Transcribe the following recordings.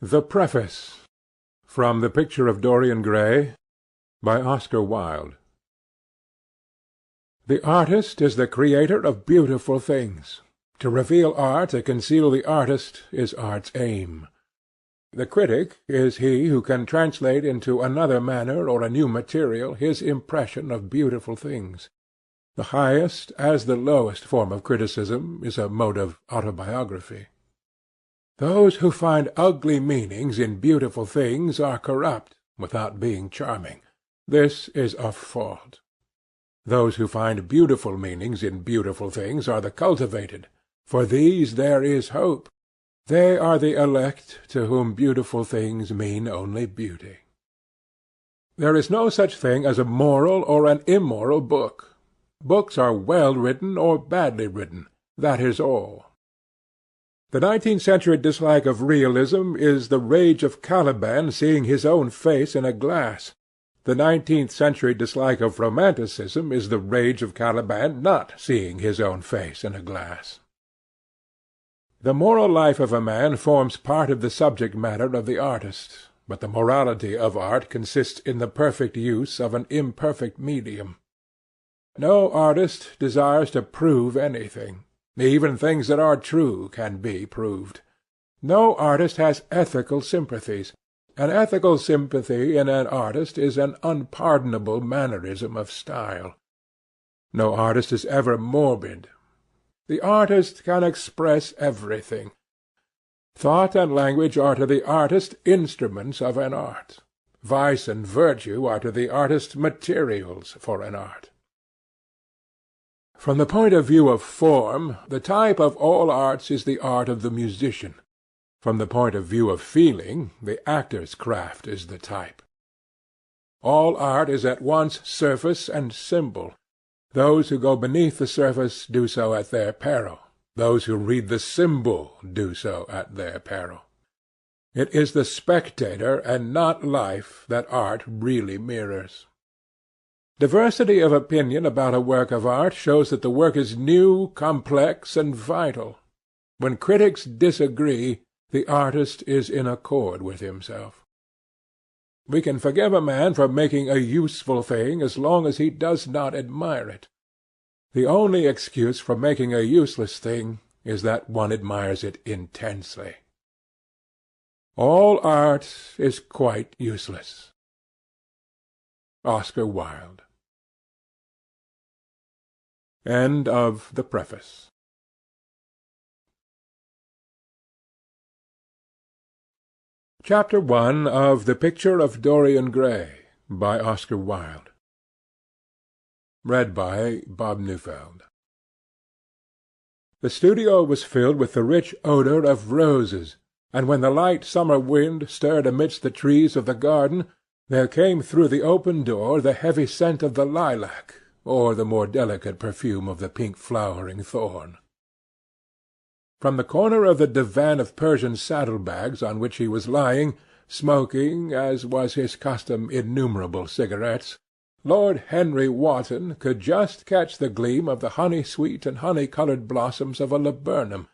THE PREFACE. From the Picture of Dorian Gray, by Oscar Wilde. The artist is the creator of beautiful things. To reveal art, to conceal the artist, is art's aim. The critic is he who can translate into another manner or a new material his impression of beautiful things. The highest, as the lowest form of criticism, is a mode of autobiography. Those who find ugly meanings in beautiful things are corrupt, without being charming. This is a fault. Those who find beautiful meanings in beautiful things are the cultivated. For these there is hope. They are the elect, to whom beautiful things mean only beauty. There is no such thing as a moral or an immoral book. Books are well written or badly written. That is all. The 19th-century dislike of realism is the rage of Caliban seeing his own face in a glass. The 19th-century dislike of romanticism is the rage of Caliban not seeing his own face in a glass. The moral life of a man forms part of the subject matter of the artist, but the morality of art consists in the perfect use of an imperfect medium. No artist desires to prove anything. Even things that are true can be proved. No artist has ethical sympathies. An ethical sympathy in an artist is an unpardonable mannerism of style. No artist is ever morbid. The artist can express everything. Thought and language are to the artist instruments of an art. Vice and virtue are to the artist materials for an art. From the point of view of form, the type of all arts is the art of the musician. From the point of view of feeling, the actor's craft is the type. All art is at once surface and symbol. Those who go beneath the surface do so at their peril. Those who read the symbol do so at their peril. It is the spectator and not life that art really mirrors. Diversity of opinion about a work of art shows that the work is new, complex, and vital. When critics disagree, the artist is in accord with himself. We can forgive a man for making a useful thing as long as he does not admire it. The only excuse for making a useless thing is that one admires it intensely. All art is quite useless. Oscar Wilde. End of the preface. Chapter 1 of The Picture of Dorian Gray, by Oscar Wilde. Read by Bob Neufeld. The studio was filled with the rich odour of roses, and when the light summer wind stirred amidst the trees of the garden, there came through the open door the heavy scent of the lilac, or the more delicate perfume of the pink-flowering thorn. From the corner of the divan of Persian saddle-bags on which he was lying, smoking, as was his custom, innumerable cigarettes, Lord Henry Wotton could just catch the gleam of the honey-sweet and honey-coloured blossoms of a laburnum,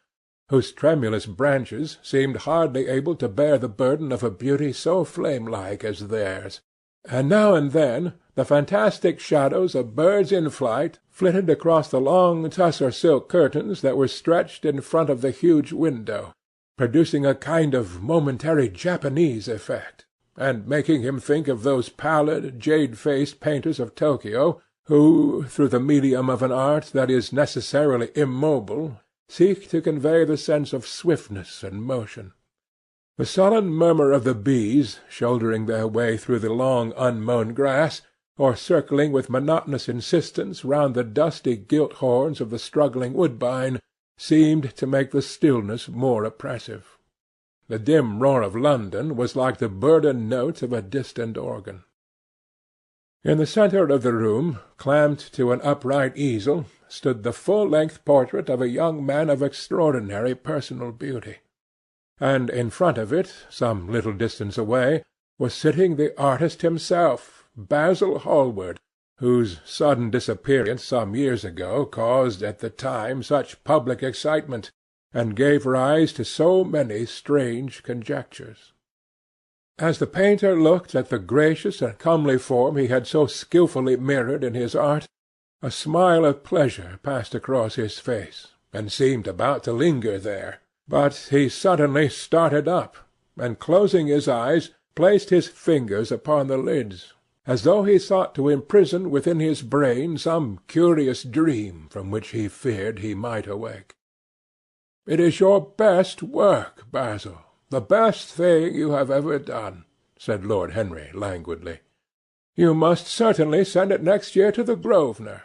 whose tremulous branches seemed hardly able to bear the burden of a beauty so flame-like as theirs, and now and then the fantastic shadows of birds in flight flitted across the long tussar silk curtains that were stretched in front of the huge window, producing a kind of momentary Japanese effect, and making him think of those pallid, jade-faced painters of Tokyo, who, through the medium of an art that is necessarily immobile, seek to convey the sense of swiftness and motion. The sullen murmur of the bees, shouldering their way through the long unmown grass, or circling with monotonous insistence round the dusty gilt horns of the struggling woodbine, seemed to make the stillness more oppressive. The dim roar of London was like the burdened notes of a distant organ. In the centre of the room, clamped to an upright easel, stood the full-length portrait of a young man of extraordinary personal beauty, and in front of it, some little distance away, was sitting the artist himself, Basil Hallward, whose sudden disappearance some years ago caused at the time such public excitement, and gave rise to so many strange conjectures. As the painter looked at the gracious and comely form he had so skilfully mirrored in his art, a smile of pleasure passed across his face, and seemed about to linger there, but he suddenly started up, and closing his eyes, placed his fingers upon the lids, as though he sought to imprison within his brain some curious dream from which he feared he might awake. "It is your best work, Basil, the best thing you have ever done," said Lord Henry languidly. "You must certainly send it next year to the Grosvenor.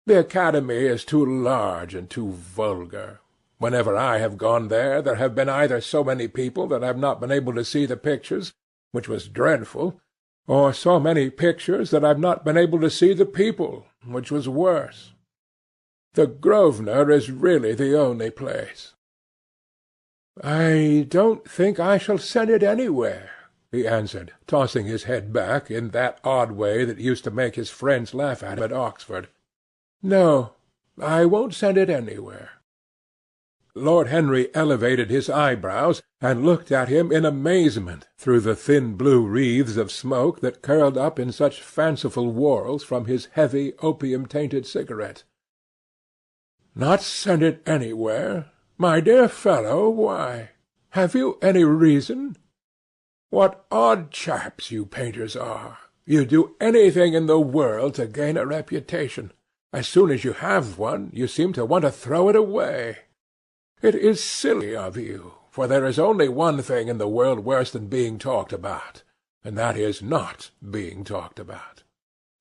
The Academy is too large and too vulgar. Whenever I have gone there, there have been either so many people that I have not been able to see the pictures, which was dreadful, or so many pictures that I have not been able to see the people, which was worse. The Grosvenor is really the only place." "I don't think I shall send it anywhere," he answered, tossing his head back in that odd way that used to make his friends laugh at him at Oxford. "No, I won't send it anywhere." Lord Henry elevated his eyebrows, and looked at him in amazement through the thin blue wreaths of smoke that curled up in such fanciful whorls from his heavy opium-tainted cigarette. "Not send it anywhere? My dear fellow, why? Have you any reason? What odd chaps you painters are! You do anything in the world to gain a reputation. As soon as you have one, you seem to want to throw it away. It is silly of you, for there is only one thing in the world worse than being talked about, and that is not being talked about.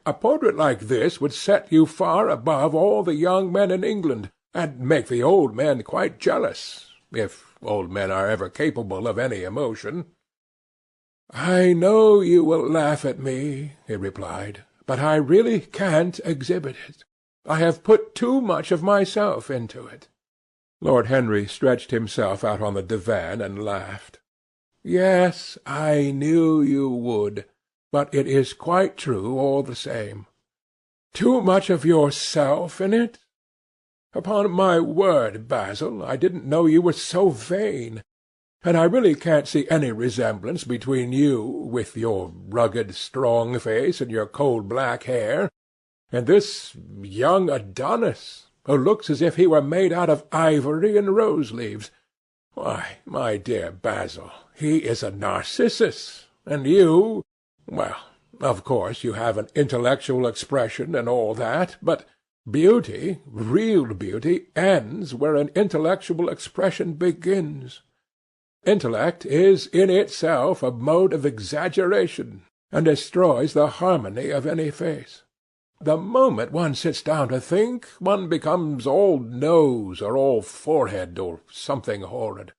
A portrait like this would set you far above all the young men in England, and make the old men quite jealous, if old men are ever capable of any emotion." "I know you will laugh at me," he replied, "but I really can't exhibit it. I have put too much of myself into it." Lord Henry stretched himself out on the divan and laughed. "Yes, I knew you would, but it is quite true all the same. Too much of yourself in it? Upon my word, Basil, I didn't know you were so vain. And I really can't see any resemblance between you, with your rugged, strong face and your coal-black hair, and this young Adonis, who looks as if he were made out of ivory and rose-leaves. Why, my dear Basil, he is a Narcissus, and you— well, of course you have an intellectual expression and all that, but beauty, real beauty, ends where an intellectual expression begins. Intellect is in itself a mode of exaggeration, and destroys the harmony of any face. The moment one sits down to think, one becomes all nose or all forehead or something horrid.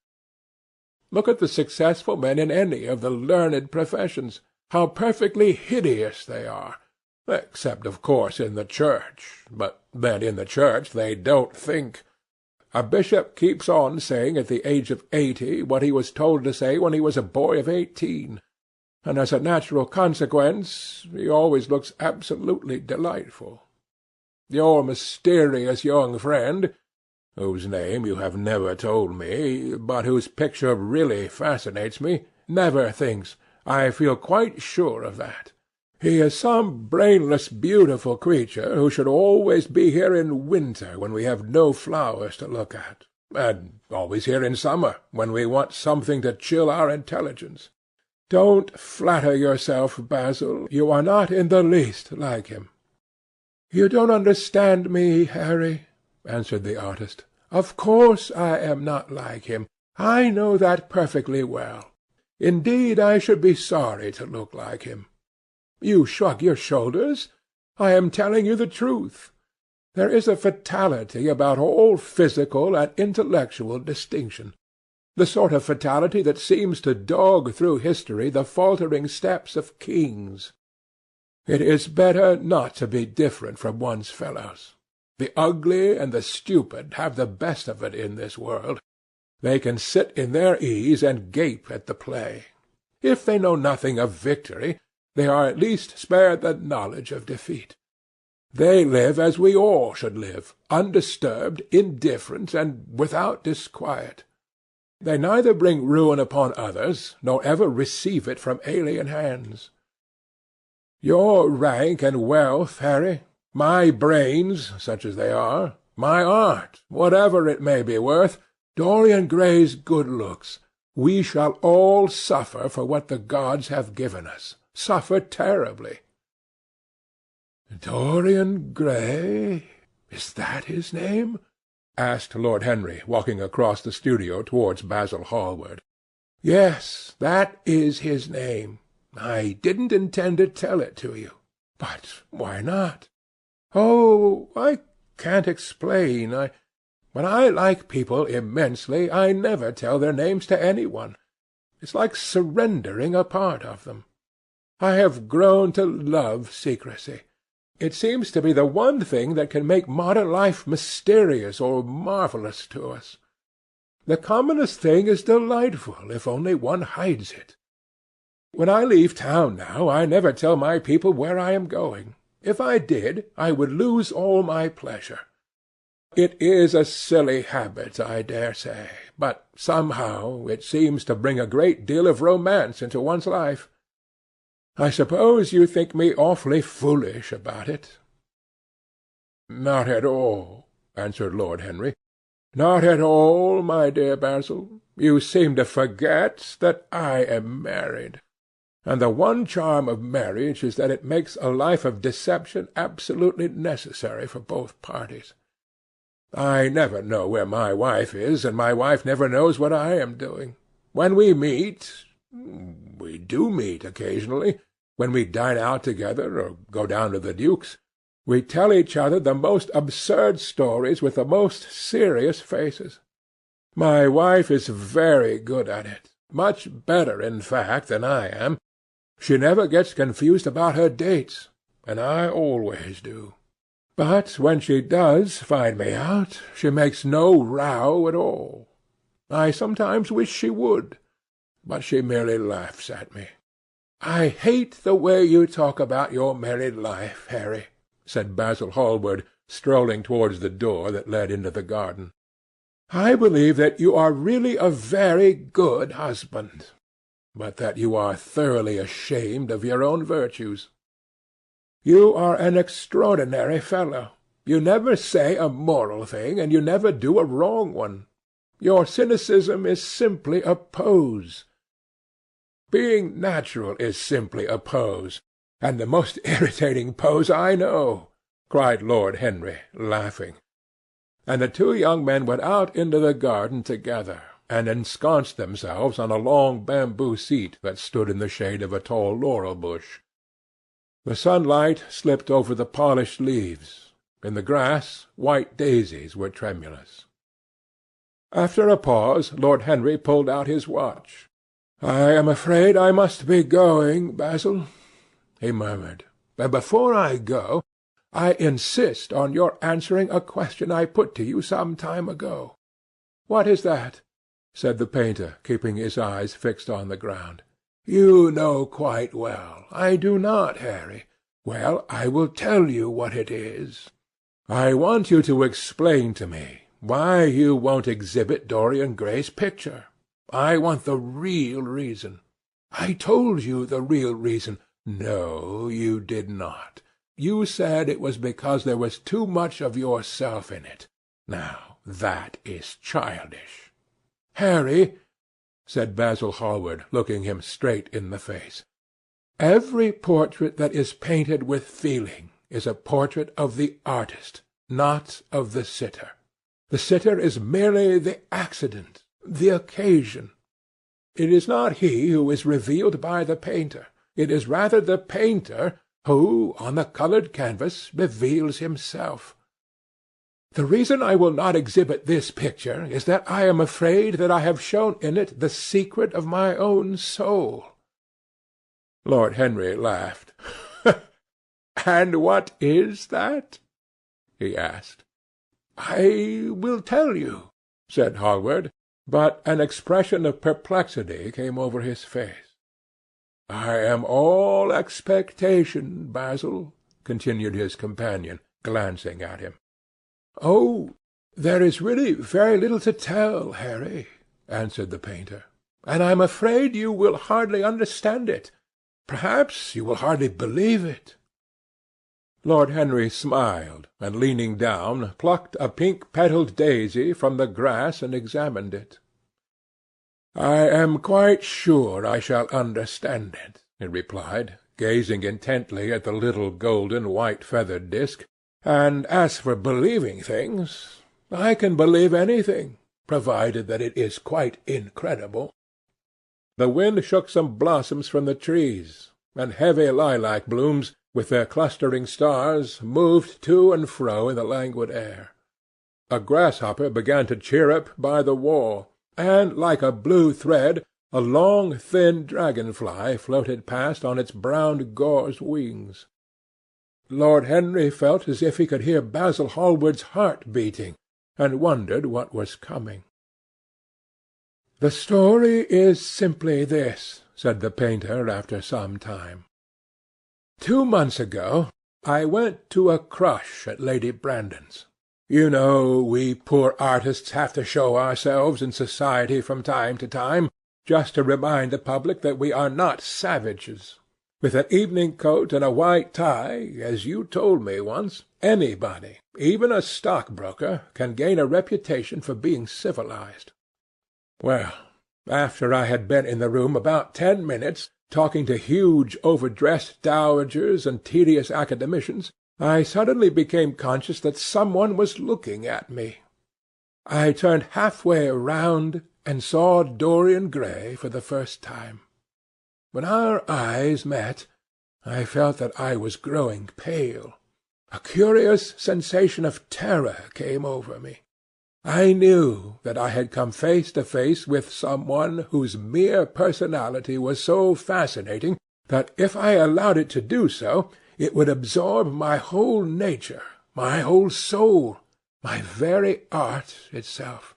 Look at the successful men in any of the learned professions. How perfectly hideous they are, except, of course, in the church. But then in the church they don't think. A bishop keeps on saying at the age of 80 what he was told to say when he was a boy of 18. And as a natural consequence, he always looks absolutely delightful. Your mysterious young friend, whose name you have never told me, but whose picture really fascinates me, never thinks. I feel quite sure of that. He is some brainless, beautiful creature who should always be here in winter when we have no flowers to look at, and always here in summer when we want something to chill our intelligence. Don't flatter yourself, Basil. You are not in the least like him." "You don't understand me, Harry," answered the artist. "Of course I am not like him. I know that perfectly well. Indeed, I should be sorry to look like him. You shrug your shoulders. I am telling you the truth. There is a fatality about all physical and intellectual distinction. The sort of fatality that seems to dog through history the faltering steps of kings. It is better not to be different from one's fellows. The ugly and the stupid have the best of it in this world. They can sit in their ease and gape at the play. If they know nothing of victory, they are at least spared the knowledge of defeat. They live as we all should live, undisturbed, indifferent, and without disquiet. They neither bring ruin upon others, nor ever receive it from alien hands. Your rank and wealth, Harry, my brains, such as they are, my art, whatever it may be worth, Dorian Gray's good looks, we shall all suffer for what the gods have given us, suffer terribly." "Dorian Gray? Is that his name?" asked Lord Henry, walking across the studio towards Basil Hallward. "Yes, that is his name. I didn't intend to tell it to you. But why not?" "Oh, I can't explain. When I like people immensely, I never tell their names to any one. It's like surrendering a part of them. I have grown to love secrecy. It seems to be the one thing that can make modern life mysterious or marvellous to us. The commonest thing is delightful, if only one hides it. When I leave town now, I never tell my people where I am going. If I did, I would lose all my pleasure. It is a silly habit, I dare say, but somehow it seems to bring a great deal of romance into one's life. I suppose you think me awfully foolish about it." "Not at all," answered Lord Henry. "Not at all, my dear Basil. You seem to forget that I am married. And the one charm of marriage is that it makes a life of deception absolutely necessary for both parties. I never know where my wife is, and my wife never knows what I am doing. When we meet, we do meet occasionally, when we dine out together or go down to the Duke's, we tell each other the most absurd stories with the most serious faces. My wife is very good at it, much better, in fact, than I am. She never gets confused about her dates, and I always do. But when she does find me out, she makes no row at all. I sometimes wish she would, but she merely laughs at me. "I hate the way you talk about your married life, Harry," said Basil Hallward, strolling towards the door that led into the garden. "I believe that you are really a very good husband, but that you are thoroughly ashamed of your own virtues. You are an extraordinary fellow. You never say a moral thing, and you never do a wrong one. Your cynicism is simply a pose. Being natural is simply a pose, and the most irritating pose I know," cried Lord Henry, laughing. And the two young men went out into the garden together, and ensconced themselves on a long bamboo seat that stood in the shade of a tall laurel bush. The sunlight slipped over the polished leaves. In the grass, white daisies were tremulous. After a pause, Lord Henry pulled out his watch. "I am afraid I must be going, Basil," he murmured. "And before I go, I insist on your answering a question I put to you some time ago." "What is that?" said the painter, keeping his eyes fixed on the ground. "You know quite well. I do not, Harry. Well, I will tell you what it is. I want you to explain to me why you won't exhibit Dorian Gray's picture. I want the real reason." "I told you the real reason." "No, you did not. You said it was because there was too much of yourself in it. Now, that is childish." "Harry," said Basil Hallward, looking him straight in the face, "every portrait that is painted with feeling is a portrait of the artist, not of the sitter. The sitter is merely the accident, the occasion. It is not he who is revealed by the painter. It is rather the painter who, on the coloured canvas, reveals himself. The reason I will not exhibit this picture is that I am afraid that I have shown in it the secret of my own soul." Lord Henry laughed. "And what is that?" he asked. "I will tell you," said Hallward, but an expression of perplexity came over his face. "I am all expectation, Basil," continued his companion, glancing at him. "Oh, there is really very little to tell, Harry. answered the painter, "and I'm afraid you will hardly understand it. Perhaps you will hardly believe it." Lord Henry smiled, and leaning down, plucked a pink-petalled daisy from the grass and examined it. "I am quite sure I shall understand it," he replied, gazing intently at the little golden white-feathered disk. "And as for believing things, I can believe anything, provided that it is quite incredible." The wind shook some blossoms from the trees, and heavy lilac blooms, with their clustering stars, moved to and fro in the languid air. A grasshopper began to chirrup by the wall, and, like a blue thread, a long, thin dragon-fly floated past on its brown gauze wings. Lord Henry felt as if he could hear Basil Hallward's heart beating, and wondered what was coming. "The story is simply this," said the painter after some time. 2 months ago I went to a crush at Lady Brandon's. You know, we poor artists have to show ourselves in society from time to time, just to remind the public that we are not savages. With an evening coat and a white tie, as you told me once, anybody, even a stockbroker, can gain a reputation for being civilized. Well, after I had been in the room about 10 minutes, talking to huge overdressed dowagers and tedious academicians, I suddenly became conscious that someone was looking at me. I turned halfway round and saw Dorian Gray for the first time. When our eyes met, I felt that I was growing pale. A curious sensation of terror came over me. I knew that I had come face to face with someone whose mere personality was so fascinating that if I allowed it to do so, it would absorb my whole nature, my whole soul, my very art itself.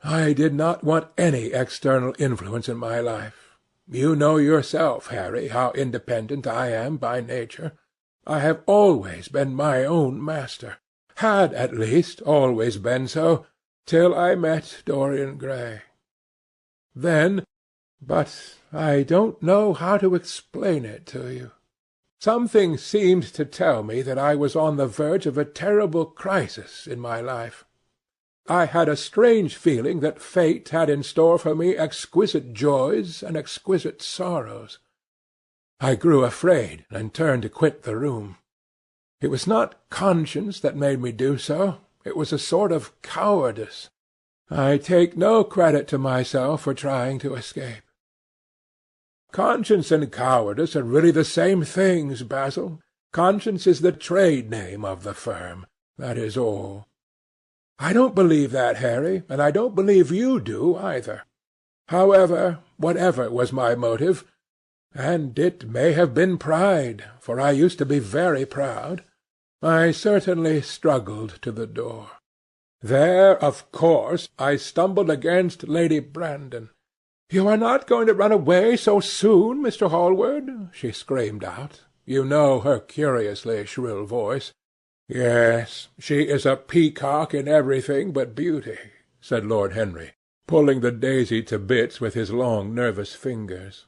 I did not want any external influence in my life. You know yourself, Harry, how independent I am by nature. I have always been my own master. Had, at least, always been so, till I met Dorian Gray. But I don't know how to explain it to you. Something seemed to tell me that I was on the verge of a terrible crisis in my life. I had a strange feeling that fate had in store for me exquisite joys and exquisite sorrows. I grew afraid and turned to quit the room. It was not conscience that made me do so. It was a sort of cowardice. I take no credit to myself for trying to escape. Conscience and cowardice are really the same things, Basil. Conscience is the trade name of the firm. That is all. I don't believe that, Harry, and I don't believe you do either. However, whatever was my motive, and it may have been pride, for I used to be very proud, I certainly struggled to the door. There, of course, I stumbled against Lady Brandon. "You are not going to run away so soon, Mr. Hallward?" she screamed out. You know her curiously shrill voice. "Yes, she is a peacock in everything but beauty," said Lord Henry, pulling the daisy to bits with his long nervous fingers.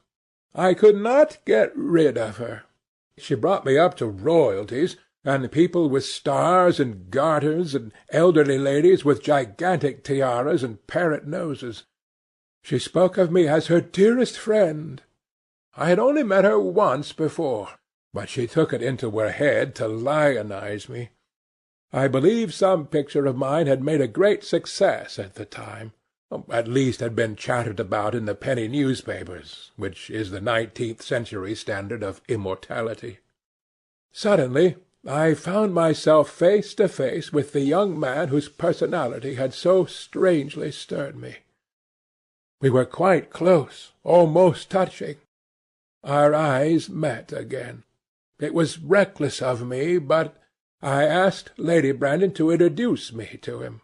"I could not get rid of her. She brought me up to royalties, and people with stars and garters, and elderly ladies with gigantic tiaras and parrot noses. She spoke of me as her dearest friend. I had only met her once before, but she took it into her head to lionize me. I believe some picture of mine had made a great success at the time, at least had been chattered about in the penny newspapers, which is the 19th century standard of immortality. Suddenly I found myself face to face with the young man whose personality had so strangely stirred me. We were quite close, almost touching. Our eyes met again. It was reckless of me, but I asked Lady Brandon to introduce me to him.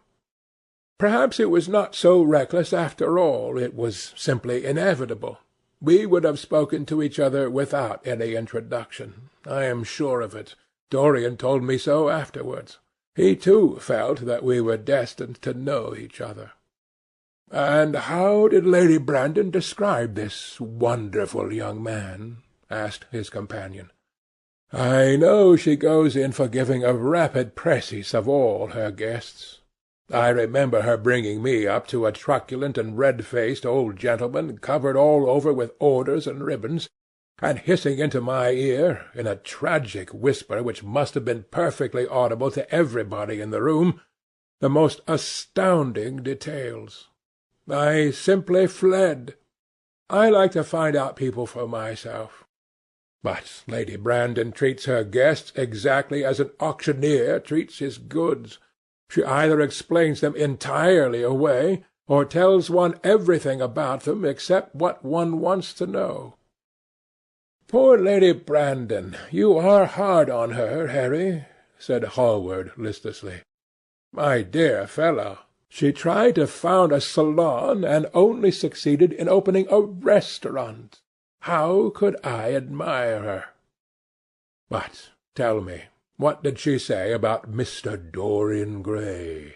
Perhaps it was not so reckless after all. It was simply inevitable. We would have spoken to each other without any introduction. I am sure of it. Dorian told me so afterwards. He too felt that we were destined to know each other. "And how did Lady Brandon describe this wonderful young man?" asked his companion. "I know she goes in for giving a rapid précis of all her guests. I remember her bringing me up to a truculent and red-faced old gentleman covered all over with orders and ribbons, and hissing into my ear, in a tragic whisper which must have been perfectly audible to everybody in the room, the most astounding details. I simply fled. I like to find out people for myself. But Lady Brandon treats her guests exactly as an auctioneer treats his goods. She either explains them entirely away, or tells one everything about them except what one wants to know." "Poor Lady Brandon! You are hard on her, Harry," said Hallward listlessly. "My dear fellow, she tried to found a salon, and only succeeded in opening a restaurant. How could I admire her? But tell me, what did she say about Mr. Dorian Gray?"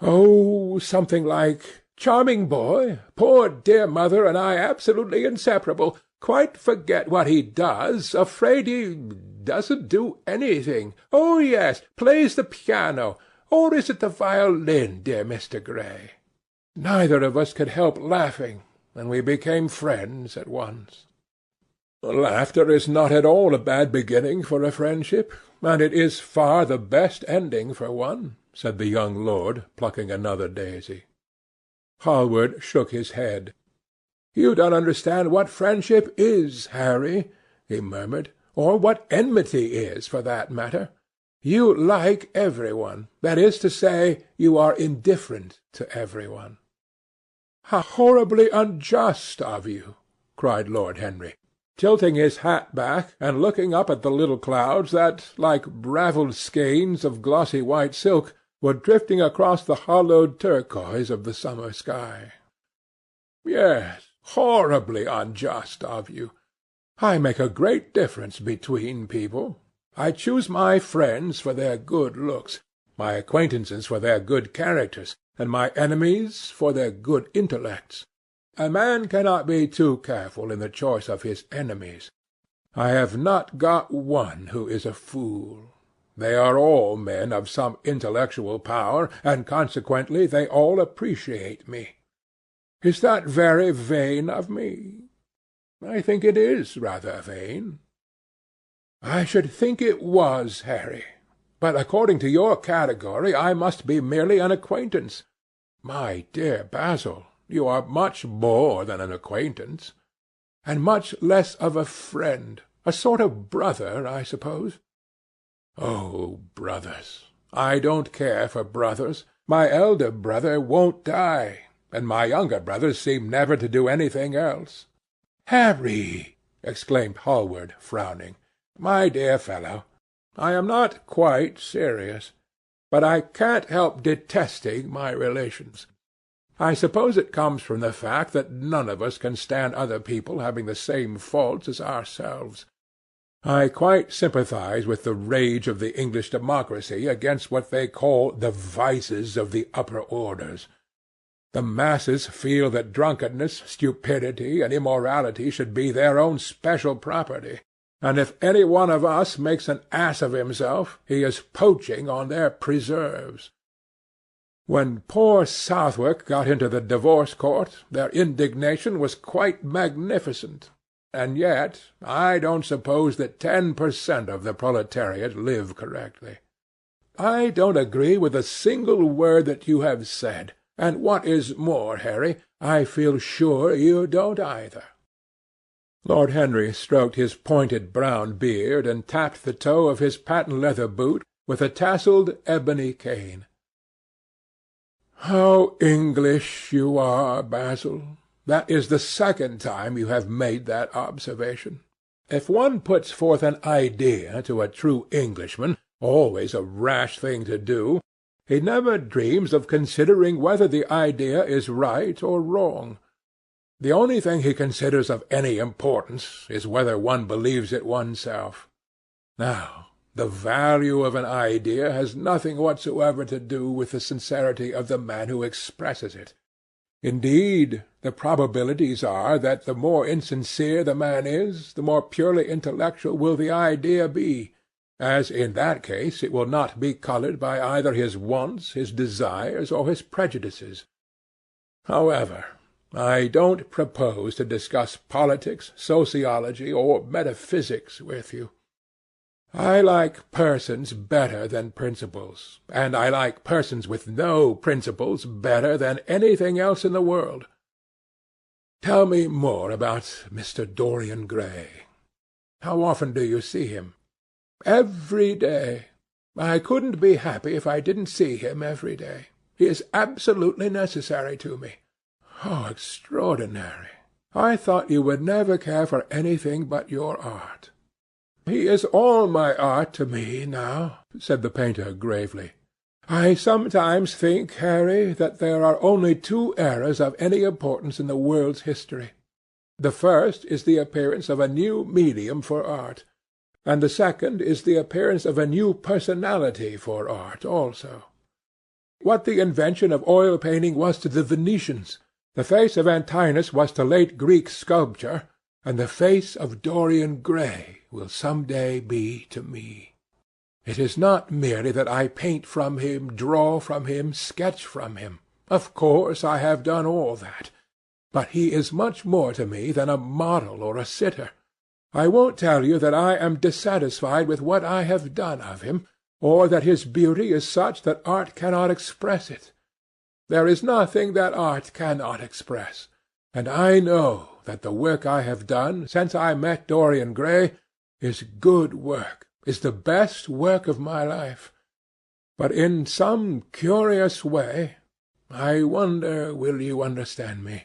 "Oh, something like, 'Charming boy. Poor dear mother and I absolutely inseparable. Quite forget what he does. Afraid he doesn't do anything. Oh, yes, plays the piano. Or is it the violin, dear Mr. Gray?' Neither of us could help laughing, and we became friends at once." "Laughter is not at all a bad beginning for a friendship, and it is far the best ending for one," said the young lord, plucking another daisy. Hallward shook his head. "You don't understand what friendship is, Harry," he murmured, "or what enmity is, for that matter. You like every one. That is to say, you are indifferent to every one." "How horribly unjust of you!" cried Lord Henry, tilting his hat back and looking up at the little clouds that, like ravelled skeins of glossy white silk, were drifting across the hollowed turquoise of the summer sky. "Yes, horribly unjust of you. I make a great difference between people. I choose my friends for their good looks, my acquaintances for their good characters, and my enemies for their good intellects. A man cannot be too careful in the choice of his enemies. I have not got one who is a fool. They are all men of some intellectual power, and consequently they all appreciate me. Is that very vain of me? I think it is rather vain." "I should think it was, Harry. But according to your category I must be merely an acquaintance. My dear Basil, you are much more than an acquaintance, and much less of a friend. A sort of brother, I suppose." "Oh, brothers! I don't care for brothers. My elder brother won't die, and my younger brothers seem never to do anything else." "Harry!" exclaimed Hallward, frowning. "My dear fellow, I am not quite serious, but I can't help detesting my relations. I suppose it comes from the fact that none of us can stand other people having the same faults as ourselves. I quite sympathize with the rage of the English democracy against what they call the vices of the upper orders. The masses feel that drunkenness, stupidity, and immorality should be their own special property, and if any one of us makes an ass of himself, he is poaching on their preserves. When poor Southwark got into the divorce court, their indignation was quite magnificent, and yet I don't suppose that 10% of the proletariat live correctly. I don't agree with a single word that you have said, and what is more, Harry, I feel sure you don't either." Lord Henry stroked his pointed brown beard and tapped the toe of his patent-leather boot with a tasselled ebony cane. "How English you are, Basil! That is the second time you have made that observation. If one puts forth an idea to a true Englishman, always a rash thing to do, he never dreams of considering whether the idea is right or wrong. The only thing he considers of any importance is whether one believes it oneself. Now, the value of an idea has nothing whatsoever to do with the sincerity of the man who expresses it. Indeed, the probabilities are that the more insincere the man is, the more purely intellectual will the idea be, as in that case it will not be coloured by either his wants, his desires, or his prejudices. However, I don't propose to discuss politics, sociology, or metaphysics with you. I like persons better than principles, and I like persons with no principles better than anything else in the world. Tell me more about Mr. Dorian Gray. How often do you see him? Every day. I couldn't be happy if I didn't see him every day. He is absolutely necessary to me. How extraordinary! I thought you would never care for anything but your art. He is all my art to me now, said the painter gravely. I sometimes think, Harry, that there are only two eras of any importance in the world's history. The first is the appearance of a new medium for art, and the second is the appearance of a new personality for art also. What the invention of oil painting was to the Venetians, the face of Antinous was to late Greek sculpture, and the face of Dorian Gray will some day be to me. It is not merely that I paint from him, draw from him, sketch from him. Of course I have done all that. But he is much more to me than a model or a sitter. I won't tell you that I am dissatisfied with what I have done of him, or that his beauty is such that art cannot express it. There is nothing that art cannot express, and I know that the work I have done since I met Dorian Gray is good work, is the best work of my life. But in some curious way, I wonder will you understand me,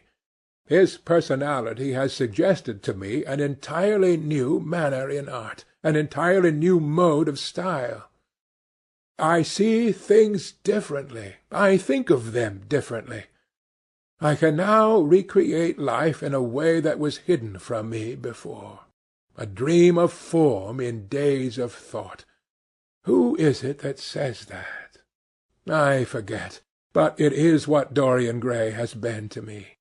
his personality has suggested to me an entirely new manner in art, an entirely new mode of style. I see things differently. I think of them differently. I can now recreate life in a way that was hidden from me before. A dream of form in days of thought. Who is it that says that? I forget, but it is what Dorian Gray has been to me.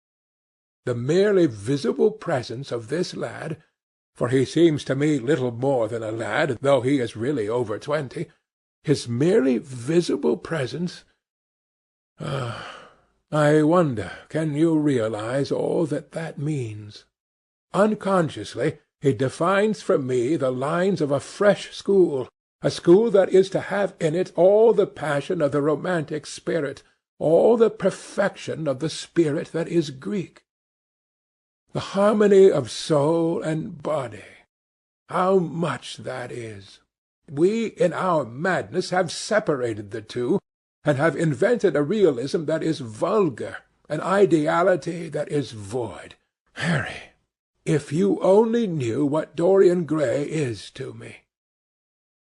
The merely visible presence of this lad, for he seems to me little more than a lad, though he is really over 20, his merely visible presence. I wonder, can you realize all that means? Unconsciously, he defines for me the lines of a fresh school, a school that is to have in it all the passion of the romantic spirit, all the perfection of the spirit that is Greek. The harmony of soul and body. How much that is! We, in our madness, have separated the two, and have invented a realism that is vulgar, an ideality that is void. Harry, if you only knew what Dorian Gray is to me!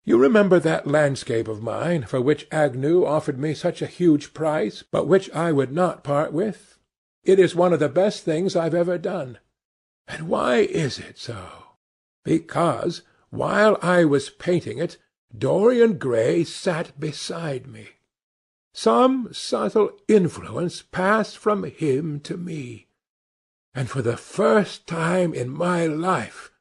You remember that landscape of mine, for which Agnew offered me such a huge price, but which I would not part with? It is one of the best things I've ever done. And why is it so? Because, while I was painting it, Dorian Gray sat beside me. Some subtle influence passed from him to me, and for the first time in my life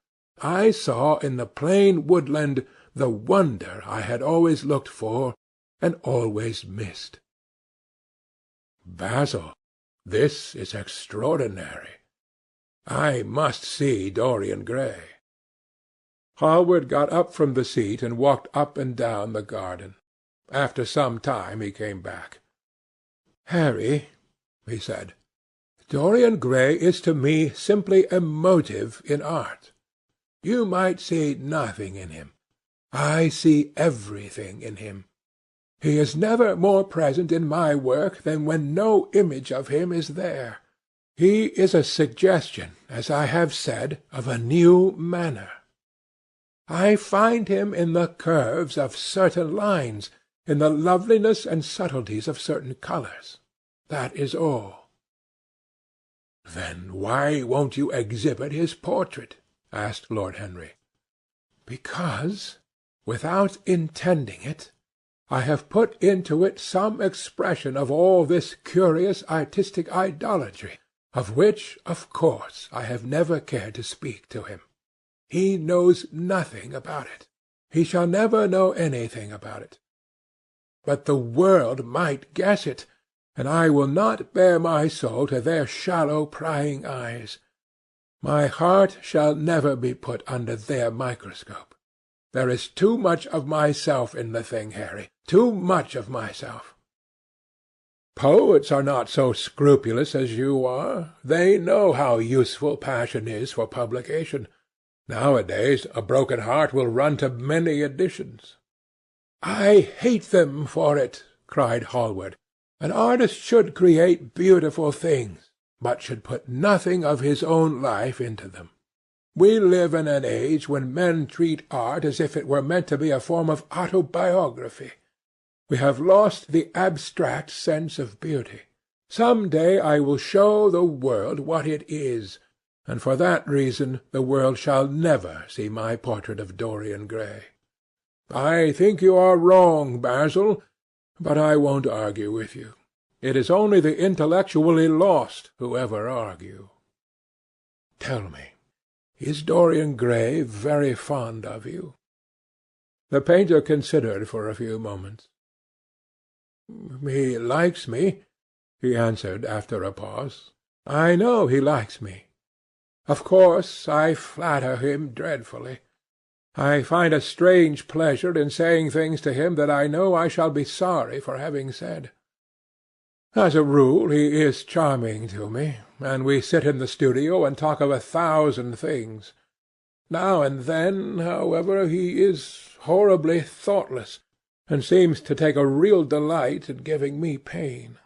I saw in the plain woodland the wonder I had always looked for and always missed. Basil, this is extraordinary. I must see Dorian Gray. Hallward got up from the seat and walked up and down the garden. After some time he came back. "Harry," he said, "Dorian Gray is to me simply a motive in art. You might see nothing in him. I see everything in him. He is never more present in my work than when no image of him is there. He is a suggestion, as I have said, of a new manner. I find him in the curves of certain lines, in the loveliness and subtleties of certain colours. That is all." "Then why won't you exhibit his portrait?" asked Lord Henry. "Because, without intending it, I have put into it some expression of all this curious artistic idolatry, of which, of course, I have never cared to speak to him. He knows nothing about it. He shall never know anything about it. But the world might guess it, and I will not bare my soul to their shallow prying eyes. My heart shall never be put under their microscope. There is too much of myself in the thing, Harry, too much of myself. Poets are not so scrupulous as you are. They know how useful passion is for publication. Nowadays a broken heart will run to many editions. I hate them for it, cried Hallward. An artist should create beautiful things, but should put nothing of his own life into them. We live in an age when men treat art as if it were meant to be a form of autobiography. We have lost the abstract sense of beauty. Some day I will show the world what it is, and for that reason the world shall never see my portrait of Dorian Gray. I think you are wrong, Basil, but I won't argue with you. It is only the intellectually lost who ever argue. Tell me, is Dorian Gray very fond of you? The painter considered for a few moments. He likes me, he answered after a pause. I know he likes me. Of course I flatter him dreadfully. I find a strange pleasure in saying things to him that I know I shall be sorry for having said. As a rule he is charming to me, and we sit in the studio and talk of 1,000 things. Now and then, however, he is horribly thoughtless, and seems to take a real delight in giving me pain.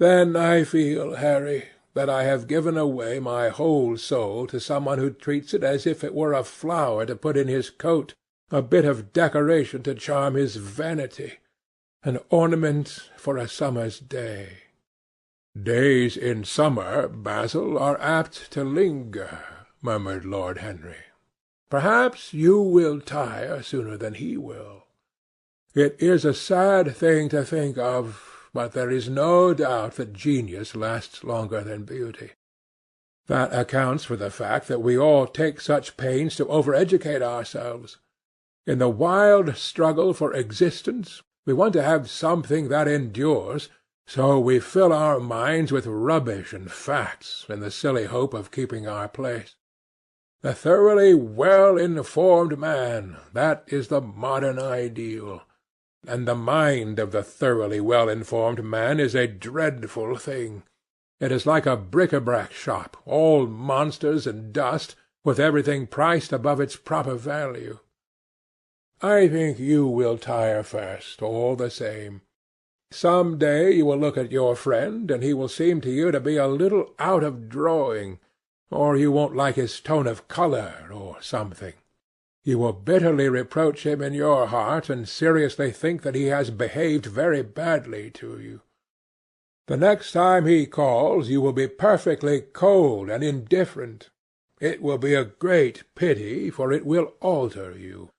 Then I feel, Harry, that I have given away my whole soul to someone who treats it as if it were a flower to put in his coat, a bit of decoration to charm his vanity, an ornament for a summer's day. Days in summer, Basil, are apt to linger, murmured Lord Henry. Perhaps you will tire sooner than he will. It is a sad thing to think of, but there is no doubt that genius lasts longer than beauty. That accounts for the fact that we all take such pains to over-educate ourselves. In the wild struggle for existence, we want to have something that endures, so we fill our minds with rubbish and facts in the silly hope of keeping our place. The thoroughly well-informed man, that is the modern ideal. And the mind of the thoroughly well-informed man is a dreadful thing. It is like a bric-a-brac shop, all monsters and dust, with everything priced above its proper value. I think you will tire first, all the same. Some day you will look at your friend, and he will seem to you to be a little out of drawing, or you won't like his tone of colour, or something. You will bitterly reproach him in your heart, and seriously think that he has behaved very badly to you. The next time he calls you will be perfectly cold and indifferent. It will be a great pity, for it will alter you.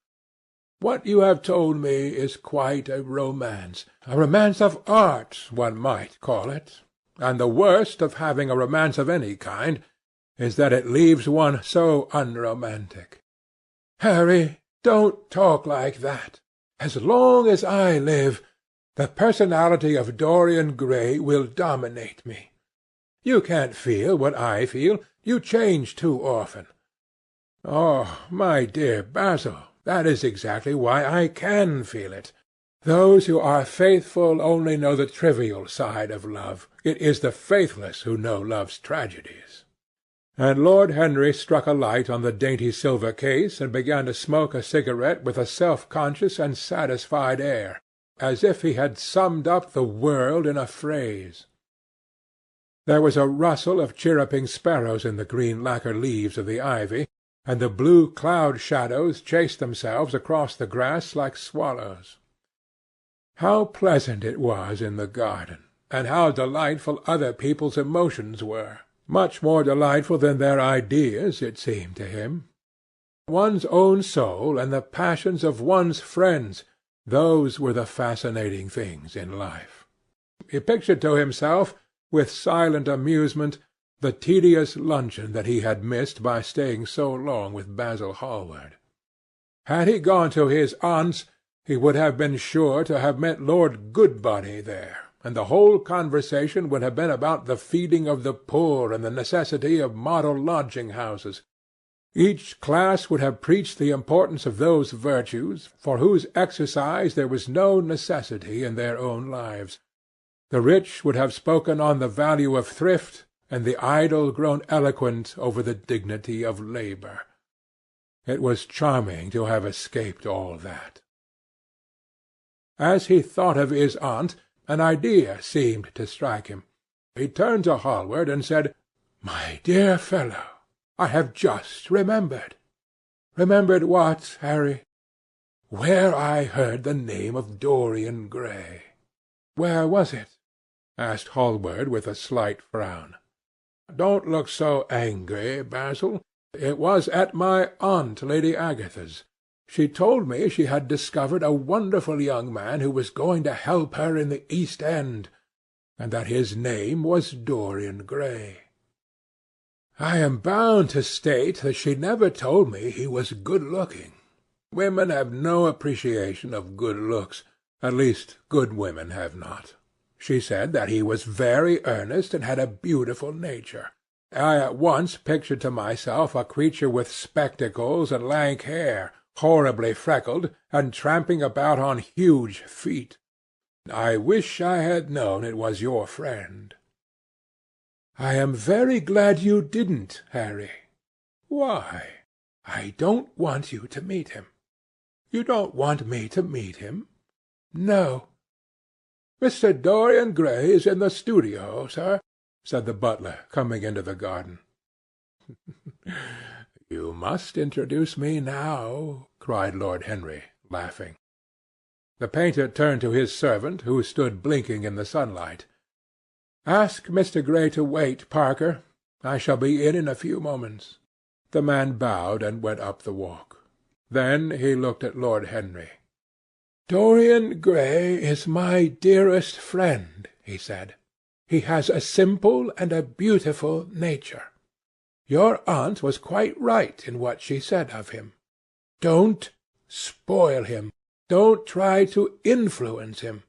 What you have told me is quite a romance of art, one might call it, and the worst of having a romance of any kind is that it leaves one so unromantic. Harry, don't talk like that. As long as I live, the personality of Dorian Gray will dominate me. You can't feel what I feel. You change too often. Oh, my dear Basil, that is exactly why I can feel it. Those who are faithful only know the trivial side of love. It is the faithless who know love's tragedies. And Lord Henry struck a light on the dainty silver case and began to smoke a cigarette with a self-conscious and satisfied air, as if he had summed up the world in a phrase. There was a rustle of chirruping sparrows in the green lacquer leaves of the ivy, and the blue cloud-shadows chased themselves across the grass like swallows. How pleasant it was in the garden, and how delightful other people's emotions were! Much more delightful than their ideas, it seemed to him. One's own soul and the passions of one's friends, Those were the fascinating things in life. He pictured to himself, with silent amusement, the tedious luncheon that he had missed by staying so long with Basil Hallward. Had he gone to his aunt's, he would have been sure to have met Lord Goodbody there, and the whole conversation would have been about the feeding of the poor and the necessity of model lodging-houses. Each class would have preached the importance of those virtues for whose exercise there was no necessity in their own lives. The rich would have spoken on the value of thrift, and the idle grown eloquent over the dignity of labour. It was charming to have escaped all that. As he thought of his aunt, an idea seemed to strike him. He turned to Hallward and said, "My dear fellow, I have just remembered." "Remembered what, Harry?" "Where I heard the name of Dorian Gray." "Where was it?" asked Hallward with a slight frown. "Don't look so angry, Basil. It was at my aunt Lady Agatha's. She told me she had discovered a wonderful young man who was going to help her in the East End, and that his name was Dorian Gray. I am bound to state that she never told me he was good-looking. Women have no appreciation of good looks, at least good women have not. She said that he was very earnest and had a beautiful nature. I at once pictured to myself a creature with spectacles and lank hair, horribly freckled, and tramping about on huge feet. I wish I had known it was your friend." "I am very glad you didn't, Harry." "Why?" "I don't want you to meet him." "You don't want me to meet him?" "No." "Mr. Dorian Gray is in the studio, sir," said the butler, coming into the garden. "You must introduce me now," cried Lord Henry, laughing. The painter turned to his servant, who stood blinking in the sunlight. "Ask Mr. Gray to wait, Parker. I shall be in a few moments." The man bowed and went up the walk. Then he looked at Lord Henry. "Dorian Gray is my dearest friend," he said. "He has a simple and a beautiful nature. Your aunt was quite right in what she said of him. Don't spoil him. Don't try to influence him.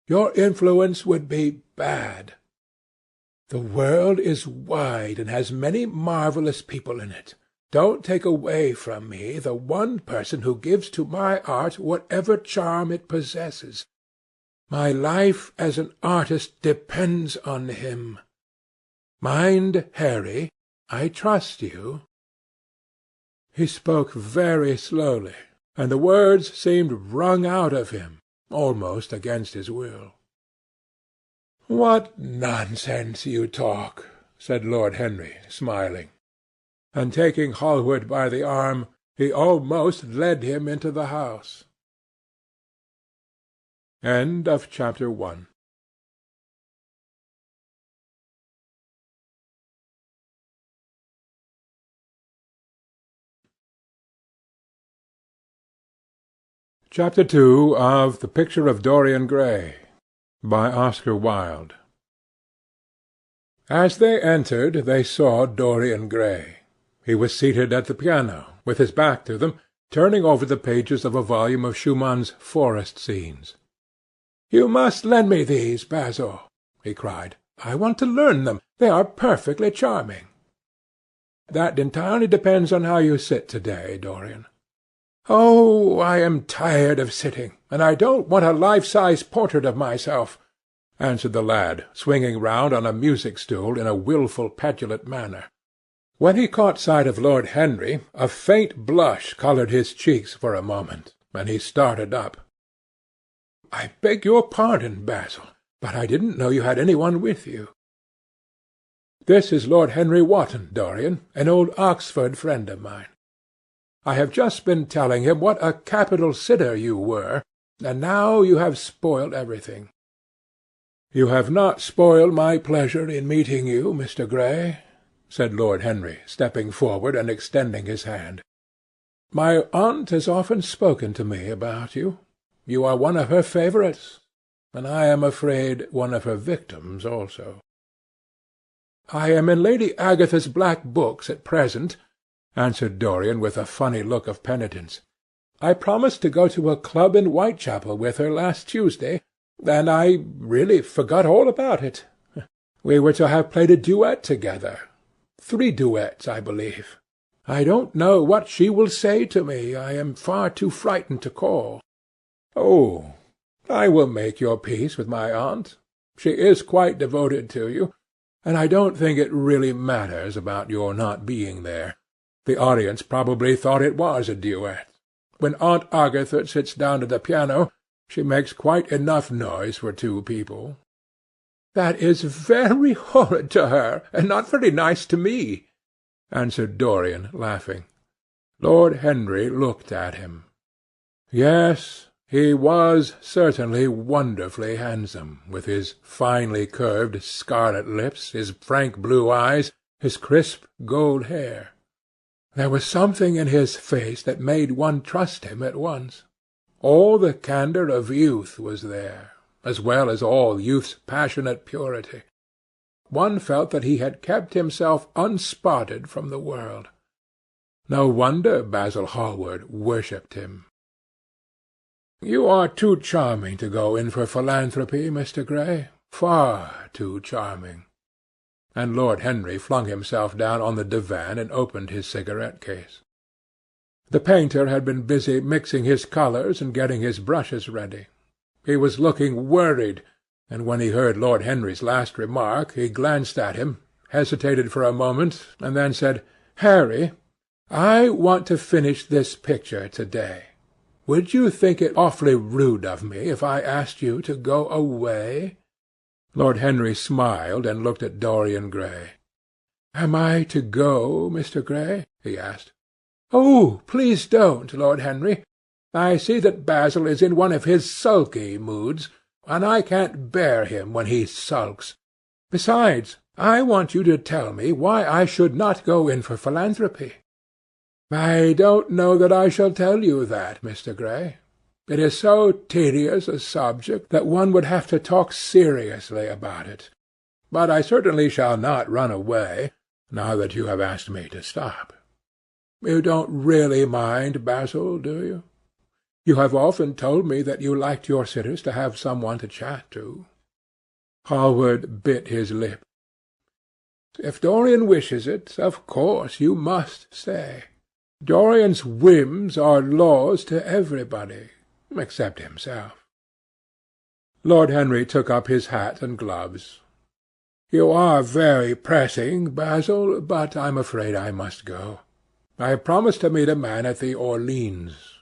Your influence would be bad. The world is wide and has many marvellous people in it. Don't take away from me the one person who gives to my art whatever charm it possesses. My life as an artist depends on him. Mind, Harry, I trust you." He spoke very slowly, and the words seemed wrung out of him, almost against his will. "What nonsense you talk," said Lord Henry, smiling. And taking Hallward by the arm, he almost led him into the house. Chapter 2. of The Picture of Dorian Gray, by Oscar Wilde. As they entered, they saw Dorian Gray. He was seated at the piano, with his back to them, turning over the pages of a volume of Schumann's Forest Scenes. "You must lend me these, Basil," he cried. "I want to learn them. They are perfectly charming." "That entirely depends on how you sit to-day, Dorian." "Oh, I am tired of sitting, and I don't want a life-size portrait of myself," answered the lad, swinging round on a music-stool in a wilful, petulant manner. When he caught sight of Lord Henry, a faint blush coloured his cheeks for a moment, and he started up. "I beg your pardon, Basil, but I didn't know you had any one with you." "This is Lord Henry Wotton, Dorian, an old Oxford friend of mine. I have just been telling him what a capital sitter you were, and now you have spoiled everything." "You have not spoiled my pleasure in meeting you, Mr. Gray," said Lord Henry, stepping forward and extending his hand. "My aunt has often spoken to me about you. You are one of her favourites, and I am afraid one of her victims also." "I am in Lady Agatha's black books at present," answered Dorian with a funny look of penitence. "I promised to go to a club in Whitechapel with her last Tuesday, and I really forgot all about it. We were to have played a duet together. 3 duets, I believe. I don't know what she will say to me. I am far too frightened to call." "Oh, I will make your peace with my aunt. She is quite devoted to you, and I don't think it really matters about your not being there. The audience probably thought it was a duet. When Aunt Agatha sits down to the piano, she makes quite enough noise for 2 people." "That is very horrid to her, and not very nice to me," answered Dorian, laughing. Lord Henry looked at him. Yes, he was certainly wonderfully handsome, with his finely curved scarlet lips, his frank blue eyes, his crisp gold hair. There was something in his face that made one trust him at once. All the candour of youth was there, as well as all youth's passionate purity. One felt that he had kept himself unspotted from the world. No wonder Basil Hallward worshipped him. "You are too charming to go in for philanthropy, Mr. Gray, far too charming." And Lord Henry flung himself down on the divan and opened his cigarette-case. The painter had been busy mixing his colours and getting his brushes ready. He was looking worried, and when he heard Lord Henry's last remark, he glanced at him, hesitated for a moment, and then said, "Harry, I want to finish this picture to-day. Would you think it awfully rude of me if I asked you to go away?" Lord Henry smiled and looked at Dorian Gray. "Am I to go, Mr. Gray?" he asked. "Oh, please don't, Lord Henry. I see that Basil is in one of his sulky moods, and I can't bear him when he sulks. Besides, I want you to tell me why I should not go in for philanthropy." "I don't know that I shall tell you that, Mr. Gray. It is so tedious a subject that one would have to talk seriously about it. But I certainly shall not run away, now that you have asked me to stop. You don't really mind, Basil, do you? You have often told me that you liked your sitters to have some one to chat to." Hallward bit his lip. "If Dorian wishes it, of course you must stay. Dorian's whims are laws to everybody, except himself." Lord Henry took up his hat and gloves. "You are very pressing, Basil, but I'm afraid I must go. I have promised to meet a man at the Orleans.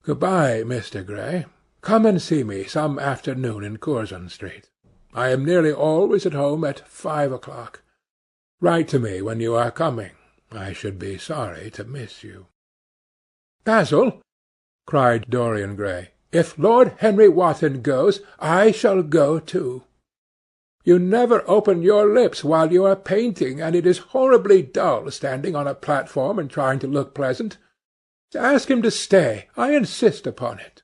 Good-bye, Mr. Gray. Come and see me some afternoon in Curzon Street. I am nearly always at home at 5 o'clock. Write to me when you are coming. I should be sorry to miss you." "Basil," cried Dorian Gray, "if Lord Henry Wotton goes, I shall go too. You never open your lips while you are painting, and it is horribly dull standing on a platform and trying to look pleasant. Ask him to stay. I insist upon it."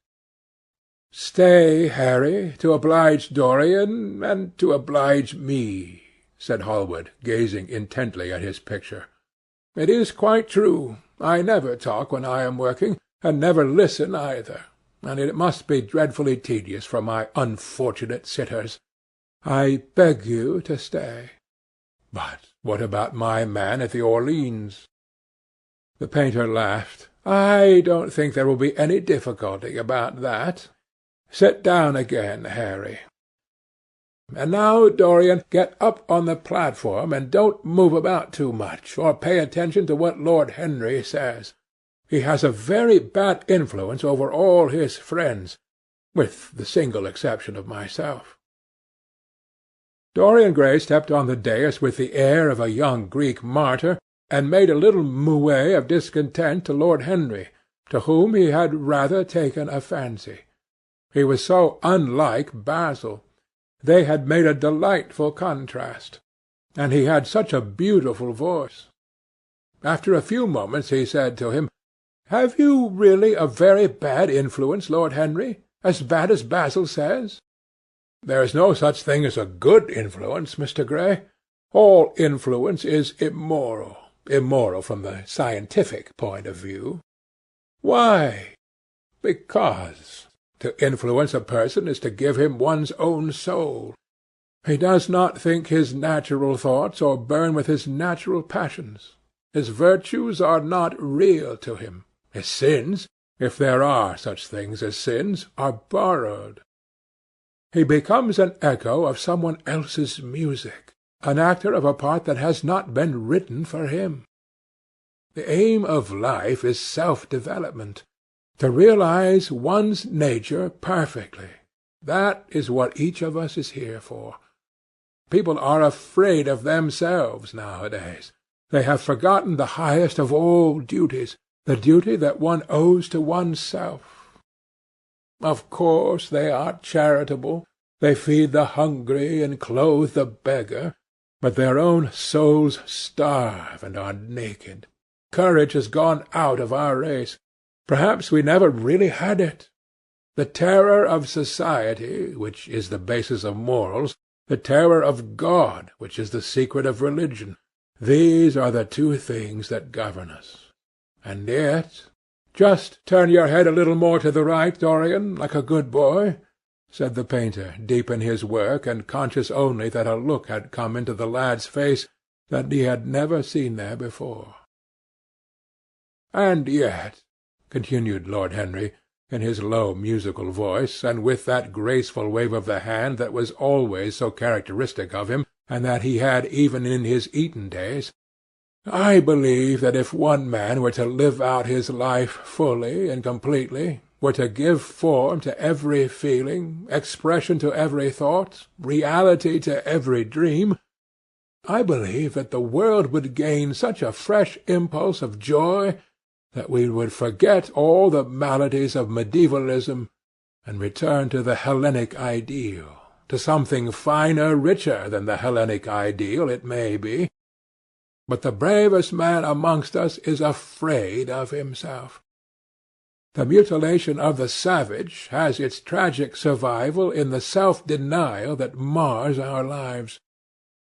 "Stay, Harry, to oblige Dorian, and to oblige me," said Hallward, gazing intently at his picture. "It is quite true. I never talk when I am working, and never listen either, and it must be dreadfully tedious for my unfortunate sitters. I beg you to stay." "But what about my man at the Orleans?" The painter laughed. "I don't think there will be any difficulty about that. Sit down again, Harry. And now, Dorian, get up on the platform, and don't move about too much, or pay attention to what Lord Henry says. He has a very bad influence over all his friends, with the single exception of myself." Dorian Gray stepped on the dais with the air of a young Greek martyr, and made a little moue of discontent to Lord Henry, to whom he had rather taken a fancy. He was so unlike Basil. They had made a delightful contrast, and he had such a beautiful voice. After a few moments he said to him, "Have you really a very bad influence, Lord Henry? As bad as Basil says?" "There is no such thing as a good influence, Mr. Gray. All influence is immoral. Immoral from the scientific point of view." "Why?" "Because to influence a person is to give him one's own soul. He does not think his natural thoughts or burn with his natural passions. His virtues are not real to him. His sins, if there are such things as sins, are borrowed. He becomes an echo of someone else's music, an actor of a part that has not been written for him. The aim of life is self-development, to realize one's nature perfectly. That is what each of us is here for. People are afraid of themselves nowadays. They have forgotten the highest of all duties, the duty that one owes to oneself. Of course they are charitable, they feed the hungry and clothe the beggar, but their own souls starve and are naked. Courage has gone out of our race. Perhaps we never really had it. The terror of society, which is the basis of morals, the terror of God, which is the secret of religion, these are the two things that govern us. And yet— "Just turn your head a little more to the right, Dorian, like a good boy," said the painter, deep in his work, and conscious only that a look had come into the lad's face that he had never seen there before. "And yet," continued Lord Henry, in his low musical voice, and with that graceful wave of the hand that was always so characteristic of him, and that he had even in his Eton days, "I believe that if one man were to live out his life fully and completely, were to give form to every feeling, expression to every thought, reality to every dream, I believe that the world would gain such a fresh impulse of joy that we would forget all the maladies of medievalism and return to the Hellenic ideal, to something finer, richer than the Hellenic ideal, it may be. But the bravest man amongst us is afraid of himself. The mutilation of the savage has its tragic survival in the self-denial that mars our lives.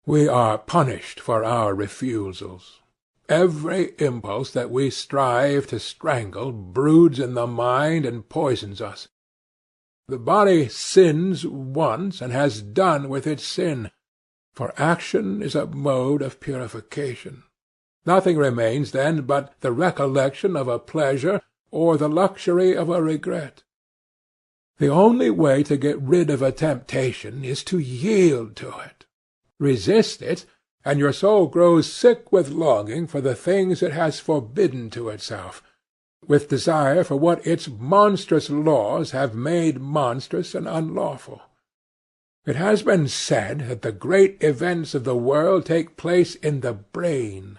We are punished for our refusals. Every impulse that we strive to strangle broods in the mind and poisons us. The body sins once and has done with its sin, for action is a mode of purification. Nothing remains then but the recollection of a pleasure or the luxury of a regret. The only way to get rid of a temptation is to yield to it. Resist it, and your soul grows sick with longing for the things it has forbidden to itself, with desire for what its monstrous laws have made monstrous and unlawful. It has been said that the great events of the world take place in the brain.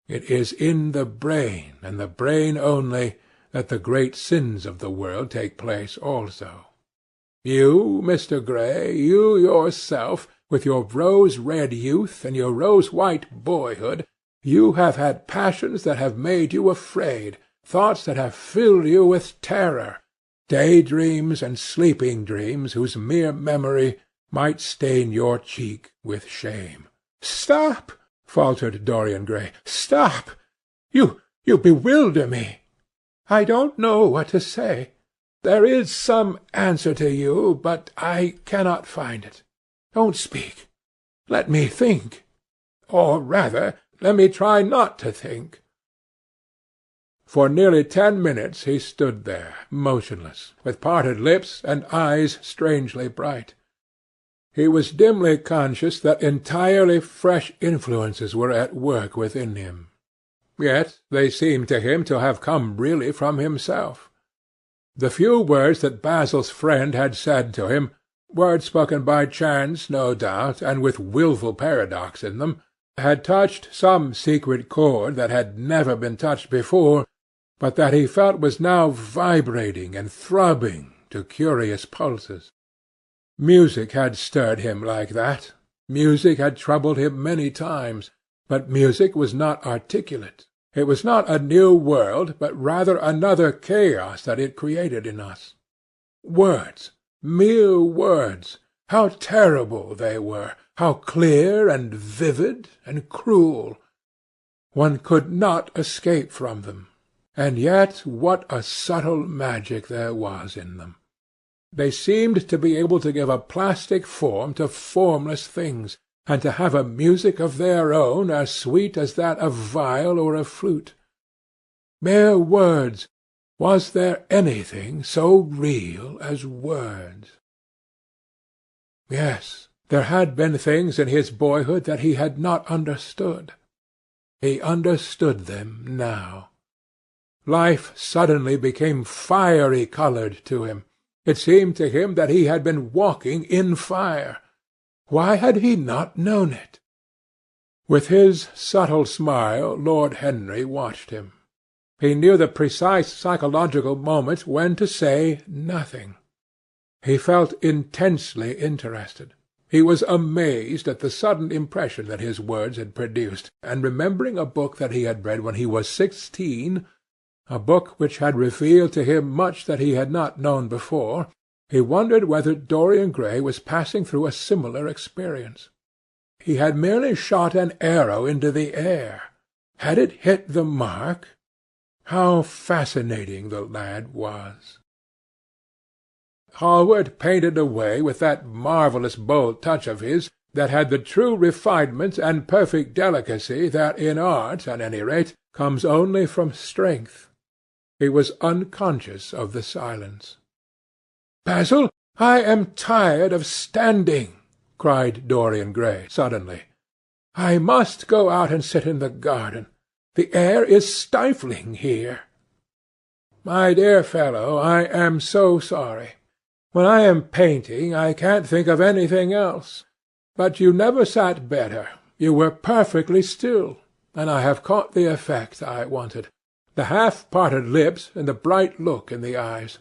It is in the brain, and the brain only, that the great sins of the world take place also. You, Mr. Gray, you yourself, with your rose-red youth and your rose-white boyhood, you have had passions that have made you afraid, thoughts that have filled you with terror, day-dreams and sleeping dreams whose mere memory might stain your cheek with shame. "Stop!" faltered Dorian Gray. "Stop! You bewilder me. I don't know what to say. There is some answer to you, but I cannot find it. Don't speak. Let me think. Or rather, let me try not to think." For nearly 10 minutes he stood there, motionless, with parted lips and eyes strangely bright. He was dimly conscious that entirely fresh influences were at work within him. Yet they seemed to him to have come really from himself. The few words that Basil's friend had said to him, words spoken by chance, no doubt, and with wilful paradox in them, had touched some secret chord that had never been touched before, but that he felt was now vibrating and throbbing to curious pulses. Music had stirred him like that. Music had troubled him many times, but music was not articulate. It was not a new world, but rather another chaos that it created in us. Words, mere words, how terrible they were, how clear and vivid and cruel! One could not escape from them, and yet what a subtle magic there was in them! They seemed to be able to give a plastic form to formless things, and to have a music of their own as sweet as that of viol or of flute. Mere words! Was there anything so real as words? Yes, there had been things in his boyhood that he had not understood. He understood them now. Life suddenly became fiery-coloured to him. It seemed to him that he had been walking in fire. Why had he not known it? With his subtle smile Lord Henry watched him. He knew the precise psychological moment when to say nothing. He felt intensely interested. He was amazed at the sudden impression that his words had produced, and remembering a book that he had read when he was 16, a book which had revealed to him much that he had not known before, he wondered whether Dorian Gray was passing through a similar experience. He had merely shot an arrow into the air. Had it hit the mark? How fascinating the lad was! Hallward painted away with that marvellous bold touch of his, that had the true refinement and perfect delicacy that in art, at any rate, comes only from strength. He was unconscious of the silence. "Basil, I am tired of standing," cried Dorian Gray suddenly. "I must go out and sit in the garden. The air is stifling here." "My dear fellow, I am so sorry. When I am painting, I can't think of anything else. But you never sat better. You were perfectly still, and I have caught the effect I wanted, the half-parted lips and the bright look in the eyes.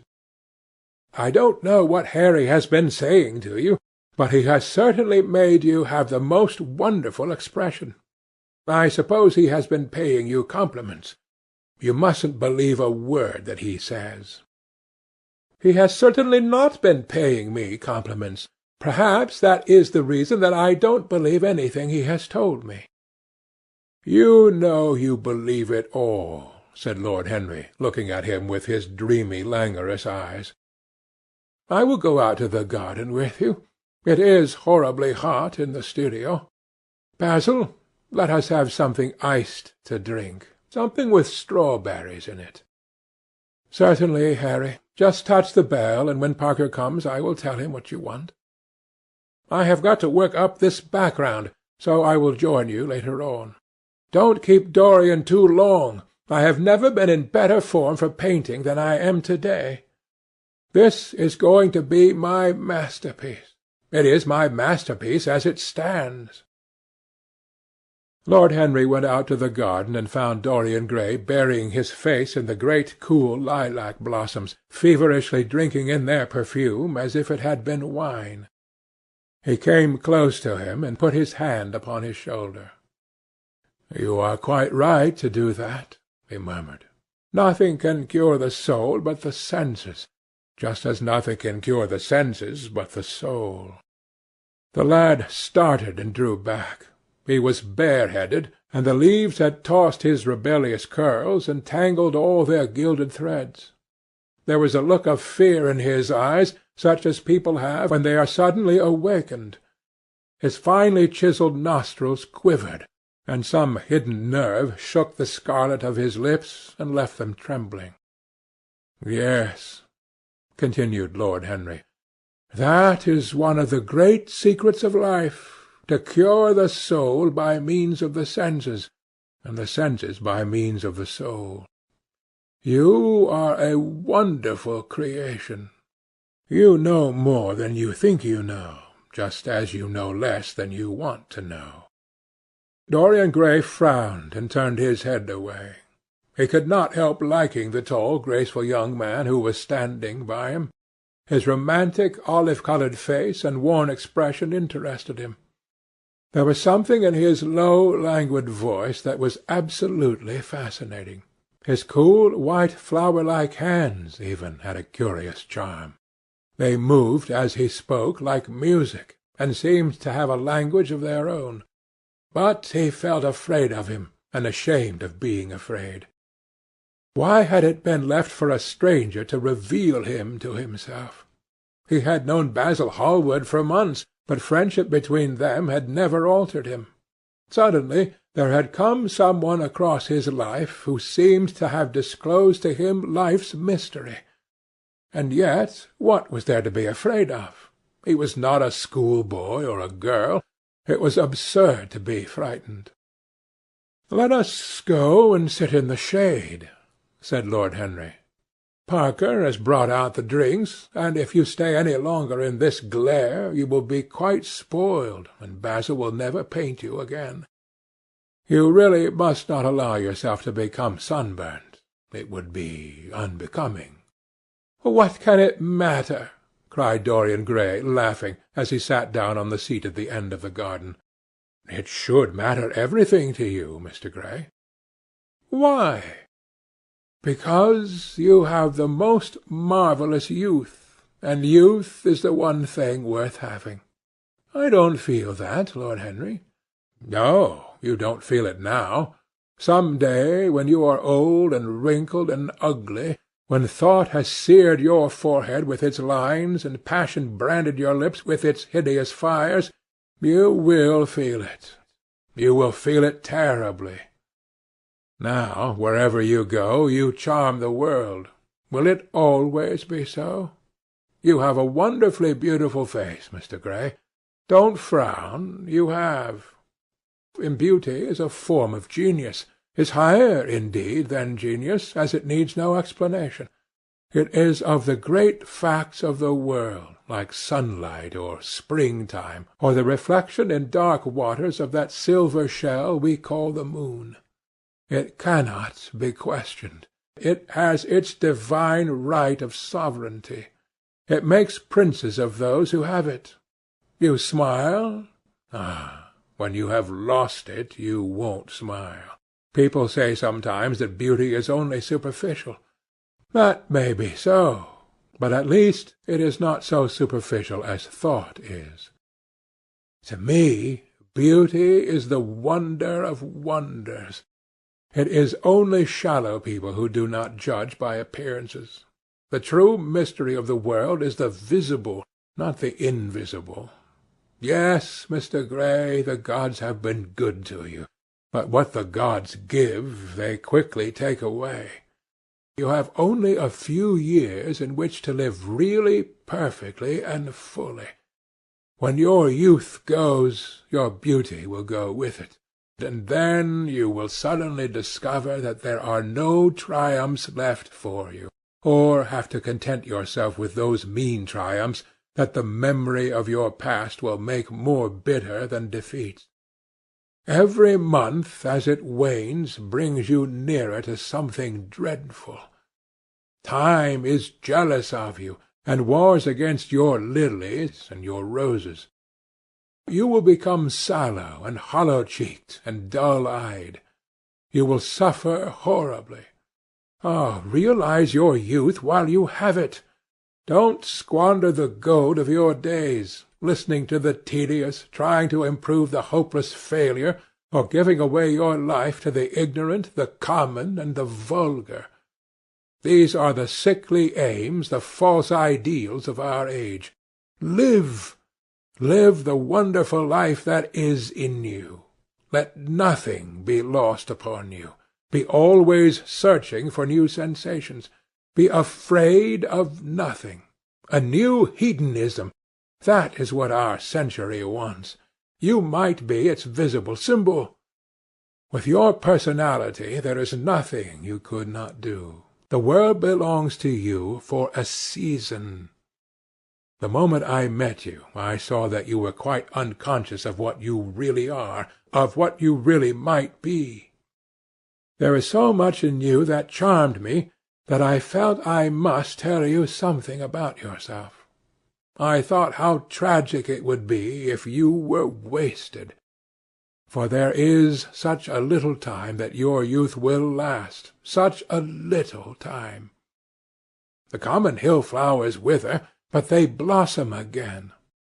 I don't know what Harry has been saying to you, but he has certainly made you have the most wonderful expression. I suppose he has been paying you compliments. You mustn't believe a word that he says." "He has certainly not been paying me compliments. Perhaps that is the reason that I don't believe anything he has told me." "You know you believe it all," said Lord Henry, looking at him with his dreamy, languorous eyes. "I will go out to the garden with you. It is horribly hot in the studio. Basil, let us have something iced to drink, something with strawberries in it." "Certainly, Harry. Just touch the bell, and when Parker comes I will tell him what you want. I have got to work up this background, so I will join you later on. Don't keep Dorian too long. I have never been in better form for painting than I am to-day. This is going to be my masterpiece. It is my masterpiece as it stands." Lord Henry went out to the garden and found Dorian Gray burying his face in the great cool lilac blossoms, feverishly drinking in their perfume as if it had been wine. He came close to him and put his hand upon his shoulder. "You are quite right to do that," he murmured. "Nothing can cure the soul but the senses, just as nothing can cure the senses but the soul." The lad started and drew back. He was bareheaded, and the leaves had tossed his rebellious curls and tangled all their gilded threads. There was a look of fear in his eyes, such as people have when they are suddenly awakened. His finely chiselled nostrils quivered, and some hidden nerve shook the scarlet of his lips and left them trembling. "Yes," continued Lord Henry, "that is one of the great secrets of life, to cure the soul by means of the senses, and the senses by means of the soul. You are a wonderful creation. You know more than you think you know, just as you know less than you want to know." Dorian Gray frowned and turned his head away. He could not help liking the tall, graceful young man who was standing by him. His romantic, olive-coloured face and worn expression interested him. There was something in his low, languid voice that was absolutely fascinating. His cool, white, flower-like hands, even, had a curious charm. They moved, as he spoke, like music, and seemed to have a language of their own. But he felt afraid of him, and ashamed of being afraid. Why had it been left for a stranger to reveal him to himself? He had known Basil Hallward for months, but friendship between them had never altered him. Suddenly there had come some one across his life who seemed to have disclosed to him life's mystery. And yet what was there to be afraid of? He was not a schoolboy or a girl. It was absurd to be frightened. "Let us go and sit in the shade," said Lord Henry. "Parker has brought out the drinks, and if you stay any longer in this glare you will be quite spoiled, and Basil will never paint you again. You really must not allow yourself to become sunburnt. It would be unbecoming." "What can it matter?" cried Dorian Gray, laughing, as he sat down on the seat at the end of the garden. "It should matter everything to you, Mr. Gray." "Why?" "Because you have the most marvellous youth, and youth is the one thing worth having." "I don't feel that, Lord Henry." "No, you don't feel it now. Some day, when you are old and wrinkled and ugly, when thought has seared your forehead with its lines, and passion branded your lips with its hideous fires, you will feel it. You will feel it terribly. Now, wherever you go, you charm the world. Will it always be so? You have a wonderfully beautiful face, Mr. Gray. Don't frown. You have. In beauty is a form of genius, is higher, indeed, than genius, as it needs no explanation. It is of the great facts of the world, like sunlight or springtime, or the reflection in dark waters of that silver shell we call the moon. It cannot be questioned. It has its divine right of sovereignty. It makes princes of those who have it. You smile? Ah, when you have lost it, you won't smile. People say sometimes that beauty is only superficial. That may be so, but at least it is not so superficial as thought is. To me, beauty is the wonder of wonders. It is only shallow people who do not judge by appearances. The true mystery of the world is the visible, not the invisible. Yes, Mr. Gray, the gods have been good to you, but what the gods give they quickly take away. You have only a few years in which to live really, perfectly, and fully. When your youth goes, your beauty will go with it. And then you will suddenly discover that there are no triumphs left for you, or have to content yourself with those mean triumphs that the memory of your past will make more bitter than defeats. Every month, as it wanes, brings you nearer to something dreadful. Time is jealous of you, and wars against your lilies and your roses. You will become sallow and hollow-cheeked and dull-eyed. You will suffer horribly. Ah, realize your youth while you have it. Don't squander the gold of your days, listening to the tedious, trying to improve the hopeless failure, or giving away your life to the ignorant, the common, and the vulgar. These are the sickly aims, the false ideals of our age. Live! Live the wonderful life that is in you. Let nothing be lost upon you. Be always searching for new sensations. Be afraid of nothing. A new hedonism. That is what our century wants. You might be its visible symbol. With your personality there is nothing you could not do. The world belongs to you for a season. The moment I met you, I saw that you were quite unconscious of what you really are, of what you really might be. There is so much in you that charmed me that I felt I must tell you something about yourself. I thought how tragic it would be if you were wasted. for there is such a little time that your youth will last, such a little time. The common hill flowers wither, but they blossom again.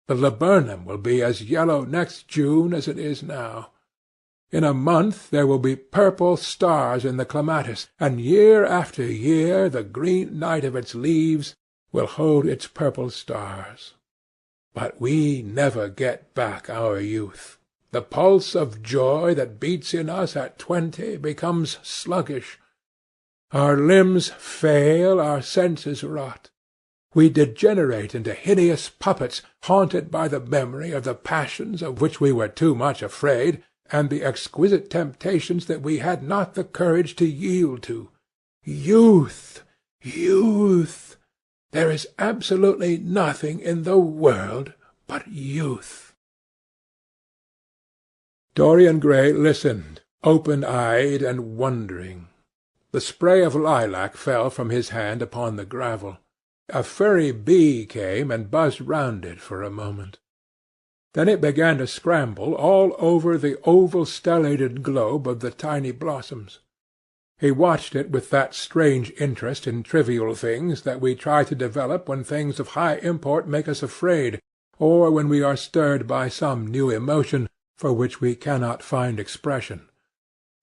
The laburnum will be as yellow next June as it is now. In a month there will be purple stars in the clematis, and year after year the green night of its leaves will hold its purple stars. But we never get back our youth. The pulse of joy that beats in us at 20 becomes sluggish. Our limbs fail, our senses rot. We degenerate into hideous puppets, haunted by the memory of the passions of which we were too much afraid, and the exquisite temptations that we had not the courage to yield to. Youth! Youth! There is absolutely nothing in the world but youth. Dorian Gray listened, open-eyed and wondering. The spray of lilac fell from his hand upon the gravel. A furry bee came and buzzed round it for a moment. Then it began to scramble all over the oval stellated globe of the tiny blossoms. He watched it with that strange interest in trivial things that we try to develop when things of high import make us afraid, or when we are stirred by some new emotion for which we cannot find expression,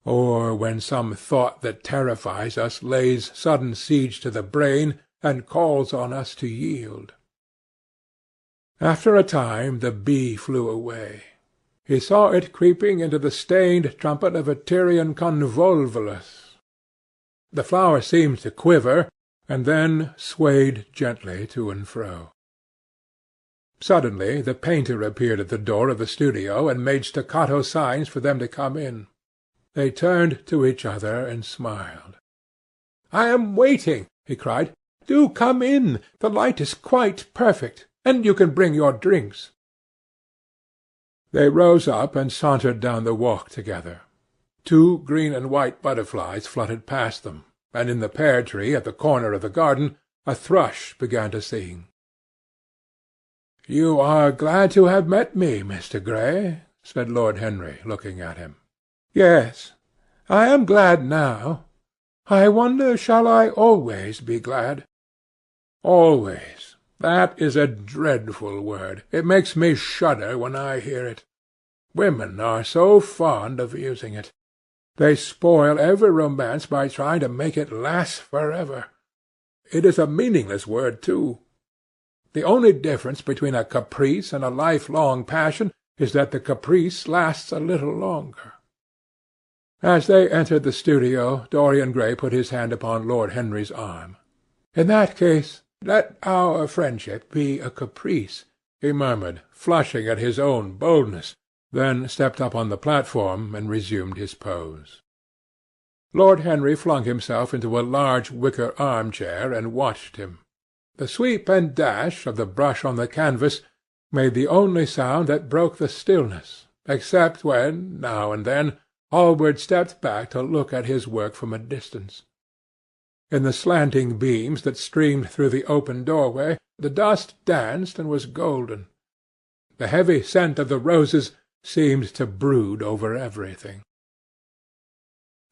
or when some thought that terrifies us lays sudden siege to the brain and calls on us to yield. After a time the bee flew away. He saw it creeping into the stained trumpet of a Tyrian convolvulus. The flower seemed to quiver, and then swayed gently to and fro. Suddenly the painter appeared at the door of the studio and made staccato signs for them to come in. They turned to each other and smiled. "I am waiting," he cried. "Do come in. The light is quite perfect, and you can bring your drinks." They rose up and sauntered down the walk together. 2 green and white butterflies fluttered past them, and in the pear-tree at the corner of the garden a thrush began to sing. "You are glad to have met me, Mr. Gray," said Lord Henry, looking at him. "Yes, I am glad now. I wonder shall I always be glad?" "Always. That is a dreadful word. It makes me shudder when I hear it. Women are so fond of using it. They spoil every romance by trying to make it last forever. It is a meaningless word, too. The only difference between a caprice and a lifelong passion is that the caprice lasts a little longer." As they entered the studio, Dorian Gray put his hand upon Lord Henry's arm. "In that case, let our friendship be a caprice," he murmured, flushing at his own boldness, then stepped up on the platform and resumed his pose. Lord Henry flung himself into a large wicker arm-chair and watched him. The sweep and dash of the brush on the canvas made the only sound that broke the stillness, except when, now and then, Hallward stepped back to look at his work from a distance. In the slanting beams that streamed through the open doorway, the dust danced and was golden. The heavy scent of the roses seemed to brood over everything.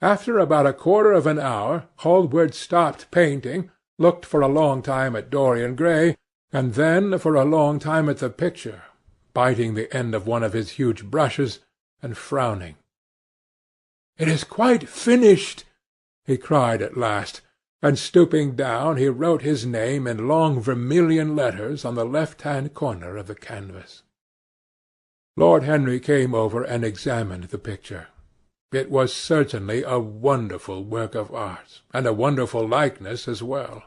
After about a quarter of an hour, Hallward stopped painting, looked for a long time at Dorian Gray, and then for a long time at the picture, biting the end of one of his huge brushes, and frowning. "It is quite finished," he cried at last, and stooping down he wrote his name in long vermilion letters on the left-hand corner of the canvas. Lord Henry came over and examined the picture. It was certainly a wonderful work of art, and a wonderful likeness as well.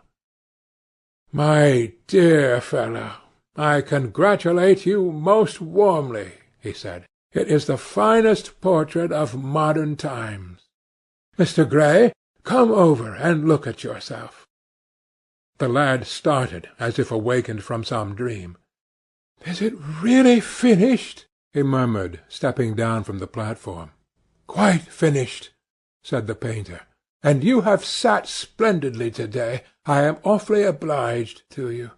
"My dear fellow, I congratulate you most warmly," he said. "It is the finest portrait of modern times. Mr. Gray, come over and look at yourself." The lad started, as if awakened from some dream. "Is it really finished?" he murmured, stepping down from the platform. "Quite finished," said the painter. "And you have sat splendidly to-day. I am awfully obliged to you."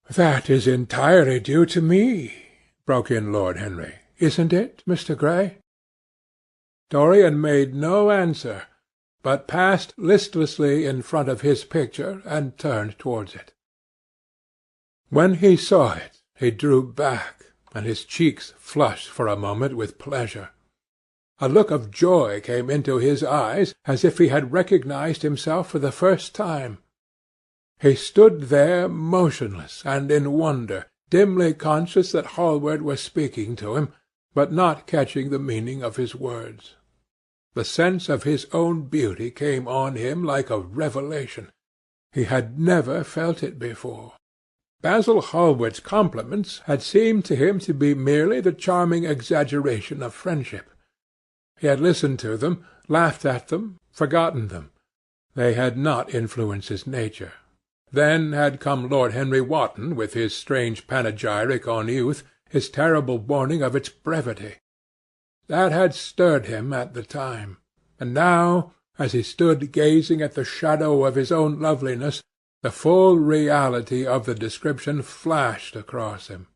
"That is entirely due to me," broke in Lord Henry. isn't it, Mr. Gray?" Dorian made no answer, but passed listlessly in front of his picture and turned towards it. When he saw it, he drew back, and his cheeks flushed for a moment with pleasure. A look of joy came into his eyes, as if he had recognized himself for the first time. He stood there motionless and in wonder, dimly conscious that Hallward was speaking to him, but not catching the meaning of his words. The sense of his own beauty came on him like a revelation. He had never felt it before. Basil Hallward's compliments had seemed to him to be merely the charming exaggeration of friendship. He had listened to them, laughed at them, forgotten them. They had not influenced his nature. Then had come Lord Henry Wotton with his strange panegyric on youth, his terrible warning of its brevity. That had stirred him at the time, and now, as he stood gazing at the shadow of his own loveliness, the full reality of the description flashed across him.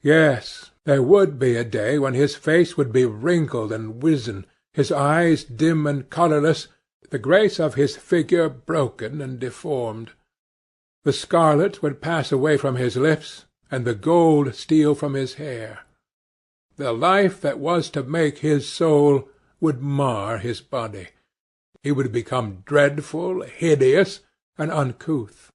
Yes, there would be a day when his face would be wrinkled and wizen, his eyes dim and colourless, the grace of his figure broken and deformed. The scarlet would pass away from his lips, and the gold steal from his hair. The life that was to make his soul would mar his body. He would become dreadful, hideous, and uncouth.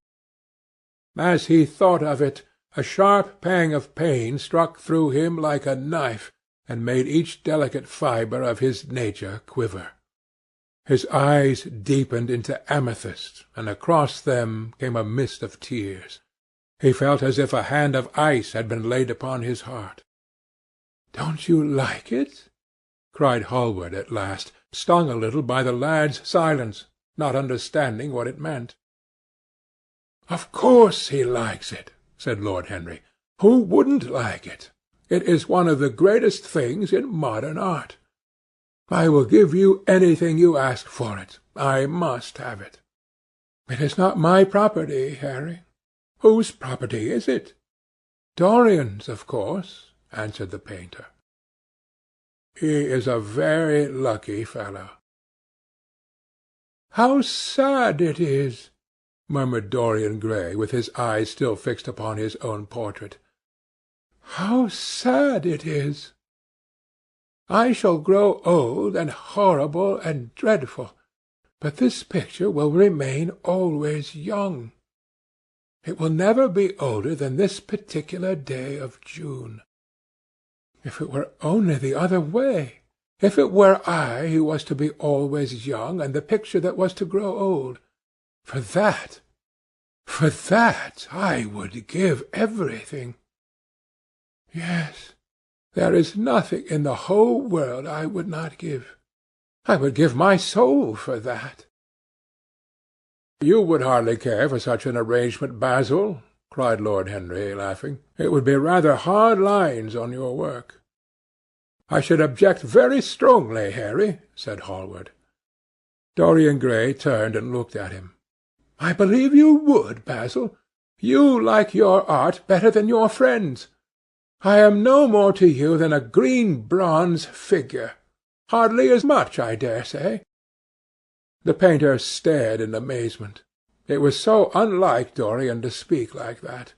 As he thought of it, a sharp pang of pain struck through him like a knife, and made each delicate fibre of his nature quiver. His eyes deepened into amethyst, and across them came a mist of tears. He felt as if a hand of ice had been laid upon his heart. "Don't you like it?" cried Hallward at last, stung a little by the lad's silence, not understanding what it meant. "Of course he likes it," said Lord Henry. "Who wouldn't like it? It is one of the greatest things in modern art. I will give you anything you ask for it. I must have it." "It is not my property, Harry." "Whose property is it?" "Dorian's, of course," answered the painter. "He is a very lucky fellow." "How sad it is!" murmured Dorian Gray, with his eyes still fixed upon his own portrait. "How sad it is! I shall grow old and horrible and dreadful, but this picture will remain always young. It will never be older than this particular day of June. If it were only the other way! If it were I who was to be always young, and the picture that was to grow old! For that I would give everything. Yes, there is nothing in the whole world I would not give. I would give my soul for that." "You would hardly care for such an arrangement, Basil," cried Lord Henry, laughing. "It would be rather hard lines on your work." "I should object very strongly, Harry," said Hallward. Dorian Gray turned and looked at him. "I believe you would, Basil. You like your art better than your friends. I am no more to you than a green bronze figure. Hardly as much, I dare say." The painter stared in amazement. It was so unlike Dorian to speak like that.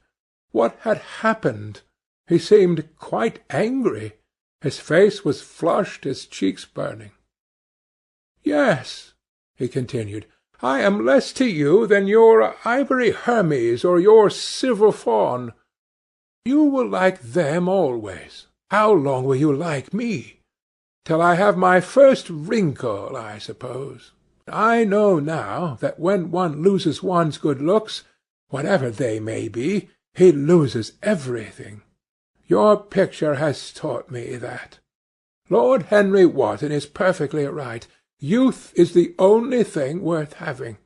What had happened? He seemed quite angry. His face was flushed, his cheeks burning. "Yes," he continued, "I am less to you than your ivory Hermes or your silver fawn. You will like them always. How long will you like me? Till I have my first wrinkle, I suppose. I know now that when one loses one's good looks, whatever they may be, he loses everything. Your picture has taught me that. Lord Henry Wotton is perfectly right. Youth is the only thing worth having.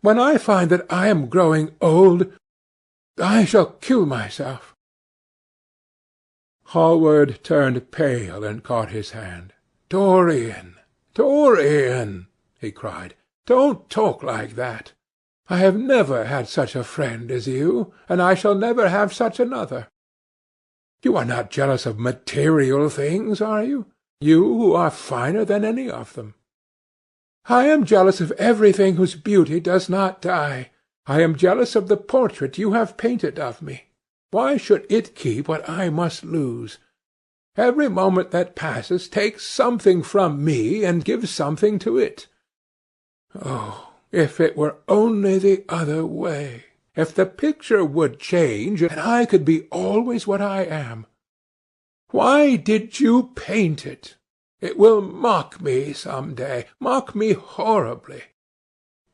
When I find that I am growing old, I shall kill myself." Hallward turned pale and caught his hand. "Dorian, Dorian!" he cried. "Don't talk like that. I have never had such a friend as you, and I shall never have such another. You are not jealous of material things, are you? You who are finer than any of them." "I am jealous of everything whose beauty does not die. I am jealous of the portrait you have painted of me. Why should it keep what I must lose? Every moment that passes takes something from me and gives something to it. Oh, if it were only the other way! If the picture would change, and I could be always what I am! Why did you paint it? It will mock me some day, mock me horribly."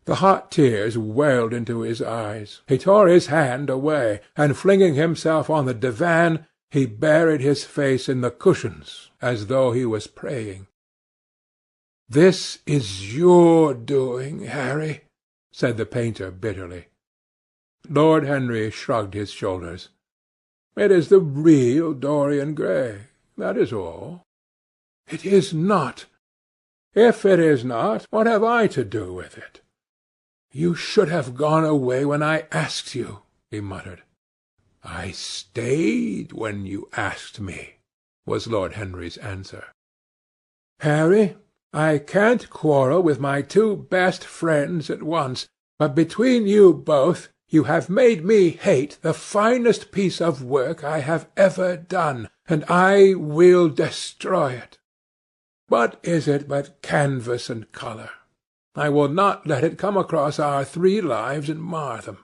The hot tears welled into his eyes. He tore his hand away, and flinging himself on the divan, he buried his face in the cushions as though he was praying. "This is your doing, Harry," said the painter bitterly. Lord Henry shrugged his shoulders. "It is the real Dorian Gray, that is all." "It is not." "If it is not, what have I to do with it?" "You should have gone away when I asked you," he muttered. "I stayed when you asked me," was Lord Henry's answer. "Harry, I can't quarrel with my two best friends at once, but between you both you have made me hate the finest piece of work I have ever done, and I will destroy it. What is it but canvas and colour? I will not let it come across our 3 lives and mar them."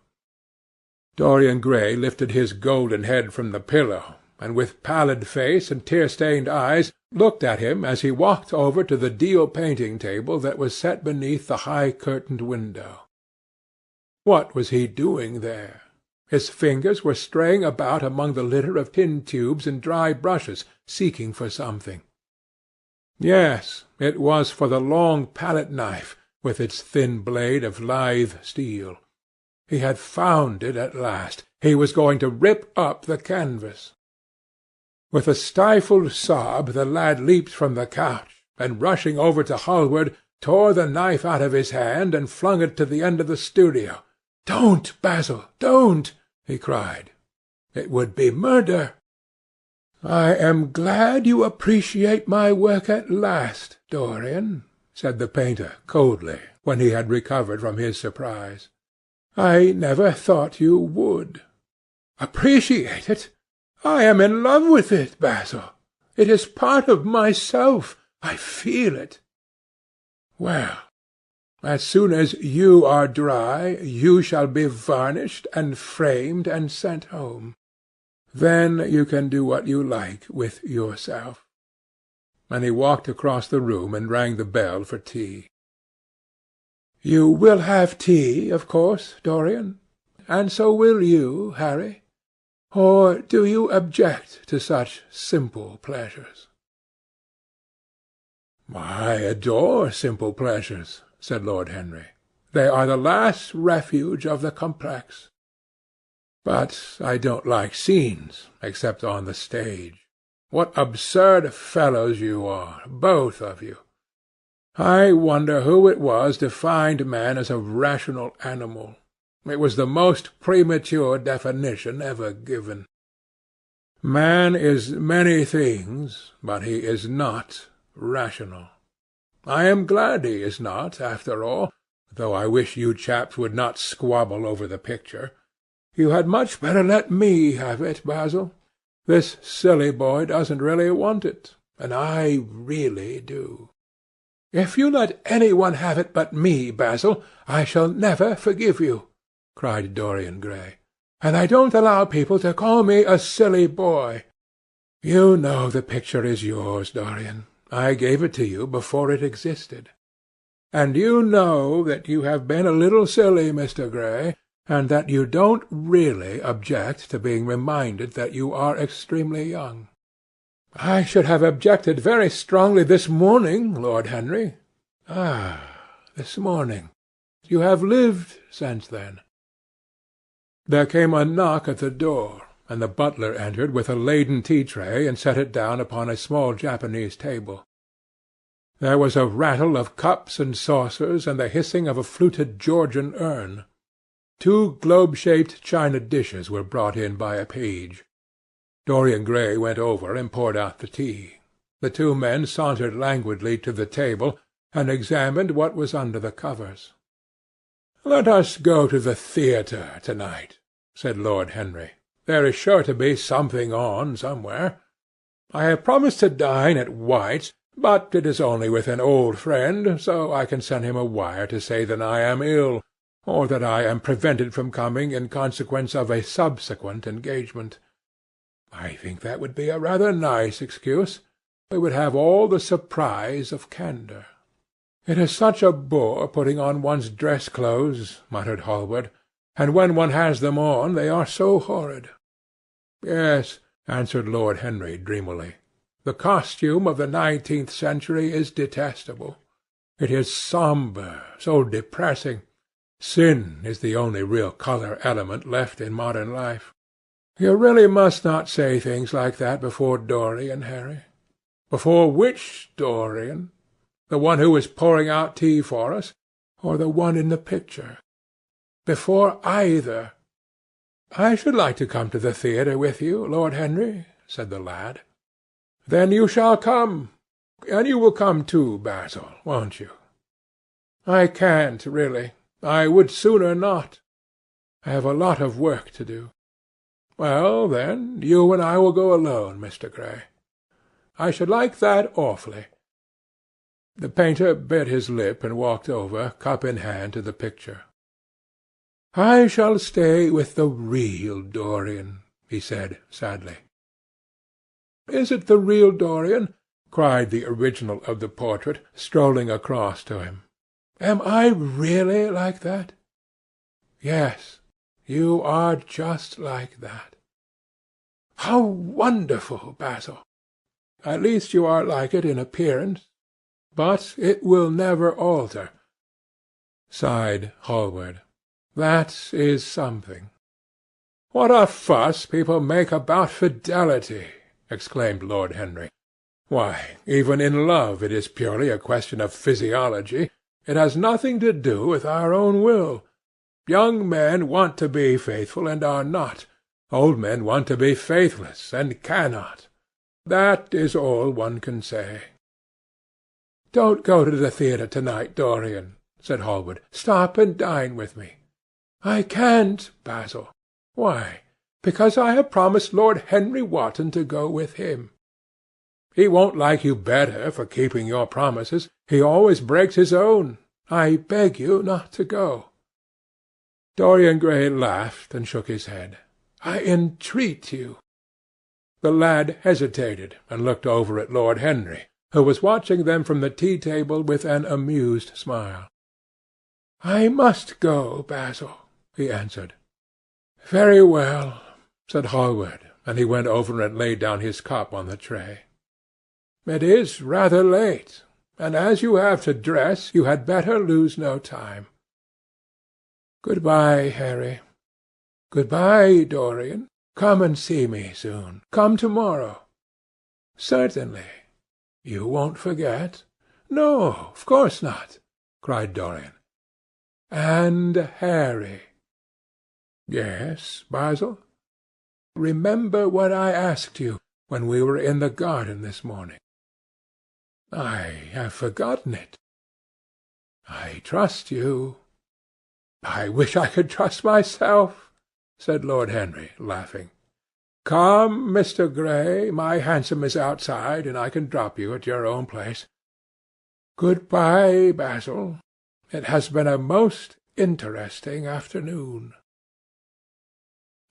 Dorian Gray lifted his golden head from the pillow, and with pallid face and tear-stained eyes looked at him as he walked over to the deal painting table that was set beneath the high-curtained window. What was he doing there? His fingers were straying about among the litter of tin tubes and dry brushes, seeking for something. Yes, it was for the long palette-knife, with its thin blade of lithe steel. He had found it at last. He was going to rip up the canvas. With a stifled sob the lad leaped from the couch, and rushing over to Hallward, tore the knife out of his hand and flung it to the end of the studio. "Don't, Basil, don't!" he cried. "It would be murder." "I am glad you appreciate my work at last, Dorian," said the painter coldly, when he had recovered from his surprise. "I never thought you would." "Appreciate it? I am in love with it, Basil. It is part of myself. I feel it." "Well, as soon as you are dry, you shall be varnished and framed and sent home. Then you can do what you like with yourself." And he walked across the room and rang the bell for tea. "You will have tea, of course, Dorian? And so will you, Harry? Or do you object to such simple pleasures?" "I adore simple pleasures," said Lord Henry. "They are the last refuge of the complex. But I don't like scenes, except on the stage. What absurd fellows you are, both of you! I wonder who it was defined man as a rational animal. It was the most premature definition ever given. Man is many things, but he is not rational. I am glad he is not, after all, though I wish you chaps would not squabble over the picture. You had much better let me have it, Basil. This silly boy doesn't really want it, and I really do." "If you let any one have it but me, Basil, I shall never forgive you," cried Dorian Gray. "And I don't allow people to call me a silly boy. You know the picture is yours, Dorian. I gave it to you before it existed. And you know that you have been a little silly, Mr. Gray, and that you don't really object to being reminded that you are extremely young." "I should have objected very strongly this morning, Lord Henry." "Ah, this morning. You have lived since then." There came a knock at the door, and the butler entered with a laden tea-tray and set it down upon a small Japanese table. There was a rattle of cups and saucers, and the hissing of a fluted Georgian urn. 2 globe-shaped china dishes were brought in by a page. Dorian Gray went over and poured out the tea. The two men sauntered languidly to the table, and examined what was under the covers. "Let us go to the theatre to-night," said Lord Henry. "There is sure to be something on somewhere. I have promised to dine at White's, but it is only with an old friend, so I can send him a wire to say that I am ill, or that I am prevented from coming in consequence of a subsequent engagement. I think that would be a rather nice excuse. We would have all the surprise of candour." "It is such a bore putting on one's dress-clothes," muttered Hallward, "and when one has them on they are so horrid." "Yes," answered Lord Henry dreamily. "The costume of the 19th century is detestable. It is sombre, so depressing. Sin is the only real colour element left in modern life." "You really must not say things like that before Dorian, Harry." "Before which Dorian? The one who is pouring out tea for us, or the one in the picture?" "Before either." "I should like to come to the theatre with you, Lord Henry," said the lad. "Then you shall come. And you will come too, Basil, won't you?" "I can't, really. I would sooner not. I have a lot of work to do." "Well, then, you and I will go alone, Mr. Gray." "I should like that awfully." The painter bit his lip and walked over, cup in hand, to the picture. "I shall stay with the real Dorian," he said sadly. "Is it the real Dorian?" cried the original of the portrait, strolling across to him. "Am I really like that?" "Yes, you are just like that." "How wonderful, Basil!" "At least you are like it in appearance. But it will never alter," sighed Hallward. "That is something." "What a fuss people make about fidelity!" exclaimed Lord Henry. "Why, even in love it is purely a question of physiology. It has nothing to do with our own will. Young men want to be faithful and are not. Old men want to be faithless and cannot. That is all one can say." "Don't go to the theatre to-night, Dorian," said Hallward. "Stop and dine with me." "I can't, Basil." "Why?" "Because I have promised Lord Henry Wotton to go with him." "He won't like you better for keeping your promises. He always breaks his own. I beg you not to go." Dorian Gray laughed and shook his head. "I entreat you." The lad hesitated and looked over at Lord Henry, who was watching them from the tea-table with an amused smile. "I must go, Basil," he answered. "Very well," said Hallward, and he went over and laid down his cup on the tray. "It is rather late, and as you have to dress, you had better lose no time. Good-bye, Harry. Good-bye, Dorian. Come and see me soon. Come to-morrow." "Certainly. You won't forget?" "No, of course not," cried Dorian. "And Harry." "Yes, Basil?" "Remember what I asked you when we were in the garden this morning." "I have forgotten it." "I trust you." "I wish I could trust myself," said Lord Henry, laughing. "Come, Mr. Gray, my hansom is outside, and I can drop you at your own place. Good-bye, Basil. It has been a most interesting afternoon."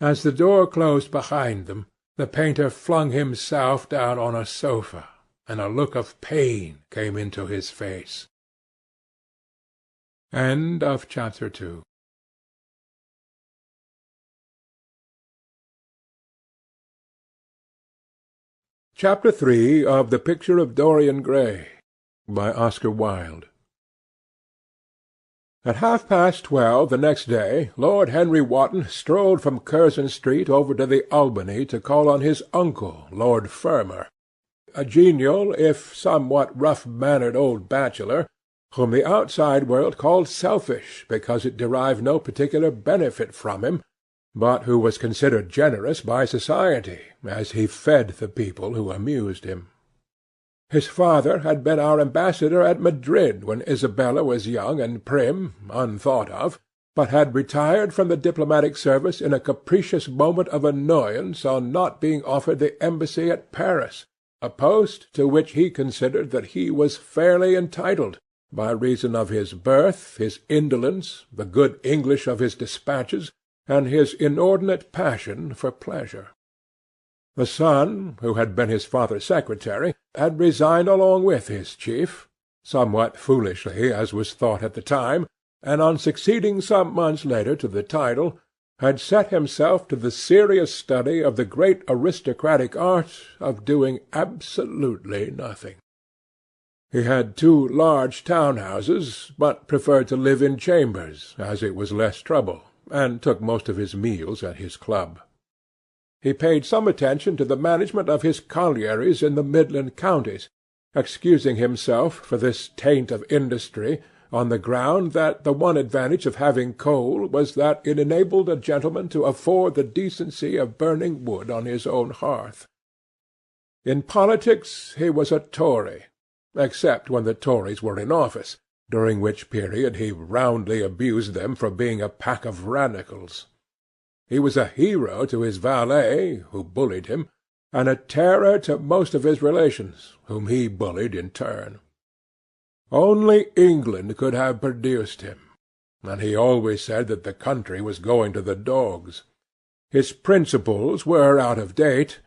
As the door closed behind them, the painter flung himself down on a sofa, and a look of pain came into his face. Chapter 2. Chapter 3 of The Picture of Dorian Gray, by Oscar Wilde. At 12:30 the next day, Lord Henry Wotton strolled from Curzon Street over to the Albany to call on his uncle, Lord Fermor, a genial, if somewhat rough-mannered old bachelor, whom the outside world called selfish because it derived no particular benefit from him, but who was considered generous by society, as he fed the people who amused him. His father had been our ambassador at Madrid when Isabella was young and prim, unthought of, but had retired from the diplomatic service in a capricious moment of annoyance on not being offered the embassy at Paris, a post to which he considered that he was fairly entitled, by reason of his birth, his indolence, the good English of his despatches, and his inordinate passion for pleasure. The son, who had been his father's secretary, had resigned along with his chief, somewhat foolishly as was thought at the time, and on succeeding some months later to the title, had set himself to the serious study of the great aristocratic art of doing absolutely nothing. He had 2 large town-houses, but preferred to live in chambers, as it was less trouble, and took most of his meals at his club. He paid some attention to the management of his collieries in the Midland counties, excusing himself for this taint of industry on the ground that the one advantage of having coal was that it enabled a gentleman to afford the decency of burning wood on his own hearth. In politics he was a Tory, except when the Tories were in office, during which period he roundly abused them for being a pack of radicals. He was a hero to his valet, who bullied him, and a terror to most of his relations, whom he bullied in turn. Only England could have produced him, and he always said that the country was going to the dogs. His principles were out of date,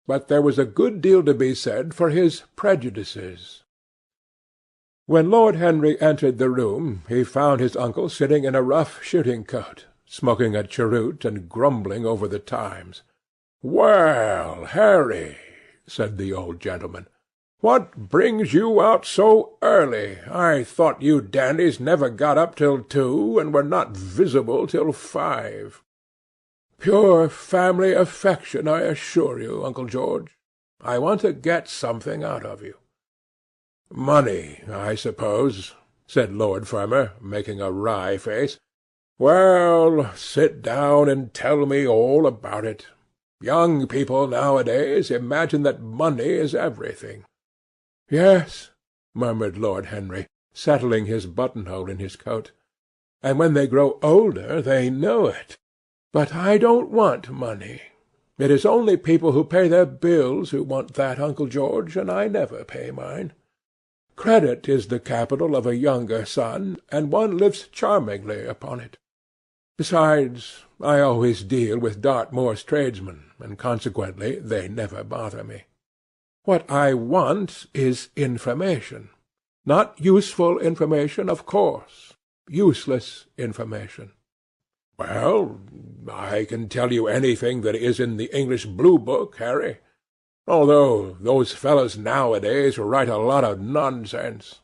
but there was a good deal to be said for his prejudices. When Lord Henry entered the room, he found his uncle sitting in a rough shooting-coat, smoking a cheroot and grumbling over the Times. "Well, Harry," said the old gentleman, "what brings you out so early? I thought you dandies never got up till 2, and were not visible till 5. "Pure family affection, I assure you, Uncle George. I want to get something out of you." "Money, I suppose," said Lord Fermor, making a wry face. "Well, sit down and tell me all about it. Young people nowadays imagine that money is everything." "Yes," murmured Lord Henry, settling his buttonhole in his coat, "and when they grow older they know it. But I don't want money. It is only people who pay their bills who want that, Uncle George, and I never pay mine. Credit is the capital of a younger son, and one lives charmingly upon it. Besides, I always deal with Dartmoor's tradesmen, and consequently they never bother me. What I want is information. Not useful information, of course. Useless information." "Well, I can tell you anything that is in the English Blue Book, Harry, although those fellows nowadays write a lot of nonsense.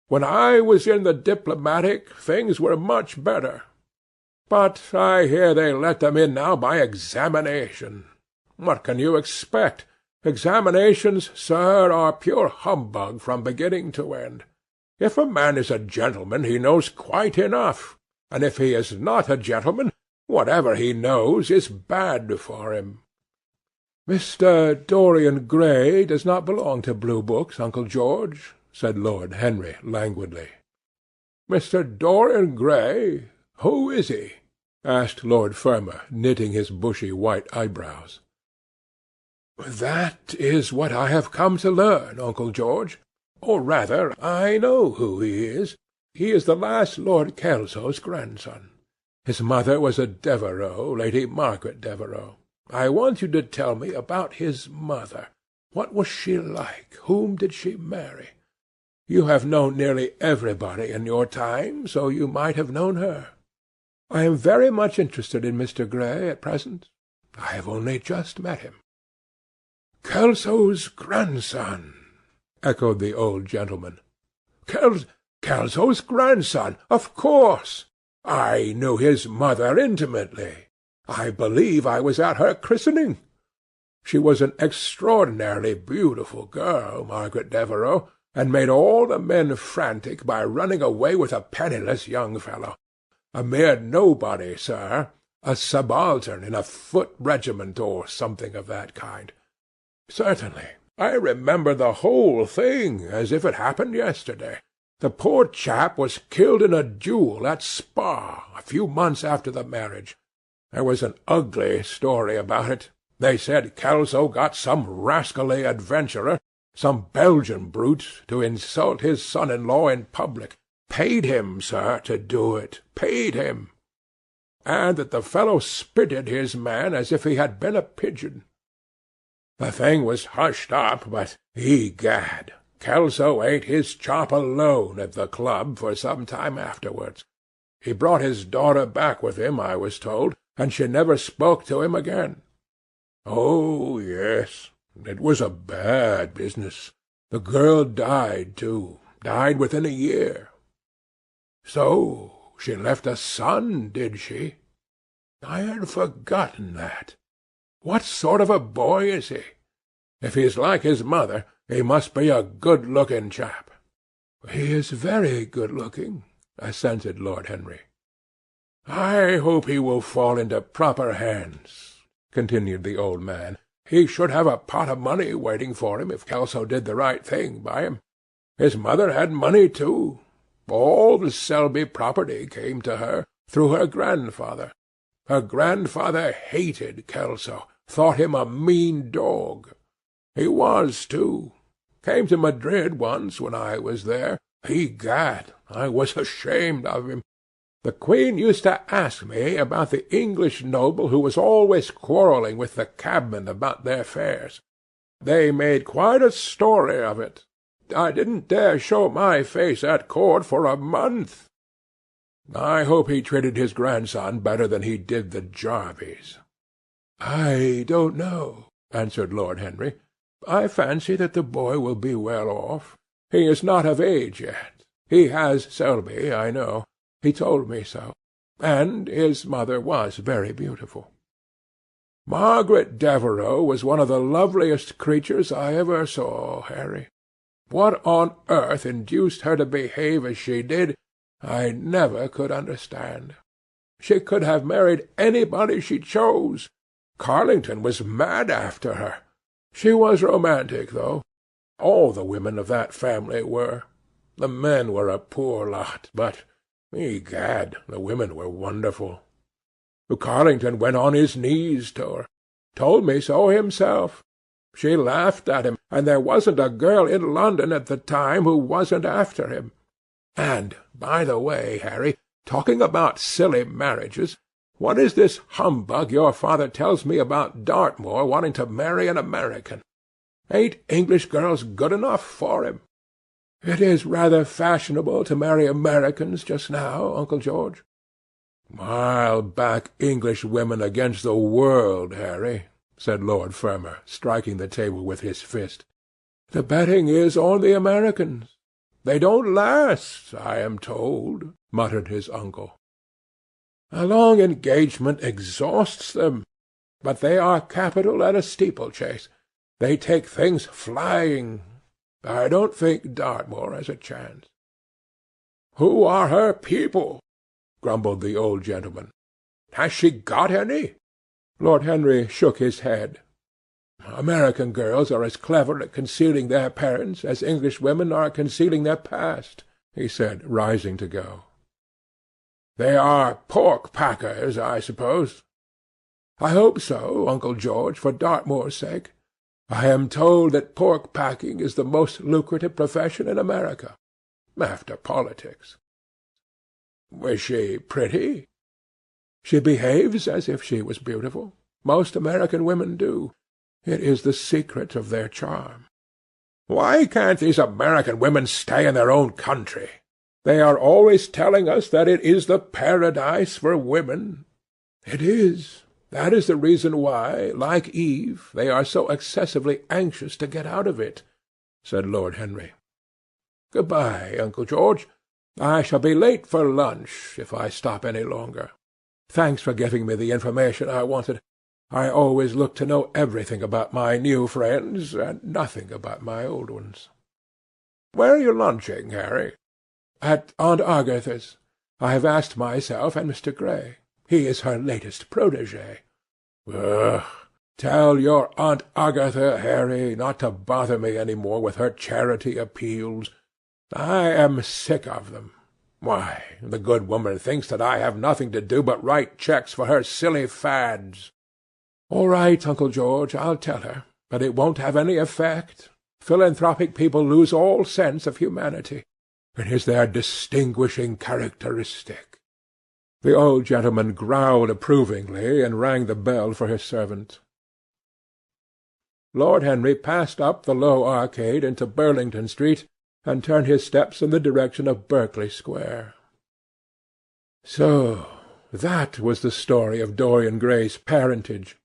When I was in the diplomatic, things were much better. But I hear they let them in now by examination. What can you expect? Examinations, sir, are pure humbug from beginning to end. If a man is a gentleman, he knows quite enough, and if he is not a gentleman, whatever he knows is bad for him." "Mr. Dorian Gray does not belong to Blue Books, Uncle George," said Lord Henry languidly. "Mr. Dorian Gray? Who is he?" asked Lord Fermor, knitting his bushy white eyebrows. "That is what I have come to learn, Uncle George. Or rather, I know who he is. He is the last Lord Kelso's grandson. His mother was a Devereux, Lady Margaret Devereux. I want you to tell me about his mother. What was she like? Whom did she marry? You have known nearly everybody in your time, so you might have known her. I am very much interested in Mr. Gray at present. I have only just met him." "Kelso's grandson," echoed the old gentleman. Kelso's grandson, of course. I knew his mother intimately. I believe I was at her christening. She was an extraordinarily beautiful girl, Margaret Devereux, and made all the men frantic by running away with a penniless young fellow. A mere nobody, sir, a subaltern in a foot regiment or something of that kind. Certainly. I remember the whole thing as if it happened yesterday. The poor chap was killed in a duel at Spa a few months after the marriage. There was an ugly story about it. They said Kelso got some rascally adventurer, some Belgian brute, to insult his son-in-law in public. Paid him, sir, to do it. Paid him. And that the fellow spitted his man as if he had been a pigeon. The thing was hushed up, but, egad, Kelso ate his chop alone at the club for some time afterwards. He brought his daughter back with him, I was told, and she never spoke to him again. Oh, yes, it was a bad business. The girl died, too, died within a year. So she left a son, did she? I had forgotten that. What sort of a boy is he? If he's like his mother, he must be a good-looking chap. He is very good-looking, assented Lord Henry. I hope he will fall into proper hands, continued the old man. He should have a pot of money waiting for him if Kelso did the right thing by him. His mother had money, too. All the Selby property came to her through her grandfather. Her grandfather hated Kelso, thought him a mean dog. He was, too. Came to Madrid once when I was there. Egad, I was ashamed of him. The Queen used to ask me about the English noble who was always quarrelling with the cabmen about their fares. They made quite a story of it. I didn't dare show my face at court for a month. I hope he treated his grandson better than he did the Jarveys. I don't know, answered Lord Henry. I fancy that the boy will be well off. He is not of age yet. He has Selby, I know. He told me so. And his mother was very beautiful. Margaret Devereux was one of the loveliest creatures I ever saw, Harry. What on earth induced her to behave as she did, I never could understand. She could have married anybody she chose. Carlington was mad after her. She was romantic, though. All the women of that family were. The men were a poor lot, but, egad, the women were wonderful. Carlington went on his knees to her. Told me so himself. She laughed at him, and there wasn't a girl in London at the time who wasn't after him. And, by the way, Harry, talking about silly marriages, what is this humbug your father tells me about Dartmoor wanting to marry an American? Ain't English girls good enough for him? It is rather fashionable to marry Americans just now, Uncle George. I'll back English women against the world, Harry, said Lord Fermor, striking the table with his fist. The betting is on the Americans. They don't last, I am told, muttered his uncle. A long engagement exhausts them, but they are capital at a steeplechase. They take things flying. I don't think Dartmoor has a chance. Who are her people? Grumbled the old gentleman. Has she got any? Lord Henry shook his head. American girls are as clever at concealing their parents as English women are at concealing their past, he said, rising to go. They are pork-packers, I suppose. I hope so, Uncle George, for Dartmoor's sake. I am told that pork-packing is the most lucrative profession in America, after politics. Was she pretty? She behaves as if she was beautiful. Most American women do. It is the secret of their charm. Why can't these American women stay in their own country? They are always telling us that it is the paradise for women. It is. That is the reason why, like Eve, they are so excessively anxious to get out of it, said Lord Henry. Good-bye, Uncle George. I shall be late for lunch if I stop any longer. Thanks for giving me the information I wanted. I always look to know everything about my new friends, and nothing about my old ones. Where are you lunching, Harry? At Aunt Agatha's. I have asked myself and Mr. Gray. He is her latest protégé. Ugh! Tell your Aunt Agatha, Harry, not to bother me any more with her charity appeals. I am sick of them. Why, the good woman thinks that I have nothing to do but write cheques for her silly fads. All right, Uncle George, I'll tell her, but it won't have any effect. Philanthropic people lose all sense of humanity. It is their distinguishing characteristic. The old gentleman growled approvingly and rang the bell for his servant. Lord Henry passed up the low arcade into Burlington Street, and turned his steps in the direction of Berkeley Square. So that was the story of Dorian Gray's parentage.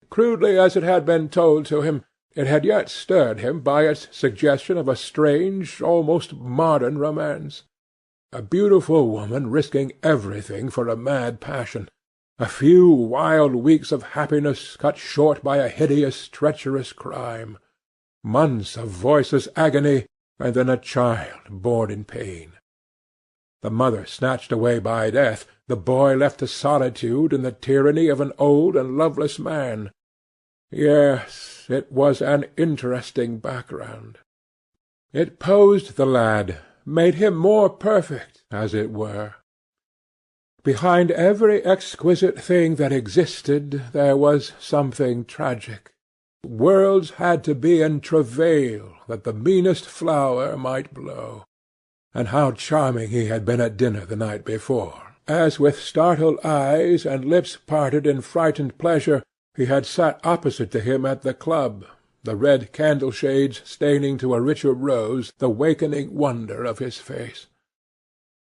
Crudely as it had been told to him, it had yet stirred him by its suggestion of a strange, almost modern romance. A beautiful woman risking everything for a mad passion, a few wild weeks of happiness cut short by a hideous, treacherous crime, months of voiceless agony, and then a child born in pain. The mother snatched away by death, the boy left to solitude and the tyranny of an old and loveless man. Yes, it was an interesting background. It posed the lad, made him more perfect, as it were. Behind every exquisite thing that existed there was something tragic. Worlds had to be in travail that the meanest flower might blow. And how charming he had been at dinner the night before, as with startled eyes and lips parted in frightened pleasure he had sat opposite to him at the club, the red candle-shades staining to a richer rose the wakening wonder of his face.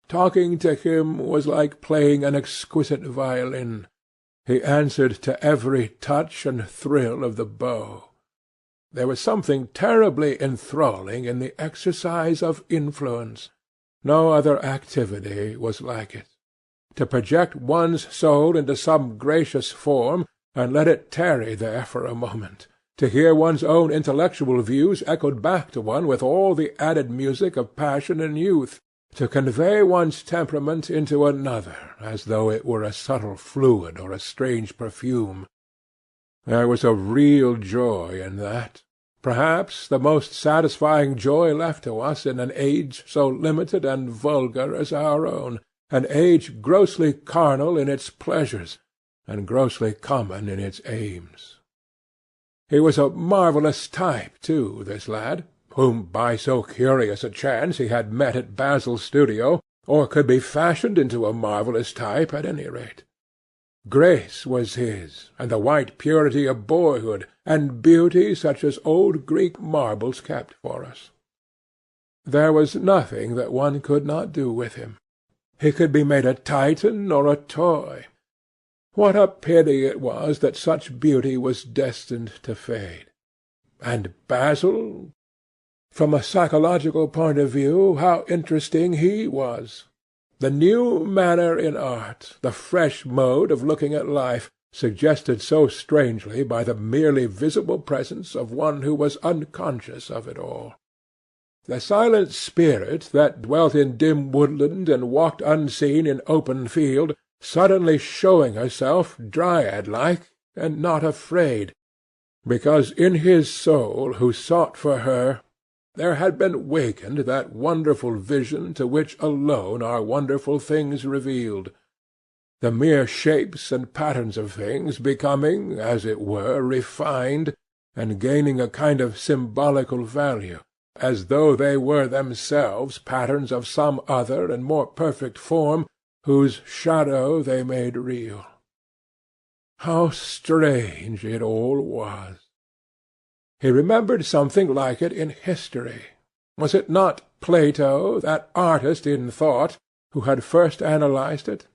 Talking to him was like playing an exquisite violin. He answered to every touch and thrill of the bow. There was something terribly enthralling in the exercise of influence. No other activity was like it. To project one's soul into some gracious form, and let it tarry there for a moment, to hear one's own intellectual views echoed back to one with all the added music of passion and youth, to convey one's temperament into another, as though it were a subtle fluid or a strange perfume. There was a real joy in that, perhaps the most satisfying joy left to us in an age so limited and vulgar as our own, an age grossly carnal in its pleasures, and grossly common in its aims. He was a marvellous type, too, this lad, whom by so curious a chance he had met at Basil's studio, or could be fashioned into a marvellous type at any rate. Grace was his, and the white purity of boyhood, and beauty such as old Greek marbles kept for us. There was nothing that one could not do with him. He could be made a Titan or a toy. What a pity it was that such beauty was destined to fade. And Basil? From a psychological point of view, how interesting he was! The new manner in art, the fresh mode of looking at life, suggested so strangely by the merely visible presence of one who was unconscious of it all. The silent spirit that dwelt in dim woodland and walked unseen in open field, suddenly showing herself dryad-like and not afraid, because in his soul, who sought for her, there had been wakened that wonderful vision to which alone are wonderful things revealed, the mere shapes and patterns of things becoming, as it were, refined, and gaining a kind of symbolical value, as though they were themselves patterns of some other and more perfect form, whose shadow they made real. How strange it all was! He remembered something like it in history. Was it not Plato, that artist in thought, who had first analyzed it?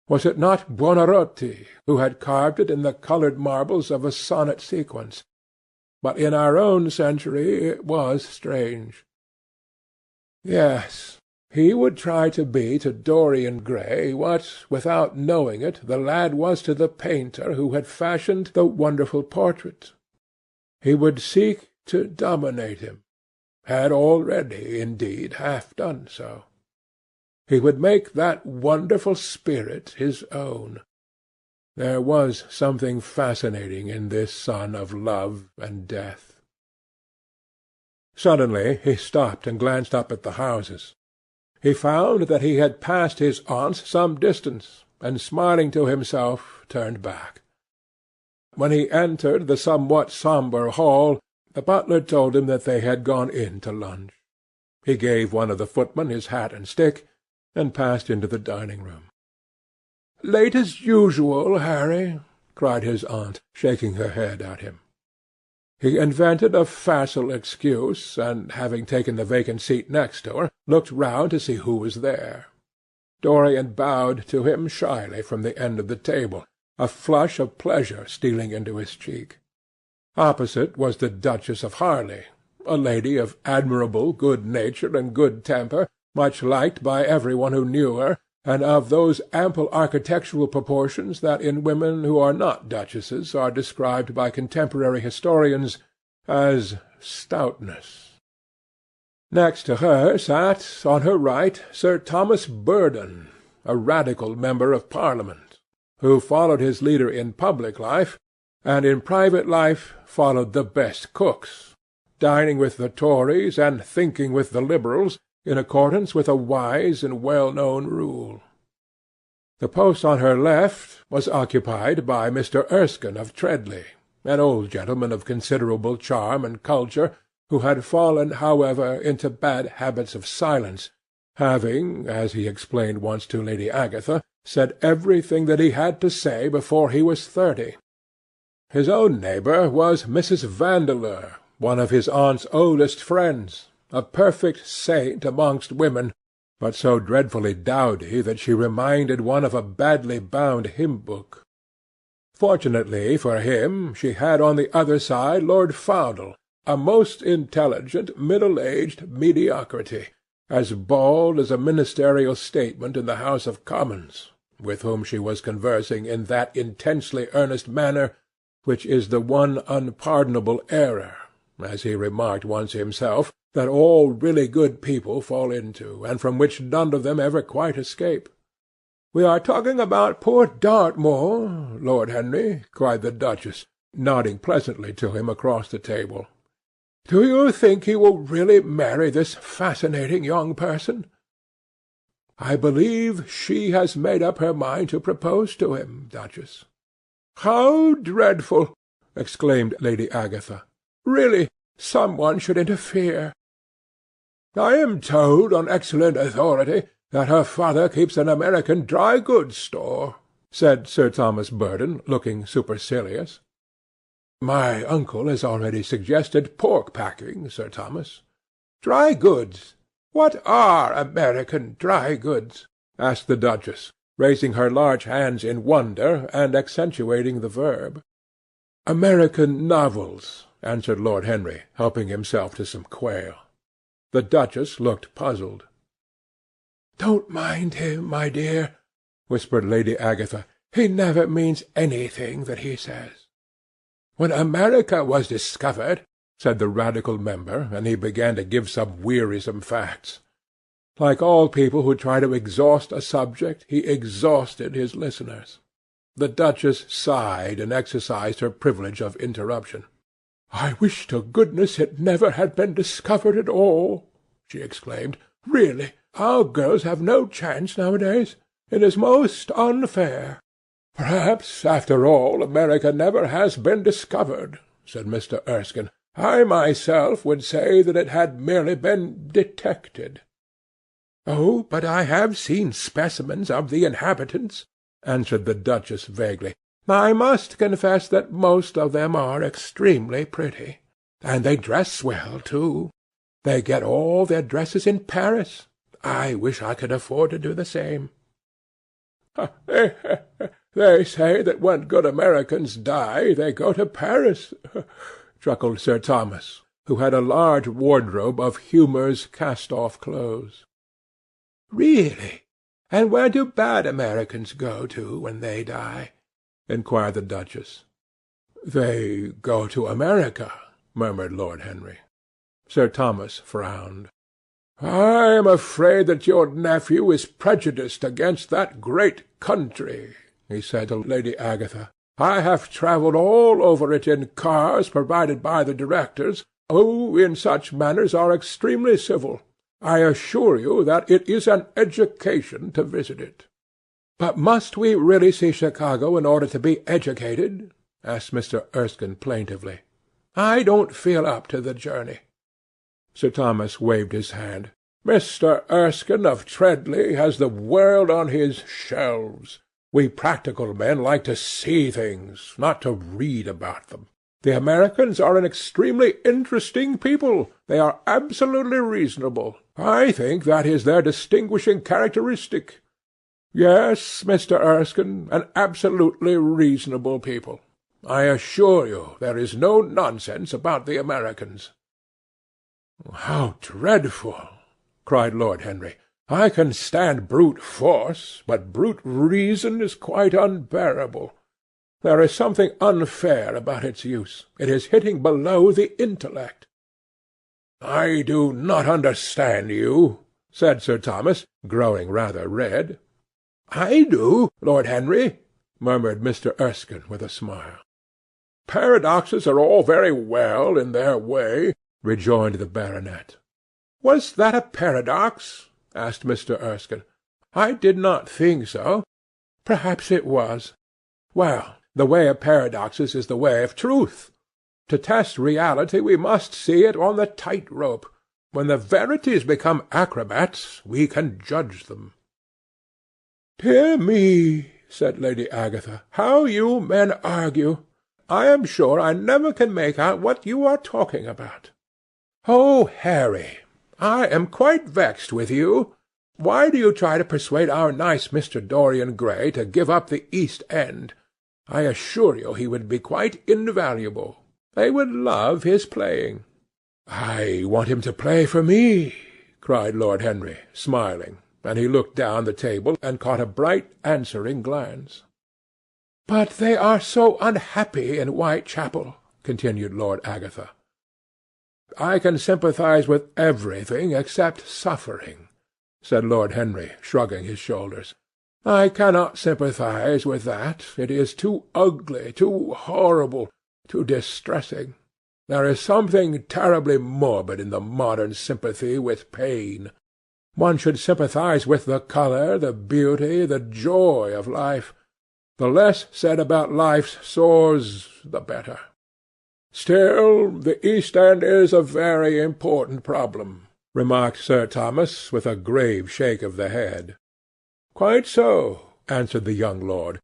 Was it not Buonarroti, who had carved it in the coloured marbles of a sonnet sequence? But in our own century it was strange. Yes, he would try to be to Dorian Gray what, without knowing it, the lad was to the painter who had fashioned the wonderful portrait. He would seek to dominate him, had already, indeed, half done so. He would make that wonderful spirit his own. There was something fascinating in this son of love and death. Suddenly he stopped and glanced up at the houses. He found that he had passed his aunts some distance, and smiling to himself, turned back. When he entered the somewhat sombre hall, the butler told him that they had gone in to lunch. He gave one of the footmen his hat and stick, and passed into the dining-room. "Late as usual, Harry," cried his aunt, shaking her head at him. He invented a facile excuse, and, having taken the vacant seat next to her, looked round to see who was there. Dorian bowed to him shyly from the end of the table, a flush of pleasure stealing into his cheek. Opposite was the Duchess of Harley, a lady of admirable good nature and good temper, much liked by every one who knew her, and of those ample architectural proportions that in women who are not duchesses are described by contemporary historians as stoutness. Next to her sat, on her right, Sir Thomas Burdon, a Radical member of Parliament, who followed his leader in public life, and in private life followed the best cooks, dining with the Tories and thinking with the Liberals, in accordance with a wise and well-known rule. The post on her left was occupied by Mr. Erskine of Treadley, an old gentleman of considerable charm and culture, who had fallen, however, into bad habits of silence, having, as he explained once to Lady Agatha, said everything that he had to say before he was 30. His own neighbour was Mrs. Vandeleur, one of his aunt's oldest friends, a perfect saint amongst women, but so dreadfully dowdy that she reminded one of a badly bound hymn-book. Fortunately for him, she had on the other side Lord Faudel, a most intelligent, middle-aged mediocrity, as bald as a ministerial statement in the House of Commons, with whom she was conversing in that intensely earnest manner which is the one unpardonable error, as he remarked once himself, that all really good people fall into, and from which none of them ever quite escape. "We are talking about poor Dartmoor, Lord Henry," cried the Duchess, nodding pleasantly to him across the table. "Do you think he will really marry this fascinating young person?" "I believe she has made up her mind to propose to him, Duchess." "How dreadful!" exclaimed Lady Agatha. "Really, some one should interfere." "I am told on excellent authority that her father keeps an American dry-goods store," said Sir Thomas Burdon, looking supercilious. "My uncle has already suggested pork-packing, Sir Thomas." "Dry goods! What are American dry goods?" asked the Duchess, raising her large hands in wonder and accentuating the verb. "American novels," answered Lord Henry, helping himself to some quail. The Duchess looked puzzled. "Don't mind him, my dear," whispered Lady Agatha. "He never means anything that he says." "When America was discovered," said the Radical member, and he began to give some wearisome facts. Like all people who try to exhaust a subject, he exhausted his listeners. The Duchess sighed and exercised her privilege of interruption. "I wish to goodness it never had been discovered at all," she exclaimed. "Really, our girls have no chance nowadays. It is most unfair." "Perhaps, after all, America never has been discovered," said Mr. Erskine. "I myself would say that it had merely been detected." "Oh, but I have seen specimens of the inhabitants," answered the Duchess vaguely. "I must confess that most of them are extremely pretty. And they dress well, too. They get all their dresses in Paris. I wish I could afford to do the same." "They say that when good Americans die they go to Paris," chuckled Sir Thomas, who had a large wardrobe of Humour's cast-off clothes. "Really? And where do bad Americans go to when they die?" inquired the Duchess. "They go to America," murmured Lord Henry. Sir Thomas frowned. "I am afraid that your nephew is prejudiced against that great country," he said to Lady Agatha. "I have travelled all over it in cars provided by the directors, who in such matters are extremely civil. I assure you that it is an education to visit it." "But must we really see Chicago in order to be educated?" asked Mr. Erskine plaintively. "I don't feel up to the journey." Sir Thomas waved his hand. "Mr. Erskine of Treadley has the world on his shelves. We practical men like to see things, not to read about them. The Americans are an extremely interesting people. They are absolutely reasonable. I think that is their distinguishing characteristic. Yes, Mr. Erskine, an absolutely reasonable people. I assure you there is no nonsense about the Americans." "How dreadful!" cried Lord Henry. "I can stand brute force, but brute reason is quite unbearable. There is something unfair about its use. It is hitting below the intellect." "I do not understand you," said Sir Thomas, growing rather red. "I do, Lord Henry," murmured Mr. Erskine with a smile. "Paradoxes are all very well in their way," rejoined the baronet. "Was that a paradox?" asked Mr. Erskine. "I did not think so. Perhaps it was. Well, the way of paradoxes is the way of truth. To test reality we must see it on the tight-rope. When the verities become acrobats, we can judge them." "Dear me," said Lady Agatha, "how you men argue! I am sure I never can make out what you are talking about." "Oh, Harry, I am quite vexed with you. Why do you try to persuade our nice Mr. Dorian Gray to give up the East End? I assure you he would be quite invaluable. They would love his playing." "I want him to play for me," cried Lord Henry, smiling, and he looked down the table and caught a bright answering glance. "But they are so unhappy in Whitechapel," continued Lord Agatha. "I can sympathize with everything except suffering," said Lord Henry, shrugging his shoulders. "I cannot sympathize with that. It is too ugly, too horrible, too distressing. There is something terribly morbid in the modern sympathy with pain. One should sympathize with the colour, the beauty, the joy of life. The less said about life's sores, the better. Still, the East End is a very important problem," remarked Sir Thomas, with a grave shake of the head. "Quite so," answered the young lord.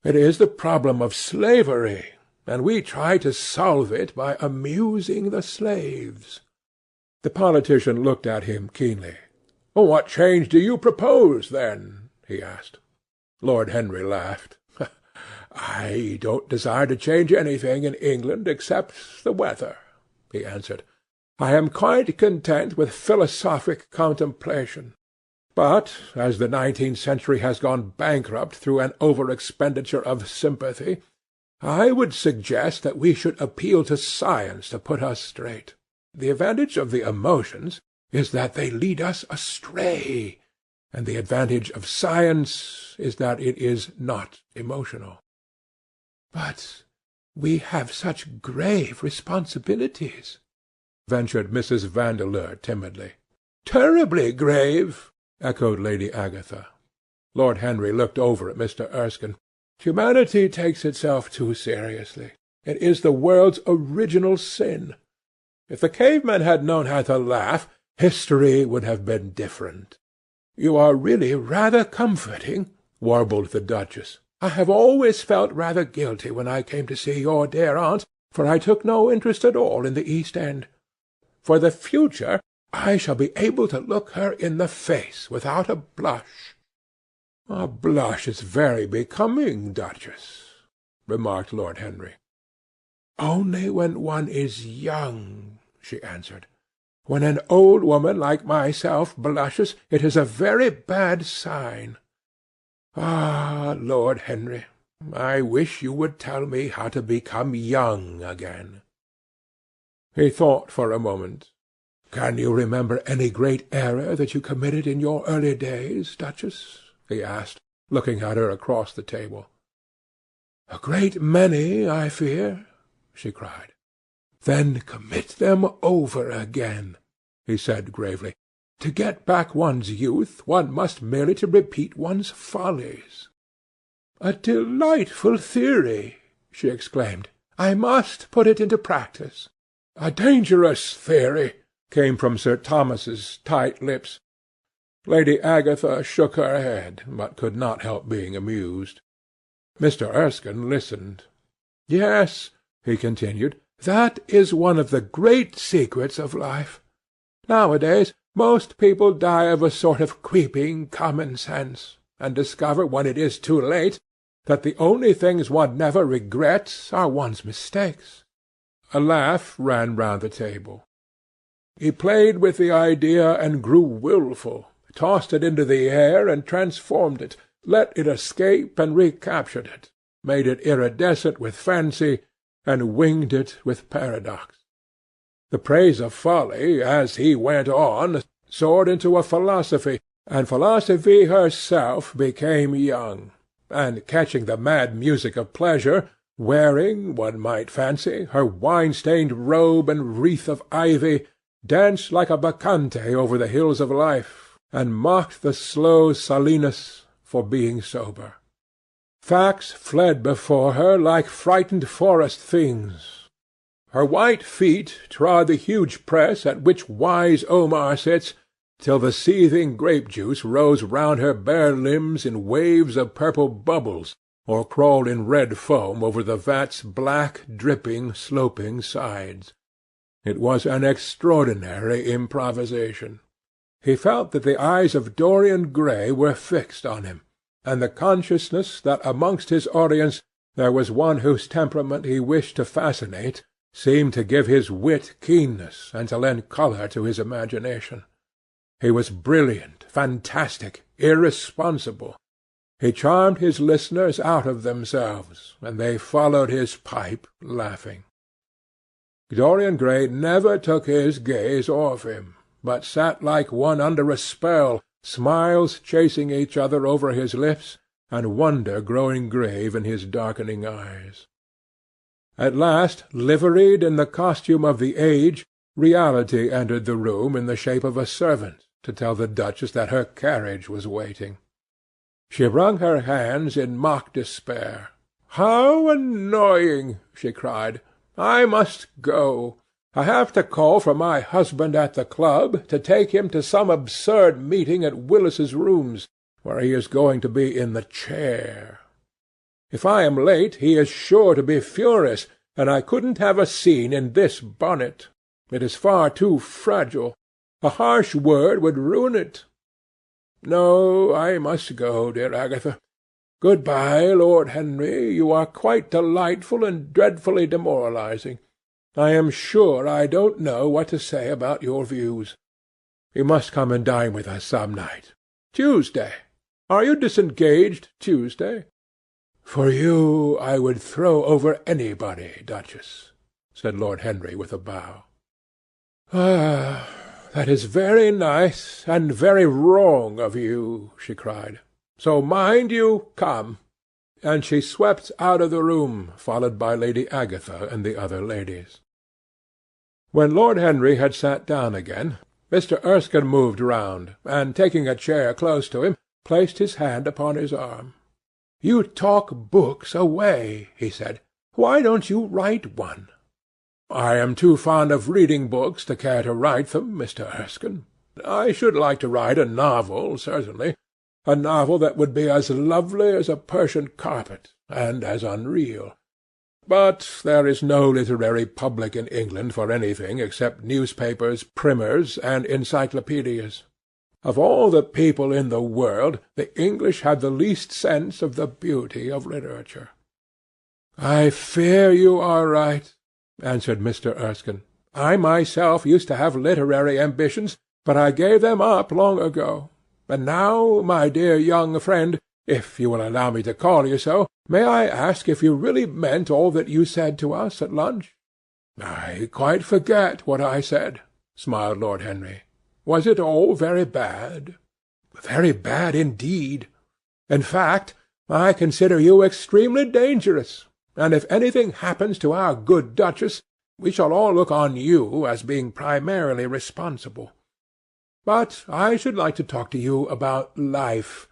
"It is the problem of slavery, and we try to solve it by amusing the slaves." The politician looked at him keenly. "What change do you propose, then?" he asked. Lord Henry laughed. "I don't desire to change anything in England except the weather," he answered. "I am quite content with philosophic contemplation. But as the 19th century has gone bankrupt through an over-expenditure of sympathy, I would suggest that we should appeal to science to put us straight. The advantage of the emotions is that they lead us astray, and the advantage of science is that it is not emotional." "But we have such grave responsibilities," ventured Mrs. Vandeleur timidly. "Terribly grave," echoed Lady Agatha. Lord Henry looked over at Mr. Erskine. "Humanity takes itself too seriously. It is the world's original sin. If the cavemen had known how to laugh, history would have been different." "You are really rather comforting," warbled the Duchess. "I have always felt rather guilty when I came to see your dear aunt, for I took no interest at all in the East End. For the future I shall be able to look her in the face without a blush." "A blush is very becoming, Duchess," remarked Lord Henry. "Only when one is young," she answered. "When an old woman like myself blushes, it is a very bad sign. Ah, Lord Henry, I wish you would tell me how to become young again." He thought for a moment. "Can you remember any great error that you committed in your early days, Duchess?" he asked, looking at her across the table. "A great many, I fear," she cried. "Then commit them over again," he said gravely. "To get back one's youth, one must merely to repeat one's follies." "A delightful theory!" she exclaimed. "I must put it into practice." "A dangerous theory," came from Sir Thomas's tight lips. Lady Agatha shook her head, but could not help being amused. Mr. Erskine listened. "Yes," he continued, "that is one of the great secrets of life. Nowadays most people die of a sort of creeping common sense, and discover when it is too late that the only things one never regrets are one's mistakes." A laugh ran round the table. "He played with the idea and grew wilful, tossed it into the air and transformed it, let it escape and recaptured it, made it iridescent with fancy, and winged it with paradox. The praise of folly, as he went on, soared into a philosophy, and philosophy herself became young, and catching the mad music of pleasure, wearing, one might fancy, her wine-stained robe and wreath of ivy, danced like a bacchante over the hills of life, and mocked the slow Silenus for being sober. Facts fled before her like frightened forest things. Her white feet trod the huge press at which wise Omar sits, till the seething grape-juice rose round her bare limbs in waves of purple bubbles, or crawled in red foam over the vat's black, dripping, sloping sides. It was an extraordinary improvisation. He felt that the eyes of Dorian Gray were fixed on him, and the consciousness that amongst his audience there was one whose temperament he wished to fascinate seemed to give his wit keenness and to lend colour to his imagination. He was brilliant, fantastic, irresponsible. He charmed his listeners out of themselves, and they followed his pipe laughing. Dorian Gray never took his gaze off him, but sat like one under a spell, smiles chasing each other over his lips, and wonder growing grave in his darkening eyes. At last, liveried in the costume of the age, reality entered the room in the shape of a servant, to tell the Duchess that her carriage was waiting. She wrung her hands in mock despair. "How annoying!" she cried. "I must go. I have to call for my husband at the club, to take him to some absurd meeting at Willis's Rooms, where he is going to be in the chair. If I am late, he is sure to be furious, and I couldn't have a scene in this bonnet. It is far too fragile. A harsh word would ruin it. No, I must go, dear Agatha. Good-bye, Lord Henry. You are quite delightful and dreadfully demoralizing. I am sure I don't know what to say about your views. You must come and dine with us some night. Tuesday. Are you disengaged Tuesday?" "For you I would throw over anybody, Duchess," said Lord Henry with a bow. "Ah, that is very nice and very wrong of you," she cried. "So mind you come." And she swept out of the room, followed by Lady Agatha and the other ladies. When Lord Henry had sat down again, Mr. Erskine moved round, and taking a chair close to him, placed his hand upon his arm. "You talk books away," he said. "Why don't you write one?" "I am too fond of reading books to care to write them, Mr. Erskine. I should like to write a novel, certainly. A novel that would be as lovely as a Persian carpet, and as unreal. But there is no literary public in England for anything except newspapers, primers, and encyclopedias. Of all the people in the world, the English have the least sense of the beauty of literature." "I fear you are right," answered Mr. Erskine. "I myself used to have literary ambitions, but I gave them up long ago. And now, my dear young friend, if you will allow me to call you so, may I ask if you really meant all that you said to us at lunch?" "I quite forget what I said," smiled Lord Henry. "Was it all very bad?" "Very bad indeed. In fact, I consider you extremely dangerous, and if anything happens to our good Duchess, we shall all look on you as being primarily responsible. But I should like to talk to you about life.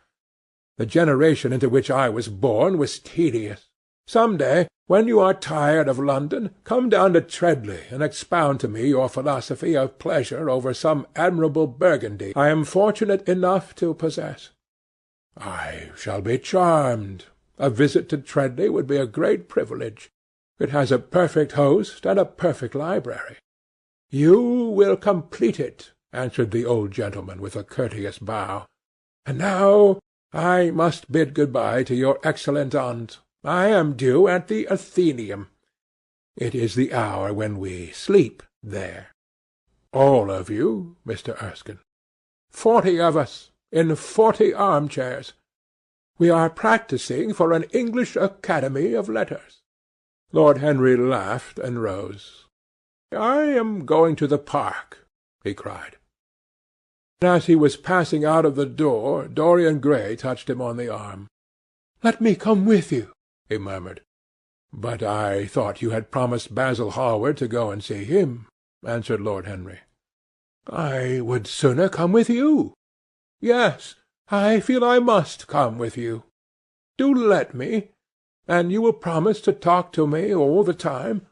The generation into which I was born was tedious. Some day, when you are tired of London, come down to Treadley and expound to me your philosophy of pleasure over some admirable Burgundy I am fortunate enough to possess. I shall be charmed. A visit to Treadley would be a great privilege. It has a perfect host and a perfect library. You will complete it, answered the old gentleman with a courteous bow. And now I must bid good-bye to your excellent aunt. I am due at the Athenaeum. It is the hour when we sleep there. All of you, Mr. Erskine. 40 of us, in 40 armchairs. We are practising for an English Academy of Letters. Lord Henry laughed and rose. I am going to the park, he cried. As he was passing out of the door, Dorian Gray touched him on the arm. Let me come with you, he murmured. But I thought you had promised Basil Hallward to go and see him, answered Lord Henry. I would sooner come with you. Yes, I feel I must come with you. Do let me, and you will promise to talk to me all the time.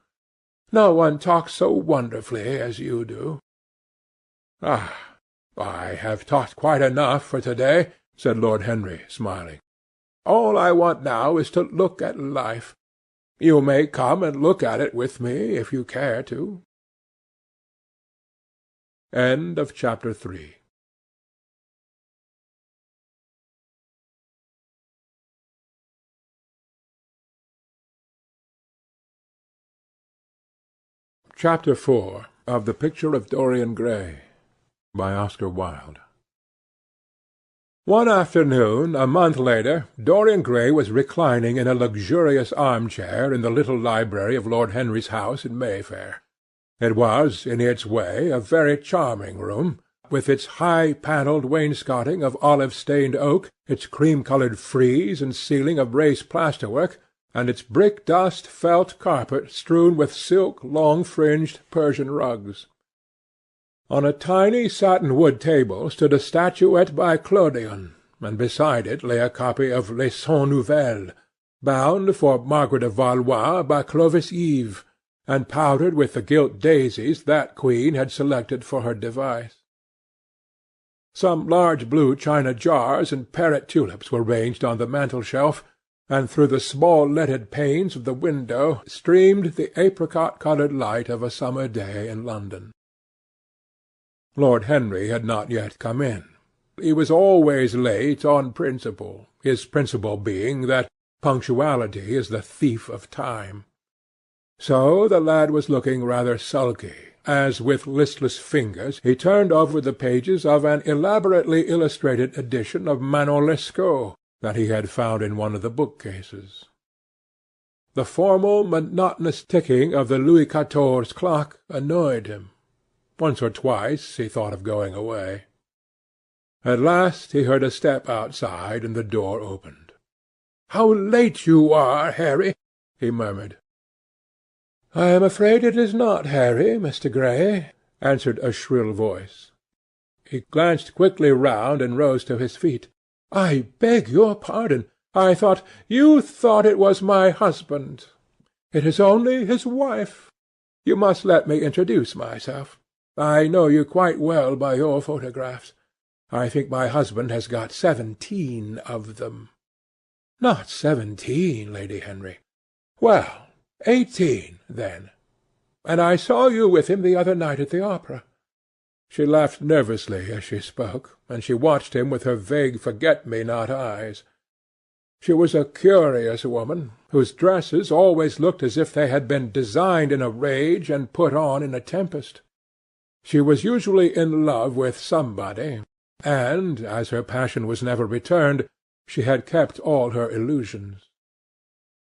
No one talks so wonderfully as you do. Ah, I have talked quite enough for to-day, said Lord Henry, smiling. All I want now is to look at life. You may come and look at it with me if you care to. End of Chapter 3. Chapter 4 of The Picture of Dorian Gray by Oscar Wilde. One afternoon, a month later, Dorian Gray was reclining in a luxurious armchair in the little library of Lord Henry's house in Mayfair. It was, in its way, a very charming room, with its high-panelled wainscoting of olive-stained oak, its cream-coloured frieze and ceiling of race plasterwork, and its brick-dust felt carpet strewn with silk long-fringed Persian rugs. On a tiny satin-wood table stood a statuette by Clodion, and beside it lay a copy of Les Cent Nouvelles, bound for Margaret of Valois by Clovis Eve, and powdered with the gilt daisies that queen had selected for her device. Some large blue china jars and parrot tulips were ranged on the mantel-shelf, and through the small leaded panes of the window streamed the apricot-coloured light of a summer day in London. Lord Henry had not yet come in. He was always late on principle, his principle being that punctuality is the thief of time. So the lad was looking rather sulky, as with listless fingers he turned over the pages of an elaborately illustrated edition of Manon Lescaut that he had found in one of the bookcases. The formal, monotonous ticking of the Louis XIV clock annoyed him. Once or twice he thought of going away. At last he heard a step outside, and the door opened. "How late you are, Harry!" he murmured. "I am afraid it is not Harry, Mr. Gray," answered a shrill voice. He glanced quickly round and rose to his feet. "I beg your pardon. You thought it was my husband. It is only his wife. You must let me introduce myself. I know you quite well by your photographs. I think my husband has got 17 of them." "Not 17, Lady Henry." "Well, 18, then. And I saw you with him the other night at the opera." She laughed nervously as she spoke, and she watched him with her vague forget-me-not eyes. She was a curious woman, whose dresses always looked as if they had been designed in a rage and put on in a tempest. She was usually in love with somebody, and, as her passion was never returned, she had kept all her illusions.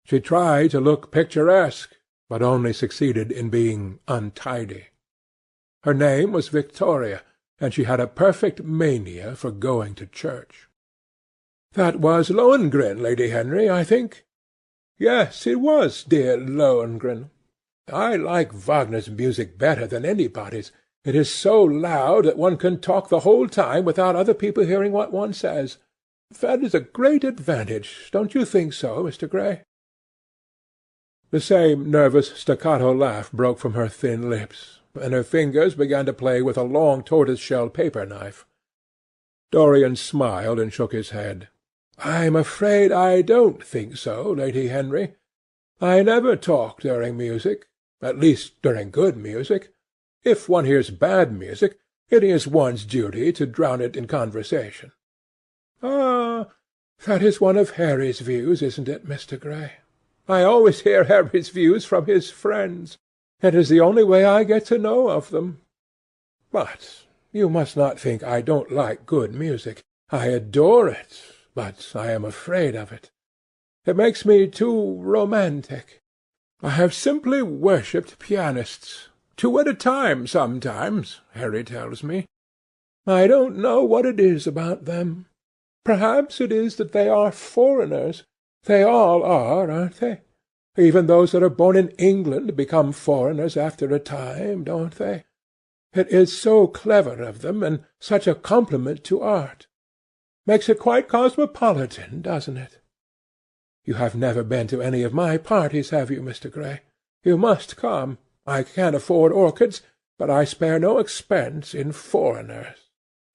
She tried to look picturesque, but only succeeded in being untidy. Her name was Victoria, and she had a perfect mania for going to church. "That was Lohengrin, Lady Henry, I think?" "Yes, it was dear Lohengrin. I like Wagner's music better than anybody's. It is so loud that one can talk the whole time without other people hearing what one says. That is a great advantage, don't you think so, Mr. Gray?" The same nervous staccato laugh broke from her thin lips, and her fingers began to play with a long tortoise-shell paper-knife. Dorian smiled and shook his head. "I'm afraid I don't think so, Lady Henry. I never talk during music, at least during good music. If one hears bad music, it is one's duty to drown it in conversation." "Ah, that is one of Harry's views, isn't it, Mr. Gray? I always hear Harry's views from his friends. It is the only way I get to know of them. But you must not think I don't like good music. I adore it, but I am afraid of it. It makes me too romantic. I have simply worshipped pianists, 2 at a time sometimes, Harry tells me. I don't know what it is about them. Perhaps it is that they are foreigners. They all are, aren't they? Even those that are born in England become foreigners after a time, don't they? It is so clever of them, and such a compliment to art. Makes it quite cosmopolitan, doesn't it? You have never been to any of my parties, have you, Mr. Gray? You must come. I can't afford orchids, but I spare no expense in foreigners.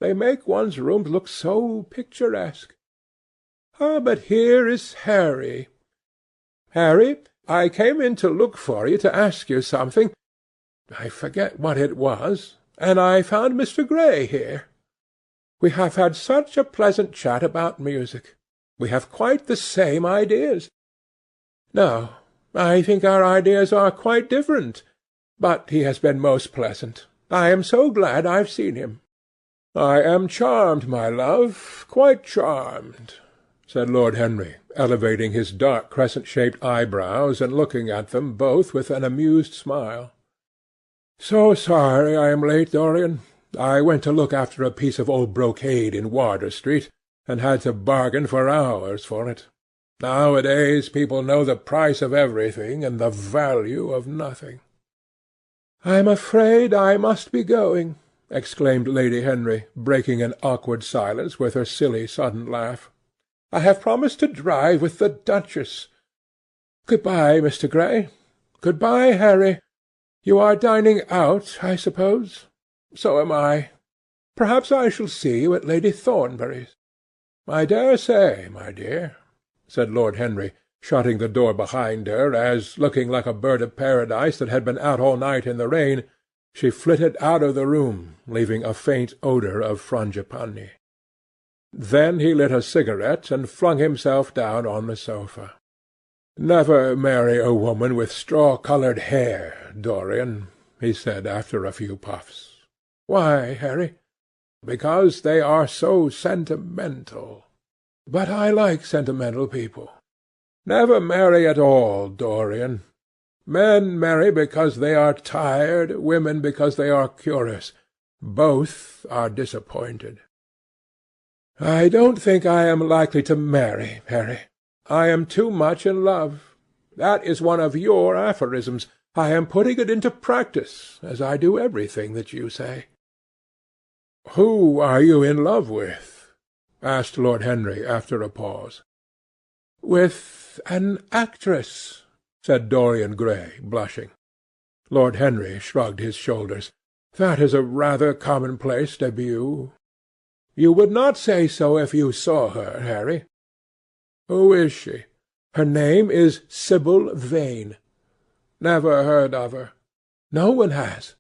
They make one's rooms look so picturesque. Ah, but here is Harry. Harry, I came in to look for you, to ask you something. I forget what it was, and I found Mr. Gray here. We have had such a pleasant chat about music. We have quite the same ideas. No, I think our ideas are quite different, but he has been most pleasant. I am so glad I've seen him." "I am charmed, my love, quite charmed," said Lord Henry, elevating his dark crescent-shaped eyebrows and looking at them both with an amused smile. "So sorry I am late, Dorian. I went to look after a piece of old brocade in Wardour Street, and had to bargain for hours for it. Nowadays people know the price of everything and the value of nothing." "I'm afraid I must be going," exclaimed Lady Henry, breaking an awkward silence with her silly sudden laugh. "I have promised to drive with the Duchess. Good-bye, Mr. Gray. Good-bye, Harry. You are dining out, I suppose? So am I. Perhaps I shall see you at Lady Thornbury's." "I dare say, my dear," said Lord Henry, shutting the door behind her as, looking like a bird of paradise that had been out all night in the rain, she flitted out of the room, leaving a faint odour of frangipani. Then he lit a cigarette and flung himself down on the sofa. "Never marry a woman with straw-coloured hair, Dorian," he said after a few puffs. "Why, Harry?" "Because they are so sentimental." "But I like sentimental people." "Never marry at all, Dorian. Men marry because they are tired, women because they are curious. Both are disappointed." "I don't think I am likely to marry, Harry. I am too much in love. That is one of your aphorisms. I am putting it into practice, as I do everything that you say." "Who are you in love with?" asked Lord Henry after a pause. "With an actress," said Dorian Gray, blushing. Lord Henry shrugged his shoulders. "That is a rather commonplace debut." "You would not say so if you saw her, Harry." "Who is she?" "Her name is Sibyl Vane." "Never heard of her." "No one has.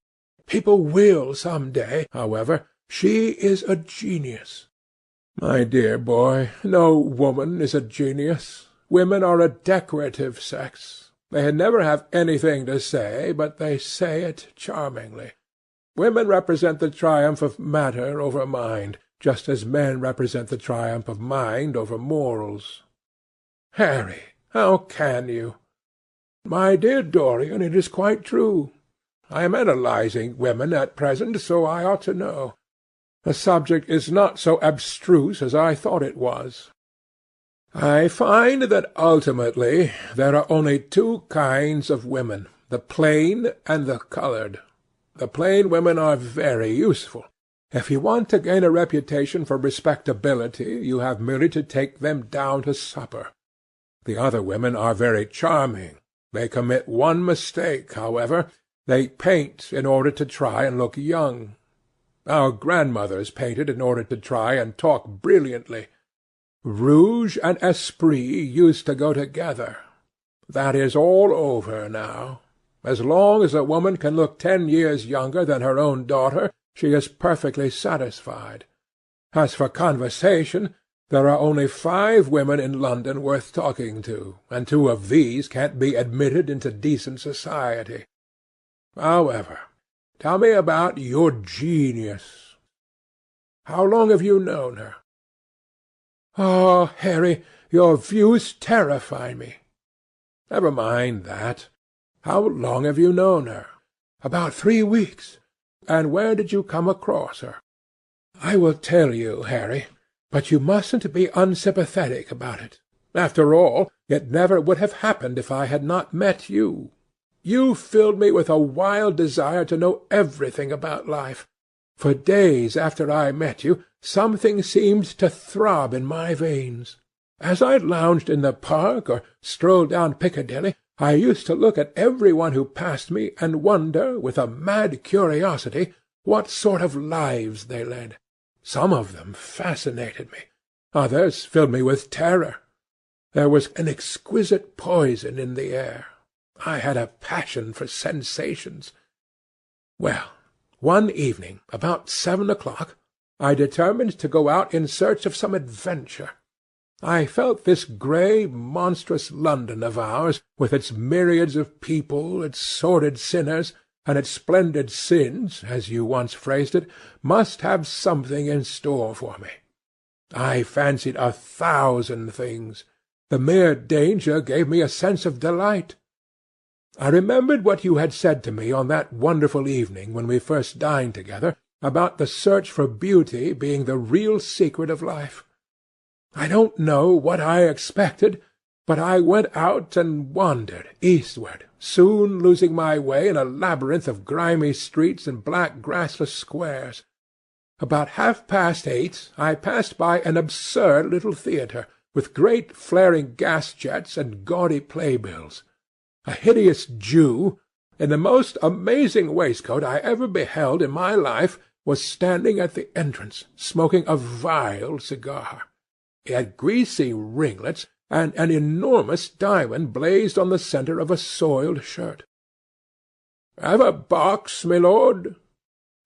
People will some day, however. She is a genius." "My dear boy, no woman is a genius. Women are a decorative sex. They never have anything to say, but they say it charmingly. Women represent the triumph of matter over mind, just as men represent the triumph of mind over morals." "Harry, how can you?" "My dear Dorian, it is quite true. I am analysing women at present, so I ought to know. The subject is not so abstruse as I thought it was. I find that ultimately there are only two kinds of women, the plain and the coloured. The plain women are very useful. If you want to gain a reputation for respectability, you have merely to take them down to supper. The other women are very charming. They commit one mistake, however. They paint in order to try and look young. Our grandmothers painted in order to try and talk brilliantly. Rouge and esprit used to go together. That is all over now. As long as a woman can look 10 years younger than her own daughter, she is perfectly satisfied. As for conversation, there are only 5 women in London worth talking to, and 2 of these can't be admitted into decent society. However, tell me about your genius. How long have you known her? Oh, Harry, your views terrify me. Never mind that. How long have you known her? About 3 weeks. And where did you come across her? I will tell you, Harry, but you mustn't be unsympathetic about it. After all, it never would have happened if I had not met you. You filled me with a wild desire to know everything about life. For days after I met you, something seemed to throb in my veins. As I lounged in the park or strolled down Piccadilly, I used to look at every one who passed me and wonder, with a mad curiosity, what sort of lives they led. Some of them fascinated me. Others filled me with terror. There was an exquisite poison in the air. I had a passion for sensations. Well, one evening, about 7 o'clock, I determined to go out in search of some adventure. I felt this grey, monstrous London of ours, with its myriads of people, its sordid sinners, and its splendid sins, as you once phrased it, must have something in store for me. I fancied 1,000 things. The mere danger gave me a sense of delight. I remembered what you had said to me on that wonderful evening when we first dined together, about the search for beauty being the real secret of life. I don't know what I expected, but I went out and wandered eastward, soon losing my way in a labyrinth of grimy streets and black grassless squares. About 8:30 I passed by an absurd little theatre, with great flaring gas-jets and gaudy playbills. A hideous Jew, in the most amazing waistcoat I ever beheld in my life, was standing at the entrance, smoking a vile cigar. He had greasy ringlets, and an enormous diamond blazed on the centre of a soiled shirt. "Have a box, my lord?"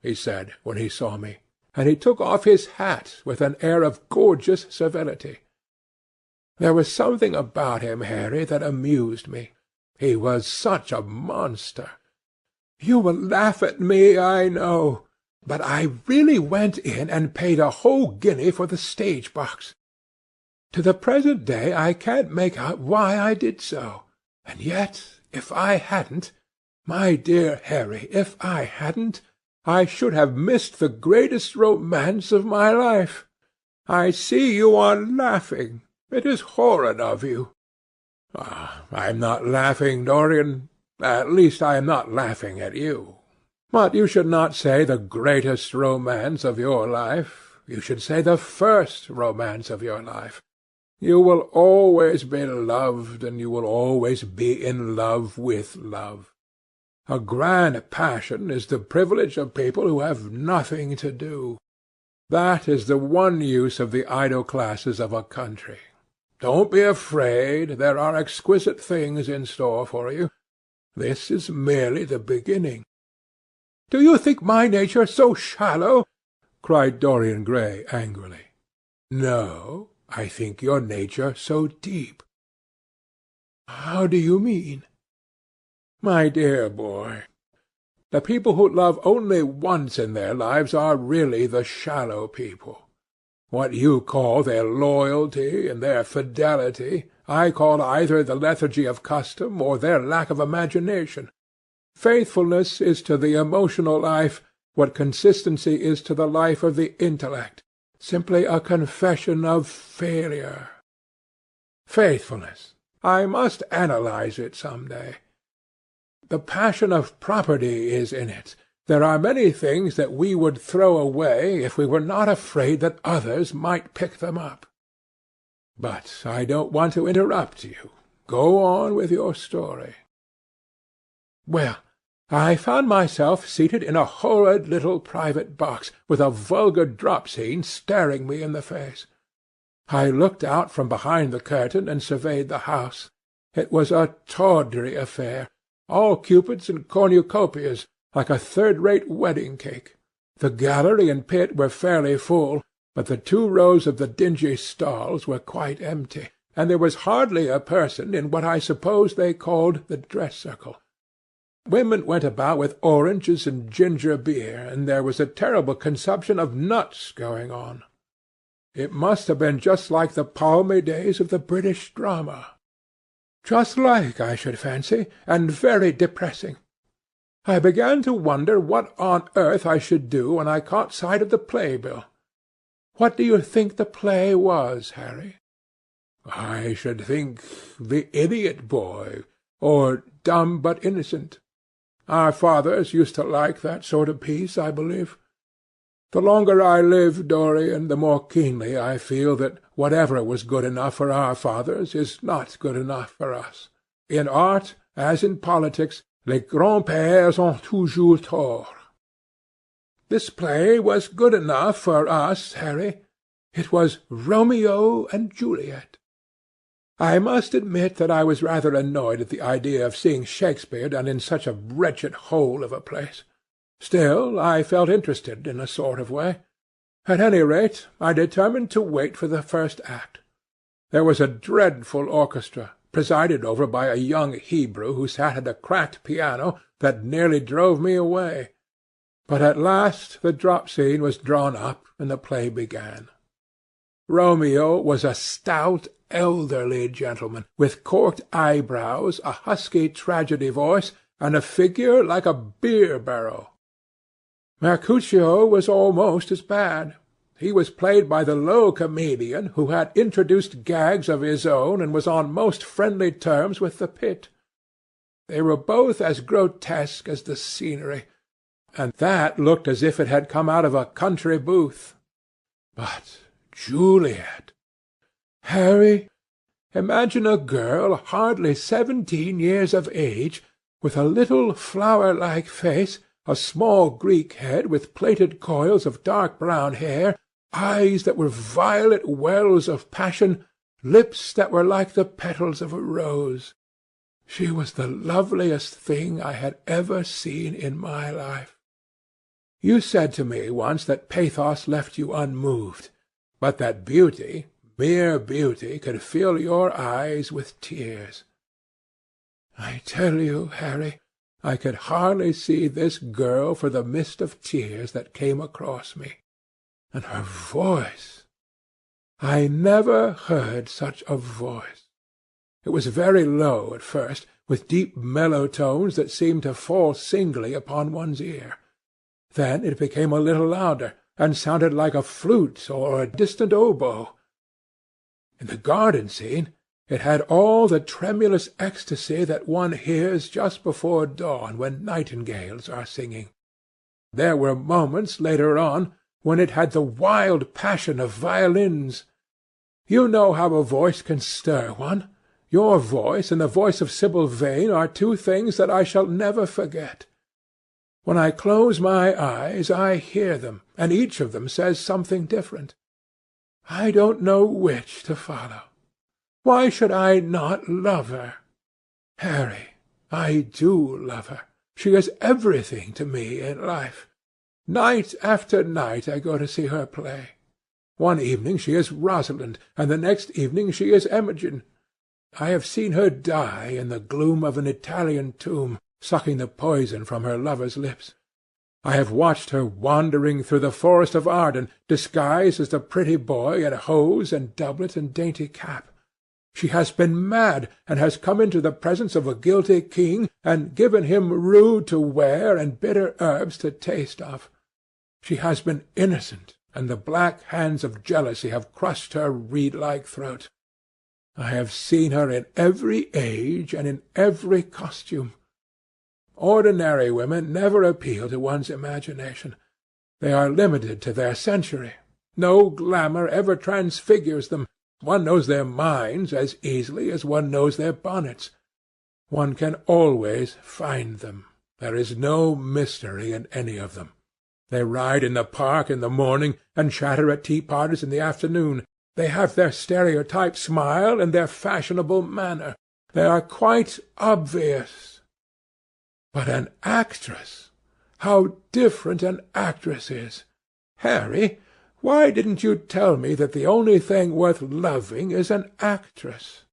he said, when he saw me, and he took off his hat with an air of gorgeous civility. There was something about him, Harry, that amused me. He was such a monster. You will laugh at me, I know, but I really went in and paid a whole guinea for the stage-box. To the present day I can't make out why I did so, and yet if I hadn't, my dear Harry, if I hadn't, I should have missed the greatest romance of my life. I see you are laughing. It is horrid of you. I am not laughing, Dorian. At least I am not laughing at you. But you should not say the greatest romance of your life. You should say the first romance of your life. You will always be loved, and you will always be in love with love. A grand passion is the privilege of people who have nothing to do. That is the one use of the idle classes of a country. Don't be afraid. There are exquisite things in store for you. This is merely the beginning. "Do you think my nature so shallow?" cried Dorian Gray angrily. "No, I think your nature so deep." "How do you mean?" "My dear boy, the people who love only once in their lives are really the shallow people. What you call their loyalty and their fidelity, I call either the lethargy of custom or their lack of imagination. Faithfulness is to the emotional life what consistency is to the life of the intellect, simply a confession of failure." Faithfulness. I must analyze it some day. The passion of property is in it. There are many things that we would throw away if we were not afraid that others might pick them up. But I don't want to interrupt you. Go on with your story. Well, I found myself seated in a horrid little private box, with a vulgar drop-scene staring me in the face. I looked out from behind the curtain and surveyed the house. It was a tawdry affair, all cupids and cornucopias, like a third-rate wedding-cake. The gallery and pit were fairly full, but the 2 rows of the dingy stalls were quite empty, and there was hardly a person in what I suppose they called the dress-circle. Women went about with oranges and ginger beer, and there was a terrible consumption of nuts going on. It must have been just like the palmy days of the British drama. Just like, I should fancy, and very depressing. I began to wonder what on earth I should do when I caught sight of the playbill. What do you think the play was, Harry? I should think The Idiot Boy, or Dumb but Innocent. Our fathers used to like that sort of piece, I believe. The longer I live, Dorian, the more keenly I feel that whatever was good enough for our fathers is not good enough for us. In art, as in politics, les grands-pères ont toujours tort. This play was good enough for us, Harry. It was Romeo and Juliet. I must admit that I was rather annoyed at the idea of seeing Shakespeare done in such a wretched hole of a place. Still, I felt interested in a sort of way. At any rate, I determined to wait for the first act. There was a dreadful orchestra, presided over by a young Hebrew who sat at a cracked piano that nearly drove me away. But at last the drop-scene was drawn up, and the play began. Romeo was a stout, elderly gentleman, with corked eyebrows, a husky tragedy voice, and a figure like a beer-barrel. Mercutio was almost as bad. He was played by the low comedian who had introduced gags of his own and was on most friendly terms with the pit. They were both as grotesque as the scenery, and that looked as if it had come out of a country booth. But Juliet! Harry, imagine a girl hardly 17 years of age, with a little flower-like face, a small Greek head with plaited coils of dark brown hair, eyes that were violet wells of passion, lips that were like the petals of a rose. She was the loveliest thing I had ever seen in my life. You said to me once that pathos left you unmoved, but that beauty, mere beauty, could fill your eyes with tears. I tell you, Harry, I could hardly see this girl for the mist of tears that came across me. And her voice! I never heard such a voice. It was very low at first, with deep mellow tones that seemed to fall singly upon one's ear. Then it became a little louder, and sounded like a flute or a distant oboe. In the garden scene it had all the tremulous ecstasy that one hears just before dawn when nightingales are singing. There were moments later on when it had the wild passion of violins. You know how a voice can stir one. Your voice and the voice of Sibyl Vane are 2 things that I shall never forget. When I close my eyes I hear them, and each of them says something different. I don't know which to follow. Why should I not love her? Harry, I do love her. She is everything to me in life. Night after night I go to see her play. One evening she is Rosalind, and the next evening she is Imogen. I have seen her die in the gloom of an Italian tomb, sucking the poison from her lover's lips. I have watched her wandering through the forest of Arden, disguised as the pretty boy in hose and doublet and dainty cap. She has been mad, and has come into the presence of a guilty king, and given him rue to wear and bitter herbs to taste of. She has been innocent, and the black hands of jealousy have crushed her reed-like throat. I have seen her in every age and in every costume. Ordinary women never appeal to one's imagination. They are limited to their century. No glamour ever transfigures them. One knows their minds as easily as one knows their bonnets. One can always find them. There is no mystery in any of them. They ride in the park in the morning, and chatter at tea-parties in the afternoon. They have their stereotyped smile and their fashionable manner. They are quite obvious. But an actress! How different an actress is! Harry, why didn't you tell me that the only thing worth loving is an actress?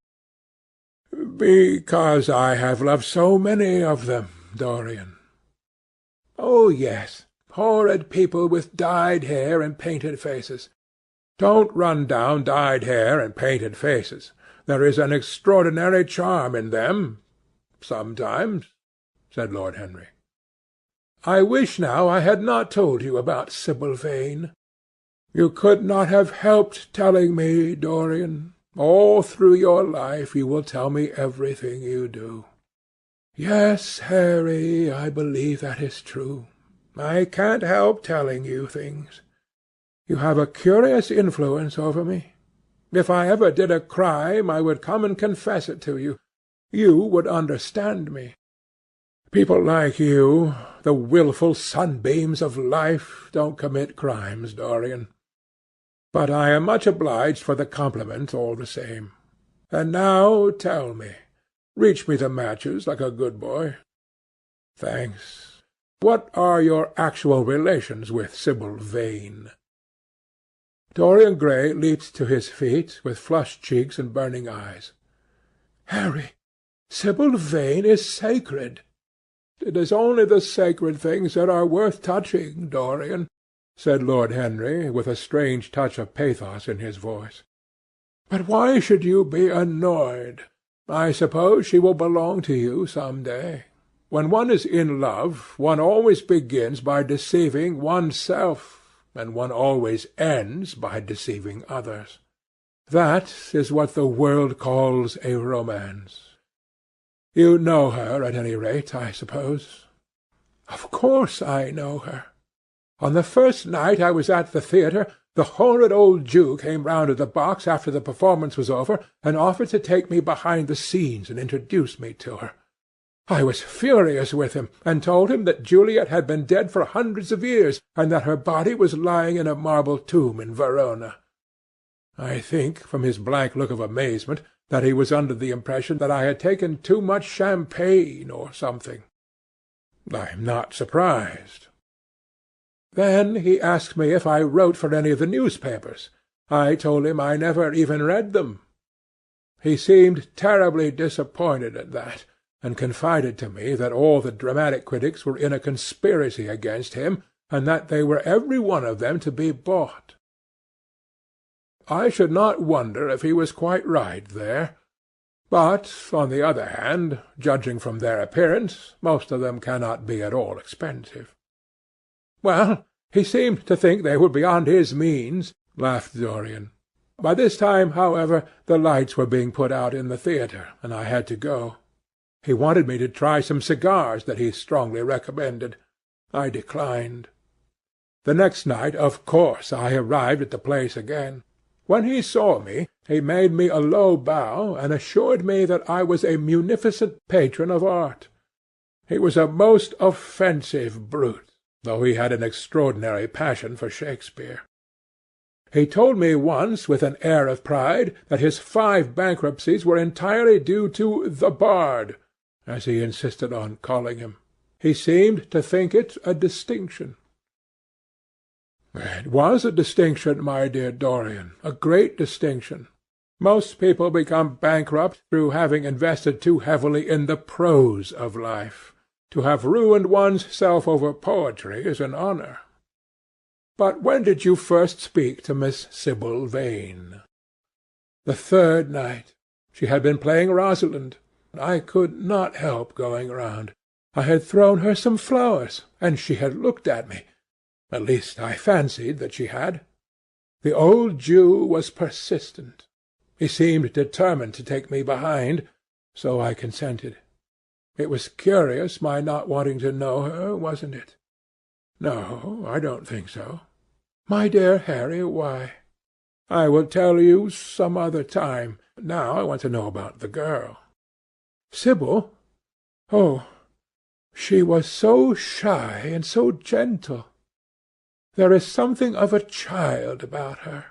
Because I have loved so many of them, Dorian. Oh, yes, horrid people with dyed hair and painted faces. Don't run down dyed hair and painted faces. There is an extraordinary charm in them, sometimes, said Lord Henry. I wish now I had not told you about Sibyl Vane. You could not have helped telling me, Dorian. All through your life you will tell me everything you do. Yes, Harry, I believe that is true. I can't help telling you things. You have a curious influence over me. If I ever did a crime, I would come and confess it to you. You would understand me. People like you, the wilful sunbeams of life, don't commit crimes, Dorian. But I am much obliged for the compliment all the same. And now tell me. Reach me the matches like a good boy. Thanks. What are your actual relations with Sibyl Vane? Dorian Gray leaped to his feet, with flushed cheeks and burning eyes. Harry, Sibyl Vane is sacred. It is only the sacred things that are worth touching, Dorian, said Lord Henry, with a strange touch of pathos in his voice. But why should you be annoyed? I suppose she will belong to you some day. When one is in love, one always begins by deceiving oneself, and one always ends by deceiving others. That is what the world calls a romance. You know her, at any rate, I suppose. Of course I know her. On the first night I was at the theatre, the horrid old Jew came round to the box after the performance was over, and offered to take me behind the scenes and introduce me to her. I was furious with him, and told him that Juliet had been dead for hundreds of years, and that her body was lying in a marble tomb in Verona. I think, from his blank look of amazement, that he was under the impression that I had taken too much champagne or something. I am not surprised. Then he asked me if I wrote for any of the newspapers. I told him I never even read them. He seemed terribly disappointed at that, and confided to me that all the dramatic critics were in a conspiracy against him, and that they were every one of them to be bought. I should not wonder if he was quite right there. But, on the other hand, judging from their appearance, most of them cannot be at all expensive. Well, he seemed to think they were beyond his means, laughed Dorian. By this time, however, the lights were being put out in the theatre, and I had to go. He wanted me to try some cigars that he strongly recommended. I declined. The next night, of course, I arrived at the place again. When he saw me, he made me a low bow, and assured me that I was a munificent patron of art. He was a most offensive brute, though he had an extraordinary passion for Shakespeare. He told me once, with an air of pride, that his 5 bankruptcies were entirely due to the Bard, as he insisted on calling him. He seemed to think it a distinction. It was a distinction, my dear Dorian, a great distinction. Most people become bankrupt through having invested too heavily in the prose of life. To have ruined one's self over poetry is an honour. But when did you first speak to Miss Sibyl Vane? The 3rd night. She had been playing Rosalind. I could not help going round. I had thrown her some flowers, and she had looked at me. At least I fancied that she had. The old Jew was persistent. He seemed determined to take me behind, so I consented. It was curious my not wanting to know her, wasn't it? No, I don't think so. My dear Harry, why? I will tell you some other time. Now I want to know about the girl. Sibyl? Oh, she was so shy and so gentle. There is something of a child about her.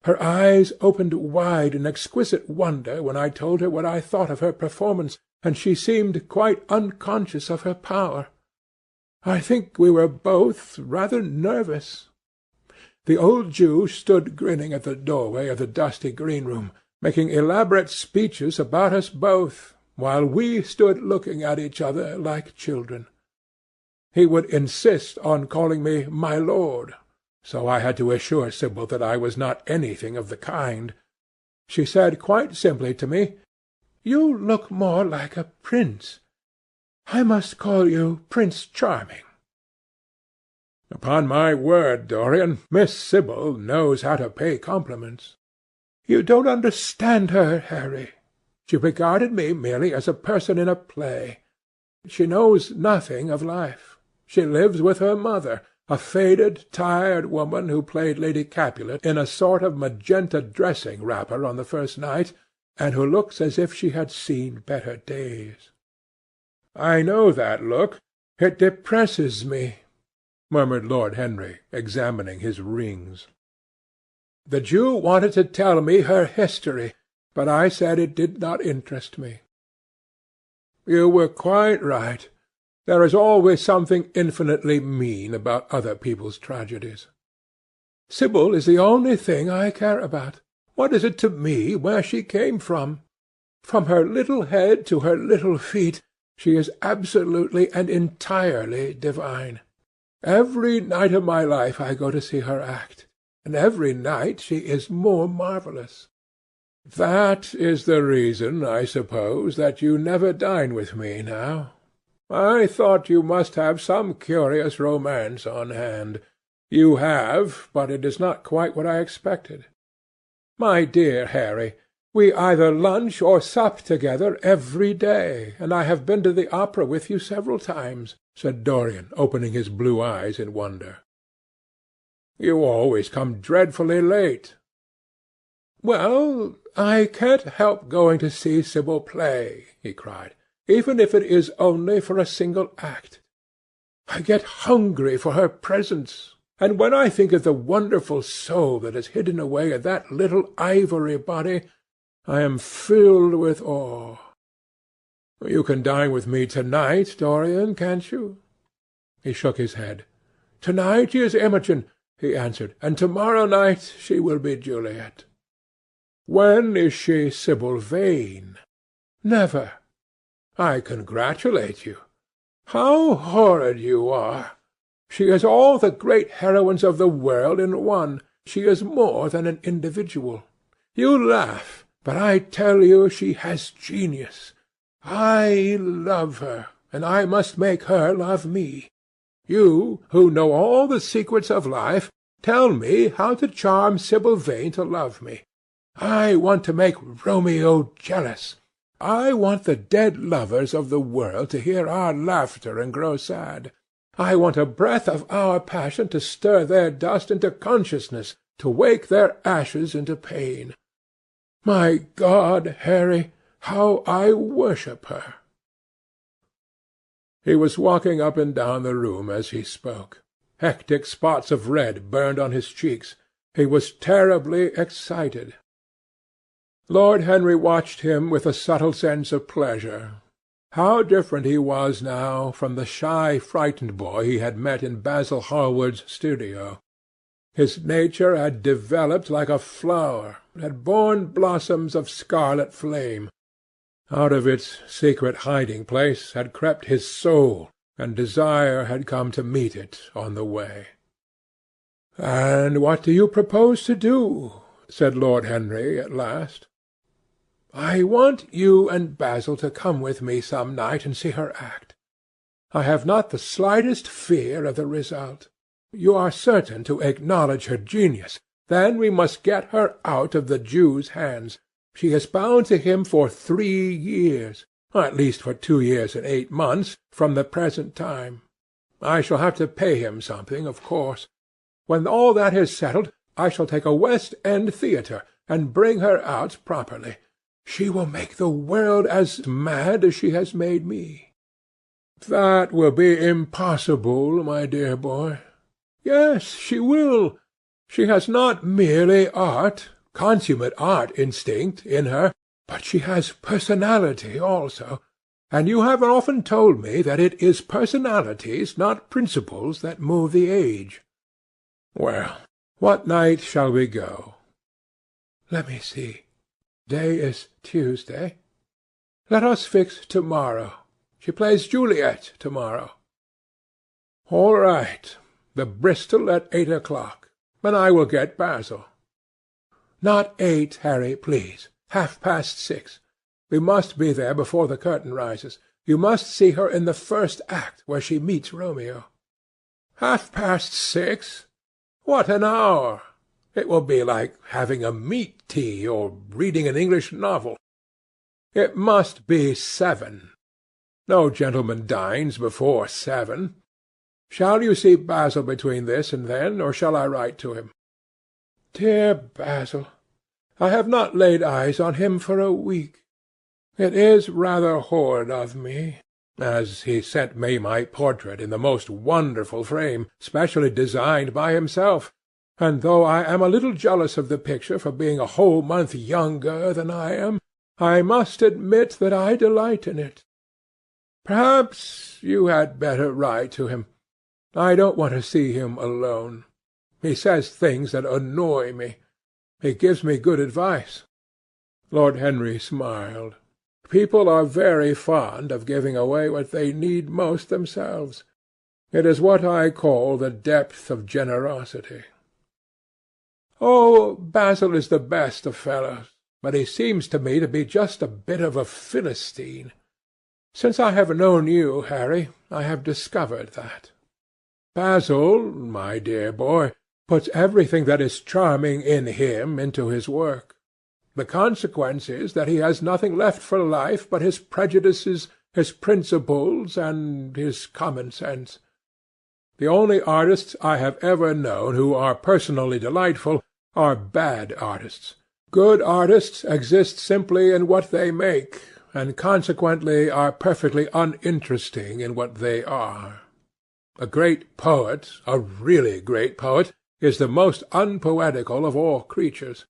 Her eyes opened wide in exquisite wonder when I told her what I thought of her performance, and she seemed quite unconscious of her power. I think we were both rather nervous. The old Jew stood grinning at the doorway of the dusty green-room, making elaborate speeches about us both, while we stood looking at each other like children. He would insist on calling me my lord, so I had to assure Sibyl that I was not anything of the kind. She said quite simply to me, "You look more like a prince. I must call you Prince Charming." Upon my word, Dorian, Miss Sibyl knows how to pay compliments. You don't understand her, Harry. She regarded me merely as a person in a play. She knows nothing of life. She lives with her mother, a faded, tired woman who played Lady Capulet in a sort of magenta dressing-wrapper on the first night, and who looks as if she had seen better days. I know that look. It depresses me, murmured Lord Henry, examining his rings. The Jew wanted to tell me her history, but I said it did not interest me. You were quite right. There is always something infinitely mean about other people's tragedies. Sibyl is the only thing I care about. What is it to me where she came from? From her little head to her little feet, she is absolutely and entirely divine. Every night of my life I go to see her act, and every night she is more marvellous. That is the reason, I suppose, that you never dine with me now. I thought you must have some curious romance on hand. You have, but it is not quite what I expected. My dear Harry, we either lunch or sup together every day, and I have been to the opera with you several times, said Dorian, opening his blue eyes in wonder. You always come dreadfully late. Well, I can't help going to see Sibyl play, he cried, even if it is only for a single act. I get hungry for her presence, and when I think of the wonderful soul that is hidden away in that little ivory body, I am filled with awe. You can dine with me to-night, Dorian, can't you? He shook his head. To-night she is Imogen, he answered, and to-morrow night she will be Juliet. When is she Sibyl Vane? Never. I congratulate you. How horrid you are! She is all the great heroines of the world in one. She is more than an individual. You laugh, but I tell you she has genius. I love her, and I must make her love me. You, who know all the secrets of life, tell me how to charm Sibyl Vane to love me. I want to make Romeo jealous. I want the dead lovers of the world to hear our laughter and grow sad. I want a breath of our passion to stir their dust into consciousness, to wake their ashes into pain. My God, Harry, how I worship her!" He was walking up and down the room as he spoke. Hectic spots of red burned on his cheeks. He was terribly excited. Lord Henry watched him with a subtle sense of pleasure. How different he was now from the shy, frightened boy he had met in Basil Hallward's studio. His nature had developed like a flower, had borne blossoms of scarlet flame. Out of its secret hiding-place had crept his soul, and desire had come to meet it on the way. "And what do you propose to do?" said Lord Henry at last. "I want you and Basil to come with me some night and see her act. I have not the slightest fear of the result. You are certain to acknowledge her genius. Then we must get her out of the Jew's hands. She is bound to him for 3 years, or at least for 2 years and 8 months, from the present time. I shall have to pay him something, of course. When all that is settled, I shall take a West End theatre, and bring her out properly. She will make the world as mad as she has made me." "That will be impossible, my dear boy." "Yes, she will. She has not merely consummate art instinct, in her, but she has personality also. And you have often told me that it is personalities, not principles, that move the age. Well, what night shall we go?" "Let me see. Day is Tuesday. Let us fix to-morrow. She plays Juliet to-morrow." "All right. The Bristol at 8 o'clock. And I will get Basil." "Not 8, Harry, please. 6:30. We must be there before the curtain rises. You must see her in the first act, where she meets Romeo." 6:30? What an hour! It will be like having a meat tea, or reading an English novel. It must be 7. No gentleman dines before 7. Shall you see Basil between this and then, or shall I write to him?" "Dear Basil! I have not laid eyes on him for a week. It is rather horrid of me, as he sent me my portrait in the most wonderful frame, specially designed by himself, and though I am a little jealous of the picture for being a whole month younger than I am, I must admit that I delight in it. Perhaps you had better write to him. I don't want to see him alone. He says things that annoy me. He gives me good advice." Lord Henry smiled. "People are very fond of giving away what they need most themselves. It is what I call the depth of generosity." "Oh, Basil is the best of fellows, but he seems to me to be just a bit of a Philistine. Since I have known you, Harry, I have discovered that. Basil, my dear boy, puts everything that is charming in him into his work. The consequence is that he has nothing left for life but his prejudices, his principles, and his common sense. The only artists I have ever known who are personally delightful are bad artists. Good artists exist simply in what they make, and consequently are perfectly uninteresting in what they are. A great poet, a really great poet, is the most unpoetical of all creatures.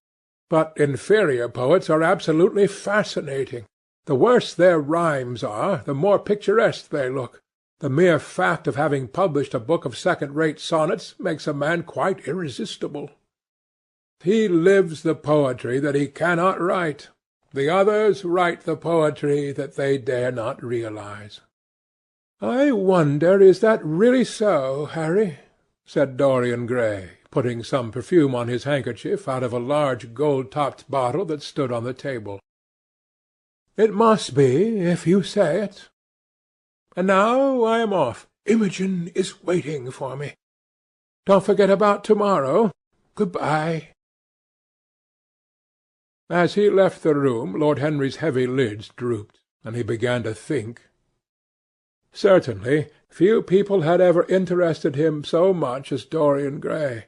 But inferior poets are absolutely fascinating. The worse their rhymes are, the more picturesque they look. The mere fact of having published a book of second-rate sonnets makes a man quite irresistible. He lives the poetry that he cannot write. The others write the poetry that they dare not realize." "I wonder is that really so, Harry?" said Dorian Gray, putting some perfume on his handkerchief out of a large gold-topped bottle that stood on the table. "It must be, if you say it. And now I am off. Imogen is waiting for me. Don't forget about to-morrow. Good-bye." As he left the room, Lord Henry's heavy lids drooped, and he began to think. Certainly, few people had ever interested him so much as Dorian Gray,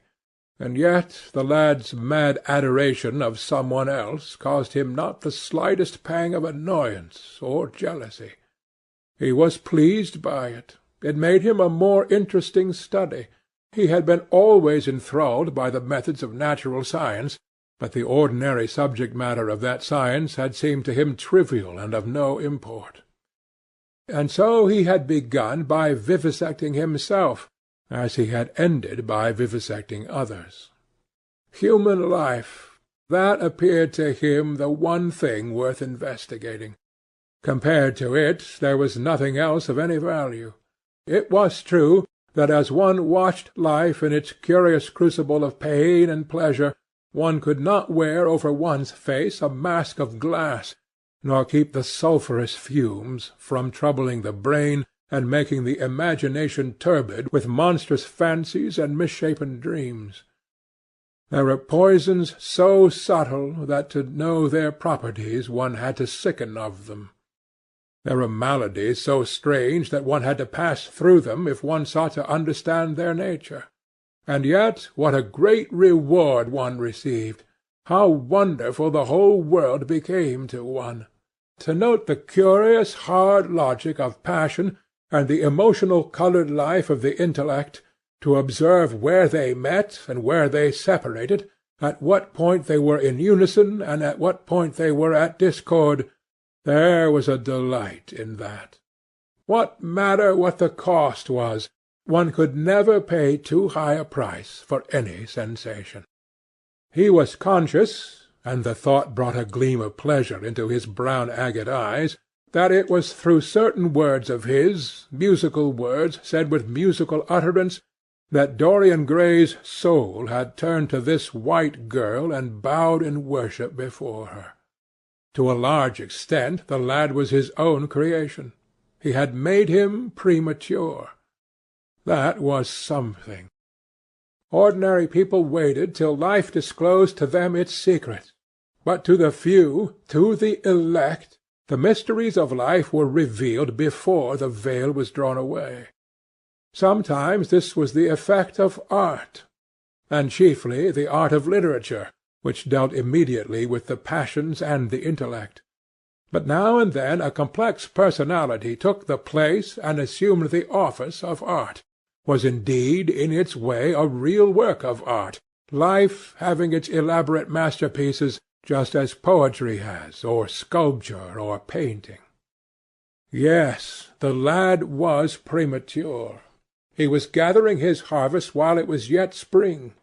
and yet the lad's mad adoration of some one else caused him not the slightest pang of annoyance or jealousy. He was pleased by it. It made him a more interesting study. He had been always enthralled by the methods of natural science, but the ordinary subject matter of that science had seemed to him trivial and of no import. And so he had begun by vivisecting himself, as he had ended by vivisecting others. Human life, that appeared to him the one thing worth investigating. Compared to it, there was nothing else of any value. It was true that as one watched life in its curious crucible of pain and pleasure, one could not wear over one's face a mask of glass, nor keep the sulphurous fumes from troubling the brain and making the imagination turbid with monstrous fancies and misshapen dreams. There were poisons so subtle that to know their properties one had to sicken of them. There were maladies so strange that one had to pass through them if one sought to understand their nature. And yet what a great reward one received! How wonderful the whole world became to one! To note the curious hard logic of passion and the emotional coloured life of the intellect, to observe where they met and where they separated, at what point they were in unison and at what point they were at discord, there was a delight in that. What matter what the cost was? One could never pay too high a price for any sensation. He was conscious, and the thought brought a gleam of pleasure into his brown agate eyes, that it was through certain words of his, musical words said with musical utterance, that Dorian Gray's soul had turned to this white girl and bowed in worship before her. To a large extent the lad was his own creation. He had made him premature. That was something. Ordinary people waited till life disclosed to them its secrets, but to the few, to the elect, the mysteries of life were revealed before the veil was drawn away. Sometimes this was the effect of art, and chiefly the art of literature, which dealt immediately with the passions and the intellect. But now and then a complex personality took the place and assumed the office of art, was indeed in its way a real work of art, life having its elaborate masterpieces just as poetry has, or sculpture, or painting. Yes, the lad was premature. He was gathering his harvest while it was yet spring.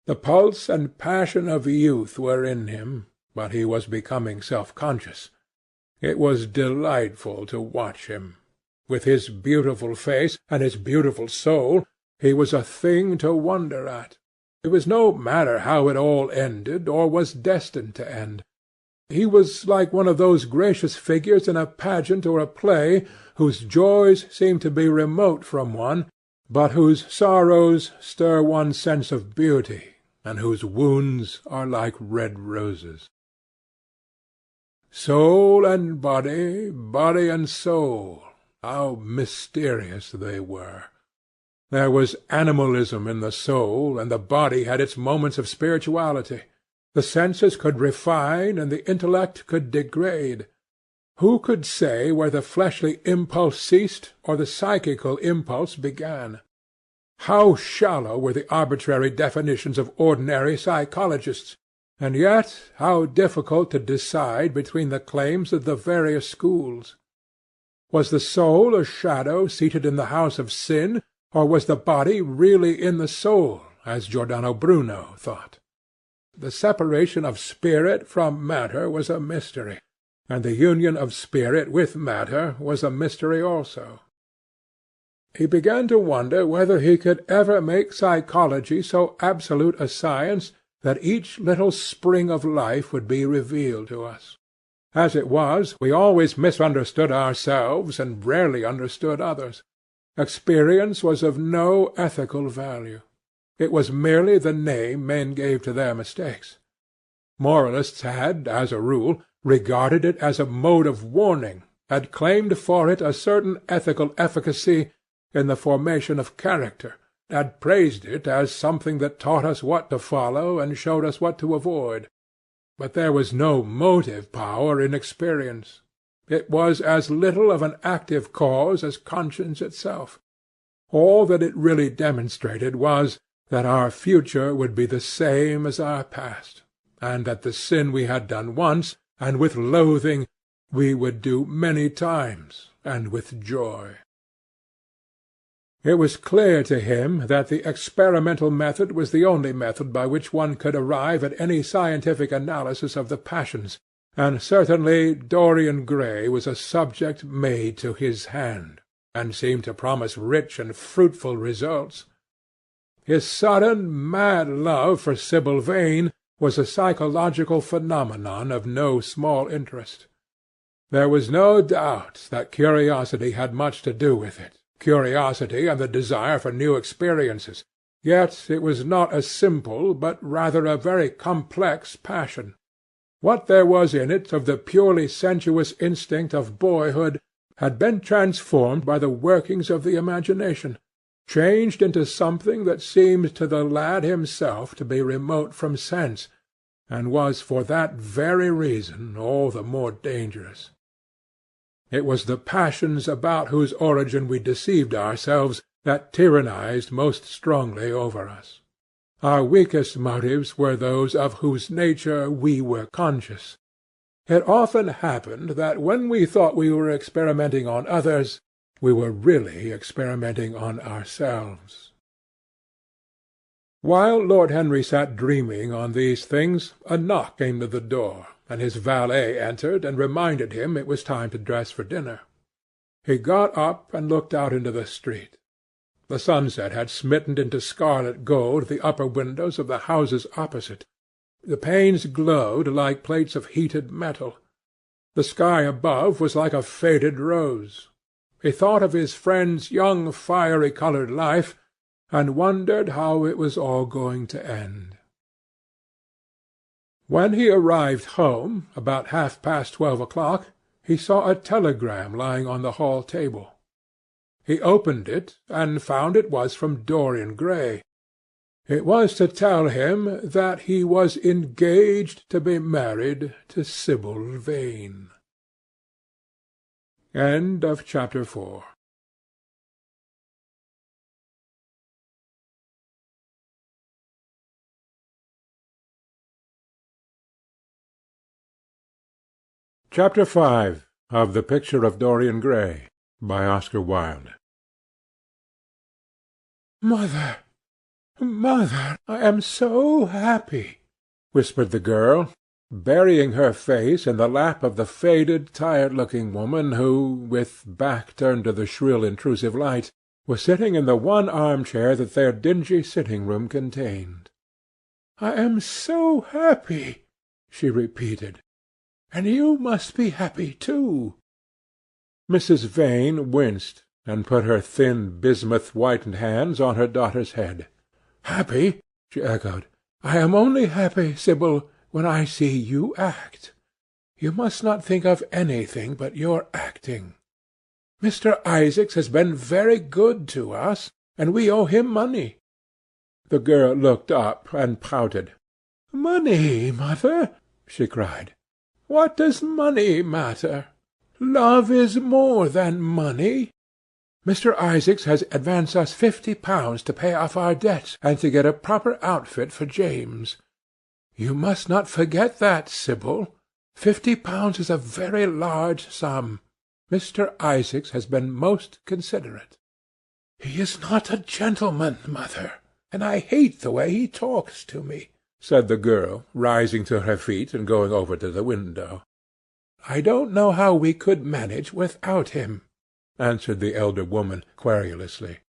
The pulse and passion of youth were in him, but he was becoming self-conscious. It was delightful to watch him. With his beautiful face and his beautiful soul, he was a thing to wonder at. It was no matter how it all ended, or was destined to end. He was like one of those gracious figures in a pageant or a play, whose joys seem to be remote from one, but whose sorrows stir one's sense of beauty, and whose wounds are like red roses. Soul and body, body and soul, how mysterious they were! There was animalism in the soul, and the body had its moments of spirituality. The senses could refine, and the intellect could degrade. Who could say where the fleshly impulse ceased, or the psychical impulse began? How shallow were the arbitrary definitions of ordinary psychologists, and yet how difficult to decide between the claims of the various schools! Was the soul a shadow seated in the house of sin, or was the body really in the soul, as Giordano Bruno thought? The separation of spirit from matter was a mystery, and the union of spirit with matter was a mystery also. He began to wonder whether he could ever make psychology so absolute a science that each little spring of life would be revealed to us. As it was, we always misunderstood ourselves and rarely understood others. Experience was of no ethical value. It was merely the name men gave to their mistakes. Moralists had, as a rule, regarded it as a mode of warning, had claimed for it a certain ethical efficacy in the formation of character, had praised it as something that taught us what to follow and showed us what to avoid. But there was no motive power in experience. It was as little of an active cause as conscience itself. All that it really demonstrated was that our future would be the same as our past, and that the sin we had done once, and with loathing, we would do many times, and with joy. It was clear to him that the experimental method was the only method by which one could arrive at any scientific analysis of the passions, and certainly Dorian Gray was a subject made to his hand, and seemed to promise rich and fruitful results. His sudden, mad love for Sibyl Vane was a psychological phenomenon of no small interest. There was no doubt that curiosity had much to do with it, curiosity and the desire for new experiences, Yet it was not a simple, but rather a very complex passion. What there was in it of the purely sensuous instinct of boyhood had been transformed by the workings of the imagination, changed into something that seemed to the lad himself to be remote from sense, and was for that very reason all the more dangerous. It was the passions about whose origin we deceived ourselves that tyrannized most strongly over us. Our weakest motives were those of whose nature we were conscious. It often happened that when we thought we were experimenting on others, we were really experimenting on ourselves. While Lord Henry sat dreaming on these things, a knock came to the door, and his valet entered and reminded him it was time to dress for dinner. He got up and looked out into the street. The sunset had smitten into scarlet gold the upper windows of the houses opposite. The panes glowed like plates of heated metal. The sky above was like a faded rose. He thought of his friend's young fiery-coloured life, and wondered how it was all going to end. When he arrived home, about 12:30, he saw a telegram lying on the hall table. He opened it, and found it was from Dorian Gray. It was to tell him that he was engaged to be married to Sibyl Vane. Chapter 4. Chapter 5 of The Picture of Dorian Gray, by Oscar Wilde. "Mother, mother, I am so happy," whispered the girl, burying her face in the lap of the faded, tired-looking woman who, with back turned to the shrill, intrusive light, was sitting in the one arm-chair that their dingy sitting-room contained. "I am so happy," she repeated. "And you must be happy too." Mrs. Vane winced, and put her thin, bismuth-whitened hands on her daughter's head. "Happy?" she echoed. "I am only happy, Sibyl, when I see you act. You must not think of anything but your acting. Mr. Isaacs has been very good to us, and we owe him money." The girl looked up and pouted. "Money, mother!" she cried. "What does money matter? Love is more than money. Mr. Isaacs has advanced us £50 to pay off our debts and to get a proper outfit for James. You must not forget that, Sibyl. £50 is a very large sum. Mr. Isaacs has been most considerate." "He is not a gentleman, mother, and I hate the way he talks to me," said the girl, rising to her feet and going over to the window. "I don't know how we could manage without him," answered the elder woman querulously.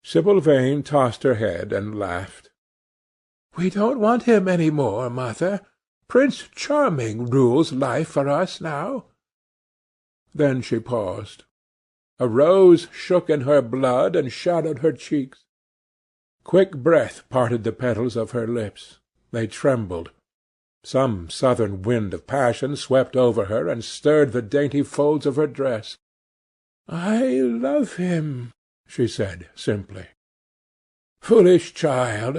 Sibyl Vane tossed her head and laughed. "We don't want him any more, mother. Prince Charming rules life for us now." Then she paused. A rose shook in her blood and shadowed her cheeks. Quick breath parted the petals of her lips. They trembled. Some southern wind of passion swept over her and stirred the dainty folds of her dress. "I love him," she said simply. "Foolish child,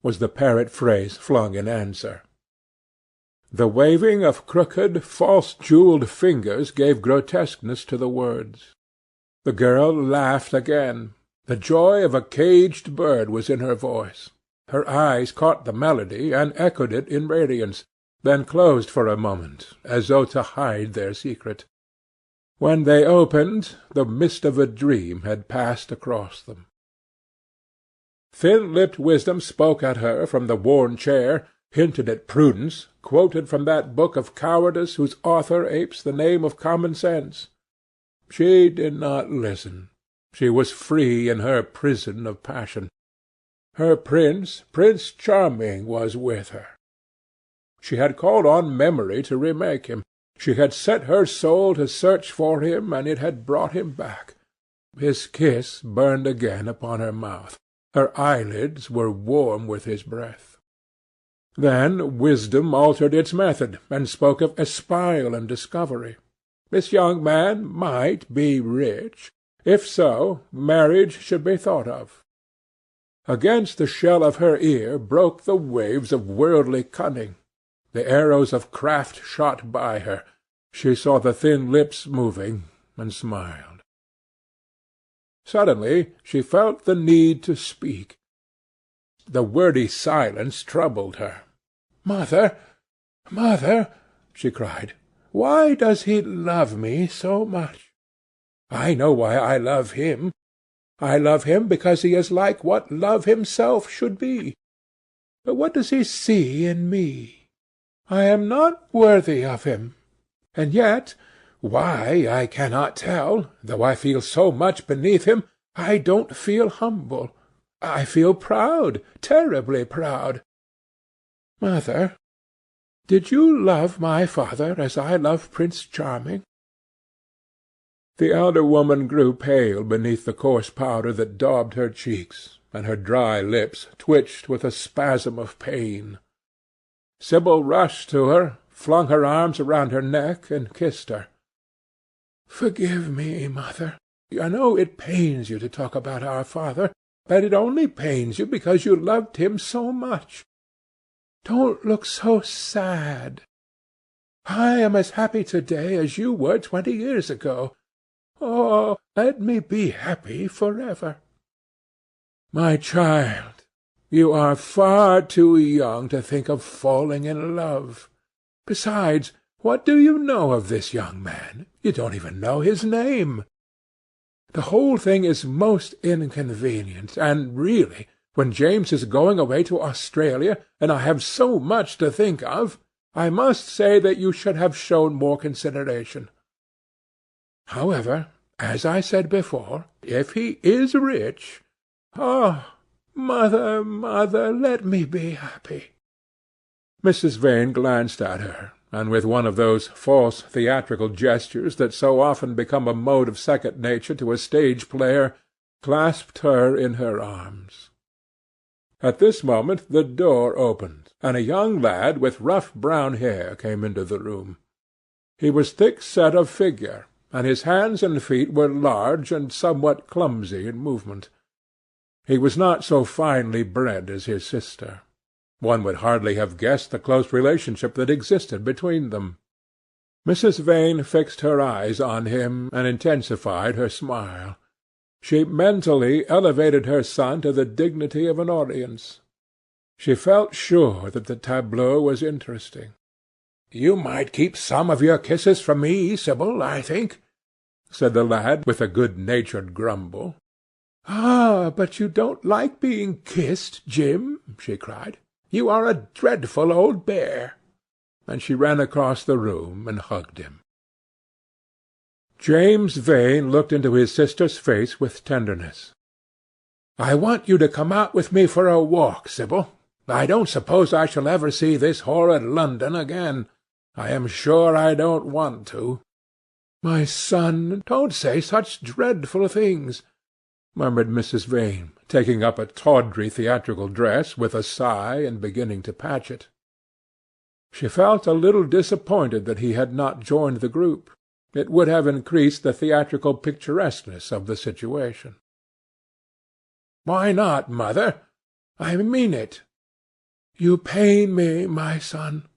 was the parrot phrase flung in answer. The waving of crooked, false-jewelled fingers gave grotesqueness to the words. The girl laughed again. The joy of a caged bird was in her voice. Her eyes caught the melody and echoed it in radiance, then closed for a moment, as though to hide their secret. When they opened, the mist of a dream had passed across them. Thin-lipped wisdom spoke at her from the worn chair, hinted at prudence, quoted from that book of cowardice whose author apes the name of common sense. She did not listen. She was free in her prison of passion. Her Prince Charming, was with her. She had called on memory to remake him. She had set her soul to search for him, and it had brought him back. His kiss burned again upon her mouth. Her eyelids were warm with his breath. Then wisdom altered its method, and spoke of espial and discovery. This young man might be rich. If so, marriage should be thought of. Against the shell of her ear broke the waves of worldly cunning. The arrows of craft shot by her. She saw the thin lips moving, and smiled. Suddenly she felt the need to speak. The wordy silence troubled her. "Mother, mother," she cried, "why does he love me so much? I know why I love him. I love him because he is like what love himself should be. But what does he see in me? I am not worthy of him. And yet, why I cannot tell, though I feel so much beneath him, I don't feel humble. I feel proud, terribly proud. Mother, did you love my father as I love Prince Charming?" The elder woman grew pale beneath the coarse powder that daubed her cheeks, and her dry lips twitched with a spasm of pain. Sibyl rushed to her, flung her arms around her neck, and kissed her. "Forgive me, mother. I know it pains you to talk about our father, but it only pains you because you loved him so much. Don't look so sad. I am as happy to-day as you were 20 years ago. Oh, let me be happy forever." "My child, you are far too young to think of falling in love. Besides, what do you know of this young man? You don't even know his name. The whole thing is most inconvenient, and really, when James is going away to Australia, and I have so much to think of, I must say that you should have shown more consideration. However, as I said before, if he is rich— Ah, mother, mother, let me be happy." Mrs. Vane glanced at her, and with one of those false theatrical gestures that so often become a mode of second nature to a stage player, clasped her in her arms. At this moment the door opened, and a young lad with rough brown hair came into the room. He was thick-set of figure, and his hands and feet were large and somewhat clumsy in movement. He was not so finely bred as his sister. One would hardly have guessed the close relationship that existed between them. Mrs. Vane fixed her eyes on him and intensified her smile. She mentally elevated her son to the dignity of an audience. She felt sure that the tableau was interesting. "You might keep some of your kisses from me, Sibyl, I think," said the lad, with a good-natured grumble. "Ah, but you don't like being kissed, Jim," she cried. "You are a dreadful old bear." And she ran across the room and hugged him. James Vane looked into his sister's face with tenderness. "I want you to come out with me for a walk, Sibyl. I don't suppose I shall ever see this horrid London again. I am sure I don't want to." "My son, don't say such dreadful things," murmured Mrs. Vane, taking up a tawdry theatrical dress with a sigh and beginning to patch it. She felt a little disappointed that he had not joined the group. It would have increased the theatrical picturesqueness of the situation. "Why not, mother? I mean it." "You pain me, my son.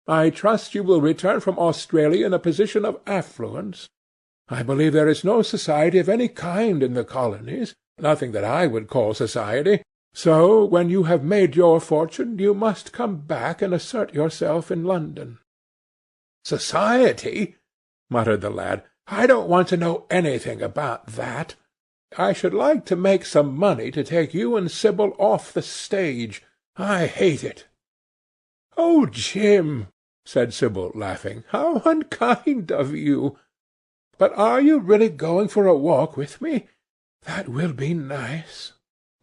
I trust you will return from Australia in a position of affluence. I believe there is no society of any kind in the colonies, nothing that I would call society. So when you have made your fortune, you must come back and assert yourself in London." "Society!" muttered the lad. "I don't want to know anything about that. I should like to make some money to take you and Sibyl off the stage. I hate it." "Oh, Jim," said Sibyl, laughing, "how unkind of you! But are you really going for a walk with me? That will be nice.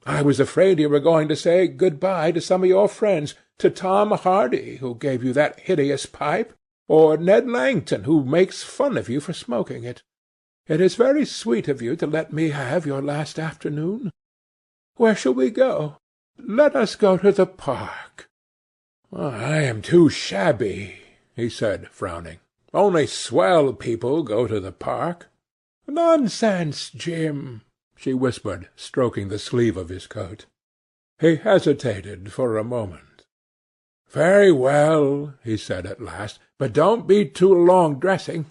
I was afraid you were going to say good-bye to some of your friends, to Tom Hardy, who gave you that hideous pipe, or Ned Langton, who makes fun of you for smoking it. "It is very sweet of you to let me have your last afternoon. Where shall we go? Let us go to the park." "I am too shabby," he said, frowning. "Only swell people go to the park." "Nonsense, Jim," she whispered, stroking the sleeve of his coat. He hesitated for a moment. "Very well," he said at last, "but don't be too long dressing."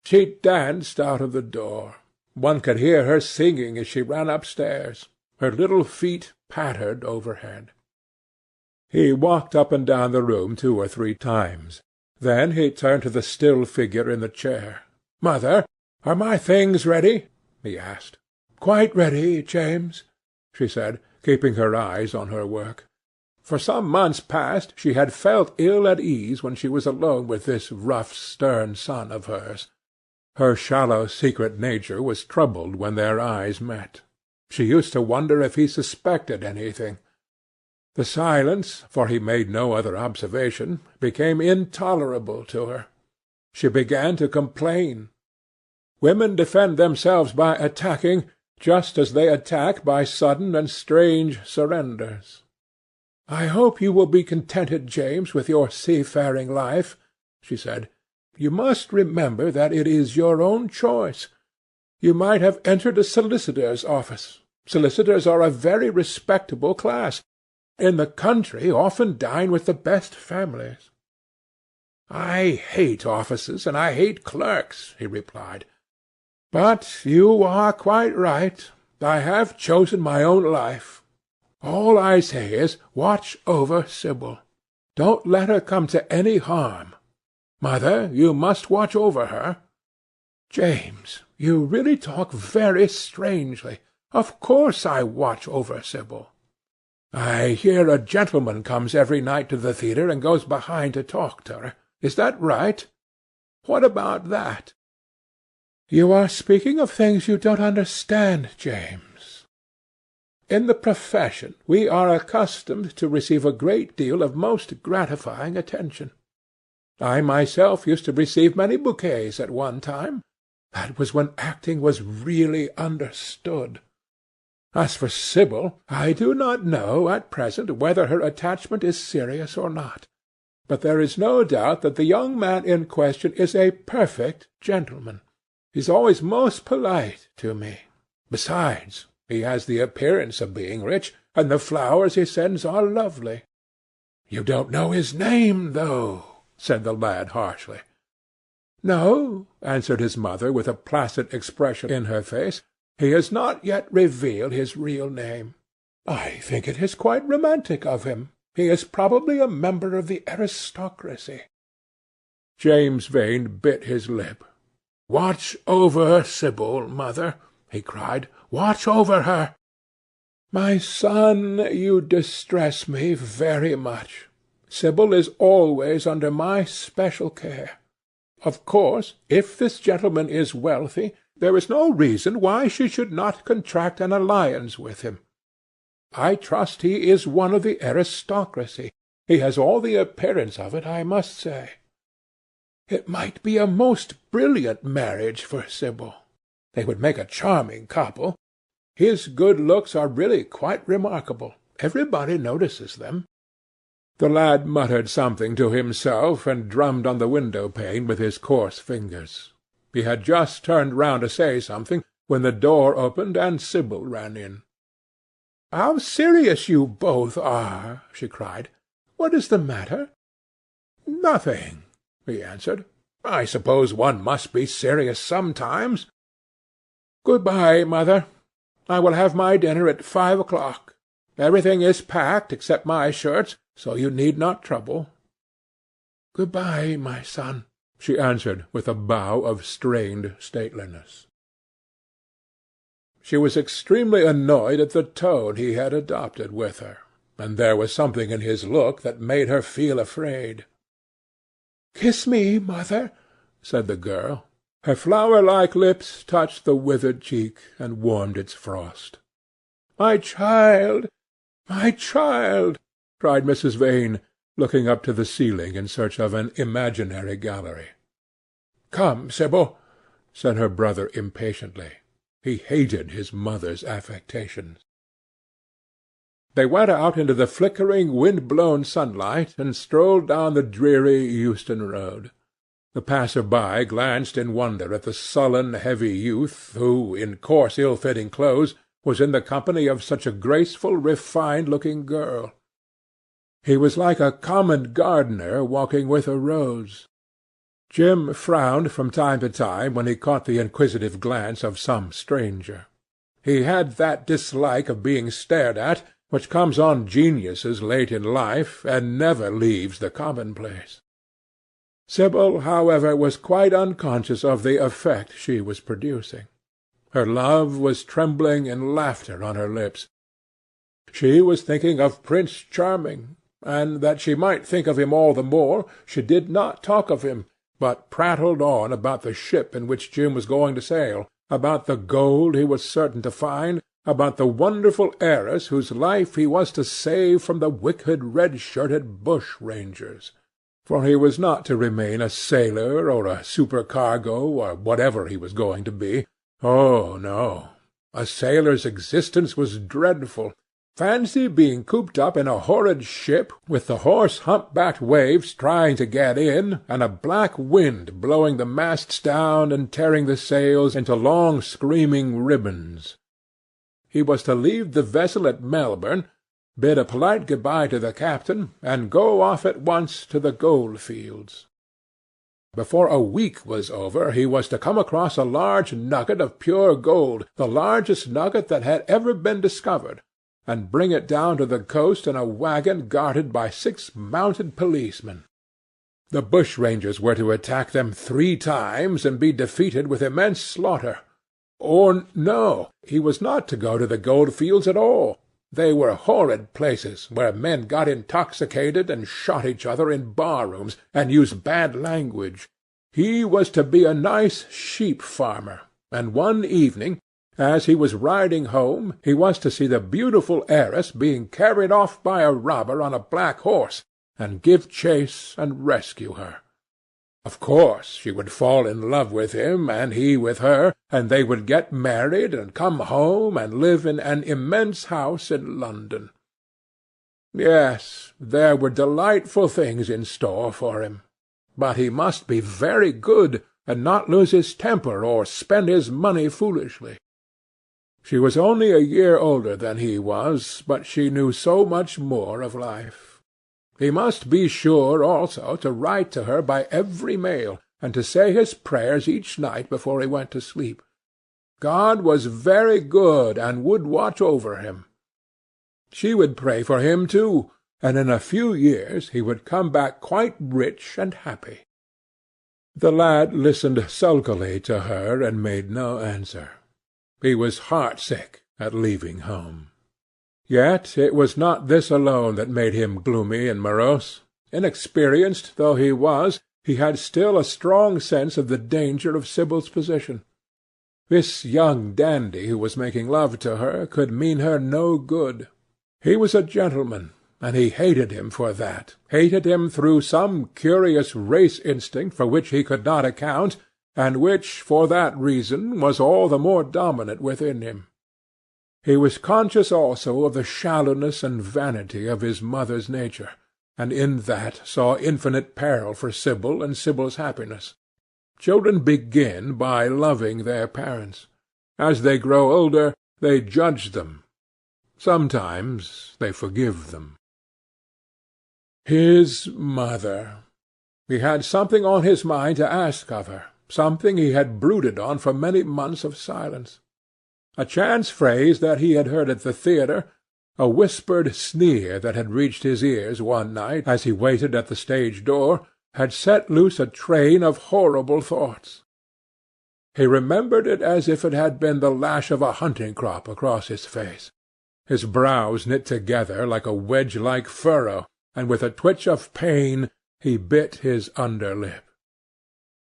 She danced out of the door. One could hear her singing as she ran upstairs. Her little feet pattered overhead. He walked up and down the room 2 or 3 times. Then he turned to the still figure in the chair. "Mother, are my things ready?" he asked. "Quite ready, James," she said, keeping her eyes on her work. For some months past she had felt ill at ease when she was alone with this rough, stern son of hers. Her shallow, secret nature was troubled when their eyes met. She used to wonder if he suspected anything. The silence, for he made no other observation, became intolerable to her. She began to complain. Women defend themselves by attacking, just as they attack by sudden and strange surrenders. "I hope you will be contented, James, with your seafaring life," she said. "You must remember that it is your own choice. You might have entered a solicitor's office. Solicitors are a very respectable class. In the country often dine with the best families." "I hate offices, and I hate clerks," he replied. "But you are quite right. I have chosen my own life. All I say is, watch over Sibyl. Don't let her come to any harm. Mother, you must watch over her." "James, you really talk very strangely. Of course I watch over Sibyl." "I hear a gentleman comes every night to the theatre and goes behind to talk to her. Is that right? What about that?" "You are speaking of things you don't understand, James. In the profession we are accustomed to receive a great deal of most gratifying attention. I myself used to receive many bouquets at one time. That was when acting was really understood. As for Sibyl, I do not know at present whether her attachment is serious or not, but there is no doubt that the young man in question is a perfect gentleman. He is always most polite to me. Besides, he has the appearance of being rich, and the flowers he sends are lovely." "You don't know his name, though," said the lad harshly. "No," answered his mother, with a placid expression in her face. "He has not yet revealed his real name. I think it is quite romantic of him. He is probably a member of the aristocracy." James Vane bit his lip. "Watch over Sibyl, mother," he cried. "Watch over her." "My son, you distress me very much. Sibyl is always under my special care. Of course, if this gentleman is wealthy, there is no reason why she should not contract an alliance with him. I trust he is one of the aristocracy. He has all the appearance of it, I must say. It might be a most brilliant marriage for Sibyl. They would make a charming couple. His good looks are really quite remarkable. Everybody notices them." The lad muttered something to himself, and drummed on the window-pane with his coarse fingers. He had just turned round to say something, when the door opened and Sibyl ran in. "How serious you both are!" she cried. "What is the matter?" "Nothing," he answered. "I suppose one must be serious sometimes. Good-bye, mother. I will have my dinner at 5 o'clock. Everything is packed except my shirts, so you need not trouble." "Good-bye, my son," she answered, with a bow of strained stateliness. She was extremely annoyed at the tone he had adopted with her, and there was something in his look that made her feel afraid. "Kiss me, mother," said the girl. Her flower-like lips touched the withered cheek and warmed its frost. "My child, my child!" cried Mrs. Vane, looking up to the ceiling in search of an imaginary gallery. "Come, Sibyl. said her brother impatiently. He hated his mother's affectations. They went out into the flickering, wind-blown sunlight, and strolled down the dreary Euston Road. The passer-by glanced in wonder at the sullen, heavy youth who, in coarse, ill-fitting clothes, was in the company of such a graceful, refined-looking girl. He was like a common gardener walking with a rose. Jim frowned from time to time when he caught the inquisitive glance of some stranger. He had that dislike of being stared at which comes on geniuses late in life, and never leaves the commonplace. Sibyl, however, was quite unconscious of the effect she was producing. Her love was trembling in laughter on her lips. She was thinking of Prince Charming, and that she might think of him all the more, she did not talk of him, but prattled on about the ship in which Jim was going to sail, about the gold he was certain to find, about the wonderful heiress whose life he was to save from the wicked red-shirted bushrangers. For he was not to remain a sailor or a supercargo or whatever he was going to be. Oh, no. A sailor's existence was dreadful. Fancy being cooped up in a horrid ship, with the hoarse hump-backed waves trying to get in, and a black wind blowing the masts down and tearing the sails into long screaming ribbons. He was to leave the vessel at Melbourne, bid a polite good-bye to the captain, and go off at once to the gold-fields. Before a week was over he was to come across a large nugget of pure gold, the largest nugget that had ever been discovered, and bring it down to the coast in a wagon guarded by 6 mounted policemen. The bushrangers were to attack them 3 times and be defeated with immense slaughter. Or no, he was not to go to the gold-fields at all. They were horrid places, where men got intoxicated and shot each other in bar-rooms, and used bad language. He was to be a nice sheep-farmer, and one evening, as he was riding home, he was to see the beautiful heiress being carried off by a robber on a black horse, and give chase and rescue her. Of course she would fall in love with him, and he with her, and they would get married and come home and live in an immense house in London. Yes, there were delightful things in store for him. But he must be very good, and not lose his temper or spend his money foolishly. She was only a year older than he was, but she knew so much more of life. He must be sure also to write to her by every mail, and to say his prayers each night before he went to sleep. God was very good, and would watch over him. She would pray for him too, and in a few years he would come back quite rich and happy. The lad listened sulkily to her, and made no answer. He was heartsick at leaving home. Yet it was not this alone that made him gloomy and morose. Inexperienced though he was, he had still a strong sense of the danger of Sibyl's position. This young dandy who was making love to her could mean her no good. He was a gentleman, and he hated him for that, hated him through some curious race instinct for which he could not account, and which, for that reason, was all the more dominant within him. He was conscious also of the shallowness and vanity of his mother's nature, and in that saw infinite peril for Sibyl and Sibyl's happiness. Children begin by loving their parents. As they grow older, they judge them. Sometimes they forgive them. His mother. He had something on his mind to ask of her, something he had brooded on for many months of silence. A chance phrase that he had heard at the theatre, a whispered sneer that had reached his ears one night as he waited at the stage door, had set loose a train of horrible thoughts. He remembered it as if it had been the lash of a hunting-crop across his face. His brows knit together like a wedge-like furrow, and with a twitch of pain he bit his under lip.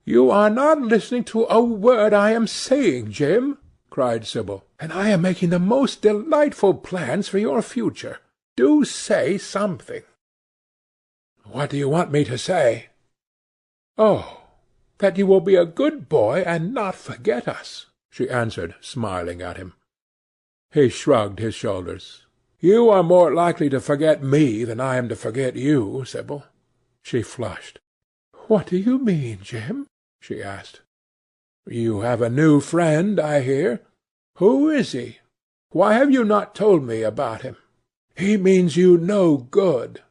"You are not listening to a word I am saying, Jim," cried Sibyl, "and I am making the most delightful plans for your future. Do say something." "What do you want me to say?" "Oh, that you will be a good boy and not forget us," she answered, smiling at him. He shrugged his shoulders. "You are more likely to forget me than I am to forget you, Sibyl." She flushed. "What do you mean, Jim?" she asked. "You have a new friend, I hear. Who is he? Why have you not told me about him? He means you no good."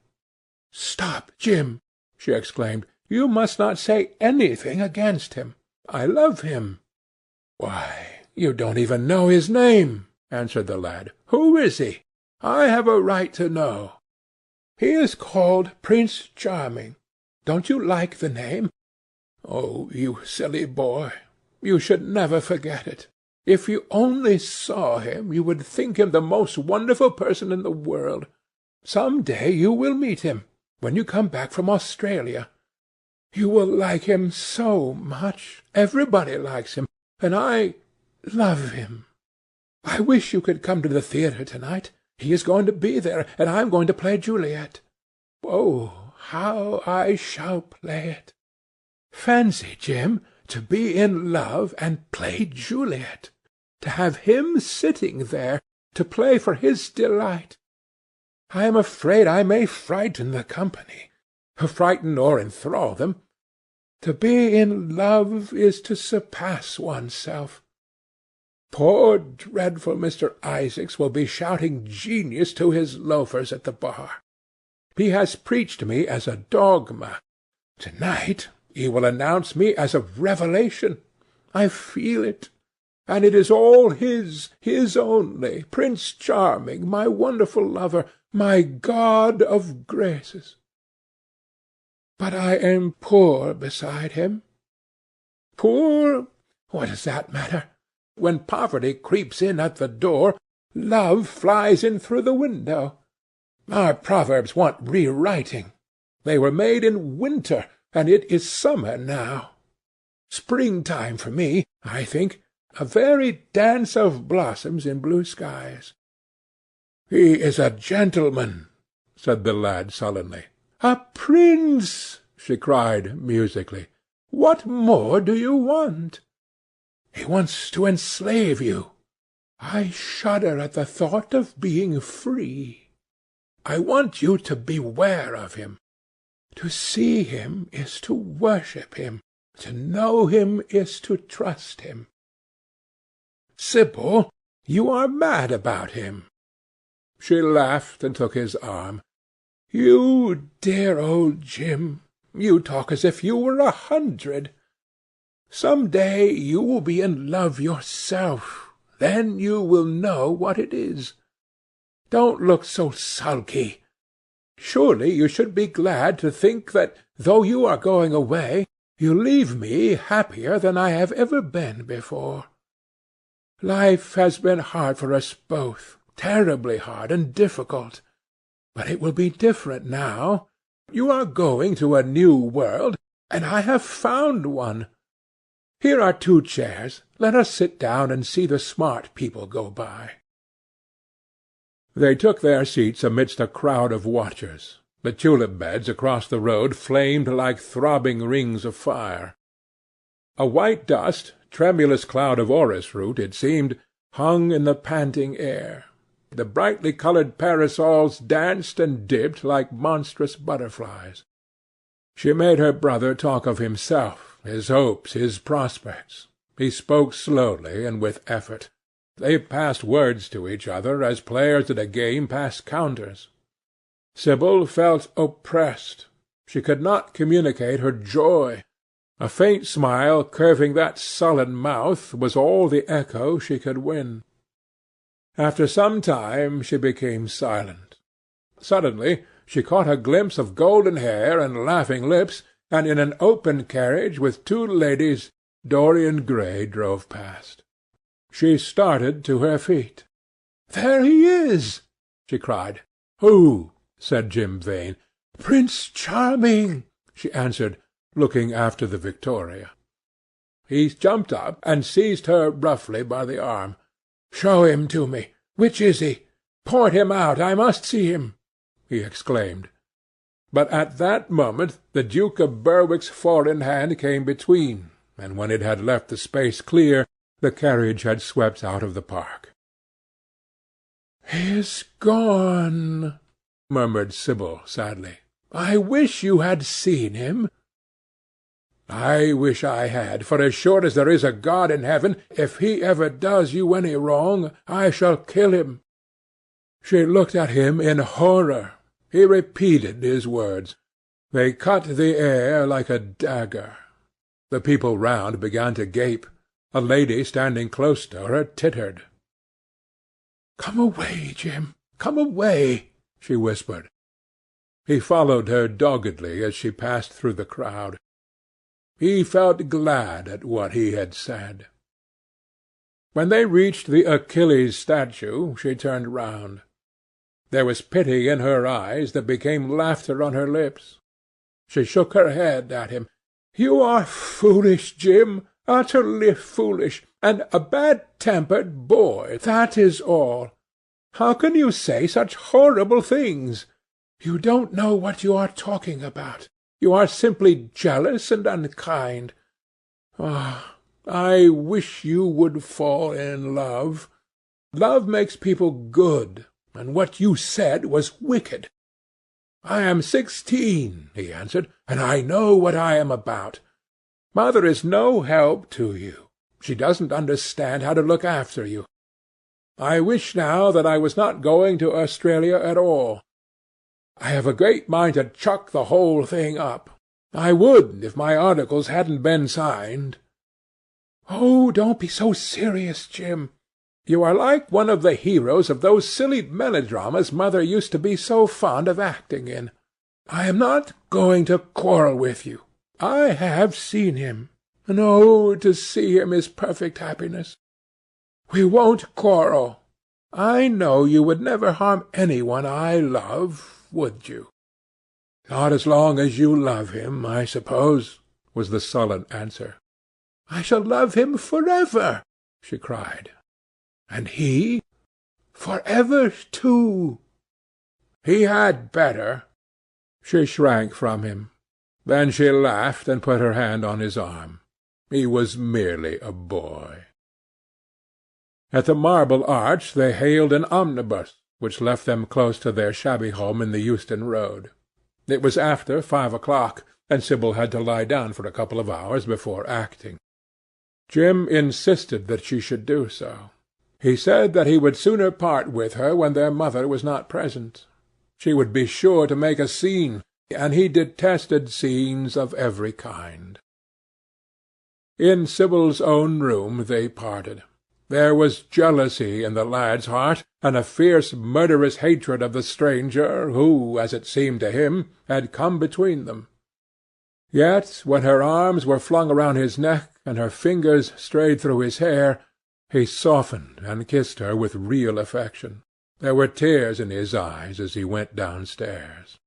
"Stop, Jim!" she exclaimed. "You must not say anything against him. I love him." "Why, you don't even know his name," answered the lad. "Who is he? I have a right to know." "He is called Prince Charming. Don't you like the name? Oh, you silly boy, you should never forget it. If you only saw him, you would think him the most wonderful person in the world. Some day you will meet him, when you come back from Australia. You will like him so much. Everybody likes him, and I love him. I wish you could come to the theatre to-night. He is going to be there, and I am going to play Juliet. Oh, how I shall play it! Fancy, Jim, to be in love and play Juliet! To have him sitting there, to play for his delight! I am afraid I may frighten the company, frighten or enthrall them. To be in love is to surpass oneself. Poor dreadful Mr. Isaacs will be shouting genius to his loafers at the bar. He has preached me as a dogma. To-night he will announce me as a revelation. I feel it. And it is all his only, Prince Charming, my wonderful lover, my god of graces. But I am poor beside him. Poor? What does that matter? When poverty creeps in at the door, love flies in through the window. Our proverbs want rewriting. They were made in winter, and it is summer now. Springtime for me, I think, a very dance of blossoms in blue skies." "He is a gentleman," said the lad sullenly. "A prince!" she cried musically. "What more do you want?" "He wants to enslave you. I shudder at the thought of being free. I want you to beware of him. To see him is to worship him. To know him is to trust him. Sibyl, you are mad about him." She laughed and took his arm. "You dear old Jim, you talk as if you were 100. Some day you will be in love yourself. Then you will know what it is. Don't look so sulky. Surely you should be glad to think that, though you are going away, you leave me happier than I have ever been before. Life has been hard for us both, terribly hard and difficult. But it will be different now. You are going to a new world, and I have found one. Here are 2 chairs. Let us sit down and see the smart people go by." They took their seats amidst a crowd of watchers. The tulip-beds across the road flamed like throbbing rings of fire. A white dust, tremulous cloud of orris-root, it seemed, hung in the panting air. The brightly coloured parasols danced and dipped like monstrous butterflies. She made her brother talk of himself, his hopes, his prospects. He spoke slowly and with effort. They passed words to each other as players at a game pass counters. Sibyl felt oppressed. She could not communicate her joy. A faint smile curving that sullen mouth was all the echo she could win. After some time she became silent. Suddenly she caught a glimpse of golden hair and laughing lips, and in an open carriage with 2 ladies Dorian Gray drove past. She started to her feet. "There he is!" she cried. "Who?" said Jim Vane. "Prince Charming," she answered, looking after the Victoria. He jumped up and seized her roughly by the arm. "Show him to me. Which is he? Point him out. I must see him," he exclaimed. But at that moment the Duke of Berwick's foreign hand came between, and when it had left the space clear, the carriage had swept out of the park. "He is gone," murmured Sibyl sadly. "I wish you had seen him." "I wish I had, for as sure as there is a God in heaven, if he ever does you any wrong, I shall kill him." She looked at him in horror. He repeated his words. They cut the air like a dagger. The people round began to gape. A lady standing close to her tittered. "Come away, Jim, come away," she whispered. He followed her doggedly as she passed through the crowd. He felt glad at what he had said. When they reached the Achilles statue, she turned round. There was pity in her eyes that became laughter on her lips. She shook her head at him. "You are foolish, Jim, utterly foolish, and a bad-tempered boy, that is all. How can you say such horrible things? You don't know what you are talking about. You are simply jealous and unkind. Ah, I wish you would fall in love. Love makes people good, and what you said was wicked." "I am 16, he answered, "and I know what I am about. Mother is no help to you. She doesn't understand how to look after you. I wish now that I was not going to Australia at all. I have a great mind to chuck the whole thing up. I would, if my articles hadn't been signed." "Oh, don't be so serious, Jim. You are like one of the heroes of those silly melodramas mother used to be so fond of acting in. I am not going to quarrel with you. I have seen him, and oh, to see him is perfect happiness. We won't quarrel. I know you would never harm any one I love, would you?" "Not as long as you love him, I suppose," was the sullen answer. "I shall love him forever," she cried. "And he?" "Forever, too." "He had better." She shrank from him. Then she laughed and put her hand on his arm. He was merely a boy. At the Marble Arch they hailed an omnibus, which left them close to their shabby home in the Euston Road. It was after 5 o'clock, and Sibyl had to lie down for a couple of hours before acting. Jim insisted that she should do so. He said that he would sooner part with her when their mother was not present. She would be sure to make a scene, and he detested scenes of every kind. In Sibyl's own room they parted. There was jealousy in the lad's heart, and a fierce murderous hatred of the stranger who, as it seemed to him, had come between them. Yet when her arms were flung around his neck, and her fingers strayed through his hair, he softened and kissed her with real affection. There were tears in his eyes as he went downstairs.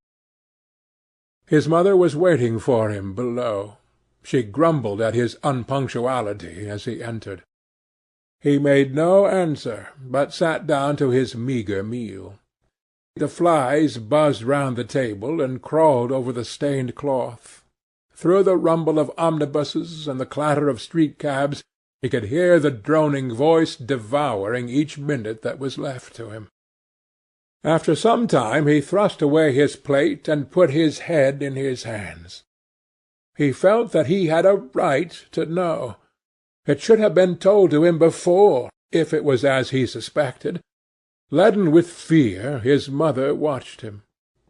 His mother was waiting for him below. She grumbled at his unpunctuality as he entered. He made no answer, but sat down to his meagre meal. The flies buzzed round the table and crawled over the stained cloth. Through the rumble of omnibuses and the clatter of street-cabs he could hear the droning voice devouring each minute that was left to him. After some time he thrust away his plate and put his head in his hands. He felt that he had a right to know. It should have been told to him before, if it was as he suspected. Leaden with fear, his mother watched him.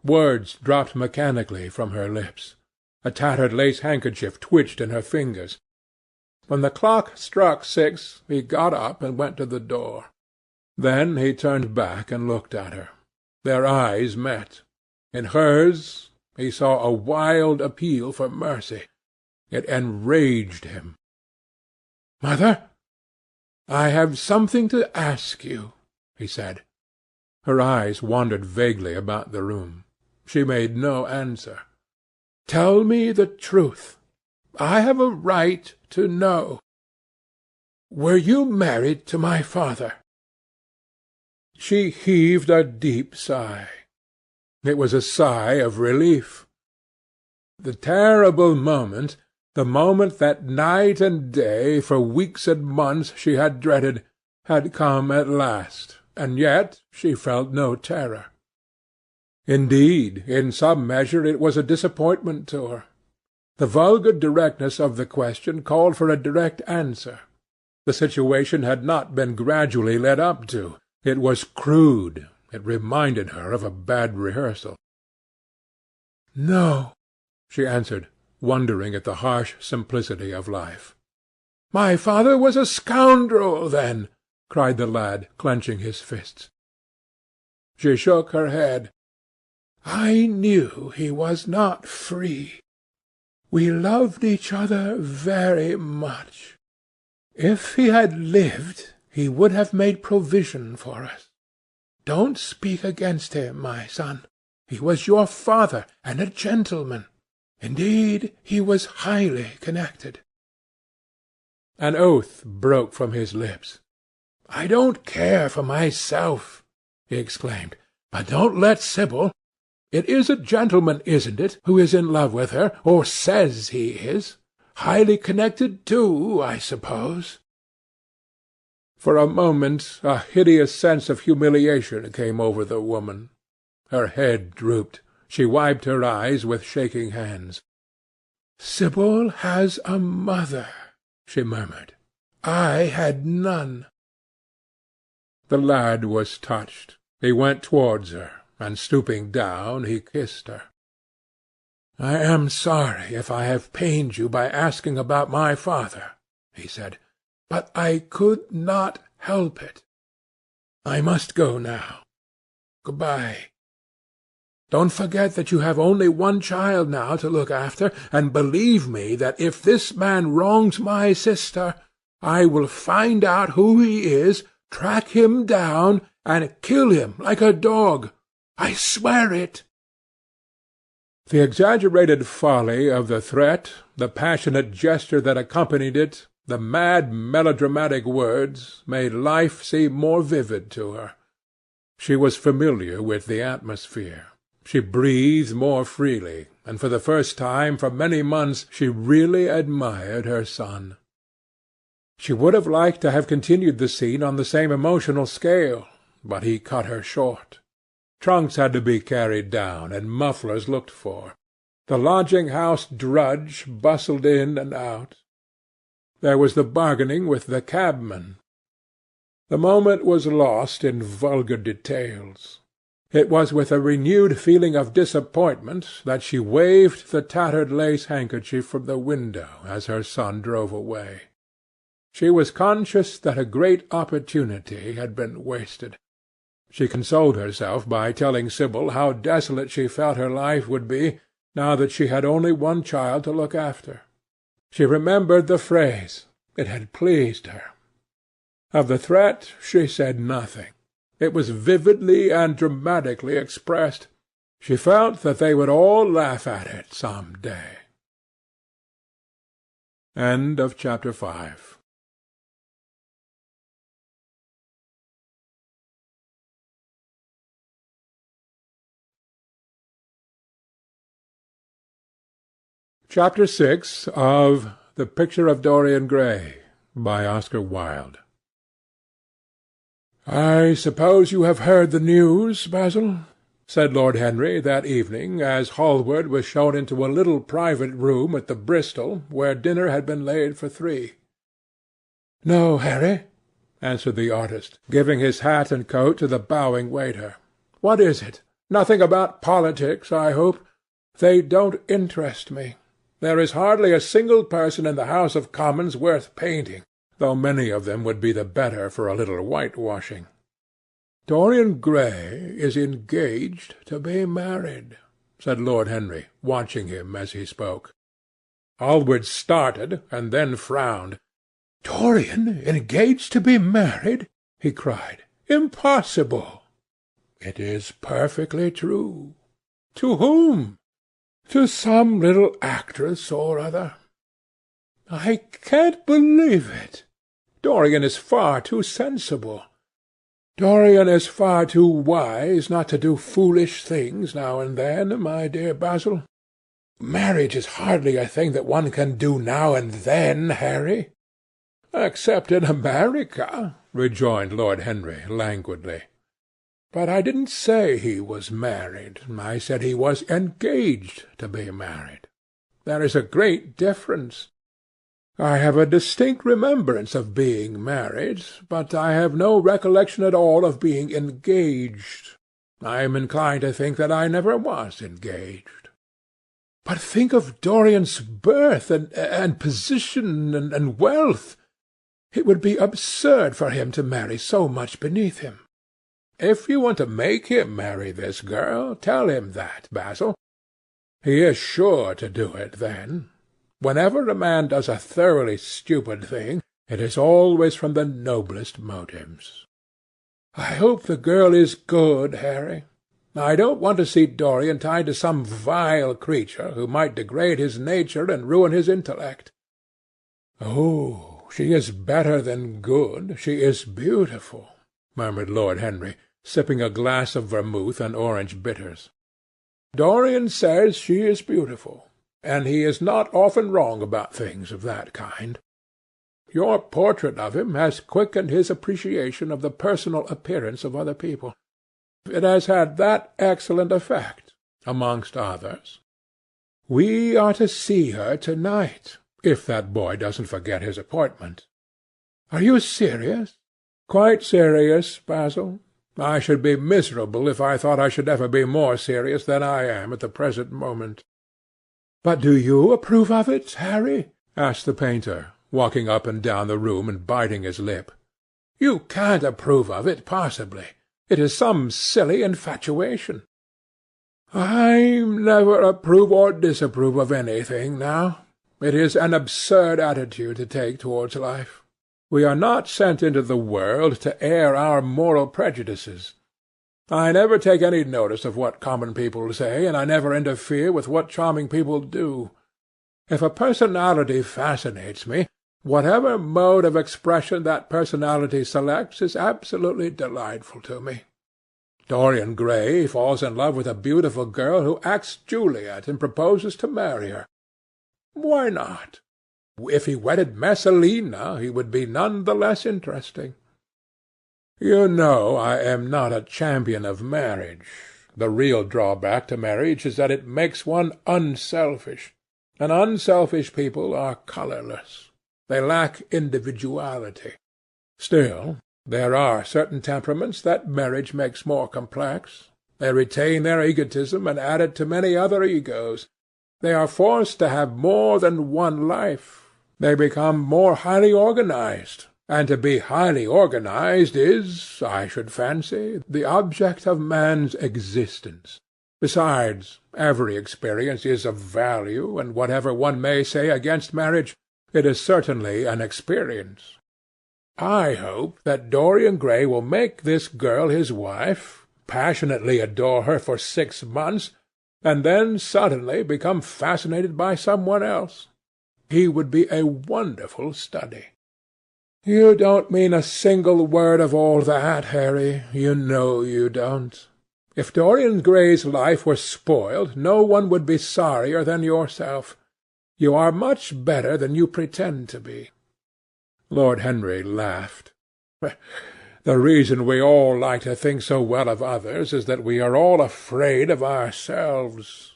Words dropped mechanically from her lips. A tattered lace handkerchief twitched in her fingers. When the clock struck 6, he got up and went to the door. Then he turned back and looked at her. Their eyes met. In hers he saw a wild appeal for mercy. It enraged him. "Mother, I have something to ask you," he said. Her eyes wandered vaguely about the room. She made no answer. "Tell me the truth. I have a right to know. Were you married to my father?" She heaved a deep sigh. It was a sigh of relief. The terrible moment, the moment that night and day, for weeks and months, she had dreaded, had come at last, and yet she felt no terror. Indeed, in some measure it was a disappointment to her. The vulgar directness of the question called for a direct answer. The situation had not been gradually led up to. It was crude. It reminded her of a bad rehearsal. "No," she answered, wondering at the harsh simplicity of life. "My father was a scoundrel, then!" cried the lad, clenching his fists. She shook her head. "I knew he was not free. We loved each other very much. If he had lived, he would have made provision for us. Don't speak against him, my son. He was your father, and a gentleman. Indeed, he was highly connected." An oath broke from his lips. "I don't care for myself," he exclaimed, "but don't let Sibyl. It is a gentleman, isn't it, who is in love with her, or says he is? Highly connected, too, I suppose." For a moment a hideous sense of humiliation came over the woman. Her head drooped. She wiped her eyes with shaking hands. "Sibyl has a mother," she murmured. "I had none." The lad was touched. He went towards her, and stooping down, he kissed her. "I am sorry if I have pained you by asking about my father," he said, "but I could not help it. I must go now. Good-bye. Don't forget that you have only one child now to look after, and believe me that if this man wrongs my sister, I will find out who he is, track him down, and kill him like a dog. I swear it." The exaggerated folly of the threat, the passionate gesture that accompanied it, the mad melodramatic words, made life seem more vivid to her. She was familiar with the atmosphere. She breathed more freely, and for the first time for many months she really admired her son. She would have liked to have continued the scene on the same emotional scale, but he cut her short. Trunks had to be carried down, and mufflers looked for. The lodging-house drudge bustled in and out. There was the bargaining with the cabman. The moment was lost in vulgar details. It was with a renewed feeling of disappointment that she waved the tattered lace handkerchief from the window as her son drove away. She was conscious that a great opportunity had been wasted. She consoled herself by telling Sibyl how desolate she felt her life would be, now that she had only one child to look after. She remembered the phrase. It had pleased her. Of the threat she said nothing. It was vividly and dramatically expressed. She felt that they would all laugh at it some day. End of Chapter 5. Chapter 6 of The Picture of Dorian Gray, by Oscar Wilde. "I suppose you have heard the news, Basil?" said Lord Henry that evening, as Hallward was shown into a little private room at the Bristol, where dinner had been laid for 3. "No, Harry," answered the artist, giving his hat and coat to the bowing waiter. "What is it? Nothing about politics, I hope. They don't interest me. There is hardly a single person in the House of Commons worth painting, though many of them would be the better for a little whitewashing. Dorian Gray is engaged to be married," said Lord Henry, watching him as he spoke. Hallward started, and then frowned. "Dorian engaged to be married?" he cried. "Impossible!" "It is perfectly true." "To whom?" "To some little actress or other." "I can't believe it. Dorian is far too sensible. Dorian is far too wise not to do foolish things now and then, my dear Basil. Marriage is hardly a thing that one can do now and then, Harry." "Except in America," rejoined Lord Henry languidly. "But I didn't say he was married. I said he was engaged to be married. There is a great difference. I have a distinct remembrance of being married, but I have no recollection at all of being engaged. I am inclined to think that I never was engaged." "But think of Dorian's birth and position and wealth. It would be absurd for him to marry so much beneath him." "If you want to make him marry this girl, tell him that, Basil. He is sure to do it then. Whenever a man does a thoroughly stupid thing, it is always from the noblest motives." "I hope the girl is good, Harry. I don't want to see Dorian tied to some vile creature who might degrade his nature and ruin his intellect." "Oh, she is better than good. She is beautiful," murmured Lord Henry, sipping a glass of vermouth and orange bitters. "Dorian says she is beautiful, and he is not often wrong about things of that kind. Your portrait of him has quickened his appreciation of the personal appearance of other people. It has had that excellent effect, amongst others. We are to see her to-night, if that boy doesn't forget his appointment." "Are you serious?" "Quite serious, Basil. I should be miserable if I thought I should ever be more serious than I am at the present moment." "But do you approve of it, Harry?" asked the painter, walking up and down the room and biting his lip. "You can't approve of it, possibly. It is some silly infatuation." "I never approve or disapprove of anything now. It is an absurd attitude to take towards life. We are not sent into the world to air our moral prejudices. I never take any notice of what common people say, and I never interfere with what charming people do. If a personality fascinates me, whatever mode of expression that personality selects is absolutely delightful to me. Dorian Gray falls in love with a beautiful girl who acts Juliet and proposes to marry her. Why not? If he wedded Messalina, he would be none the less interesting. You know I am not a champion of marriage. The real drawback to marriage is that it makes one unselfish, and unselfish people are colourless. They lack individuality. Still, there are certain temperaments that marriage makes more complex. They retain their egotism and add it to many other egos. They are forced to have more than one life. They become more highly organized, and to be highly organized is, I should fancy, the object of man's existence. Besides, every experience is of value, and whatever one may say against marriage, it is certainly an experience. I hope that Dorian Gray will make this girl his wife, passionately adore her for 6 months, and then suddenly become fascinated by someone else. He would be a wonderful study. You don't mean a single word of all that, Harry. You know you don't. If Dorian Gray's life were spoiled, no one would be sorrier than yourself. You are much better than you pretend to be." Lord Henry laughed. "The reason we all like to think so well of others is that we are all afraid of ourselves.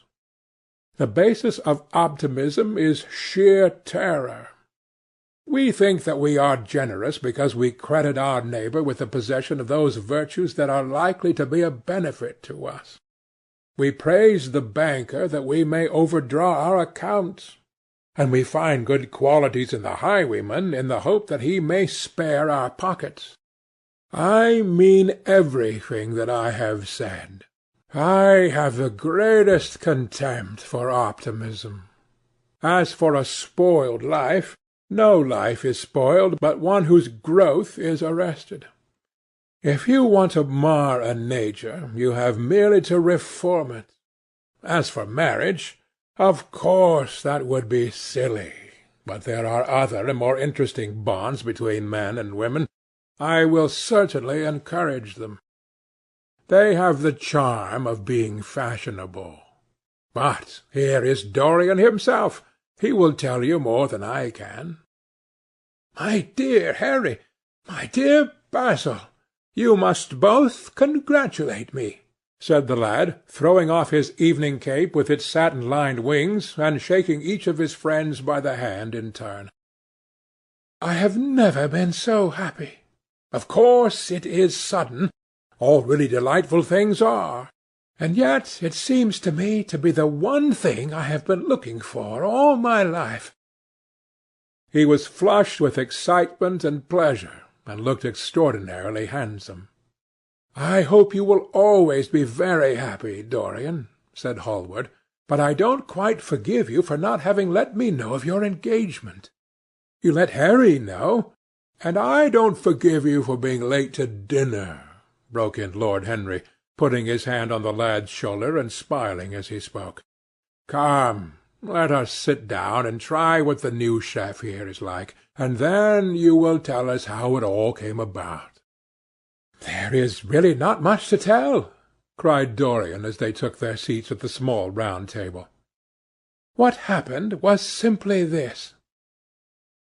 The basis of optimism is sheer terror. We think that we are generous because we credit our neighbour with the possession of those virtues that are likely to be a benefit to us. We praise the banker that we may overdraw our accounts, and we find good qualities in the highwayman in the hope that he may spare our pockets. I mean everything that I have said. I have the greatest contempt for optimism. As for a spoiled life, no life is spoiled but one whose growth is arrested. If you want to mar a nature, you have merely to reform it. As for marriage, of course that would be silly, but there are other and more interesting bonds between men and women. I will certainly encourage them. They have the charm of being fashionable. But here is Dorian himself. He will tell you more than I can." "My dear Harry, my dear Basil, you must both congratulate me," said the lad, throwing off his evening cape with its satin-lined wings, and shaking each of his friends by the hand in turn. "I have never been so happy. Of course it is sudden. All really delightful things are. And yet it seems to me to be the one thing I have been looking for all my life." He was flushed with excitement and pleasure, and looked extraordinarily handsome. "I hope you will always be very happy, Dorian," said Hallward, "but I don't quite forgive you for not having let me know of your engagement. You let Harry know, and I don't forgive you for being late to dinner," broke in Lord Henry, putting his hand on the lad's shoulder and smiling as he spoke. "Come, let us sit down and try what the new chef here is like, and then you will tell us how it all came about." "There is really not much to tell," cried Dorian as they took their seats at the small round table. "What happened was simply this.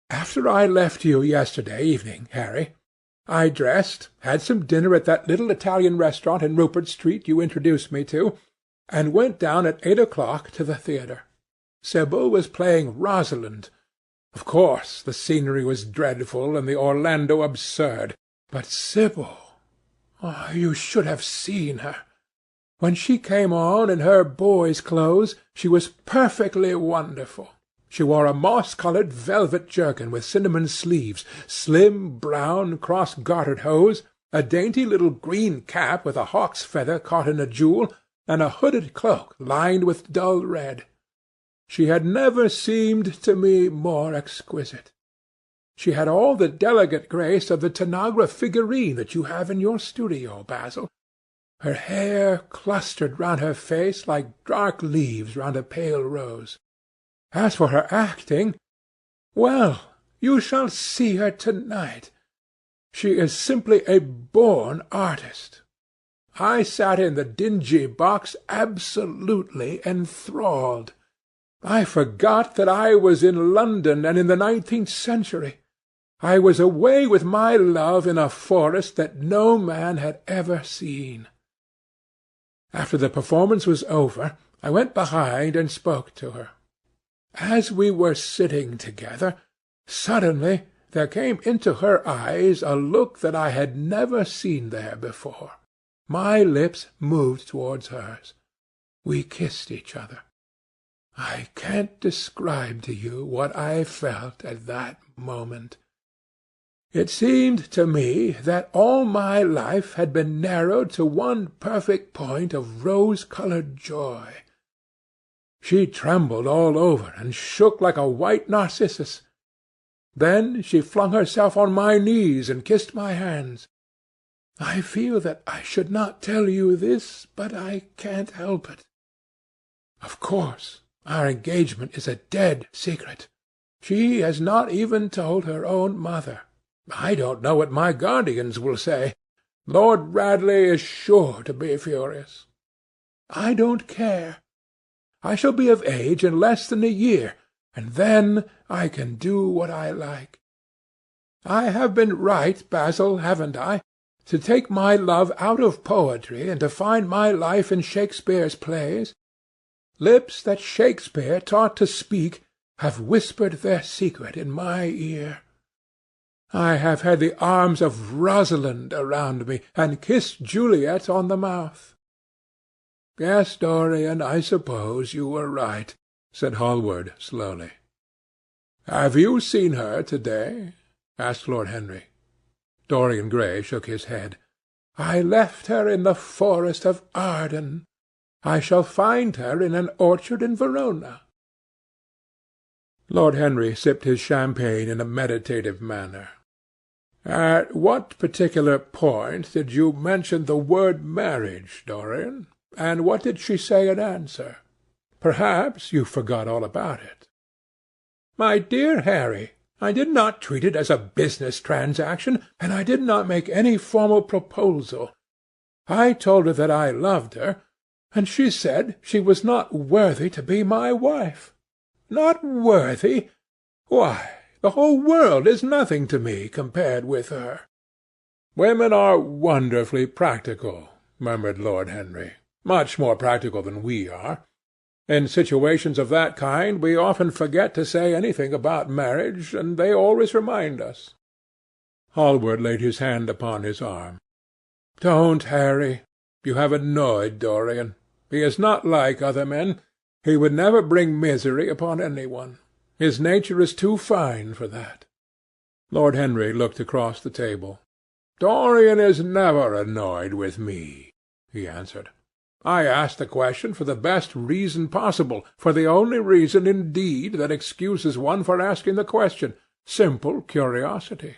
After I left you yesterday evening, Harry, I dressed, had some dinner at that little Italian restaurant in Rupert Street you introduced me to, and went down at 8 o'clock to the theatre. Sibyl was playing Rosalind. Of course the scenery was dreadful and the Orlando absurd, but Sibyl, you should have seen her. When she came on in her boy's clothes, she was perfectly wonderful. She wore a moss-coloured velvet jerkin with cinnamon sleeves, slim brown cross-gartered hose, a dainty little green cap with a hawk's feather caught in a jewel, and a hooded cloak lined with dull red. She had never seemed to me more exquisite. She had all the delicate grace of the Tanagra figurine that you have in your studio, Basil. Her hair clustered round her face like dark leaves round a pale rose. As for her acting, well, you shall see her to-night. She is simply a born artist. I sat in the dingy box absolutely enthralled. I forgot that I was in London and in the 19th century. I was away with my love in a forest that no man had ever seen. After the performance was over, I went behind and spoke to her. As we were sitting together, suddenly there came into her eyes a look that I had never seen there before. My lips moved towards hers. We kissed each other. I can't describe to you what I felt at that moment. It seemed to me that all my life had been narrowed to one perfect point of rose-coloured joy. She trembled all over and shook like a white narcissus. Then she flung herself on my knees and kissed my hands. I feel that I should not tell you this, but I can't help it. Of course, our engagement is a dead secret. She has not even told her own mother. I don't know what my guardians will say. Lord Radley is sure to be furious. I don't care. I shall be of age in less than a year, and then I can do what I like. I have been right, Basil, haven't I, to take my love out of poetry and to find my life in Shakespeare's plays? Lips that Shakespeare taught to speak have whispered their secret in my ear. I have had the arms of Rosalind around me, and kissed Juliet on the mouth. Yes, Dorian, I suppose you were right, said Hallward slowly. Have you seen her to-day? Asked Lord Henry. Dorian Gray shook his head. I left her in the forest of Arden. I shall find her in an orchard in Verona. Lord Henry sipped his champagne in a meditative manner. At what particular point did you mention the word marriage, Dorian? And what did she say in answer? Perhaps you forgot all about it. My dear Harry, I did not treat it as a business transaction, and I did not make any formal proposal. I told her that I loved her, and she said she was not worthy to be my wife. Not worthy? Why, the whole world is nothing to me compared with her." "Women are wonderfully practical," murmured Lord Henry. "Much more practical than we are. In situations of that kind we often forget to say anything about marriage, and they always remind us." Hallward laid his hand upon his arm. "Don't, Harry. You have annoyed Dorian. He is not like other men. He would never bring misery upon any one. His nature is too fine for that." Lord Henry looked across the table. "Dorian is never annoyed with me," he answered. "I asked the question for the best reason possible, for the only reason, indeed, that excuses one for asking the question, simple curiosity.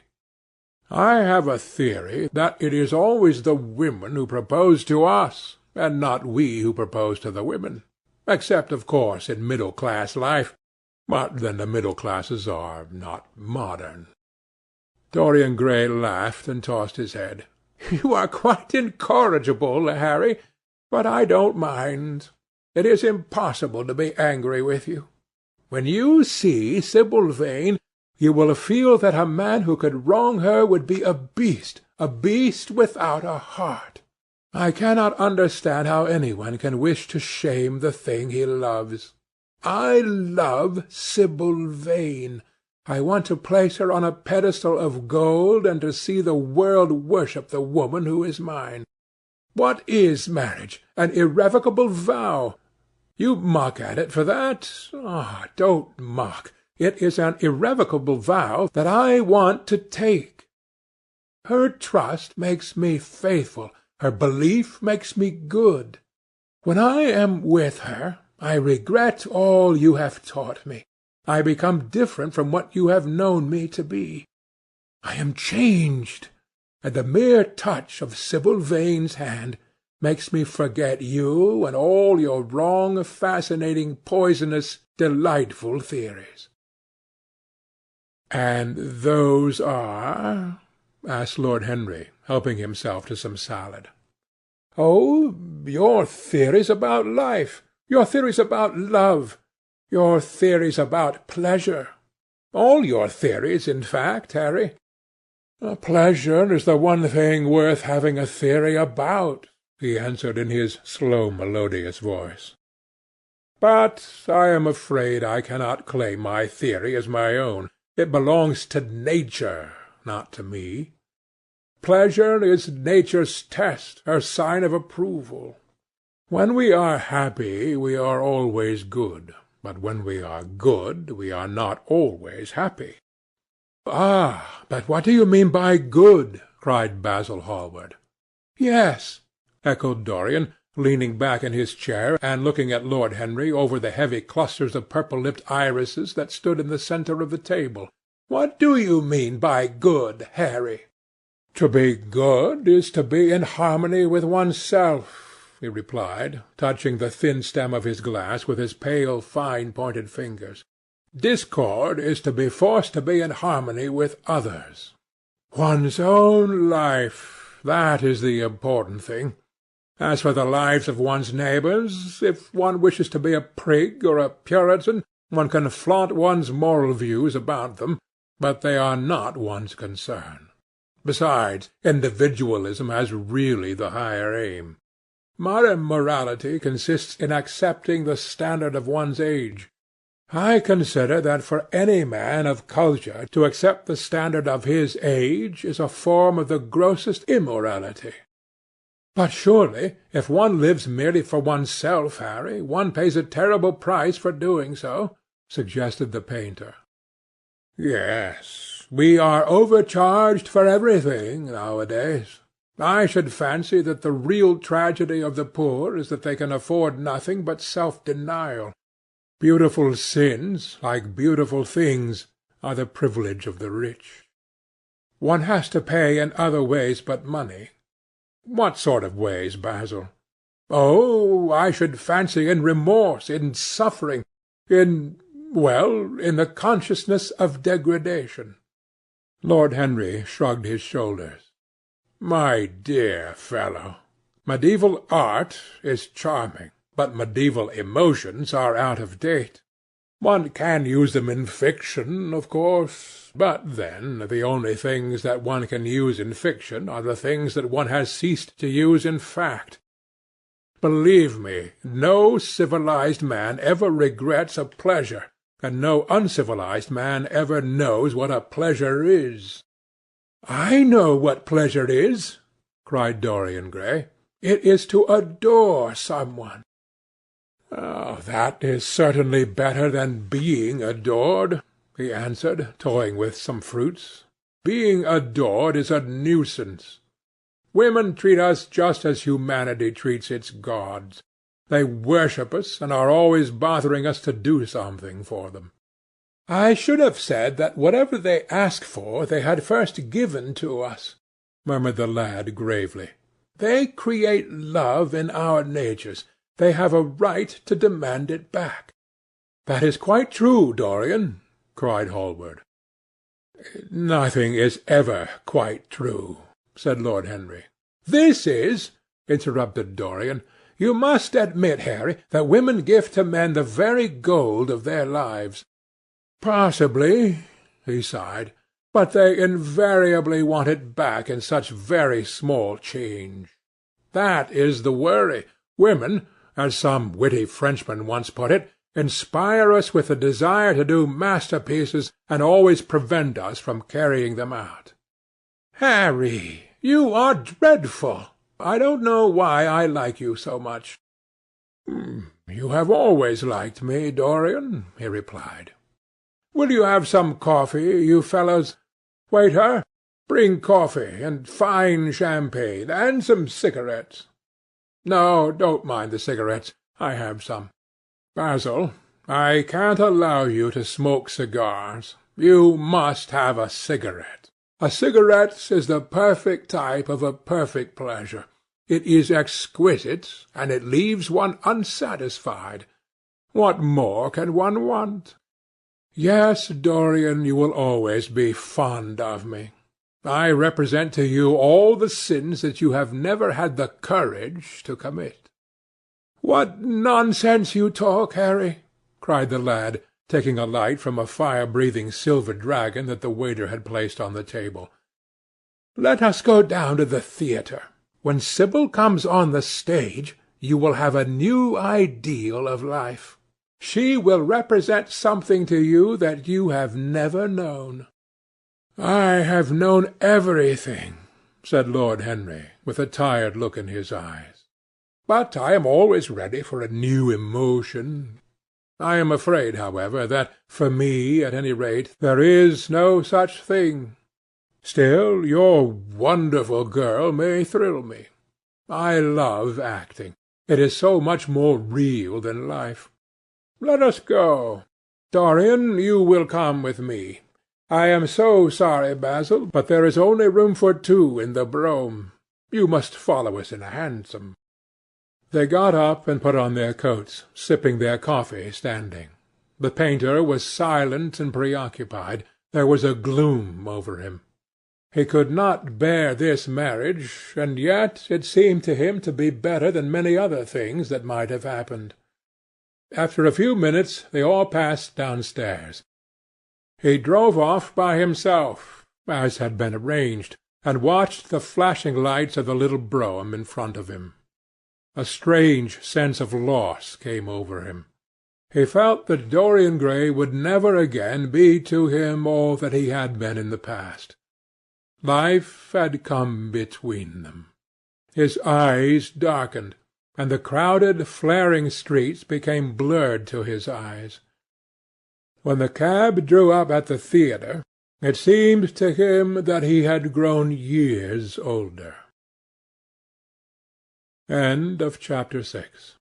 I have a theory that it is always the women who propose to us, and not we who propose to the women, except, of course, in middle-class life, but then the middle classes are not modern." Dorian Gray laughed and tossed his head. "You are quite incorrigible, Harry, but I don't mind. It is impossible to be angry with you. When you see Sibyl Vane, you will feel that a man who could wrong her would be a beast without a heart. I cannot understand how any one can wish to shame the thing he loves. I love Sibyl Vane. I want to place her on a pedestal of gold, and to see the world worship the woman who is mine. What is marriage? An irrevocable vow. You mock at it for that. Ah, don't mock. It is an irrevocable vow that I want to take. Her trust makes me faithful. Her belief makes me good. When I am with her, I regret all you have taught me. I become different from what you have known me to be. I am changed, and the mere touch of Sibyl Vane's hand makes me forget you and all your wrong, fascinating, poisonous, delightful theories." "And those are?" asked Lord Henry, helping himself to some salad. "Oh, your theories about life, your theories about love, your theories about pleasure. All your theories, in fact, Harry. Pleasure is the one thing worth having a theory about," he answered in his slow, melodious voice. "But I am afraid I cannot claim my theory as my own. It belongs to nature, not to me. Pleasure is nature's test, her sign of approval. When we are happy, we are always good, but when we are good, we are not always happy." "Ah, but what do you mean by good?" cried Basil Hallward. "Yes," echoed Dorian, leaning back in his chair and looking at Lord Henry over the heavy clusters of purple-lipped irises that stood in the centre of the table. "What do you mean by good, Harry?" "To be good is to be in harmony with oneself," he replied, touching the thin stem of his glass with his pale, fine-pointed fingers. "Discord is to be forced to be in harmony with others. One's own life, that is the important thing. As for the lives of one's neighbours, if one wishes to be a prig or a Puritan, one can flaunt one's moral views about them, but they are not one's concern. Besides, individualism has really the higher aim. Modern morality consists in accepting the standard of one's age. I consider that for any man of culture to accept the standard of his age is a form of the grossest immorality." "But surely, if one lives merely for oneself, Harry, one pays a terrible price for doing so," suggested the painter. "Yes, we are overcharged for everything nowadays. I should fancy that the real tragedy of the poor is that they can afford nothing but self-denial. Beautiful sins, like beautiful things, are the privilege of the rich. One has to pay in other ways but money." "What sort of ways, Basil?" "Oh, I should fancy in remorse, in suffering, in the consciousness of degradation." Lord Henry shrugged his shoulders. "My dear fellow, Medieval art is charming, but medieval emotions are out of date. One can use them in fiction, of course, but then the only things that one can use in fiction are the things that one has ceased to use in fact. Believe me, no civilized man ever regrets a pleasure, and no uncivilized man ever knows what a pleasure is." "I know what pleasure is," cried Dorian Gray. "It is to adore someone." "Oh, that is certainly better than being adored," he answered, toying with some fruits. "Being adored is a nuisance. Women treat us just as humanity treats its gods. They worship us, and are always bothering us to do something for them." "I should have said that whatever they ask for they had first given to us," murmured the lad gravely. "They create love in our natures. They have a right to demand it back." "That is quite true, Dorian," cried Hallward. "Nothing is ever quite true," said Lord Henry. "This is," interrupted Dorian. "You must admit, Harry, that women give to men the very gold of their lives." "Possibly," he sighed, "but they invariably want it back in such very small change. That is the worry. Women, as some witty Frenchman once put it, inspire us with the desire to do masterpieces, and always prevent us from carrying them out." "Harry, you are dreadful. I don't know why I like you so much." "You have always liked me, Dorian," he replied. "Will you have some coffee, you fellows? Waiter, bring coffee, and fine champagne, and some cigarettes. No, don't mind the cigarettes. I have some. Basil, I can't allow you to smoke cigars. You must have a cigarette. A cigarette is the perfect type of a perfect pleasure. It is exquisite, and it leaves one unsatisfied. What more can one want? Yes, Dorian, you will always be fond of me. I represent to you all the sins that you have never had the courage to commit." "What nonsense you talk, Harry!" cried the lad, taking a light from a fire-breathing silver dragon that the waiter had placed on the table. "Let us go down to the theatre. When Sibyl comes on the stage, you will have a new ideal of life. She will represent something to you that you have never known." "I have known everything," said Lord Henry, with a tired look in his eyes. "But I am always ready for a new emotion. I am afraid, however, that, for me at any rate, there is no such thing. Still, your wonderful girl may thrill me. I love acting. It is so much more real than life. Let us go. Dorian, you will come with me. I am so sorry, Basil, but there is only room for two in the brougham. You must follow us in a hansom." They got up and put on their coats, sipping their coffee standing. The painter was silent and preoccupied. There was a gloom over him. He could not bear this marriage, and yet it seemed to him to be better than many other things that might have happened. After a few minutes they all passed downstairs. He drove off by himself, as had been arranged, and watched the flashing lights of the little brougham in front of him. A strange sense of loss came over him. He felt that Dorian Gray would never again be to him all that he had been in the past. Life had come between them. His eyes darkened, and the crowded, flaring streets became blurred to his eyes. When the cab drew up at the theatre, it seemed to him that he had grown years older. Chapter 6.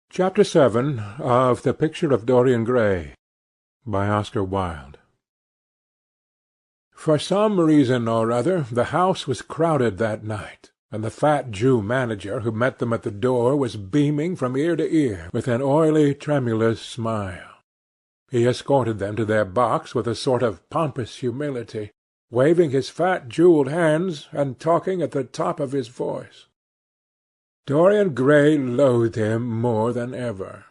Chapter 7 of The Picture of Dorian Gray, by Oscar Wilde. For some reason or other, the house was crowded that night, and the fat Jew manager who met them at the door was beaming from ear to ear with an oily, tremulous smile. He escorted them to their box with a sort of pompous humility. waving his fat jewelled hands and talking at the top of his voice. Dorian Gray loathed him more than ever.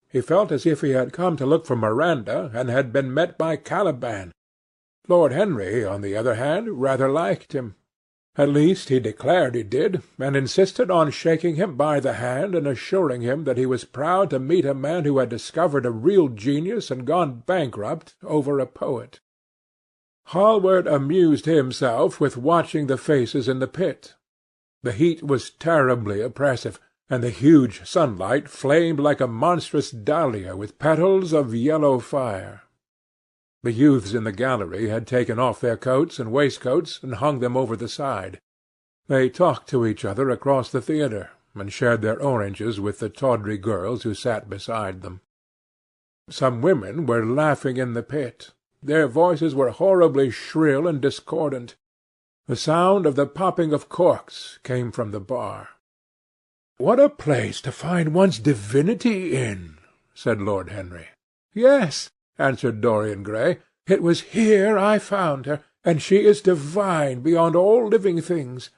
He felt as if he had come to look for Miranda and had been met by Caliban. Lord Henry, on the other hand, rather liked him. At least he declared he did, and insisted on shaking him by the hand and assuring him that he was proud to meet a man who had discovered a real genius and gone bankrupt over a poet. Hallward amused himself with watching the faces in the pit. The heat was terribly oppressive, and the huge sunlight flamed like a monstrous dahlia with petals of yellow fire. The youths in the gallery had taken off their coats and waistcoats and hung them over the side. They talked to each other across the theatre, and shared their oranges with the tawdry girls who sat beside them. Some women were laughing in the pit. Their voices were horribly shrill and discordant. The sound of the popping of corks came from the bar. "What a place to find one's divinity in!" said Lord Henry. "Yes," answered Dorian Gray. "It was here I found her, and she is divine beyond all living things.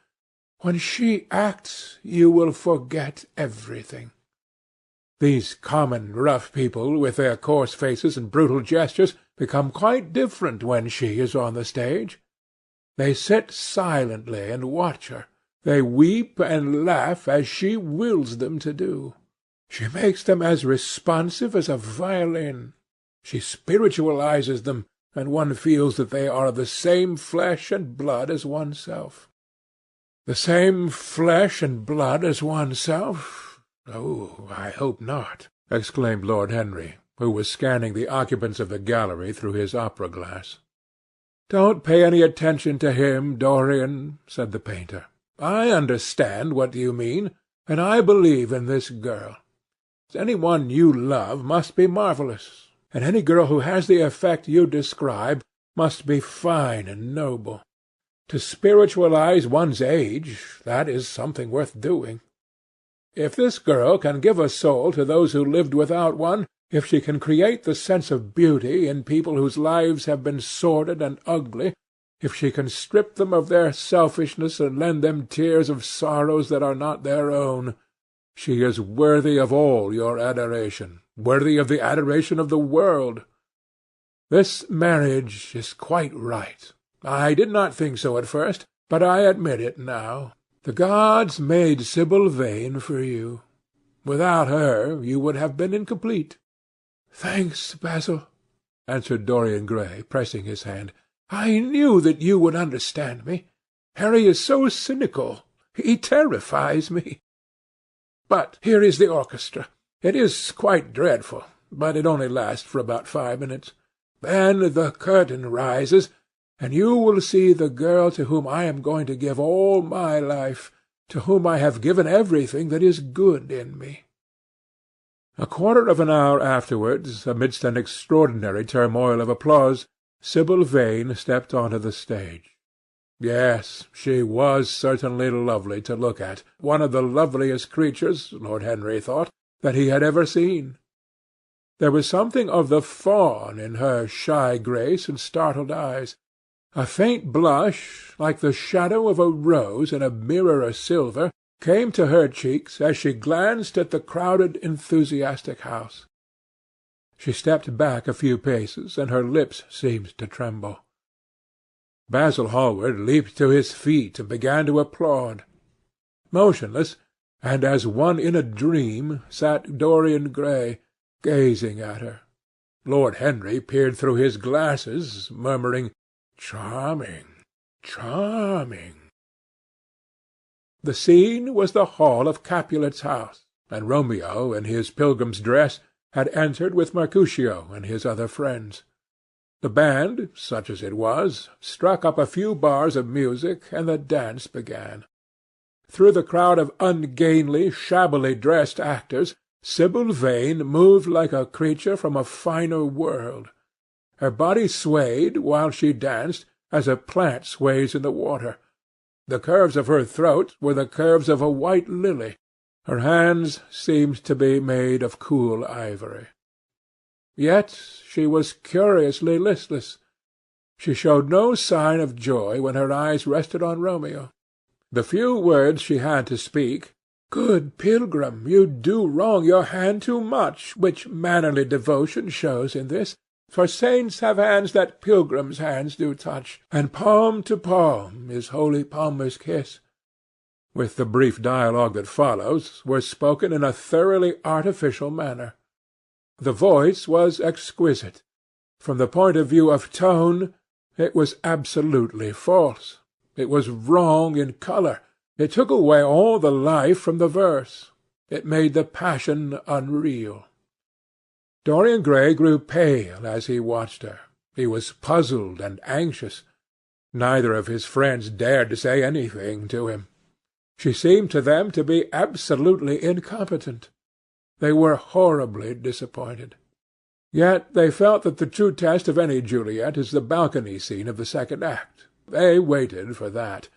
When she acts, you will forget everything. These common rough people, with their coarse faces and brutal gestures, become quite different when she is on the stage. They sit silently and watch her. They weep and laugh as she wills them to do. She makes them as responsive as a violin. She spiritualizes them, and one feels that they are of the same flesh and blood as oneself." "The same flesh and blood as oneself? Oh, I hope not," exclaimed Lord Henry, who was scanning the occupants of the gallery through his opera-glass. "Don't pay any attention to him, Dorian," said the painter. "I understand what you mean, and I believe in this girl. Any one you love must be marvellous, and any girl who has the effect you describe must be fine and noble. To spiritualize one's age, that is something worth doing. If this girl can give a soul to those who lived without one, if she can create the sense of beauty in people whose lives have been sordid and ugly, if she can strip them of their selfishness and lend them tears of sorrows that are not their own, she is worthy of all your adoration, worthy of the adoration of the world. This marriage is quite right. I did not think so at first, but I admit it now. The gods made Sibyl Vane for you. Without her you would have been incomplete." "Thanks, Basil," answered Dorian Gray, pressing his hand. "I knew that you would understand me. Harry is so cynical. He terrifies me. But here is the orchestra. It is quite dreadful, but it only lasts for about 5 minutes. Then the curtain rises, and you will see the girl to whom I am going to give all my life, to whom I have given everything that is good in me." A quarter of an hour afterwards, amidst an extraordinary turmoil of applause, Sibyl Vane stepped on to the stage. Yes, she was certainly lovely to look at, one of the loveliest creatures, Lord Henry thought, that he had ever seen. There was something of the fawn in her shy grace and startled eyes. A faint blush, like the shadow of a rose in a mirror of silver, came to her cheeks as she glanced at the crowded, enthusiastic house. She stepped back a few paces, and her lips seemed to tremble. Basil Hallward leaped to his feet and began to applaud. Motionless, and as one in a dream, sat Dorian Gray, gazing at her. Lord Henry peered through his glasses, murmuring, "Charming, charming." The scene was the hall of Capulet's house, and Romeo, in his pilgrim's dress, had entered with Mercutio and his other friends. The band, such as it was, struck up a few bars of music, and the dance began. Through the crowd of ungainly, shabbily dressed actors, Sibyl Vane moved like a creature from a finer world. Her body swayed, while she danced, as a plant sways in the water. The curves of her throat were the curves of a white lily. Her hands seemed to be made of cool ivory. Yet she was curiously listless. She showed no sign of joy when her eyes rested on Romeo. The few words she had to speak, "Good pilgrim, you do wrong your hand too much, which mannerly devotion shows in this. For saints have hands that pilgrims' hands do touch, and palm to palm is holy palmer's kiss," with the brief dialogue that follows, were spoken in a thoroughly artificial manner. The voice was exquisite. From the point of view of tone, it was absolutely false. It was wrong in colour. It took away all the life from the verse. It made the passion unreal. Dorian Gray grew pale as he watched her. He was puzzled and anxious. Neither of his friends dared to say anything to him. She seemed to them to be absolutely incompetent. They were horribly disappointed. Yet they felt that the true test of any Juliet is the balcony scene of the second act. They waited for that.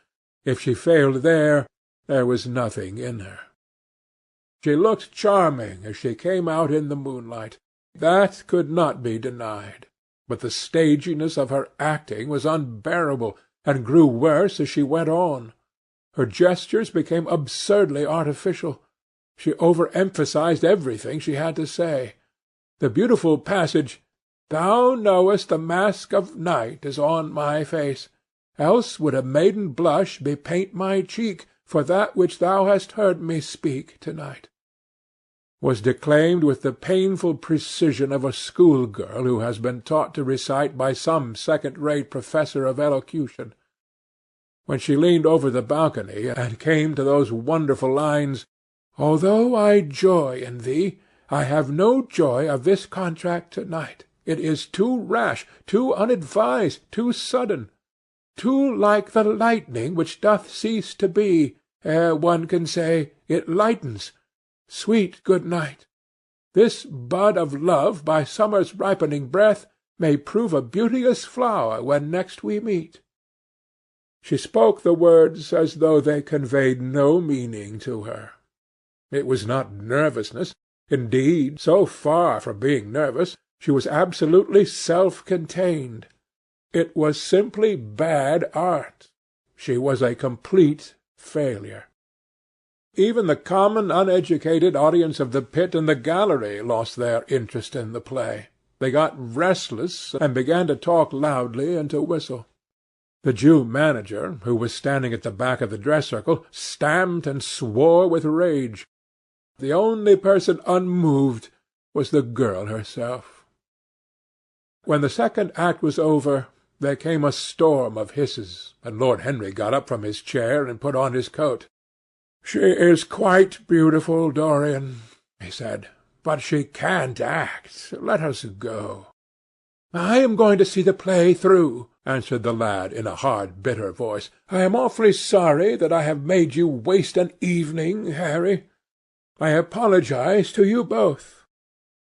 If she failed there was nothing in her. She looked charming as she came out in the moonlight. That could not be denied. But the staginess of her acting was unbearable, and grew worse as she went on. Her gestures became absurdly artificial. She overemphasized everything she had to say. The beautiful passage, "Thou knowest the mask of night is on my face, else would a maiden blush bepaint my cheek for that which thou hast heard me speak to-night," was declaimed with the painful precision of a schoolgirl who has been taught to recite by some second-rate professor of elocution. When she leaned over the balcony and came to those wonderful lines, "Although I joy in thee, I have no joy of this contract to-night. It is too rash, too unadvised, too sudden, too like the lightning which doth cease to be, ere one can say, it lightens. Sweet good night. This bud of love by summer's ripening breath may prove a beauteous flower when next we meet." She spoke the words as though they conveyed no meaning to her. It was not nervousness. Indeed, so far from being nervous, she was absolutely self-contained. It was simply bad art. She was a complete failure. Even the common uneducated audience of the pit and the gallery lost their interest in the play. They got restless, and began to talk loudly and to whistle. The Jew manager, who was standing at the back of the dress-circle, stamped and swore with rage. The only person unmoved was the girl herself. When the second act was over, there came a storm of hisses, and Lord Henry got up from his chair and put on his coat. "She is quite beautiful, Dorian," he said, "but she can't act. Let us go." "I am going to see the play through," answered the lad in a hard, bitter voice. "I am awfully sorry that I have made you waste an evening, Harry. I apologize to you both."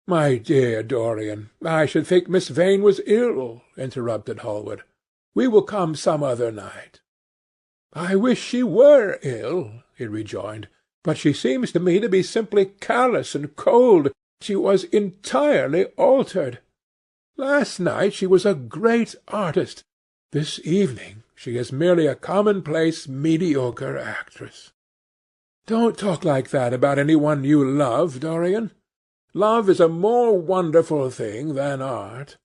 "My dear Dorian, I should think Miss Vane was ill," interrupted Hallward. "We will come some other night." "I wish she were ill," he rejoined, "but she seems to me to be simply callous and cold. She was entirely altered. Last night she was a great artist. This evening she is merely a commonplace, mediocre actress." "Don't talk like that about any one you love, Dorian. Love is a more wonderful thing than art."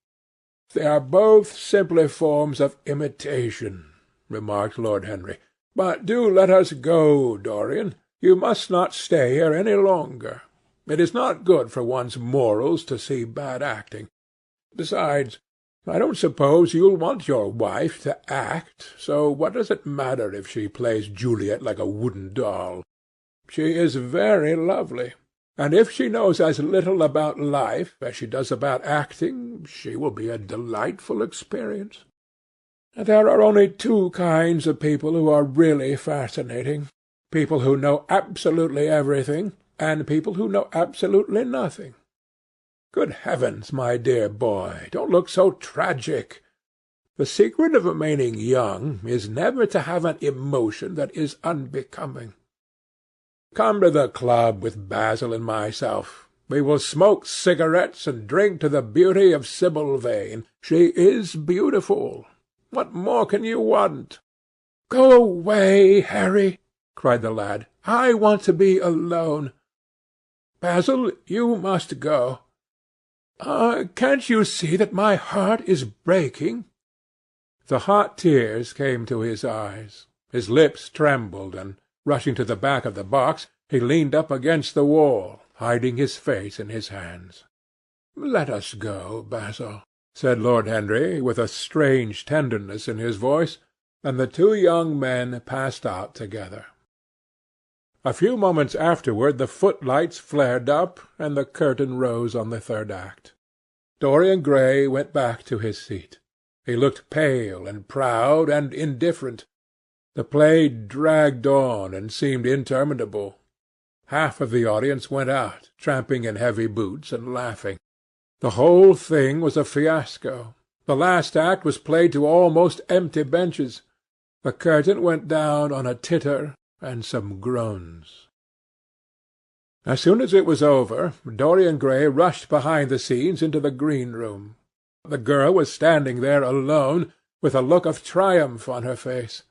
"They are both simply forms of imitation," remarked Lord Henry. "But do let us go, Dorian. You must not stay here any longer. It is not good for one's morals to see bad acting. Besides, I don't suppose you'll want your wife to act, so what does it matter if she plays Juliet like a wooden doll? She is very lovely, and if she knows as little about life as she does about acting, she will be a delightful experience. There are only two kinds of people who are really fascinating: people who know absolutely everything, and people who know absolutely nothing. Good heavens, my dear boy, don't look so tragic. The secret of remaining young is never to have an emotion that is unbecoming. Come to the club with Basil and myself. We will smoke cigarettes and drink to the beauty of Sibyl Vane. She is beautiful, What more can you want?" "Go away, Harry," cried the lad. "I want to be alone. Basil, you must go. Can't you see that my heart is breaking?" The hot tears came to his eyes. His lips trembled, and, rushing to the back of the box, he leaned up against the wall, hiding his face in his hands. "Let us go, Basil," said Lord Henry, with a strange tenderness in his voice, and the two young men passed out together. A few moments afterward the footlights flared up, and the curtain rose on the third act. Dorian Gray went back to his seat. He looked pale and proud and indifferent. The play dragged on and seemed interminable. Half of the audience went out, tramping in heavy boots and laughing. The whole thing was a fiasco. The last act was played to almost empty benches. The curtain went down on a titter and some groans. As soon as it was over, Dorian Gray rushed behind the scenes into the green-room. The girl was standing there alone, with a look of triumph on her face.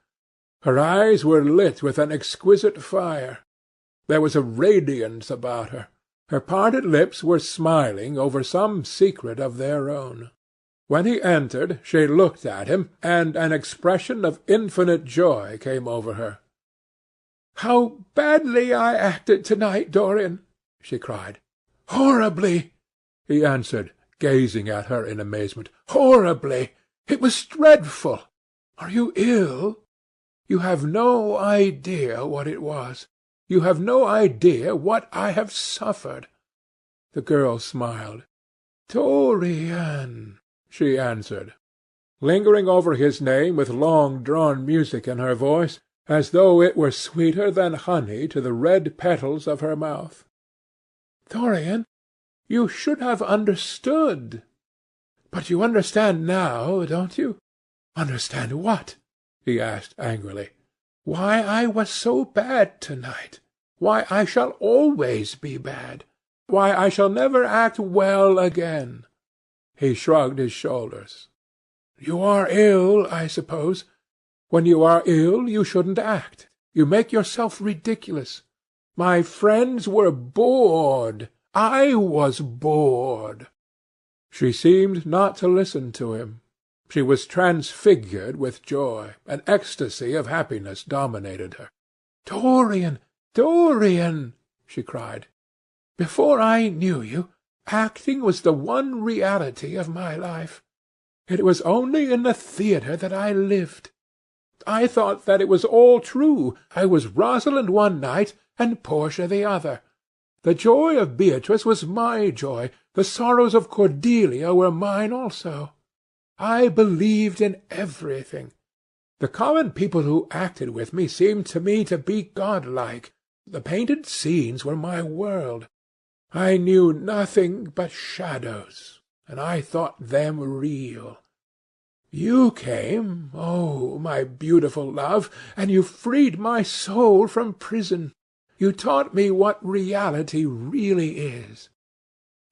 Her eyes were lit with an exquisite fire. There was a radiance about her. Her parted lips were smiling over some secret of their own. When he entered, she looked at him, and an expression of infinite joy came over her. "How badly I acted to-night, Dorian!" she cried. "Horribly," he answered, gazing at her in amazement. "Horribly! It was dreadful! Are you ill? You have no idea what it was. You have no idea what I have suffered." The girl smiled. "Dorian," she answered, lingering over his name with long-drawn music in her voice, as though it were sweeter than honey to the red petals of her mouth. "Dorian, you should have understood. But you understand now, don't you?" "Understand what?" he asked angrily. "Why I was so bad to-night. Why I shall always be bad. Why I shall never act well again." He shrugged his shoulders. "You are ill, I suppose. When you are ill you shouldn't act. You make yourself ridiculous. My friends were bored. I was bored." She seemed not to listen to him. She was transfigured with joy. An ecstasy of happiness dominated her. "Dorian, Dorian!" she cried. "Before I knew you, acting was the one reality of my life. It was only in the theatre that I lived. I thought that it was all true. I was Rosalind one night and Portia the other. The joy of Beatrice was my joy. The sorrows of Cordelia were mine also. I believed in everything. The common people who acted with me seemed to me to be godlike. The painted scenes were my world. I knew nothing but shadows, and I thought them real. You came, oh, my beautiful love, and you freed my soul from prison. You taught me what reality really is.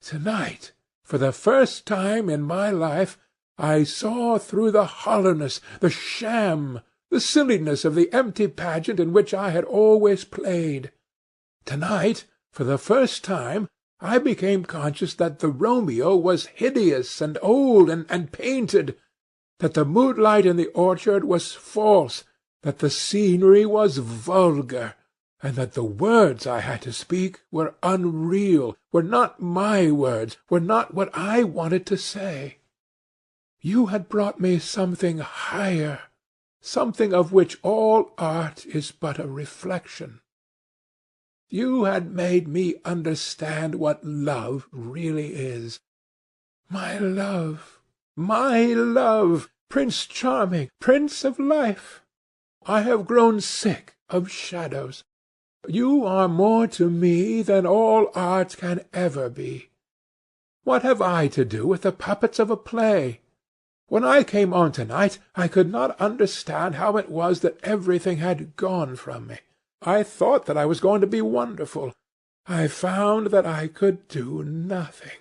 To-night, for the first time in my life, I saw through the hollowness, the sham, the silliness of the empty pageant in which I had always played. To-night, for the first time, I became conscious that the Romeo was hideous and old and painted, that the moonlight in the orchard was false, that the scenery was vulgar, and that the words I had to speak were unreal, were not my words, were not what I wanted to say. You had brought me something higher, something of which all art is but a reflection. You had made me understand what love really is. My love, Prince Charming, Prince of Life! I have grown sick of shadows. You are more to me than all art can ever be. What have I to do with the puppets of a play? When I came on to-night, I could not understand how it was that everything had gone from me. I thought that I was going to be wonderful. I found that I could do nothing.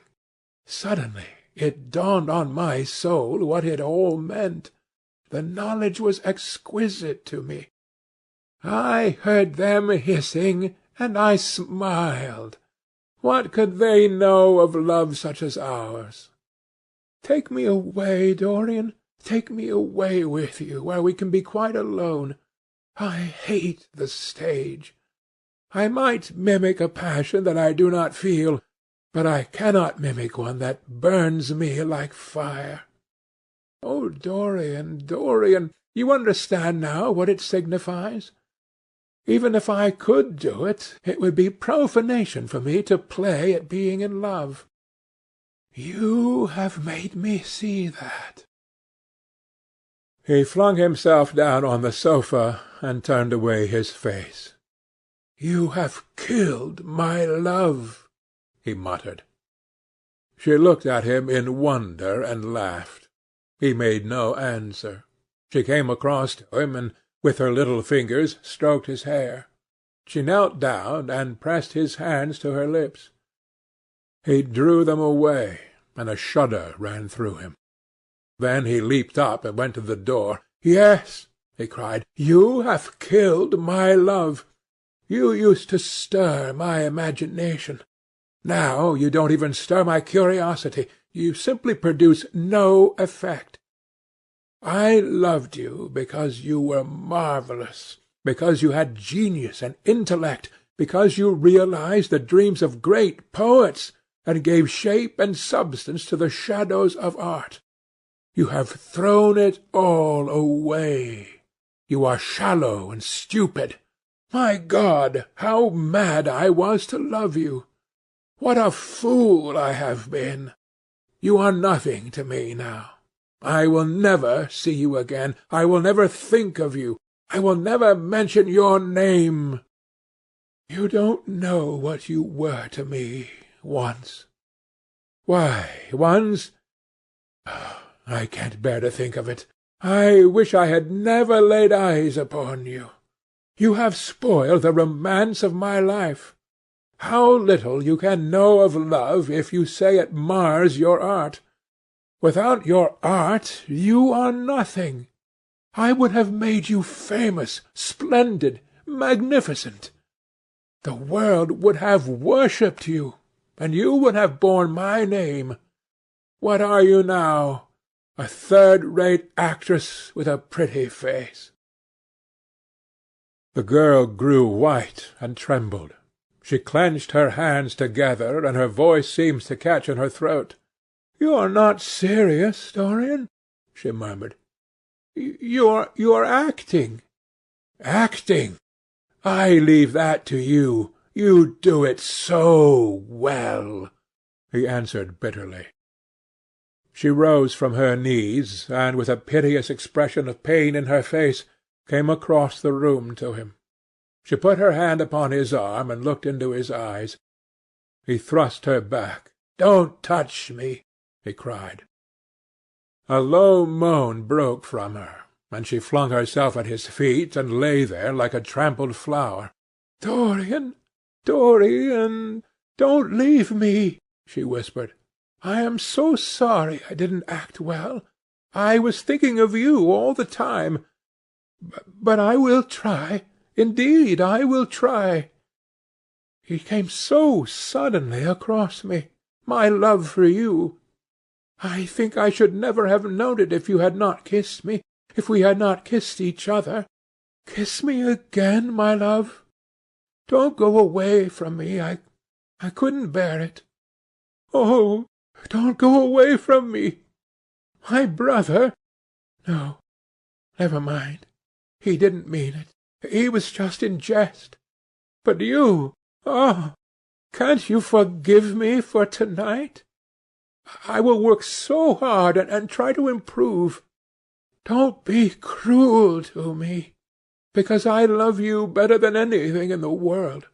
Suddenly it dawned on my soul what it all meant. The knowledge was exquisite to me. I heard them hissing, and I smiled. What could they know of love such as ours? Take me away, Dorian. Take me away with you, where we can be quite alone. I hate the stage. I might mimic a passion that I do not feel, but I cannot mimic one that burns me like fire. Oh, Dorian, Dorian, you understand now what it signifies? Even if I could do it, it would be profanation for me to play at being in love. You have made me see that. He flung himself down on the sofa and turned away his face. You have killed my love, he muttered. She looked at him in wonder and laughed. He made no answer. She came across to him and with her little fingers stroked his hair. She knelt down and pressed his hands to her lips. He drew them away, and a shudder ran through him. Then he leaped up and went to the door. Yes, he cried, you have killed my love. You used to stir my imagination. Now you don't even stir my curiosity. You simply produce no effect. I loved you because you were marvellous, because you had genius and intellect, because you realized the dreams of great poets, and gave shape and substance to the shadows of art. You have thrown it all away. You are shallow and stupid. My God, how mad I was to love you! What a fool I have been! You are nothing to me now. I will never see you again. I will never think of you. I will never mention your name. You don't know what you were to me once. Why, once... I can't bear to think of it. I wish I had never laid eyes upon you. You have spoiled the romance of my life. How little you can know of love if you say it mars your art. Without your art you are nothing. I would have made you famous, splendid, magnificent. The world would have worshipped you, and you would have borne my name. What are you now? A third-rate actress with a pretty face. The girl grew white and trembled. She clenched her hands together, and her voice seemed to catch in her throat. "You are not serious, Dorian?" she murmured. "You are acting." "Acting! I leave that to you. You do it so well," he answered bitterly. She rose from her knees, and with a piteous expression of pain in her face, came across the room to him. She put her hand upon his arm and looked into his eyes. He thrust her back. "Don't touch me!" he cried. A low moan broke from her, and she flung herself at his feet and lay there like a trampled flower. "Dorian, Dorian, don't leave me," she whispered. "I am so sorry I didn't act well. I was thinking of you all the time. But I will try. Indeed, I will try. It came so suddenly across me, my love for you. I think I should never have known it if you had not kissed me, if we had not kissed each other. Kiss me again, my love. Don't go away from me. I couldn't bear it. Oh, don't go away from me. My brother... No, never mind. He didn't mean it. He was just in jest. But you... Oh, can't you forgive me for to-night? I will work so hard and try to improve. Don't be cruel to me, because I love you better than anything in the world.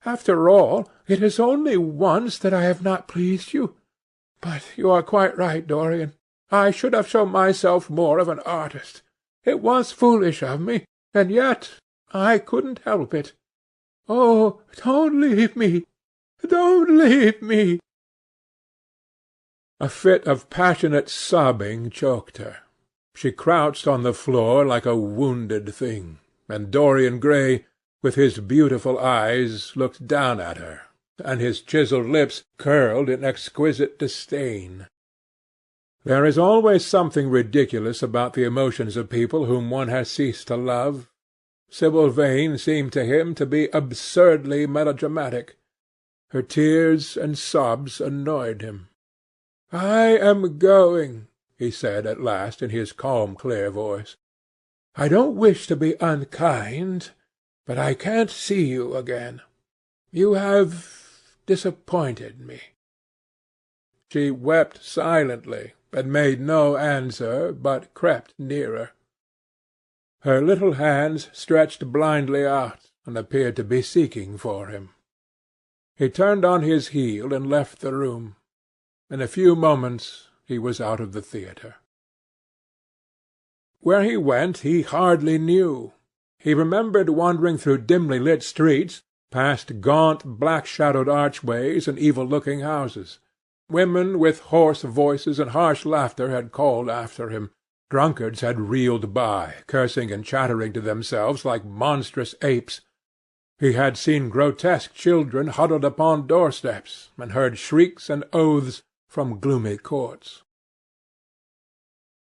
After all, it is only once that I have not pleased you. But you are quite right, Dorian. I should have shown myself more of an artist. It was foolish of me, and yet I couldn't help it. Oh, don't leave me! Don't leave me!" A fit of passionate sobbing choked her. She crouched on the floor like a wounded thing, and Dorian Gray, with his beautiful eyes, looked down at her, and his chiselled lips curled in exquisite disdain. There is always something ridiculous about the emotions of people whom one has ceased to love. Sibyl Vane seemed to him to be absurdly melodramatic. Her tears and sobs annoyed him. "I am going," he said at last in his calm, clear voice. "I don't wish to be unkind, but I can't see you again. You have disappointed me." She wept silently, and made no answer, but crept nearer. Her little hands stretched blindly out, and appeared to be seeking for him. He turned on his heel and left the room. In a few moments he was out of the theatre. Where he went he hardly knew. He remembered wandering through dimly lit streets, past gaunt, black-shadowed archways and evil-looking houses. Women with hoarse voices and harsh laughter had called after him. Drunkards had reeled by, cursing and chattering to themselves like monstrous apes. He had seen grotesque children huddled upon doorsteps, and heard shrieks and oaths from gloomy courts.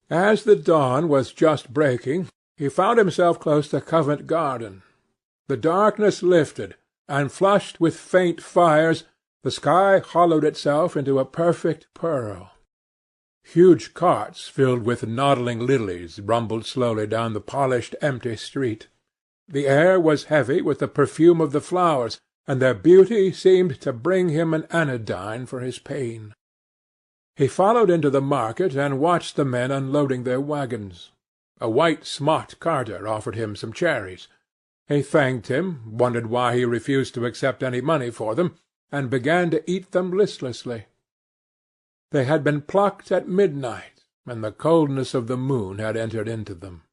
As the dawn was just breaking, he found himself close to Covent Garden. The darkness lifted, and flushed with faint fires, the sky hollowed itself into a perfect pearl. Huge carts filled with nodding lilies rumbled slowly down the polished, empty street. The air was heavy with the perfume of the flowers, and their beauty seemed to bring him an anodyne for his pain. He followed into the market and watched the men unloading their wagons. A white smocked carter offered him some cherries. He thanked him, wondered why he refused to accept any money for them, and began to eat them listlessly. They had been plucked at midnight, and the coldness of the moon had entered into them.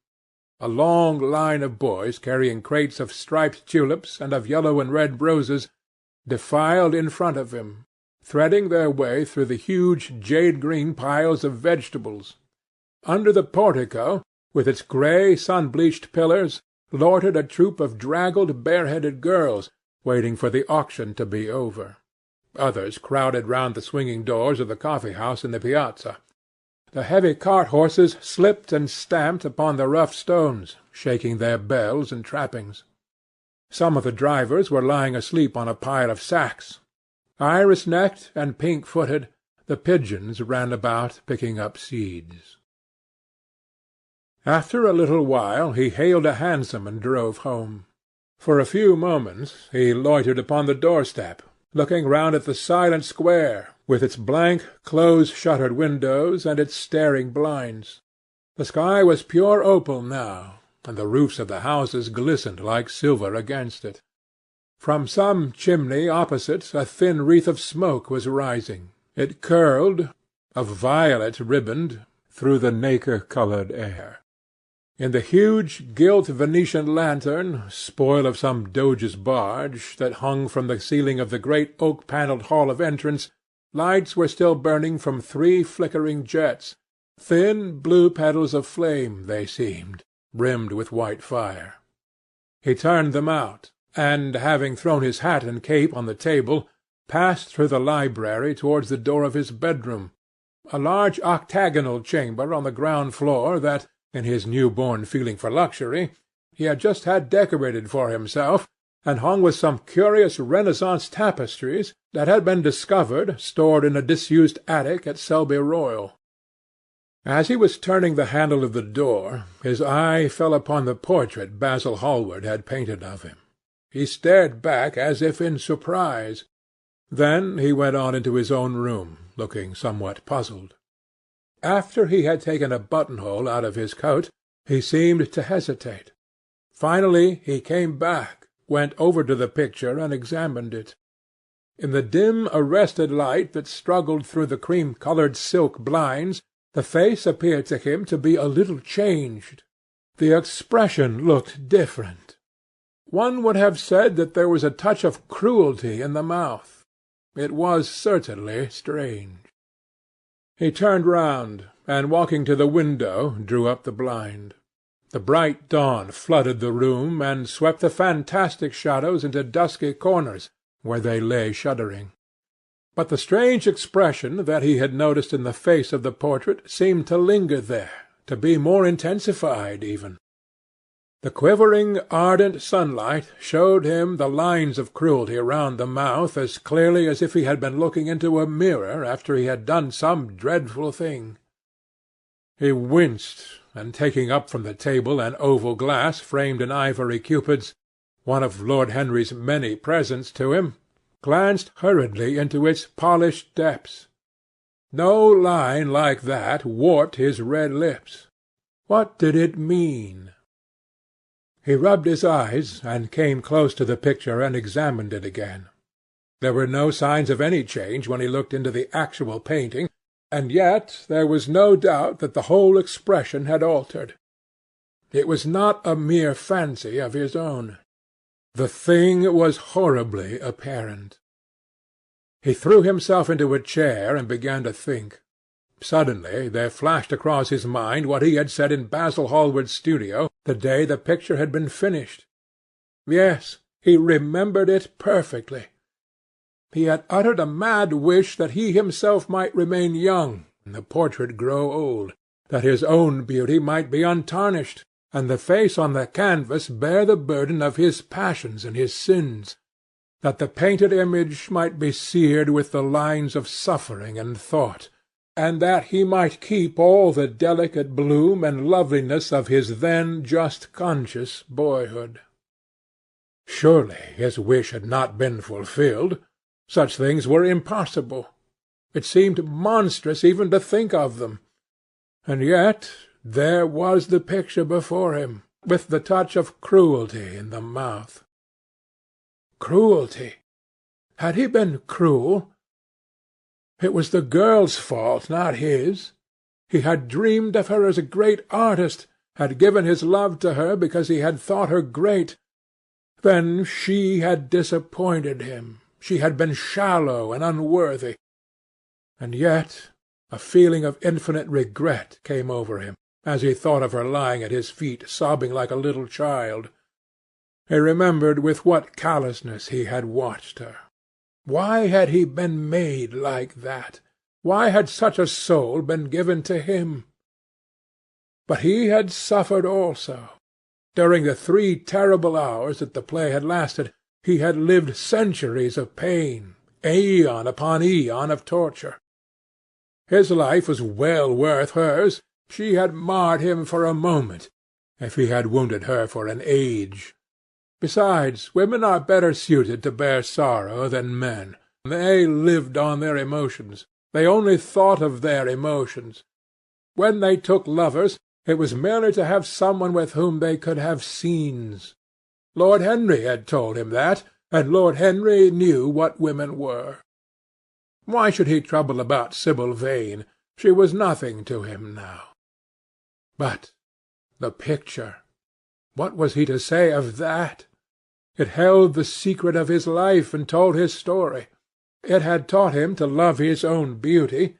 A long line of boys carrying crates of striped tulips and of yellow and red roses defiled in front of him, threading their way through the huge jade-green piles of vegetables. Under the portico, with its grey sun-bleached pillars, loitered a troop of draggled, bare-headed girls, waiting for the auction to be over. Others crowded round the swinging doors of the coffee-house in the piazza. The heavy cart-horses slipped and stamped upon the rough stones, shaking their bells and trappings. Some of the drivers were lying asleep on a pile of sacks. Iris-necked and pink-footed, the pigeons ran about picking up seeds. After a little while he hailed a hansom and drove home. For a few moments he loitered upon the doorstep, looking round at the silent square, with its blank, close-shuttered windows and its staring blinds. The sky was pure opal now, and the roofs of the houses glistened like silver against it. From some chimney opposite a thin wreath of smoke was rising. It curled, a violet riband, through the nacre-coloured air. In the huge gilt Venetian lantern, spoil of some doge's barge, that hung from the ceiling of the great oak-panelled hall of entrance, lights were still burning from 3 flickering jets. Thin blue petals of flame they seemed, rimmed with white fire. He turned them out, and, having thrown his hat and cape on the table, passed through the library towards the door of his bedroom, a large octagonal chamber on the ground floor that, in his new-born feeling for luxury, he had just had decorated for himself, and hung with some curious Renaissance tapestries that had been discovered stored in a disused attic at Selby Royal. As he was turning the handle of the door, his eye fell upon the portrait Basil Hallward had painted of him. He stared back as if in surprise. Then he went on into his own room, looking somewhat puzzled. After he had taken a buttonhole out of his coat, he seemed to hesitate. Finally he came back, went over to the picture and examined it. In the dim arrested light that struggled through the cream-coloured silk blinds, the face appeared to him to be a little changed. The expression looked different. One would have said that there was a touch of cruelty in the mouth. It was certainly strange. He turned round, and walking to the window drew up the blind. The bright dawn flooded the room, and swept the fantastic shadows into dusky corners, where they lay shuddering. But the strange expression that he had noticed in the face of the portrait seemed to linger there, to be more intensified even. The quivering, ardent sunlight showed him the lines of cruelty round the mouth as clearly as if he had been looking into a mirror after he had done some dreadful thing. He winced, and taking up from the table an oval glass framed in ivory cupids, one of Lord Henry's many presents to him, glanced hurriedly into its polished depths. No line like that warped his red lips. What did it mean? He rubbed his eyes, and came close to the picture and examined it again. There were no signs of any change when he looked into the actual painting, and yet there was no doubt that the whole expression had altered. It was not a mere fancy of his own. The thing was horribly apparent. He threw himself into a chair and began to think. Suddenly there flashed across his mind what he had said in Basil Hallward's studio the day the picture had been finished. Yes, he remembered it perfectly. He had uttered a mad wish that he himself might remain young and the portrait grow old, that his own beauty might be untarnished, and the face on the canvas bear the burden of his passions and his sins, that the painted image might be seared with the lines of suffering and thought, and that he might keep all the delicate bloom and loveliness of his then just conscious boyhood. Surely his wish had not been fulfilled. Such things were impossible. It seemed monstrous even to think of them. And yet there was the picture before him, with the touch of cruelty in the mouth. Cruelty! Had he been cruel? It was the girl's fault, not his. He had dreamed of her as a great artist, had given his love to her because he had thought her great. Then she had disappointed him. She had been shallow and unworthy. And yet a feeling of infinite regret came over him as he thought of her lying at his feet, sobbing like a little child. He remembered with what callousness he had watched her. Why had he been made like that? Why had such a soul been given to him? But he had suffered also. During the 3 terrible hours that the play had lasted, he had lived centuries of pain, aeon upon aeon of torture. His life was well worth hers. She had marred him for a moment, if he had wounded her for an age. Besides, women are better suited to bear sorrow than men. They lived on their emotions. They only thought of their emotions. When they took lovers, it was merely to have someone with whom they could have scenes. Lord Henry had told him that, and Lord Henry knew what women were. Why should he trouble about Sibyl Vane? She was nothing to him now. But the picture! What was he to say of that? It held the secret of his life and told his story. It had taught him to love his own beauty.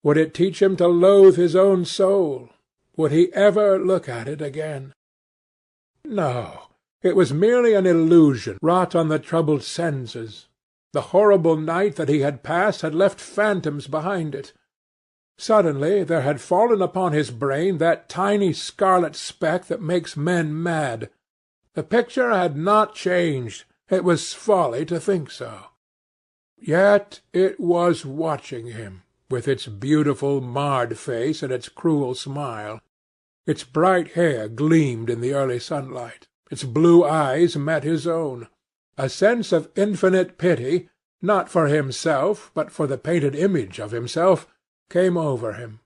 Would it teach him to loathe his own soul? Would he ever look at it again? No, it was merely an illusion wrought on the troubled senses. The horrible night that he had passed had left phantoms behind it. Suddenly there had fallen upon his brain that tiny scarlet speck that makes men mad. The picture had not changed. It was folly to think so. Yet it was watching him, with its beautiful marred face and its cruel smile. Its bright hair gleamed in the early sunlight. Its blue eyes met his own. A sense of infinite pity, not for himself, but for the painted image of himself, came over him.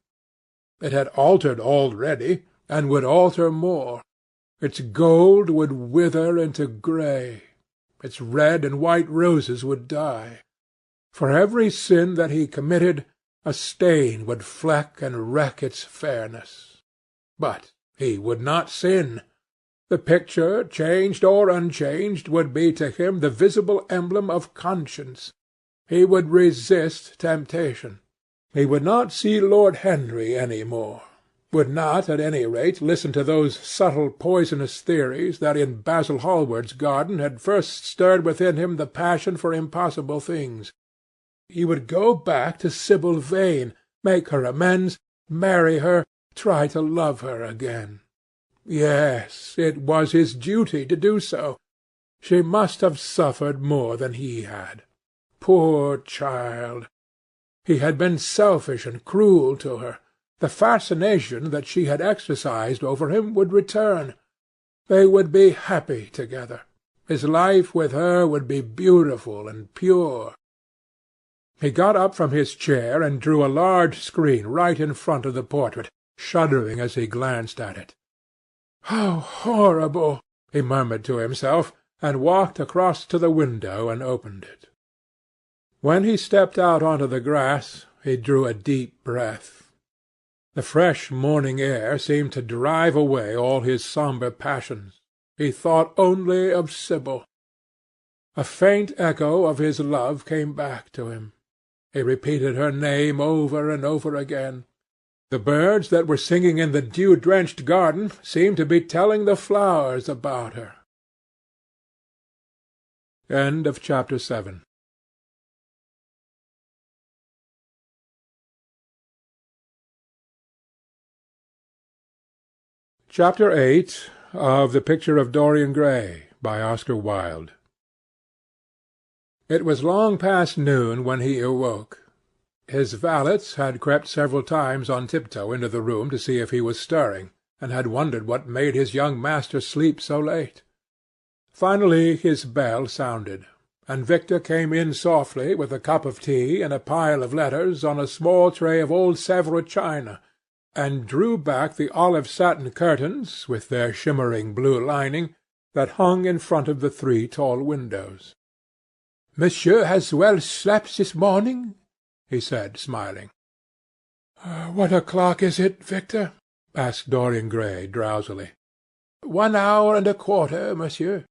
It had altered already, and would alter more. Its gold would wither into grey. Its red and white roses would die. For every sin that he committed, a stain would fleck and wreck its fairness. But he would not sin. The picture, changed or unchanged, would be to him the visible emblem of conscience. He would resist temptation. He would not see Lord Henry any more, would not, at any rate, listen to those subtle poisonous theories that in Basil Hallward's garden had first stirred within him the passion for impossible things. He would go back to Sibyl Vane, make her amends, marry her, try to love her again. Yes, it was his duty to do so. She must have suffered more than he had. Poor child! He had been selfish and cruel to her. The fascination that she had exercised over him would return. They would be happy together. His life with her would be beautiful and pure. He got up from his chair and drew a large screen right in front of the portrait, shuddering as he glanced at it. "How horrible!" he murmured to himself, and walked across to the window and opened it. When he stepped out onto the grass, he drew a deep breath. The fresh morning air seemed to drive away all his sombre passions. He thought only of Sibyl. A faint echo of his love came back to him. He repeated her name over and over again. The birds that were singing in the dew-drenched garden seemed to be telling the flowers about her. End of Chapter 7. Chapter 8 of The Picture of Dorian Gray, by Oscar Wilde. It was long past noon when he awoke. His valet had crept several times on tiptoe into the room to see if he was stirring, and had wondered what made his young master sleep so late. Finally his bell sounded, and Victor came in softly with a cup of tea and a pile of letters on a small tray of old Sèvres china, and drew back the olive satin curtains, with their shimmering blue lining, that hung in front of the 3 tall windows. "Monsieur has well slept this morning?" he said, smiling. "What o'clock is it, Victor?" asked Dorian Gray drowsily. 1 hour and a quarter, monsieur."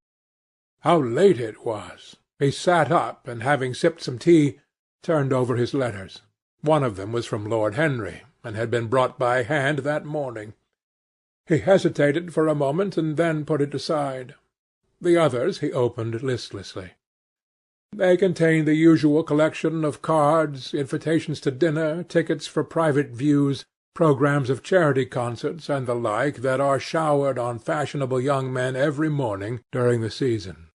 How late it was! He sat up, and having sipped some tea, turned over his letters. One of them was from Lord Henry, and had been brought by hand that morning. He hesitated for a moment, and then put it aside. The others he opened listlessly. They contained the usual collection of cards, invitations to dinner, tickets for private views, programmes of charity concerts, and the like that are showered on fashionable young men every morning during the season.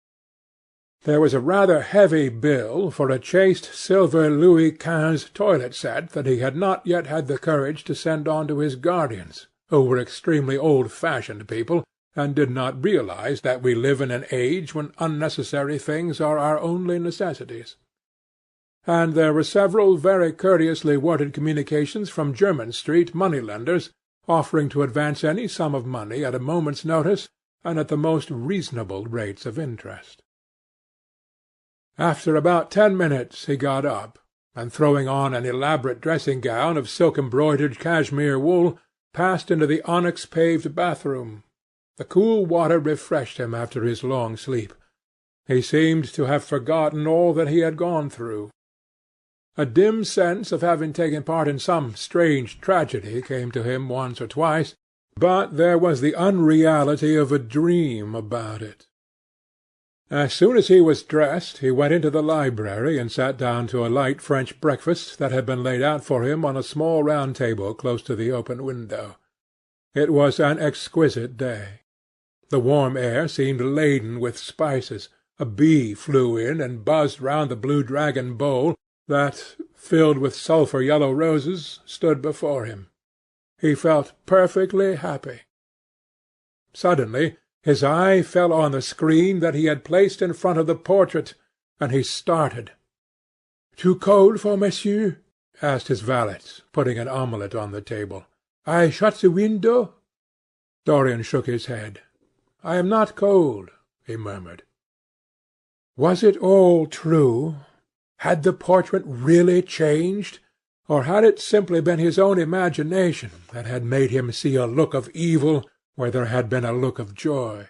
There was a rather heavy bill for a chaste silver Louis XV toilet set that he had not yet had the courage to send on to his guardians, who were extremely old-fashioned people, and did not realize that we live in an age when unnecessary things are our only necessities. And there were several very courteously worded communications from Jermyn Street money-lenders, offering to advance any sum of money at a moment's notice, and at the most reasonable rates of interest. After about 10 minutes he got up, and throwing on an elaborate dressing-gown of silk-embroidered cashmere wool, passed into the onyx-paved bathroom. The cool water refreshed him after his long sleep. He seemed to have forgotten all that he had gone through. A dim sense of having taken part in some strange tragedy came to him once or twice, but there was the unreality of a dream about it. As soon as he was dressed, he went into the library and sat down to a light French breakfast that had been laid out for him on a small round table close to the open window. It was an exquisite day. The warm air seemed laden with spices. A bee flew in and buzzed round the blue dragon bowl that, filled with sulphur-yellow roses, stood before him. He felt perfectly happy. Suddenly his eye fell on the screen that he had placed in front of the portrait, and he started. "Too cold for monsieur?" asked his valet, putting an omelette on the table. "I shut the window?" Dorian shook his head. "I am not cold," he murmured. Was it all true? Had the portrait really changed, or had it simply been his own imagination that had made him see a look of evil where there had been a look of joy?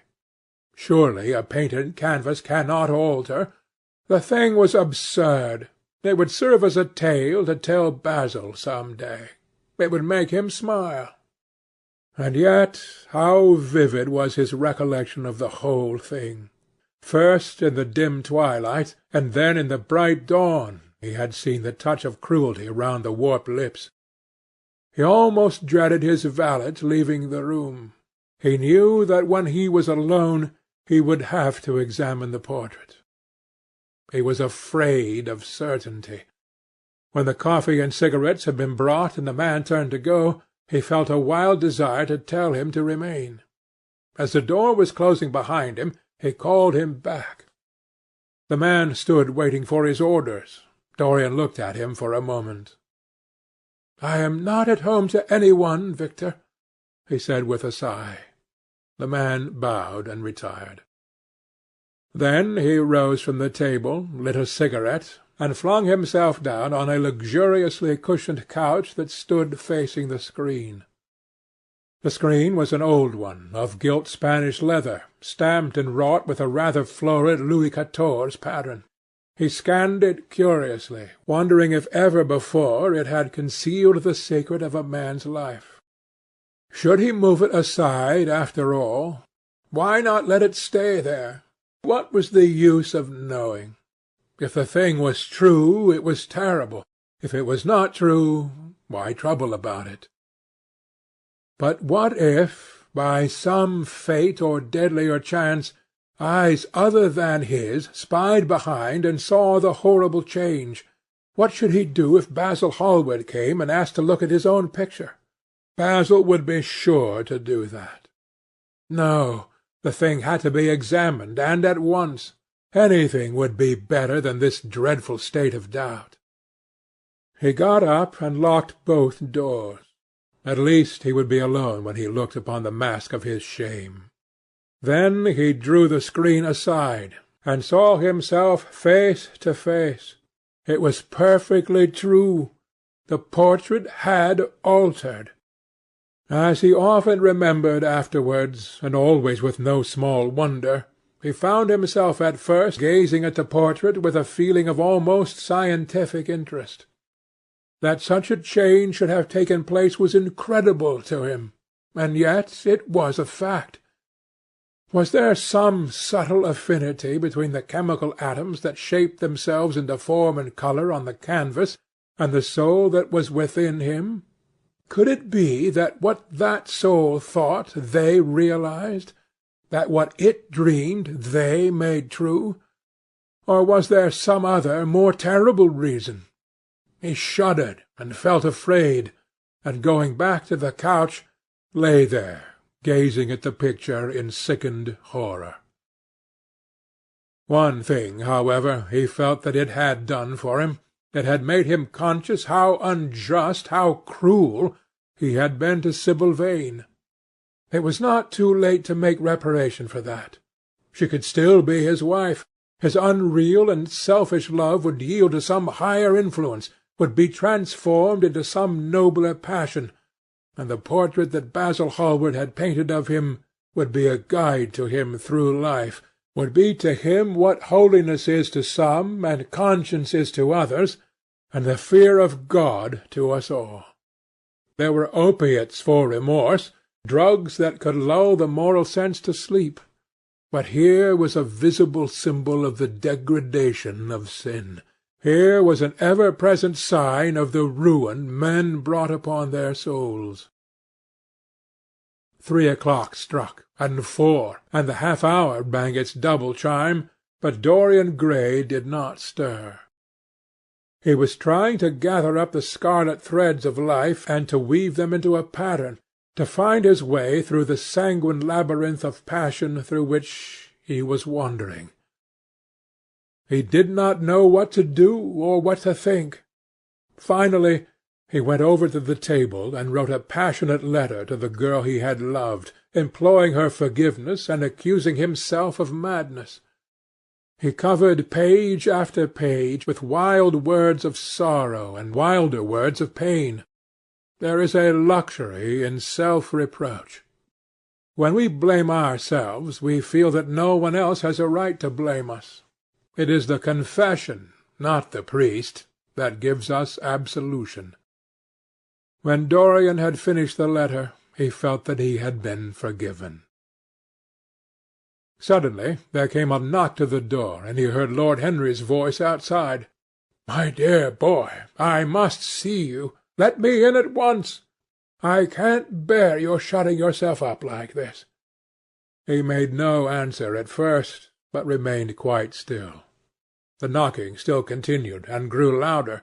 Surely a painted canvas cannot alter. The thing was absurd. It would serve as a tale to tell Basil some day. It would make him smile. And yet how vivid was his recollection of the whole thing! First in the dim twilight, and then in the bright dawn, he had seen the touch of cruelty round the warped lips. He almost dreaded his valet leaving the room. He knew that when he was alone he would have to examine the portrait. He was afraid of certainty. When the coffee and cigarettes had been brought and the man turned to go, he felt a wild desire to tell him to remain. As the door was closing behind him, he called him back. The man stood waiting for his orders. Dorian looked at him for a moment. "I am not at home to any one, Victor," he said with a sigh. The man bowed and retired. Then he rose from the table, lit a cigarette, and flung himself down on a luxuriously cushioned couch that stood facing the screen. The screen was an old one, of gilt Spanish leather, stamped and wrought with a rather florid Louis XIV pattern. He scanned it curiously, wondering if ever before it had concealed the secret of a man's life. Should he move it aside after all? Why not let it stay there? What was the use of knowing? If the thing was true, it was terrible. If it was not true, why trouble about it? But what if, by some fate or deadlier chance, eyes other than his spied behind and saw the horrible change? What should he do if Basil Hallward came and asked to look at his own picture? Basil would be sure to do that. No, the thing had to be examined, and at once. Anything would be better than this dreadful state of doubt. He got up and locked both doors. At least he would be alone when he looked upon the mask of his shame. Then he drew the screen aside, and saw himself face to face. It was perfectly true. The portrait had altered. As he often remembered afterwards, and always with no small wonder, he found himself at first gazing at the portrait with a feeling of almost scientific interest. That such a change should have taken place was incredible to him, and yet it was a fact. Was there some subtle affinity between the chemical atoms that shaped themselves into form and colour on the canvas, and the soul that was within him? Could it be that what that soul thought they realized, that what it dreamed they made true? Or was there some other, more terrible reason? He shuddered and felt afraid, and going back to the couch, lay there, gazing at the picture in sickened horror. One thing, however, he felt that it had done for him. It had made him conscious how unjust, how cruel, he had been to Sibyl Vane. It was not too late to make reparation for that. She could still be his wife. His unreal and selfish love would yield to some higher influence, would be transformed into some nobler passion, and the portrait that Basil Hallward had painted of him would be a guide to him through life, would be to him what holiness is to some, and conscience is to others, and the fear of God to us all. There were opiates for remorse, drugs that could lull the moral sense to sleep, but here was a visible symbol of the degradation of sin. Here was an ever-present sign of the ruin men brought upon their souls. 3 o'clock struck, and 4, and the half-hour rang its double chime, but Dorian Gray did not stir. He was trying to gather up the scarlet threads of life and to weave them into a pattern, to find his way through the sanguine labyrinth of passion through which he was wandering. He did not know what to do or what to think. Finally, he went over to the table and wrote a passionate letter to the girl he had loved, imploring her forgiveness and accusing himself of madness. He covered page after page with wild words of sorrow and wilder words of pain. There is a luxury in self-reproach. When we blame ourselves, we feel that no one else has a right to blame us. It is the confession, not the priest, that gives us absolution. When Dorian had finished the letter, he felt that he had been forgiven. Suddenly there came a knock to the door, and he heard Lord Henry's voice outside. "My dear boy, I must see you. Let me in at once. I can't bear your shutting yourself up like this." He made no answer at first, but remained quite still. The knocking still continued, and grew louder.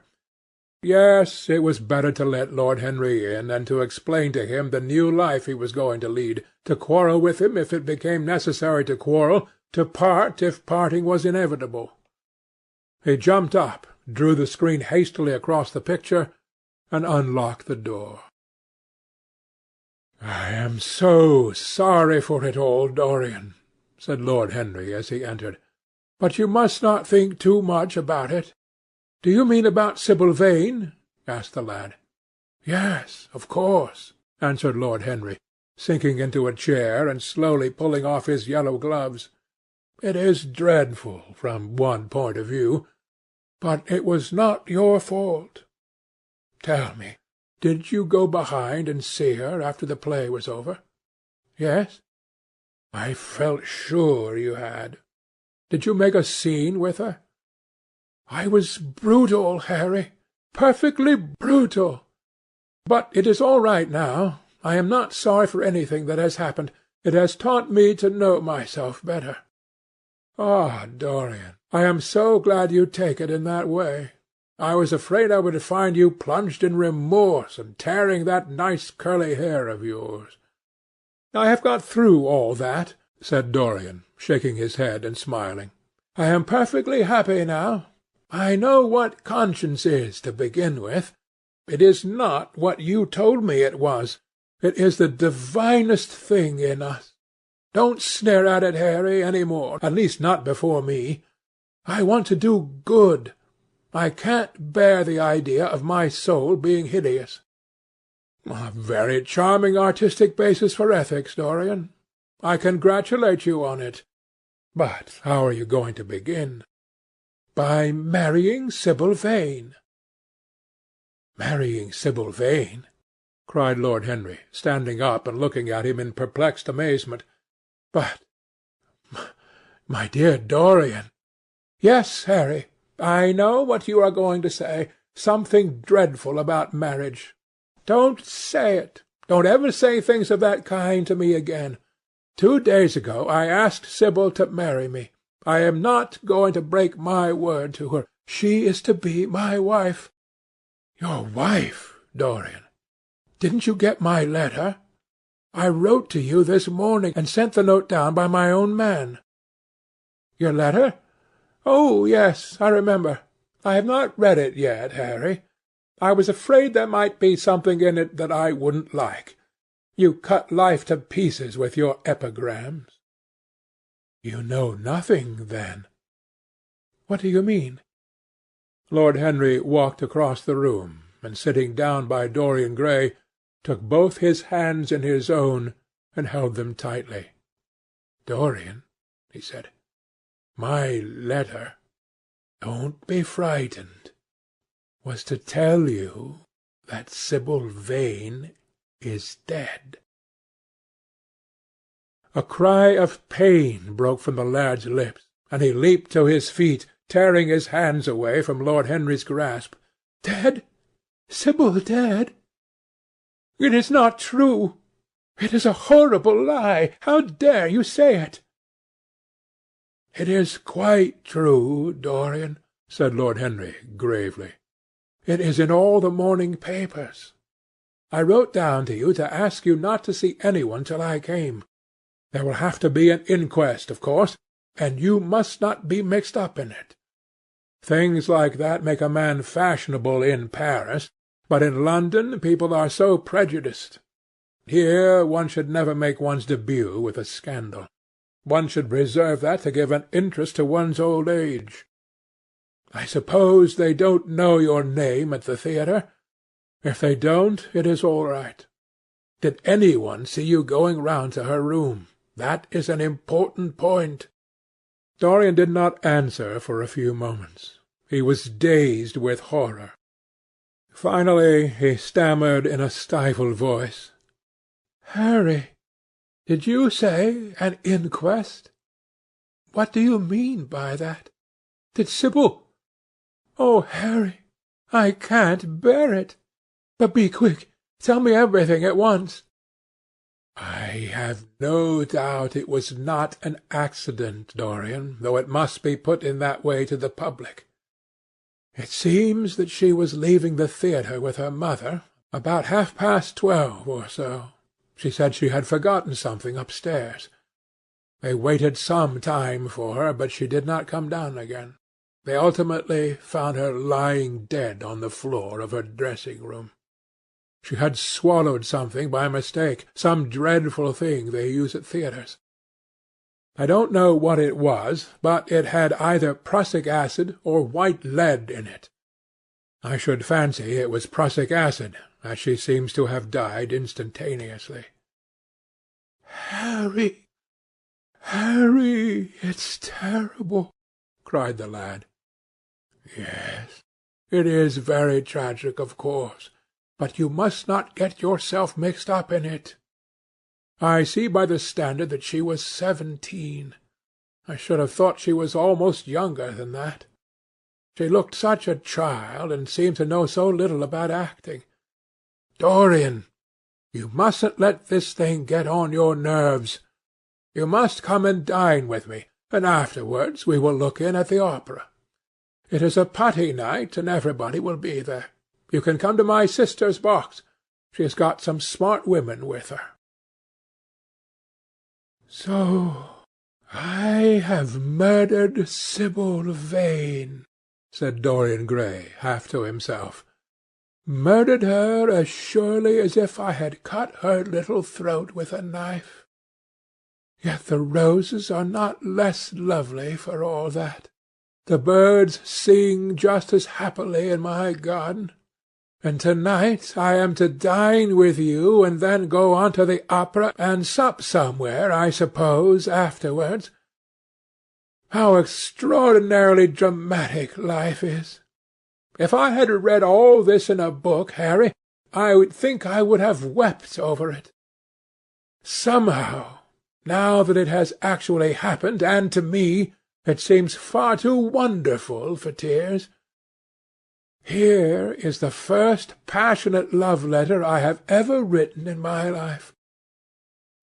Yes, it was better to let Lord Henry in, and to explain to him the new life he was going to lead, to quarrel with him if it became necessary to quarrel, to part if parting was inevitable. He jumped up, drew the screen hastily across the picture, and unlocked the door. "I am so sorry for it all, Dorian," said Lord Henry as he entered. "But you must not think too much about it." "Do you mean about Sibyl Vane?" asked the lad. "Yes, of course," answered Lord Henry, sinking into a chair and slowly pulling off his yellow gloves. "It is dreadful from one point of view, but it was not your fault. Tell me, did you go behind and see her after the play was over?" "Yes." "I felt sure you had. Did you make a scene with her?" "I was brutal, Harry, perfectly brutal. But it is all right now. I am not sorry for anything that has happened. It has taught me to know myself better." "Ah, Dorian, I am so glad you take it in that way. I was afraid I would find you plunged in remorse and tearing that nice curly hair of yours." "I have got through all that," said Dorian, shaking his head and smiling. "I am perfectly happy now. I know what conscience is, to begin with. It is not what you told me it was. It is the divinest thing in us. Don't sneer at it, Harry, any more, at least not before me. I want to do good. I can't bear the idea of my soul being hideous." "A very charming artistic basis for ethics, Dorian. I congratulate you on it. But how are you going to begin?" "By marrying Sibyl Vane." "Marrying Sibyl Vane?" cried Lord Henry, standing up and looking at him in perplexed amazement. "But, my dear Dorian—" "Yes, Harry, I know what you are going to say. Something dreadful about marriage. Don't say it. Don't ever say things of that kind to me again. 2 days ago I asked Sibyl to marry me. I am not going to break my word to her. She is to be my wife." "Your wife, Dorian? Didn't you get my letter? I wrote to you this morning, and sent the note down by my own man." "Your letter? Oh, yes, I remember. I have not read it yet, Harry. I was afraid there might be something in it that I wouldn't like. You cut life to pieces with your epigrams." "You know nothing, then." "What do you mean?" Lord Henry walked across the room, and sitting down by Dorian Gray, took both his hands in his own and held them tightly. "Dorian," he said, "my letter, don't be frightened, was to tell you that Sibyl Vane is dead." A cry of pain broke from the lad's lips, and he leaped to his feet, tearing his hands away from Lord Henry's grasp. "Dead? Sibyl dead? It is not true. It is a horrible lie. How dare you say it?" "It is quite true, Dorian," said Lord Henry gravely. "It is in all the morning papers. I wrote down to you to ask you not to see anyone till I came. There will have to be an inquest, of course, and you must not be mixed up in it. Things like that make a man fashionable in Paris, but in London people are so prejudiced. Here one should never make one's debut with a scandal. One should reserve that to give an interest to one's old age. I suppose they don't know your name at the theatre? If they don't, it is all right. Did any one see you going round to her room? That is an important point." Dorian did not answer for a few moments. He was dazed with horror. Finally he stammered in a stifled voice, "Harry, did you say an inquest? What do you mean by that? Did Sibyl— Oh, Harry, I can't bear it. But be quick. Tell me everything at once." "I have no doubt it was not an accident, Dorian, though it must be put in that way to the public. It seems that she was leaving the theatre with her mother about 12:30 or so. She said she had forgotten something upstairs. They waited some time for her, but she did not come down again. They ultimately found her lying dead on the floor of her dressing-room. She had swallowed something by mistake, some dreadful thing they use at theatres. I don't know what it was, but it had either prussic acid or white lead in it. I should fancy it was prussic acid, as she seems to have died instantaneously." "Harry, Harry, it's terrible," cried the lad. "Yes, it is very tragic, of course, but you must not get yourself mixed up in it. I see by the Standard that she was 17. I should have thought she was almost younger than that. She looked such a child, and seemed to know so little about acting. Dorian, you mustn't let this thing get on your nerves. You must come and dine with me, and afterwards we will look in at the opera. It is a putty night, and everybody will be there. You can come to my sister's box. She has got some smart women with her." "So I have murdered Sibyl Vane," said Dorian Gray, half to himself. "Murdered her as surely as if I had cut her little throat with a knife. Yet the roses are not less lovely for all that. The birds sing just as happily in my garden. And to-night I am to dine with you, and then go on to the opera, and sup somewhere, I suppose, afterwards. How extraordinarily dramatic life is! If I had read all this in a book, Harry, I think I would have wept over it. Somehow, now that it has actually happened, and to me, it seems far too wonderful for tears. Here is the first passionate love-letter I have ever written in my life.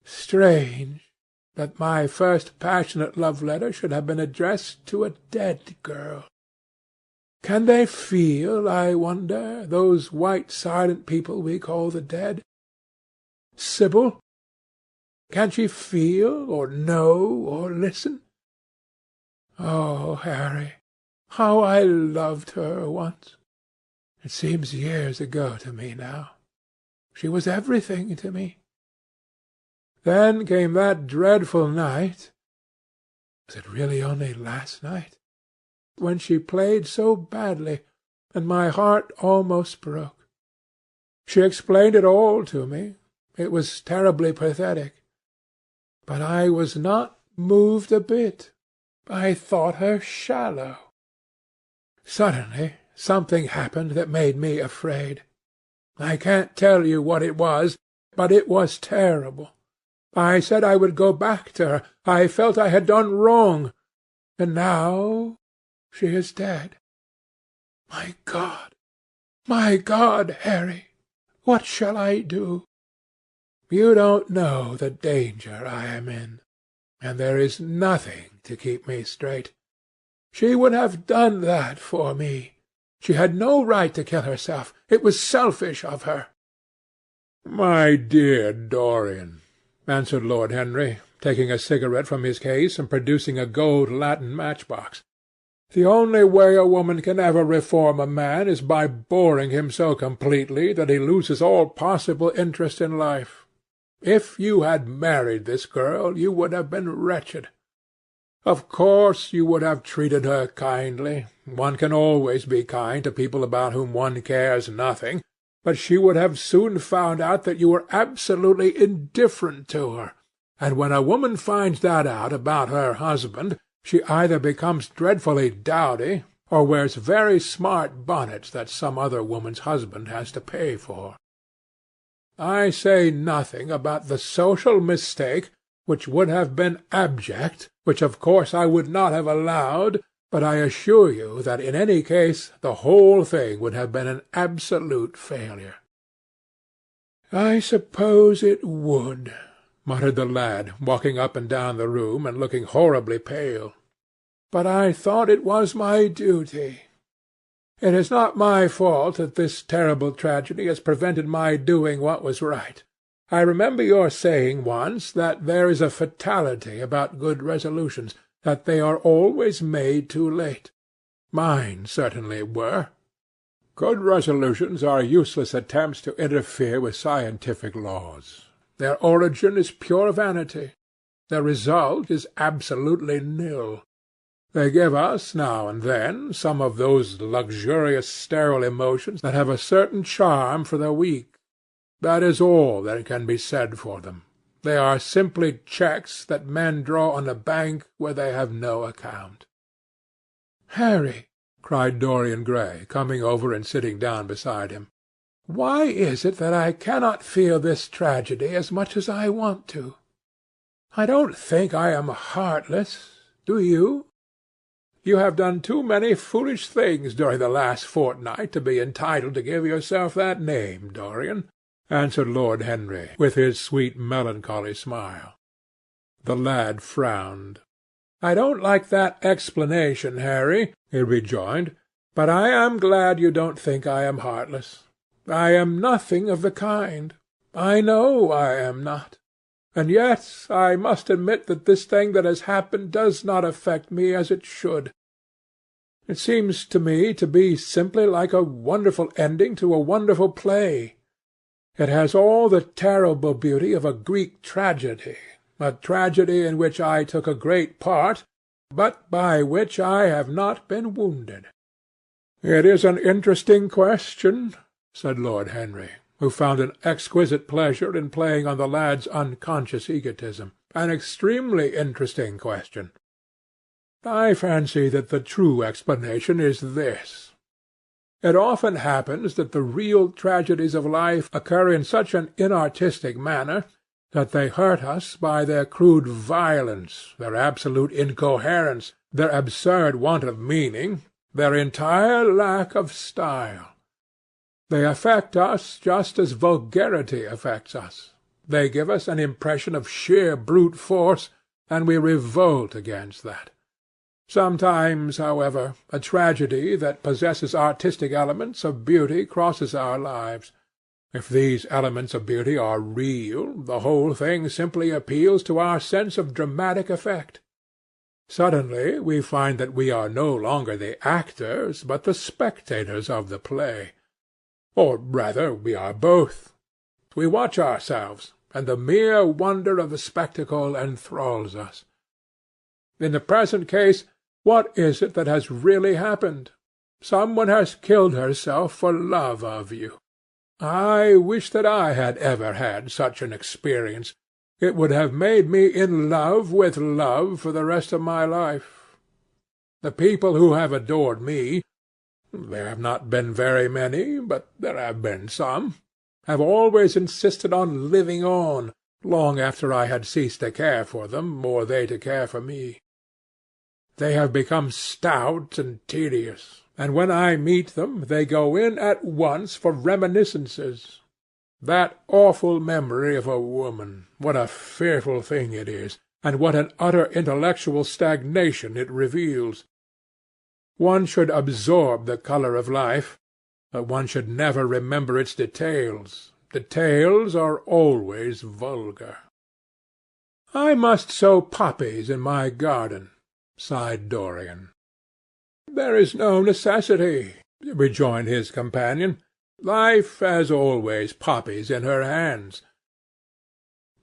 Strange that my first passionate love-letter should have been addressed to a dead girl. Can they feel, I wonder, those white silent people we call the dead? Sibyl? Can she feel, or know, or listen? Oh, Harry, how I loved her once! It seems years ago to me now. She was everything to me. Then came that dreadful night— was it really only last night? When she played so badly, and my heart almost broke. She explained it all to me. It was terribly pathetic. But I was not moved a bit. I thought her shallow. Suddenly something happened that made me afraid. I can't tell you what it was, but it was terrible. I said I would go back to her. I felt I had done wrong. And now she is dead. My God, Harry, what shall I do? You don't know the danger I am in, and there is nothing to keep me straight. She would have done that for me. She had no right to kill herself. It was selfish of her." "My dear Dorian," answered Lord Henry, taking a cigarette from his case and producing a gold Latin matchbox, "the only way a woman can ever reform a man is by boring him so completely that he loses all possible interest in life. If you had married this girl, you would have been wretched. Of course you would have treated her kindly. One can always be kind to people about whom one cares nothing, but she would have soon found out that you were absolutely indifferent to her, and when a woman finds that out about her husband, she either becomes dreadfully dowdy, or wears very smart bonnets that some other woman's husband has to pay for. I say nothing about the social mistake, which would have been abject, which of course I would not have allowed, but I assure you that in any case the whole thing would have been an absolute failure." "I suppose it would," muttered the lad, walking up and down the room and looking horribly pale. "But I thought it was my duty. It is not my fault that this terrible tragedy has prevented my doing what was right. I remember your saying once that there is a fatality about good resolutions, that they are always made too late. Mine certainly were. Good resolutions are useless attempts to interfere with scientific laws. Their origin is pure vanity. Their result is absolutely nil. They give us, now and then, some of those luxurious sterile emotions that have a certain charm for the weak. That is all that can be said for them. They are simply cheques that men draw on a bank where they have no account." "Harry," cried Dorian Gray, coming over and sitting down beside him, "why is it that I cannot feel this tragedy as much as I want to? I don't think I am heartless. Do you?" "You have done too many foolish things during the last fortnight to be entitled to give yourself that name, Dorian," answered Lord Henry, with his sweet melancholy smile. The lad frowned. "I don't like that explanation, Harry," he rejoined, "but I am glad you don't think I am heartless. I am nothing of the kind. I know I am not. And yet I must admit that this thing that has happened does not affect me as it should. It seems to me to be simply like a wonderful ending to a wonderful play. It has all the terrible beauty of a Greek tragedy, a tragedy in which I took a great part, but by which I have not been wounded." "It is an interesting question," said Lord Henry, who found an exquisite pleasure in playing on the lad's unconscious egotism. "An extremely interesting question. I fancy that the true explanation is this. It often happens that the real tragedies of life occur in such an inartistic manner that they hurt us by their crude violence, their absolute incoherence, their absurd want of meaning, their entire lack of style. They affect us just as vulgarity affects us. They give us an impression of sheer brute force, and we revolt against that. Sometimes, however, a tragedy that possesses artistic elements of beauty crosses our lives. If these elements of beauty are real, the whole thing simply appeals to our sense of dramatic effect. Suddenly we find that we are no longer the actors, but the spectators of the play. Or rather, we are both. We watch ourselves, and the mere wonder of the spectacle enthralls us. In the present case, what is it that has really happened? Some one has killed herself for love of you. I wish that I had ever had such an experience. It would have made me in love with love for the rest of my life. The people who have adored me, there have not been very many, but there have been some, have always insisted on living on, long after I had ceased to care for them, or they to care for me. They have become stout and tedious, and when I meet them they go in at once for reminiscences. That awful memory of a woman, what a fearful thing it is, and what an utter intellectual stagnation it reveals! One should absorb the colour of life, but one should never remember its details. Details are always vulgar. "I must sow poppies in my garden," sighed Dorian. "There is no necessity," rejoined his companion. "Life has always poppies in her hands.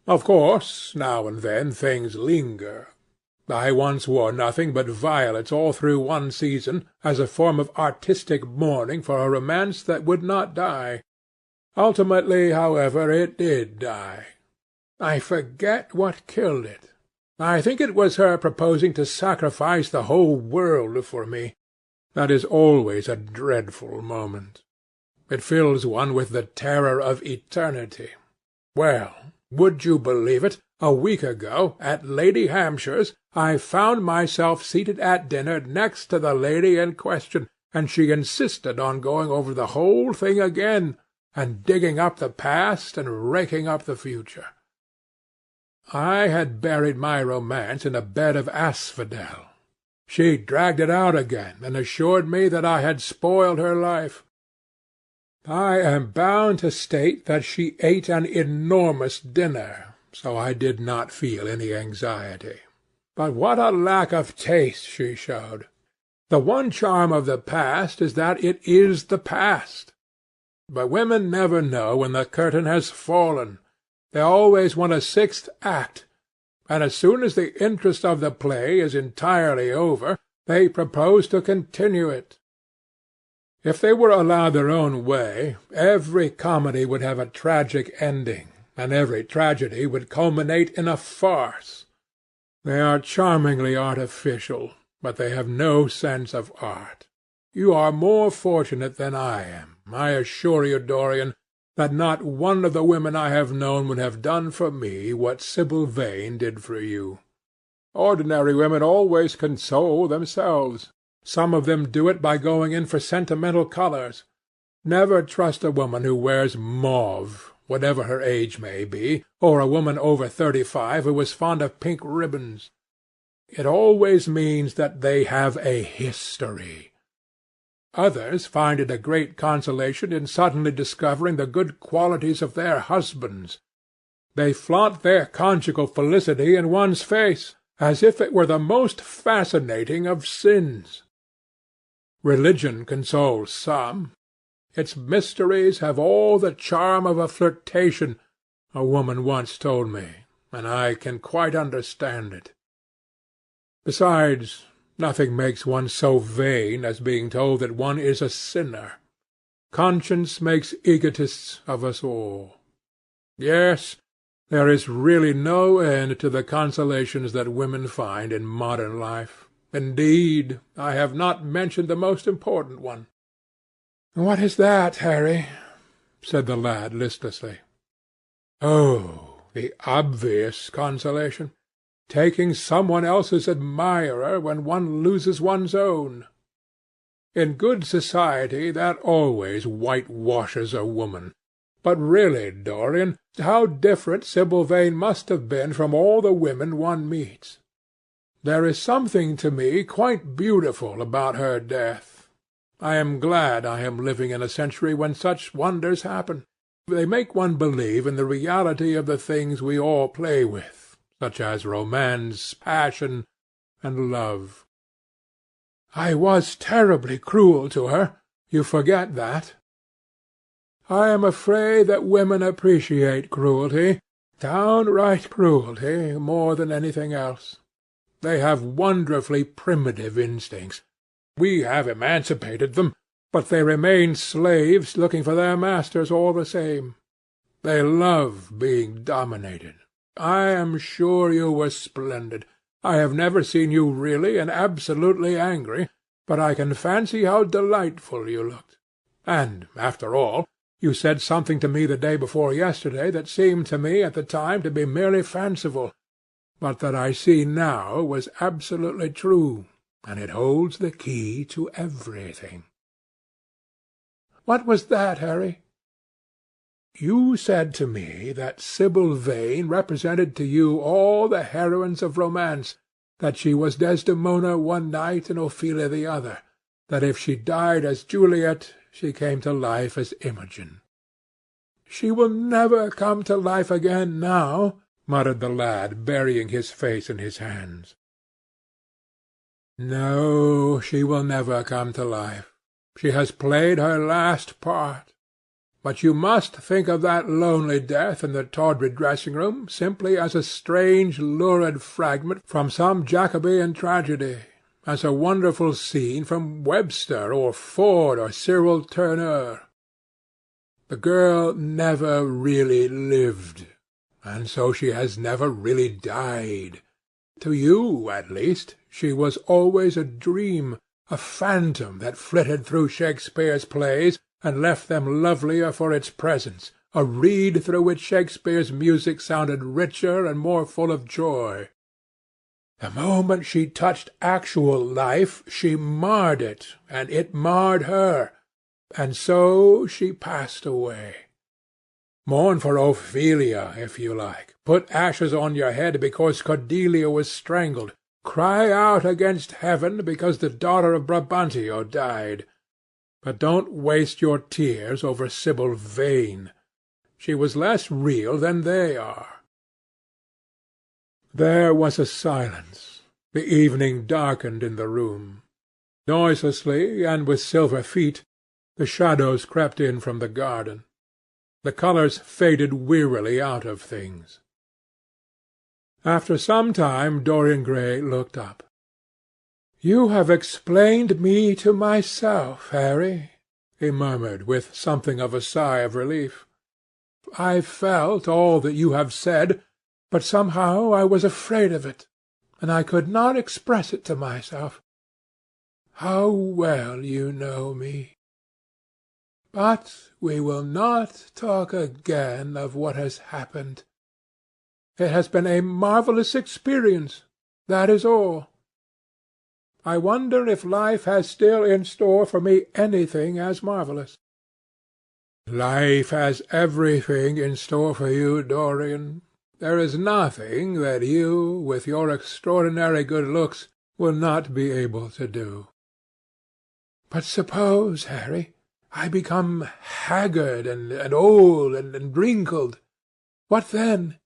Of course, now and then things linger. I once wore nothing but violets all through one season, as a form of artistic mourning for a romance that would not die. Ultimately, however, it did die. I forget what killed it. I think it was her proposing to sacrifice the whole world for me. That is always a dreadful moment. It fills one with the terror of eternity. Well, would you believe it? A week ago, at Lady Hampshire's, I found myself seated at dinner next to the lady in question, and she insisted on going over the whole thing again, and digging up the past and raking up the future. I had buried my romance in a bed of asphodel. She dragged it out again, and assured me that I had spoiled her life. I am bound to state that she ate an enormous dinner, so I did not feel any anxiety. But what a lack of taste she showed! The one charm of the past is that it is the past. But women never know when the curtain has fallen. They always want a sixth act, and as soon as the interest of the play is entirely over, they propose to continue it. If they were allowed their own way, every comedy would have a tragic ending, and every tragedy would culminate in a farce. They are charmingly artificial, but they have no sense of art. You are more fortunate than I am. I assure you, Dorian, that not one of the women I have known would have done for me what Sibyl Vane did for you. Ordinary women always console themselves. Some of them do it by going in for sentimental colours. Never trust a woman who wears mauve, whatever her age may be, or a woman over 35 who is fond of pink ribbons. It always means that they have a history. Others find it a great consolation in suddenly discovering the good qualities of their husbands. They flaunt their conjugal felicity in one's face, as if it were the most fascinating of sins. Religion consoles some. Its mysteries have all the charm of a flirtation, a woman once told me, and I can quite understand it. Besides, nothing makes one so vain as being told that one is a sinner. Conscience makes egotists of us all. Yes, there is really no end to the consolations that women find in modern life. Indeed, I have not mentioned the most important one. "What is that, Harry?" said the lad listlessly. "Oh, the obvious consolation. Taking someone else's admirer when one loses one's own. In good society that always whitewashes a woman. But really, Dorian, how different Sibyl Vane must have been from all the women one meets! There is something to me quite beautiful about her death. I am glad I am living in a century when such wonders happen. They make one believe in the reality of the things we all play with, such as romance, passion, and love. I was terribly cruel to her. You forget that. I am afraid that women appreciate cruelty, downright cruelty, more than anything else. They have wonderfully primitive instincts. We have emancipated them, but they remain slaves looking for their masters all the same. They love being dominated. I am sure you were splendid. I have never seen you really and absolutely angry, but I can fancy how delightful you looked. And, after all, you said something to me the day before yesterday that seemed to me at the time to be merely fanciful, but that I see now was absolutely true, and it holds the key to everything." "What was that, Harry?" "You said to me that Sibyl Vane represented to you all the heroines of romance, that she was Desdemona one night and Ophelia the other, that if she died as Juliet, she came to life as Imogen." "She will never come to life again now," muttered the lad, burying his face in his hands. "No, she will never come to life. She has played her last part. But you must think of that lonely death in the tawdry dressing-room simply as a strange, lurid fragment from some Jacobean tragedy, as a wonderful scene from Webster or Ford or Cyril Tourneur. The girl never really lived, and so she has never really died. To you, at least, she was always a dream, a phantom that flitted through Shakespeare's plays and left them lovelier for its presence, a reed through which Shakespeare's music sounded richer and more full of joy. The moment she touched actual life, she marred it, and it marred her, and so she passed away. Mourn for Ophelia, if you like. Put ashes on your head because Cordelia was strangled. Cry out against heaven because the daughter of Brabantio died. But don't waste your tears over Sibyl Vane. She was less real than they are. There was a silence. The evening darkened in the room. Noiselessly, and with silver feet, the shadows crept in from the garden. The colours faded wearily out of things. After some time Dorian Gray looked up. "You have explained me to myself, Harry," he murmured, with something of a sigh of relief. "I felt all that you have said, but somehow I was afraid of it, and I could not express it to myself. How well you know me! But we will not talk again of what has happened. It has been a marvellous experience, that is all. I wonder if life has still in store for me anything as marvellous." "Life has everything in store for you, Dorian. There is nothing that you, with your extraordinary good looks, will not be able to do." "But suppose, Harry, I become haggard and old and wrinkled. What then?"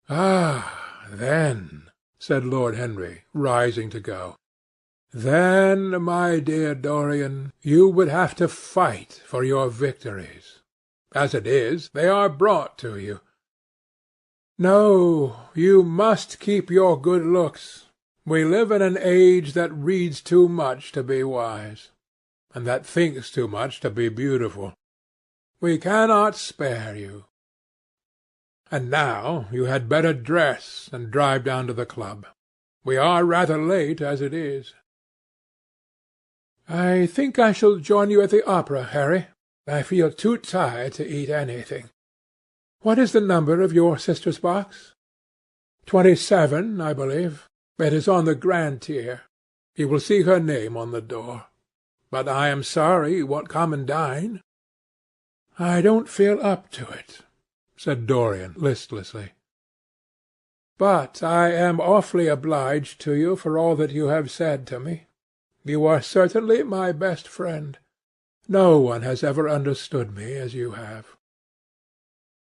"Ah, then," said Lord Henry, rising to go, "then, my dear Dorian, you would have to fight for your victories. As it is, they are brought to you. No, you must keep your good looks. We live in an age that reads too much to be wise, and that thinks too much to be beautiful. We cannot spare you. And now you had better dress and drive down to the club. We are rather late as it is." "I think I shall join you at the opera, Harry. I feel too tired to eat anything. What is the number of your sister's box?" 27, I believe. It is on the grand tier. You will see her name on the door. But I am sorry you won't come and dine." "I don't feel up to it," said Dorian listlessly. "But I am awfully obliged to you for all that you have said to me. You are certainly my best friend. No one has ever understood me as you have."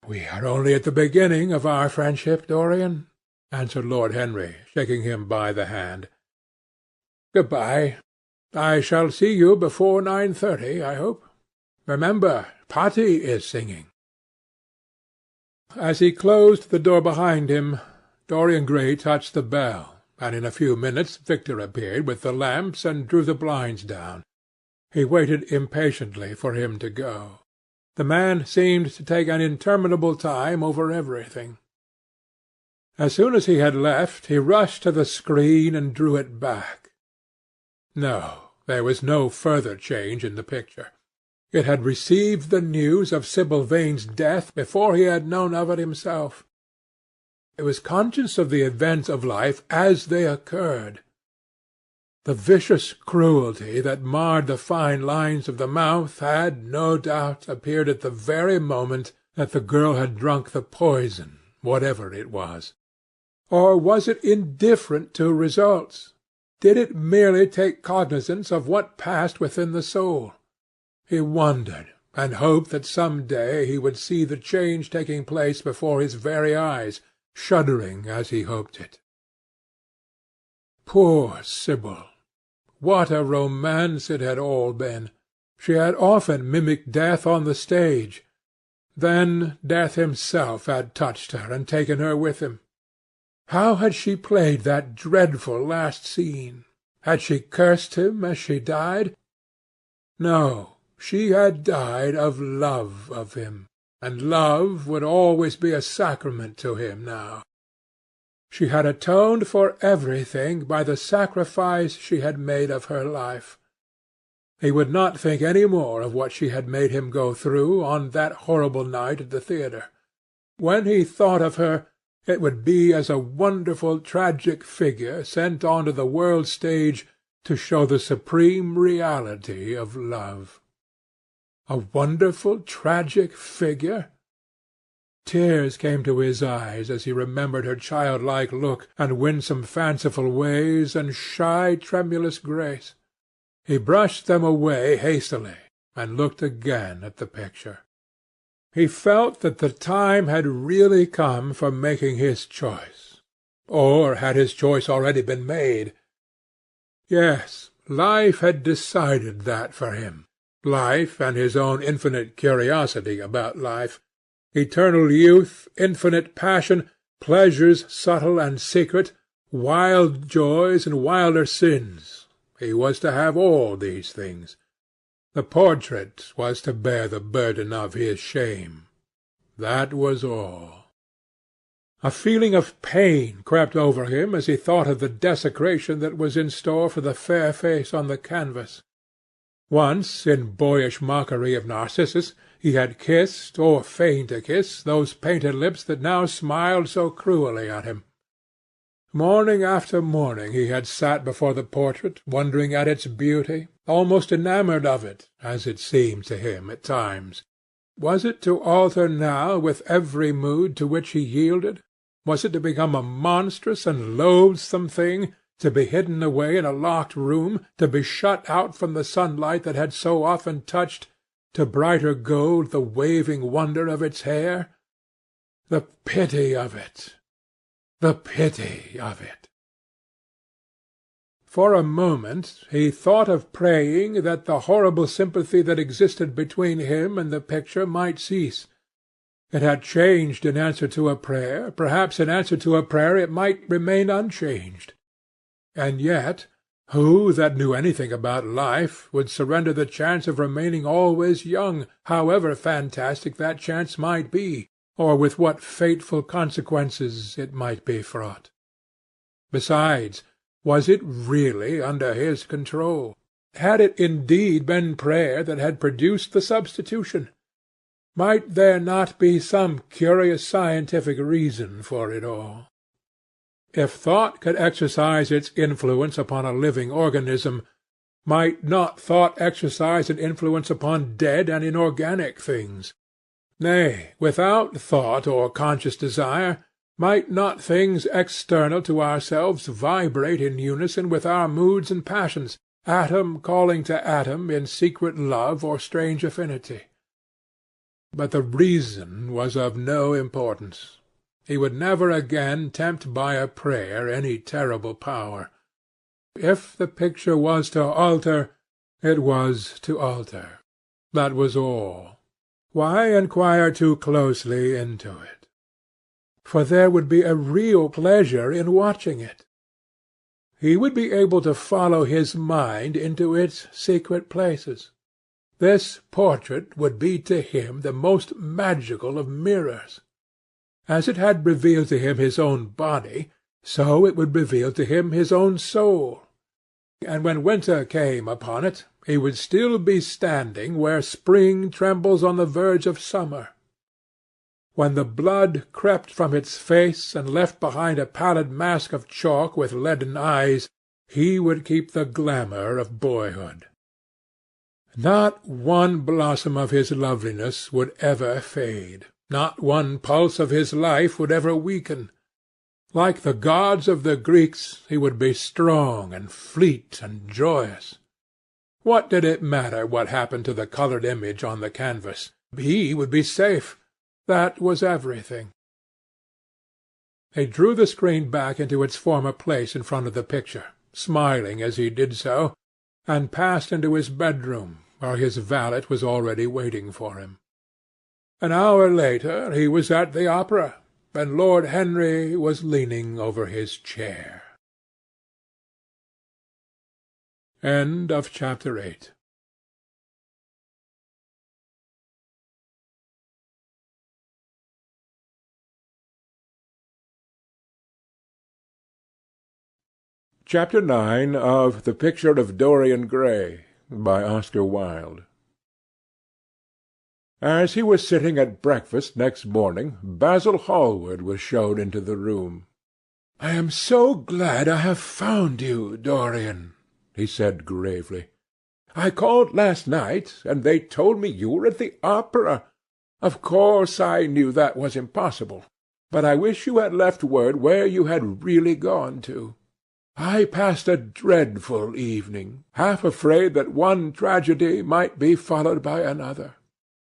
"We are only at the beginning of our friendship, Dorian," answered Lord Henry, shaking him by the hand. "Good-bye. I shall see you before 9:30, I hope. Remember, Patti is singing." As he closed the door behind him, Dorian Gray touched the bell, and in a few minutes Victor appeared with the lamps and drew the blinds down. He waited impatiently for him to go. The man seemed to take an interminable time over everything. As soon as he had left, he rushed to the screen and drew it back. No, there was no further change in the picture. It had received the news of Sibyl Vane's death before he had known of it himself. It was conscious of the events of life as they occurred. The vicious cruelty that marred the fine lines of the mouth had, no doubt, appeared at the very moment that the girl had drunk the poison, whatever it was. Or was it indifferent to results? Did it merely take cognizance of what passed within the soul? He wondered, and hoped that some day he would see the change taking place before his very eyes, shuddering as he hoped it. Poor Sibyl! What a romance it had all been! She had often mimicked death on the stage. Then death himself had touched her and taken her with him. How had she played that dreadful last scene? Had she cursed him as she died? No, she had died of love of him, and love would always be a sacrament to him now. She had atoned for everything by the sacrifice she had made of her life. He would not think any more of what she had made him go through on that horrible night at the theatre. When he thought of her, it would be as a wonderful tragic figure sent on to the world's stage to show the supreme reality of love. A wonderful tragic figure? Tears came to his eyes as he remembered her childlike look, and winsome fanciful ways, and shy tremulous grace. He brushed them away hastily, and looked again at the picture. He felt that the time had really come for making his choice. Or had his choice already been made? Yes, life had decided that for him. Life, and his own infinite curiosity about life. Eternal youth, infinite passion, pleasures subtle and secret, wild joys and wilder sins. He was to have all these things. The portrait was to bear the burden of his shame. That was all. A feeling of pain crept over him as he thought of the desecration that was in store for the fair face on the canvas. Once, in boyish mockery of Narcissus, he had kissed, or feigned to kiss, those painted lips that now smiled so cruelly at him. Morning after morning he had sat before the portrait, wondering at its beauty, almost enamoured of it, as it seemed to him at times. Was it to alter now with every mood to which he yielded? Was it to become a monstrous and loathsome thing, to be hidden away in a locked room, to be shut out from the sunlight that had so often touched to brighter gold the waving wonder of its hair? The pity of it! The pity of it! For a moment he thought of praying that the horrible sympathy that existed between him and the picture might cease. It had changed in answer to a prayer. Perhaps in answer to a prayer it might remain unchanged. And yet, who that knew anything about life would surrender the chance of remaining always young, however fantastic that chance might be, or with what fateful consequences it might be fraught? Besides, was it really under his control? Had it indeed been prayer that had produced the substitution? Might there not be some curious scientific reason for it all? If thought could exercise its influence upon a living organism, might not thought exercise an influence upon dead and inorganic things? Nay, without thought or conscious desire, might not things external to ourselves vibrate in unison with our moods and passions, atom calling to atom in secret love or strange affinity? But the reason was of no importance. He would never again tempt by a prayer any terrible power. If the picture was to alter, it was to alter. That was all. Why inquire too closely into it? For there would be a real pleasure in watching it. He would be able to follow his mind into its secret places. This portrait would be to him the most magical of mirrors. As it had revealed to him his own body, so it would reveal to him his own soul. And when winter came upon it, he would still be standing where spring trembles on the verge of summer. When the blood crept from its face and left behind a pallid mask of chalk with leaden eyes, he would keep the glamour of boyhood. Not one blossom of his loveliness would ever fade. Not one pulse of his life would ever weaken. Like the gods of the Greeks, he would be strong and fleet and joyous. What did it matter what happened to the coloured image on the canvas? He would be safe. That was everything. He drew the screen back into its former place in front of the picture, smiling as he did so, and passed into his bedroom, where his valet was already waiting for him. An hour later he was at the opera, and Lord Henry was leaning over his chair. Chapter 8. Chapter 9 of The Picture of Dorian Gray, by Oscar Wilde. As he was sitting at breakfast next morning, Basil Hallward was shown into the room. "I am so glad I have found you, Dorian," he said gravely. "I called last night, and they told me you were at the opera. Of course I knew that was impossible, but I wish you had left word where you had really gone to. I passed a dreadful evening, half afraid that one tragedy might be followed by another.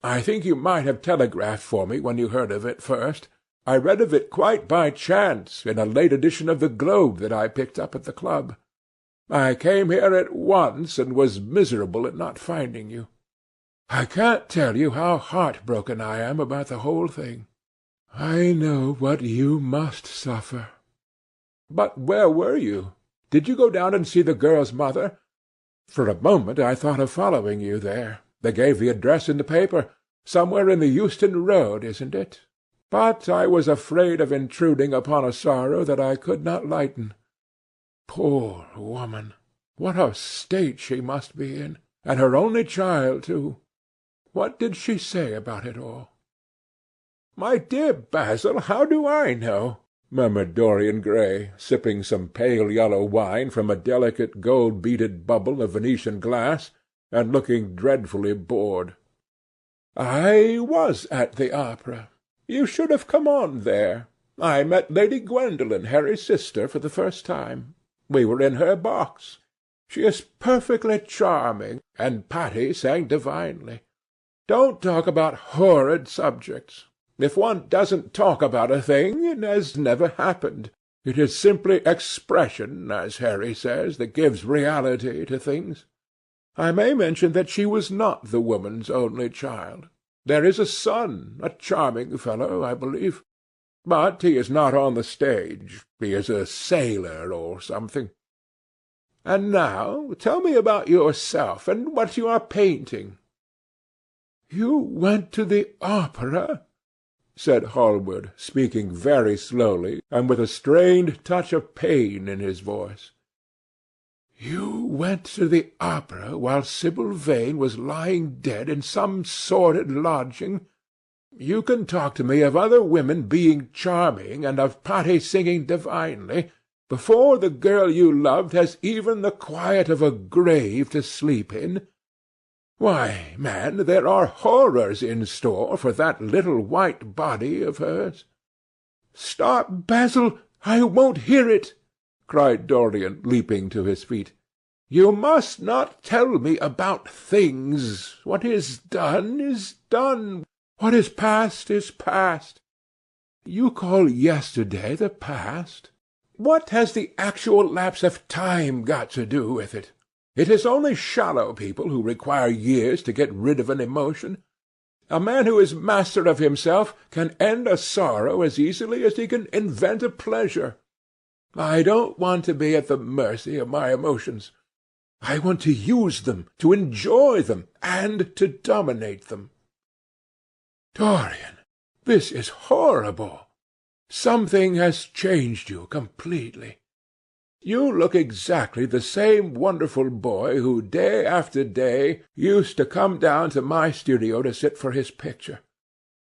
I think you might have telegraphed for me when you heard of it first. I read of it quite by chance in a late edition of the Globe that I picked up at the club. I came here at once and was miserable at not finding you. I can't tell you how heartbroken I am about the whole thing. I know what you must suffer. But where were you? Did you go down and see the girl's mother? For a moment I thought of following you there. They gave the address in the paper. Somewhere in the Euston Road, isn't it? But I was afraid of intruding upon a sorrow that I could not lighten. Poor woman! What a state she must be in! And her only child, too! What did she say about it all?" "My dear Basil, how do I know?" murmured Dorian Gray, sipping some pale yellow wine from a delicate gold-beaded bubble of Venetian glass, and looking dreadfully bored. "I was at the opera. You should have come on there. I met Lady Gwendolen, Harry's sister, for the first time. We were in her box. She is perfectly charming, and Patty sang divinely. Don't talk about horrid subjects. If one doesn't talk about a thing, it has never happened. It is simply expression, as Harry says, that gives reality to things. I may mention that she was not the woman's only child. There is a son, a charming fellow, I believe. But he is not on the stage. He is a sailor or something. And now tell me about yourself, and what you are painting." "You went to the opera?" said Hallward, speaking very slowly, and with a strained touch of pain in his voice. "You went to the opera while Sibyl Vane was lying dead in some sordid lodging? You can talk to me of other women being charming, and of Patty singing divinely, before the girl you loved has even the quiet of a grave to sleep in? Why, man, there are horrors in store for that little white body of hers." "Stop, Basil! I won't hear it!" cried Dorian, leaping to his feet. "You must not tell me about things. What is done is done. What is past is past." "You call yesterday the past? What has the actual lapse of time got to do with it? It is only shallow people who require years to get rid of an emotion. A man who is master of himself can end a sorrow as easily as he can invent a pleasure. I don't want to be at the mercy of my emotions. I want to use them, to enjoy them, and to dominate them." "Dorian, this is horrible. Something has changed you completely. You look exactly the same wonderful boy who day after day used to come down to my studio to sit for his picture.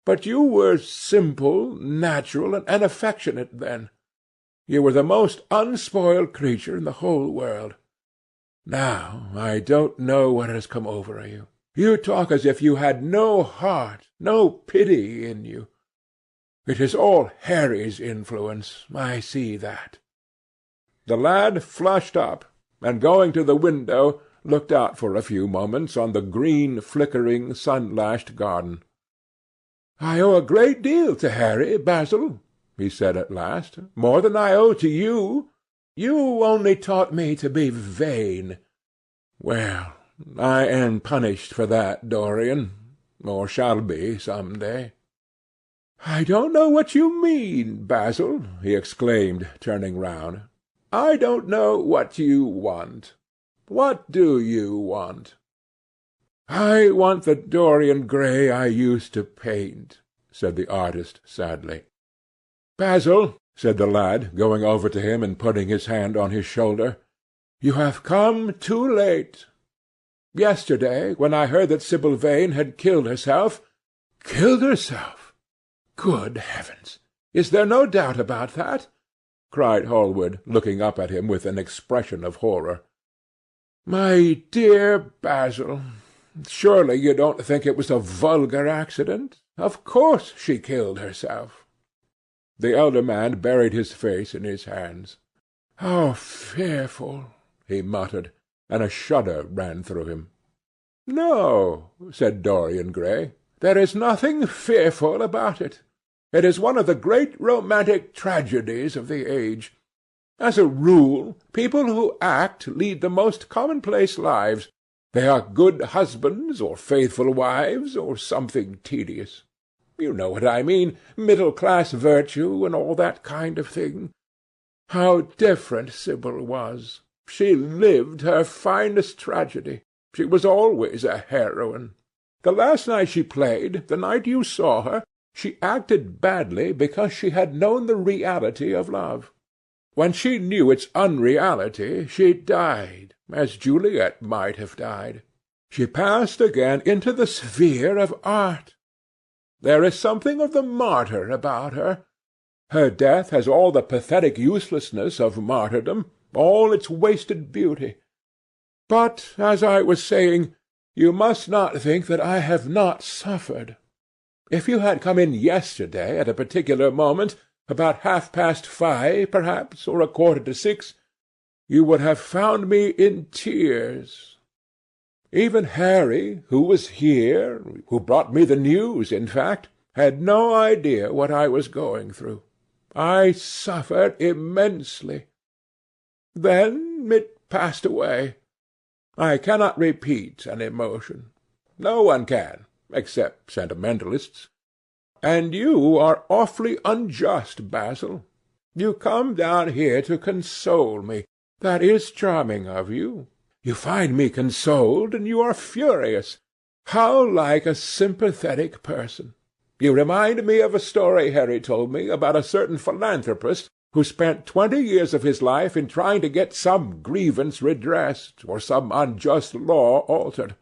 But you were simple, natural, and affectionate then. You were the most unspoiled creature in the whole world. Now I don't know what has come over you. You talk as if you had no heart, no pity in you. It is all Harry's influence, I see that." The lad flushed up, and going to the window, looked out for a few moments on the green, flickering, sun-lashed garden. "I owe a great deal to Harry, Basil," he said at last, "more than I owe to you. You only taught me to be vain. Well, I am punished for that, Dorian, or shall be some day." "I don't know what you mean, Basil," he exclaimed, turning round. "I don't know what you want. What do you want?" "I want the Dorian Gray I used to paint," said the artist sadly. "Basil," said the lad, going over to him and putting his hand on his shoulder, You have come too late. Yesterday, when I heard that Sibyl Vane had killed herself—" "Killed herself? Good heavens! Is there no doubt about that?" cried Hallward, looking up at him with an expression of horror. "My dear Basil, surely you don't think it was a vulgar accident? Of course she killed herself." The elder man buried his face in his hands. "How fearful!" he muttered, and a shudder ran through him. "No," said Dorian Gray, "there is nothing fearful about it. It is one of the great romantic tragedies of the age. As a rule, people who act lead the most commonplace lives. They are good husbands, or faithful wives, or something tedious. You know what I mean, middle-class virtue, and all that kind of thing. How different Sibyl was! She lived her finest tragedy. She was always a heroine. The last night she played, the night you saw her, she acted badly because she had known the reality of love. When she knew its unreality, she died, as Juliet might have died. She passed again into the sphere of art. There is something of the martyr about her. Her death has all the pathetic uselessness of martyrdom, all its wasted beauty. But, as I was saying, you must not think that I have not suffered. If you had come in yesterday at a particular moment, about 5:30, perhaps, or 5:45, you would have found me in tears. Even Harry, who was here, who brought me the news, in fact, had no idea what I was going through. I suffered immensely. Then it passed away. I cannot repeat an emotion. No one can, except sentimentalists. And you are awfully unjust, Basil. You come down here to console me. That is charming of you. You find me consoled, and you are furious. How like a sympathetic person! You remind me of a story Harry told me about a certain philanthropist who spent 20 years of his life in trying to get some grievance redressed, or some unjust law altered.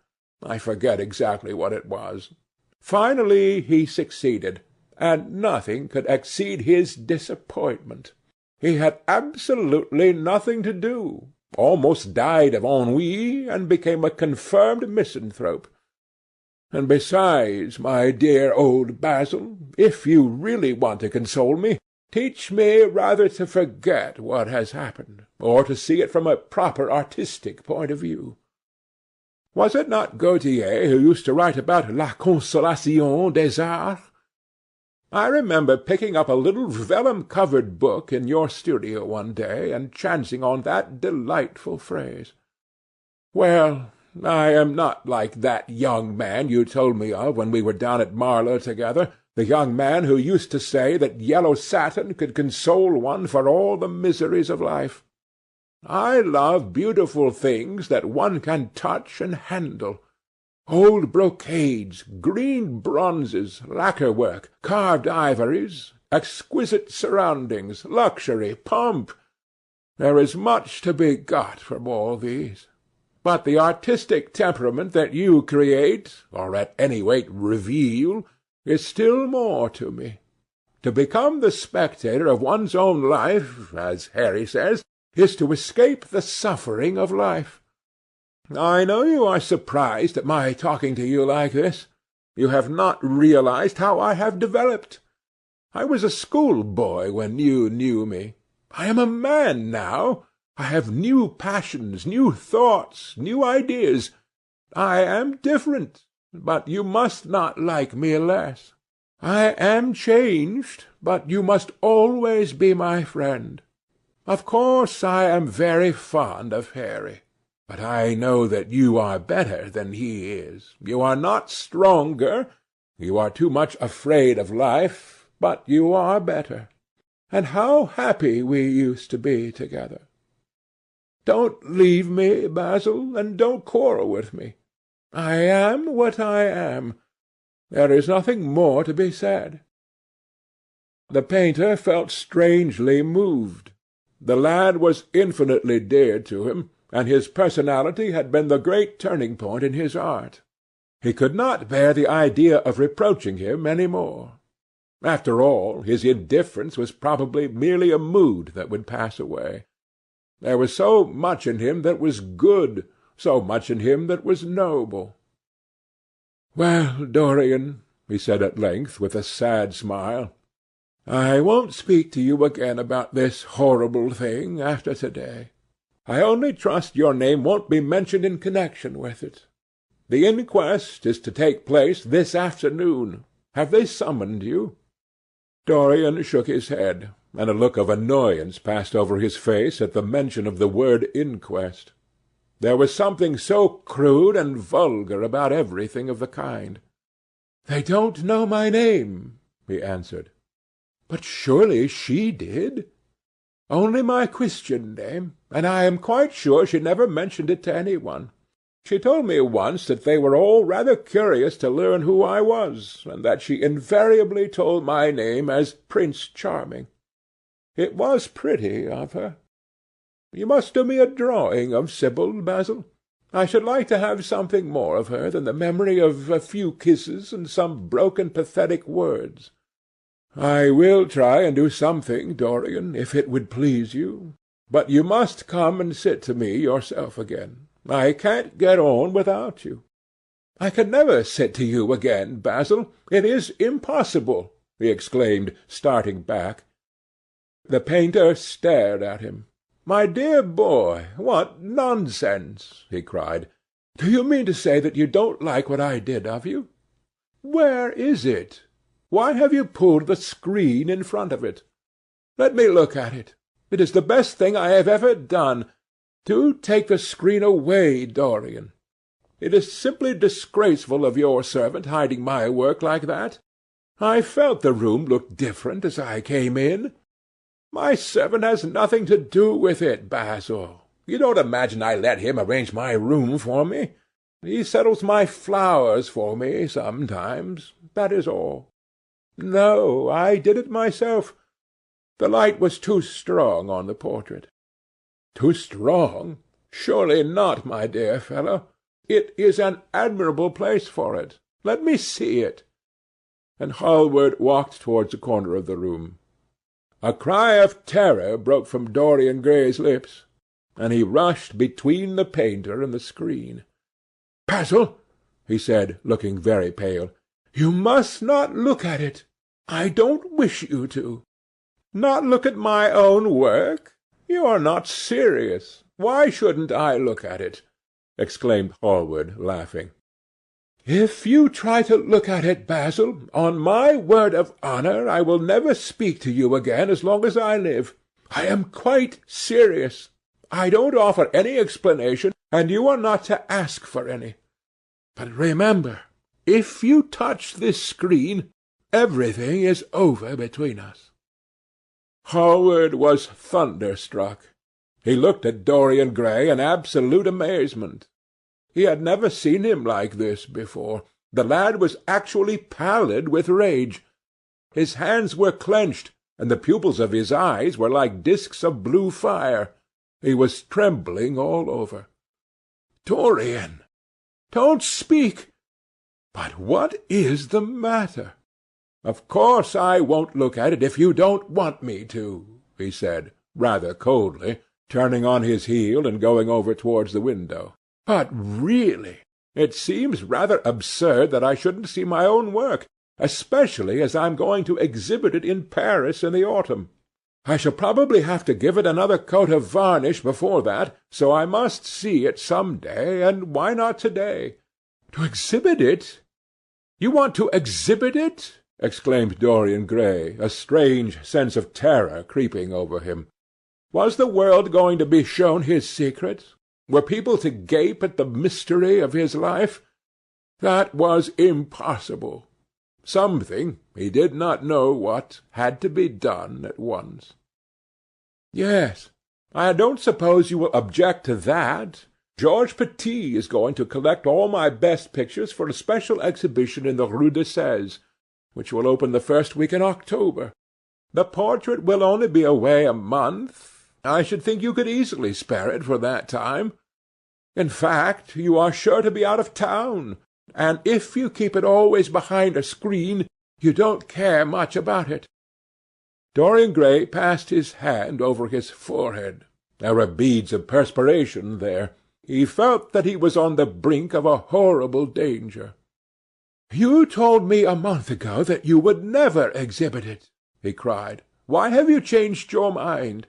I forget exactly what it was. Finally he succeeded, and nothing could exceed his disappointment. He had absolutely nothing to do, almost died of ennui, and became a confirmed misanthrope. And besides, my dear old Basil, if you really want to console me, teach me rather to forget what has happened, or to see it from a proper artistic point of view. Was it not Gautier who used to write about la consolation des arts? I remember picking up a little vellum-covered book in your studio one day, and chancing on that delightful phrase. Well, I am not like that young man you told me of when we were down at Marlow together, the young man who used to say that yellow satin could console one for all the miseries of life. I love beautiful things that one can touch and handle. Old brocades, green bronzes, lacquer work, carved ivories, exquisite surroundings, luxury, pomp. There is much to be got from all these. But the artistic temperament that you create, or at any rate reveal, is still more to me. To become the spectator of one's own life, as Harry says, is to escape the suffering of life. I know you are surprised at my talking to you like this. You have not realized how I have developed. I was a schoolboy when you knew me. I am a man now. I have new passions, new thoughts, new ideas. I am different, but you must not like me less. I am changed, but you must always be my friend. Of course I am very fond of Harry, but I know that you are better than he is. You are not stronger. You are too much afraid of life, but you are better. And how happy we used to be together! Don't leave me, Basil, and don't quarrel with me. I am what I am. There is nothing more to be said." The painter felt strangely moved. The lad was infinitely dear to him, and his personality had been the great turning-point in his art. He could not bear the idea of reproaching him any more. After all, his indifference was probably merely a mood that would pass away. There was so much in him that was good, so much in him that was noble. "Well, Dorian," he said at length, with a sad smile, "I won't speak to you again about this horrible thing after to-day. I only trust your name won't be mentioned in connection with it. The inquest is to take place this afternoon. Have they summoned you?" Dorian shook his head, and a look of annoyance passed over his face at the mention of the word inquest. There was something so crude and vulgar about everything of the kind. "They don't know my name," he answered. "But surely she did?" "Only my Christian name, and I am quite sure she never mentioned it to any one. She told me once that they were all rather curious to learn who I was, and that she invariably told my name as Prince Charming. It was pretty of her. You must do me a drawing of Sibyl, Basil. I should like to have something more of her than the memory of a few kisses and some broken pathetic words." "I will try and do something, Dorian, if it would please you. But you must come and sit to me yourself again. I can't get on without you." "I can never sit to you again, Basil. It is impossible," he exclaimed, starting back. The painter stared at him. "My dear boy, what nonsense!" he cried. "Do you mean to say that you don't like what I did of you? Where is it? Why have you pulled the screen in front of it? Let me look at it. It is the best thing I have ever done. Do take the screen away, Dorian. It is simply disgraceful of your servant hiding my work like that. I felt the room looked different as I came in. My servant has nothing to do with it, Basil. You don't imagine I let him arrange my room for me. He settles my flowers for me sometimes. That is all. No, I did it myself. The light was too strong on the portrait." "Too strong? Surely not, my dear fellow. It is an admirable place for it. Let me see it." And Hallward walked towards the corner of the room. A cry of terror broke from Dorian Gray's lips, and he rushed between the painter and the screen. "Basil," he said, looking very pale, "you must not look at it. I don't wish you to." "Not look at my own work? You are not serious. Why shouldn't I look at it?" exclaimed Hallward, laughing. "If you try to look at it, Basil, on my word of honour I will never speak to you again as long as I live. I am quite serious. I don't offer any explanation, and you are not to ask for any. But remember, if you touch this screen, everything is over between us." Hallward was thunderstruck. He looked at Dorian Gray in absolute amazement. He had never seen him like this before. The lad was actually pallid with rage. His hands were clenched, and the pupils of his eyes were like disks of blue fire. He was trembling all over. "Dorian! Don't speak! But what is the matter?" "Of course I won't look at it if you don't want me to," he said, rather coldly, turning on his heel and going over towards the window. "But really, it seems rather absurd that I shouldn't see my own work, especially as I'm going to exhibit it in Paris in the autumn. I shall probably have to give it another coat of varnish before that, so I must see it some day, and why not to-day?" "To exhibit it? You want to exhibit it?" exclaimed Dorian Gray, a strange sense of terror creeping over him. Was the world going to be shown his secret? Were people to gape at the mystery of his life? That was impossible. Something, he did not know what, had to be done at once. "Yes, I don't suppose you will object to that. Georges Petit is going to collect all my best pictures for a special exhibition in the Rue de Sèze, which will open the first week in October. The portrait will only be away a month. I should think you could easily spare it for that time. In fact, you are sure to be out of town, and if you keep it always behind a screen, you don't care much about it." Dorian Gray passed his hand over his forehead. There were beads of perspiration there. He felt that he was on the brink of a horrible danger. "You told me a month ago that you would never exhibit it," he cried. "Why have you changed your mind?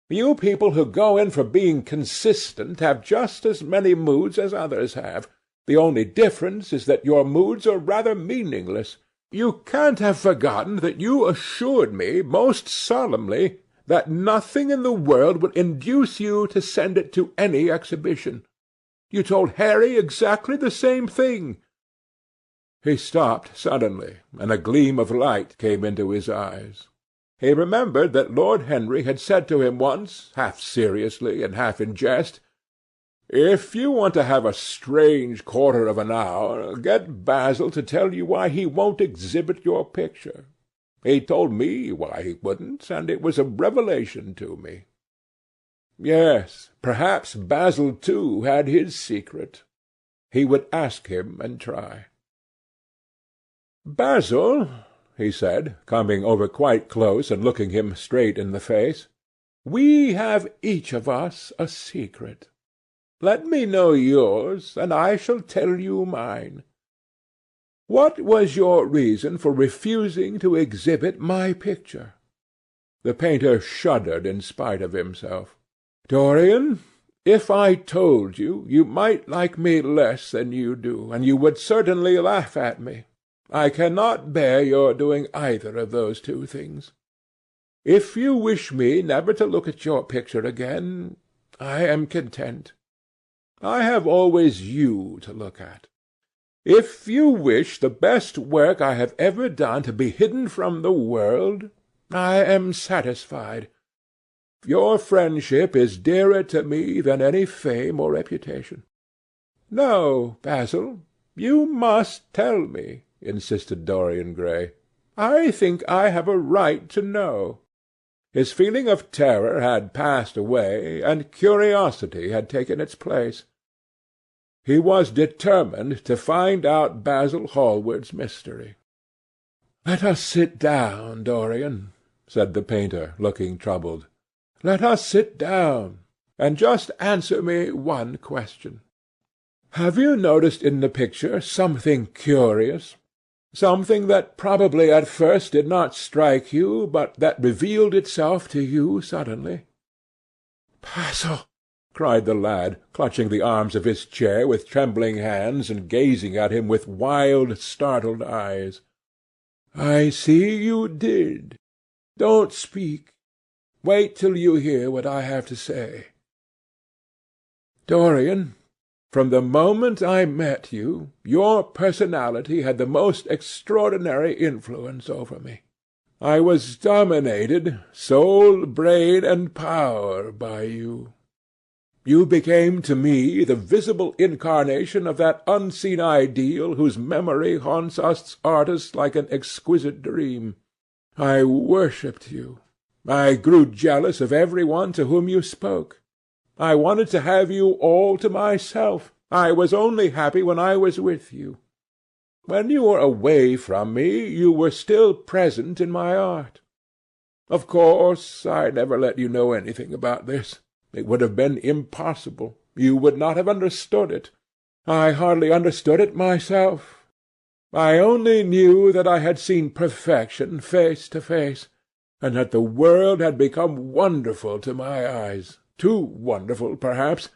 You people who go in for being consistent have just as many moods as others have. The only difference is that your moods are rather meaningless. You can't have forgotten that you assured me most solemnly that nothing in the world would induce you to send it to any exhibition. You told Harry exactly the same thing." He stopped suddenly, and a gleam of light came into his eyes. He remembered that Lord Henry had said to him once, half seriously and half in jest, "If you want to have a strange quarter of an hour, get Basil to tell you why he won't exhibit your picture. He told me why he wouldn't, and it was a revelation to me." Yes, perhaps Basil too had his secret. He would ask him and try. "Basil," he said, coming over quite close and looking him straight in the face, "we have each of us a secret. Let me know yours, and I shall tell you mine. What was your reason for refusing to exhibit my picture?" The painter shuddered in spite of himself. "Dorian, if I told you, you might like me less than you do, and you would certainly laugh at me. I cannot bear your doing either of those two things. If you wish me never to look at your picture again, I am content. I have always you to look at. If you wish the best work I have ever done to be hidden from the world, I am satisfied. Your friendship is dearer to me than any fame or reputation." "No, Basil, you must tell me," insisted Dorian Gray. "I think I have a right to know." His feeling of terror had passed away, and curiosity had taken its place. He was determined to find out Basil Hallward's mystery. "Let us sit down, Dorian," said the painter, looking troubled. "Let us sit down, and just answer me one question. Have you noticed in the picture something curious? Something that probably at first did not strike you, but that revealed itself to you suddenly?" "Basil!" cried the lad, clutching the arms of his chair with trembling hands, and gazing at him with wild, startled eyes. "I see you did. Don't speak. Wait till you hear what I have to say. Dorian, from the moment I met you, your personality had the most extraordinary influence over me. I was dominated, soul, brain, and power, by you. You became to me the visible incarnation of that unseen ideal whose memory haunts us artists like an exquisite dream. I worshipped you. I grew jealous of every one to whom you spoke. I wanted to have you all to myself. I was only happy when I was with you. When you were away from me, you were still present in my art. Of course, I never let you know anything about this. It would have been impossible. You would not have understood it. I hardly understood it myself. I only knew that I had seen perfection face to face, and that the world had become wonderful to my eyes, too wonderful, perhaps,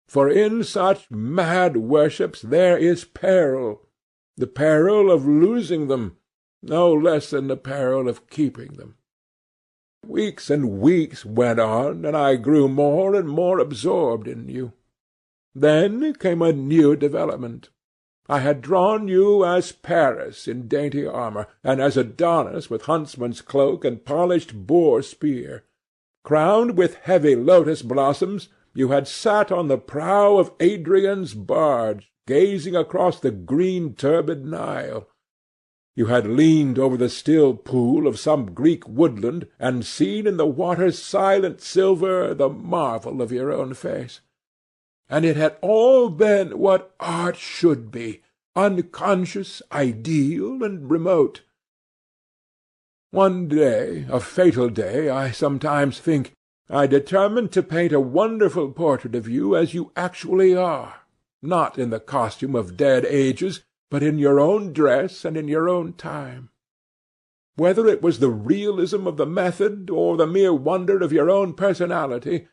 for in such mad worships there is peril, the peril of losing them, no less than the peril of keeping them. Weeks and weeks went on, and I grew more and more absorbed in you. Then came a new development. I had drawn you as Paris in dainty armour, and as Adonis with huntsman's cloak and polished boar spear. Crowned with heavy lotus blossoms, you had sat on the prow of Adrian's barge, gazing across the green turbid Nile. You had leaned over the still pool of some Greek woodland, and seen in the water's silent silver the marvel of your own face. and it had all been what art should be, unconscious, ideal, and remote. One day, a fatal day, I sometimes think, I determined to paint a wonderful portrait of you as you actually are, not in the costume of dead ages, but in your own dress and in your own time. Whether it was the realism of the method, or the mere wonder of your own personality,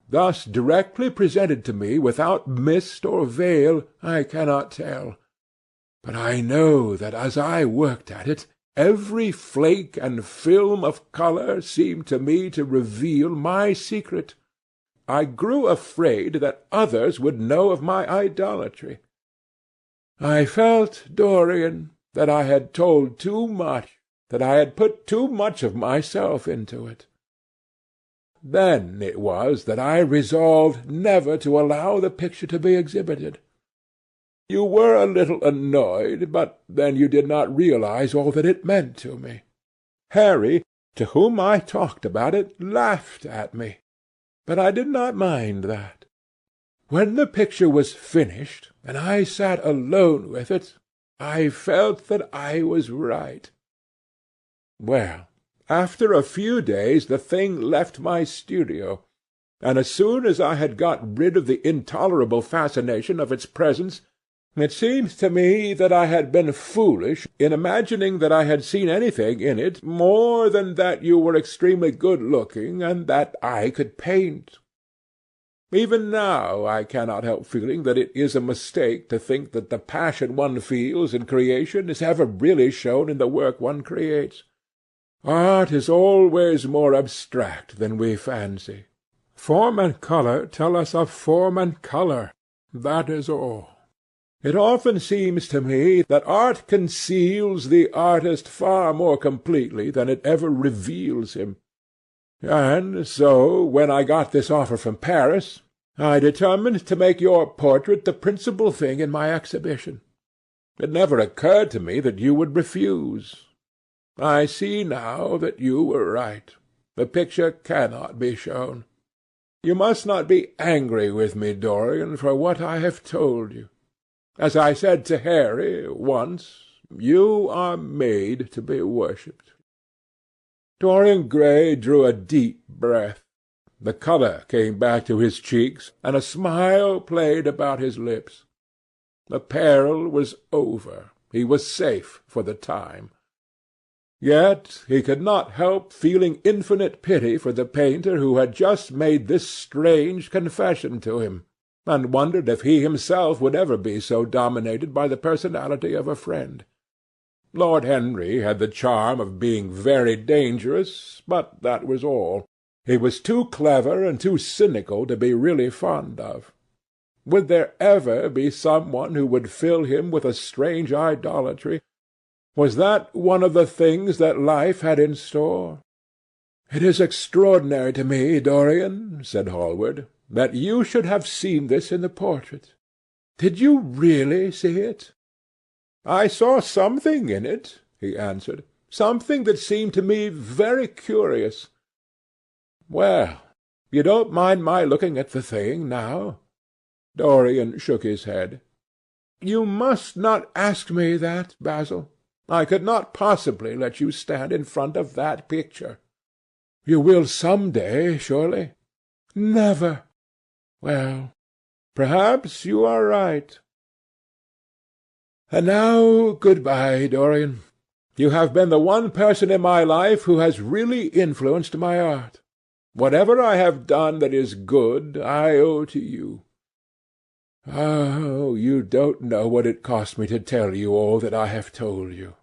thus directly presented to me without mist or veil, I cannot tell. But I know that as I worked at it, every flake and film of colour seemed to me to reveal my secret. I grew afraid that others would know of my idolatry. I felt, Dorian, that I had told too much, that I had put too much of myself into it. Then it was that I resolved never to allow the picture to be exhibited. You were a little annoyed, but then you did not realize all that it meant to me. Harry, to whom I talked about it, laughed at me, but I did not mind that. When the picture was finished, and I sat alone with it, I felt that I was right. Well, after a few days the thing left my studio, and as soon as I had got rid of the intolerable fascination of its presence, it seemed to me that I had been foolish in imagining that I had seen anything in it more than that you were extremely good-looking, and that I could paint. Even now I cannot help feeling that it is a mistake to think that the passion one feels in creation is ever really shown in the work one creates. Art is always more abstract than we fancy. Form and colour tell us of form and colour, that is all. It often seems to me that art conceals the artist far more completely than it ever reveals him. And so, when I got this offer from Paris, I determined to make your portrait the principal thing in my exhibition. It never occurred to me that you would refuse. I see now that you were right. The picture cannot be shown. You must not be angry with me, Dorian, for what I have told you. As I said to Harry once, you are made to be worshipped. Dorian Gray drew a deep breath. The colour came back to his cheeks, and a smile played about his lips. The peril was over. He was safe for the time. Yet he could not help feeling infinite pity for the painter who had just made this strange confession to him, and wondered if he himself would ever be so dominated by the personality of a friend. Lord Henry had the charm of being very dangerous, but that was all. He was too clever and too cynical to be really fond of. Would there ever be some one who would fill him with a strange idolatry? Was that one of the things that life had in store? "It is extraordinary to me, Dorian," said Hallward, "that you should have seen this in the portrait. Did you really see it?" "I saw something in it," he answered, "something that seemed to me very curious." "Well, you don't mind my looking at the thing now?" Dorian shook his head. "You must not ask me that, Basil. I could not possibly let you stand in front of that picture." "You will some day, surely?" "Never." "Well, perhaps you are right. And now good-bye, Dorian. You have been the one person in my life who has really influenced my art. Whatever I have done that is good, I owe to you. Oh, you don't know what it cost me to tell you all that I have told you."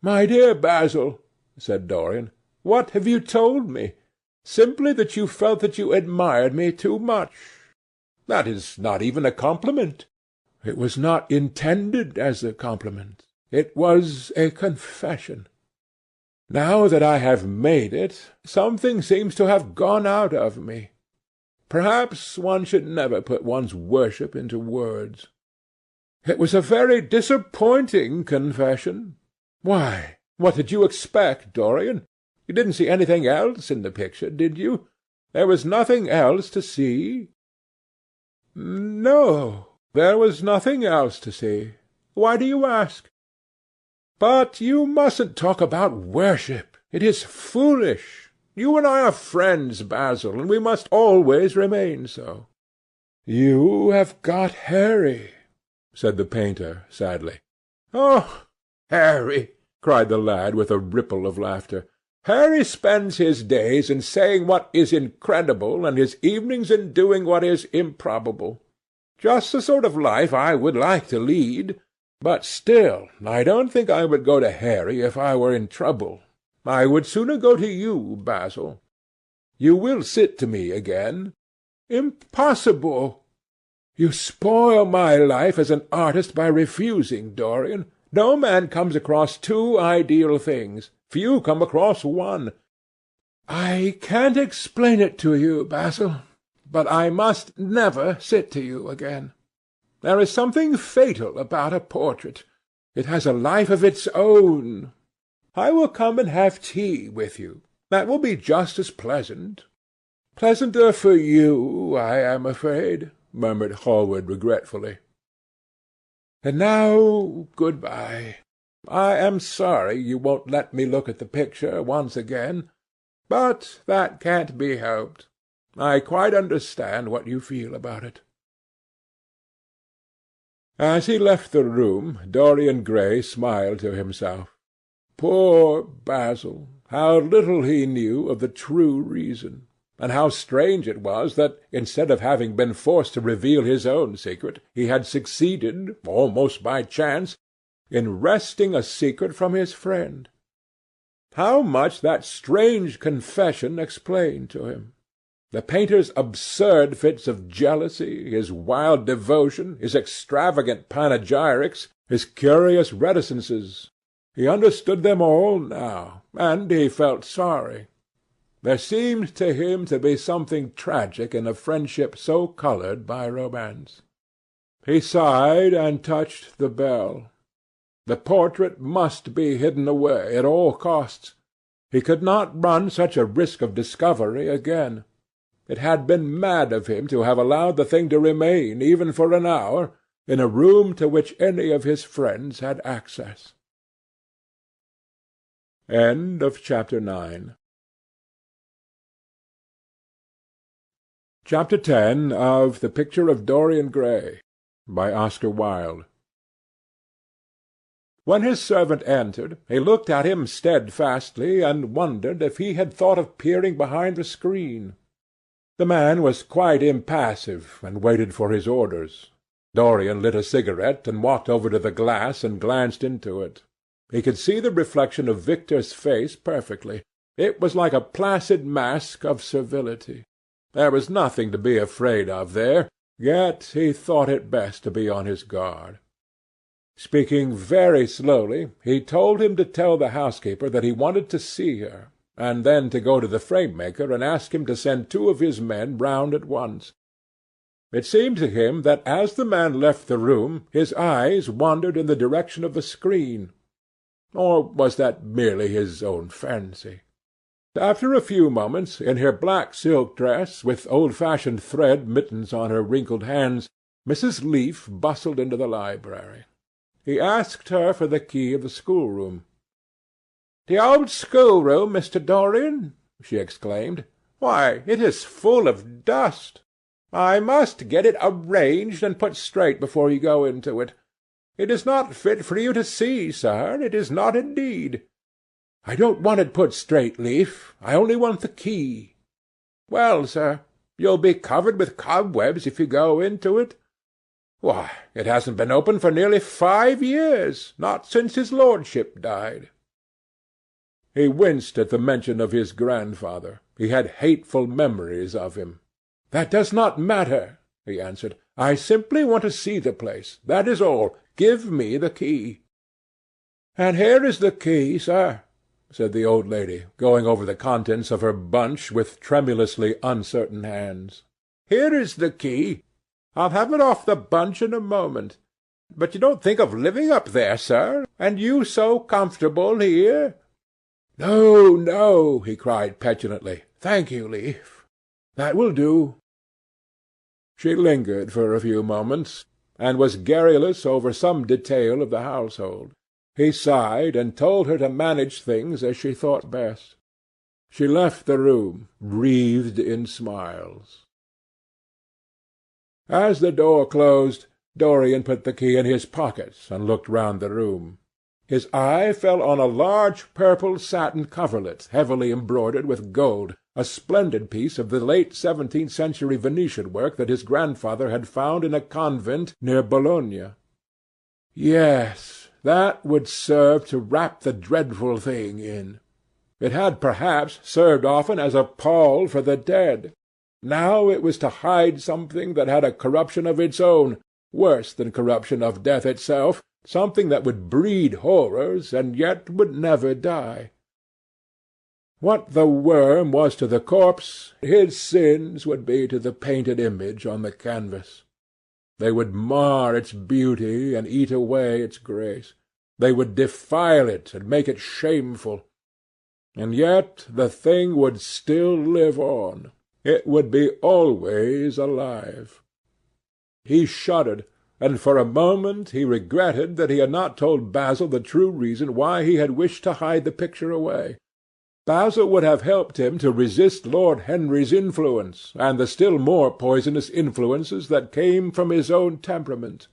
"My dear Basil," said Dorian, "what have you told me? Simply that you felt that you admired me too much. That is not even a compliment." "It was not intended as a compliment. It was a confession. Now that I have made it, something seems to have gone out of me. Perhaps one should never put one's worship into words. It was a very disappointing confession. Why, what did you expect, Dorian? You didn't see anything else in the picture, did you? There was nothing else to see?" "No, there was nothing else to see. Why do you ask?" "But you mustn't talk about worship. It is foolish. You and I are friends, Basil, and we must always remain so." "You have got Harry," said the painter sadly. "Oh, Harry!" cried the lad with a ripple of laughter. "Harry spends his days in saying what is incredible, and his evenings in doing what is improbable. Just the sort of life I would like to lead. But still, I don't think I would go to Harry if I were in trouble. I would sooner go to you, Basil. You will sit to me again?" "Impossible!" "You spoil my life as an artist by refusing, Dorian. No man comes across two ideal things. Few come across one. I can't explain it to you, Basil, but I must never sit to you again. There is something fatal about a portrait. It has a life of its own. I will come and have tea with you. That will be just as pleasant." "Pleasanter for you, I am afraid," murmured Hallward regretfully. "And now good-bye. I am sorry you won't let me look at the picture once again, but that can't be helped. I quite understand what you feel about it." As he left the room, Dorian Gray smiled to himself. Poor Basil! How little he knew of the true reason, and how strange it was that, instead of having been forced to reveal his own secret, he had succeeded, almost by chance, in wresting a secret from his friend. How much that strange confession explained to him! The painter's absurd fits of jealousy, his wild devotion, his extravagant panegyrics, his curious reticences. He understood them all now, and he felt sorry. There seemed to him to be something tragic in a friendship so coloured by romance. He sighed and touched the bell. The portrait must be hidden away at all costs. He could not run such a risk of discovery again. It had been mad of him to have allowed the thing to remain, even for an hour, in a room to which any of his friends had access. Chapter 9. Chapter 10 of The Picture of Dorian Gray, by Oscar Wilde. When his servant entered, he looked at him steadfastly, and wondered if he had thought of peering behind the screen. The man was quite impassive, and waited for his orders. Dorian lit a cigarette, and walked over to the glass and glanced into it. He could see the reflection of Victor's face perfectly. It was like a placid mask of servility. There was nothing to be afraid of there, yet he thought it best to be on his guard. Speaking very slowly, he told him to tell the housekeeper that he wanted to see her, and then to go to the frame-maker and ask him to send 2 of his men round at once. It seemed to him that as the man left the room his eyes wandered in the direction of the screen. Or was that merely his own fancy? After a few moments, in her black silk dress, with old-fashioned thread mittens on her wrinkled hands, Mrs. Leaf bustled into the library. He asked her for the key of the schoolroom. "The old schoolroom, Mr. Dorian?" she exclaimed. "Why, it is full of dust. I must get it arranged and put straight before you go into it. It is not fit for you to see, sir, it is not indeed." "I don't want it put straight, Leaf. I only want the key." "Well, sir, you'll be covered with cobwebs if you go into it. Why, it hasn't been open for nearly 5 years, not since his lordship died." He winced at the mention of his grandfather. He had hateful memories of him. "That does not matter," he answered. "I simply want to see the place. That is all. Give me the key." "And here is the key, sir," said the old lady, going over the contents of her bunch with tremulously uncertain hands. "Here is the key. I'll have it off the bunch in a moment. But you don't think of living up there, sir, and you so comfortable here?" "No, no," he cried petulantly. "Thank you, Leaf. That will do." She lingered for a few moments, and was garrulous over some detail of the household. He sighed, and told her to manage things as she thought best. She left the room, wreathed in smiles. As the door closed, Dorian put the key in his pocket and looked round the room. His eye fell on a large purple satin coverlet heavily embroidered with gold, a splendid piece of the late 17th-century Venetian work that his grandfather had found in a convent near Bologna. Yes, that would serve to wrap the dreadful thing in. It had perhaps served often as a pall for the dead. Now it was to hide something that had a corruption of its own, worse than corruption of death itself, something that would breed horrors, and yet would never die. What the worm was to the corpse, his sins would be to the painted image on the canvas. They would mar its beauty and eat away its grace. They would defile it and make it shameful. And yet the thing would still live on. It would be always alive. He shuddered, and for a moment he regretted that he had not told Basil the true reason why he had wished to hide the picture away. Basil would have helped him to resist Lord Henry's influence, and the still more poisonous influences that came from his own temperament.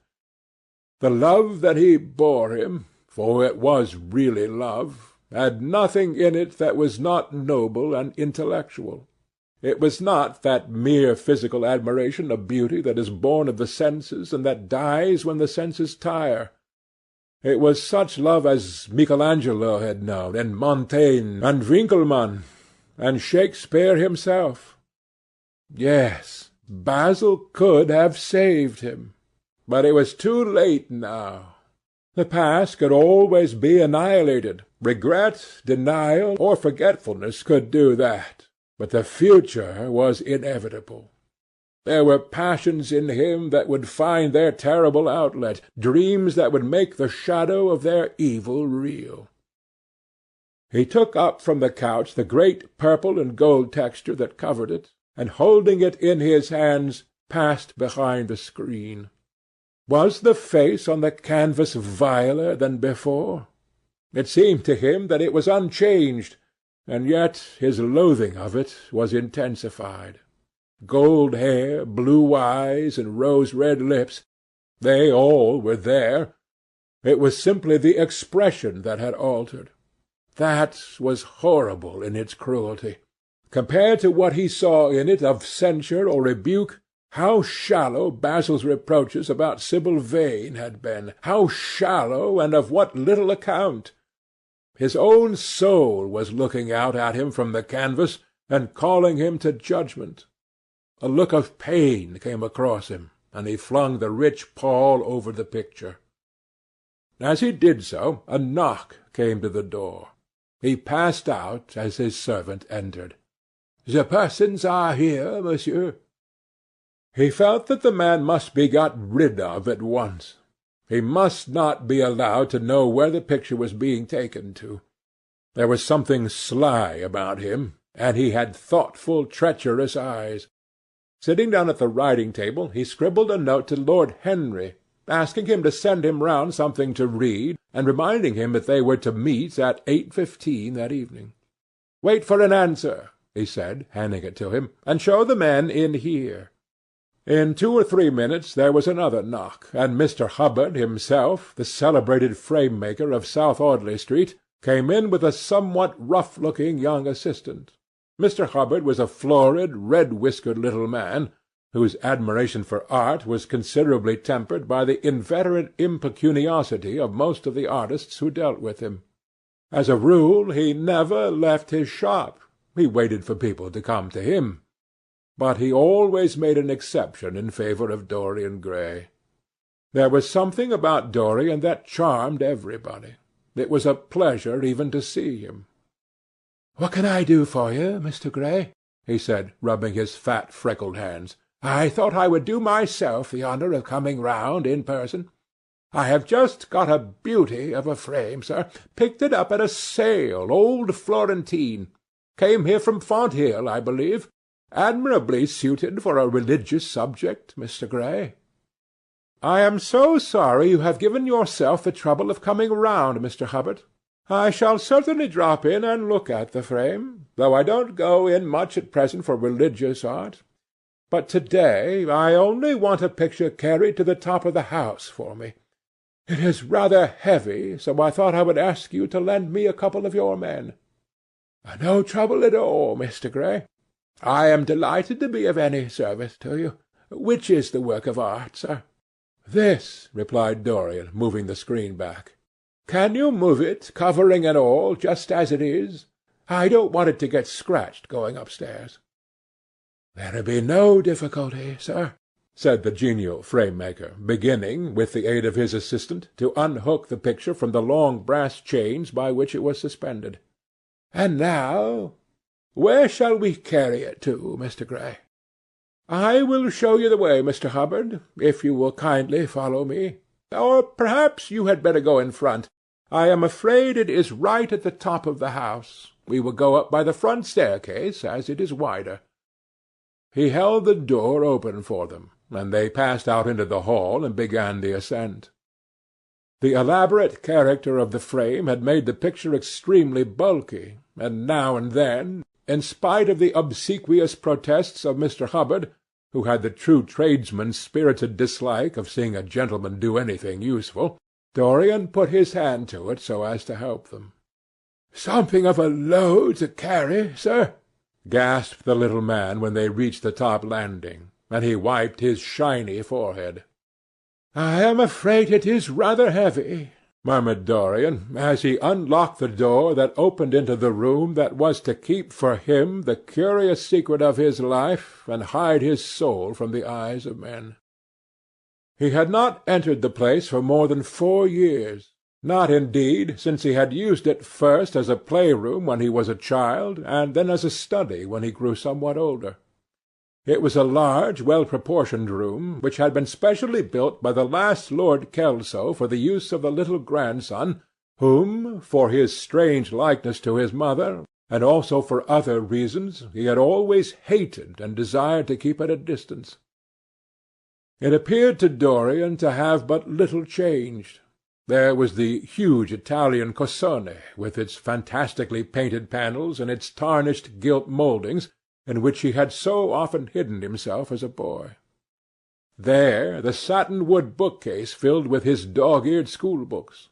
The love that he bore him, for it was really love, had nothing in it that was not noble and intellectual. It was not that mere physical admiration of beauty that is born of the senses and that dies when the senses tire. It was such love as Michelangelo had known, and Montaigne, and Winckelmann, and Shakespeare himself. Yes, Basil could have saved him, but it was too late now. The past could always be annihilated. Regret, denial, or forgetfulness could do that, but the future was inevitable. There were passions in him that would find their terrible outlet, dreams that would make the shadow of their evil real. He took up from the couch the great purple and gold texture that covered it, and holding it in his hands, passed behind the screen. Was the face on the canvas viler than before? It seemed to him that it was unchanged, and yet his loathing of it was intensified. Gold hair, blue eyes, and rose-red lips, they all were there. It was simply the expression that had altered. That was horrible in its cruelty. Compared to what he saw in it of censure or rebuke, how shallow Basil's reproaches about Sibyl Vane had been! How shallow, and of what little account! His own soul was looking out at him from the canvas, and calling him to judgment. A look of pain came across him, and he flung the rich pall over the picture. As he did so, a knock came to the door. He passed out as his servant entered. "The persons are here, monsieur." He felt that the man must be got rid of at once. He must not be allowed to know where the picture was being taken to. There was something sly about him, and he had thoughtful, treacherous eyes. Sitting down at the writing-table, he scribbled a note to Lord Henry, asking him to send him round something to read, and reminding him that they were to meet at 8:15 that evening. "Wait for an answer," he said, handing it to him, "and show the men in here." In 2 or 3 minutes there was another knock, and Mr. Hubbard himself, the celebrated frame-maker of South Audley Street, came in with a somewhat rough-looking young assistant. Mr. Hubbard was a florid, red-whiskered little man, whose admiration for art was considerably tempered by the inveterate impecuniosity of most of the artists who dealt with him. As a rule, he never left his shop. He waited for people to come to him. But he always made an exception in favour of Dorian Gray. There was something about Dorian that charmed everybody. It was a pleasure even to see him. "What can I do for you, Mr. Gray?" he said, rubbing his fat, freckled hands. "I thought I would do myself the honour of coming round in person. I have just got a beauty of a frame, sir. Picked it up at a sale, old Florentine. Came here from Fonthill, I believe. admirably suited for a religious subject, Mr. Gray." "I am so sorry you have given yourself the trouble of coming round, Mr. Hubbard. I shall certainly drop in and look at the frame, though I don't go in much at present for religious art. But to-day I only want a picture carried to the top of the house for me. It is rather heavy, so I thought I would ask you to lend me a couple of your men." "No trouble at all, Mr. Gray. I am delighted to be of any service to you. Which is the work of art, sir?" "This," replied Dorian, moving the screen back. "Can you move it, covering and all, just as it is? I don't want it to get scratched going upstairs." "There'll be no difficulty, sir," said the genial frame-maker, beginning, with the aid of his assistant, to unhook the picture from the long brass chains by which it was suspended. "And now, where shall we carry it to, Mr. Gray?" "I will show you the way, Mr. Hubbard, if you will kindly follow me. Or perhaps you had better go in front. I am afraid it is right at the top of the house. We will go up by the front staircase, as it is wider." He held the door open for them, and they passed out into the hall and began the ascent. The elaborate character of the frame had made the picture extremely bulky, and now and then, in spite of the obsequious protests of Mr. Hubbard, who had the true tradesman's spirited dislike of seeing a gentleman do anything useful, Dorian put his hand to it so as to help them. "Something of a load to carry, sir," gasped the little man when they reached the top landing, and he wiped his shiny forehead. "I am afraid it is rather heavy," murmured Dorian, as he unlocked the door that opened into the room that was to keep for him the curious secret of his life and hide his soul from the eyes of men. He had not entered the place for more than 4 years, not indeed since he had used it first as a playroom when he was a child, and then as a study when he grew somewhat older. It was a large, well-proportioned room, which had been specially built by the last Lord Kelso for the use of the little grandson, whom, for his strange likeness to his mother, and also for other reasons, he had always hated and desired to keep at a distance. It appeared to Dorian to have but little changed. There was the huge Italian cassone, with its fantastically painted panels and its tarnished gilt mouldings, in which he had so often hidden himself as a boy. There the satin-wood bookcase filled with his dog-eared school-books.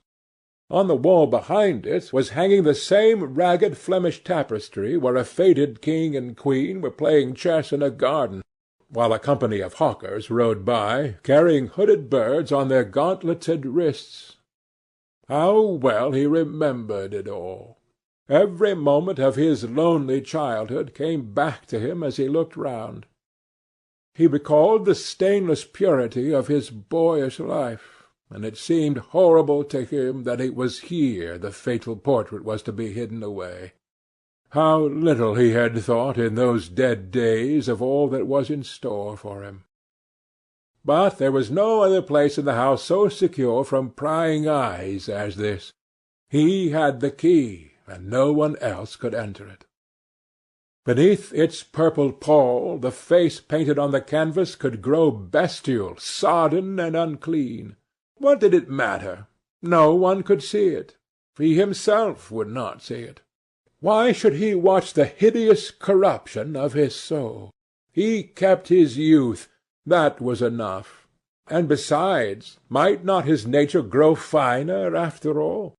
On the wall behind it was hanging the same ragged Flemish tapestry where a faded king and queen were playing chess in a garden, while a company of hawkers rode by, carrying hooded birds on their gauntleted wrists. How well he remembered it all! Every moment of his lonely childhood came back to him as he looked round. He recalled the stainless purity of his boyish life, and it seemed horrible to him that it was here the fatal portrait was to be hidden away. How little he had thought in those dead days of all that was in store for him! But there was no other place in the house so secure from prying eyes as this. He had the key, and no one else could enter it. Beneath its purple pall the face painted on the canvas could grow bestial, sodden, and unclean. What did it matter? No one could see it. He himself would not see it. Why should he watch the hideous corruption of his soul? He kept his youth. That was enough. And besides, might not his nature grow finer after all?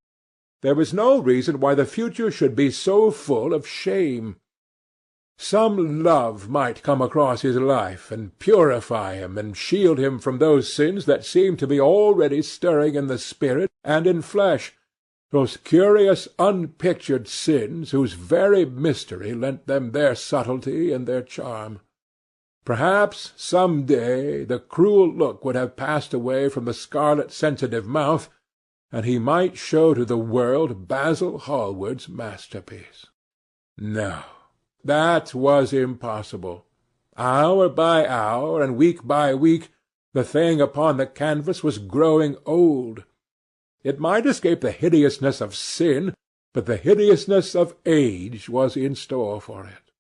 There was no reason why the future should be so full of shame. Some love might come across his life, and purify him, and shield him from those sins that seemed to be already stirring in the spirit and in flesh, those curious unpictured sins whose very mystery lent them their subtlety and their charm. Perhaps some day the cruel look would have passed away from the scarlet sensitive mouth, and he might show to the world Basil Hallward's masterpiece. No, that was impossible. Hour by hour, and week by week, the thing upon the canvas was growing old. It might escape the hideousness of sin, but the hideousness of age was in store for it.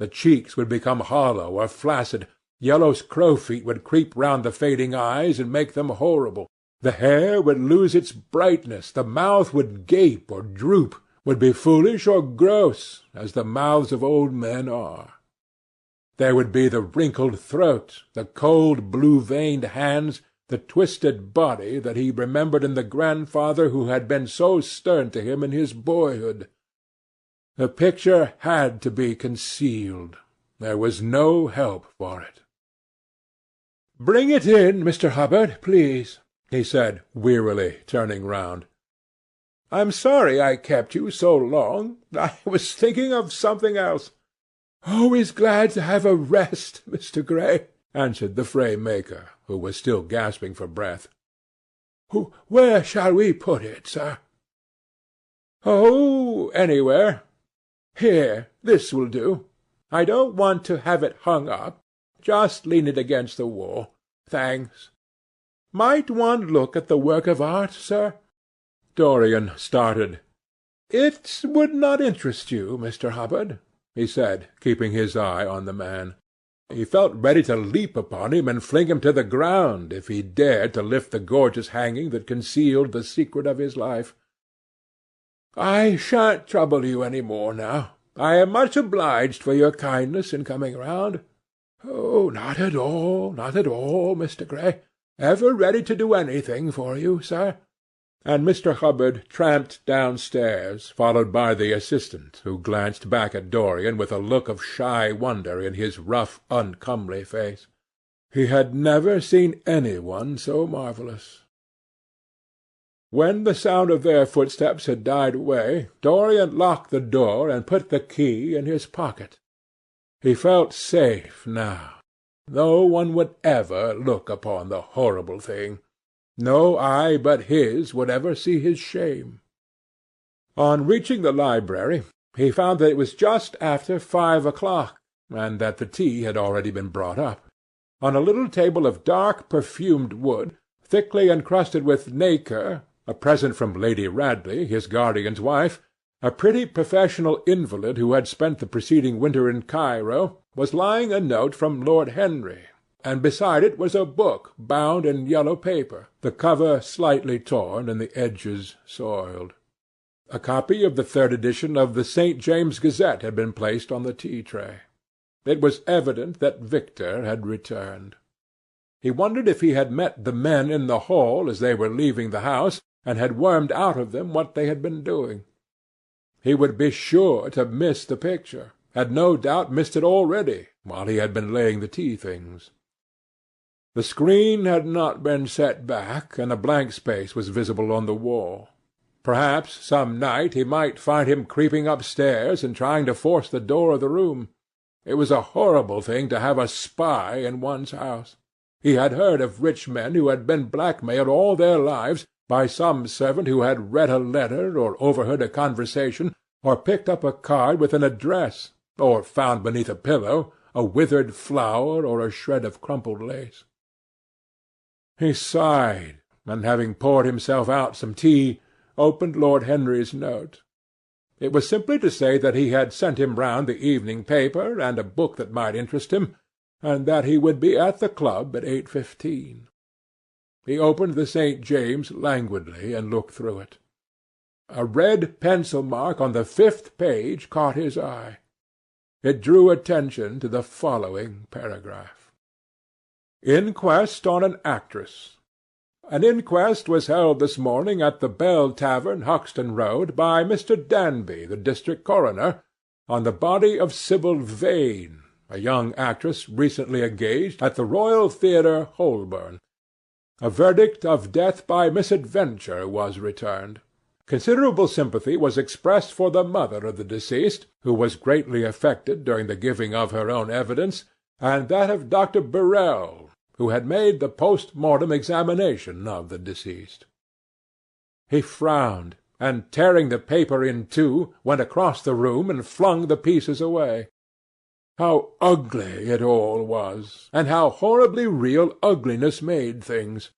The cheeks would become hollow or flaccid. Yellow crowfeet would creep round the fading eyes and make them horrible. The hair would lose its brightness, the mouth would gape or droop, would be foolish or gross, as the mouths of old men are. There would be the wrinkled throat, the cold blue-veined hands, the twisted body that he remembered in the grandfather who had been so stern to him in his boyhood. The picture had to be concealed. There was no help for it. "Bring it in, Mr. Hubbard, please," he said wearily, turning round. "I'm sorry I kept you so long. I was thinking of something else." "Always glad to have a rest, Mr. Gray," answered the frame-maker, who was still gasping for breath. "Where shall we put it, sir?" "Oh, anywhere. Here, this will do. I don't want to have it hung up. Just lean it against the wall. Thanks. Might one look at the work of art, sir?" Dorian started. "It would not interest you, Mr. Hubbard," he said, keeping his eye on the man. He felt ready to leap upon him and fling him to the ground if he dared to lift the gorgeous hanging that concealed the secret of his life. "I shan't trouble you any more now. I am much obliged for your kindness in coming round." "Oh, not at all, Mr. Gray. Ever ready to do anything for you, sir." And Mr. Hubbard tramped downstairs, followed by the assistant, who glanced back at Dorian with a look of shy wonder in his rough, uncomely face. He had never seen any one so marvellous. When the sound of their footsteps had died away, Dorian locked the door and put the key in his pocket. He felt safe now. No one would ever look upon the horrible thing. No eye but his would ever see his shame. On reaching the library, he found that it was just after 5 o'clock, and that the tea had already been brought up. On a little table of dark perfumed wood, thickly encrusted with nacre, a present from Lady Radley, his guardian's wife, a pretty professional invalid who had spent the preceding winter in Cairo, was lying a note from Lord Henry, and beside it was a book bound in yellow paper, the cover slightly torn and the edges soiled. A copy of the 3rd edition of the St. James's Gazette had been placed on the tea-tray. It was evident that Victor had returned. He wondered if he had met the men in the hall as they were leaving the house, and had wormed out of them what they had been doing. He would be sure to miss the picture, had no doubt missed it already, while he had been laying the tea-things. The screen had not been set back, and a blank space was visible on the wall. Perhaps some night he might find him creeping upstairs and trying to force the door of the room. It was a horrible thing to have a spy in one's house. He had heard of rich men who had been blackmailed all their lives by some servant who had read a letter, or overheard a conversation, or picked up a card with an address, or found beneath a pillow a withered flower or a shred of crumpled lace. He sighed, and having poured himself out some tea, opened Lord Henry's note. It was simply to say that he had sent him round the evening paper and a book that might interest him, and that he would be at the club at 8:15. He opened the St. James languidly and looked through it. A red pencil mark on the 5th page caught his eye. It drew attention to the following paragraph. Inquest on an actress. An inquest was held this morning at the Bell Tavern, Hoxton Road, by Mr. Danby, the district coroner, on the body of Sibyl Vane, a young actress recently engaged at the Royal Theatre, Holborn. A verdict of death by misadventure was returned. Considerable sympathy was expressed for the mother of the deceased, who was greatly affected during the giving of her own evidence, and that of Dr. Birrell, who had made the post-mortem examination of the deceased. He frowned, and tearing the paper in two, went across the room and flung the pieces away. How ugly it all was, and how horribly real ugliness made things!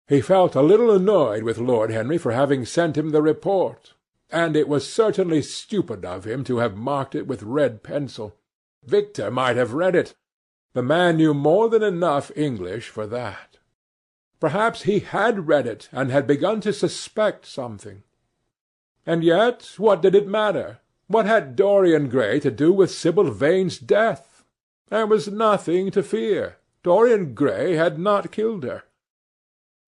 He felt a little annoyed with Lord Henry for having sent him the report, and it was certainly stupid of him to have marked it with red pencil. Victor might have read it. The man knew more than enough English for that. Perhaps he had read it, and had begun to suspect something. And yet, what did it matter? What had Dorian Gray to do with Sibyl Vane's death? There was nothing to fear. Dorian Gray had not killed her.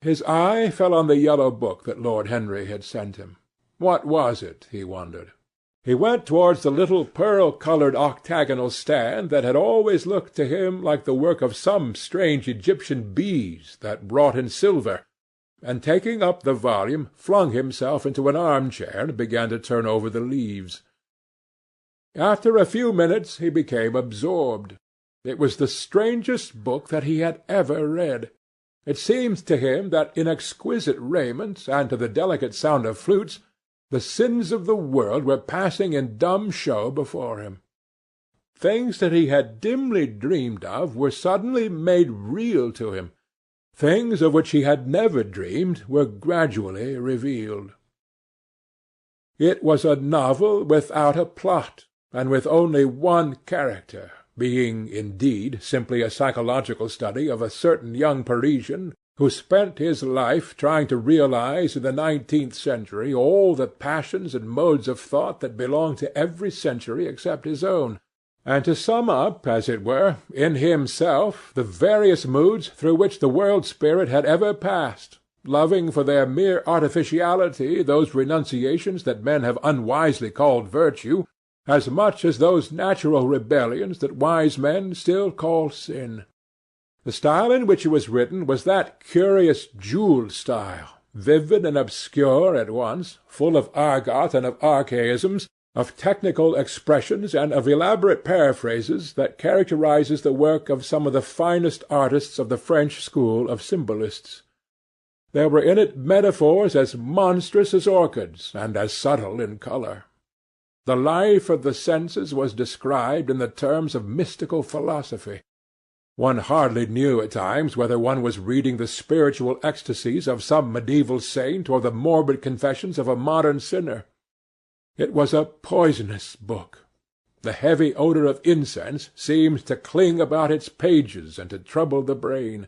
His eye fell on the yellow book that Lord Henry had sent him. What was it, he wondered? He went towards the little pearl-coloured octagonal stand that had always looked to him like the work of some strange Egyptian bees that wrought in silver, and taking up the volume, flung himself into an arm-chair and began to turn over the leaves. After a few minutes he became absorbed. It was the strangest book that he had ever read. It seemed to him that in exquisite raiment, and to the delicate sound of flutes, the sins of the world were passing in dumb show before him. Things that he had dimly dreamed of were suddenly made real to him. Things of which he had never dreamed were gradually revealed. It was a novel without a plot, and with only one character, being, indeed, simply a psychological study of a certain young Parisian who spent his life trying to realize in the 19th century all the passions and modes of thought that belonged to every century except his own, and to sum up, as it were, in himself the various moods through which the world-spirit had ever passed, loving for their mere artificiality those renunciations that men have unwisely called virtue, as much as those natural rebellions that wise men still call sin. The style in which it was written was that curious jewelled style, vivid and obscure at once, full of argot and of archaisms, of technical expressions and of elaborate paraphrases that characterizes the work of some of the finest artists of the French school of symbolists. There were in it metaphors as monstrous as orchids, and as subtle in colour. The life of the senses was described in the terms of mystical philosophy. One hardly knew at times whether one was reading the spiritual ecstasies of some medieval saint or the morbid confessions of a modern sinner. It was a poisonous book. The heavy odour of incense seemed to cling about its pages and to trouble the brain.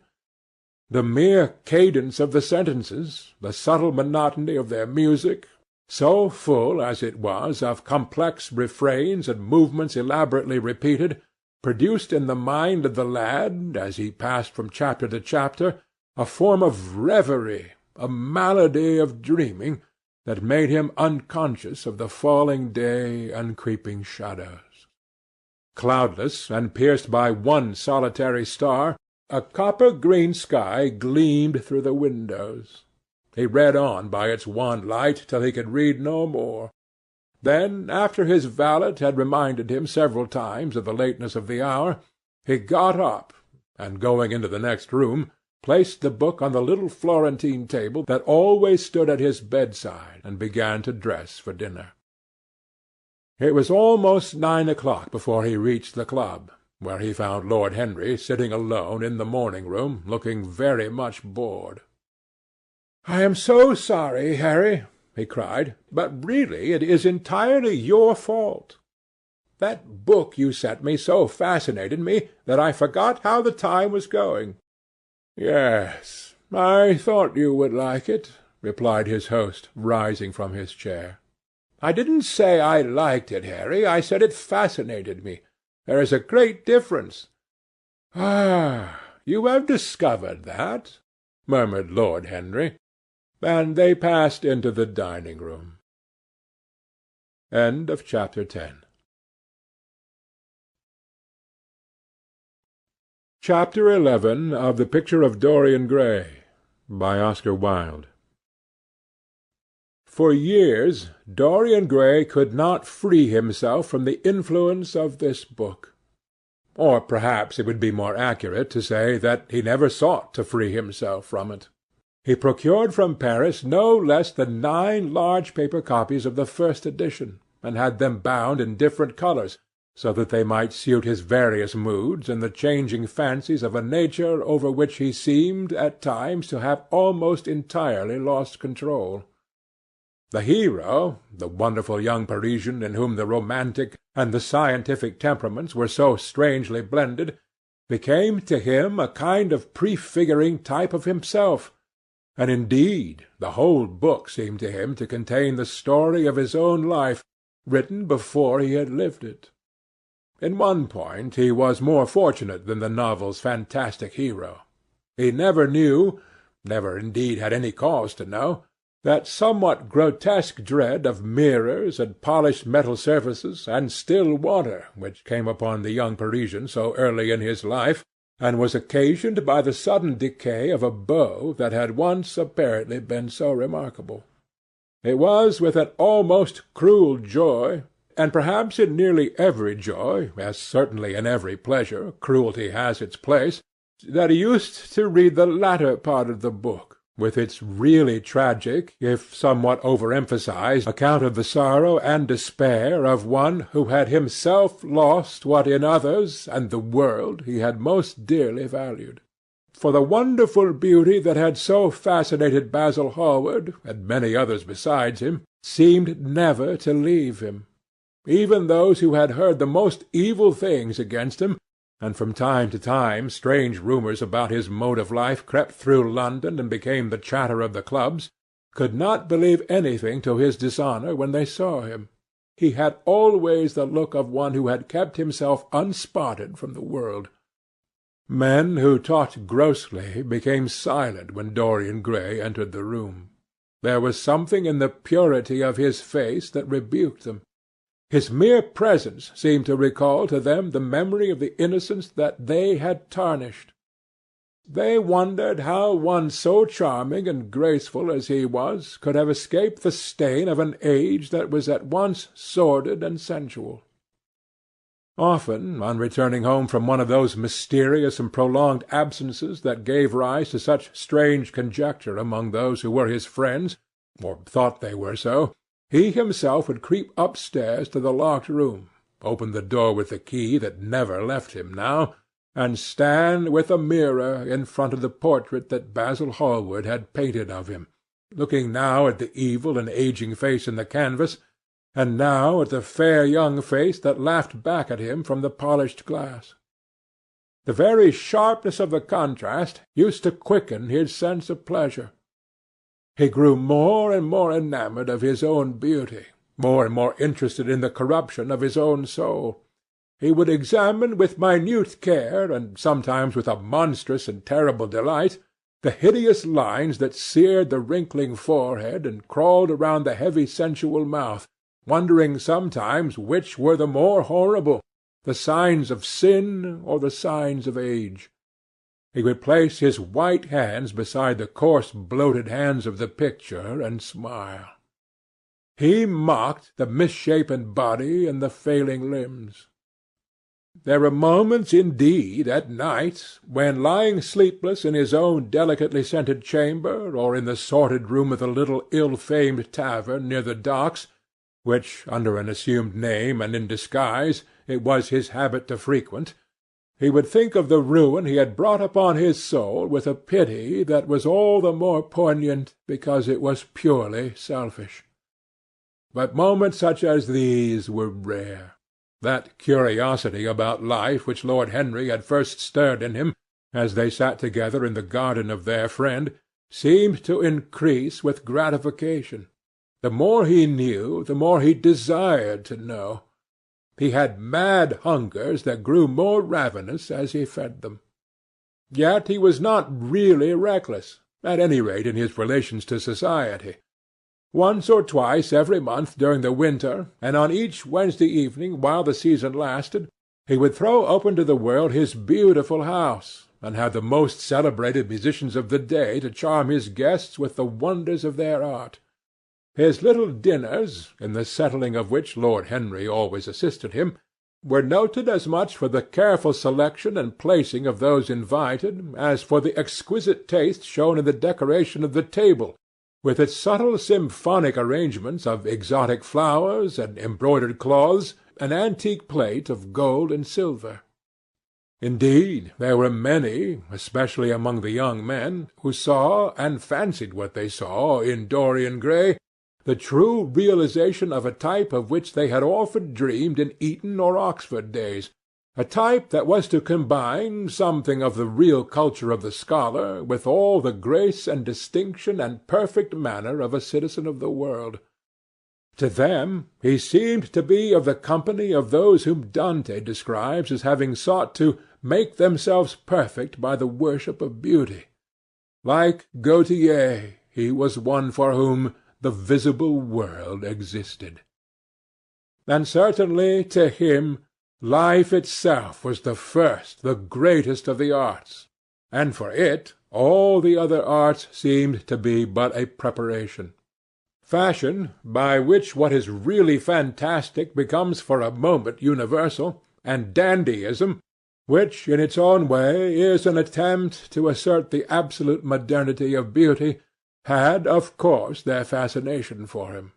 The mere cadence of the sentences, the subtle monotony of their music, so full as it was of complex refrains and movements elaborately repeated, produced in the mind of the lad, as he passed from chapter to chapter, a form of reverie, a malady of dreaming, that made him unconscious of the falling day and creeping shadows. Cloudless, and pierced by one solitary star, a copper-green sky gleamed through the windows. He read on by its wan light till he could read no more. Then, after his valet had reminded him several times of the lateness of the hour, he got up, and going into the next room, placed the book on the little Florentine table that always stood at his bedside, and began to dress for dinner. It was almost 9 o'clock before he reached the club, where he found Lord Henry sitting alone in the morning-room, looking very much bored. "I am so sorry, Harry," he cried, "but really it is entirely your fault. That book you sent me so fascinated me that I forgot how the time was going." "Yes, I thought you would like it," replied his host, rising from his chair. "I didn't say I liked it, Harry. I said it fascinated me. There is a great difference." "Ah, you have discovered that," murmured Lord Henry, and they passed into the dining-room. Chapter 11 of The Picture of Dorian Gray, by Oscar Wilde. For years Dorian Gray could not free himself from the influence of this book. Or perhaps it would be more accurate to say that he never sought to free himself from it. He procured from Paris no less than 9 large paper copies of the first edition, and had them bound in different colours, so that they might suit his various moods and the changing fancies of a nature over which he seemed at times to have almost entirely lost control. The hero, the wonderful young Parisian in whom the romantic and the scientific temperaments were so strangely blended, became to him a kind of prefiguring type of himself, and indeed the whole book seemed to him to contain the story of his own life, written before he had lived it. In one point he was more fortunate than the novel's fantastic hero. He never knew, never indeed had any cause to know, that somewhat grotesque dread of mirrors and polished metal surfaces and still water which came upon the young Parisian so early in his life, and was occasioned by the sudden decay of a beau that had once apparently been so remarkable. It was with an almost cruel joy, and perhaps in nearly every joy, as certainly in every pleasure, cruelty has its place, that he used to read the latter part of the book, with its really tragic, if somewhat over-emphasized, account of the sorrow and despair of one who had himself lost what in others and the world he had most dearly valued. For the wonderful beauty that had so fascinated Basil Hallward, and many others besides him, seemed never to leave him. Even those who had heard the most evil things against him, and from time to time strange rumours about his mode of life crept through London and became the chatter of the clubs, could not believe anything to his dishonour when they saw him. He had always the look of one who had kept himself unspotted from the world. Men who talked grossly became silent when Dorian Gray entered the room. There was something in the purity of his face that rebuked them. His mere presence seemed to recall to them the memory of the innocence that they had tarnished. They wondered how one so charming and graceful as he was could have escaped the stain of an age that was at once sordid and sensual. Often, on returning home from one of those mysterious and prolonged absences that gave rise to such strange conjecture among those who were his friends, or thought they were so, he himself would creep upstairs to the locked room, open the door with the key that never left him now, and stand with a mirror in front of the portrait that Basil Hallward had painted of him, looking now at the evil and aging face in the canvas, and now at the fair young face that laughed back at him from the polished glass. The very sharpness of the contrast used to quicken his sense of pleasure. He grew more and more enamoured of his own beauty, more and more interested in the corruption of his own soul. He would examine with minute care, and sometimes with a monstrous and terrible delight, the hideous lines that seared the wrinkling forehead and crawled around the heavy sensual mouth, wondering sometimes which were the more horrible, the signs of sin or the signs of age. He would place his white hands beside the coarse bloated hands of the picture and smile. He mocked the misshapen body and the failing limbs. There were moments indeed at night when, lying sleepless in his own delicately scented chamber, or in the sordid room of the little ill-famed tavern near the docks, which, under an assumed name and in disguise, it was his habit to frequent, he would think of the ruin he had brought upon his soul with a pity that was all the more poignant because it was purely selfish. But moments such as these were rare. That curiosity about life which Lord Henry had first stirred in him, as they sat together in the garden of their friend, seemed to increase with gratification. The more he knew, the more he desired to know. He had mad hungers that grew more ravenous as he fed them. Yet he was not really reckless, at any rate in his relations to society. Once or twice every month during the winter, and on each Wednesday evening while the season lasted, he would throw open to the world his beautiful house, and have the most celebrated musicians of the day to charm his guests with the wonders of their art. His little dinners, in the settling of which Lord Henry always assisted him, were noted as much for the careful selection and placing of those invited as for the exquisite taste shown in the decoration of the table, with its subtle symphonic arrangements of exotic flowers and embroidered cloths and antique plate of gold and silver. Indeed, there were many, especially among the young men, who saw, and fancied what they saw, in Dorian Gray, the true realization of a type of which they had often dreamed in Eton or Oxford days, a type that was to combine something of the real culture of the scholar with all the grace and distinction and perfect manner of a citizen of the world. To them he seemed to be of the company of those whom Dante describes as having sought to make themselves perfect by the worship of beauty. Like Gautier, he was one for whom the visible world existed. And certainly to him life itself was the first, the greatest of the arts, and for it all the other arts seemed to be but a preparation. Fashion, by which what is really fantastic becomes for a moment universal, and dandyism, which in its own way is an attempt to assert the absolute modernity of beauty, had, of course, their fascination for him.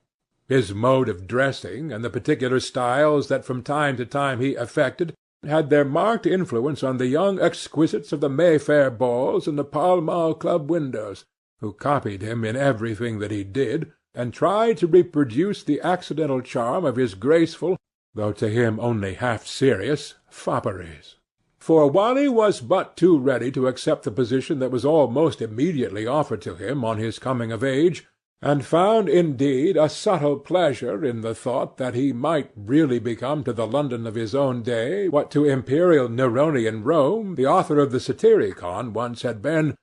His mode of dressing, and the particular styles that from time to time he affected, had their marked influence on the young exquisites of the Mayfair balls and the Pall Mall Club windows, who copied him in everything that he did, and tried to reproduce the accidental charm of his graceful, though to him only half-serious, fopperies. For while he was but too ready to accept the position that was almost immediately offered to him on his coming of age, and found indeed a subtle pleasure in the thought that he might really become to the London of his own day what to imperial Neronian Rome the author of the Satyricon once had been,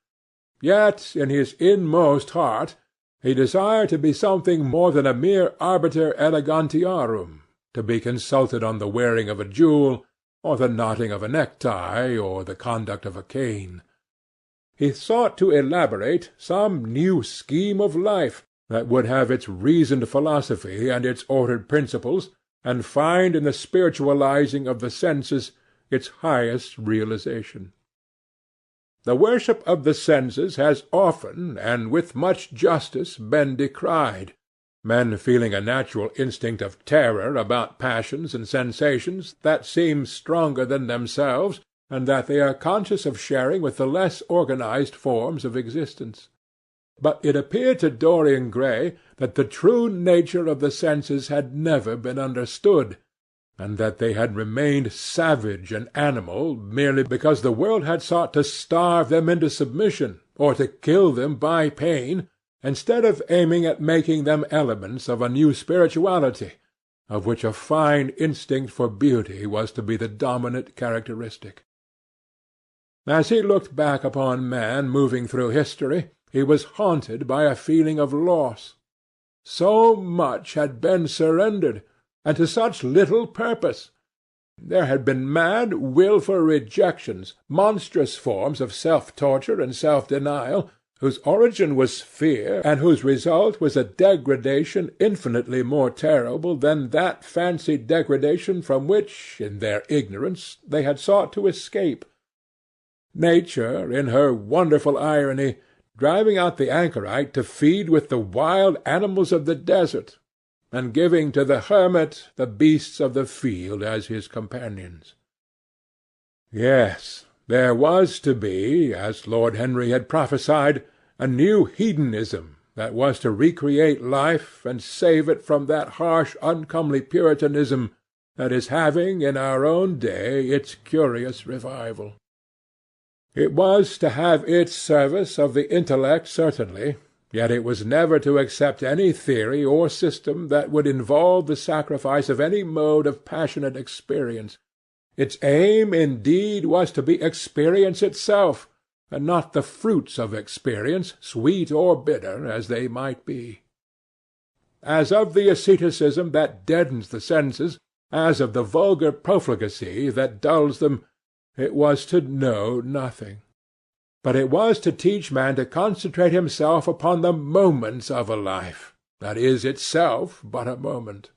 yet in his inmost heart he desired to be something more than a mere arbiter elegantiarum, to be consulted on the wearing of a jewel, or the knotting of a necktie, or the conduct of a cane. He sought to elaborate some new scheme of life that would have its reasoned philosophy and its ordered principles, and find in the spiritualizing of the senses its highest realization. The worship of the senses has often, and with much justice, been decried, men feeling a natural instinct of terror about passions and sensations that seem stronger than themselves, and that they are conscious of sharing with the less organized forms of existence. But it appeared to Dorian Gray that the true nature of the senses had never been understood, and that they had remained savage and animal merely because the world had sought to starve them into submission, or to kill them by pain, instead of aiming at making them elements of a new spirituality, of which a fine instinct for beauty was to be the dominant characteristic. As he looked back upon man moving through history, he was haunted by a feeling of loss. So much had been surrendered, and to such little purpose. There had been mad, wilful rejections, monstrous forms of self-torture and self-denial, whose origin was fear, and whose result was a degradation infinitely more terrible than that fancied degradation from which, in their ignorance, they had sought to escape. Nature, in her wonderful irony, driving out the anchorite to feed with the wild animals of the desert, and giving to the hermit the beasts of the field as his companions. Yes, there was to be, as Lord Henry had prophesied, a new hedonism that was to recreate life and save it from that harsh, uncomely Puritanism that is having in our own day its curious revival. It was to have its service of the intellect certainly, yet it was never to accept any theory or system that would involve the sacrifice of any mode of passionate experience. Its aim, indeed, was to be experience itself, and not the fruits of experience, sweet or bitter as they might be. As of the asceticism that deadens the senses, as of the vulgar profligacy that dulls them, it was to know nothing. But it was to teach man to concentrate himself upon the moments of a life, that is itself but a moment.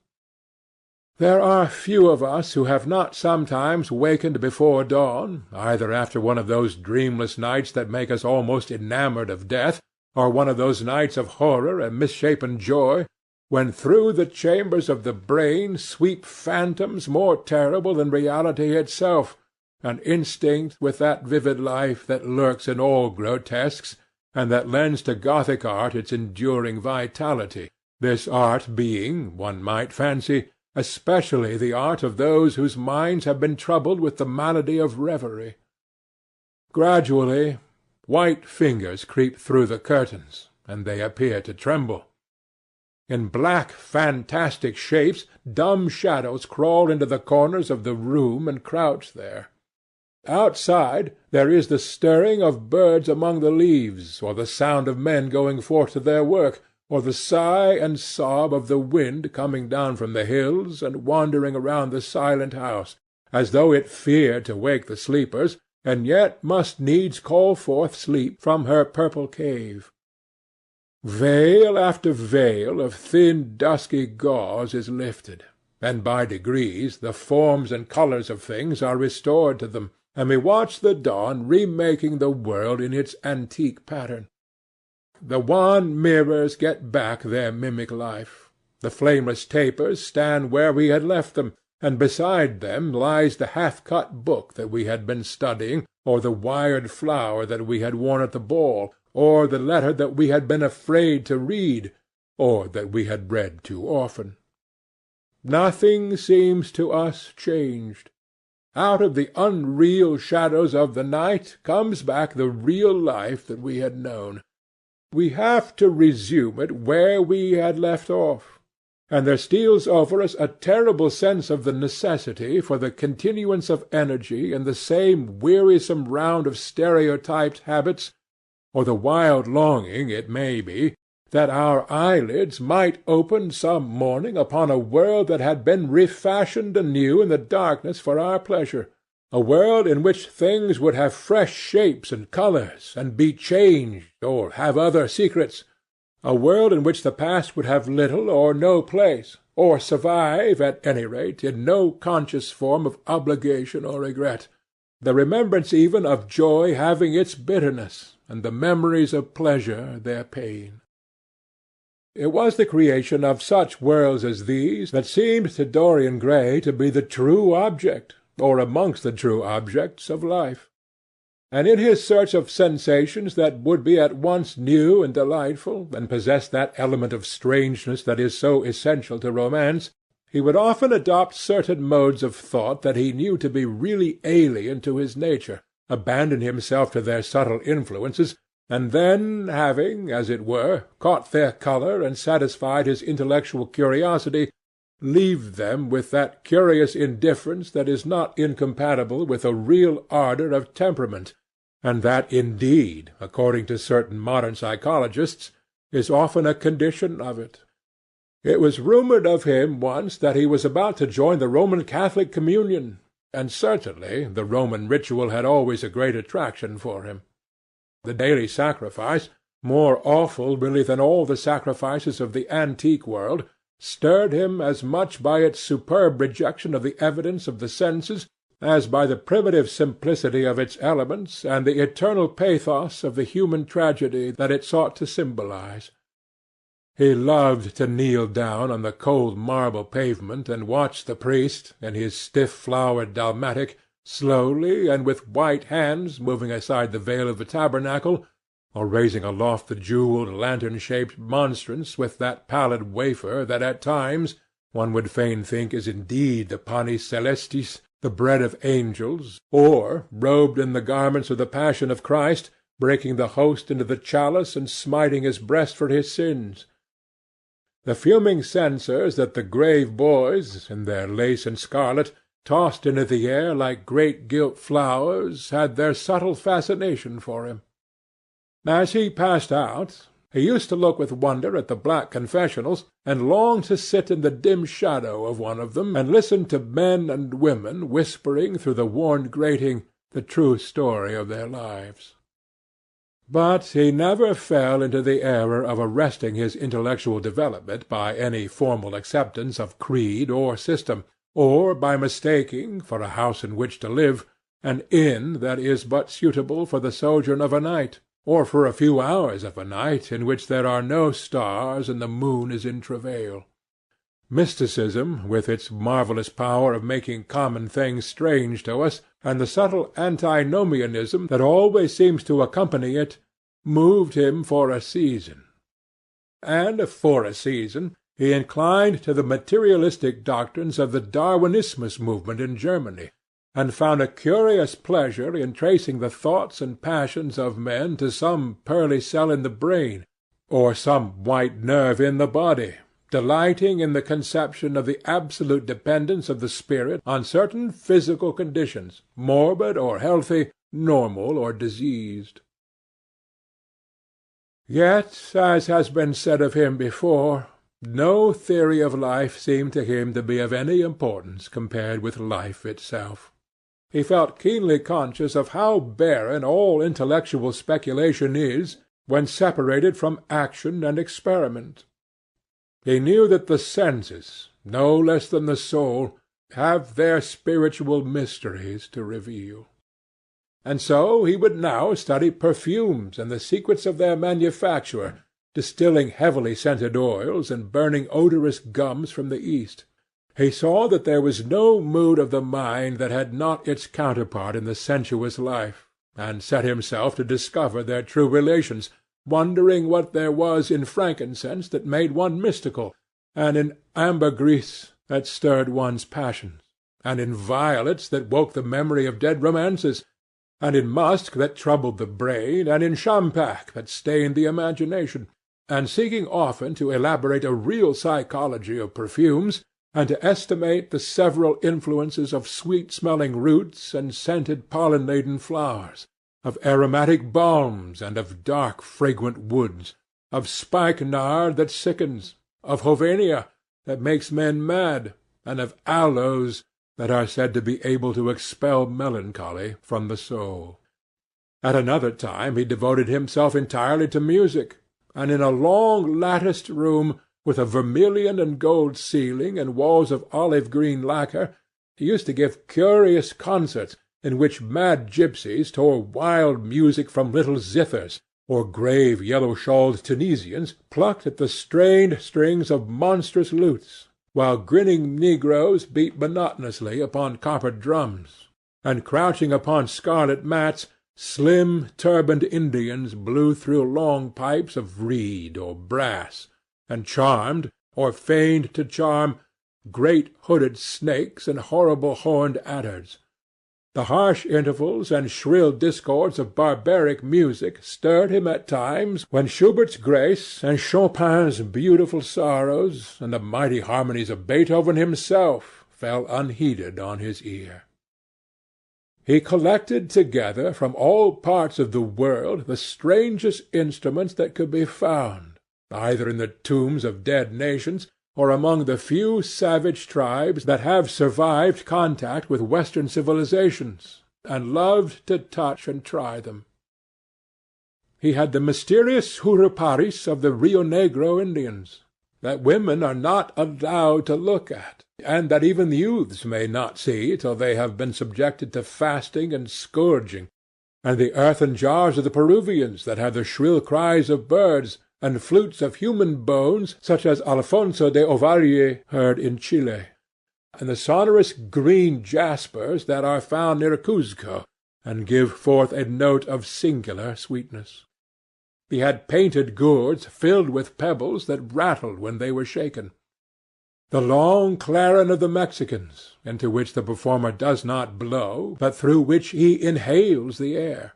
There are few of us who have not sometimes wakened before dawn, either after one of those dreamless nights that make us almost enamoured of death, or one of those nights of horror and misshapen joy, when through the chambers of the brain sweep phantoms more terrible than reality itself, and instinct with that vivid life that lurks in all grotesques, and that lends to Gothic art its enduring vitality, this art being, one might fancy, especially the art of those whose minds have been troubled with the malady of reverie. Gradually white fingers creep through the curtains, and they appear to tremble. In black fantastic shapes dumb shadows crawl into the corners of the room and crouch there. Outside there is the stirring of birds among the leaves, or the sound of men going forth to their work, or the sigh and sob of the wind coming down from the hills and wandering around the silent house, as though it feared to wake the sleepers, and yet must needs call forth sleep from her purple cave. Veil after veil of thin dusky gauze is lifted, and by degrees the forms and colours of things are restored to them, and we watch the dawn remaking the world in its antique pattern. The wan mirrors get back their mimic life. The flameless tapers stand where we had left them, and beside them lies the half-cut book that we had been studying, or the wired flower that we had worn at the ball, or the letter that we had been afraid to read, or that we had read too often. Nothing seems to us changed. Out of the unreal shadows of the night comes back the real life that we had known. We have to resume it where we had left off, and there steals over us a terrible sense of the necessity for the continuance of energy in the same wearisome round of stereotyped habits, or the wild longing, it may be, that our eyelids might open some morning upon a world that had been refashioned anew in the darkness for our pleasure, a world in which things would have fresh shapes and colours, and be changed, or have other secrets, a world in which the past would have little or no place, or survive, at any rate, in no conscious form of obligation or regret, the remembrance even of joy having its bitterness, and the memories of pleasure their pain. It was the creation of such worlds as these that seemed to Dorian Gray to be the true object, or amongst the true objects, of life. And in his search of sensations that would be at once new and delightful, and possess that element of strangeness that is so essential to romance, he would often adopt certain modes of thought that he knew to be really alien to his nature, abandon himself to their subtle influences, and then, having, as it were, caught their colour and satisfied his intellectual curiosity, leave them with that curious indifference that is not incompatible with a real ardour of temperament, and that, indeed, according to certain modern psychologists, is often a condition of it. It was rumoured of him once that he was about to join the Roman Catholic communion, and certainly the Roman ritual had always a great attraction for him. The daily sacrifice, more awful really than all the sacrifices of the antique world, stirred him as much by its superb rejection of the evidence of the senses as by the primitive simplicity of its elements and the eternal pathos of the human tragedy that it sought to symbolize. He loved to kneel down on the cold marble pavement and watch the priest, in his stiff-flowered dalmatic, slowly and with white hands moving aside the veil of the tabernacle, or raising aloft the jewelled lantern-shaped monstrance with that pallid wafer that at times one would fain think is indeed the panis celestis, the bread of angels, or, robed in the garments of the Passion of Christ, breaking the host into the chalice and smiting his breast for his sins. The fuming censers that the grave boys, in their lace and scarlet, tossed into the air like great gilt flowers, had their subtle fascination for him. As he passed out, he used to look with wonder at the black confessionals, and long to sit in the dim shadow of one of them, and listen to men and women whispering through the worn grating the true story of their lives. But he never fell into the error of arresting his intellectual development by any formal acceptance of creed or system, or by mistaking, for a house in which to live, an inn that is but suitable for the sojourn of a night, or for a few hours of a night in which there are no stars and the moon is in travail. Mysticism, with its marvellous power of making common things strange to us, and the subtle antinomianism that always seems to accompany it, moved him for a season. and, for a season, he inclined to the materialistic doctrines of the Darwinismus movement in Germany, and found a curious pleasure in tracing the thoughts and passions of men to some pearly cell in the brain, or some white nerve in the body, delighting in the conception of the absolute dependence of the spirit on certain physical conditions, morbid or healthy, normal or diseased. Yet, as has been said of him before, no theory of life seemed to him to be of any importance compared with life itself. He felt keenly conscious of how barren all intellectual speculation is when separated from action and experiment. He knew that the senses, no less than the soul, have their spiritual mysteries to reveal. And so he would now study perfumes and the secrets of their manufacture, distilling heavily scented oils and burning odorous gums from the East. He saw that there was no mood of the mind that had not its counterpart in the sensuous life, and set himself to discover their true relations, wondering what there was in frankincense that made one mystical, and in ambergris that stirred one's passions, and in violets that woke the memory of dead romances, and in musk that troubled the brain, and in champak that stained the imagination, and seeking often to elaborate a real psychology of perfumes, and to estimate the several influences of sweet-smelling roots and scented pollen-laden flowers, of aromatic balms and of dark fragrant woods, of spikenard that sickens, of hovenia that makes men mad, and of aloes that are said to be able to expel melancholy from the soul. At another time he devoted himself entirely to music, and in a long latticed room, with a vermilion and gold ceiling and walls of olive-green lacquer, he used to give curious concerts in which mad gipsies tore wild music from little zithers, or grave yellow-shawled Tunisians plucked at the strained strings of monstrous lutes, while grinning negroes beat monotonously upon copper drums, and crouching upon scarlet mats, slim turbaned Indians blew through long pipes of reed or brass, and charmed, or feigned to charm, great hooded snakes and horrible horned adders. The harsh intervals and shrill discords of barbaric music stirred him at times when Schubert's grace and Chopin's beautiful sorrows and the mighty harmonies of Beethoven himself fell unheeded on his ear. He collected together from all parts of the world the strangest instruments that could be found, either in the tombs of dead nations, or among the few savage tribes that have survived contact with Western civilizations, and loved to touch and try them. He had the mysterious Juruparis of the Rio Negro Indians, that women are not allowed to look at, and that even youths may not see till they have been subjected to fasting and scourging, and the earthen jars of the Peruvians that have the shrill cries of birds, and flutes of human bones such as Alfonso de Ovalle heard in Chile, and the sonorous green jaspers that are found near Cuzco, and give forth a note of singular sweetness. He had painted gourds filled with pebbles that rattled when they were shaken. The long clarin of the Mexicans, into which the performer does not blow, but through which he inhales the air.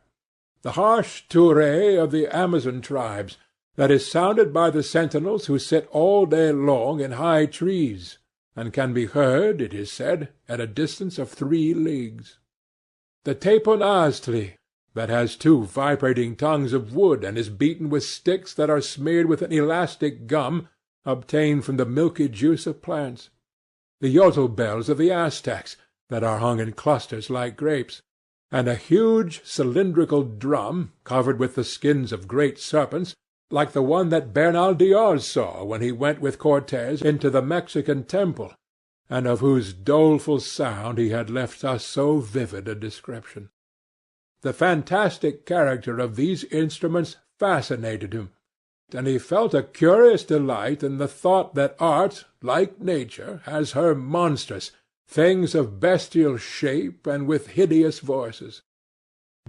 The harsh tourée of the Amazon tribes, that is sounded by the sentinels who sit all day long in high trees, and can be heard, it is said, at a distance of 3 leagues. The teponaztli, that has 2 vibrating tongues of wood and is beaten with sticks that are smeared with an elastic gum obtained from the milky juice of plants. The yotl bells of the Aztecs, that are hung in clusters like grapes, and a huge cylindrical drum, covered with the skins of great serpents, like the one that Bernal Diaz saw when he went with Cortes into the Mexican temple, and of whose doleful sound he had left us so vivid a description. The fantastic character of these instruments fascinated him, and he felt a curious delight in the thought that art, like nature, has her monsters, things of bestial shape and with hideous voices.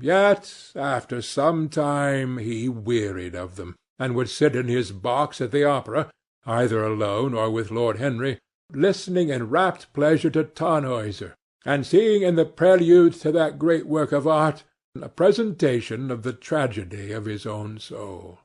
Yet after some time he wearied of them, and would sit in his box at the opera, either alone or with Lord Henry, listening in rapt pleasure to Tannhäuser, and seeing in the prelude to that great work of art a presentation of the tragedy of his own soul.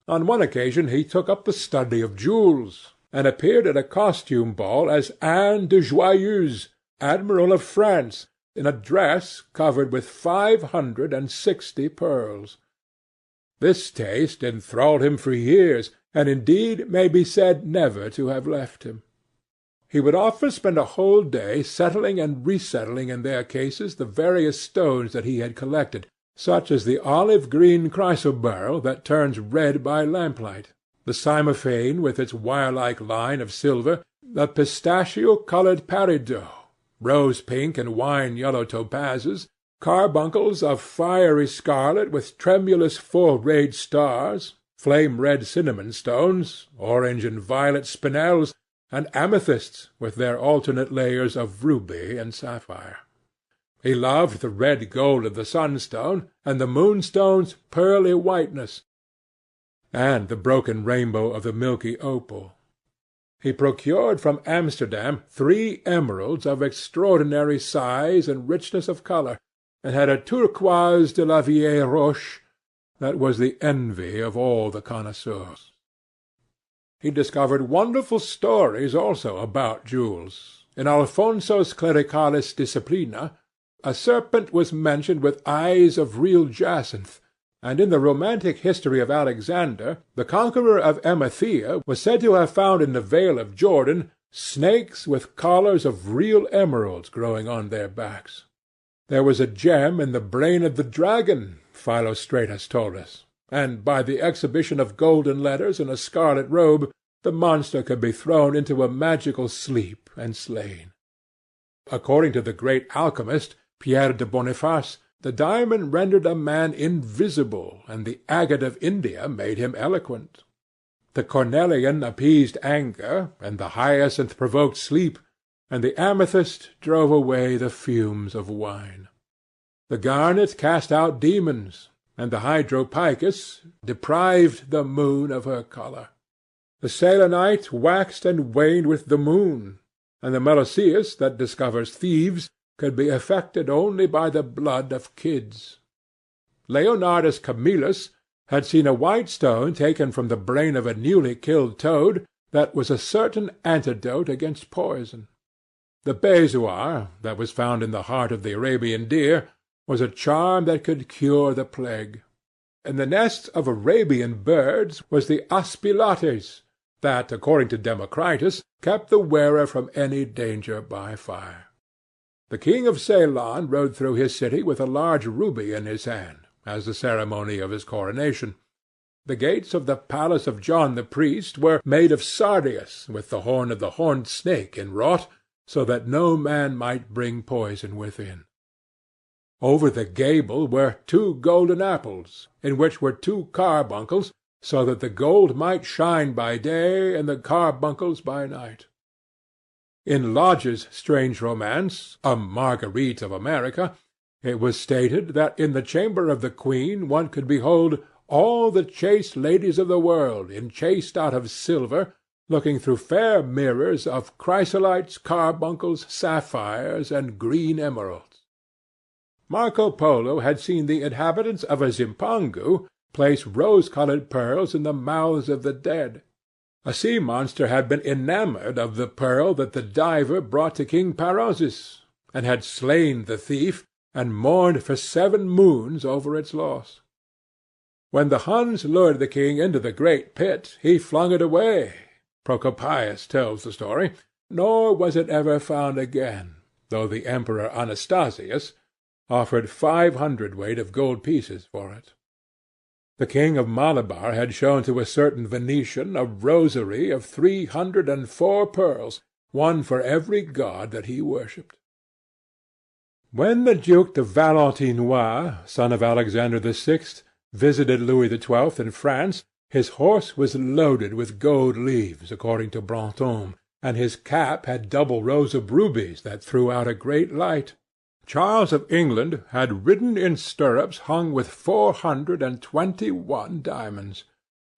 On one occasion he took up the study of jewels, and appeared at a costume ball as Anne de Joyeuse, Admiral of France, in a dress covered with 560 pearls. This taste enthralled him for years, and indeed may be said never to have left him. He would often spend a whole day settling and resettling in their cases the various stones that he had collected, such as the olive-green chrysoberyl that turns red by lamplight, the cymophane with its wire-like line of silver, the pistachio-coloured peridot, rose-pink and wine-yellow topazes, carbuncles of fiery scarlet with tremulous full-rayed stars, flame-red cinnamon stones, orange and violet spinels, and amethysts with their alternate layers of ruby and sapphire. He loved the red gold of the sunstone, and the moonstone's pearly whiteness, and the broken rainbow of the milky opal. He procured from Amsterdam 3 emeralds of extraordinary size and richness of colour, and had a turquoise de la vieille roche that was the envy of all the connoisseurs. He discovered wonderful stories also about jewels. In Alfonso's Clericalis Disciplina, a serpent was mentioned with eyes of real jacinth, and in the romantic history of Alexander, the conqueror of Emathia was said to have found in the Vale of Jordan snakes with collars of real emeralds growing on their backs. There was a gem in the brain of the dragon, Philostratus told us, and by the exhibition of golden letters in a scarlet robe, the monster could be thrown into a magical sleep and slain. According to the great alchemist, Pierre de Boniface, the diamond rendered a man invisible, and the agate of India made him eloquent. The cornelian appeased anger, and the hyacinth provoked sleep, and the amethyst drove away the fumes of wine. The garnet cast out demons, and the hydropicus deprived the moon of her colour. The selenite waxed and waned with the moon, and the meloceus that discovers thieves could be affected only by the blood of kids. Leonardus Camillus had seen a white stone taken from the brain of a newly killed toad that was a certain antidote against poison. The bezoar that was found in the heart of the Arabian deer was a charm that could cure the plague. In the nests of Arabian birds was the aspilates, that, according to Democritus, kept the wearer from any danger by fire. The king of Ceylon rode through his city with a large ruby in his hand, as the ceremony of his coronation. The gates of the palace of John the priest were made of sardius, with the horn of the horned snake inwrought, so that no man might bring poison within. Over the gable were 2 golden apples, in which were 2 carbuncles, so that the gold might shine by day and the carbuncles by night. In Lodge's strange romance, A Marguerite of America, it was stated that in the chamber of the queen one could behold all the chaste ladies of the world enchased out of silver, looking through fair mirrors of chrysolites, carbuncles, sapphires, and green emeralds. Marco Polo had seen the inhabitants of a Zimpangu place rose-coloured pearls in the mouths of the dead. A sea-monster had been enamoured of the pearl that the diver brought to King Perozes, and had slain the thief, and mourned for 7 moons over its loss. When the Huns lured the king into the great pit, he flung it away. Procopius tells the story, nor was it ever found again, though the Emperor Anastasius offered 500 weight of gold pieces for it. The king of Malabar had shown to a certain Venetian a rosary of 304 pearls, one for every god that he worshipped. When the Duke de Valentinois, son of Alexander VI, visited Louis XII in France, his horse was loaded with gold leaves, according to Brantôme, and his cap had double rows of rubies that threw out a great light. Charles of England had ridden in stirrups hung with 421 diamonds.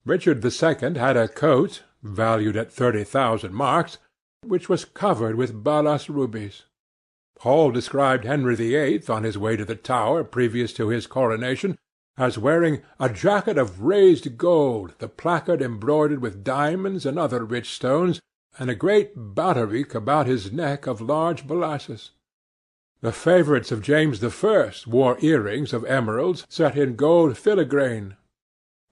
Richard the Second had a coat, valued at 30,000 marks, which was covered with balas rubies. Hall described Henry the Eighth on his way to the Tower previous to his coronation as wearing a jacket of raised gold, the placard embroidered with diamonds and other rich stones, and a great baldric about his neck of large balasses. The favourites of James the First wore earrings of emeralds set in gold filigrane.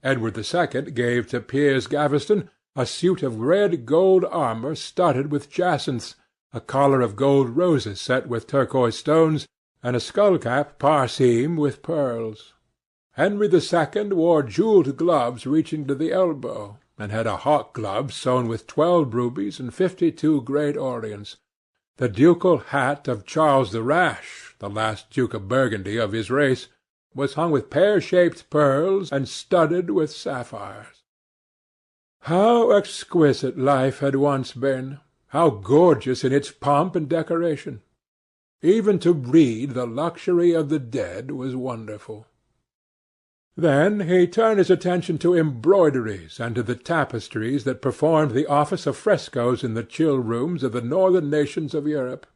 Edward the Second gave to Piers Gaveston a suit of red gold armour studded with jacinths, a collar of gold roses set with turquoise stones, and a skull-cap parseam with pearls. Henry the Second wore jewelled gloves reaching to the elbow, and had a hawk glove sewn with 12 rubies and 52 great orients. The ducal hat of Charles the Rash, the last Duke of Burgundy of his race, was hung with pear-shaped pearls and studded with sapphires. How exquisite life had once been! How gorgeous in its pomp and decoration! Even to read the luxury of the dead was wonderful. Then he turned his attention to embroideries and to the tapestries that performed the office of frescoes in the chill rooms of the northern nations of Europe.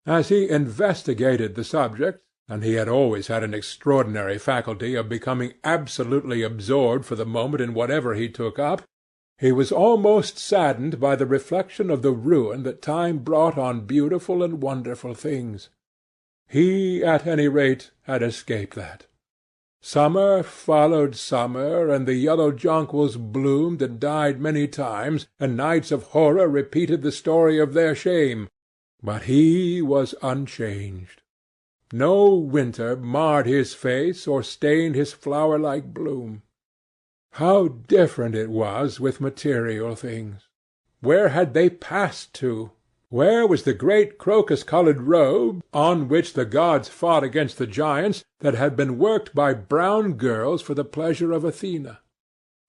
As he investigated the subject, and he had always had an extraordinary faculty of becoming absolutely absorbed for the moment in whatever he took up, he was almost saddened by the reflection of the ruin that time brought on beautiful and wonderful things. He, at any rate, had escaped that. Summer followed summer, and the yellow jonquils bloomed and died many times, and nights of horror repeated the story of their shame, but he was unchanged. No winter marred his face or stained his flower-like bloom. How different it was with material things! Where had they passed to? Where was the great crocus-coloured robe, on which the gods fought against the giants, that had been worked by brown girls for the pleasure of Athena?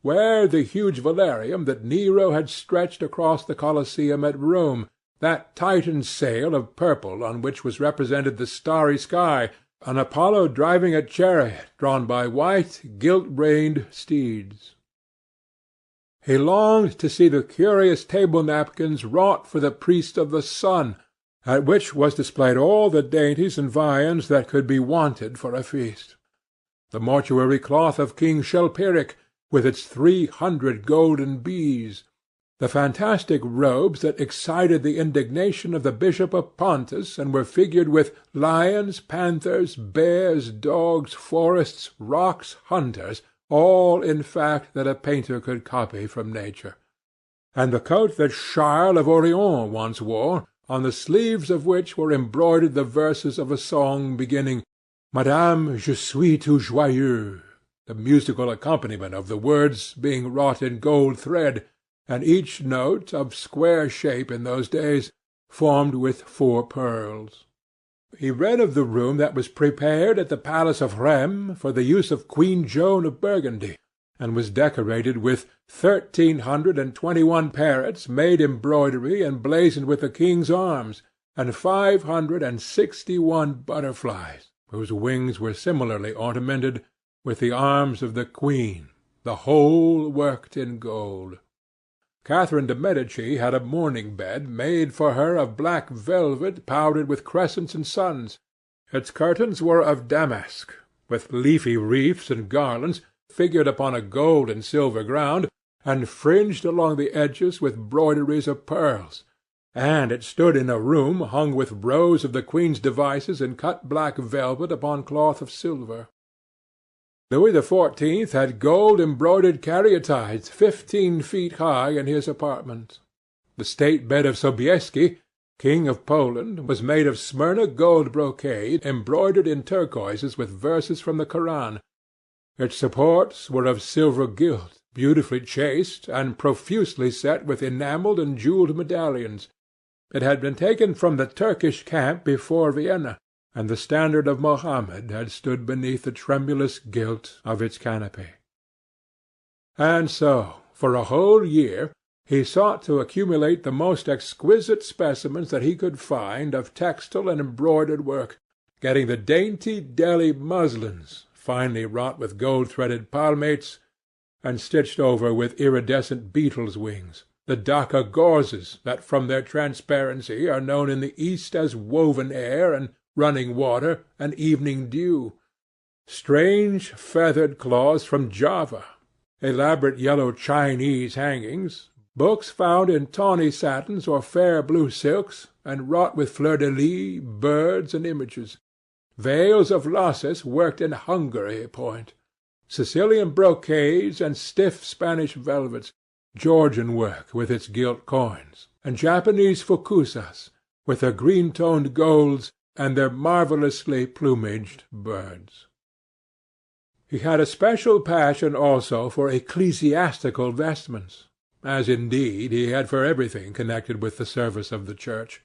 Where the huge velarium that Nero had stretched across the Colosseum at Rome, that Titan sail of purple on which was represented the starry sky, an Apollo driving a chariot drawn by white, gilt-reined steeds? He longed to see the curious table-napkins wrought for the priest of the sun, at which was displayed all the dainties and viands that could be wanted for a feast. The mortuary cloth of King Chilperic, with its 300 golden bees, the fantastic robes that excited the indignation of the Bishop of Pontus, and were figured with lions, panthers, bears, dogs, forests, rocks, hunters, all, in fact, that a painter could copy from nature; and the coat that Charles of Orleans once wore, on the sleeves of which were embroidered the verses of a song beginning, "Madame, je suis tout joyeux," the musical accompaniment of the words being wrought in gold thread, and each note, of square shape in those days, formed with 4 pearls. He read of the room that was prepared at the palace of Rheims for the use of Queen Joan of Burgundy, and was decorated with 1,321 parrots made embroidery and blazoned with the king's arms, and 561 butterflies, whose wings were similarly ornamented with the arms of the queen, the whole worked in gold. Catherine de Medici had a mourning bed made for her of black velvet powdered with crescents and suns. Its curtains were of damask, with leafy wreaths and garlands, figured upon a gold and silver ground, and fringed along the edges with broideries of pearls, and it stood in a room hung with rows of the queen's devices in cut black velvet upon cloth of silver. Louis XIV had gold-embroidered caryatides 15 feet high in his apartment. The state bed of Sobieski, King of Poland, was made of Smyrna gold brocade embroidered in turquoises with verses from the Koran. Its supports were of silver gilt, beautifully chased, and profusely set with enamelled and jewelled medallions. It had been taken from the Turkish camp before Vienna, and the standard of Mohammed had stood beneath the tremulous gilt of its canopy. And so, for a whole year, he sought to accumulate the most exquisite specimens that he could find of textile and embroidered work, getting the dainty Delhi muslins, finely wrought with gold-threaded palmates, and stitched over with iridescent beetles' wings, the Dhaka gauzes that from their transparency are known in the East as woven air and running water and evening dew, strange feathered cloths from Java, elaborate yellow Chinese hangings, books found in tawny satins or fair blue silks and wrought with fleur-de-lis, birds, and images, veils of laces worked in Hungary point, Sicilian brocades and stiff Spanish velvets, Georgian work with its gilt coins, and Japanese fukusas with their green-toned golds and their marvellously plumaged birds. He had a special passion also for ecclesiastical vestments, as indeed he had for everything connected with the service of the church.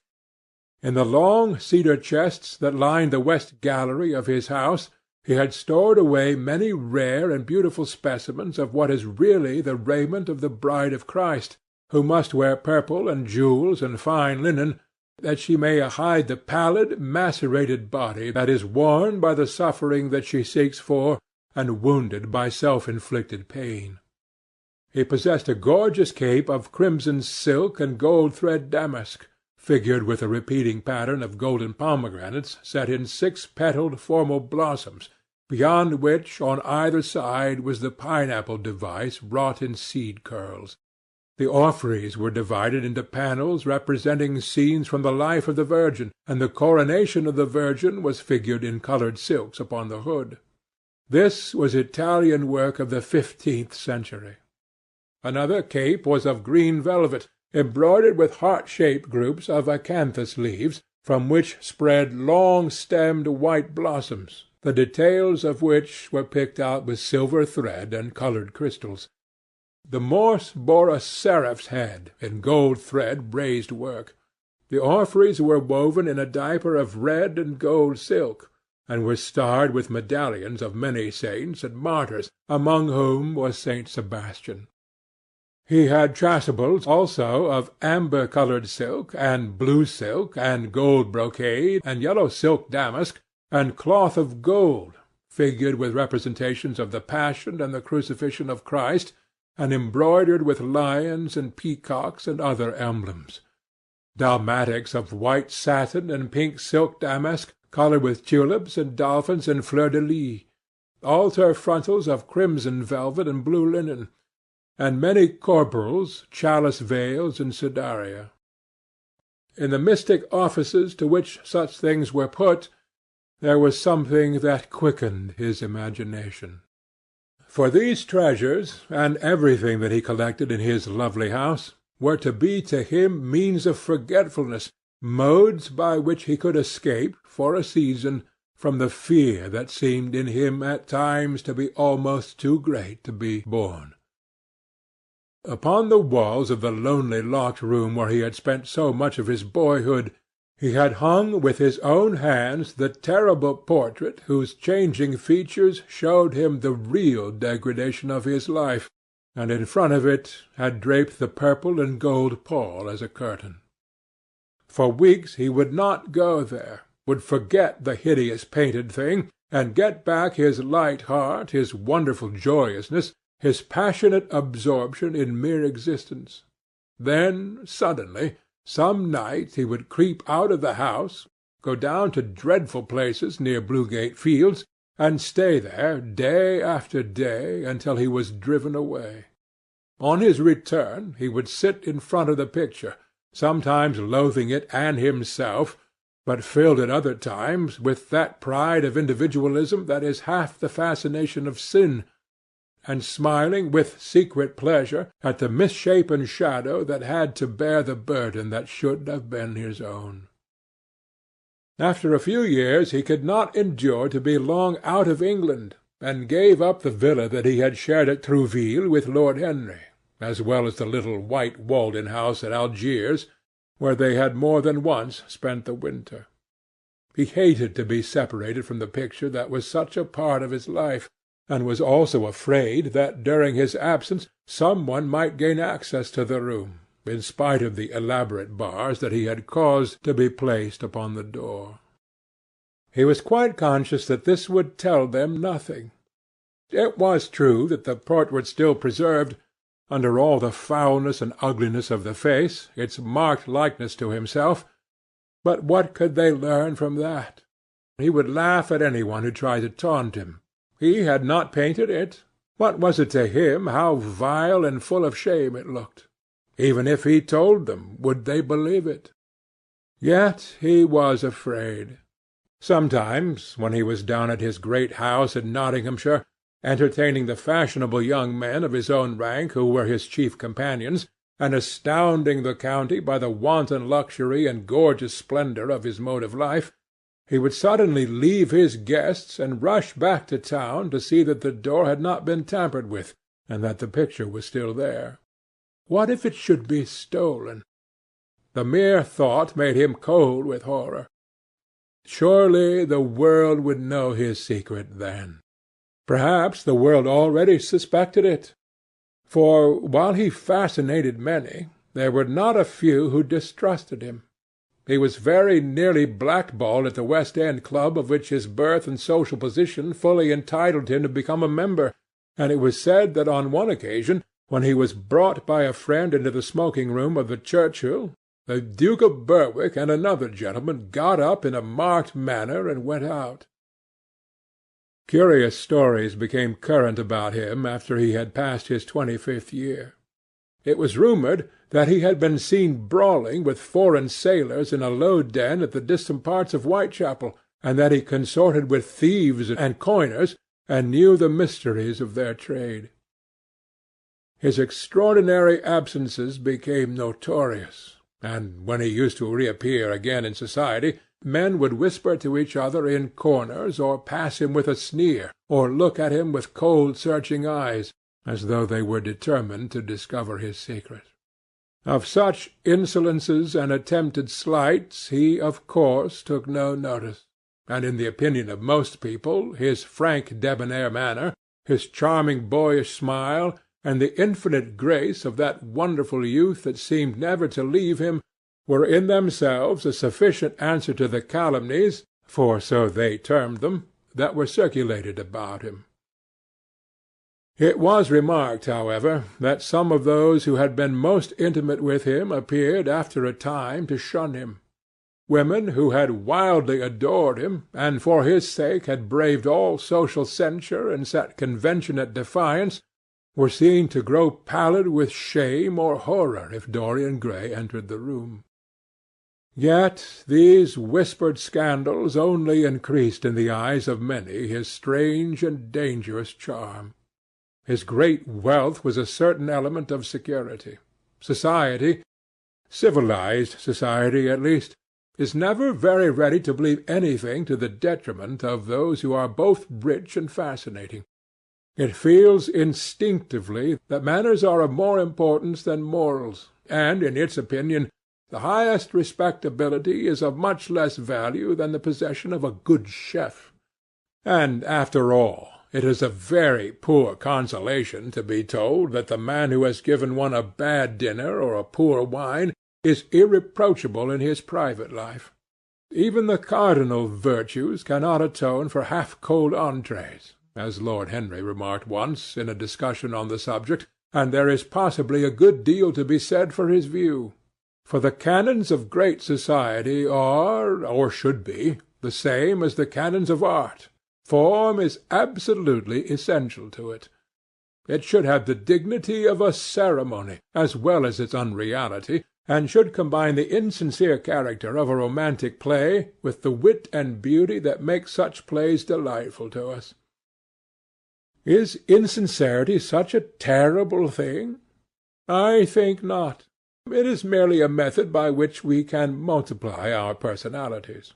In the long cedar chests that lined the west gallery of his house he had stored away many rare and beautiful specimens of what is really the raiment of the bride of Christ, who must wear purple and jewels and fine linen, that she may hide the pallid, macerated body that is worn by the suffering that she seeks for and wounded by self-inflicted pain. He possessed a gorgeous cape of crimson silk and gold thread damask, figured with a repeating pattern of golden pomegranates set in 6-petalled formal blossoms, beyond which on either side was the pineapple device wrought in seed curls. The orphreys were divided into panels representing scenes from the life of the Virgin, and the coronation of the Virgin was figured in coloured silks upon the hood. This was Italian work of the 15th century. Another cape was of green velvet, embroidered with heart-shaped groups of acanthus leaves, from which spread long-stemmed white blossoms, the details of which were picked out with silver thread and coloured crystals. The morse bore a seraph's head in gold thread raised work. The orphreys were woven in a diaper of red and gold silk, and were starred with medallions of many saints and martyrs, among whom was Saint Sebastian. He had chasubles also of amber-coloured silk, and blue silk, and gold brocade, and yellow silk damask, and cloth of gold, figured with representations of the Passion and the Crucifixion of Christ, and embroidered with lions and peacocks and other emblems. Dalmatics of white satin and pink silk damask, coloured with tulips and dolphins and fleur-de-lis, altar frontals of crimson velvet and blue linen, and many corporals, chalice veils, and sudaria. In the mystic offices to which such things were put, there was something that quickened his imagination. For these treasures, and everything that he collected in his lovely house, were to be to him means of forgetfulness, modes by which he could escape, for a season, from the fear that seemed in him at times to be almost too great to be borne. Upon the walls of the lonely locked room where he had spent so much of his boyhood, he had hung with his own hands the terrible portrait whose changing features showed him the real degradation of his life, and in front of it had draped the purple and gold pall as a curtain. For weeks he would not go there, would forget the hideous painted thing, and get back his light heart, his wonderful joyousness, his passionate absorption in mere existence. Then, suddenly, some night he would creep out of the house, go down to dreadful places near Bluegate Fields, and stay there day after day until he was driven away. On his return he would sit in front of the picture, sometimes loathing it and himself, but filled at other times with that pride of individualism that is half the fascination of sin, and smiling with secret pleasure at the misshapen shadow that had to bear the burden that should have been his own. After a few years he could not endure to be long out of England, and gave up the villa that he had shared at Trouville with Lord Henry, as well as the little white walled-in house at Algiers, where they had more than once spent the winter. He hated to be separated from the picture that was such a part of his life, and was also afraid that during his absence some one might gain access to the room, in spite of the elaborate bars that he had caused to be placed upon the door. He was quite conscious that this would tell them nothing. It was true that the portrait still preserved, under all the foulness and ugliness of the face, its marked likeness to himself, but what could they learn from that? He would laugh at any one who tried to taunt him. He had not painted it. What was it to him how vile and full of shame it looked? Even if he told them, would they believe it? Yet he was afraid. Sometimes, when he was down at his great house in Nottinghamshire, entertaining the fashionable young men of his own rank who were his chief companions, and astounding the county by the wanton luxury and gorgeous splendour of his mode of life, he would suddenly leave his guests and rush back to town to see that the door had not been tampered with, and that the picture was still there. What if it should be stolen? The mere thought made him cold with horror. Surely the world would know his secret then. Perhaps the world already suspected it. For, while he fascinated many, there were not a few who distrusted him. He was very nearly blackballed at the West End club of which his birth and social position fully entitled him to become a member, and it was said that on one occasion, when he was brought by a friend into the smoking-room of the Churchill, the Duke of Berwick and another gentleman got up in a marked manner and went out. Curious stories became current about him after he had passed his 25th year. It was rumoured that he had been seen brawling with foreign sailors in a low den at the distant parts of Whitechapel, and that he consorted with thieves and coiners, and knew the mysteries of their trade. His extraordinary absences became notorious, and when he used to reappear again in society, men would whisper to each other in corners, or pass him with a sneer, or look at him with cold searching eyes, as though they were determined to discover his secret. Of such insolences and attempted slights he, of course, took no notice, and in the opinion of most people his frank debonair manner, his charming boyish smile, and the infinite grace of that wonderful youth that seemed never to leave him, were in themselves a sufficient answer to the calumnies, for so they termed them, that were circulated about him. It was remarked, however, that some of those who had been most intimate with him appeared after a time to shun him. Women who had wildly adored him, and for his sake had braved all social censure and set convention at defiance, were seen to grow pallid with shame or horror if Dorian Gray entered the room. Yet these whispered scandals only increased in the eyes of many his strange and dangerous charm. His great wealth was a certain element of security. Society, civilized society at least, is never very ready to believe anything to the detriment of those who are both rich and fascinating. It feels instinctively that manners are of more importance than morals, and, in its opinion, the highest respectability is of much less value than the possession of a good chef. And, after all, it is a very poor consolation to be told that the man who has given one a bad dinner or a poor wine is irreproachable in his private life. Even the cardinal virtues cannot atone for half-cold entrees, as Lord Henry remarked once in a discussion on the subject, and there is possibly a good deal to be said for his view. For the canons of great society are, or should be, the same as the canons of art. Form is absolutely essential to it. It should have the dignity of a ceremony, as well as its unreality, and should combine the insincere character of a romantic play with the wit and beauty that make such plays delightful to us. Is insincerity such a terrible thing? I think not. It is merely a method by which we can multiply our personalities.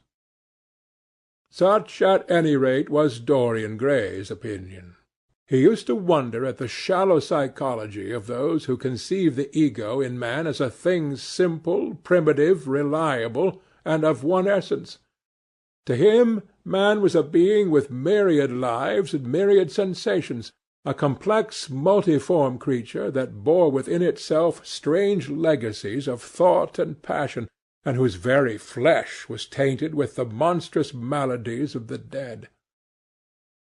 Such, at any rate, was Dorian Gray's opinion. He used to wonder at the shallow psychology of those who conceive the ego in man as a thing simple, primitive, reliable, and of one essence. To him, man was a being with myriad lives and myriad sensations, a complex, multiform creature that bore within itself strange legacies of thought and passion, and whose very flesh was tainted with the monstrous maladies of the dead.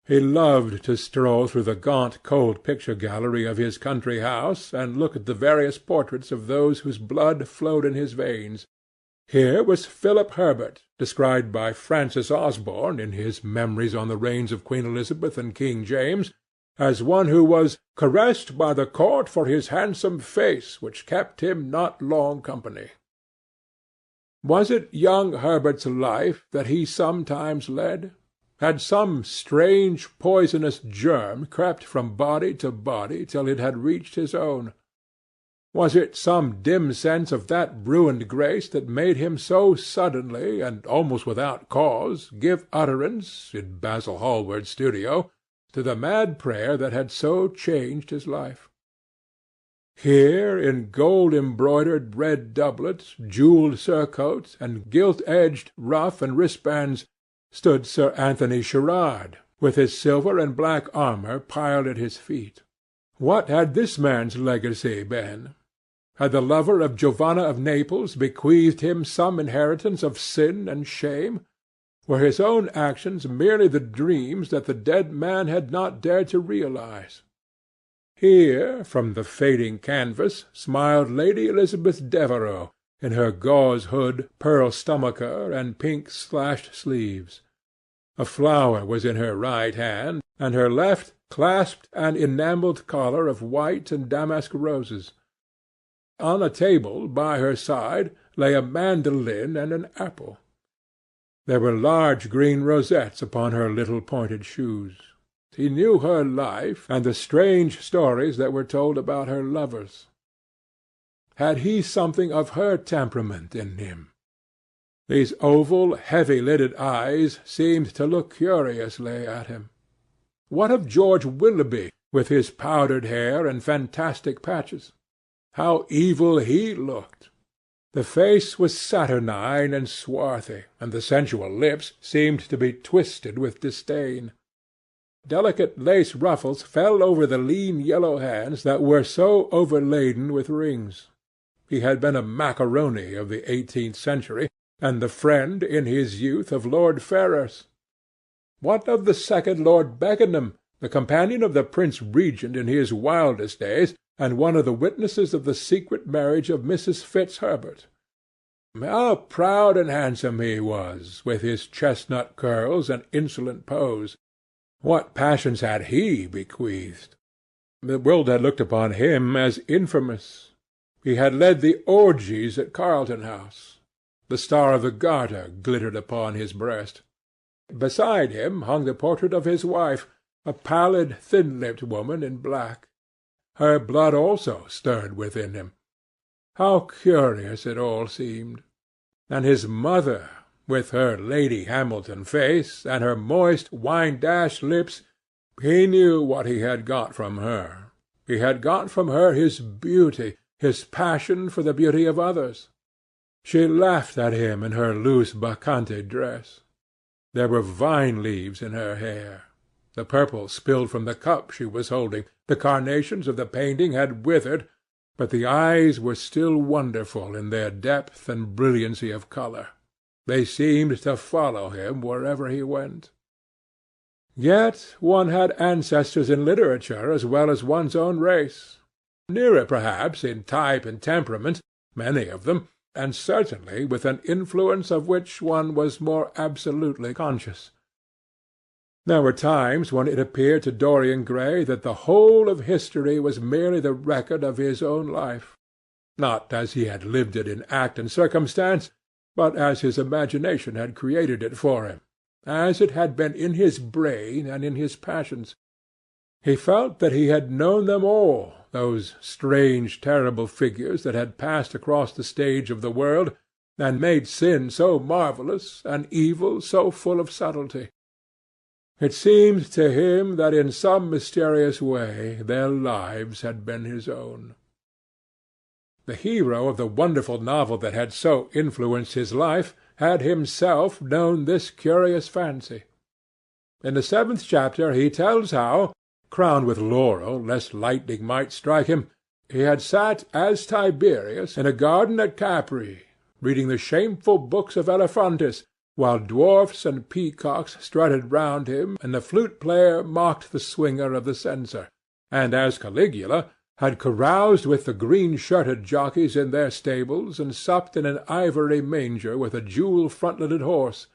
He loved to stroll through the gaunt cold picture gallery of his country house, and look at the various portraits of those whose blood flowed in his veins. Here was Philip Herbert, described by Francis Osborne, in his Memories on the Reigns of Queen Elizabeth and King James, as one who was caressed by the court for his handsome face, which kept him not long company. Was it young Herbert's life that he sometimes led? Had some strange poisonous germ crept from body to body till it had reached his own? Was it some dim sense of that ruined grace that made him so suddenly, and almost without cause, give utterance, in Basil Hallward's studio, to the mad prayer that had so changed his life? Here, in gold-embroidered red doublet, jewelled surcoat, and gilt-edged ruff and wristbands, stood Sir Anthony Sherard, with his silver and black armour piled at his feet. What had this man's legacy been? Had the lover of Giovanna of Naples bequeathed him some inheritance of sin and shame? Were his own actions merely the dreams that the dead man had not dared to realize? Here, from the fading canvas, smiled Lady Elizabeth Devereux, in her gauze hood, pearl stomacher, and pink slashed sleeves. A flower was in her right hand, and her left clasped an enamelled collar of white and damask roses. On a table by her side lay a mandolin and an apple. There were large green rosettes upon her little pointed shoes. He knew her life, and the strange stories that were told about her lovers. Had he something of her temperament in him? These oval, heavy-lidded eyes seemed to look curiously at him. What of George Willoughby, with his powdered hair and fantastic patches? How evil he looked! The face was saturnine and swarthy, and the sensual lips seemed to be twisted with disdain. Delicate lace ruffles fell over the lean yellow hands that were so overladen with rings. He had been a macaroni of the 18th century, and the friend in his youth of Lord Ferrars. What of the second Lord Beckenham, the companion of the Prince Regent in his wildest days, and one of the witnesses of the secret marriage of Mrs. Fitzherbert? How proud and handsome he was, with his chestnut curls and insolent pose! What passions had he bequeathed? The world had looked upon him as infamous. He had led the orgies at Carlton House. The Star of the Garter glittered upon his breast. Beside him hung the portrait of his wife, a pallid, thin-lipped woman in black. Her blood also stirred within him. How curious it all seemed! And his mother, with her Lady Hamilton face, and her moist, wine-dashed lips, he knew what he had got from her. He had got from her his beauty, his passion for the beauty of others. She laughed at him in her loose bacchante dress. There were vine-leaves in her hair. The purple spilled from the cup she was holding. The carnations of the painting had withered, but the eyes were still wonderful in their depth and brilliancy of colour. They seemed to follow him wherever he went. Yet one had ancestors in literature as well as one's own race. Nearer, perhaps, in type and temperament, many of them, and certainly with an influence of which one was more absolutely conscious. There were times when it appeared to Dorian Gray that the whole of history was merely the record of his own life, not as he had lived it in act and circumstance, but as his imagination had created it for him, as it had been in his brain and in his passions. He felt that he had known them all, those strange, terrible figures that had passed across the stage of the world, and made sin so marvellous, and evil so full of subtlety. It seemed to him that in some mysterious way their lives had been his own. The hero of the wonderful novel that had so influenced his life had himself known this curious fancy. In the 7th chapter he tells how, crowned with laurel lest lightning might strike him, he had sat as Tiberius in a garden at Capri, reading the shameful books of Elephantis, while dwarfs and peacocks strutted round him, and the flute-player mocked the swinger of the censer, and as Caligula had caroused with the green-shirted jockeys in their stables, and supped in an ivory manger with a jewel-frontleted horse,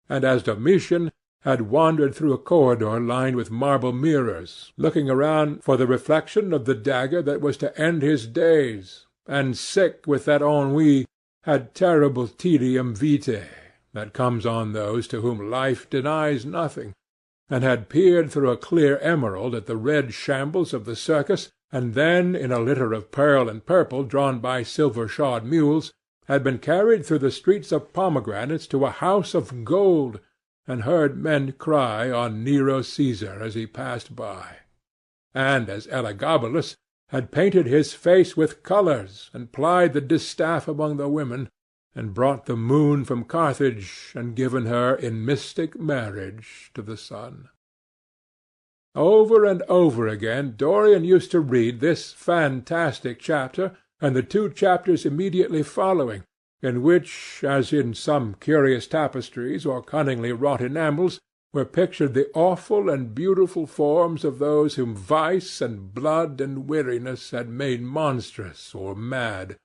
and as Domitian had wandered through a corridor lined with marble mirrors, looking around for the reflection of the dagger that was to end his days, and sick with that ennui, had terrible tedium vitae that comes on those to whom life denies nothing, and had peered through a clear emerald at the red shambles of the circus, and then, in a litter of pearl and purple drawn by silver-shod mules, had been carried through the streets of pomegranates to a house of gold, and heard men cry on Nero Caesar as he passed by; and as Elagabalus had painted his face with colours, and plied the distaff among the women, and brought the moon from Carthage, and given her in mystic marriage to the sun. Over and over again Dorian used to read this fantastic chapter, and the 2 chapters immediately following, in which, as in some curious tapestries or cunningly wrought enamels, were pictured the awful and beautiful forms of those whom vice and blood and weariness had made monstrous or mad.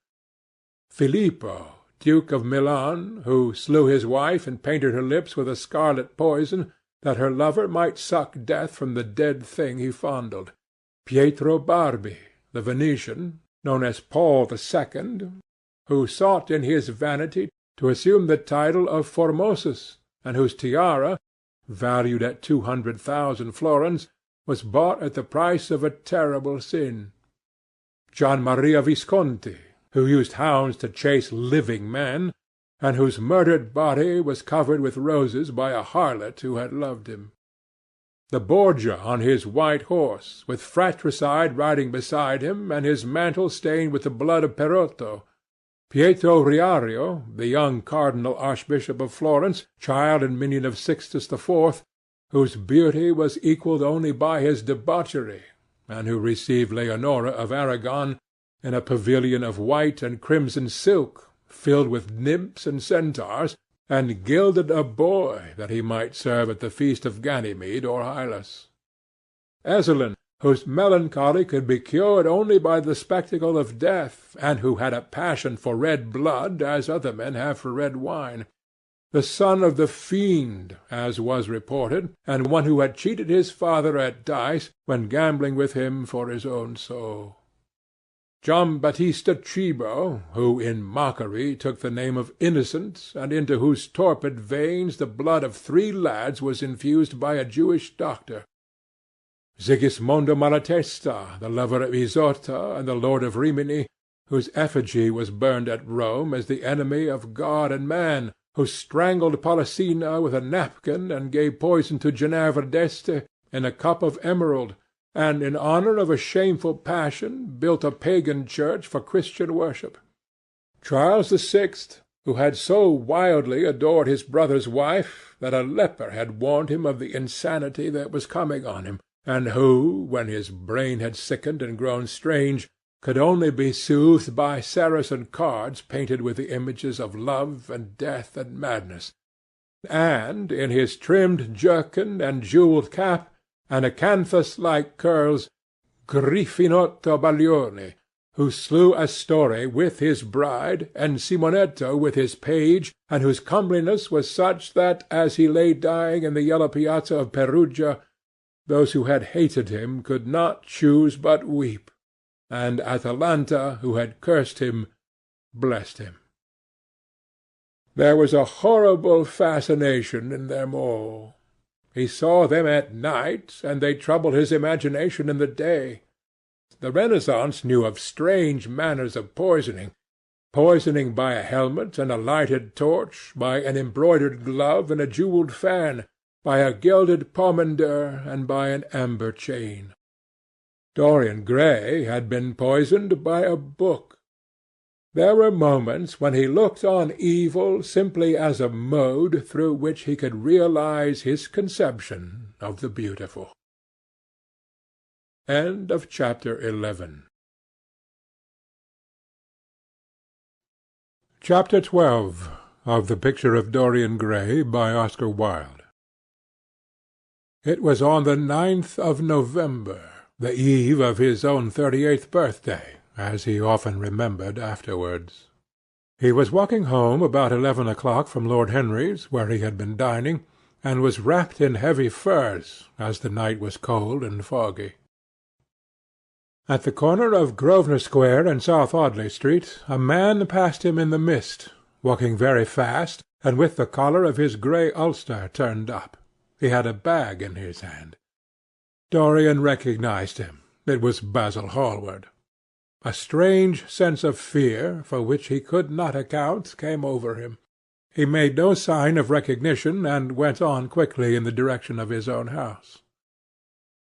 Filippo, Duke of Milan, who slew his wife and painted her lips with a scarlet poison, that her lover might suck death from the dead thing he fondled. Pietro Barbi, the Venetian, known as Paul II, who sought in his vanity to assume the title of Formosus, and whose tiara, valued at 200,000 florins, was bought at the price of a terrible sin. Gian Maria Visconti, who used hounds to chase living men, and whose murdered body was covered with roses by a harlot who had loved him. The Borgia on his white horse, with fratricide riding beside him, and his mantle stained with the blood of Perotto. Pietro Riario, the young cardinal archbishop of Florence, child and minion of Sixtus IV., whose beauty was equalled only by his debauchery, and who received Leonora of Aragon in a pavilion of white and crimson silk, filled with nymphs and centaurs, and gilded a boy that he might serve at the feast of Ganymede or Hylas. Ezelin, whose melancholy could be cured only by the spectacle of death, and who had a passion for red blood as other men have for red wine. The son of the fiend, as was reported, and one who had cheated his father at dice when gambling with him for his own soul. Giambattista Cibo, who in mockery took the name of Innocent, and into whose torpid veins the blood of 3 lads was infused by a Jewish doctor. Sigismondo Malatesta, the lover of Isotta and the lord of Rimini, whose effigy was burned at Rome as the enemy of God and man, who strangled Polissena with a napkin and gave poison to Ginevra d'Este in a cup of emerald, and in honour of a shameful passion built a pagan church for Christian worship. Charles VI, who had so wildly adored his brother's wife that a leper had warned him of the insanity that was coming on him, and who, when his brain had sickened and grown strange, could only be soothed by Saracen cards painted with the images of love and death and madness, and, in his trimmed jerkin and jewelled cap, and acanthus-like curls, Griffinotto Baglioni, who slew Astore with his bride, and Simonetto with his page, and whose comeliness was such that, as he lay dying in the yellow piazza of Perugia, those who had hated him could not choose but weep, and Atalanta, who had cursed him, blessed him. There was a horrible fascination in them all. He saw them at night, and they troubled his imagination in the day. The Renaissance knew of strange manners of poisoning by a helmet and a lighted torch, by an embroidered glove and a jewelled fan, by a gilded pomander, and by an amber chain. Dorian Gray had been poisoned by a book. There were moments when he looked on evil simply as a mode through which he could realize his conception of the beautiful. Chapter 12. of The Picture of Dorian Gray by Oscar Wilde. It was on the 9th of November, the eve of his own 38th birthday, as he often remembered afterwards. He was walking home about 11 o'clock from Lord Henry's, where he had been dining, and was wrapped in heavy furs, as the night was cold and foggy. At the corner of Grosvenor Square and South Audley Street a man passed him in the mist, walking very fast, and with the collar of his grey ulster turned up. He had a bag in his hand. Dorian recognized him. It was Basil Hallward. A strange sense of fear, for which he could not account, came over him. He made no sign of recognition, and went on quickly in the direction of his own house.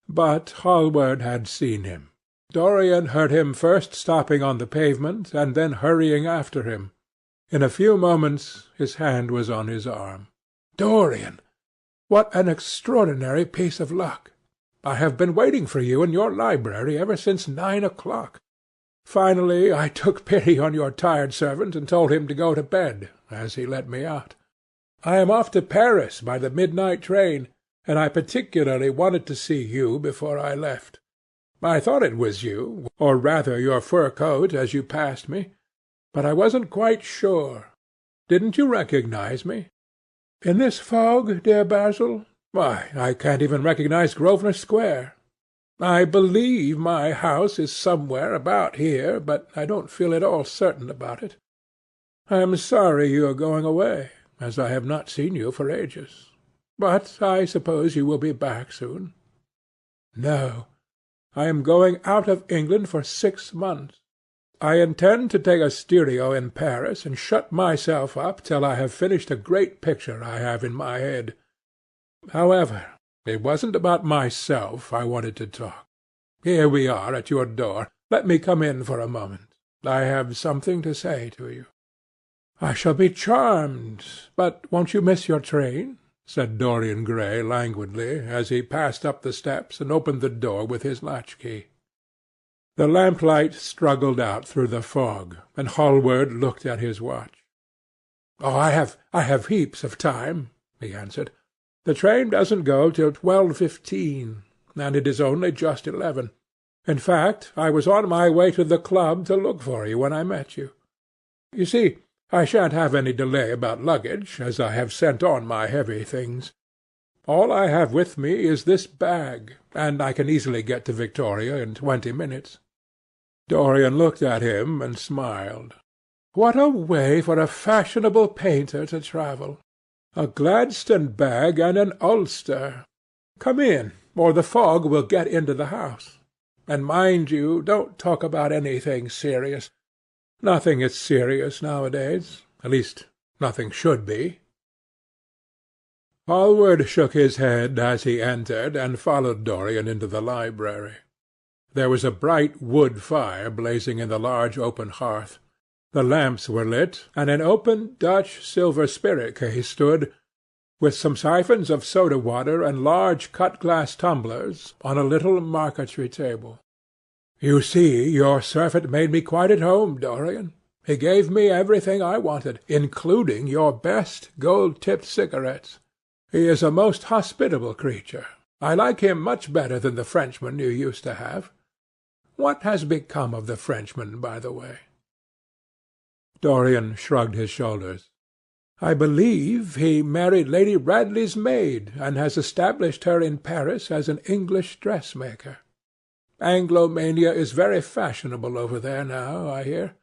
But Hallward had seen him. Dorian heard him first stopping on the pavement, and then hurrying after him. In a few moments his hand was on his arm. "Dorian! What an extraordinary piece of luck! I have been waiting for you in your library ever since 9 o'clock. Finally I took pity on your tired servant, and told him to go to bed, as he let me out. I am off to Paris by the midnight train, and I particularly wanted to see you before I left. I thought it was you, or rather your fur coat, as you passed me, but I wasn't quite sure. Didn't you recognize me? In this fog, dear Basil? Why, I can't even recognize Grosvenor Square. I believe my house is somewhere about here, but I don't feel at all certain about it. I am sorry you are going away, as I have not seen you for ages. But I suppose you will be back soon." "No. I am going out of England for 6 months. I intend to take a studio in Paris, and shut myself up till I have finished a great picture I have in my head. However, it wasn't about myself I wanted to talk. Here we are at your door. Let me come in for a moment. I have something to say to you." "I shall be charmed. But won't you miss your train?" said Dorian Gray languidly, as he passed up the steps and opened the door with his latch-key. The lamplight struggled out through the fog, and Hallward looked at his watch. "Oh, I have heaps of time," he answered. "The train doesn't go till 12:15, and it is only just 11. In fact, I was on my way to the club to look for you when I met you. You see, I shan't have any delay about luggage, as I have sent on my heavy things. All I have with me is this bag, and I can easily get to Victoria in 20 minutes. Dorian looked at him and smiled. What a way for a fashionable painter to travel! A Gladstone bag and an ulster. Come in, or the fog will get into the house. And mind you, don't talk about anything serious. Nothing is serious nowadays. At least, nothing should be." Hallward shook his head as he entered, and followed Dorian into the library. There was a bright wood fire blazing in the large open hearth. The lamps were lit, and an open Dutch silver spirit-case stood, with some siphons of soda-water and large cut-glass tumblers, on a little marquetry table. "You see, your servant made me quite at home, Dorian. He gave me everything I wanted, including your best gold-tipped cigarettes. He is a most hospitable creature. I like him much better than the Frenchman you used to have. What has become of the Frenchman, by the way?" Dorian shrugged his shoulders. "I believe he married Lady Radley's maid, and has established her in Paris as an English dressmaker. Anglomania is very fashionable over there now, I hear.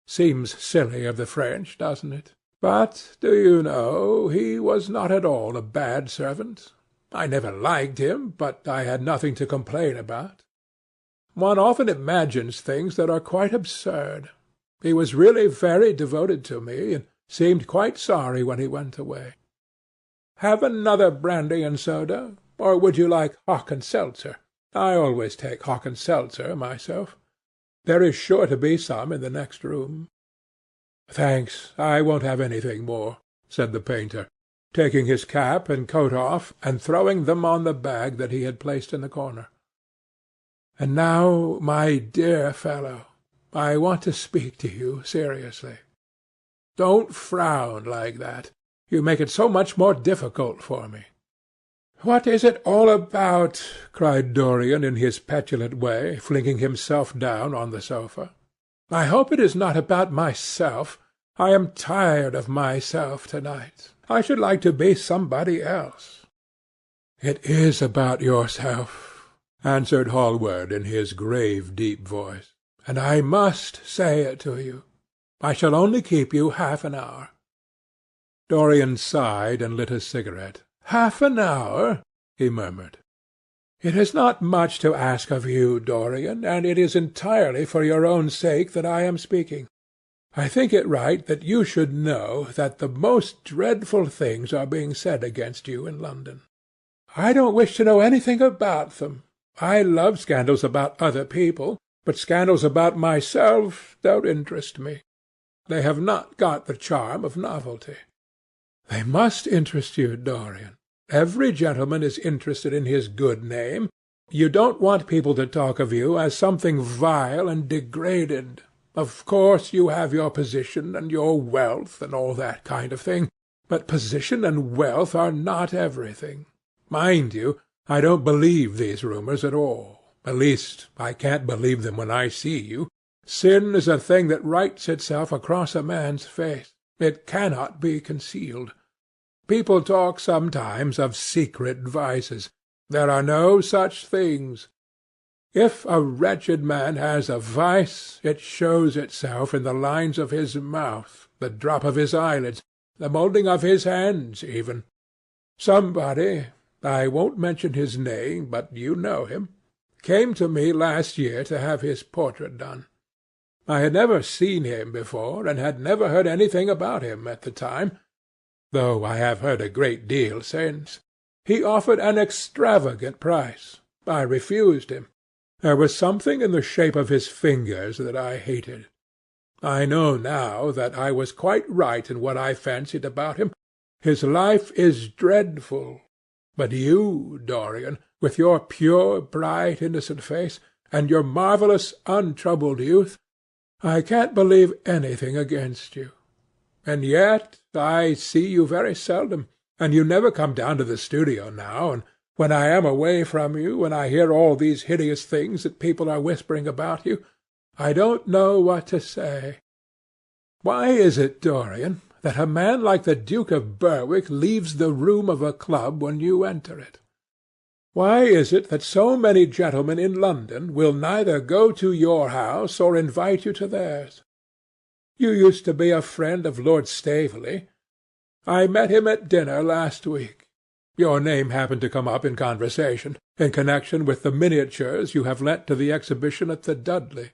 Seems silly of the French, doesn't it? But, do you know, he was not at all a bad servant. I never liked him, but I had nothing to complain about. One often imagines things that are quite absurd. He was really very devoted to me, and seemed quite sorry when he went away. Have another brandy and soda, or would you like hock and seltzer? I always take hock and seltzer myself. There is sure to be some in the next room." "Thanks, I won't have anything more," said the painter, taking his cap and coat off, and throwing them on the bag that he had placed in the corner. "And now, my dear fellow, I want to speak to you seriously." Don't frown like that. You make it so much more difficult for me." "What is it all about?" cried Dorian in his petulant way, flinging himself down on the sofa. "I hope it is not about myself. I am tired of myself to-night. I should like to be somebody else." "It is about yourself," answered Hallward in his grave, deep voice, "and I must say it to you. I shall only keep you half an hour." Dorian sighed and lit a cigarette. "Half an hour?" he murmured. "It is not much to ask of you, Dorian, and it is entirely for your own sake that I am speaking. I think it right that you should know that the most dreadful things are being said against you in London. I don't wish to know anything about them. I love scandals about other people, but scandals about myself don't interest me. They have not got the charm of novelty." "They must interest you, Dorian. Every gentleman is interested in his good name. You don't want people to talk of you as something vile and degraded. Of course you have your position and your wealth and all that kind of thing, but position and wealth are not everything. Mind you, I don't believe these rumours at all. At least, I can't believe them when I see you. Sin is a thing that writes itself across a man's face. It cannot be concealed. People talk sometimes of secret vices. There are no such things. If a wretched man has a vice, it shows itself in the lines of his mouth, the drop of his eyelids, the moulding of his hands even. Somebody, I won't mention his name, but you know him, came to me last year to have his portrait done. I had never seen him before, and had never heard anything about him at the time, though I have heard a great deal since. He offered an extravagant price. I refused him. There was something in the shape of his fingers that I hated. I know now that I was quite right in what I fancied about him. His life is dreadful. But you, Dorian, with your pure, bright, innocent face, and your marvellous, untroubled youth, I can't believe anything against you. And yet I see you very seldom, and you never come down to the studio now, and when I am away from you, and I hear all these hideous things that people are whispering about you, I don't know what to say. Why is it, Dorian, that a man like the Duke of Berwick leaves the room of a club when you enter it? Why is it that so many gentlemen in London will neither go to your house or invite you to theirs? You used to be a friend of Lord Staveley. I met him at dinner last week. Your name happened to come up in conversation, in connection with the miniatures you have lent to the exhibition at the Dudley.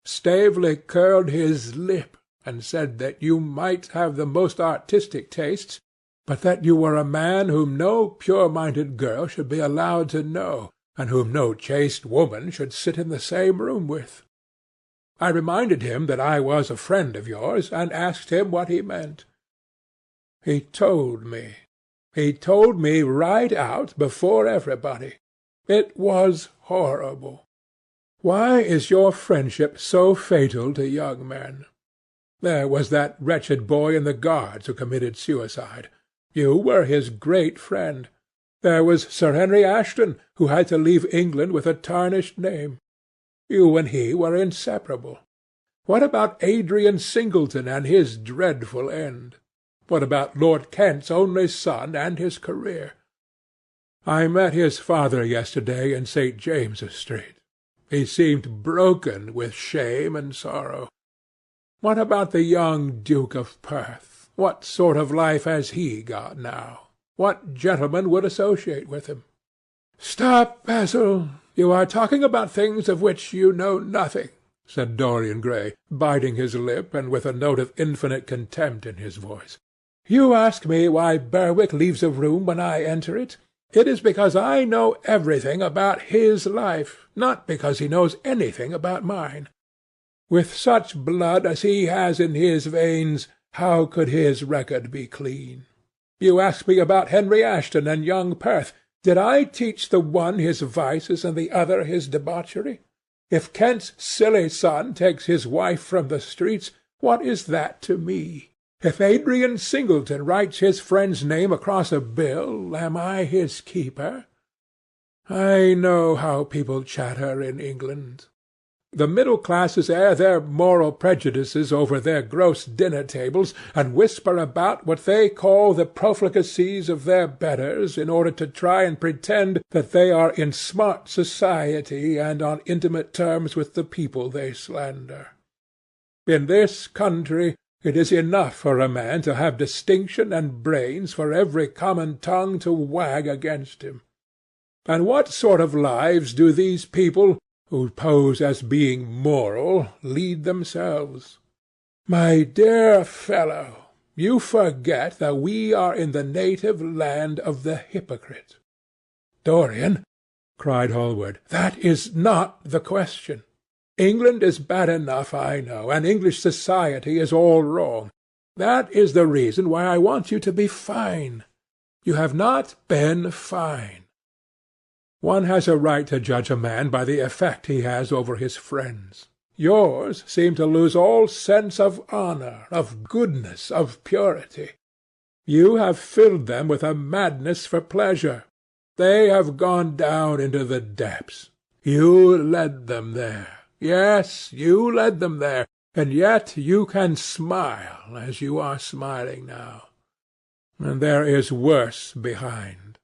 Staveley curled his lip, and said that you might have the most artistic tastes, but that you were a man whom no pure-minded girl should be allowed to know, and whom no chaste woman should sit in the same room with. I reminded him that I was a friend of yours, and asked him what he meant. He told me. He told me right out before everybody. It was horrible. Why is your friendship so fatal to young men? There was that wretched boy in the Guards who committed suicide. You were his great friend. There was Sir Henry Ashton, who had to leave England with a tarnished name. You and he were inseparable. What about Adrian Singleton and his dreadful end? What about Lord Kent's only son and his career? I met his father yesterday in St. James's Street. He seemed broken with shame and sorrow. What about the young Duke of Perth? What sort of life has he got now? What gentleman would associate with him? Stop, Basil. You are talking about things of which you know nothing, said Dorian Gray, biting his lip and with a note of infinite contempt in his voice. You ask me why Berwick leaves a room when I enter it? It is because I know everything about his life, not because he knows anything about mine. With such blood as he has in his veins, how could his record be clean? You ask me about Henry Ashton and young Perth. Did I teach the one his vices and the other his debauchery? If Kent's silly son takes his wife from the streets, what is that to me? If Adrian Singleton writes his friend's name across a bill, am I his keeper? I know how people chatter in England. The middle classes air their moral prejudices over their gross dinner-tables, and whisper about what they call the profligacies of their betters, in order to try and pretend that they are in smart society and on intimate terms with the people they slander. In this country it is enough for a man to have distinction and brains for every common tongue to wag against him. And what sort of lives do these people, who pose as being moral, lead themselves? My dear fellow, you forget that we are in the native land of the hypocrite. Dorian, cried Hallward, that is not the question. England is bad enough, I know, and English society is all wrong. That is the reason why I want you to be fine. You have not been fine. One has a right to judge a man by the effect he has over his friends. Yours seem to lose all sense of honour, of goodness, of purity. You have filled them with a madness for pleasure. They have gone down into the depths. You led them there. Yes, you led them there, and yet you can smile as you are smiling now. And there is worse behind.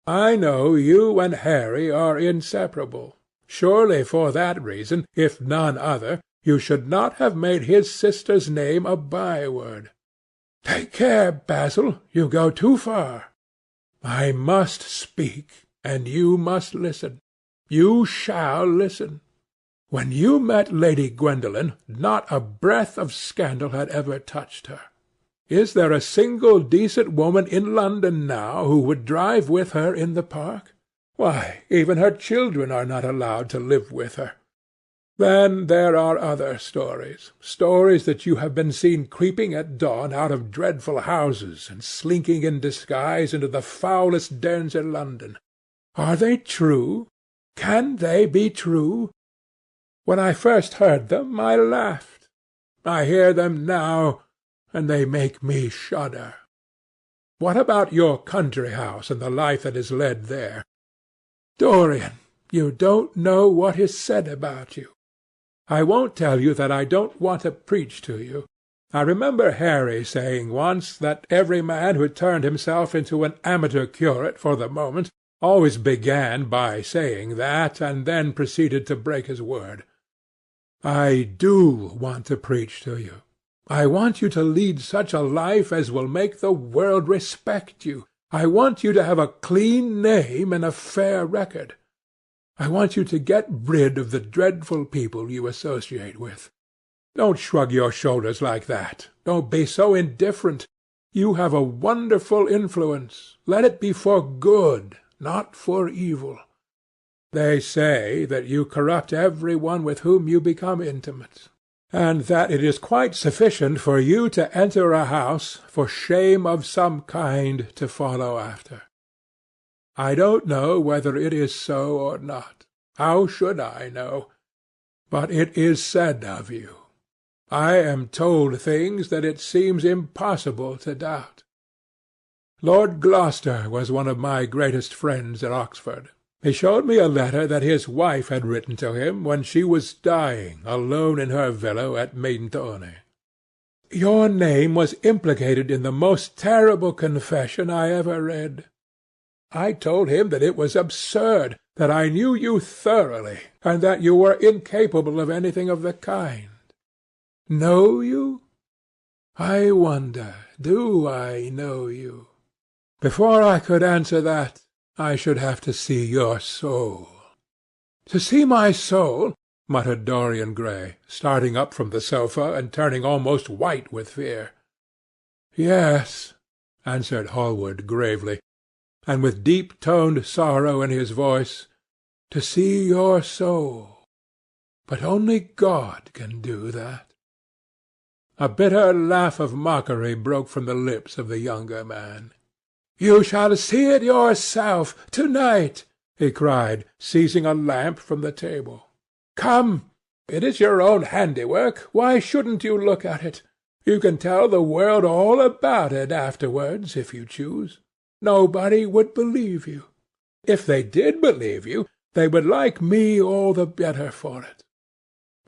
I know you and Harry are inseparable. Surely for that reason, if none other, you should not have made his sister's name a byword. Take care, Basil, you go too far. I must speak, and you must listen. You shall listen. When you met Lady Gwendolen, not a breath of scandal had ever touched her. Is there a single decent woman in London now who would drive with her in the park? Why, even her children are not allowed to live with her. Then there are other stories that you have been seen creeping at dawn out of dreadful houses and slinking in disguise into the foulest dens in London. Are they true? Can they be true? When I first heard them, I laughed. I hear them now, and they make me shudder. What about your country house and the life that is led there? Dorian, you don't know what is said about you. I won't tell you that I don't want to preach to you. I remember Harry saying once that every man who turned himself into an amateur curate for the moment always began by saying that, and then proceeded to break his word. I do want to preach to you. I want you to lead such a life as will make the world respect you. I want you to have a clean name and a fair record. I want you to get rid of the dreadful people you associate with. Don't shrug your shoulders like that. Don't be so indifferent. You have a wonderful influence. Let it be for good, not for evil. They say that you corrupt every one with whom you become intimate, and that it is quite sufficient for you to enter a house for shame of some kind to follow after. I don't know whether it is so or not. How should I know? But it is said of you. I am told things that it seems impossible to doubt. Lord Gloucester was one of my greatest friends at Oxford. He showed me a letter that his wife had written to him when she was dying, alone in her villa at Mentone. Your name was implicated in the most terrible confession I ever read. I told him that it was absurd, that I knew you thoroughly, and that you were incapable of anything of the kind. Know you? I wonder, do I know you? Before I could answer that, I should have to see your soul. To see my soul? Muttered Dorian Gray, starting up from the sofa and turning almost white with fear. Yes, answered Hallward gravely, and with deep-toned sorrow in his voice, to see your soul. But only God can do that. A bitter laugh of mockery broke from the lips of the younger man. You shall see it yourself, to-night, he cried, seizing a lamp from the table. Come, it is your own handiwork. Why shouldn't you look at it? You can tell the world all about it afterwards, if you choose. Nobody would believe you. If they did believe you, they would like me all the better for it.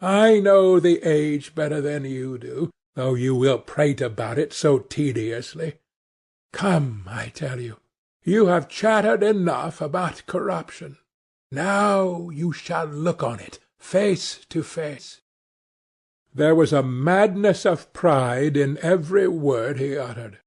I know the age better than you do, though you will prate about it so tediously. Come, I tell you, you have chattered enough about corruption. Now you shall look on it, face to face." There was a madness of pride in every word he uttered.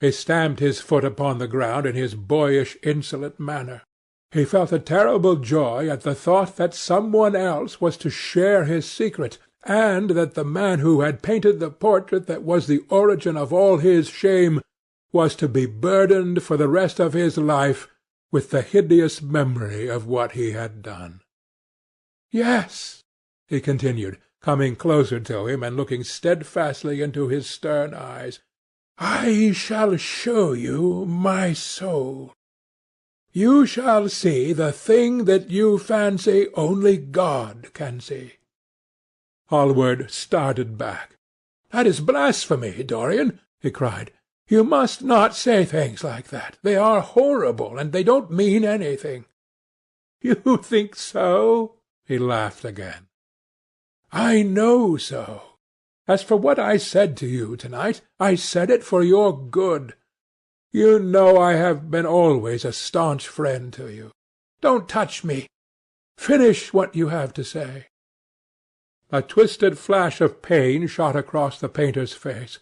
He stamped his foot upon the ground in his boyish, insolent manner. He felt a terrible joy at the thought that some one else was to share his secret, and that the man who had painted the portrait that was the origin of all his shame was to be burdened for the rest of his life with the hideous memory of what he had done. "Yes," he continued, coming closer to him and looking steadfastly into his stern eyes, "I shall show you my soul. You shall see the thing that you fancy only God can see." Hallward started back. "That is blasphemy, Dorian," he cried. "You must not say things like that. They are horrible, and they don't mean anything." "You think so?" He laughed again. "I know so. As for what I said to you tonight, I said it for your good. You know I have been always a staunch friend to you. Don't touch me. Finish what you have to say." A twisted flash of pain shot across the painter's face.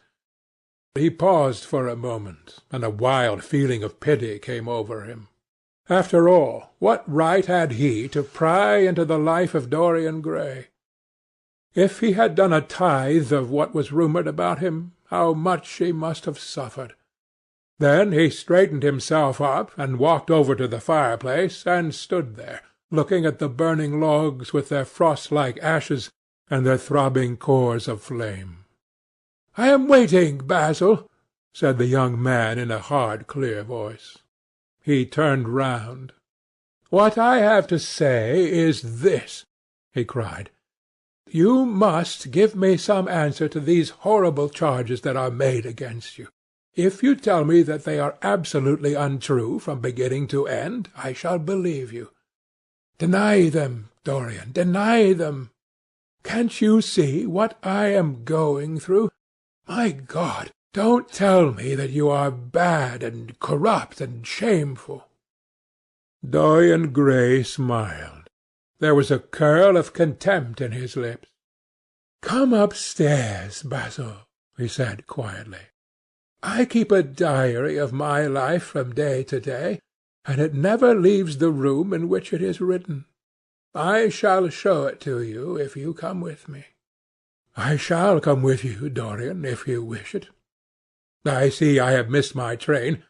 He paused for a moment, and a wild feeling of pity came over him. After all, what right had he to pry into the life of Dorian Gray? If he had done a tithe of what was rumoured about him, how much he must have suffered! Then he straightened himself up, and walked over to the fireplace, and stood there, looking at the burning logs with their frost-like ashes and their throbbing cores of flame. "I am waiting, Basil," said the young man in a hard, clear voice. He turned round. "What I have to say is this," he cried. "You must give me some answer to these horrible charges that are made against you. If you tell me that they are absolutely untrue from beginning to end, I shall believe you. Deny them, Dorian, deny them. Can't you see what I am going through? My God, don't tell me that you are bad and corrupt and shameful." Dorian Gray smiled. There was a curl of contempt in his lips. "Come upstairs, Basil," he said quietly. "I keep a diary of my life from day to day, and it never leaves the room in which it is written. I shall show it to you if you come with me." "I shall come with you, Dorian, if you wish it. I see I have missed my train.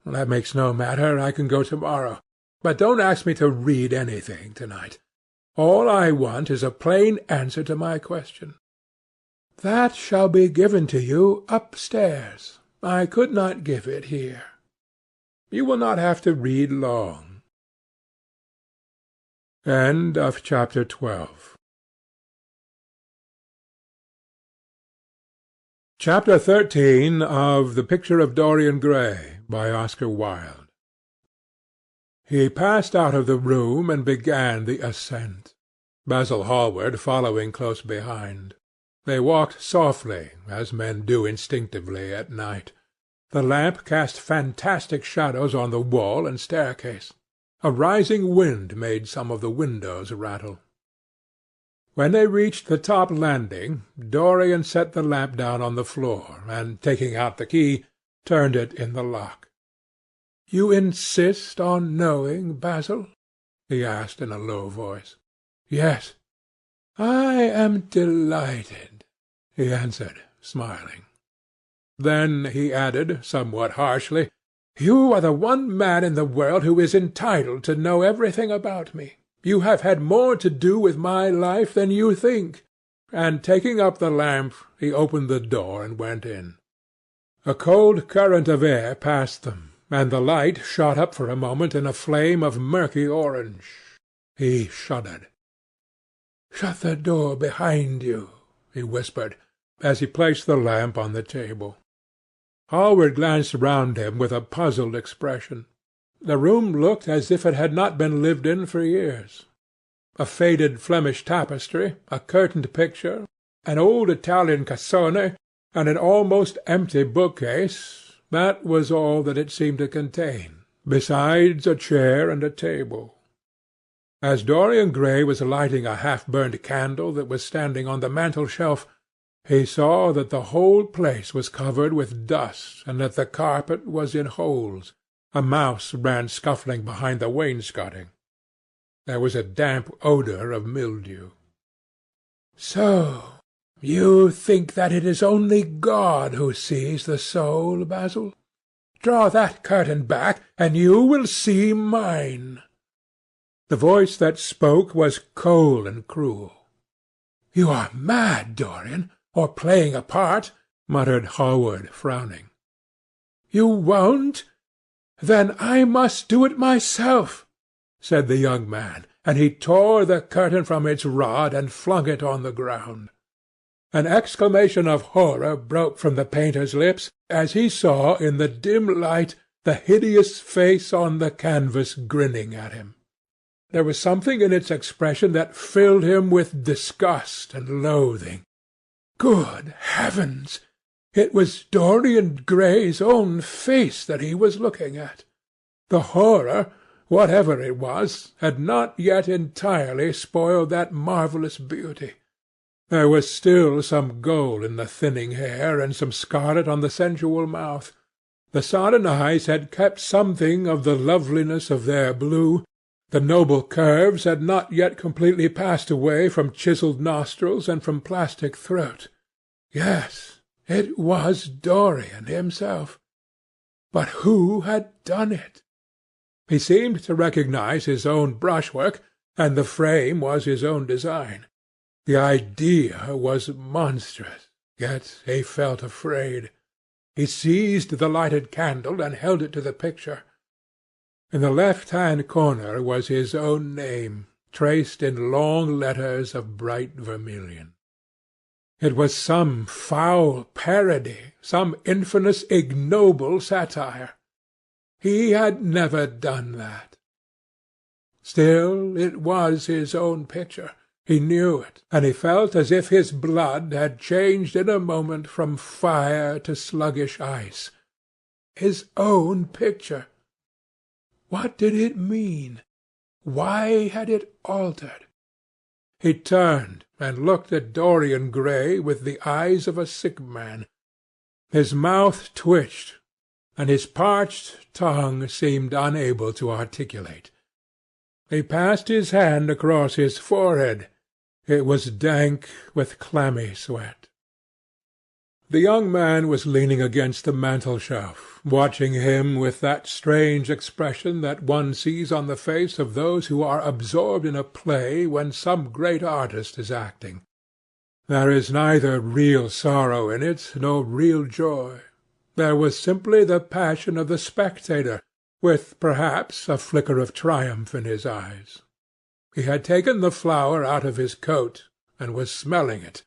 That makes no matter. I can go to-morrow. But don't ask me to read anything to-night. All I want is a plain answer to my question." "That shall be given to you upstairs. I could not give it here. You will not have to read long." End of Chapter 12. Chapter 13 of The Picture of Dorian Gray, by Oscar Wilde. He passed out of the room and began the ascent, Basil Hallward following close behind. They walked softly, as men do instinctively at night. The lamp cast fantastic shadows on the wall and staircase. A rising wind made some of the windows rattle. When they reached the top landing, Dorian set the lamp down on the floor, and, taking out the key, turned it in the lock. "You insist on knowing, Basil?" he asked in a low voice. "Yes." "I am delighted," he answered, smiling. Then he added, somewhat harshly, "You are the one man in the world who is entitled to know everything about me. You have had more to do with my life than you think." And taking up the lamp, he opened the door and went in. A cold current of air passed them, and the light shot up for a moment in a flame of murky orange. He shuddered. "Shut the door behind you," he whispered. as he placed the lamp on the table. Hallward glanced round him with a puzzled expression. The room looked as if it had not been lived in for years. A faded Flemish tapestry, a curtained picture, an old Italian cassone, and an almost empty bookcase, that was all that it seemed to contain, besides a chair and a table. As Dorian Gray was lighting a half-burned candle that was standing on the mantel-shelf, he saw that the whole place was covered with dust, and that the carpet was in holes. A mouse ran scuffling behind the wainscoting. There was a damp odour of mildew. "So you think that it is only God who sees the soul, Basil? Draw that curtain back, and you will see mine." The voice that spoke was cold and cruel. "You are mad, Dorian, or playing a part," muttered Hallward, frowning. "You won't? Then I must do it myself," said the young man, and he tore the curtain from its rod and flung it on the ground. An exclamation of horror broke from the painter's lips as he saw in the dim light the hideous face on the canvas grinning at him. There was something in its expression that filled him with disgust and loathing. Good heavens! It was Dorian Gray's own face that he was looking at. The horror, whatever it was, had not yet entirely spoiled that marvellous beauty. There was still some gold in the thinning hair, and some scarlet on the sensual mouth. The sodden eyes had kept something of the loveliness of their blue. The noble curves had not yet completely passed away from chiselled nostrils and from plastic throat. Yes, it was Dorian himself. But who had done it? He seemed to recognize his own brushwork, and the frame was his own design. The idea was monstrous, yet he felt afraid. He seized the lighted candle and held it to the picture. In the left-hand corner was his own name, traced in long letters of bright vermilion. It was some foul parody, some infamous, ignoble satire. He had never done that. Still, it was his own picture. He knew it, and he felt as if his blood had changed in a moment from fire to sluggish ice. His own picture! What did it mean? Why had it altered? He turned and looked at Dorian Gray with the eyes of a sick man. His mouth twitched, and his parched tongue seemed unable to articulate. He passed his hand across his forehead. It was dank with clammy sweat. The young man was leaning against the mantel-shelf, watching him with that strange expression that one sees on the face of those who are absorbed in a play when some great artist is acting. There is neither real sorrow in it, nor real joy. There was simply the passion of the spectator, with perhaps a flicker of triumph in his eyes. He had taken the flower out of his coat, and was smelling it,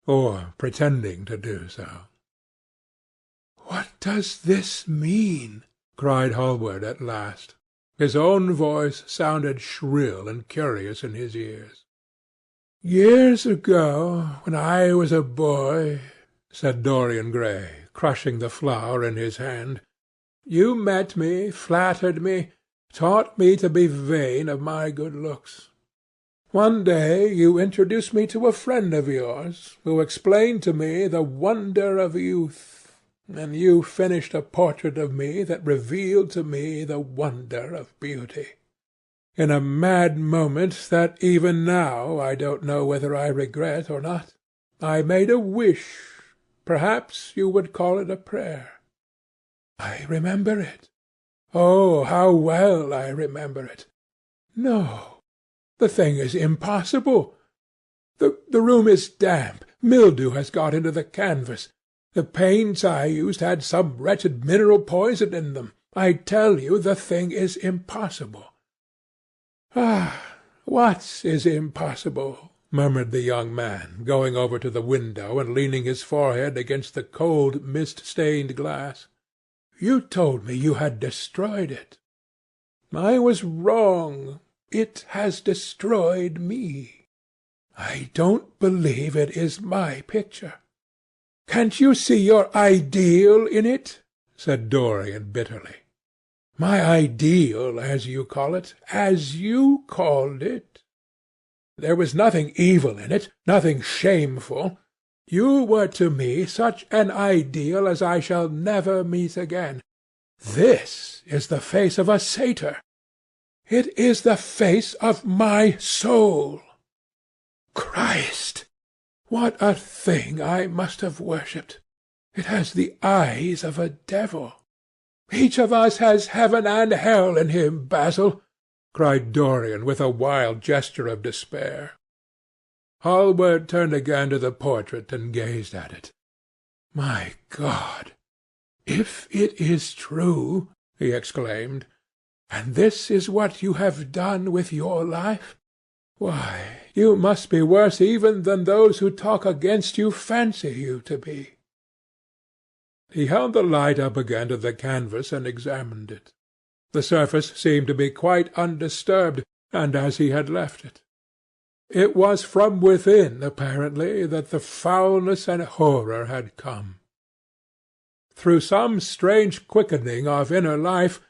or pretending to do so. "What does this mean?" cried Hallward at last. His own voice sounded shrill and curious in his ears. "Years ago, when I was a boy," said Dorian Gray, crushing the flower in his hand, "you met me, flattered me, taught me to be vain of my good looks. One day you introduced me to a friend of yours, who explained to me the wonder of youth, and you finished a portrait of me that revealed to me the wonder of beauty. In a mad moment that even now I don't know whether I regret or not, I made a wish. Perhaps you would call it a prayer. I remember it. Oh, how well I remember it! No, the thing is impossible. The room is damp. Mildew has got into the canvas. The paints I used had some wretched mineral poison in them. I tell you the thing is impossible." "Ah, what is impossible?" murmured the young man, going over to the window and leaning his forehead against the cold, mist-stained glass. "You told me you had destroyed it. I was wrong. It has destroyed me. I don't believe it is my picture." "Can't you see your ideal in it?" said Dorian bitterly. "My ideal, as you call it, as you called it. There was nothing evil in it, nothing shameful. You were to me such an ideal as I shall never meet again. This is the face of a satyr. It is the face of my soul. Christ! What a thing I must have worshipped! It has the eyes of a devil. Each of us has heaven and hell in him, Basil," cried Dorian with a wild gesture of despair. Hallward turned again to the portrait and gazed at it. "My God! If it is true," he exclaimed, "and this is what you have done with your life, why, you must be worse even than those who talk against you fancy you to be." He held the light up again to the canvas and examined it. The surface seemed to be quite undisturbed, and as he had left it. It was from within, apparently, that the foulness and horror had come. Through some strange quickening of inner life,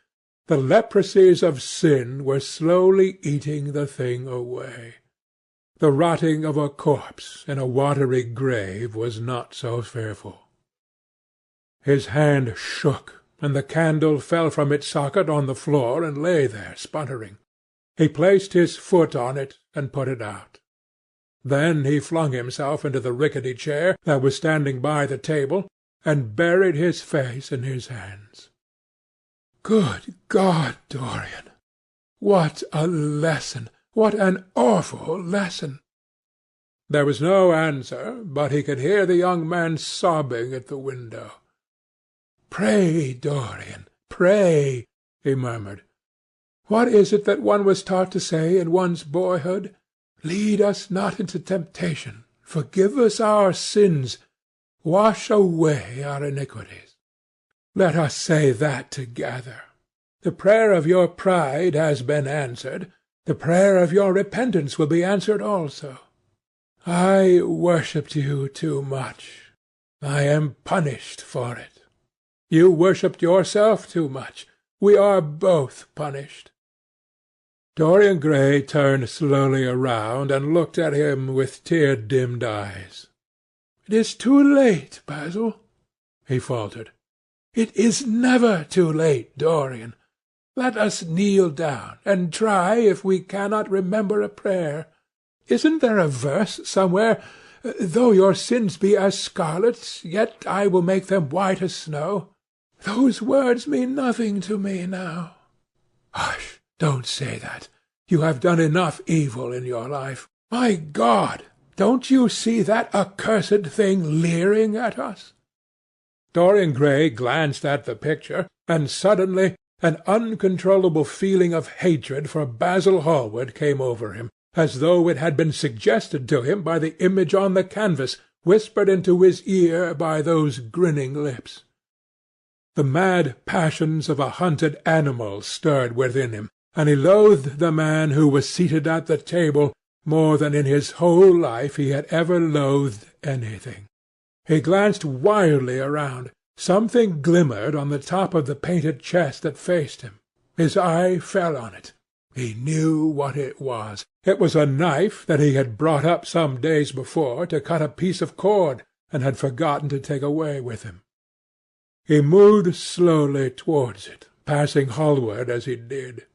the leprosies of sin were slowly eating the thing away. The rotting of a corpse in a watery grave was not so fearful. His hand shook, and the candle fell from its socket on the floor and lay there sputtering. He placed his foot on it and put it out. Then he flung himself into the rickety chair that was standing by the table, and buried his face in his hands. "Good God, Dorian! What a lesson! What an awful lesson!" There was no answer, but he could hear the young man sobbing at the window. "Pray, Dorian, pray," he murmured. "What is it that one was taught to say in one's boyhood? Lead us not into temptation. Forgive us our sins. Wash away our iniquities. Let us say that together. The prayer of your pride has been answered. The prayer of your repentance will be answered also. I worshipped you too much. I am punished for it. You worshipped yourself too much. We are both punished." Dorian Gray turned slowly around and looked at him with tear-dimmed eyes. "It is too late, Basil," he faltered. "It is never too late, Dorian. Let us kneel down, and try if we cannot remember a prayer. Isn't there a verse somewhere? Though your sins be as scarlet, yet I will make them white as snow. Those words mean nothing to me now. Hush! Don't say that. You have done enough evil in your life. My God! Don't you see that accursed thing leering at us?" Dorian Gray glanced at the picture, and suddenly an uncontrollable feeling of hatred for Basil Hallward came over him, as though it had been suggested to him by the image on the canvas, whispered into his ear by those grinning lips. The mad passions of a hunted animal stirred within him, and he loathed the man who was seated at the table more than in his whole life he had ever loathed anything. He glanced wildly around. Something glimmered on the top of the painted chest that faced him. His eye fell on it. He knew what it was. It was a knife that he had brought up some days before to cut a piece of cord, and had forgotten to take away with him. He moved slowly towards it, passing Hallward as he did.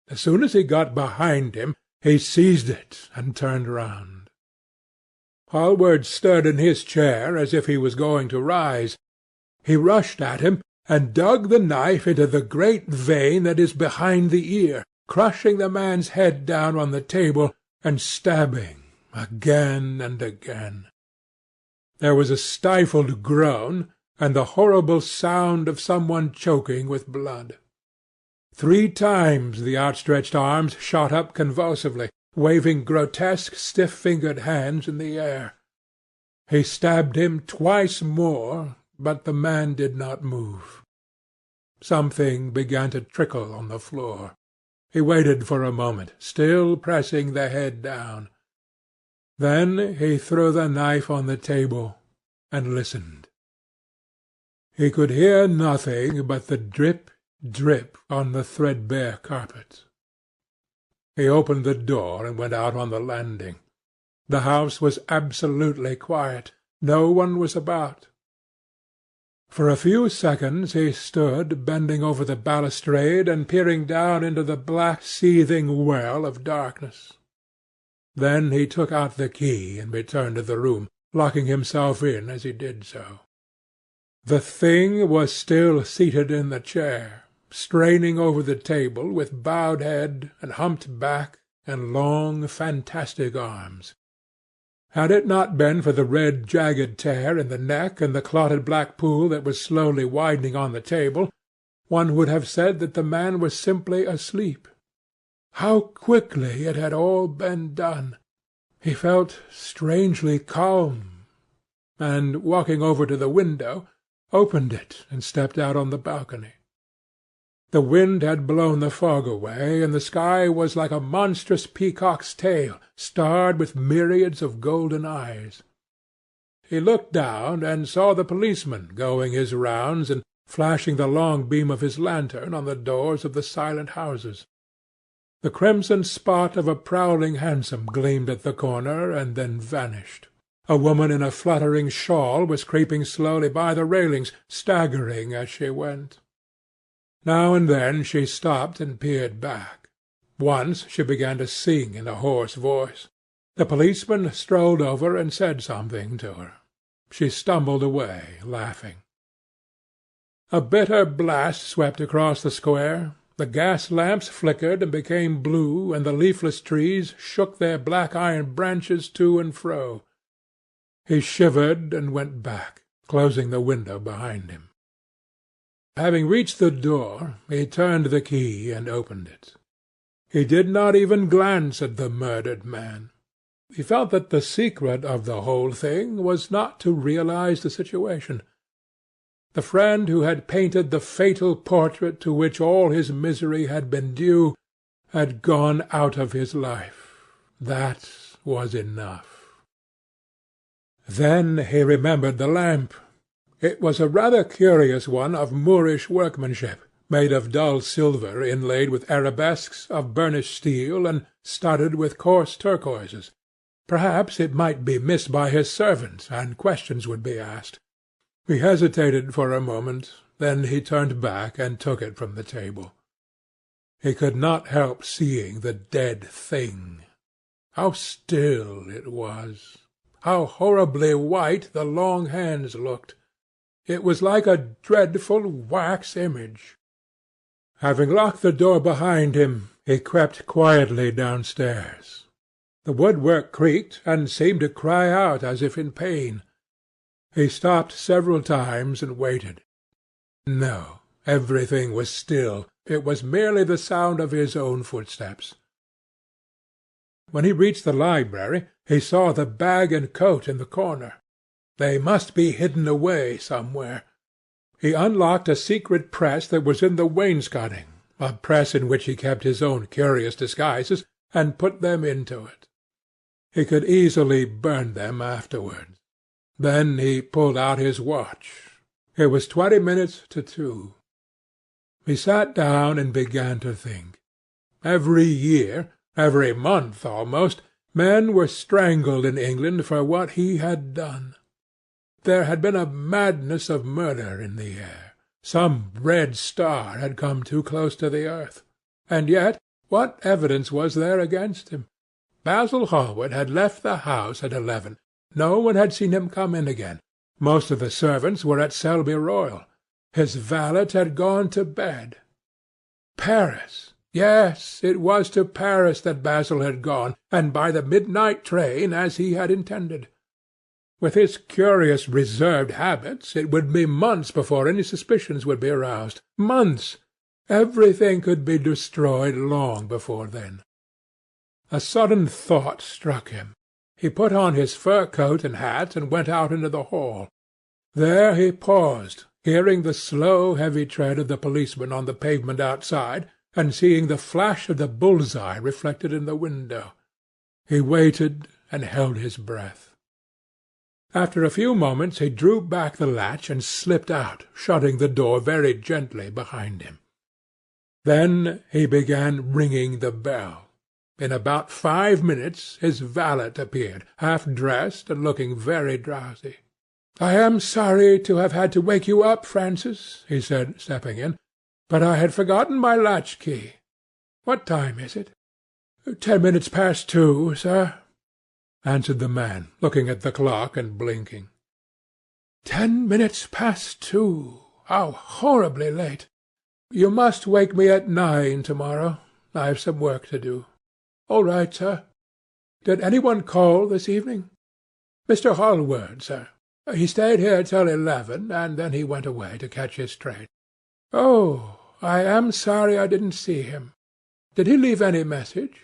As soon as he got behind him, he seized it and turned round. Hallward stirred in his chair as if he was going to rise. He rushed at him, and dug the knife into the great vein that is behind the ear, crushing the man's head down on the table, and stabbing again and again. There was a stifled groan, and the horrible sound of someone choking with blood. 3 times the outstretched arms shot up convulsively. waving grotesque, stiff-fingered hands in the air. He stabbed him twice more, but the man did not move. Something began to trickle on the floor. He waited for a moment, still pressing the head down. Then he threw the knife on the table and listened. He could hear nothing but the drip, drip on the threadbare carpet. He opened the door and went out on the landing. The house was absolutely quiet. No one was about. For a few seconds he stood, bending over the balustrade and peering down into the black, seething well of darkness. Then he took out the key and returned to the room, locking himself in as he did so. The thing was still seated in the chair, straining over the table with bowed head and humped back and long, fantastic arms. Had it not been for the red, jagged tear in the neck and the clotted black pool that was slowly widening on the table, one would have said that the man was simply asleep. How quickly it had all been done! He felt strangely calm, and, walking over to the window, opened it and stepped out on the balcony. The wind had blown the fog away, and the sky was like a monstrous peacock's tail, starred with myriads of golden eyes. He looked down and saw the policeman going his rounds and flashing the long beam of his lantern on the doors of the silent houses. The crimson spot of a prowling hansom gleamed at the corner and then vanished. A woman in a fluttering shawl was creeping slowly by the railings, staggering as she went. Now and then she stopped and peered back. Once she began to sing in a hoarse voice. The policeman strolled over and said something to her. She stumbled away, laughing. A bitter blast swept across the square. The gas lamps flickered and became blue, and the leafless trees shook their black iron branches to and fro. He shivered and went back, closing the window behind him. Having reached the door, he turned the key and opened it. He did not even glance at the murdered man. He felt that the secret of the whole thing was not to realize the situation. The friend who had painted the fatal portrait to which all his misery had been due had gone out of his life. That was enough. Then he remembered the lamp. It was a rather curious one of Moorish workmanship, made of dull silver inlaid with arabesques, of burnished steel, and studded with coarse turquoises. Perhaps it might be missed by his servant, and questions would be asked. He hesitated for a moment, then he turned back and took it from the table. He could not help seeing the dead thing. How still it was! How horribly white the long hands looked! It was like a dreadful wax image. Having locked the door behind him, he crept quietly downstairs. The woodwork creaked and seemed to cry out as if in pain. He stopped several times and waited. No, everything was still. It was merely the sound of his own footsteps. When he reached the library, he saw the bag and coat in the corner. They must be hidden away somewhere. He unlocked a secret press that was in the wainscoting, a press in which he kept his own curious disguises, and put them into it. He could easily burn them afterwards. Then he pulled out his watch. It was 20 minutes to 2. He sat down and began to think. Every year, every month almost, men were strangled in England for what he had done. There had been a madness of murder in the air. Some red star had come too close to the earth. And yet, what evidence was there against him? Basil Hallward had left the house at 11. No one had seen him come in again. Most of the servants were at Selby Royal. His valet had gone to bed. Paris! Yes, it was to Paris that Basil had gone, and by the midnight train, as he had intended. With his curious reserved habits, it would be months before any suspicions would be aroused. Months! Everything could be destroyed long before then. A sudden thought struck him. He put on his fur coat and hat and went out into the hall. There he paused, hearing the slow, heavy tread of the policeman on the pavement outside, and seeing the flash of the bull's-eye reflected in the window. He waited and held his breath. After a few moments he drew back the latch and slipped out, shutting the door very gently behind him. Then he began ringing the bell. In about 5 minutes his valet appeared, half-dressed and looking very drowsy. "I am sorry to have had to wake you up, Francis," he said, stepping in, "but I had forgotten my latch-key. What time is it?" 10 minutes past 2, sir," answered the man, looking at the clock and blinking. 10 minutes past 2. How horribly late! You must wake me at 9 to-morrow. I have some work to do. "All right, sir." "Did any one call this evening?" "Mr. Hallward, sir. He stayed here till 11, and then he went away to catch his train." "Oh, I am sorry I didn't see him. Did he leave any message?"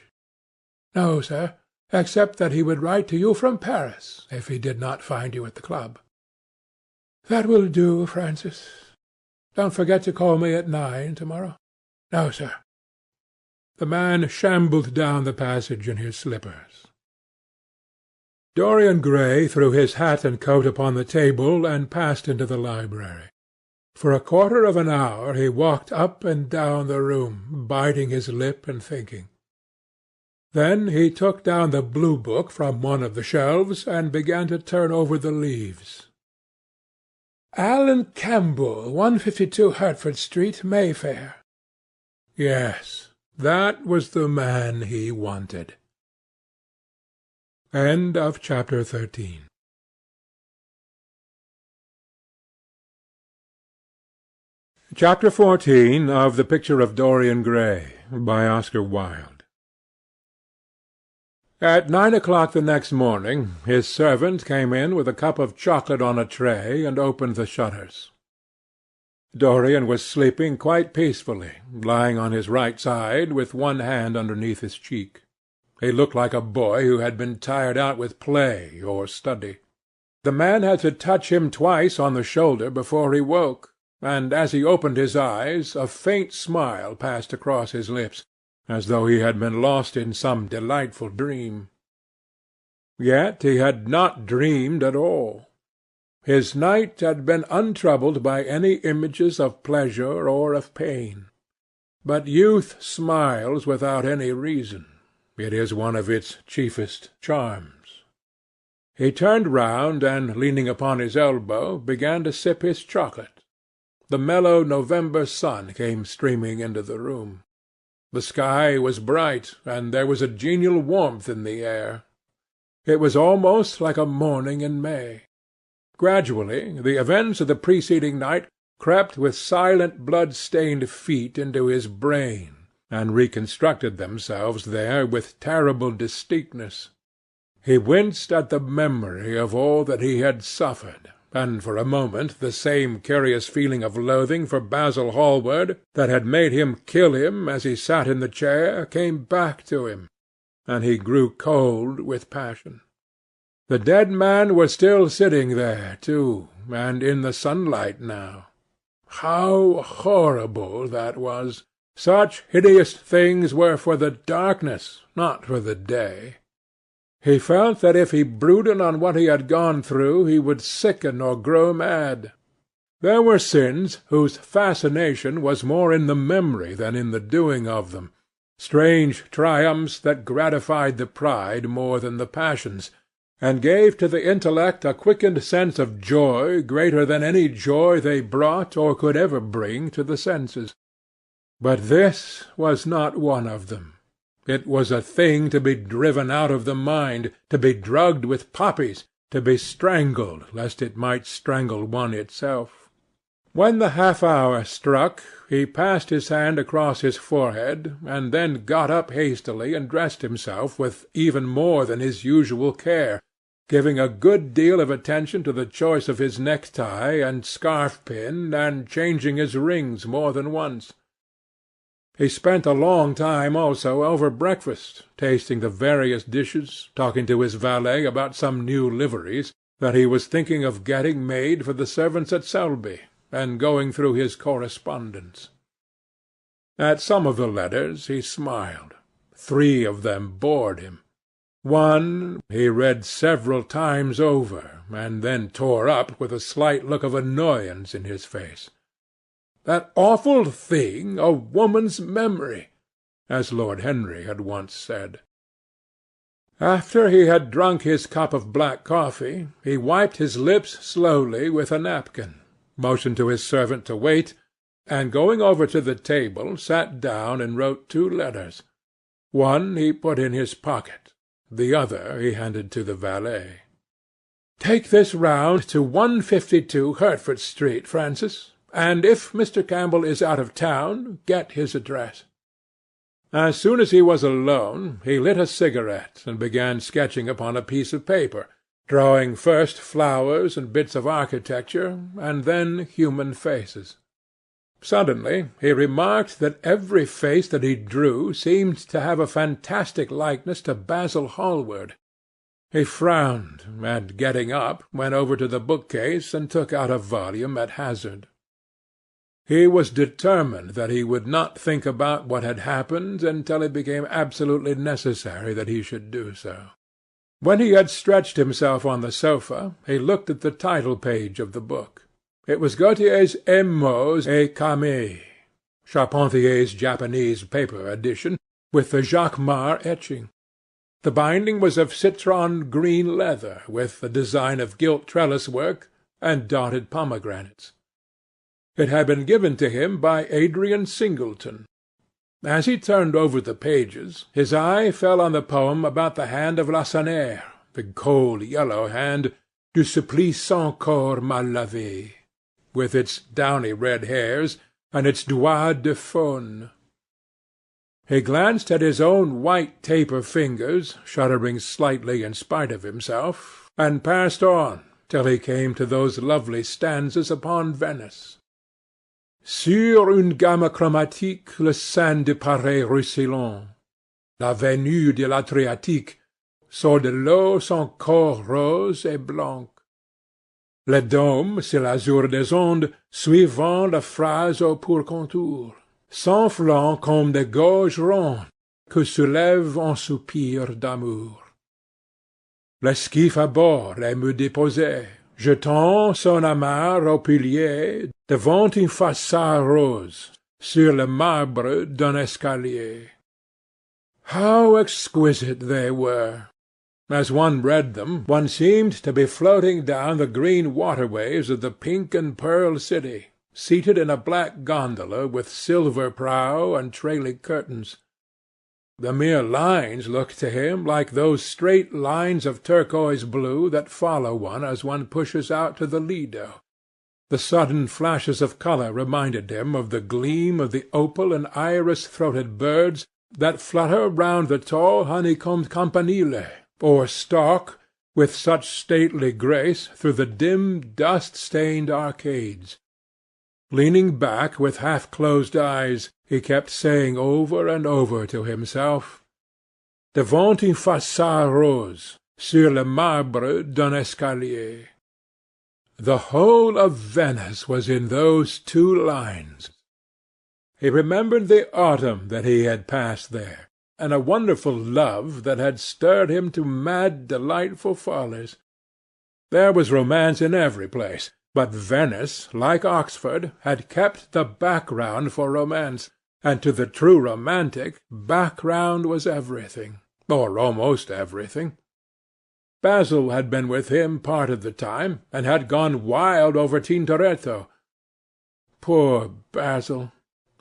"No, sir, except that he would write to you from Paris if he did not find you at the club." "That will do, Francis. Don't forget to call me at 9 to-morrow." "No, sir." The man shambled down the passage in his slippers. Dorian Gray threw his hat and coat upon the table and passed into the library. For a quarter of an hour he walked up and down the room, biting his lip and thinking. Then he took down the blue book from one of the shelves and began to turn over the leaves. "Alan Campbell, 152 Hertford Street, Mayfair." Yes, that was the man he wanted. End of chapter 13. Chapter 14 of The Picture of Dorian Gray, by Oscar Wilde. At 9 o'clock the next morning his servant came in with a cup of chocolate on a tray and opened the shutters. Dorian was sleeping quite peacefully, lying on his right side with one hand underneath his cheek. He looked like a boy who had been tired out with play or study. The man had to touch him twice on the shoulder before he woke, and as he opened his eyes a faint smile passed across his lips, as though he had been lost in some delightful dream. Yet he had not dreamed at all. His night had been untroubled by any images of pleasure or of pain. But youth smiles without any reason. It is one of its chiefest charms. He turned round and, leaning upon his elbow, began to sip his chocolate. The mellow November sun came streaming into the room. The sky was bright, and there was a genial warmth in the air. It was almost like a morning in May. Gradually the events of the preceding night crept with silent blood-stained feet into his brain, and reconstructed themselves there with terrible distinctness. He winced at the memory of all that he had suffered, and for a moment the same curious feeling of loathing for Basil Hallward that had made him kill him as he sat in the chair came back to him, and he grew cold with passion. The dead man was still sitting there, too, and in the sunlight now. How horrible that was! Such hideous things were for the darkness, not for the day. He felt that if he brooded on what he had gone through he would sicken or grow mad. There were sins whose fascination was more in the memory than in the doing of them, strange triumphs that gratified the pride more than the passions, and gave to the intellect a quickened sense of joy greater than any joy they brought or could ever bring to the senses. But this was not one of them. It was a thing to be driven out of the mind, to be drugged with poppies, to be strangled lest it might strangle one itself. When the half-hour struck, he passed his hand across his forehead, and then got up hastily and dressed himself with even more than his usual care, giving a good deal of attention to the choice of his necktie and scarf-pin, and changing his rings more than once. He spent a long time also over breakfast, tasting the various dishes, talking to his valet about some new liveries that he was thinking of getting made for the servants at Selby, and going through his correspondence. At some of the letters he smiled. 3 of them bored him. One he read several times over, and then tore up with a slight look of annoyance in his face. That awful thing, a woman's memory, as Lord Henry had once said. After he had drunk his cup of black coffee, he wiped his lips slowly with a napkin, motioned to his servant to wait, and going over to the table sat down and wrote 2 letters. One he put in his pocket, the other he handed to the valet. "Take this round to 152 Hertford Street, Francis, and if Mr. Campbell is out of town, get his address." As soon as he was alone, he lit a cigarette and began sketching upon a piece of paper, drawing first flowers and bits of architecture, and then human faces. Suddenly he remarked that every face that he drew seemed to have a fantastic likeness to Basil Hallward. He frowned, and, getting up, went over to the bookcase and took out a volume at hazard. He was determined that he would not think about what had happened until it became absolutely necessary that he should do so. When he had stretched himself on the sofa, he looked at the title-page of the book. It was Gautier's Émaux et Camées, Charpentier's Japanese paper edition, with the Jacquemart etching. The binding was of citron green leather, with a design of gilt trellis work and dotted pomegranates. It had been given to him by Adrian Singleton. As he turned over the pages, his eye fell on the poem about the hand of Lacenaire, the cold yellow hand, du supplice sans corps mal lavé, with its downy red hairs and its doigts de faune. He glanced at his own white taper fingers, shuddering slightly in spite of himself, and passed on till he came to those lovely stanzas upon Venice. Sur une gamme chromatique, le sein de Paris ruisselant, la venue de l'Adriatique, sort de l'eau son corps rose et blanc. Le dôme, c'est l'azur des ondes, suivant la phrase au pur contour, s'enflant comme des gorges rondes que soulève un soupir d'amour. L'esquif à bord et me déposait, jetant son amarre au pilier, devant une façade rose, sur le marbre d'un escalier. How exquisite they were! As one read them, one seemed to be floating down the green waterways of the pink and pearl city, seated in a black gondola with silver prow and trailing curtains. The mere lines looked to him like those straight lines of turquoise blue that follow one as one pushes out to the Lido. The sudden flashes of colour reminded him of the gleam of the opal and iris-throated birds that flutter round the tall honeycombed campanile, or stalk, with such stately grace, through the dim dust-stained arcades. Leaning back with half-closed eyes, he kept saying over and over to himself, Devant une façade rose, sur le marbre d'un escalier. The whole of Venice was in those 2 lines. He remembered the autumn that he had passed there, and a wonderful love that had stirred him to mad, delightful follies. There was romance in every place, but Venice, like Oxford, had kept the background for romance, and to the true romantic background was everything, or almost everything. Basil had been with him part of the time, and had gone wild over Tintoretto. Poor Basil!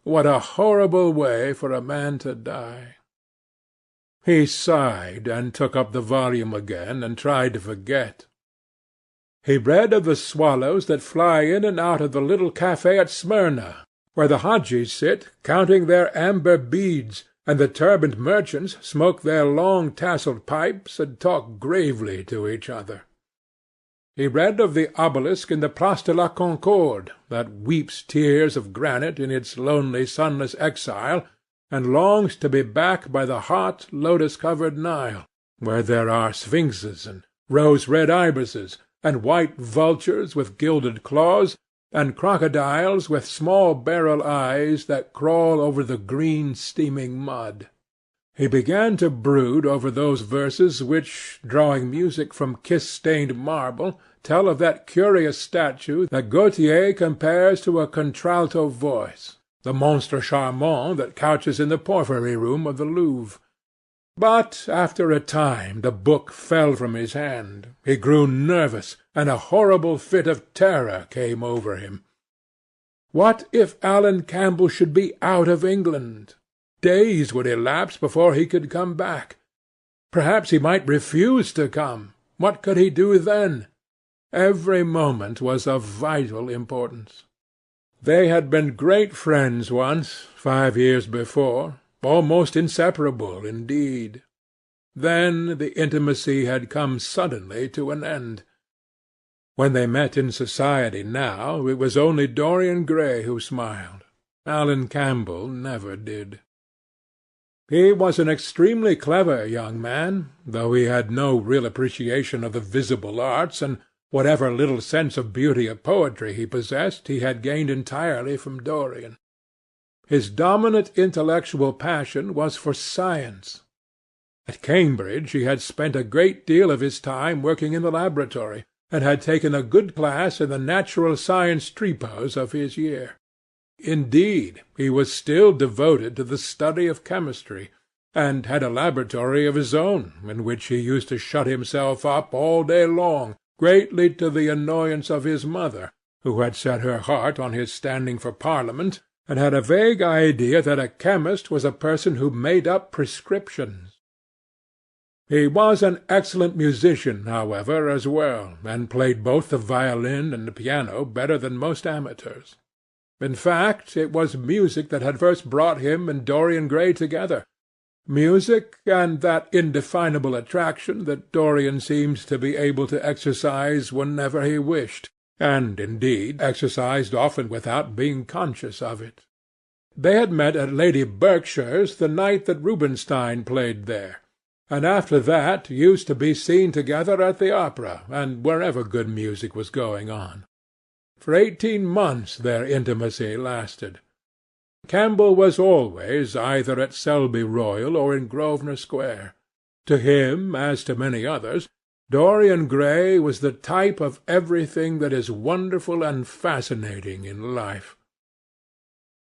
What a horrible way for a man to die! He sighed, and took up the volume again, and tried to forget. He read of the swallows that fly in and out of the little café at Smyrna, where the Hadjis sit counting their amber beads, and the turbaned merchants smoke their long tasselled pipes and talk gravely to each other. He read of the obelisk in the Place de la Concorde, that weeps tears of granite in its lonely sunless exile, and longs to be back by the hot, lotus-covered Nile, where there are sphinxes and rose-red ibises, and white vultures with gilded claws, and crocodiles with small beryl eyes that crawl over the green steaming mud. He began to brood over those verses which, drawing music from kiss-stained marble, tell of that curious statue that Gautier compares to a contralto voice, the monstre charmant that couches in the porphyry room of the Louvre. But after a time the book fell from his hand. He grew nervous, and a horrible fit of terror came over him. What if Alan Campbell should be out of England? Days would elapse before he could come back. Perhaps he might refuse to come. What could he do then? Every moment was of vital importance. They had been great friends once, 5 years before, almost inseparable indeed. Then the intimacy had come suddenly to an end. When they met in society now, it was only Dorian Gray who smiled. Alan Campbell never did. He was an extremely clever young man, though he had no real appreciation of the visible arts, and whatever little sense of beauty of poetry he possessed he had gained entirely from Dorian. His dominant intellectual passion was for science. At Cambridge he had spent a great deal of his time working in the laboratory, and had taken a good class in the natural science tripos of his year. Indeed, he was still devoted to the study of chemistry, and had a laboratory of his own, in which he used to shut himself up all day long, greatly to the annoyance of his mother, who had set her heart on his standing for Parliament, and had a vague idea that a chemist was a person who made up prescriptions. He was an excellent musician, however, as well, and played both the violin and the piano better than most amateurs. In fact, it was music that had first brought him and Dorian Gray together, music and that indefinable attraction that Dorian seemed to be able to exercise whenever he wished, and, indeed, exercised often without being conscious of it. They had met at Lady Berkshire's the night that Rubinstein played there, and after that used to be seen together at the opera and wherever good music was going on. For 18 months their intimacy lasted. Campbell was always either at Selby Royal or in Grosvenor Square. To him, as to many others, Dorian Gray was the type of everything that is wonderful and fascinating in life.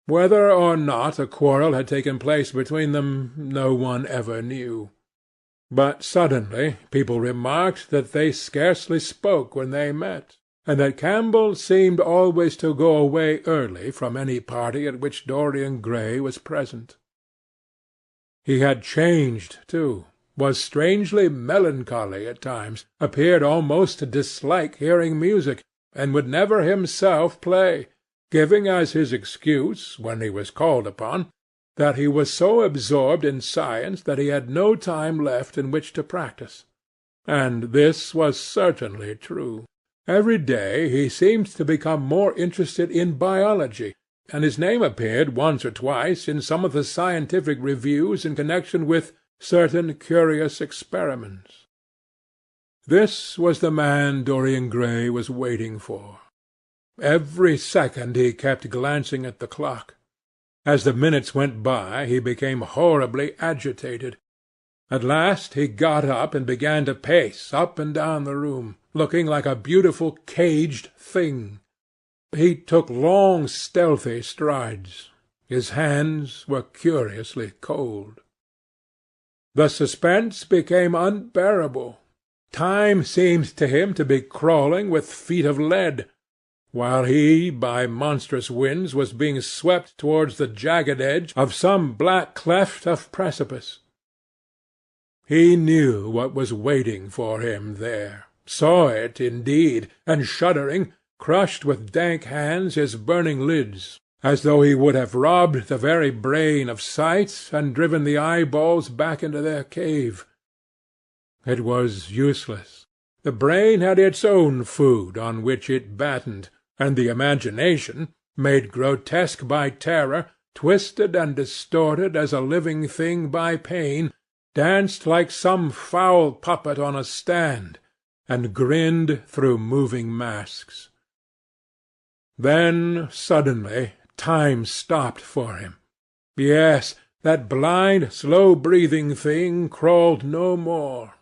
Whether or not a quarrel had taken place between them, no one ever knew. But suddenly people remarked that they scarcely spoke when they met, and that Campbell seemed always to go away early from any party at which Dorian Gray was present. He had changed, too, was strangely melancholy at times, appeared almost to dislike hearing music, and would never himself play, giving as his excuse, when he was called upon, that he was so absorbed in science that he had no time left in which to practise. And this was certainly true. Every day he seemed to become more interested in biology, and his name appeared once or twice in some of the scientific reviews in connection with certain curious experiments. This was the man Dorian Gray was waiting for. Every second he kept glancing at the clock. As the minutes went by he became horribly agitated. At last he got up and began to pace up and down the room, looking like a beautiful caged thing. He took long stealthy strides. His hands were curiously cold. The suspense became unbearable. Time seemed to him to be crawling with feet of lead, while he, by monstrous winds, was being swept towards the jagged edge of some black cleft of precipice. He knew what was waiting for him there, saw it indeed, and shuddering, crushed with dank hands his burning lids, as though he would have robbed the very brain of sight and driven the eyeballs back into their cave. It was useless. The brain had its own food on which it battened, and the imagination, made grotesque by terror, twisted and distorted as a living thing by pain, danced like some foul puppet on a stand, and grinned through moving masks. Then, suddenly, time stopped for him. Yes, that blind, slow-breathing thing crawled no more,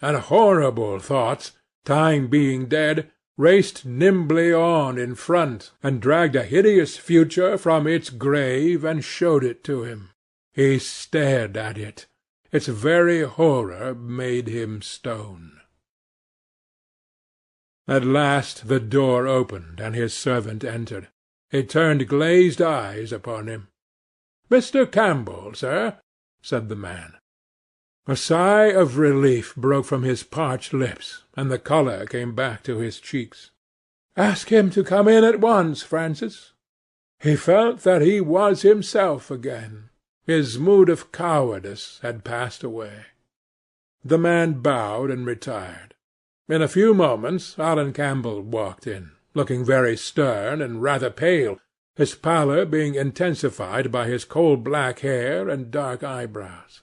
and horrible thoughts, time being dead, raced nimbly on in front, and dragged a hideous future from its grave and showed it to him. He stared at it. Its very horror made him stone. At last the door opened, and his servant entered. He turned glazed eyes upon him. "Mr. Campbell, sir," said the man. A sigh of relief broke from his parched lips, and the colour came back to his cheeks. "Ask him to come in at once, Francis." He felt that he was himself again. His mood of cowardice had passed away. The man bowed and retired. In a few moments Alan Campbell walked in, looking very stern and rather pale, his pallor being intensified by his coal-black hair and dark eyebrows.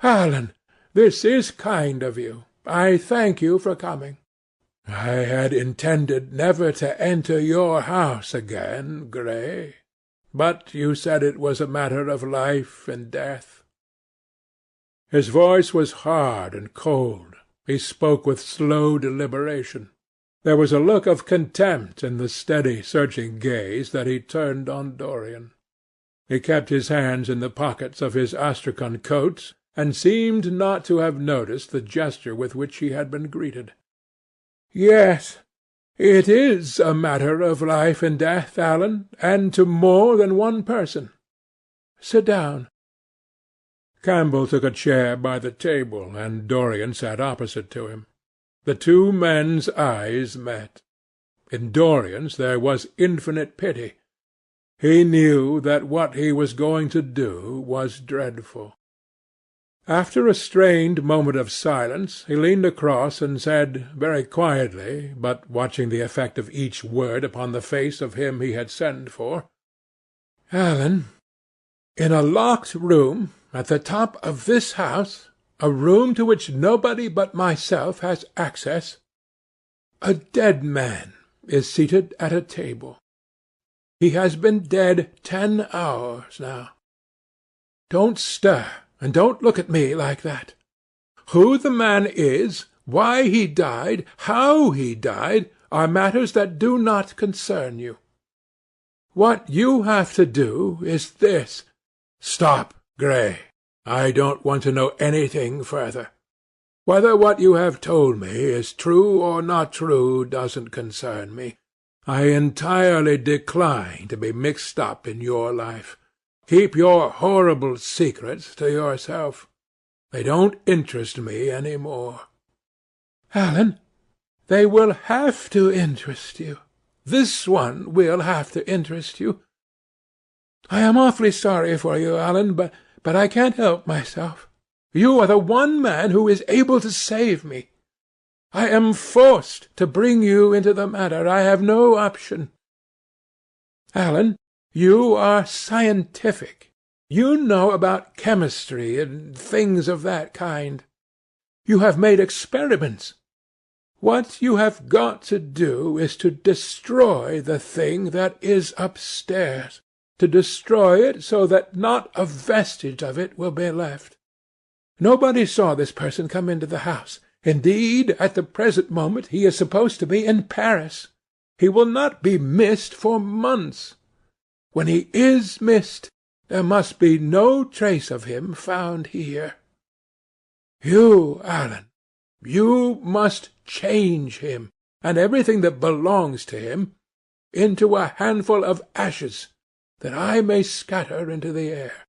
"Alan, this is kind of you. I thank you for coming. I had intended never to enter your house again, Gray, but you said it was a matter of life and death." His voice was hard and cold. He spoke with slow deliberation. There was a look of contempt in the steady, searching gaze that he turned on Dorian. He kept his hands in the pockets of his astrakhan coat, and seemed not to have noticed the gesture with which he had been greeted. "Yes, it is a matter of life and death, Alan, and to more than one person. Sit down." Campbell took a chair by the table, and Dorian sat opposite to him. The two men's eyes met. In Dorian's there was infinite pity. He knew that what he was going to do was dreadful. After a strained moment of silence, he leaned across and said, very quietly, but watching the effect of each word upon the face of him he had sent for, "Alan, in a locked room at the top of this house, a room to which nobody but myself has access, a dead man is seated at a table. He has been dead 10 hours now. Don't stir, and don't look at me like that. Who the man is, why he died, how he died, are matters that do not concern you. What you have to do is this. Stop, Gray. I don't want to know anything further. Whether what you have told me is true or not true doesn't concern me. I entirely decline to be mixed up in your life. Keep your horrible secrets to yourself. They don't interest me any more." "Alan, they will have to interest you. This one will have to interest you. I am awfully sorry for you, Alan, but I can't help myself. You are the one man who is able to save me. I am forced to bring you into the matter. I have no option. Alan, you are scientific. You know about chemistry and things of that kind. You have made experiments. What you have got to do is to destroy the thing that is upstairs, to destroy it so that not a vestige of it will be left. Nobody saw this person come into the house. Indeed, at the present moment he is supposed to be in Paris. He will not be missed for months. When he is missed, there must be no trace of him found here. You, Alan, you must change him, and everything that belongs to him, into a handful of ashes, that I may scatter into the air.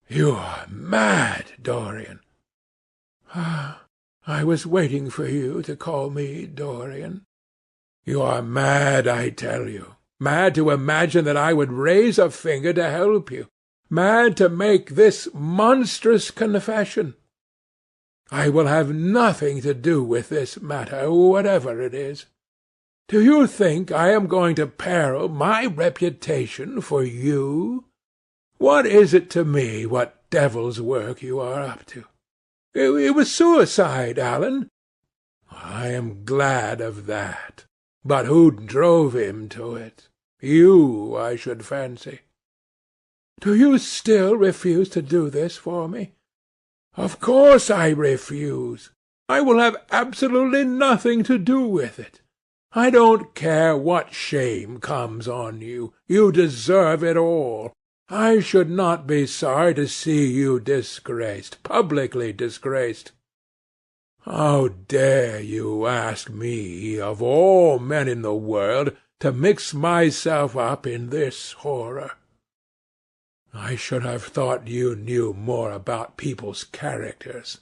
You are mad, Dorian. I was waiting for you to call me Dorian. You are mad, I tell you. Mad to imagine that I would raise a finger to help you. Mad to make this monstrous confession. I will have nothing to do with this matter, whatever it is. Do you think I am going to peril my reputation for you? What is it to me what devil's work you are up to? It was suicide, Alan. I am glad of that. But who drove him to it? You, I should fancy. Do you still refuse to do this for me? Of course I refuse. I will have absolutely nothing to do with it. I don't care what shame comes on you. You deserve it all. I should not be sorry to see you disgraced, publicly disgraced. How dare you ask me, of all men in the world, to mix myself up in this horror? I should have thought you knew more about people's characters.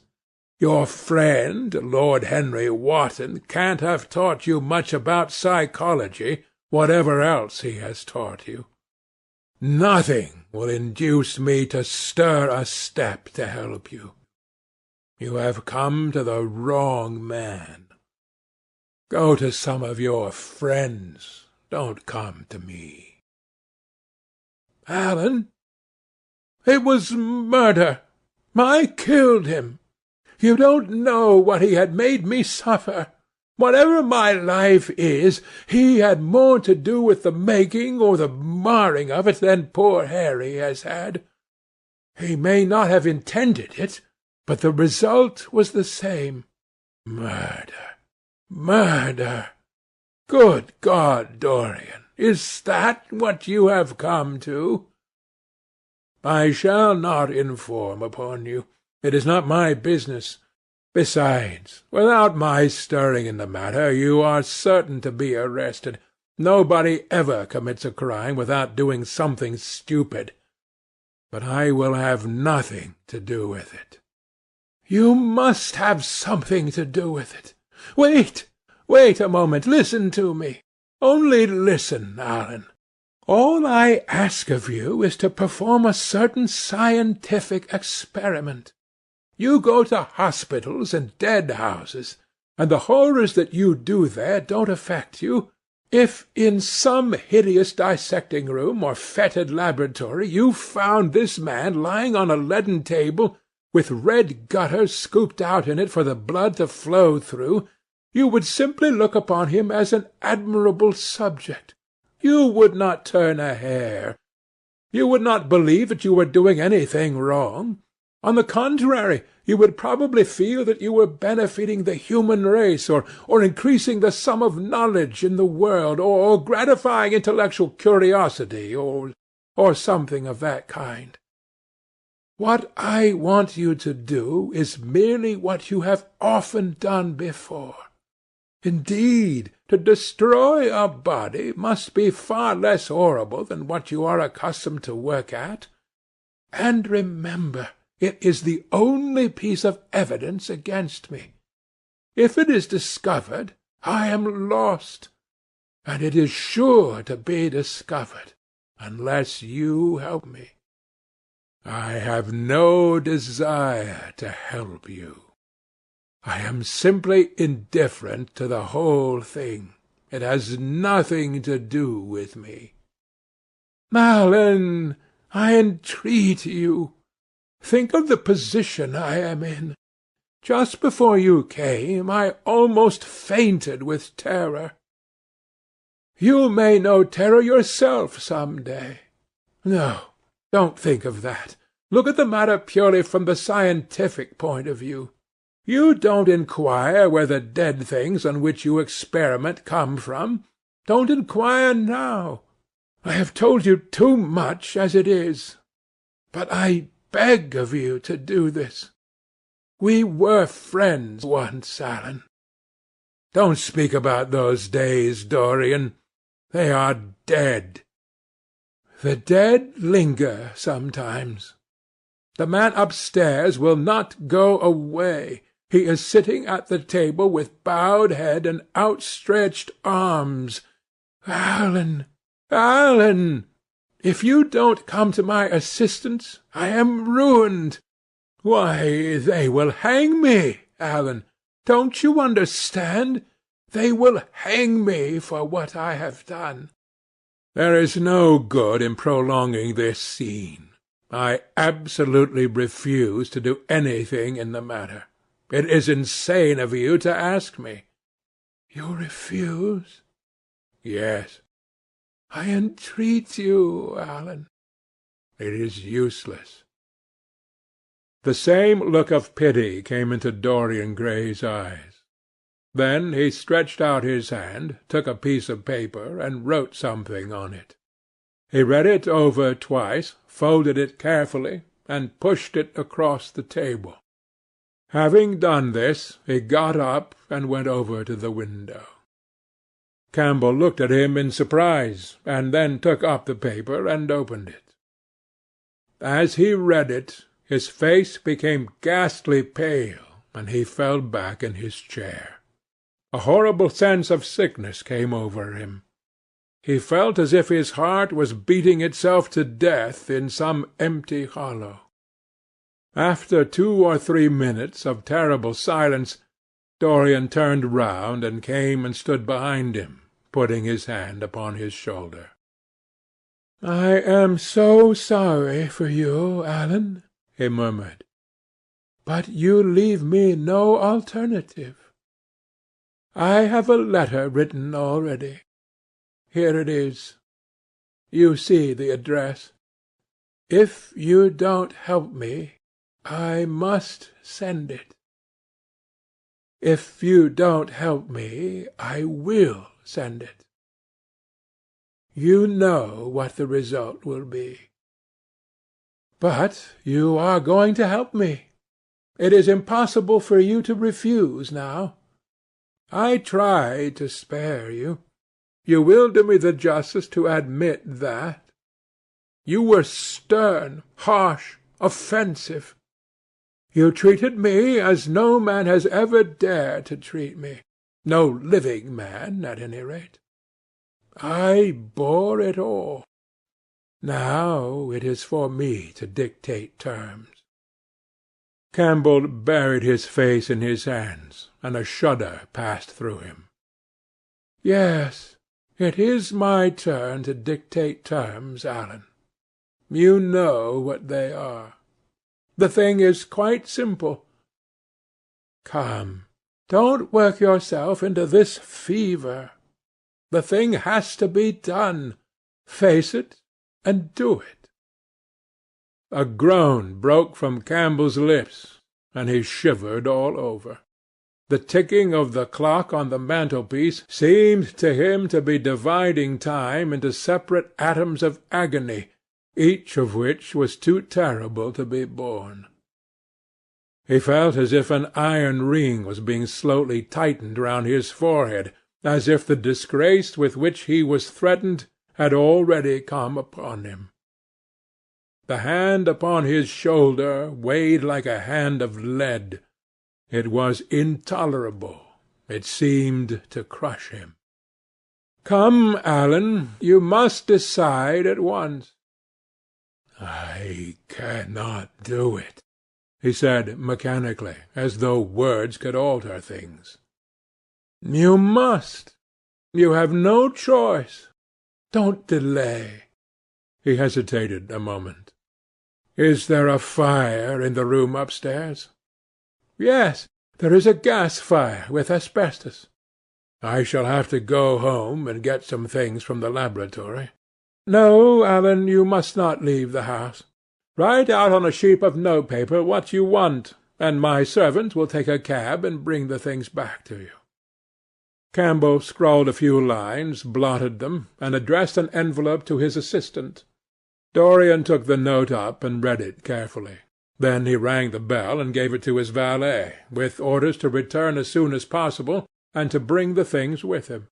Your friend, Lord Henry Wotton, can't have taught you much about psychology, whatever else he has taught you. Nothing will induce me to stir a step to help you. You have come to the wrong man. Go to some of your friends. Don't come to me. Alan, it was murder. I killed him. You don't know what he had made me suffer. Whatever my life is, he had more to do with the making or the marring of it than poor Harry has had. He may not have intended it, but the result was the same. Murder! Murder! Good God, Dorian, is that what you have come to? I shall not inform upon you. It is not my business. Besides, without my stirring in the matter, you are certain to be arrested. Nobody ever commits a crime without doing something stupid. But I will have nothing to do with it. You must have something to do with it. Wait a moment. Listen to me. Only listen, Alan. All I ask of you is to perform a certain scientific experiment. You go to hospitals and dead-houses, and the horrors that you do there don't affect you. If in some hideous dissecting-room or fetid laboratory you found this man lying on a leaden table, with red gutters scooped out in it for the blood to flow through, you would simply look upon him as an admirable subject. You would not turn a hair. You would not believe that you were doing anything wrong. On the contrary, you would probably feel that you were benefiting the human race, or increasing the sum of knowledge in the world, or gratifying intellectual curiosity, or something of that kind. What I want you to do is merely what you have often done before. Indeed, to destroy a body must be far less horrible than what you are accustomed to work at. And remember, it is the only piece of evidence against me. If it is discovered, I am lost, and it is sure to be discovered, unless you help me. I have no desire to help you. I am simply indifferent to the whole thing. It has nothing to do with me. Alan, I entreat you. Think of the position I am in. Just before you came, I almost fainted with terror. You may know terror yourself some day. No, don't think of that. Look at the matter purely from the scientific point of view. You don't inquire where the dead things on which you experiment come from. Don't inquire now. I have told you too much as it is. But I beg of you to do this. We were friends once, Alan. Don't speak about those days, Dorian. They are dead. The dead linger sometimes. The man upstairs will not go away. He is sitting at the table with bowed head and outstretched arms. Alan, Alan, if you don't come to my assistance, I am ruined. Why, they will hang me, Alan. Don't you understand? They will hang me for what I have done. There is no good in prolonging this scene. I absolutely refuse to do anything in the matter. It is insane of you to ask me." "You refuse?" "Yes." "I entreat you, Alan." "It is useless." The same look of pity came into Dorian Gray's eyes. Then he stretched out his hand, took a piece of paper, and wrote something on it. He read it over twice, folded it carefully, and pushed it across the table. Having done this, he got up and went over to the window. Campbell looked at him in surprise, and then took up the paper and opened it. As he read it, his face became ghastly pale, and he fell back in his chair. A horrible sense of sickness came over him. He felt as if his heart was beating itself to death in some empty hollow. After 2 or 3 minutes of terrible silence, Dorian turned round and came and stood behind him, putting his hand upon his shoulder. "I am so sorry for you, Alan," he murmured. "But you leave me no alternative. I have a letter written already. Here it is. You see the address. If you don't help me, I must send it. If you don't help me, I will send it. You know what the result will be. But you are going to help me. It is impossible for you to refuse now. I tried to spare you. You will do me the justice to admit that. You were stern, harsh, offensive. You treated me as no man has ever dared to treat me. No living man, at any rate. I bore it all. Now it is for me to dictate terms." Campbell buried his face in his hands, and a shudder passed through him. "Yes, it is my turn to dictate terms, Alan. You know what they are. The thing is quite simple. Come, don't work yourself into this fever. The thing has to be done. Face it, and do it." A groan broke from Campbell's lips, and he shivered all over. The ticking of the clock on the mantelpiece seemed to him to be dividing time into separate atoms of agony, each of which was too terrible to be borne. He felt as if an iron ring was being slowly tightened round his forehead, as if the disgrace with which he was threatened had already come upon him. The hand upon his shoulder weighed like a hand of lead. It was intolerable. It seemed to crush him. "Come, Alan, you must decide at once." "I cannot do it," he said mechanically, as though words could alter things. "You must. You have no choice. Don't delay." He hesitated a moment. "Is there a fire in the room upstairs?" "Yes, there is a gas fire with asbestos." "I shall have to go home and get some things from the laboratory." "No, Alan, you must not leave the house. Write out on a sheet of notepaper what you want, and my servant will take a cab and bring the things back to you." Campbell scrawled a few lines, blotted them, and addressed an envelope to his assistant. Dorian took the note up and read it carefully. Then he rang the bell and gave it to his valet, with orders to return as soon as possible, and to bring the things with him.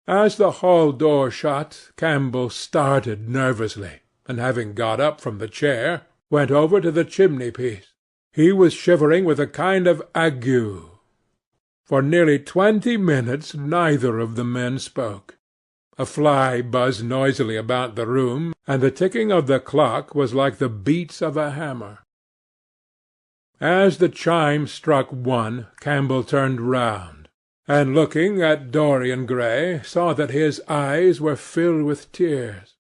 As the hall door shut, Campbell started nervously, and having got up from the chair, went over to the chimney-piece. He was shivering with a kind of ague. For nearly 20 minutes neither of the men spoke. A fly buzzed noisily about the room, and the ticking of the clock was like the beats of a hammer. As the chime struck 1, Campbell turned round, and looking at Dorian Gray, saw that his eyes were filled with tears.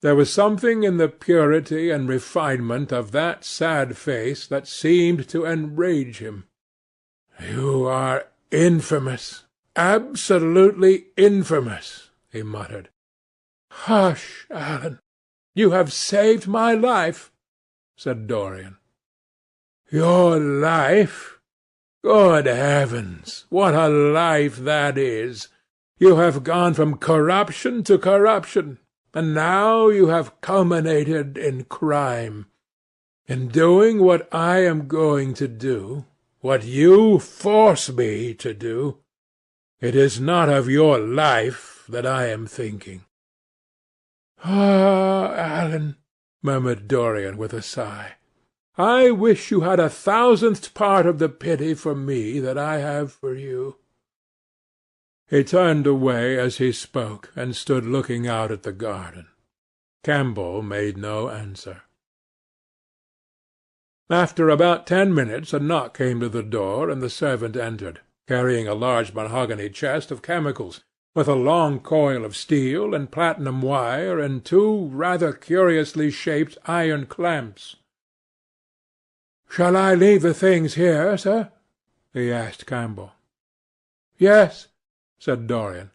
There was something in the purity and refinement of that sad face that seemed to enrage him. "You are infamous, absolutely infamous," he muttered. "Hush, Alan. You have saved my life," said Dorian. "Your life? Good heavens, what a life that is! You have gone from corruption to corruption, and now you have culminated in crime. In doing what I am going to do, what you force me to do, it is not of your life that I am thinking." "Ah, Alan," murmured Dorian with a sigh, "I wish you had 1,000th part of the pity for me that I have for you." He turned away as he spoke, and stood looking out at the garden. Campbell made no answer. After about 10 minutes a knock came to the door, and the servant entered, carrying a large mahogany chest of chemicals, with a long coil of steel and platinum wire and 2 rather curiously shaped iron clamps. "Shall I leave the things here, sir?" he asked Campbell. "Yes," said Dorian.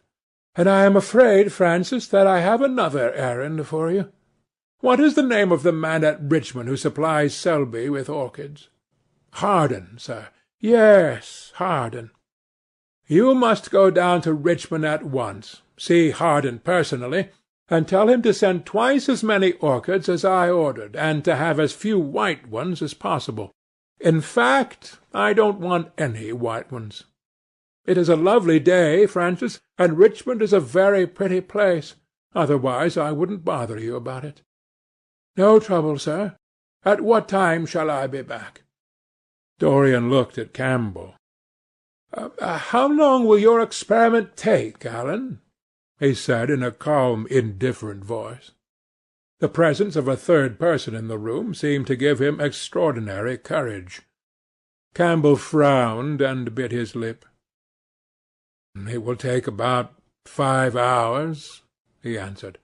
"And I am afraid, Francis, that I have another errand for you. What is the name of the man at Richmond who supplies Selby with orchids?" "Harden, sir." "Yes, Harden. You must go down to Richmond at once, see Harden personally, and tell him to send twice as many orchids as I ordered, and to have as few white ones as possible. In fact, I don't want any white ones. It is a lovely day, Francis, and Richmond is a very pretty place. Otherwise I wouldn't bother you about it." "No trouble, sir. At what time shall I be back?" Dorian looked at Campbell. "How long will your experiment take, Alan?" he said in a calm, indifferent voice. The presence of a third person in the room seemed to give him extraordinary courage. Campbell frowned and bit his lip. "It will take about 5 hours," he answered.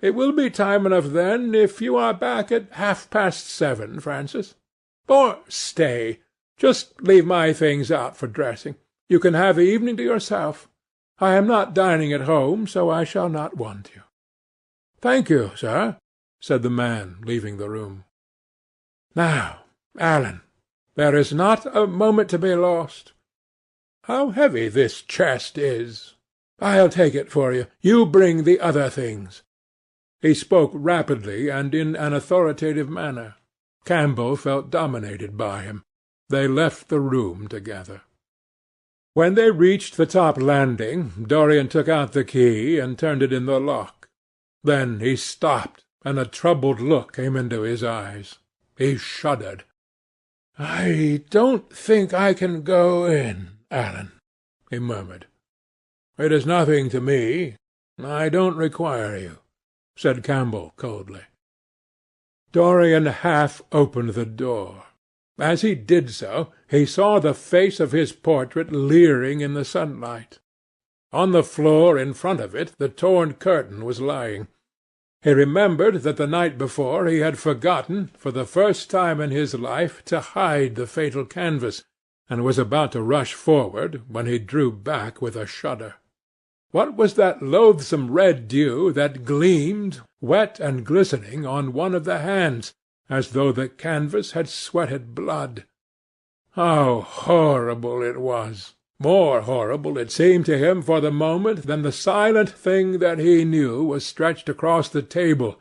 "It will be time enough then if you are back at 7:30, Francis. Or stay, just leave my things out for dressing. You can have the evening to yourself. I am not dining at home, so I shall not want you." "Thank you, sir," said the man, leaving the room. "Now, Alan, there is not a moment to be lost. How heavy this chest is! I'll take it for you. You bring the other things." He spoke rapidly and in an authoritative manner. Campbell felt dominated by him. They left the room together. When they reached the top landing, Dorian took out the key and turned it in the lock. Then he stopped, and a troubled look came into his eyes. He shuddered. "I don't think I can go in, Alan," he murmured. "It is nothing to me. I don't require you," said Campbell coldly. Dorian half opened the door. As he did so, he saw the face of his portrait leering in the sunlight. On the floor in front of it the torn curtain was lying. He remembered that the night before he had forgotten, for the first time in his life, to hide the fatal canvas, and was about to rush forward, when he drew back with a shudder. What was that loathsome red dew that gleamed, wet and glistening, on one of the hands, as though the canvas had sweated blood? How horrible it was! More horrible it seemed to him for the moment than the silent thing that he knew was stretched across the table,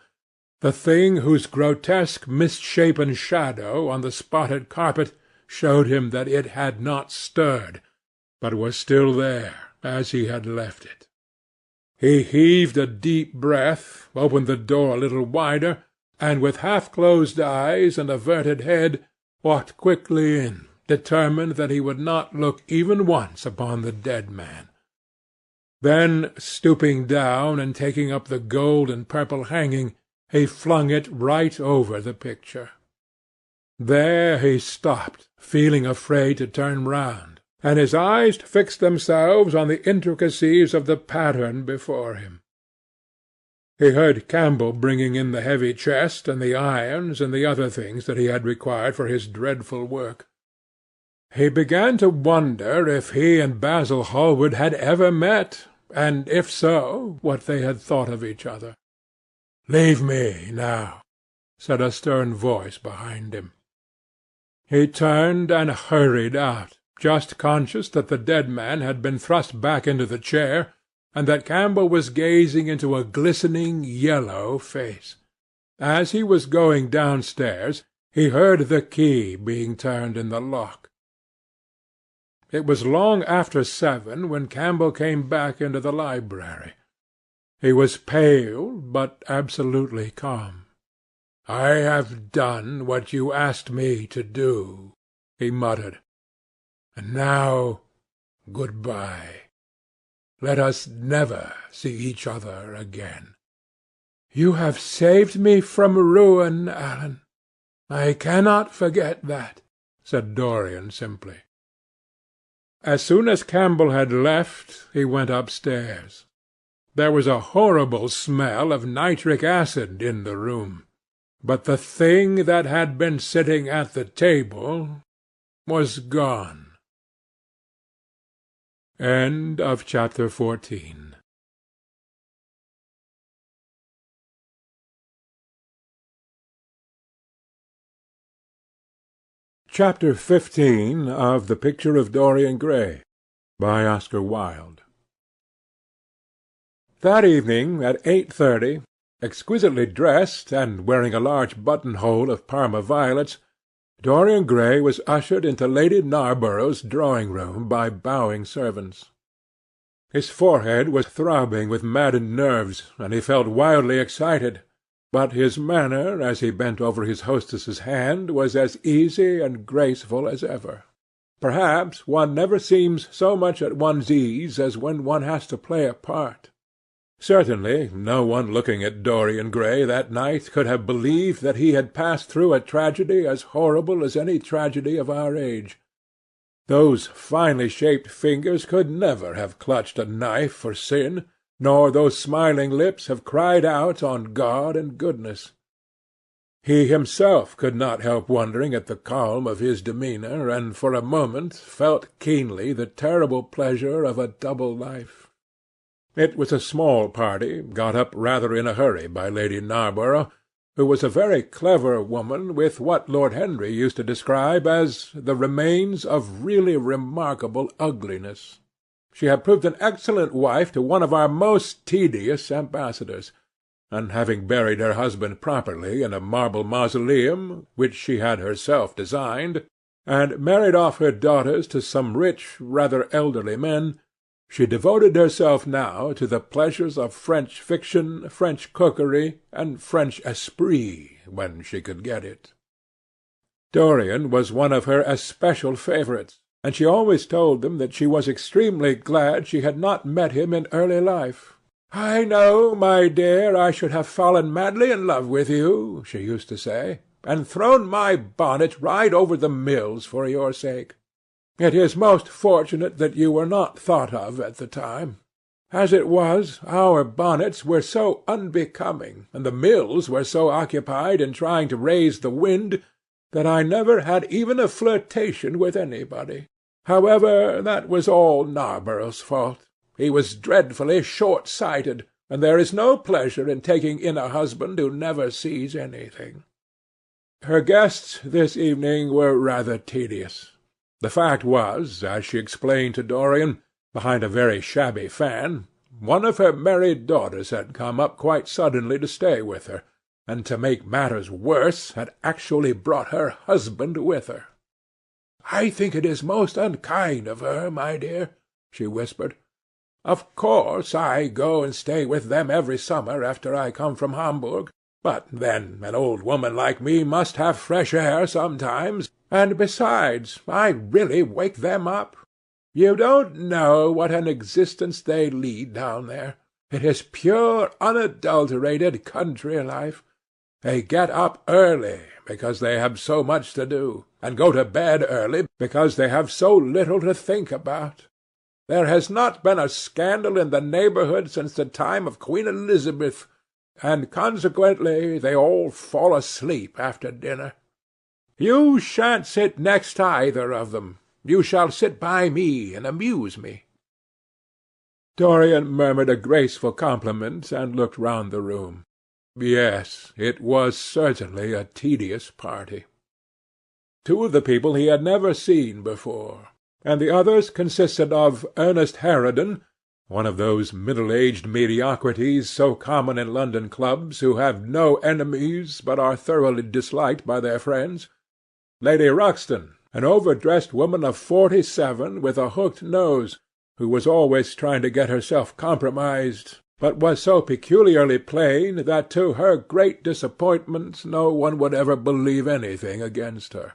the thing whose grotesque misshapen shadow on the spotted carpet showed him that it had not stirred, but was still there as he had left it. He heaved a deep breath, opened the door a little wider, and with half-closed eyes and averted head walked quickly in, determined that he would not look even once upon the dead man. Then, stooping down and taking up the gold and purple hanging, he flung it right over the picture. There he stopped, feeling afraid to turn round, and his eyes fixed themselves on the intricacies of the pattern before him. He heard Campbell bringing in the heavy chest and the irons and the other things that he had required for his dreadful work. He began to wonder if he and Basil Hallward had ever met, and if so, what they had thought of each other. "Leave me now," said a stern voice behind him. He turned and hurried out, just conscious that the dead man had been thrust back into the chair, and that Campbell was gazing into a glistening yellow face. As he was going downstairs, he heard the key being turned in the lock. It was long after 7 when Campbell came back into the library. He was pale, but absolutely calm. "I have done what you asked me to do," he muttered. "And now, good-bye. Let us never see each other again." "You have saved me from ruin, Alan. I cannot forget that," said Dorian simply. As soon as Campbell had left, he went upstairs. There was a horrible smell of nitric acid in the room, but the thing that had been sitting at the table was gone. End of chapter 14. Chapter 15 of The Picture of Dorian Gray, by Oscar Wilde. That evening at 8:30, exquisitely dressed and wearing a large buttonhole of Parma violets, Dorian Gray was ushered into Lady Narborough's drawing-room by bowing servants. His forehead was throbbing with maddened nerves, and he felt wildly excited, but his manner as he bent over his hostess's hand was as easy and graceful as ever. Perhaps one never seems so much at one's ease as when one has to play a part. Certainly no one looking at Dorian Gray that night could have believed that he had passed through a tragedy as horrible as any tragedy of our age. Those finely shaped fingers could never have clutched a knife for sin, nor those smiling lips have cried out on God and goodness. He himself could not help wondering at the calm of his demeanour, and for a moment felt keenly the terrible pleasure of a double life. It was a small party, got up rather in a hurry by Lady Narborough, who was a very clever woman with what Lord Henry used to describe as the remains of really remarkable ugliness. She had proved an excellent wife to one of our most tedious ambassadors, and having buried her husband properly in a marble mausoleum, which she had herself designed, and married off her daughters to some rich, rather elderly men, she devoted herself now to the pleasures of French fiction, French cookery, and French esprit, when she could get it. Dorian was one of her especial favourites, and she always told them that she was extremely glad she had not met him in early life. "I know, my dear, I should have fallen madly in love with you," she used to say, "and thrown my bonnet right over the mills for your sake. It is most fortunate that you were not thought of at the time. As it was, our bonnets were so unbecoming, and the mills were so occupied in trying to raise the wind, that I never had even a flirtation with anybody. However, that was all Narborough's fault. He was dreadfully short-sighted, and there is no pleasure in taking in a husband who never sees anything." Her guests this evening were rather tedious. The fact was, as she explained to Dorian, behind a very shabby fan, one of her married daughters had come up quite suddenly to stay with her, and to make matters worse had actually brought her husband with her. "I think it is most unkind of her, my dear," she whispered. "Of course I go and stay with them every summer after I come from Hamburg, but then an old woman like me must have fresh air sometimes, and besides, I really wake them up. You don't know what an existence they lead down there. It is pure, unadulterated country life. They get up early, because they have so much to do, and go to bed early, because they have so little to think about. There has not been a scandal in the neighbourhood since the time of Queen Elizabeth, and consequently they all fall asleep after dinner. You shan't sit next either of them. You shall sit by me and amuse me." Dorian murmured a graceful compliment and looked round the room. Yes, it was certainly a tedious party. Two of the people he had never seen before, and the others consisted of Ernest Harrowden, one of those middle-aged mediocrities so common in London clubs, who have no enemies but are thoroughly disliked by their friends; Lady Ruxton, an overdressed woman of 47 with a hooked nose, who was always trying to get herself compromised, but was so peculiarly plain that to her great disappointment no one would ever believe anything against her;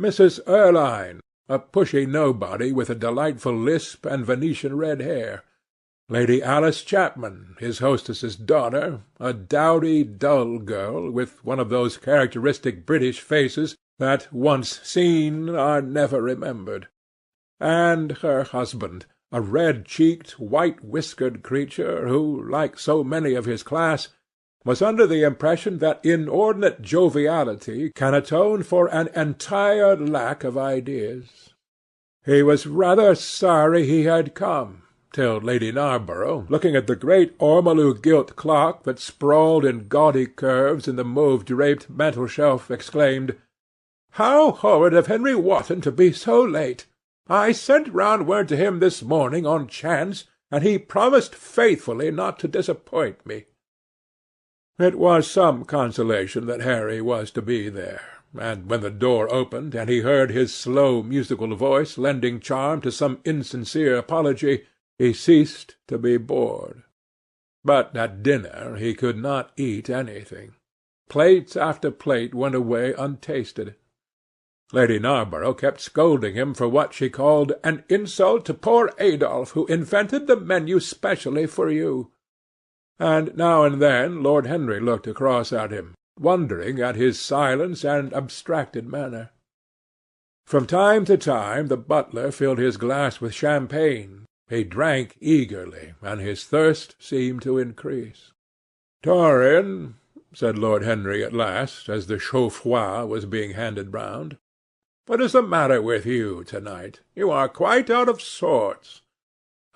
Mrs. Erlynne, a pushy nobody with a delightful lisp and Venetian red hair; Lady Alice Chapman, his hostess's daughter, a dowdy, dull girl, with one of those characteristic British faces that, once seen, are never remembered; and her husband, a red-cheeked, white-whiskered creature who, like so many of his class, was under the impression that inordinate joviality can atone for an entire lack of ideas. He was rather sorry he had come, till Lady Narborough, looking at the great ormolu gilt clock that sprawled in gaudy curves in the mauve-draped mantel-shelf, exclaimed, "How horrid of Henry Wotton to be so late! I sent round word to him this morning on chance, and he promised faithfully not to disappoint me." It was some consolation that Harry was to be there, and when the door opened, and he heard his slow musical voice lending charm to some insincere apology, he ceased to be bored. But at dinner he could not eat anything. Plate after plate went away untasted. Lady Narborough kept scolding him for what she called an insult to poor Adolphe, who invented the menu specially for you; and now and then Lord Henry looked across at him, wondering at his silence and abstracted manner. From time to time the butler filled his glass with champagne. He drank eagerly, and his thirst seemed to increase. "Dorian," said Lord Henry at last, as the chaud-froid was being handed round, "what is the matter with you to-night? You are quite out of sorts."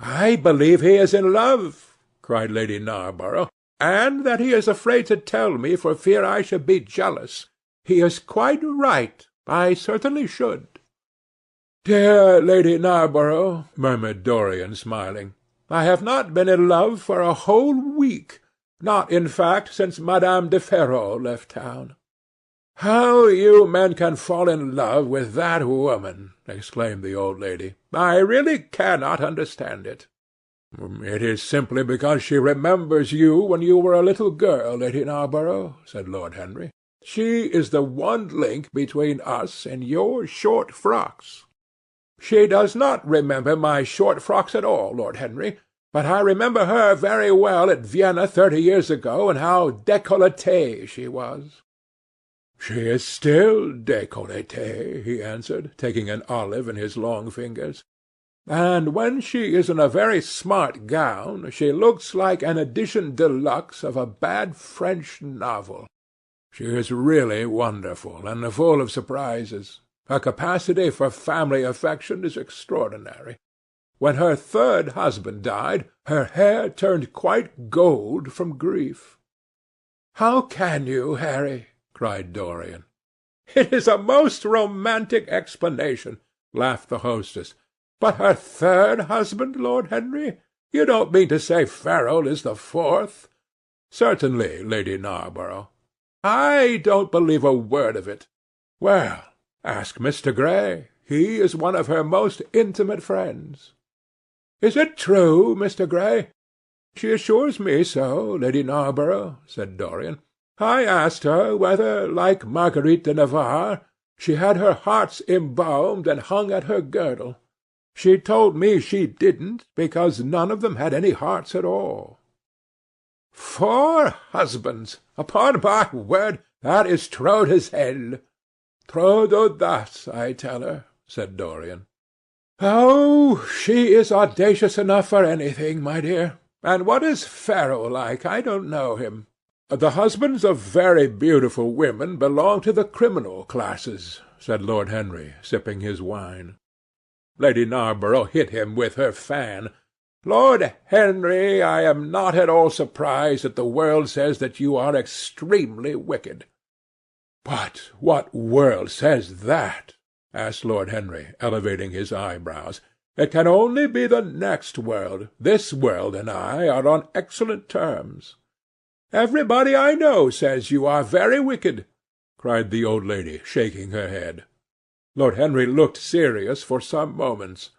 "I believe he is in love," cried Lady Narborough, "and that he is afraid to tell me for fear I should be jealous. He is quite right. I certainly should." "Dear Lady Narborough," murmured Dorian, smiling, "I have not been in love for a whole week, not, in fact, since Madame de Ferrol left town." "How you men can fall in love with that woman!" exclaimed the old lady. "I really cannot understand it." "It is simply because she remembers you when you were a little girl, Lady Narborough," said Lord Henry. "She is the one link between us and your short frocks." "She does not remember my short frocks at all, Lord Henry, but I remember her very well at Vienna 30 years ago, and how décolletée she was." "She is still décolletée," he answered, taking an olive in his long fingers. "And when she is in a very smart gown, she looks like an edition de luxe of a bad French novel. She is really wonderful, and full of surprises. Her capacity for family affection is extraordinary. When her third husband died, her hair turned quite gold from grief." "How can you, Harry?" cried Dorian. "It is a most romantic explanation," laughed the hostess. "But her third husband, Lord Henry? You don't mean to say Ferrol is the fourth?" "Certainly, Lady Narborough." "I don't believe a word of it." "Well, ask Mr. Gray. He is one of her most intimate friends." "Is it true, Mr. Gray?" "She assures me so, Lady Narborough," said Dorian. "I asked her whether, like Marguerite de Navarre, she had her hearts embalmed and hung at her girdle. She told me she didn't, because none of them had any hearts at all." 4 husbands! Upon my word, that is true as hell. True to that, I tell her, said Dorian. Oh, she is audacious enough for anything, my dear. And what is Pharaoh like? I don't know him. The husbands of very beautiful women belong to the criminal classes, said Lord Henry, sipping his wine. Lady Narborough hit him with her fan. Lord Henry, I am not at all surprised that the world says that you are extremely wicked. But what world says that? Asked Lord Henry, elevating his eyebrows. It can only be the next world. This world and I are on excellent terms. Everybody I know says you are very wicked, cried the old lady, shaking her head. Lord Henry looked serious for some moments.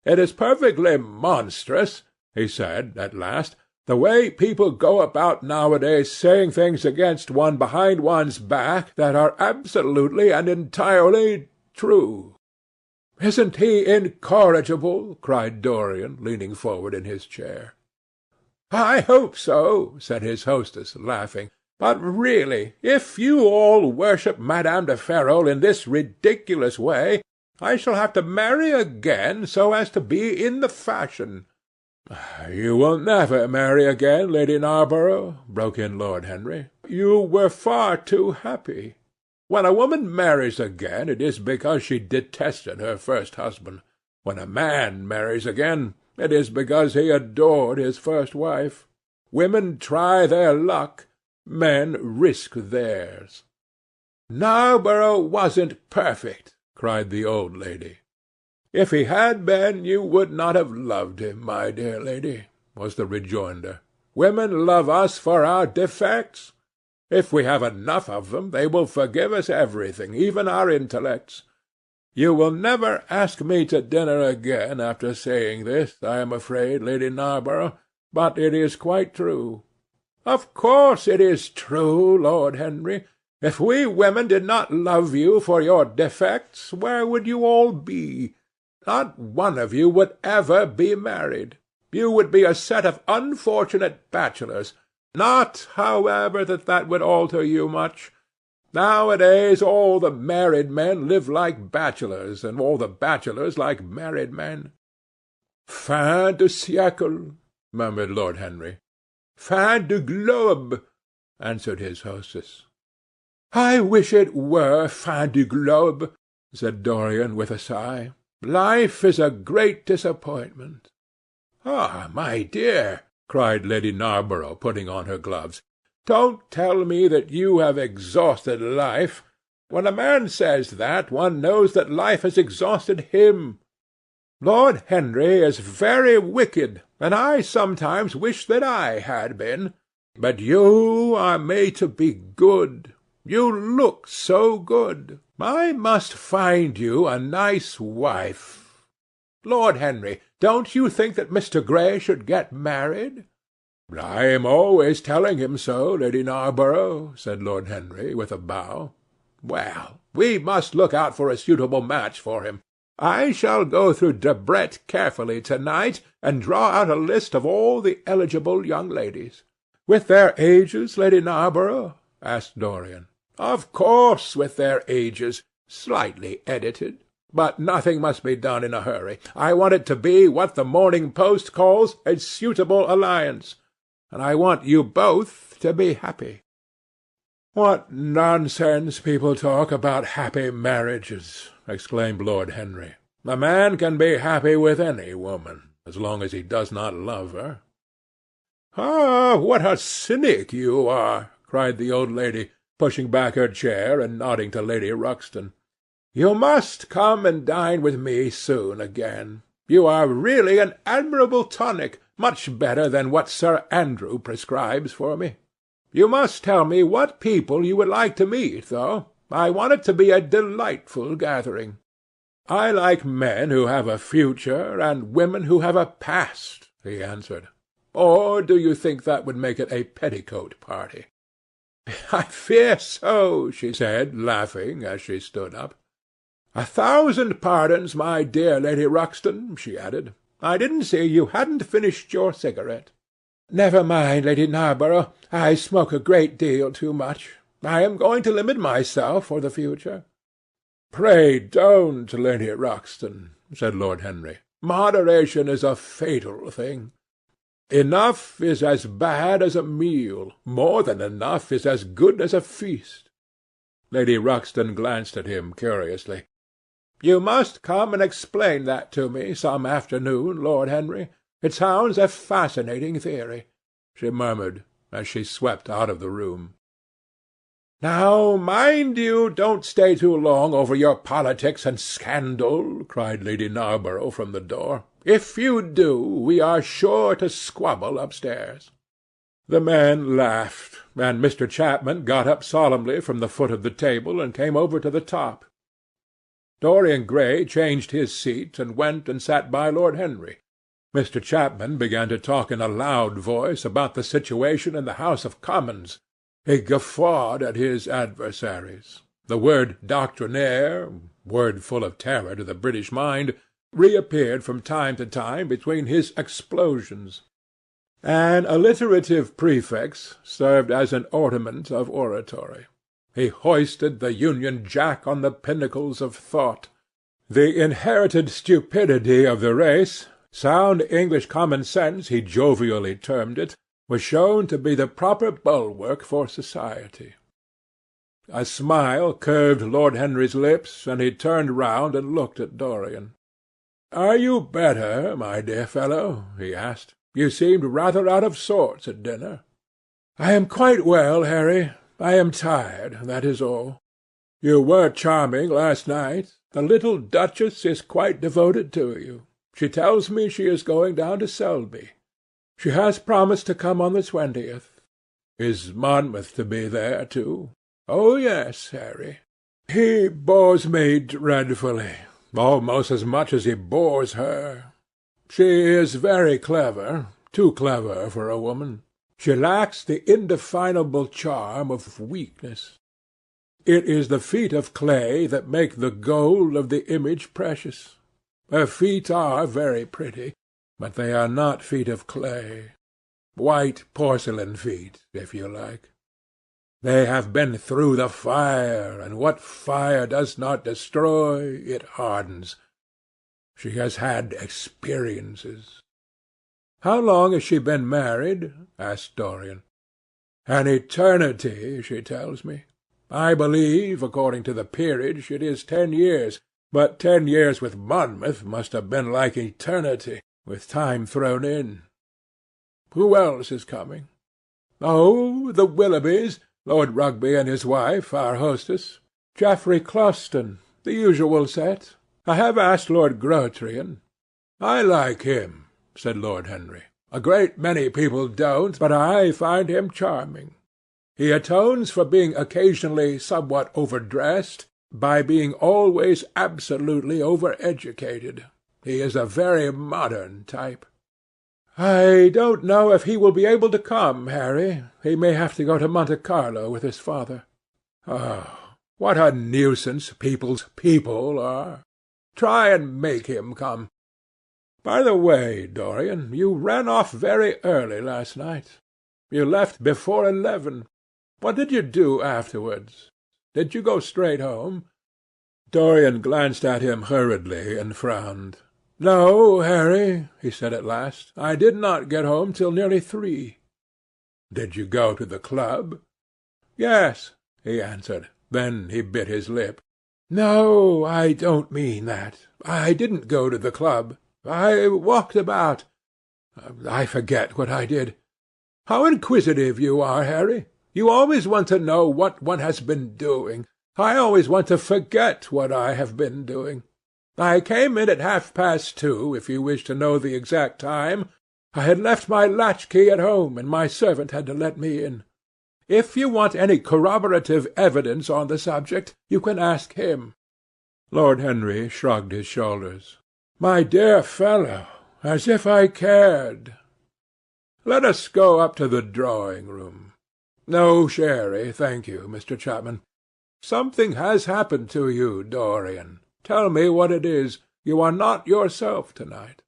It is perfectly monstrous, he said at last, the way people go about nowadays saying things against one behind one's back that are absolutely and entirely true. Isn't he incorrigible? Cried Dorian, leaning forward in his chair. I hope so, said his hostess, laughing. But really, if you all worship Madame de Ferrol in this ridiculous way, I shall have to marry again so as to be in the fashion. You will never marry again, Lady Narborough, broke in Lord Henry. You were far too happy. When a woman marries again, it is because she detested her first husband. When a man marries again, it is because he adored his first wife. Women try their luck. Men risk theirs. Narborough wasn't perfect, cried the old lady. If he had been, you would not have loved him, my dear lady, was the rejoinder. Women love us for our defects. If we have enough of them, they will forgive us everything, even our intellects. You will never ask me to dinner again after saying this, I am afraid, Lady Narborough, but it is quite true. Of course it is true, Lord Henry. If we women did not love you for your defects, where would you all be? Not one of you would ever be married. You would be a set of unfortunate bachelors. Not, however, that would alter you much. Nowadays all the married men live like bachelors, and all the bachelors like married men. Fin de siècle, murmured Lord Henry. Fin de globe, answered his hostess. I wish it were fin du globe, said Dorian with a sigh. Life is a great disappointment. Ah, my dear, cried Lady Narborough, putting on her gloves, don't tell me that you have exhausted life. When a man says that, one knows that life has exhausted him. Lord Henry is very wicked, and I sometimes wish that I had been. But you are made to be good. You look so good. I must find you a nice wife. Lord Henry, don't you think that Mr. Gray should get married? I am always telling him so, Lady Narborough, said Lord Henry, with a bow. Well, we must look out for a suitable match for him. I shall go through Debrett carefully to-night, and draw out a list of all the eligible young ladies. With their ages, Lady Narborough? asked Dorian. Of course, with their ages, slightly edited. But nothing must be done in a hurry. I want it to be what the Morning Post calls a suitable alliance, and I want you both to be happy. What nonsense people talk about happy marriages, exclaimed Lord Henry. A man can be happy with any woman, as long as he does not love her. Ah, what a cynic you are, cried the old lady, pushing back her chair and nodding to Lady Ruxton. You must come and dine with me soon again. You are really an admirable tonic, much better than what Sir Andrew prescribes for me. You must tell me what people you would like to meet, though. I want it to be a delightful gathering. I like men who have a future, and women who have a past, he answered. Or do you think that would make it a petticoat party? I fear so, she said, laughing, as she stood up. 1,000 pardons, my dear Lady Ruxton, she added. I didn't see you hadn't finished your cigarette. Never mind, Lady Narborough. I smoke a great deal too much. I am going to limit myself for the future." "Pray don't, Lady Ruxton," said Lord Henry. "Moderation is a fatal thing. Enough is as bad as a meal. More than enough is as good as a feast." Lady Ruxton glanced at him curiously. "You must come and explain that to me some afternoon, Lord Henry. It sounds a fascinating theory," she murmured, as she swept out of the room. "Now, mind you don't stay too long over your politics and scandal," cried Lady Narborough from the door. "If you do, we are sure to squabble upstairs." The men laughed, and Mr. Chapman got up solemnly from the foot of the table and came over to the top. Dorian Gray changed his seat and went and sat by Lord Henry. Mr. Chapman began to talk in a loud voice about the situation in the House of Commons. He guffawed at his adversaries. The word doctrinaire, word full of terror to the British mind, reappeared from time to time between his explosions. An alliterative prefix served as an ornament of oratory. He hoisted the Union Jack on the pinnacles of thought. The inherited stupidity of the race, sound English common sense he jovially termed it, was shown to be the proper bulwark for society. A smile curved Lord Henry's lips, and he turned round and looked at Dorian. "Are you better, my dear fellow?" he asked. "You seemed rather out of sorts at dinner." "I am quite well, Harry. I am tired, that is all." "You were charming last night. The little duchess is quite devoted to you. She tells me she is going down to Selby. She has promised to come on the 20th. "Is Monmouth to be there too?" "Oh, yes, Harry." "He bores me dreadfully, almost as much as he bores her. She is very clever, too clever for a woman. She lacks the indefinable charm of weakness. It is the feet of clay that make the gold of the image precious. Her feet are very pretty, but they are not feet of clay. White porcelain feet, if you like. They have been through the fire, and what fire does not destroy, it hardens. She has had experiences." "How long has she been married?" asked Dorian. "An eternity, she tells me. I believe, according to the peerage, it is 10 years, but 10 years with Monmouth must have been like eternity, with time thrown in. Who else is coming?" "Oh, the Willoughbys, Lord Rugby and his wife, our hostess. Geoffrey Clouston, the usual set. I have asked Lord Grotrian." "I like him," said Lord Henry. "A great many people don't, but I find him charming. He atones for being occasionally somewhat overdressed by being always absolutely over-educated. He is a very modern type." "I don't know if he will be able to come, Harry. He may have to go to Monte Carlo with his father." "Oh, what a nuisance people's people are! Try and make him come. By the way, Dorian, you ran off very early last night. You left before 11. What did you do afterwards? Did you go straight home?" Dorian glanced at him hurriedly and frowned. "No, Harry," he said at last, "I did not get home till nearly 3. "Did you go to the club?" "Yes," he answered. Then he bit his lip. "No, I don't mean that. I didn't go to the club. I walked about. I forget what I did. How inquisitive you are, Harry! You always want to know what one has been doing. I always want to forget what I have been doing. I came in at 2:30, if you wish to know the exact time. I had left my latch-key at home, and my servant had to let me in. If you want any corroborative evidence on the subject, you can ask him." Lord Henry shrugged his shoulders. "My dear fellow, as if I cared! Let us go up to the drawing-room. No sherry, thank you, Mr. Chapman. Something has happened to you, Dorian. Tell me what it is. You are not yourself to-night."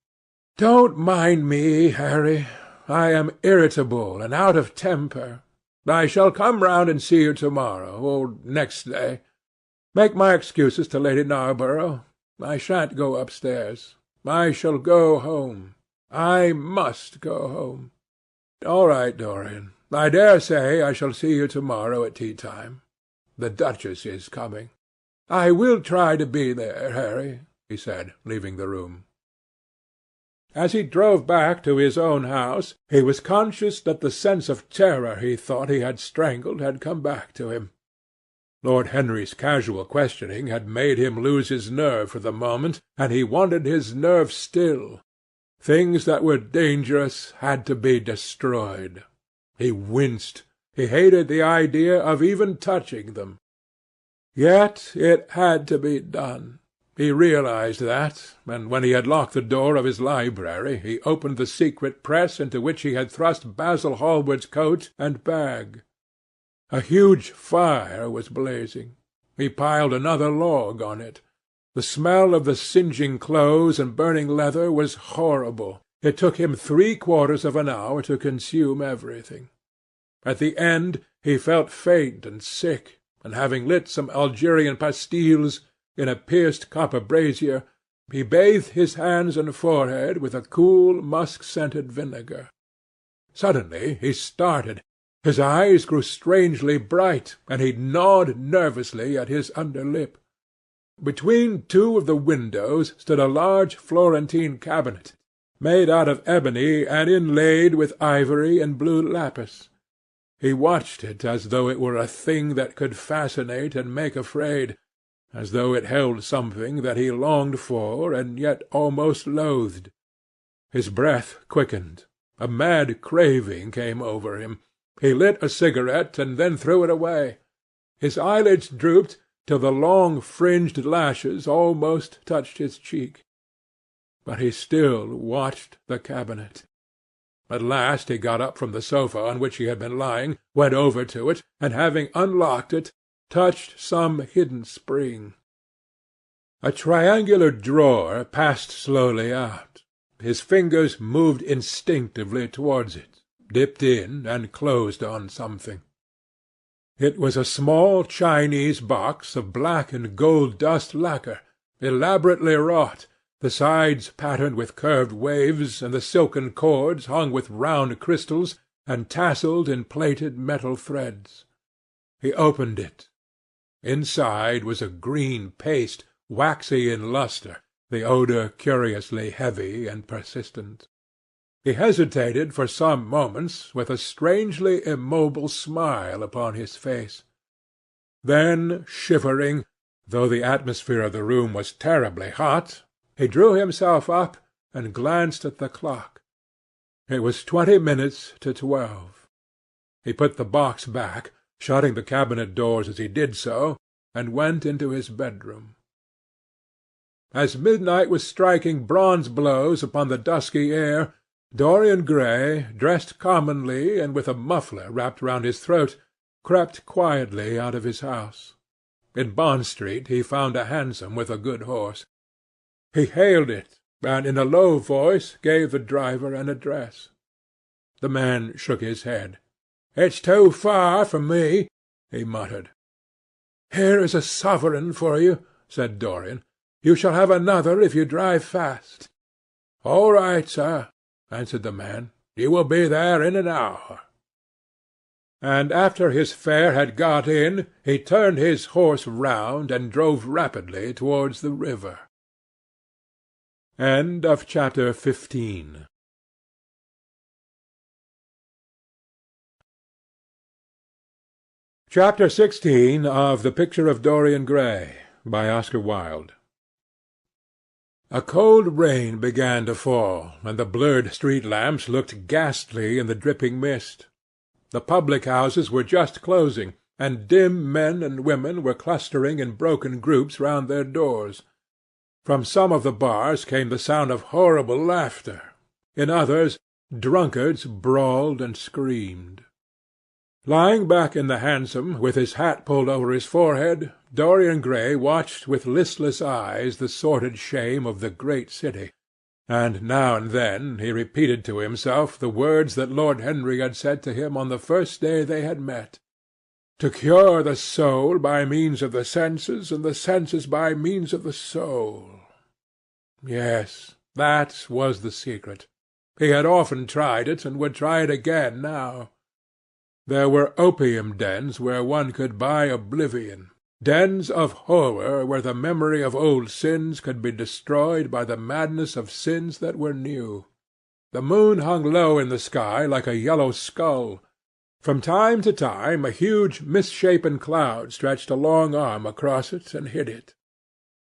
"Don't mind me, Harry. I am irritable and out of temper. I shall come round and see you to-morrow, or next day. Make my excuses to Lady Narborough. I shan't go upstairs. I shall go home. I must go home. All right, Dorian. I dare say I shall see you to-morrow at tea-time. The Duchess is coming. I will try to be there, Harry, he said, leaving the room. As he drove back to his own house, he was conscious that the sense of terror he thought he had strangled had come back to him. Lord Henry's casual questioning had made him lose his nerve for the moment, and he wanted his nerve still. Things that were dangerous had to be destroyed. He winced. He hated the idea of even touching them. Yet it had to be done. He realized that, and when he had locked the door of his library, he opened the secret press into which he had thrust Basil Hallward's coat and bag. A huge fire was blazing. He piled another log on it. The smell of the singeing clothes and burning leather was horrible. It took him 3/4 of an hour to consume everything. At the end he felt faint and sick, and having lit some Algerian pastilles in a pierced copper brazier, he bathed his hands and forehead with a cool, musk-scented vinegar. Suddenly he started. His eyes grew strangely bright, and he gnawed nervously at his under lip. Between two of the windows stood a large Florentine cabinet, made out of ebony and inlaid with ivory and blue lapis. He watched it as though it were a thing that could fascinate and make afraid, as though it held something that he longed for and yet almost loathed. His breath quickened. A mad craving came over him. He lit a cigarette and then threw it away. His eyelids drooped till the long fringed lashes almost touched his cheek. But he still watched the cabinet. At last he got up from the sofa on which he had been lying, went over to it, and having unlocked it, touched some hidden spring. A triangular drawer passed slowly out. His fingers moved instinctively towards it, dipped in, and closed on something. It was a small Chinese box of black and gold dust lacquer, elaborately wrought, the sides patterned with curved waves, and the silken cords hung with round crystals and tasselled in plaited metal threads. He opened it. Inside was a green paste, waxy in lustre, the odour curiously heavy and persistent. He hesitated for some moments, with a strangely immobile smile upon his face. Then, shivering, though the atmosphere of the room was terribly hot, he drew himself up and glanced at the clock. It was 20 minutes to 12. He put the box back, shutting the cabinet doors as he did so, and went into his bedroom. As midnight was striking bronze blows upon the dusky air, Dorian Gray, dressed commonly and with a muffler wrapped round his throat, crept quietly out of his house. In Bond Street he found a hansom with a good horse. He hailed it, and in a low voice gave the driver an address. The man shook his head. "It's too far for me," he muttered. "Here is a sovereign for you," said Dorian. "You shall have another if you drive fast." "All right, sir," answered the man. "You will be there in an hour." And after his fare had got in, he turned his horse round and drove rapidly towards the river. Chapter 15. Chapter 16 of The Picture of Dorian Gray, by Oscar Wilde. A cold rain began to fall, and the blurred street lamps looked ghastly in the dripping mist. The public-houses were just closing, and dim men and women were clustering in broken groups round their doors. From some of the bars came the sound of horrible laughter. In others, drunkards brawled and screamed. Lying back in the hansom, with his hat pulled over his forehead, Dorian Gray watched with listless eyes the sordid shame of the great city, and now and then he repeated to himself the words that Lord Henry had said to him on the first day they had met. To cure the soul by means of the senses, and the senses by means of the soul. Yes, that was the secret. He had often tried it, and would try it again now. There were opium dens where one could buy oblivion, dens of horror where the memory of old sins could be destroyed by the madness of sins that were new. The moon hung low in the sky like a yellow skull. From time to time a huge misshapen cloud stretched a long arm across it and hid it.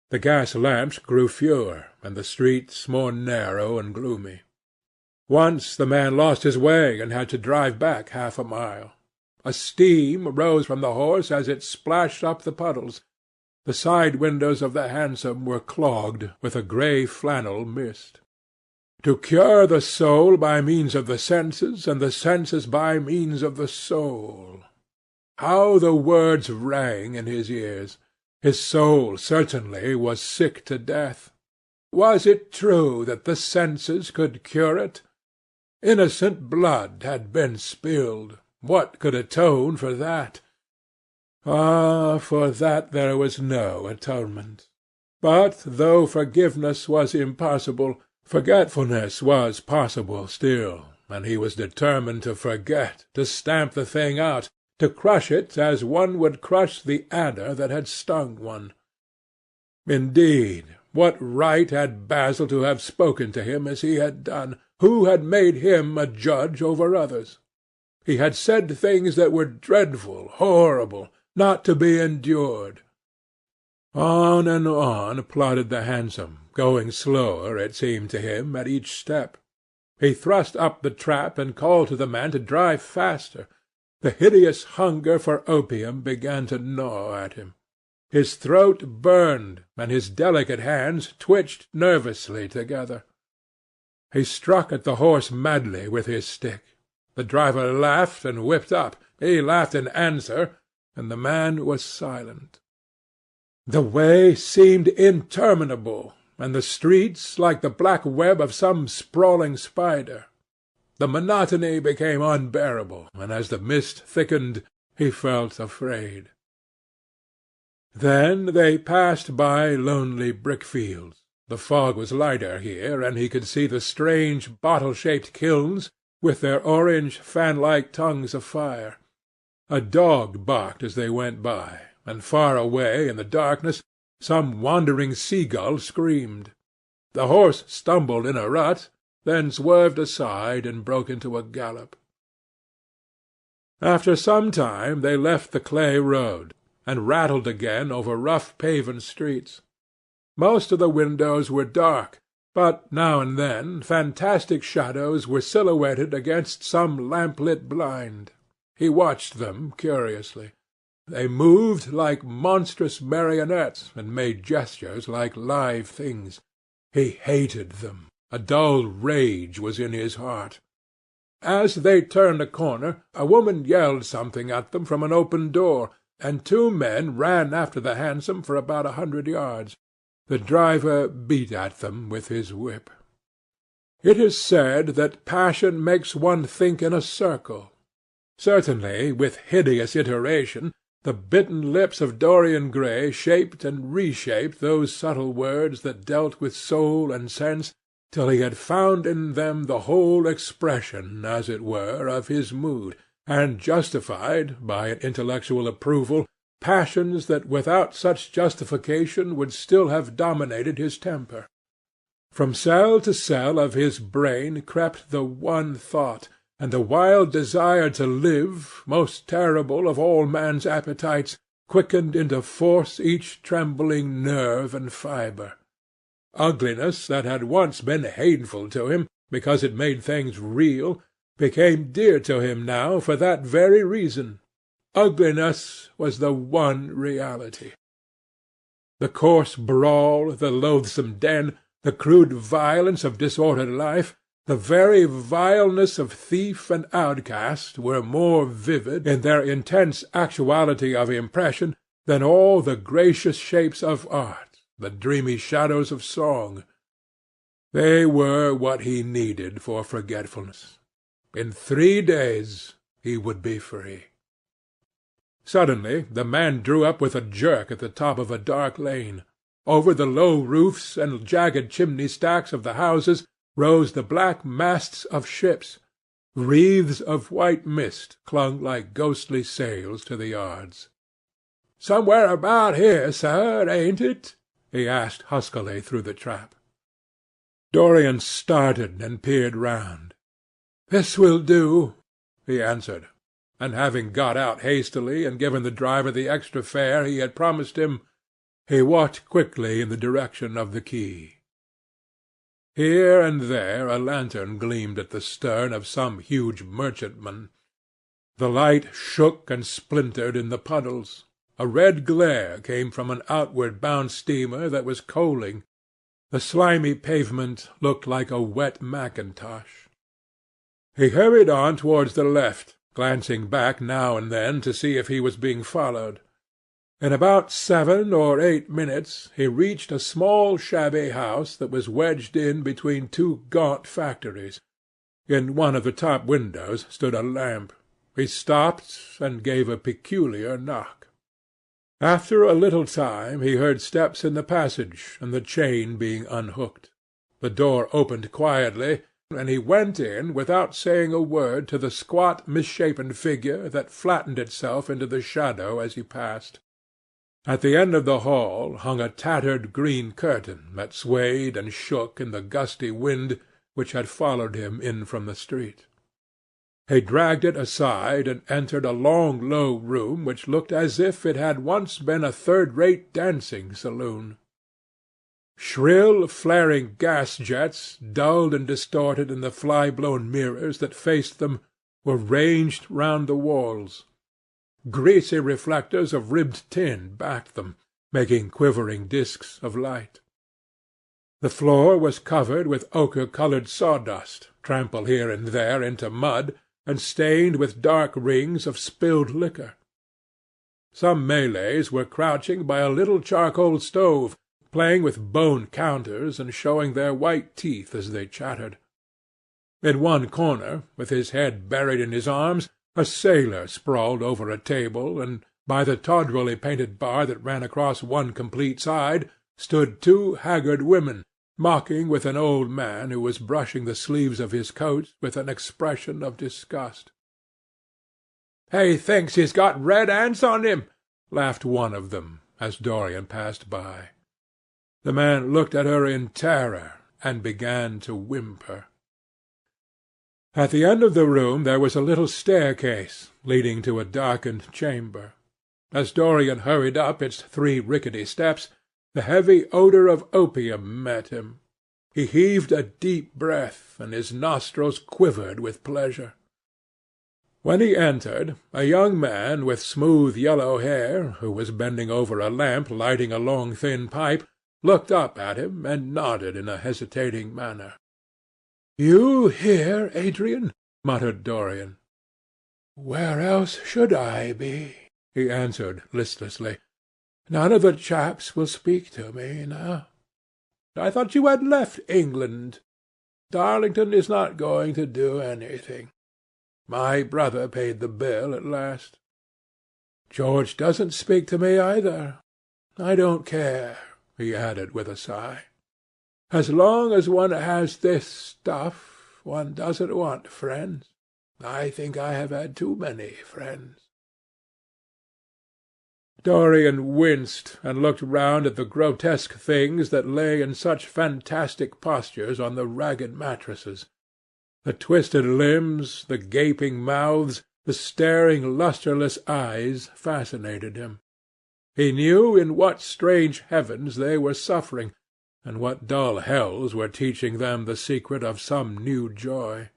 The gas lamps grew fewer, and the streets more narrow and gloomy. Once the man lost his way and had to drive back half a mile. A steam rose from the horse as it splashed up the puddles. The side windows of the hansom were clogged with a grey flannel mist. To cure the soul by means of the senses, and the senses by means of the soul. How the words rang in his ears! His soul certainly was sick to death. Was it true that the senses could cure it? Innocent blood had been spilled. What could atone for that? Ah, for that there was no atonement. But though forgiveness was impossible, forgetfulness was possible still, and he was determined to forget, to stamp the thing out, to crush it as one would crush the adder that had stung one. Indeed, what right had Basil to have spoken to him as he had done? Who had made him a judge over others? He had said things that were dreadful, horrible, not to be endured. On and on plodded the hansom, going slower, it seemed to him, at each step. He thrust up the trap and called to the man to drive faster. The hideous hunger for opium began to gnaw at him. His throat burned, and his delicate hands twitched nervously together. He struck at the horse madly with his stick. The driver laughed and whipped up. He laughed in answer, and the man was silent. The way seemed interminable, and the streets like the black web of some sprawling spider. The monotony became unbearable, and as the mist thickened, he felt afraid. Then they passed by lonely brick-fields. The fog was lighter here, and he could see the strange bottle-shaped kilns with their orange fan-like tongues of fire. A dog barked as they went by, and far away in the darkness some wandering seagull screamed. The horse stumbled in a rut, then swerved aside and broke into a gallop. After some time they left the clay road, and rattled again over rough paven streets. Most of the windows were dark, but now and then fantastic shadows were silhouetted against some lamp-lit blind. He watched them curiously. They moved like monstrous marionettes, and made gestures like live things. He hated them. A dull rage was in his heart. As they turned a corner, a woman yelled something at them from an open door, and two men ran after the hansom for about 100 yards. The driver beat at them with his whip. It is said that passion makes one think in a circle. Certainly, with hideous iteration, the bitten lips of Dorian Gray shaped and reshaped those subtle words that dealt with soul and sense, till he had found in them the whole expression, as it were, of his mood, and justified, by an intellectual approval, passions that without such justification would still have dominated his temper. From cell to cell of his brain crept the one thought, and the wild desire to live, most terrible of all man's appetites, quickened into force each trembling nerve and fibre. Ugliness that had once been hateful to him, because it made things real, became dear to him now for that very reason. Ugliness was the one reality. The coarse brawl, the loathsome den, the crude violence of disordered life, the very vileness of thief and outcast were more vivid in their intense actuality of impression than all the gracious shapes of art, the dreamy shadows of song. They were what he needed for forgetfulness. In 3 days he would be free. Suddenly the man drew up with a jerk at the top of a dark lane. Over the low roofs and jagged chimney-stacks of the houses rose the black masts of ships. Wreaths of white mist clung like ghostly sails to the yards. "Somewhere about here, sir, ain't it?" he asked huskily through the trap. Dorian started and peered round. "This will do," he answered, and having got out hastily and given the driver the extra fare he had promised him, he walked quickly in the direction of the quay. Here and there a lantern gleamed at the stern of some huge merchantman. The light shook and splintered in the puddles. A red glare came from an outward-bound steamer that was coaling. The slimy pavement looked like a wet mackintosh. He hurried on towards the left, glancing back now and then to see if he was being followed. In about 7 or 8 minutes he reached a small shabby house that was wedged in between 2 gaunt factories. In one of the top windows stood a lamp. He stopped and gave a peculiar knock. After a little time he heard steps in the passage and the chain being unhooked. The door opened quietly, and he went in without saying a word to the squat misshapen figure that flattened itself into the shadow as he passed. At the end of the hall hung a tattered green curtain that swayed and shook in the gusty wind which had followed him in from the street. He dragged it aside and entered a long low room which looked as if it had once been a third-rate dancing saloon. Shrill flaring gas-jets, dulled and distorted in the fly-blown mirrors that faced them, were ranged round the walls. Greasy reflectors of ribbed tin backed them, making quivering disks of light. The floor was covered with ochre-coloured sawdust, trampled here and there into mud, and stained with dark rings of spilled liquor. Some Malays were crouching by a little charcoal stove, playing with bone counters and showing their white teeth as they chattered. In one corner, with his head buried in his arms, a sailor sprawled over a table, and by the tawdrily painted bar that ran across one complete side stood 2 haggard women, mocking with an old man who was brushing the sleeves of his coat with an expression of disgust. "He thinks he's got red ants on him," laughed one of them, as Dorian passed by. The man looked at her in terror, and began to whimper. At the end of the room there was a little staircase, leading to a darkened chamber. As Dorian hurried up its 3 rickety steps, the heavy odour of opium met him. He heaved a deep breath, and his nostrils quivered with pleasure. When he entered, a young man with smooth yellow hair, who was bending over a lamp lighting a long thin pipe, looked up at him and nodded in a hesitating manner. "You here, Adrian?" muttered Dorian. "Where else should I be?" he answered listlessly. "None of the chaps will speak to me now. I thought you had left England. Darlington is not going to do anything. My brother paid the bill at last. George doesn't speak to me either. I don't care," he added with a sigh. "As long as one has this stuff, one doesn't want friends. I think I have had too many friends." Dorian winced, and looked round at the grotesque things that lay in such fantastic postures on the ragged mattresses. The twisted limbs, the gaping mouths, the staring lustreless eyes fascinated him. He knew in what strange heavens they were suffering, and what dull hells were teaching them the secret of some new joy.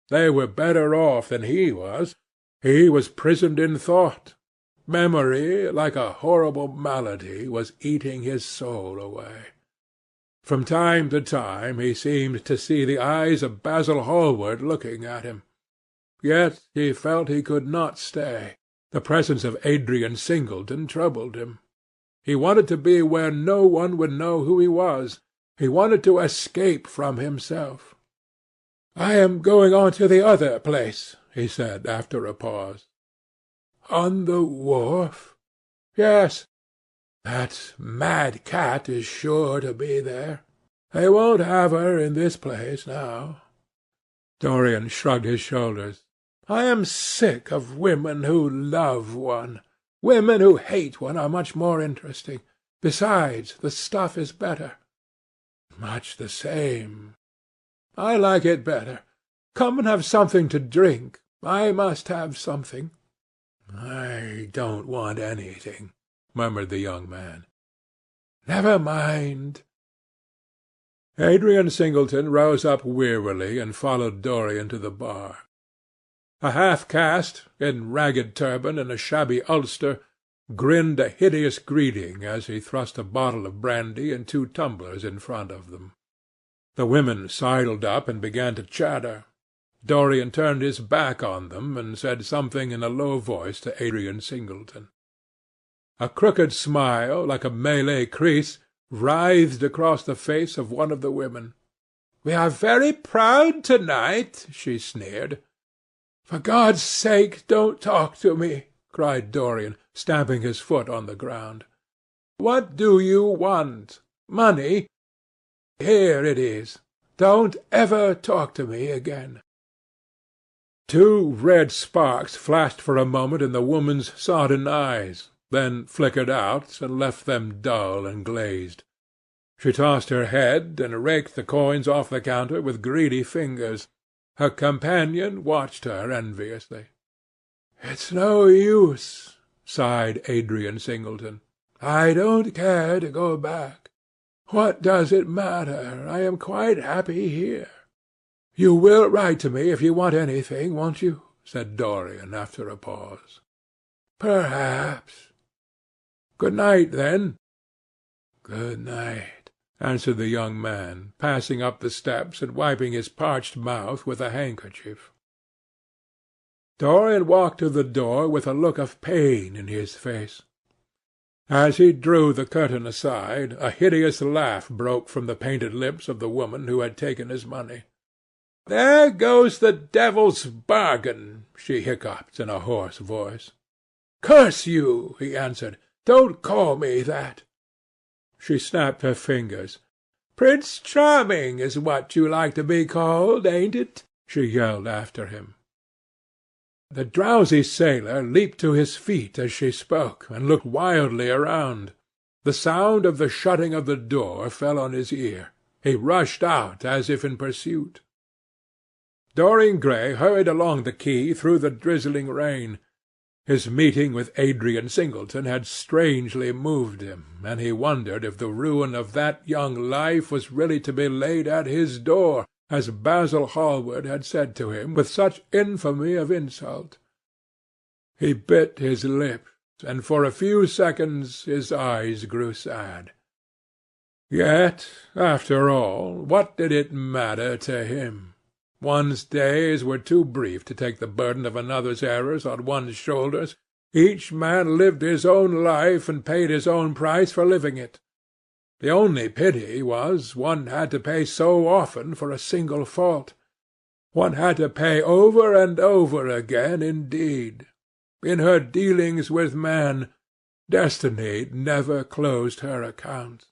They were better off than he was. He was prisoned in thought. Memory, like a horrible malady, was eating his soul away. From time to time he seemed to see the eyes of Basil Hallward looking at him. Yet he felt he could not stay. The presence of Adrian Singleton troubled him. He wanted to be where no one would know who he was, He wanted to escape from himself. "I am going on to the other place," he said after a pause. "On the wharf?" "Yes. That mad cat is sure to be there. They won't have her in this place now." Dorian shrugged his shoulders. "I am sick of women who love one. Women who hate one are much more interesting. Besides, the stuff is better." "Much the same." "I like it better. Come and have something to drink. I must have something." "I don't want anything," murmured the young man. "Never mind." Adrian Singleton rose up wearily and followed Dorian to the bar. A half-caste, in ragged turban and a shabby ulster, grinned a hideous greeting as he thrust a bottle of brandy and 2 tumblers in front of them. The women sidled up and began to chatter. Dorian turned his back on them and said something in a low voice to Adrian Singleton. A crooked smile, like a Malay crease, writhed across the face of one of the women. "We are very proud to-night," she sneered. "For God's sake, don't talk to me," cried Dorian, stamping his foot on the ground. "What do you want? Money? Here it is. Don't ever talk to me again." 2 red sparks flashed for a moment in the woman's sodden eyes, then flickered out and left them dull and glazed. She tossed her head and raked the coins off the counter with greedy fingers. Her companion watched her enviously. "It's no use," sighed Adrian Singleton. "I don't care to go back. What does it matter? I am quite happy here." "You will write to me if you want anything, won't you?" said Dorian after a pause. "Perhaps." "Good night, then." "Good night," answered the young man, passing up the steps and wiping his parched mouth with a handkerchief. Dorian walked to the door with a look of pain in his face. As he drew the curtain aside, a hideous laugh broke from the painted lips of the woman who had taken his money. "There goes the devil's bargain," she hiccuped in a hoarse voice. "Curse you," he answered. "Don't call me that." She snapped her fingers. "Prince Charming is what you like to be called, ain't it?" she yelled after him. The drowsy sailor leaped to his feet as she spoke, and looked wildly around. The sound of the shutting of the door fell on his ear. He rushed out as if in pursuit. Dorian Gray hurried along the quay through the drizzling rain. His meeting with Adrian Singleton had strangely moved him, and he wondered if the ruin of that young life was really to be laid at his door, as Basil Hallward had said to him with such infamy of insult. He bit his lip, and for a few seconds his eyes grew sad. Yet, after all, what did it matter to him? One's days were too brief to take the burden of another's errors on one's shoulders. Each man lived his own life and paid his own price for living it. The only pity was one had to pay so often for a single fault. One had to pay over and over again indeed. In her dealings with man, destiny never closed her accounts.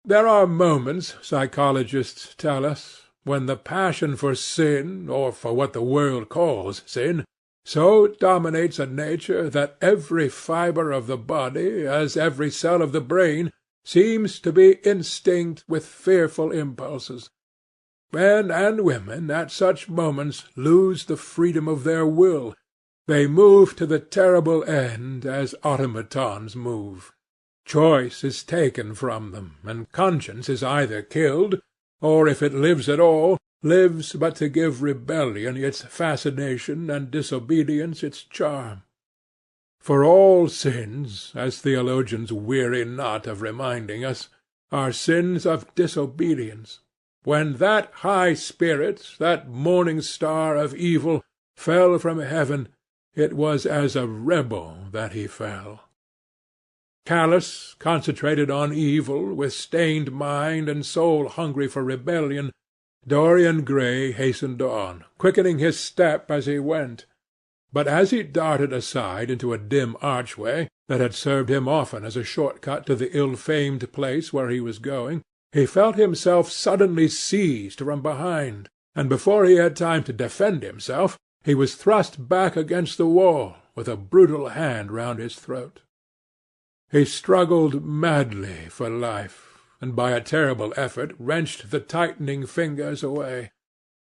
There are moments, psychologists tell us, when the passion for sin, or for what the world calls sin, so dominates a nature that every fibre of the body, as every cell of the brain, seems to be instinct with fearful impulses. Men and women at such moments lose the freedom of their will. They move to the terrible end as automatons move. Choice is taken from them, and conscience is either killed, or if it lives at all, lives but to give rebellion its fascination and disobedience its charm. For all sins, as theologians weary not of reminding us, are sins of disobedience. When that high spirit, that morning star of evil, fell from heaven, it was as a rebel that he fell. Callous, concentrated on evil, with stained mind and soul hungry for rebellion, Dorian Gray hastened on, quickening his step as he went. But as he darted aside into a dim archway, that had served him often as a short-cut to the ill-famed place where he was going, he felt himself suddenly seized from behind, and before he had time to defend himself, he was thrust back against the wall, with a brutal hand round his throat. He struggled madly for life, and by a terrible effort wrenched the tightening fingers away.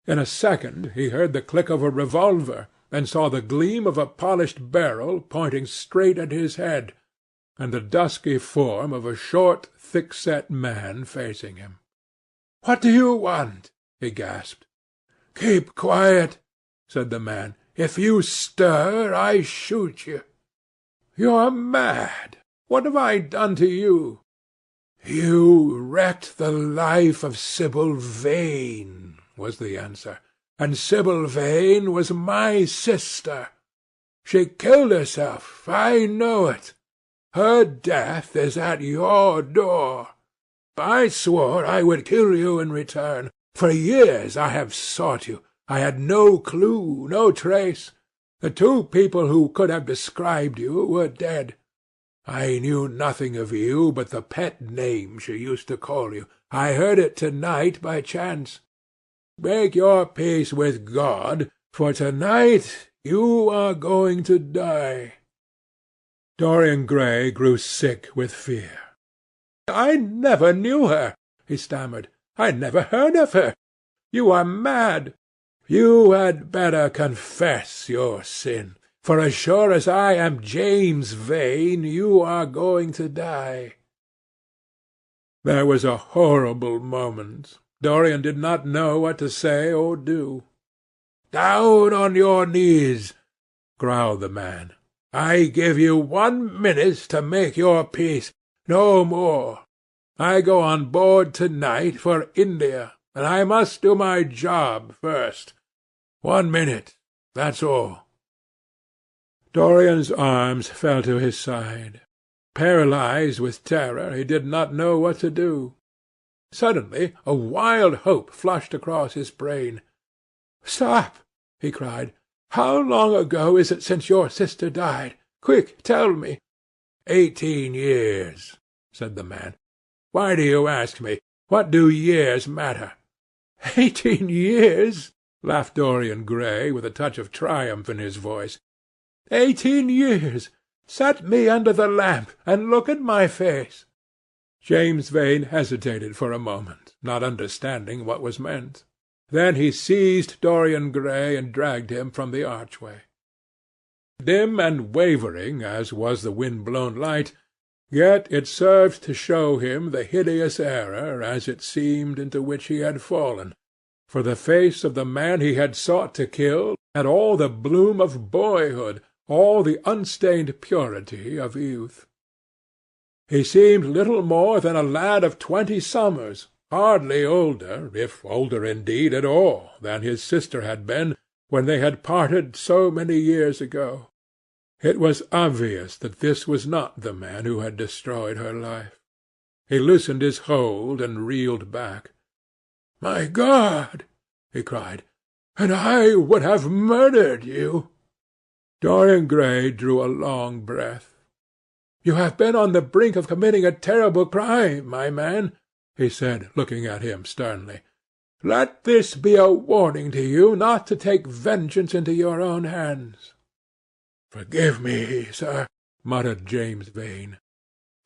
In a second he heard the click of a revolver, and saw the gleam of a polished barrel pointing straight at his head, and the dusky form of a short, thick-set man facing him. "What do you want?" he gasped. "Keep quiet," said the man. "If you stir, I shoot you." "You're mad. What have I done to you?" "You wrecked the life of Sibyl Vane," was the answer. "And Sibyl Vane was my sister. She killed herself. I know it. Her death is at your door. I swore I would kill you in return. For years I have sought you. I had no clue, no trace. The two people who could have described you were dead. I knew nothing of you but the pet name she used to call you. I heard it tonight by chance. Make your peace with God, for tonight you are going to die." Dorian Gray grew sick with fear. "I never knew her," he stammered. "I never heard of her. You are mad." "You had better confess your sin. For as sure as I am James Vane, you are going to die." There was a horrible moment. Dorian did not know what to say or do. "Down on your knees," growled the man. "I give you 1 minute to make your peace. No more. I go on board tonight for India, and I must do my job first. 1 minute, that's all." Dorian's arms fell to his side. Paralyzed with terror, he did not know what to do. Suddenly a wild hope flushed across his brain. "Stop!" he cried. "How long ago is it since your sister died? Quick, tell me." 18 years, said the man. "Why do you ask me? What do years matter?" 18 years? laughed Dorian Gray, with a touch of triumph in his voice. 18 years! Set me under the lamp, and look at my face." James Vane hesitated for a moment, not understanding what was meant. Then he seized Dorian Gray and dragged him from the archway. Dim and wavering as was the wind-blown light, yet it served to show him the hideous error, as it seemed, into which he had fallen, for the face of the man he had sought to kill had all the bloom of boyhood, all the unstained purity of youth. He seemed little more than a lad of 20 summers, hardly older, if older indeed at all, than his sister had been when they had parted so many years ago. It was obvious that this was not the man who had destroyed her life. He loosened his hold and reeled back. "My God!" he cried. "And I would have murdered you!" Dorian Gray drew a long breath. "You have been on the brink of committing a terrible crime, my man," he said, looking at him sternly. "Let this be a warning to you not to take vengeance into your own hands." "Forgive me, sir," muttered James Vane.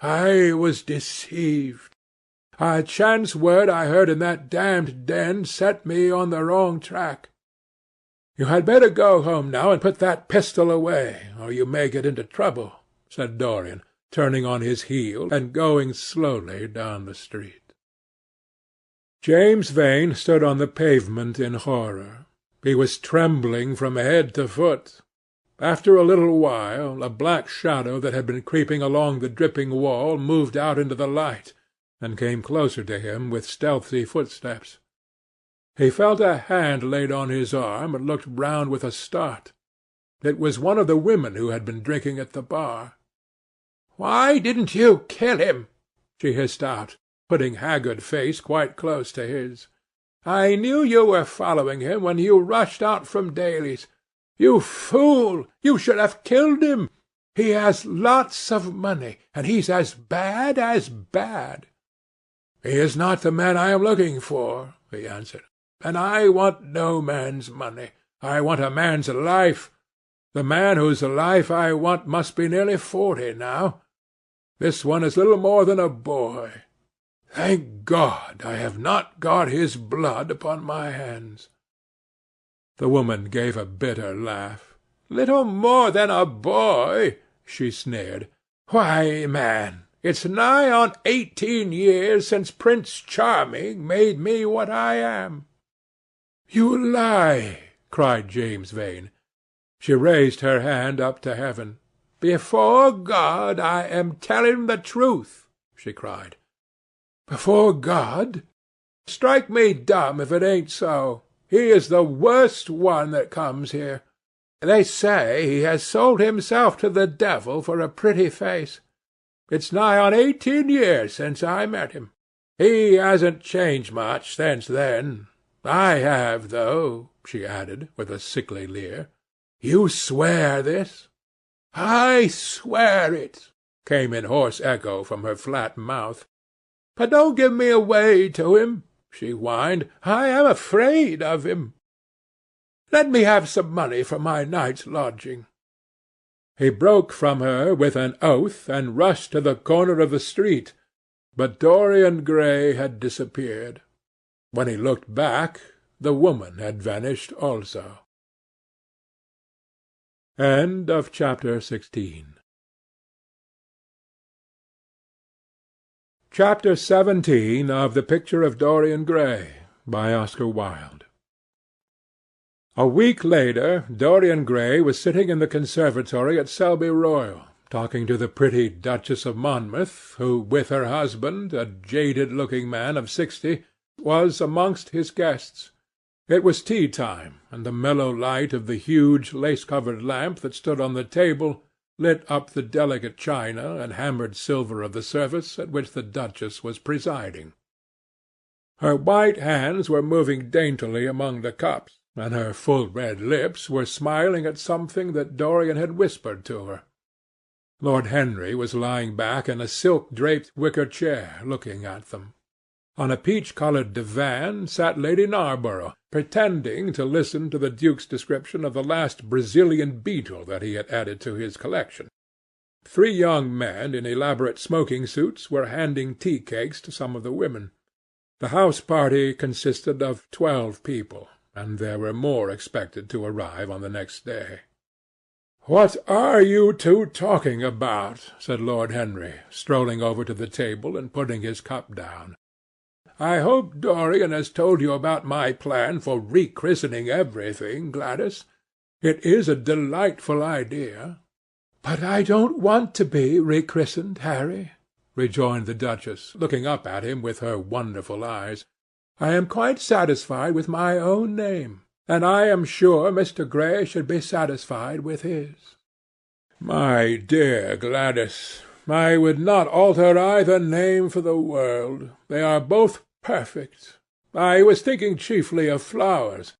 "I was deceived. A chance word I heard in that damned den set me on the wrong track. You had better go home now and put that pistol away, or you may get into trouble," said Dorian, turning on his heel and going slowly down the street. James Vane stood on the pavement in horror. He was trembling from head to foot. After a little while, a black shadow that had been creeping along the dripping wall moved out into the light, and came closer to him with stealthy footsteps. He felt a hand laid on his arm, and looked round with a start. It was one of the women who had been drinking at the bar. "Why didn't you kill him?" she hissed out, putting haggard face quite close to his. "I knew you were following him when you rushed out from Daly's. You fool! You should have killed him. He has lots of money, and he's as bad as bad." "He is not the man I am looking for," he answered. "And I want no man's money. I want a man's life. The man whose life I want must be nearly 40 now. This one is little more than a boy. Thank God I have not got his blood upon my hands." The woman gave a bitter laugh. "Little more than a boy!" she sneered. "Why, man, it's nigh on 18 years since Prince Charming made me what I am." "You lie!" cried James Vane. She raised her hand up to heaven. "Before God I am telling the truth," she cried. "Before God? Strike me dumb if it ain't so. He is the worst one that comes here. They say he has sold himself to the devil for a pretty face. It's nigh on 18 years since I met him. He hasn't changed much since then. I have, though," she added, with a sickly leer. "You swear this?" "I swear it," came in hoarse echo from her flat mouth. "But don't give me away to him," she whined. "I am afraid of him. Let me have some money for my night's lodging." He broke from her with an oath and rushed to the corner of the street, but Dorian Gray had disappeared. When he looked back, the woman had vanished also. Chapter 16. Chapter 17 of The Picture of Dorian Gray, by Oscar Wilde. A week later, Dorian Gray was sitting in the conservatory at Selby Royal, talking to the pretty Duchess of Monmouth, who, with her husband, a jaded-looking man of 60, was amongst his guests. It was tea-time, and the mellow light of the huge lace-covered lamp that stood on the table lit up the delicate china and hammered silver of the service at which the Duchess was presiding. Her white hands were moving daintily among the cups, and her full red lips were smiling at something that Dorian had whispered to her. Lord Henry was lying back in a silk-draped wicker chair, looking at them. On a peach-coloured divan sat Lady Narborough, pretending to listen to the Duke's description of the last Brazilian beetle that he had added to his collection. 3 young men in elaborate smoking suits were handing tea-cakes to some of the women. The house-party consisted of 12 people, and there were more expected to arrive on the next day. "What are you two talking about?" said Lord Henry, strolling over to the table and putting his cup down. "I hope Dorian has told you about my plan for rechristening everything, Gladys. It is a delightful idea." "But I don't want to be rechristened, Harry," rejoined the Duchess, looking up at him with her wonderful eyes. "I am quite satisfied with my own name, and I am sure Mr. Gray should be satisfied with his." "My dear Gladys, I would not alter either name for the world. They are both perfect. I was thinking chiefly of flowers.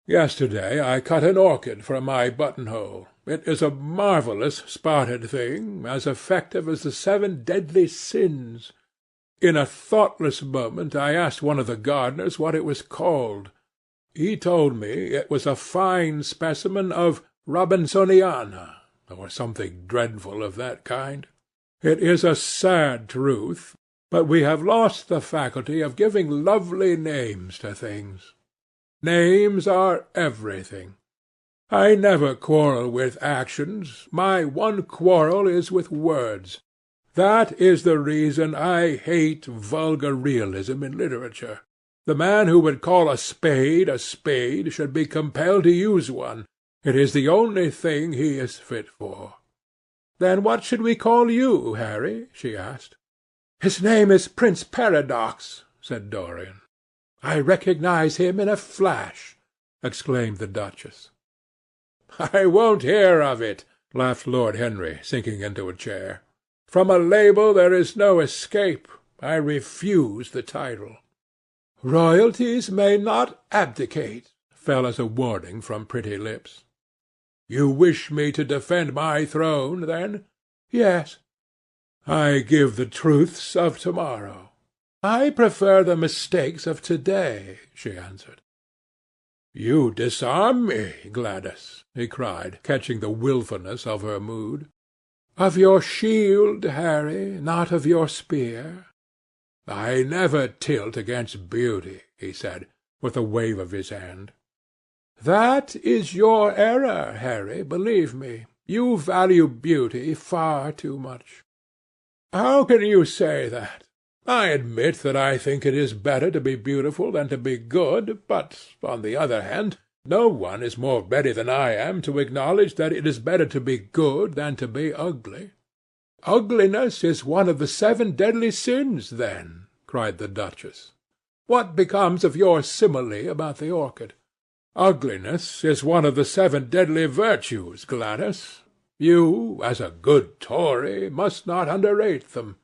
Yesterday I cut an orchid for my buttonhole. It is a marvellous spotted thing, as effective as the 7 deadly sins. In a thoughtless moment I asked one of the gardeners what it was called. He told me it was a fine specimen of Robinsoniana, or something dreadful of that kind. It is a sad truth, but we have lost the faculty of giving lovely names to things. Names are everything. I never quarrel with actions. My one quarrel is with words. That is the reason I hate vulgar realism in literature. The man who would call a spade should be compelled to use one. It is the only thing he is fit for. "Then what should we call you, Harry?" she asked. "His name is Prince Paradox," said Dorian. "I recognize him in a flash," exclaimed the Duchess. "I won't hear of it," laughed Lord Henry, sinking into a chair. From a label there is no escape. I refuse the title." "Royalties may not abdicate," fell as a warning from pretty lips. "You wish me to defend my throne, then?" "Yes." "I give the truths of tomorrow." "I prefer the mistakes of today," she answered. "You disarm me, Gladys," he cried, catching the wilfulness of her mood. "Of your shield, Harry, not of your spear." "I never tilt against beauty," he said, with a wave of his hand. "That is your error, Harry, believe me. You value beauty far too much." "How can you say that? I admit that I think it is better to be beautiful than to be good, but, on the other hand, no one is more ready than I am to acknowledge that it is better to be good than to be ugly." "Ugliness is one of the 7 deadly sins, then," cried the Duchess. "What becomes of your simile about the orchid?" "Ugliness is one of the 7 deadly virtues, Gladys. You, as a good Tory, must not underrate them.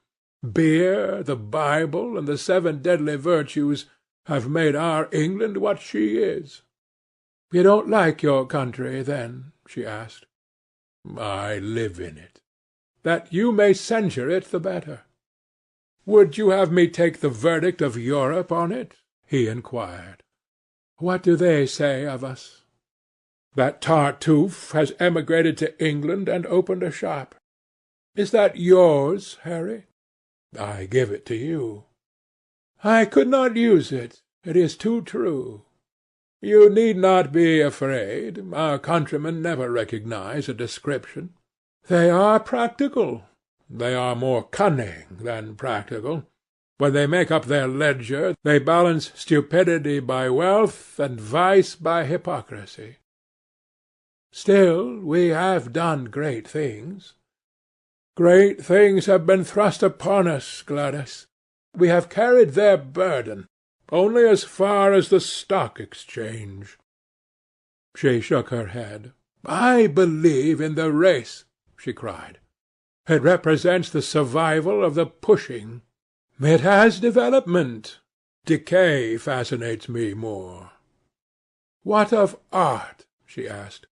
Beer, the Bible, and the 7 deadly virtues have made our England what she is." "You don't like your country, then?" she asked. "I live in it." "That you may censure it the better." "Would you have me take the verdict of Europe on it?" he inquired. "What do they say of us?" "That Tartuffe has emigrated to England and opened a shop." "Is that yours, Harry?" "I give it to you." "I could not use it. It is too true." "You need not be afraid. Our countrymen never recognize a description." "They are practical." "They are more cunning than practical. When they make up their ledger, they balance stupidity by wealth and vice by hypocrisy." "Still, we have done great things." "Great things have been thrust upon us, Gladys. We have carried their burden, only as far as the Stock Exchange." She shook her head. "I believe in the race," she cried. "It represents the survival of the pushing. It has development. Decay fascinates me more." "What of art?" she asked.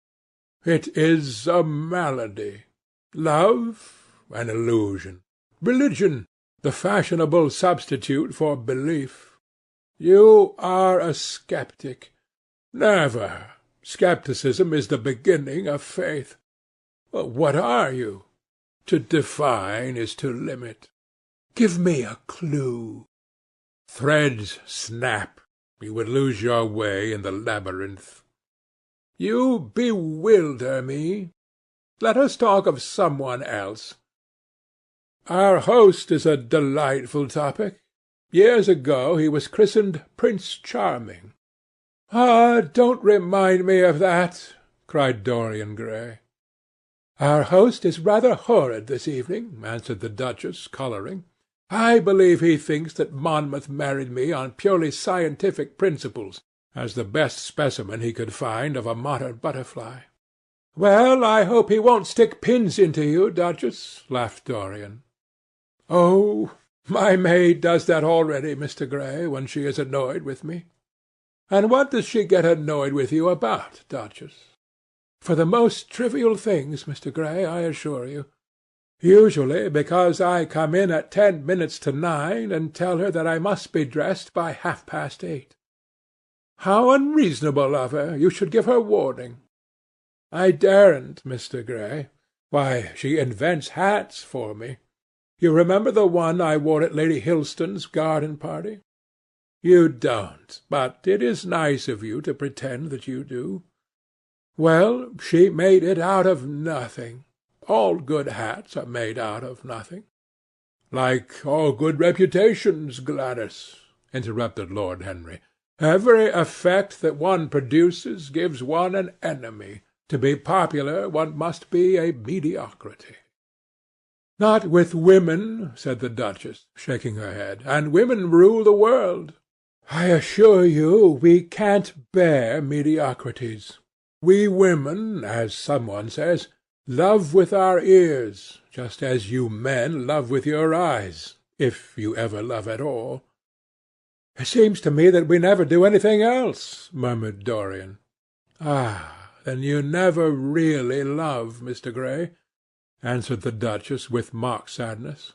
"It is a malady. Love, an illusion. Religion, the fashionable substitute for belief." "You are a sceptic." "Never. Scepticism is the beginning of faith." "What are you?" "To define is to limit." "Give me a clue." "Threads snap. You would lose your way in the labyrinth." "You bewilder me. Let us talk of someone else." "Our host is a delightful topic. Years ago he was christened Prince Charming." "Ah, don't remind me of that," cried Dorian Gray. "Our host is rather horrid this evening," answered the Duchess, colouring. "I believe he thinks that Monmouth married me on purely scientific principles, as the best specimen he could find of a modern butterfly." "Well, I hope he won't stick pins into you, Duchess," laughed Dorian. "Oh, my maid does that already, Mr. Gray, when she is annoyed with me." "And what does she get annoyed with you about, Duchess?" "For the most trivial things, Mr. Gray, I assure you. Usually because I come in at 10 minutes to 9 and tell her that I must be dressed by 8:30. "How unreasonable of her! You should give her warning." "I daren't, Mr. Gray. Why, she invents hats for me. You remember the one I wore at Lady Hilstone's garden party?" "You don't, but it is nice of you to pretend that you do." "Well, she made it out of nothing. All good hats are made out of nothing." "Like all good reputations, Gladys," interrupted Lord Henry. "Every effect that one produces gives one an enemy. To be popular, one must be a mediocrity." "Not with women," said the Duchess, shaking her head, "and women rule the world. I assure you we can't bear mediocrities. We women, as some one says, love with our ears, just as you men love with your eyes, if you ever love at all." "It seems to me that we never do anything else," murmured Dorian. "Ah, then you never really love, Mr. Gray," answered the Duchess with mock sadness.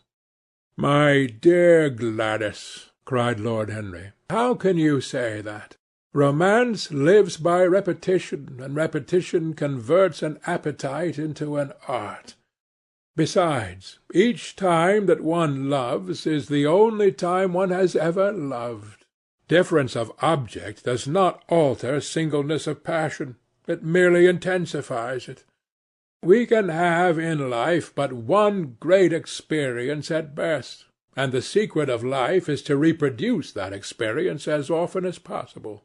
"My dear Gladys," cried Lord Henry, "how can you say that? Romance lives by repetition, and repetition converts an appetite into an art. Besides, each time that one loves is the only time one has ever loved. Difference of object does not alter singleness of passion. It merely intensifies it. We can have in life but one great experience at best, and the secret of life is to reproduce that experience as often as possible."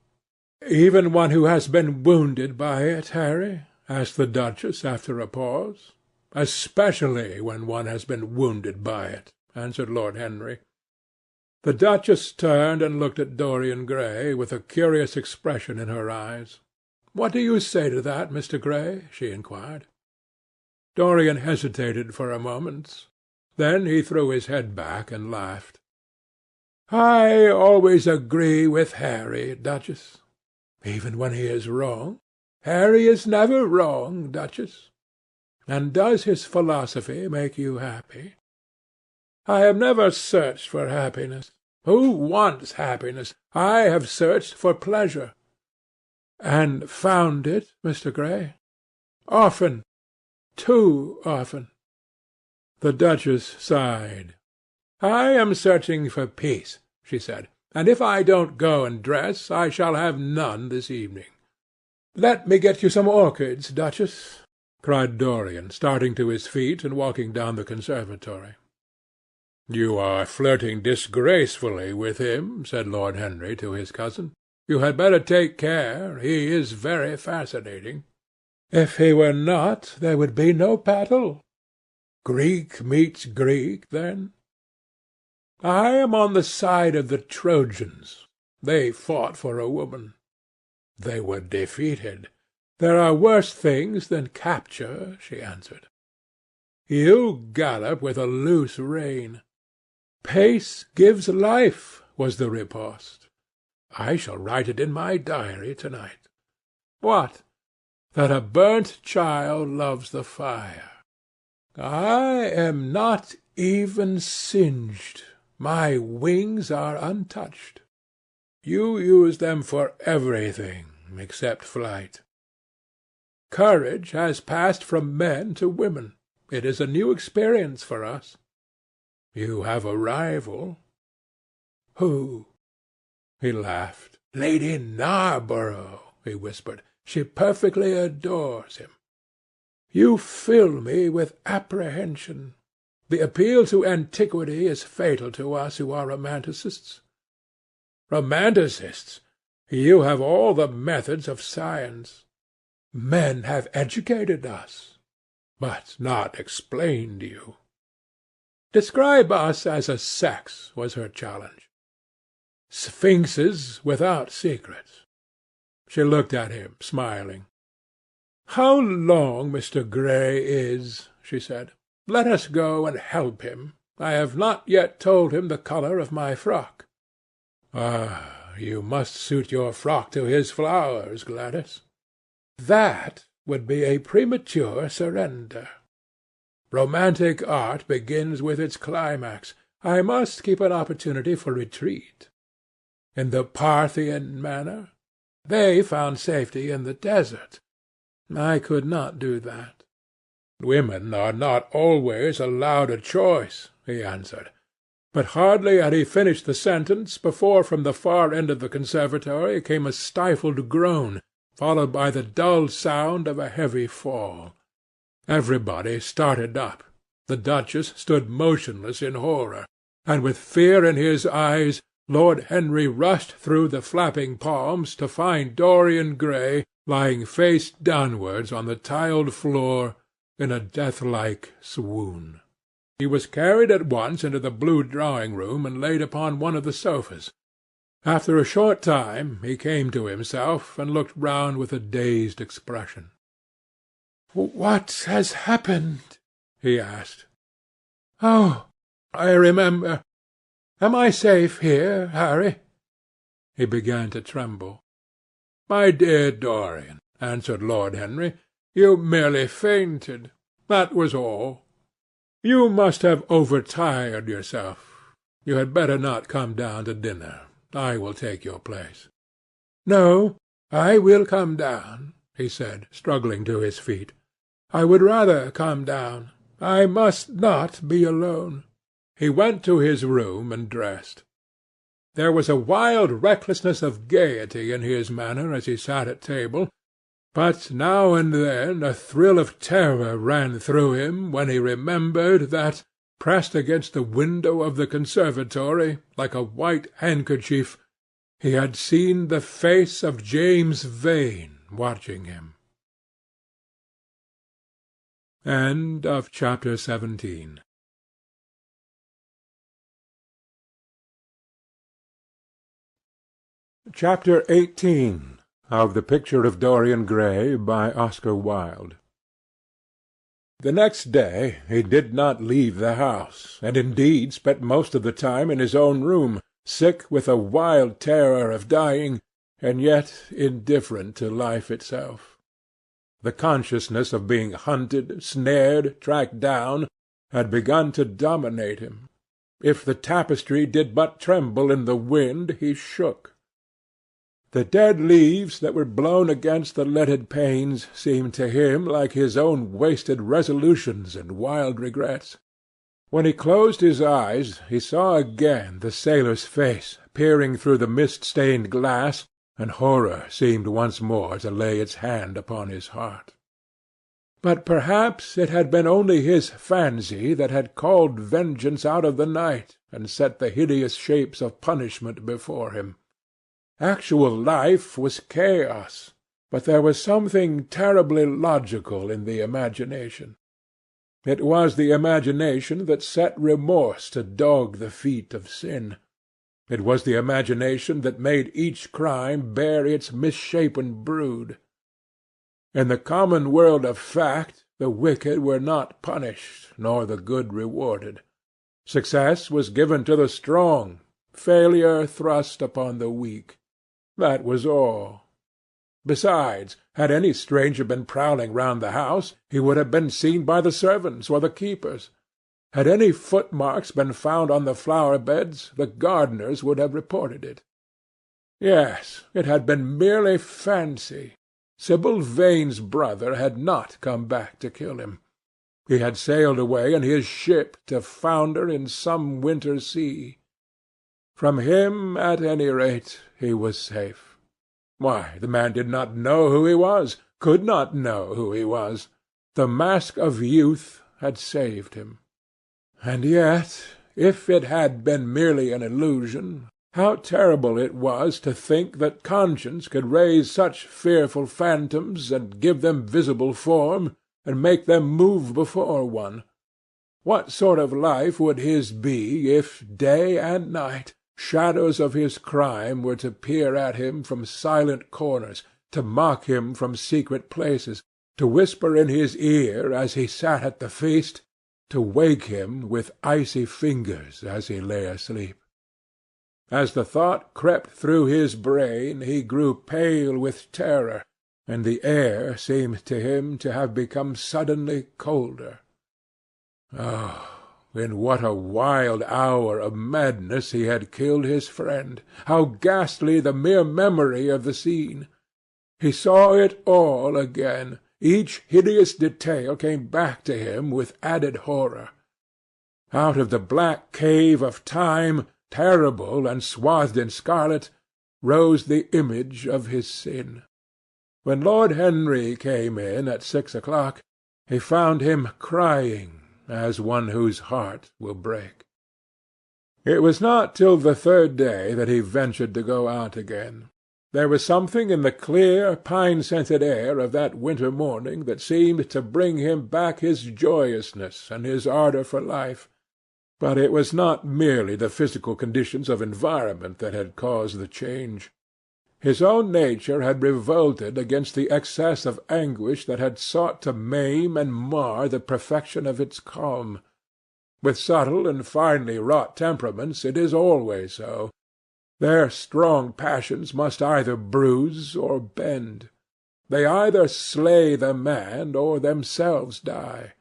"Even one who has been wounded by it, Harry?" asked the Duchess after a pause. "Especially when one has been wounded by it," answered Lord Henry. The Duchess turned and looked at Dorian Gray with a curious expression in her eyes. "What do you say to that, Mr. Gray?" she inquired. Dorian hesitated for a moment. Then he threw his head back and laughed. "I always agree with Harry, Duchess." "Even when he is wrong?" "Harry is never wrong, Duchess." "And does his philosophy make you happy?" "I have never searched for happiness. Who wants happiness? I have searched for pleasure." "And found it, Mr. Gray?" "Often. Too often." The Duchess sighed. "I am searching for peace," she said, "and if I don't go and dress, I shall have none this evening." "Let me get you some orchids, Duchess," cried Dorian, starting to his feet and walking down the conservatory. "You are flirting disgracefully with him," said Lord Henry to his cousin. "You had better take care. He is very fascinating." "If he were not, there would be no battle." "Greek meets Greek, then?" "I am on the side of the Trojans. They fought for a woman." "They were defeated." "There are worse things than capture," she answered. "You gallop with a loose rein." "Pace gives life," was the riposte. "I shall write it in my diary to-night." "What?" "That a burnt child loves the fire." "I am not even singed. My wings are untouched." "You use them for everything except flight." "Courage has passed from men to women. It is a new experience for us." "You have a rival." "Who?" He laughed. "Lady Narborough," he whispered. "She perfectly adores him." "You fill me with apprehension. The appeal to antiquity is fatal to us who are romanticists." "Romanticists! You have all the methods of science." "Men have educated us." "But not explained you." "Describe us as a sex," was her challenge. "Sphinxes without secrets." She looked at him, smiling. "How long Mr. Gray is," she said. "Let us go and help him. I have not yet told him the colour of my frock." "Ah, you must suit your frock to his flowers, Gladys." "That would be a premature surrender. Romantic art begins with its climax. I must keep an opportunity for retreat." "In the Parthian manner?" "They found safety in the desert. I could not do that." "Women are not always allowed a choice," he answered. But hardly had he finished the sentence before from the far end of the conservatory came a stifled groan, followed by the dull sound of a heavy fall. Everybody started up. The Duchess stood motionless in horror, and with fear in his eyes Lord Henry rushed through the flapping palms to find Dorian Gray lying face downwards on the tiled floor in a death-like swoon. He was carried at once into the blue drawing-room and laid upon one of the sofas. After a short time he came to himself and looked round with a dazed expression. "What has happened?" he asked. "Oh, I remember. Am I safe here, Harry?" He began to tremble. "My dear Dorian," answered Lord Henry, "you merely fainted. That was all. You must have overtired yourself. You had better not come down to dinner. I will take your place." "No, I will come down," he said, struggling to his feet. "I would rather come down. I must not be alone." He went to his room and dressed. There was a wild recklessness of gaiety in his manner as he sat at table, but now and then a thrill of terror ran through him when he remembered that, pressed against the window of the conservatory, like a white handkerchief, he had seen the face of James Vane watching him. Chapter 17. Chapter 18 of The Picture of Dorian Gray by Oscar Wilde. The next day he did not leave the house, and indeed spent most of the time in his own room, sick with a wild terror of dying, and yet indifferent to life itself. The consciousness of being hunted, snared, tracked down, had begun to dominate him. If the tapestry did but tremble in the wind, he shook. The dead leaves that were blown against the leaded panes seemed to him like his own wasted resolutions and wild regrets. When he closed his eyes, he saw again the sailor's face peering through the mist-stained glass, and horror seemed once more to lay its hand upon his heart. But perhaps it had been only his fancy that had called vengeance out of the night and set the hideous shapes of punishment before him. Actual life was chaos, but there was something terribly logical in the imagination. It was the imagination that set remorse to dog the feet of sin. It was the imagination that made each crime bear its misshapen brood. In the common world of fact, the wicked were not punished, nor the good rewarded. Success was given to the strong, failure thrust upon the weak. That was all. Besides, had any stranger been prowling round the house, he would have been seen by the servants or the keepers. Had any footmarks been found on the flower-beds, the gardeners would have reported it. Yes, it had been merely fancy. Sibyl Vane's brother had not come back to kill him. He had sailed away in his ship to founder in some winter sea. From him, at any rate, he was safe. Why, the man did not know who he was, could not know who he was. The mask of youth had saved him. And yet, if it had been merely an illusion, how terrible it was to think that conscience could raise such fearful phantoms, and give them visible form, and make them move before one. What sort of life would his be if, day and night, shadows of his crime were to peer at him from silent corners, to mock him from secret places, to whisper in his ear as he sat at the feast, to wake him with icy fingers as he lay asleep? As the thought crept through his brain, he grew pale with terror, and the air seemed to him to have become suddenly colder. Oh, in what a wild hour of madness he had killed his friend! How ghastly the mere memory of the scene! He saw it all again. Each hideous detail came back to him with added horror. Out of the black cave of time, terrible and swathed in scarlet, rose the image of his sin. When Lord Henry came in at 6 o'clock, he found him crying, as one whose heart will break. It was not till the third day that he ventured to go out again. There was something in the clear, pine-scented air of that winter morning that seemed to bring him back his joyousness and his ardour for life. But it was not merely the physical conditions of environment that had caused the change. His own nature had revolted against the excess of anguish that had sought to maim and mar the perfection of its calm. With subtle and finely wrought temperaments it is always so. Their strong passions must either bruise or bend. They either slay the man or themselves die.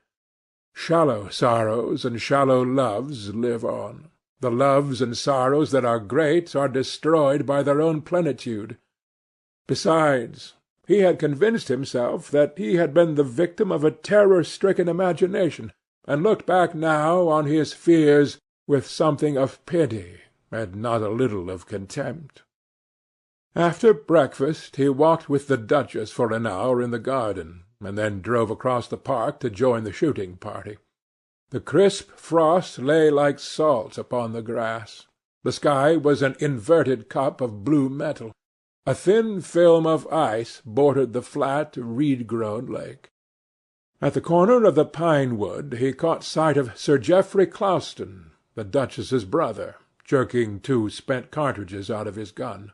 Shallow sorrows and shallow loves live on. The loves and sorrows that are great are destroyed by their own plenitude. Besides, he had convinced himself that he had been the victim of a terror-stricken imagination, and looked back now on his fears with something of pity and not a little of contempt. After breakfast he walked with the Duchess for an hour in the garden, and then drove across the park to join the shooting party. The crisp frost lay like salt upon the grass. The sky was an inverted cup of blue metal. A thin film of ice bordered the flat, reed-grown lake. At the corner of the pine-wood he caught sight of Sir Geoffrey Clouston, the Duchess's brother, jerking 2 spent cartridges out of his gun.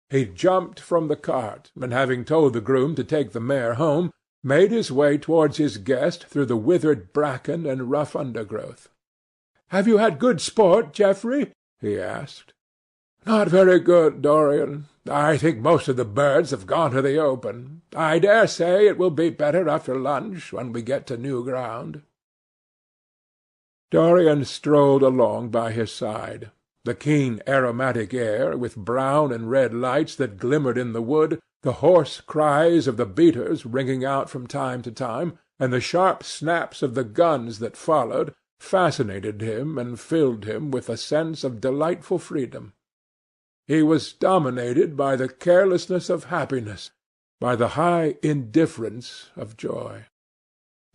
He jumped from the cart, and having told the groom to take the mare home, made his way towards his guest through the withered bracken and rough undergrowth. "Have you had good sport, Geoffrey?" he asked. "Not very good, Dorian. I think most of the birds have gone to the open. I dare say it will be better after lunch, when we get to new ground." Dorian strolled along by his side. The keen aromatic air, with brown and red lights that glimmered in the wood, the hoarse cries of the beaters ringing out from time to time, and the sharp snaps of the guns that followed, fascinated him and filled him with a sense of delightful freedom. He was dominated by the carelessness of happiness, by the high indifference of joy.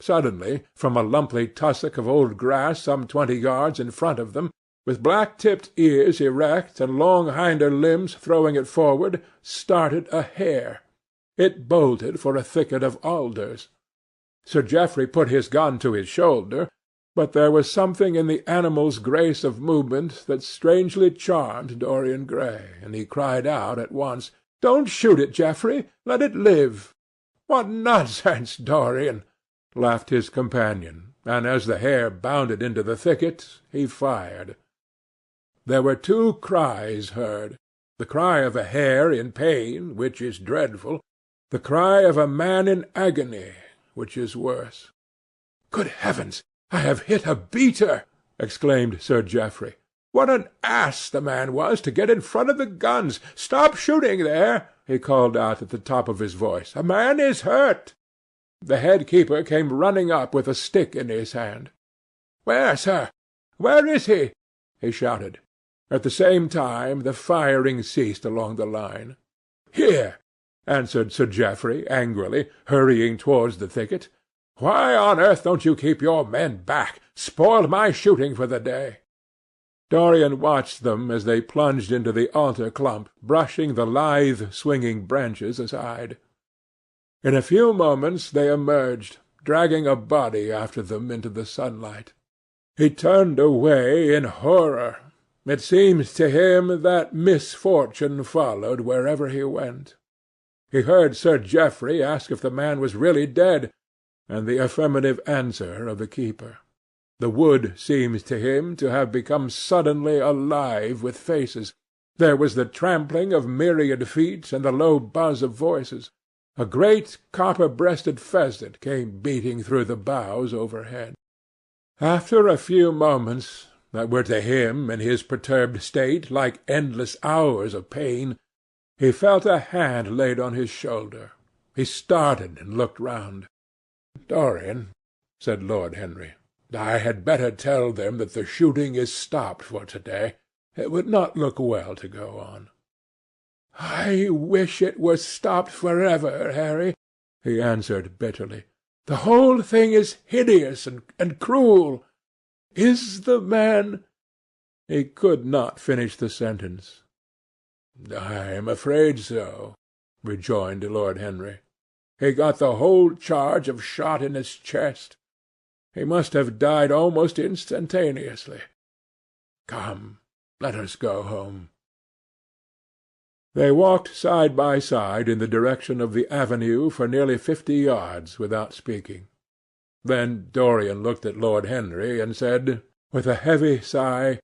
Suddenly, from a lumpy tussock of old grass some 20 yards in front of them, with black-tipped ears erect and long hinder limbs throwing it forward, started a hare. It bolted for a thicket of alders. Sir Geoffrey put his gun to his shoulder, but there was something in the animal's grace of movement that strangely charmed Dorian Gray, and he cried out at once, "Don't shoot it, Geoffrey! Let it live!" "What nonsense, Dorian!" laughed his companion, and as the hare bounded into the thicket, he fired. There were 2 cries heard: the cry of a hare in pain, which is dreadful; the cry of a man in agony, which is worse. "Good heavens! I have hit a beater!" exclaimed Sir Geoffrey. "What an ass the man was to get in front of the guns! Stop shooting there!" he called out at the top of his voice. "A man is hurt!" The head keeper came running up with a stick in his hand. "Where, sir? Where is he?" he shouted. At the same time the firing ceased along the line. "Here," answered Sir Geoffrey angrily, hurrying towards the thicket. "Why on earth don't you keep your men back? Spoiled my shooting for the day." Dorian watched them as they plunged into the alder clump, brushing the lithe, swinging branches aside. In a few moments they emerged, dragging a body after them into the sunlight. He turned away in horror. It seemed to him that misfortune followed wherever he went. He heard Sir Geoffrey ask if the man was really dead, and the affirmative answer of the keeper. The wood seemed to him to have become suddenly alive with faces. There was the trampling of myriad feet and the low buzz of voices. A great copper-breasted pheasant came beating through the boughs overhead. After a few moments, that were to him in his perturbed state like endless hours of pain, he felt a hand laid on his shoulder. He started and looked round. "Dorian," said Lord Henry, "I had better tell them that the shooting is stopped for to-day. It would not look well to go on." "I wish it were stopped for ever, Harry," he answered bitterly. "The whole thing is hideous and cruel. Is the man—" He could not finish the sentence. "I am afraid so," rejoined Lord Henry. "He got the whole charge of shot in his chest. He must have died almost instantaneously. Come, let us go home." They walked side by side in the direction of the avenue for nearly 50 yards without speaking. Then Dorian looked at Lord Henry and said, with a heavy sigh,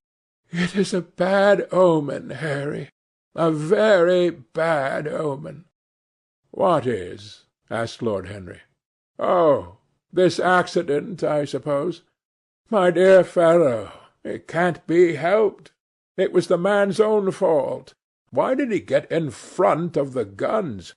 "It is a bad omen, Harry, a very bad omen." "What is?" asked Lord Henry. "Oh, this accident, I suppose. My dear fellow, it can't be helped. It was the man's own fault. Why did he get in front of the guns?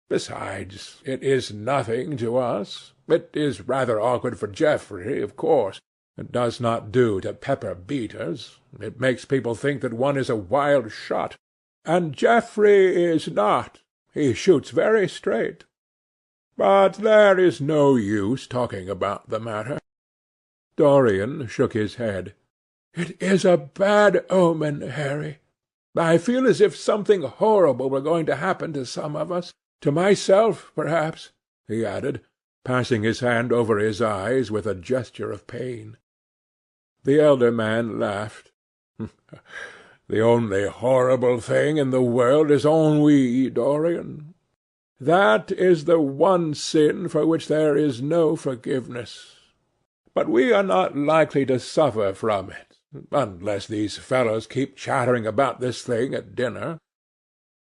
Besides, it is nothing to us. It is rather awkward for Geoffrey, of course. It does not do to pepper beaters. It makes people think that one is a wild shot. And Geoffrey is not. He shoots very straight. But there is no use talking about the matter." Dorian shook his head. "It is a bad omen, Harry. I feel as if something horrible were going to happen to some of us. To myself, perhaps," he added, passing his hand over his eyes with a gesture of pain. The elder man laughed. "The only horrible thing in the world is ennui, Dorian. That is the one sin for which there is no forgiveness. But we are not likely to suffer from it, unless these fellows keep chattering about this thing at dinner.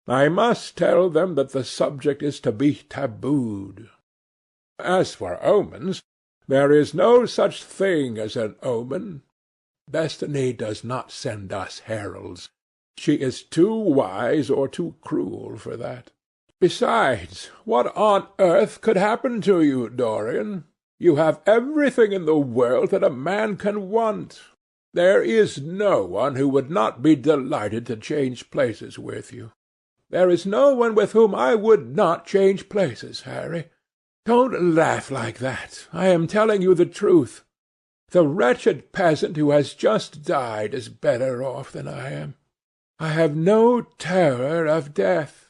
I must tell them that the subject is to be tabooed. As for omens, there is no such thing as an omen. Destiny does not send us heralds. She is too wise or too cruel for that. Besides, what on earth could happen to you, Dorian? You have everything in the world that a man can want. There is no one who would not be delighted to change places with you. There is no one with whom I would not change places, Harry. Don't laugh like that. I am telling you the truth. The wretched peasant who has just died is better off than I am. I have no terror of death.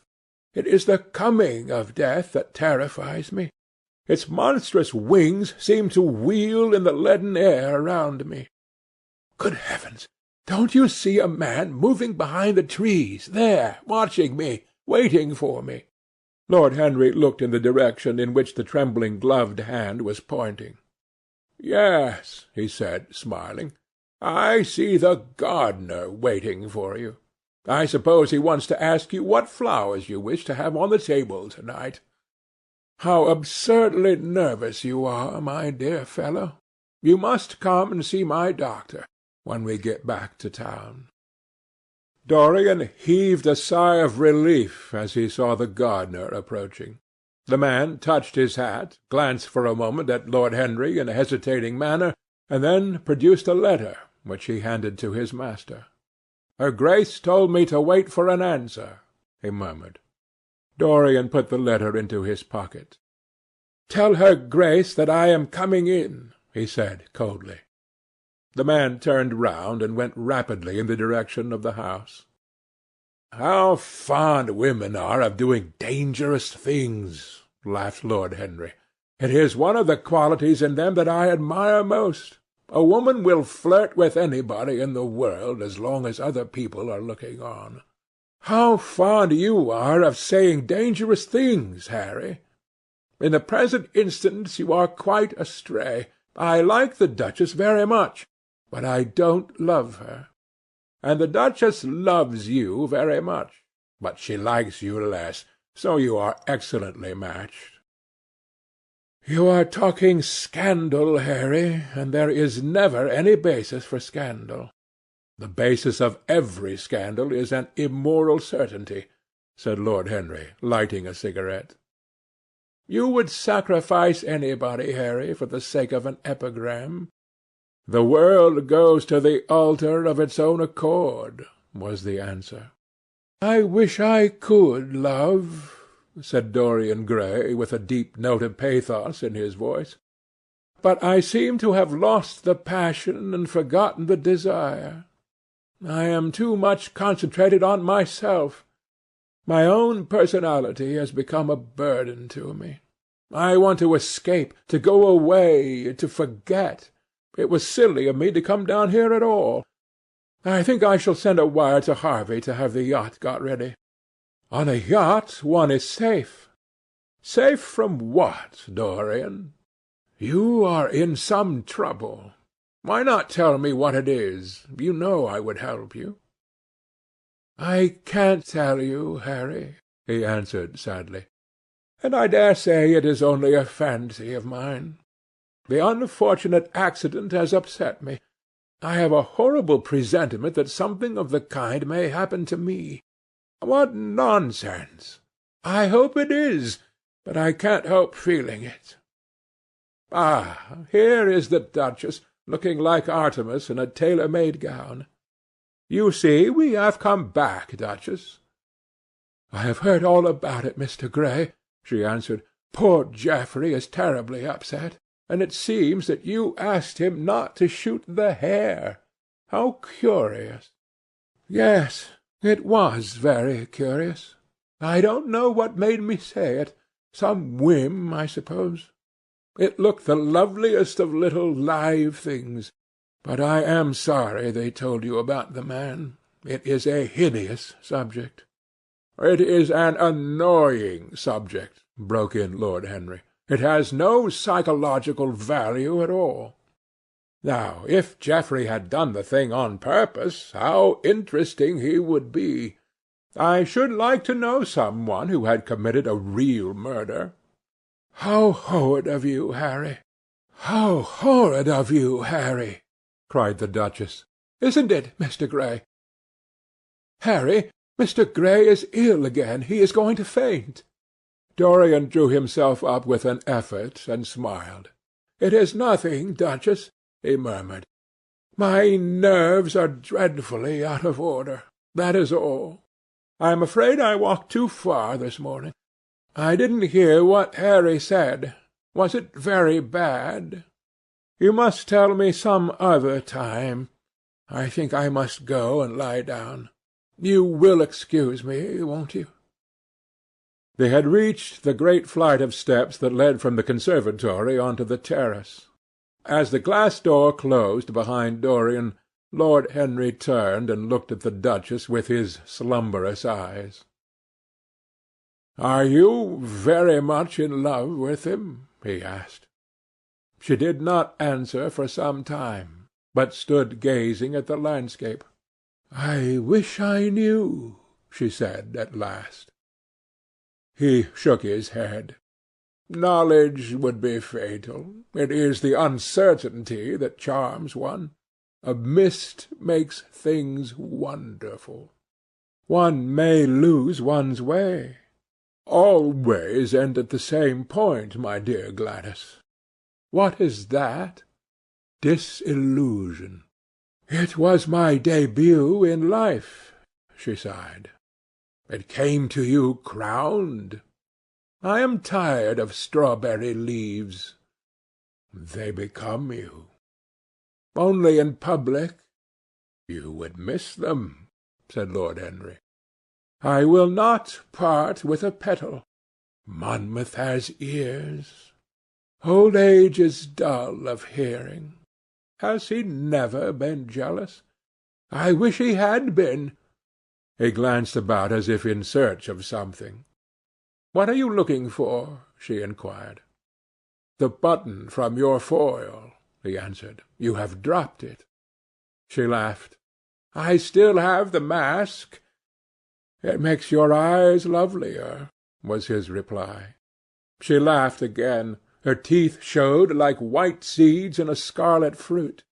It is the coming of death that terrifies me. Its monstrous wings seem to wheel in the leaden air around me. Good heavens! Don't you see a man moving behind the trees, there, watching me, waiting for me?" Lord Henry looked in the direction in which the trembling gloved hand was pointing. "Yes," he said, smiling, "I see the gardener waiting for you. I suppose he wants to ask you what flowers you wish to have on the table to-night. How absurdly nervous you are, my dear fellow. You must come and see my doctor when we get back to town." Dorian heaved a sigh of relief as he saw the gardener approaching. The man touched his hat, glanced for a moment at Lord Henry in a hesitating manner, and then produced a letter, which he handed to his master. "Her Grace told me to wait for an answer," he murmured. Dorian put the letter into his pocket. "Tell her Grace that I am coming in," he said coldly. The man turned round and went rapidly in the direction of the house. "How fond women are of doing dangerous things!" laughed Lord Henry. "It is one of the qualities in them that I admire most. A woman will flirt with anybody in the world as long as other people are looking on. How fond you are of saying dangerous things, Harry! In the present instance you are quite astray. I like the Duchess very much, but I don't love her. And the Duchess loves you very much, but she likes you less, so you are excellently matched." "You are talking scandal, Harry, and there is never any basis for scandal." "The basis of every scandal is an immoral certainty," said Lord Henry, lighting a cigarette. "You would sacrifice anybody, Harry, for the sake of an epigram." "The world goes to the altar of its own accord," was the answer. "I wish I could love," said Dorian Gray, with a deep note of pathos in his voice. "But I seem to have lost the passion and forgotten the desire. I am too much concentrated on myself. My own personality has become a burden to me. I want to escape, to go away, to forget. It was silly of me to come down here at all. I think I shall send a wire to Harvey to have the yacht got ready. On a yacht one is safe." "Safe from what, Dorian?" "You are in some trouble. Why not tell me what it is? You know I would help you." "I can't tell you, Harry," he answered sadly, "and I dare say it is only a fancy of mine. The unfortunate accident has upset me. I have a horrible presentiment that something of the kind may happen to me." "What nonsense!" "I hope it is, but I can't help feeling it." "Ah, here is the Duchess, looking like Artemis in a tailor-made gown. You see, we have come back, Duchess." "I have heard all about it, Mr. Gray," she answered. "Poor Geoffrey is terribly upset, and it seems that you asked him not to shoot the hare. How curious!" "Yes, it was very curious. I don't know what made me say it. Some whim, I suppose. It looked the loveliest of little live things. But I am sorry they told you about the man. It is a hideous subject." "It is an annoying subject," broke in Lord Henry. "It has no psychological value at all. Now, if Geoffrey had done the thing on purpose, how interesting he would be! I should like to know some one who had committed a real murder." "How horrid of you, Harry! How horrid of you, Harry!" cried the Duchess. "Isn't it, Mr. Gray? Harry, Mr. Gray is ill again. He is going to faint." Dorian drew himself up with an effort and smiled. "It is nothing, Duchess," he murmured. "My nerves are dreadfully out of order. That is all. I am afraid I walked too far this morning. I didn't hear what Harry said. Was it very bad? You must tell me some other time. I think I must go and lie down. You will excuse me, won't you?" They had reached the great flight of steps that led from the conservatory on to the terrace. As the glass door closed behind Dorian, Lord Henry turned and looked at the Duchess with his slumberous eyes. "Are you very much in love with him?" he asked. She did not answer for some time, but stood gazing at the landscape. "I wish I knew," she said at last. He shook his head. "Knowledge would be fatal. It is the uncertainty that charms one. A mist makes things wonderful. One may lose one's way. All ways end at the same point, my dear Gladys." "What is that?" "Disillusion." "It was my début in life," she sighed. "It came to you crowned. I am tired of strawberry leaves. They become you. Only in public." "You would miss them," said Lord Henry. "I will not part with a petal. Monmouth has ears. Old age is dull of hearing. Has he never been jealous? I wish he had been." He glanced about as if in search of something. "What are you looking for?" she inquired. "The button from your foil," he answered. "You have dropped it." She laughed. "I still have the mask." "It makes your eyes lovelier," was his reply. She laughed again. Her teeth showed like white seeds in a scarlet fruit.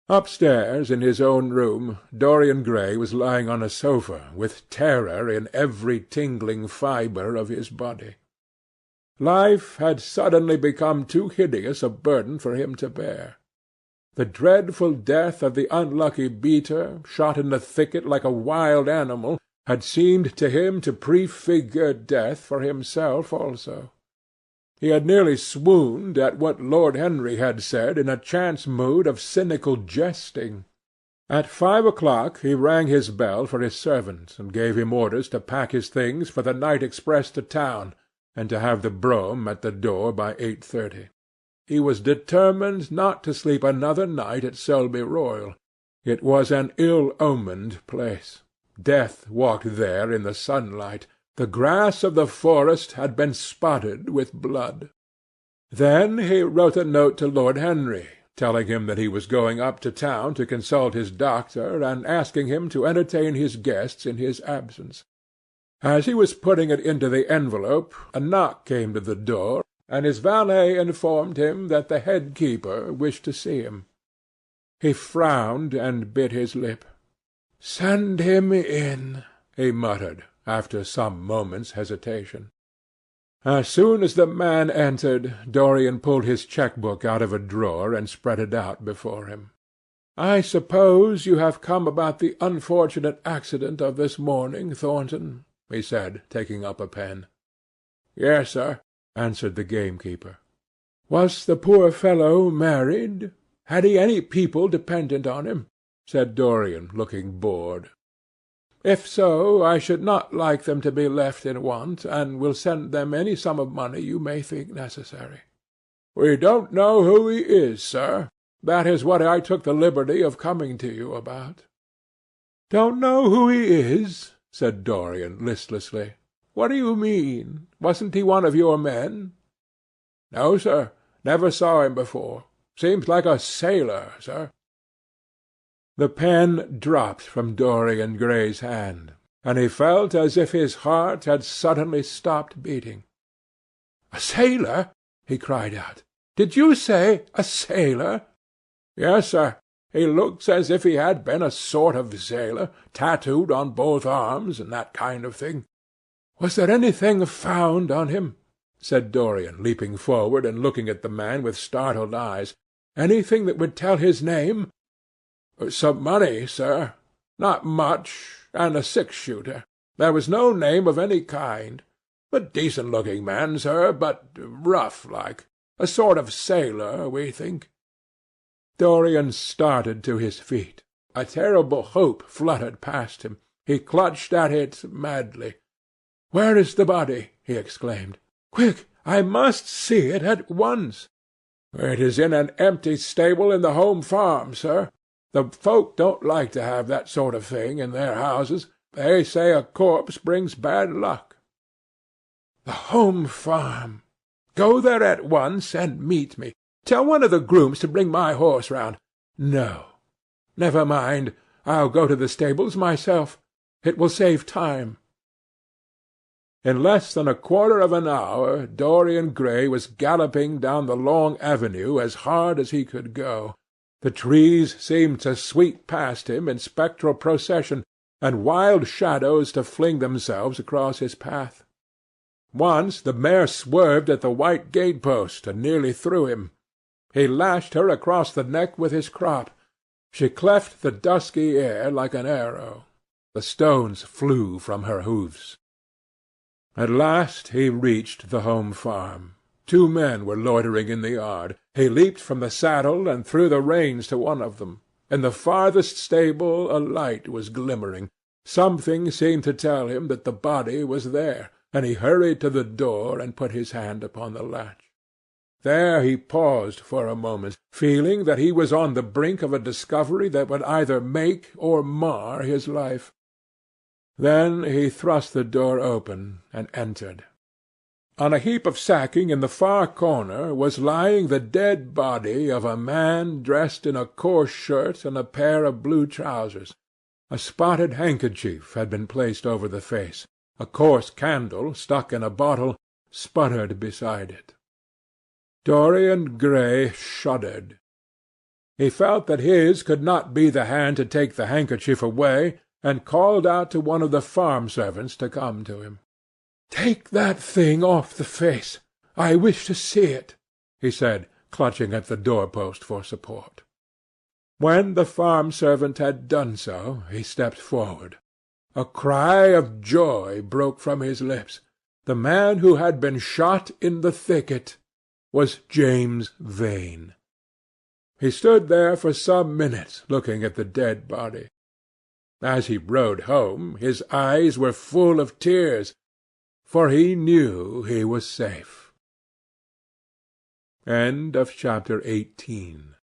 Upstairs in his own room, Dorian Gray was lying on a sofa, with terror in every tingling fibre of his body. Life had suddenly become too hideous a burden for him to bear. The dreadful death of the unlucky beater, shot in the thicket like a wild animal, had seemed to him to prefigure death for himself also. He had nearly swooned at what Lord Henry had said in a chance mood of cynical jesting. At 5 o'clock he rang his bell for his servant, and gave him orders to pack his things for the night express to town, and to have the brougham at the door by 8:30. He was determined not to sleep another night at Selby Royal. It was an ill-omened place. Death walked there in the sunlight. The grass of the forest had been spotted with blood. Then he wrote a note to Lord Henry, telling him that he was going up to town to consult his doctor, and asking him to entertain his guests in his absence. As he was putting it into the envelope, a knock came to the door, and his valet informed him that the head-keeper wished to see him. He frowned and bit his lip. "Send him in," he muttered, after some moments' hesitation. As soon as the man entered, Dorian pulled his cheque-book out of a drawer and spread it out before him. "I suppose you have come about the unfortunate accident of this morning, Thornton?" he said, taking up a pen. "Yes, sir," answered the gamekeeper. "Was the poor fellow married? Had he any people dependent on him?" said Dorian, looking bored. "If so, I should not like them to be left in want, and will send them any sum of money you may think necessary." "We don't know who he is, sir. That is what I took the liberty of coming to you about." "Don't know who he is?" said Dorian listlessly. "What do you mean? Wasn't he one of your men?" "No, sir. Never saw him before. Seems like a sailor, sir." The pen dropped from Dorian Gray's hand, and he felt as if his heart had suddenly stopped beating. "A sailor?" he cried out. "Did you say a sailor?" "Yes, sir. He looks as if he had been a sort of sailor, tattooed on both arms, and that kind of thing." "Was there anything found on him?" said Dorian, leaping forward and looking at the man with startled eyes. "Anything that would tell his name?" "Some money, sir. Not much, and a six-shooter. There was no name of any kind. A decent-looking man, sir, but rough-like. A sort of sailor, we think." Dorian started to his feet. A terrible hope fluttered past him. He clutched at it madly. "Where is the body?" he exclaimed. "Quick! I must see it at once." "It is in an empty stable in the home farm, sir. The folk don't like to have that sort of thing in their houses. They say a corpse brings bad luck." "The home farm! Go there at once and meet me. Tell one of the grooms to bring my horse round. No. Never mind. I'll go to the stables myself. It will save time." In less than a quarter of an hour Dorian Gray was galloping down the long avenue as hard as he could go. The trees seemed to sweep past him in spectral procession, and wild shadows to fling themselves across his path. Once the mare swerved at the white gate-post and nearly threw him. He lashed her across the neck with his crop. She cleft the dusky air like an arrow. The stones flew from her hoofs. At last he reached the home farm. 2 men were loitering in the yard. He leaped from the saddle and threw the reins to one of them. In the farthest stable a light was glimmering. Something seemed to tell him that the body was there, and he hurried to the door and put his hand upon the latch. There he paused for a moment, feeling that he was on the brink of a discovery that would either make or mar his life. Then he thrust the door open and entered. On a heap of sacking in the far corner was lying the dead body of a man dressed in a coarse shirt and a pair of blue trousers. A spotted handkerchief had been placed over the face. A coarse candle, stuck in a bottle, sputtered beside it. Dorian Gray shuddered. He felt that his could not be the hand to take the handkerchief away, and called out to one of the farm servants to come to him. "Take that thing off the face. I wish to see it," he said, clutching at the door-post for support. When the farm servant had done so, he stepped forward. A cry of joy broke from his lips. The man who had been shot in the thicket was James Vane. He stood there for some minutes looking at the dead body. As he rode home, his eyes were full of tears, for he knew he was safe. End of chapter 18.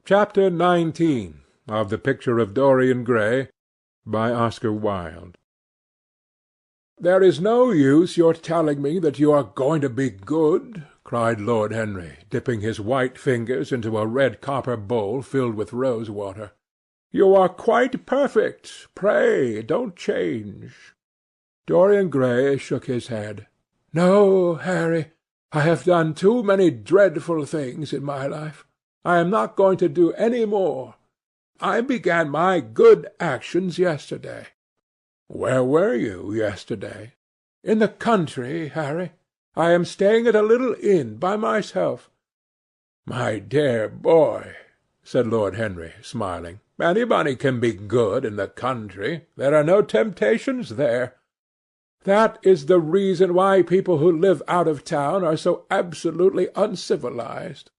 Chapter 19 of The Picture of Dorian Gray, by Oscar Wilde. "There is no use your telling me that you are going to be good," cried Lord Henry, dipping his white fingers into a red copper bowl filled with rose-water. "You are quite perfect. Pray don't change." Dorian Gray shook his head. "No, Harry, I have done too many dreadful things in my life. I am not going to do any more. I began my good actions yesterday." "Where were you yesterday?" "In the country, Harry. I am staying at a little inn by myself." "My dear boy," said Lord Henry, smiling, "anybody can be good in the country. There are no temptations there." "That is the reason why people who live out of town are so absolutely uncivilized.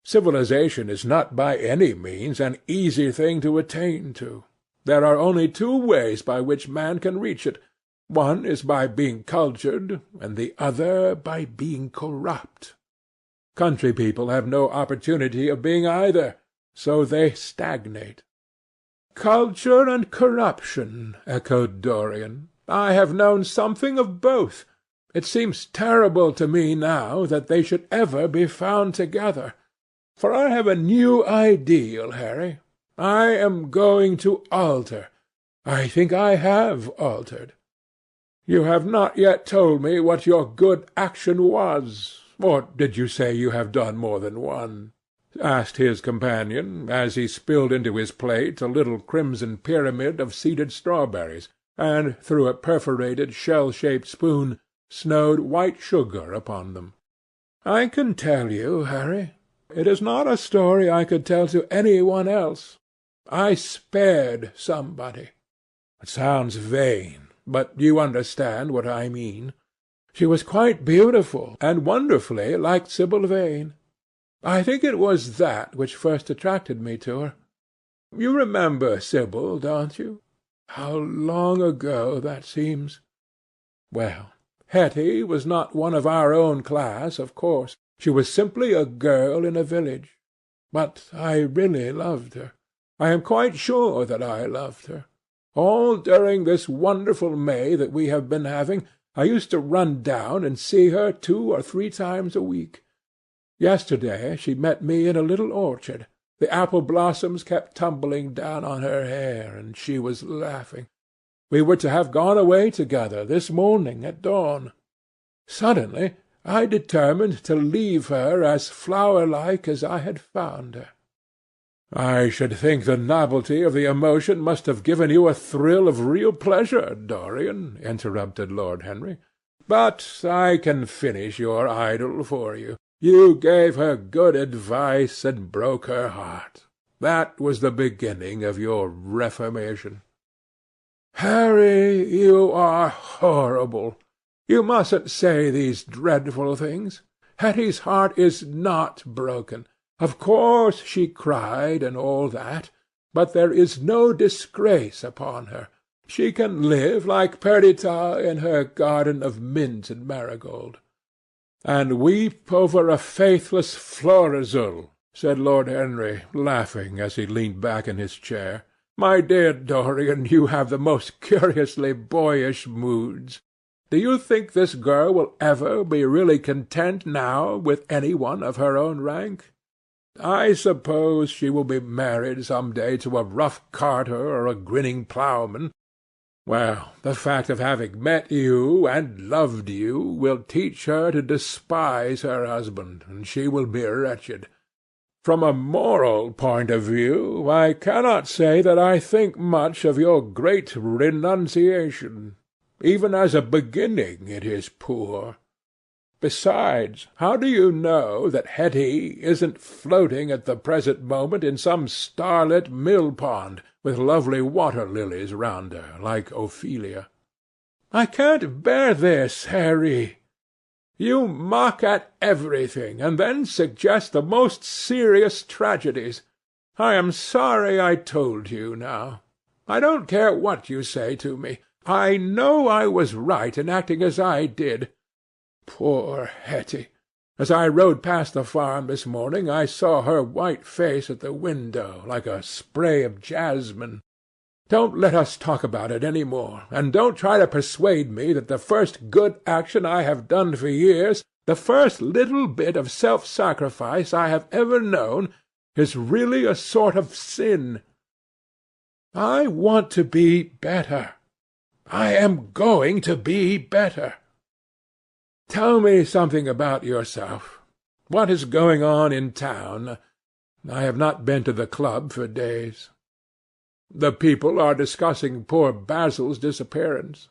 Civilization is not by any means an easy thing to attain to. There are only two ways by which man can reach it. One is by being cultured, and the other by being corrupt. Country people have no opportunity of being either, so they stagnate." "Culture and corruption," echoed Dorian. "I have known something of both. It seems terrible to me now that they should ever be found together. For I have a new ideal, Harry. I am going to alter. I think I have altered." "You have not yet told me what your good action was. Or did you say you have done more than one?" asked his companion, as he spilled into his plate a little crimson pyramid of seeded strawberries, and through a perforated shell-shaped spoon snowed white sugar upon them. "I can tell you, Harry. It is not a story I could tell to any one else. I spared somebody. It sounds vain, but you understand what I mean. She was quite beautiful, and wonderfully like Sibyl Vane. I think it was that which first attracted me to her. You remember Sibyl, don't you? How long ago that seems! Well, Hetty was not one of our own class, of course. She was simply a girl in a village. But I really loved her. I am quite sure that I loved her. All during this wonderful May that we have been having, I used to run down and see her 2 or 3 times a week. Yesterday she met me in a little orchard. The apple blossoms kept tumbling down on her hair, and she was laughing. We were to have gone away together this morning at dawn. Suddenly I determined to leave her as flower-like as I had found her." "I should think the novelty of the emotion must have given you a thrill of real pleasure, Dorian," interrupted Lord Henry. "But I can finish your idyll for you. You gave her good advice and broke her heart. That was the beginning of your reformation." "Harry, you are horrible. You mustn't say these dreadful things. Hetty's heart is not broken. Of course she cried and all that, but there is no disgrace upon her. She can live like Perdita in her garden of mint and marigold." "And weep over a faithless Florizel," said Lord Henry, laughing as he leaned back in his chair. "My dear Dorian, you have the most curiously boyish moods. Do you think this girl will ever be really content now with any one of her own rank? I suppose she will be married some day to a rough carter or a grinning ploughman. Well, the fact of having met you and loved you will teach her to despise her husband, and she will be wretched. From a moral point of view, I cannot say that I think much of your great renunciation. Even as a beginning it is poor. Besides, how do you know that Hetty isn't floating at the present moment in some starlit mill-pond, with lovely water-lilies round her, like Ophelia?" "I can't bear this, Harry. You mock at everything, and then suggest the most serious tragedies. I am sorry I told you now. I don't care what you say to me. I know I was right in acting as I did. Poor Hetty! As I rode past the farm this morning, I saw her white face at the window, like a spray of jasmine. Don't let us talk about it any more, and don't try to persuade me that the first good action I have done for years, the first little bit of self-sacrifice I have ever known, is really a sort of sin. I want to be better. I am going to be better. Tell me something about yourself. What is going on in town? I have not been to the club for days. The people are discussing poor Basil's disappearance.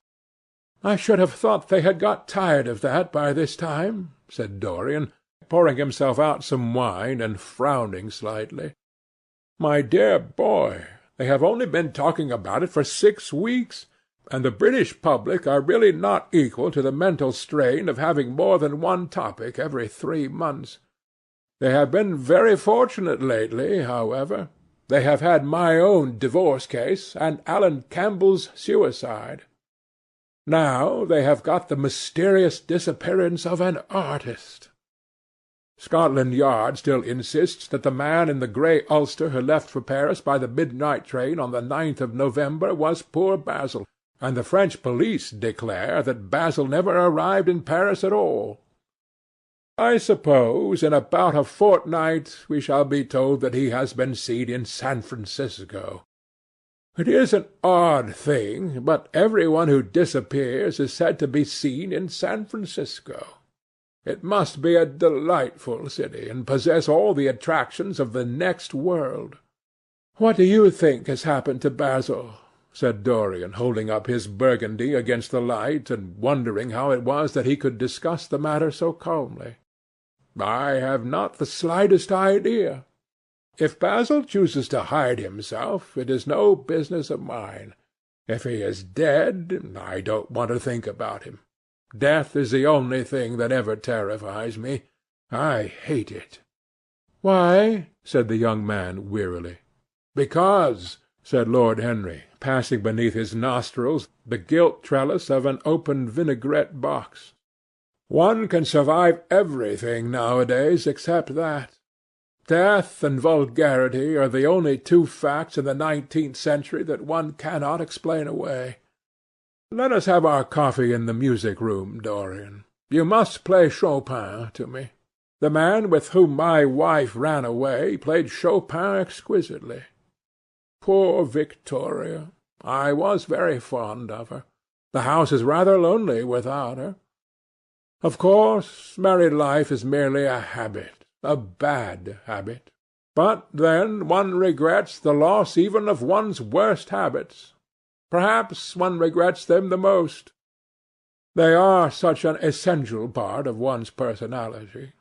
I should have thought they had got tired of that by this time, said Dorian, pouring himself out some wine and frowning slightly. My dear boy, they have only been talking about it for 6 weeks, and the British public are really not equal to the mental strain of having more than one topic every 3 months. They have been very fortunate lately, however. They have had my own divorce case and Alan Campbell's suicide. Now they have got the mysterious disappearance of an artist. Scotland Yard still insists that the man in the grey ulster who left for Paris by the midnight train on the 9th of November was poor Basil, and the French police declare that Basil never arrived in Paris at all. I suppose in about a fortnight we shall be told that he has been seen in San Francisco. It is an odd thing, but every one who disappears is said to be seen in San Francisco. It must be a delightful city, and possess all the attractions of the next world. What do you think has happened to Basil? Said Dorian, holding up his Burgundy against the light, and wondering how it was that he could discuss the matter so calmly. I have not the slightest idea. If Basil chooses to hide himself, it is no business of mine. If he is dead, I don't want to think about him. Death is the only thing that ever terrifies me. I hate it. Why? Said the young man wearily. Because, said Lord Henry, passing beneath his nostrils the gilt trellis of an open vinaigrette box, one can survive everything nowadays except that. Death and vulgarity are the only 2 facts in the 19th century that one cannot explain away. Let us have our coffee in the music-room, Dorian. You must play Chopin to me. The man with whom my wife ran away played Chopin exquisitely. Poor Victoria! I was very fond of her. The house is rather lonely without her. Of course, married life is merely a habit, a bad habit. But then one regrets the loss even of one's worst habits. Perhaps one regrets them the most. They are such an essential part of one's personality.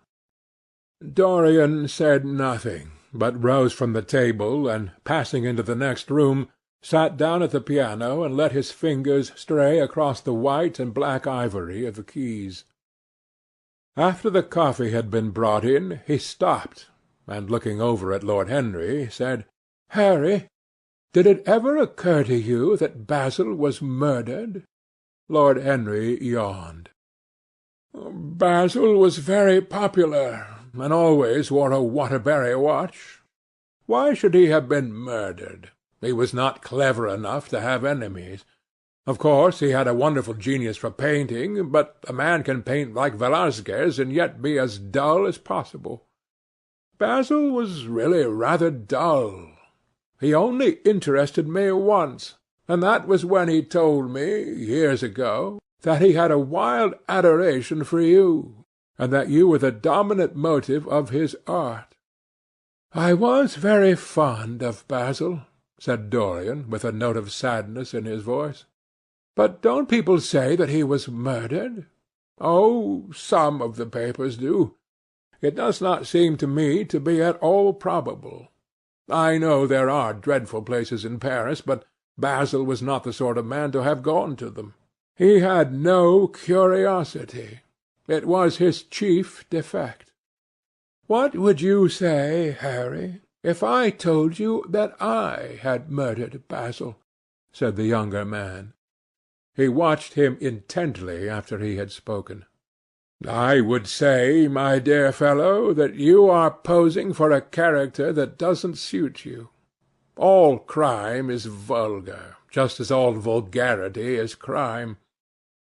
Dorian said nothing, but rose from the table, and, passing into the next room, sat down at the piano and let his fingers stray across the white and black ivory of the keys. After the coffee had been brought in, he stopped, and, looking over at Lord Henry, said, "Harry, did it ever occur to you that Basil was murdered?" Lord Henry yawned. "Basil was very popular, and always wore a Waterbury watch. Why should he have been murdered? He was not clever enough to have enemies. Of course, he had a wonderful genius for painting, but a man can paint like Velasquez and yet be as dull as possible. Basil was really rather dull. He only interested me once, and that was when he told me, years ago, that he had a wild adoration for you, and that you were the dominant motive of his art. I was very fond of Basil," said Dorian, with a note of sadness in his voice. "But don't people say that he was murdered?" "Oh, some of the papers do. It does not seem to me to be at all probable. I know there are dreadful places in Paris, but Basil was not the sort of man to have gone to them. He had no curiosity. It was his chief defect. What would you say, Harry, if I told you that I had murdered Basil?" said the younger man. He watched him intently after he had spoken. "I would say, my dear fellow, that you are posing for a character that doesn't suit you. All crime is vulgar, just as all vulgarity is crime.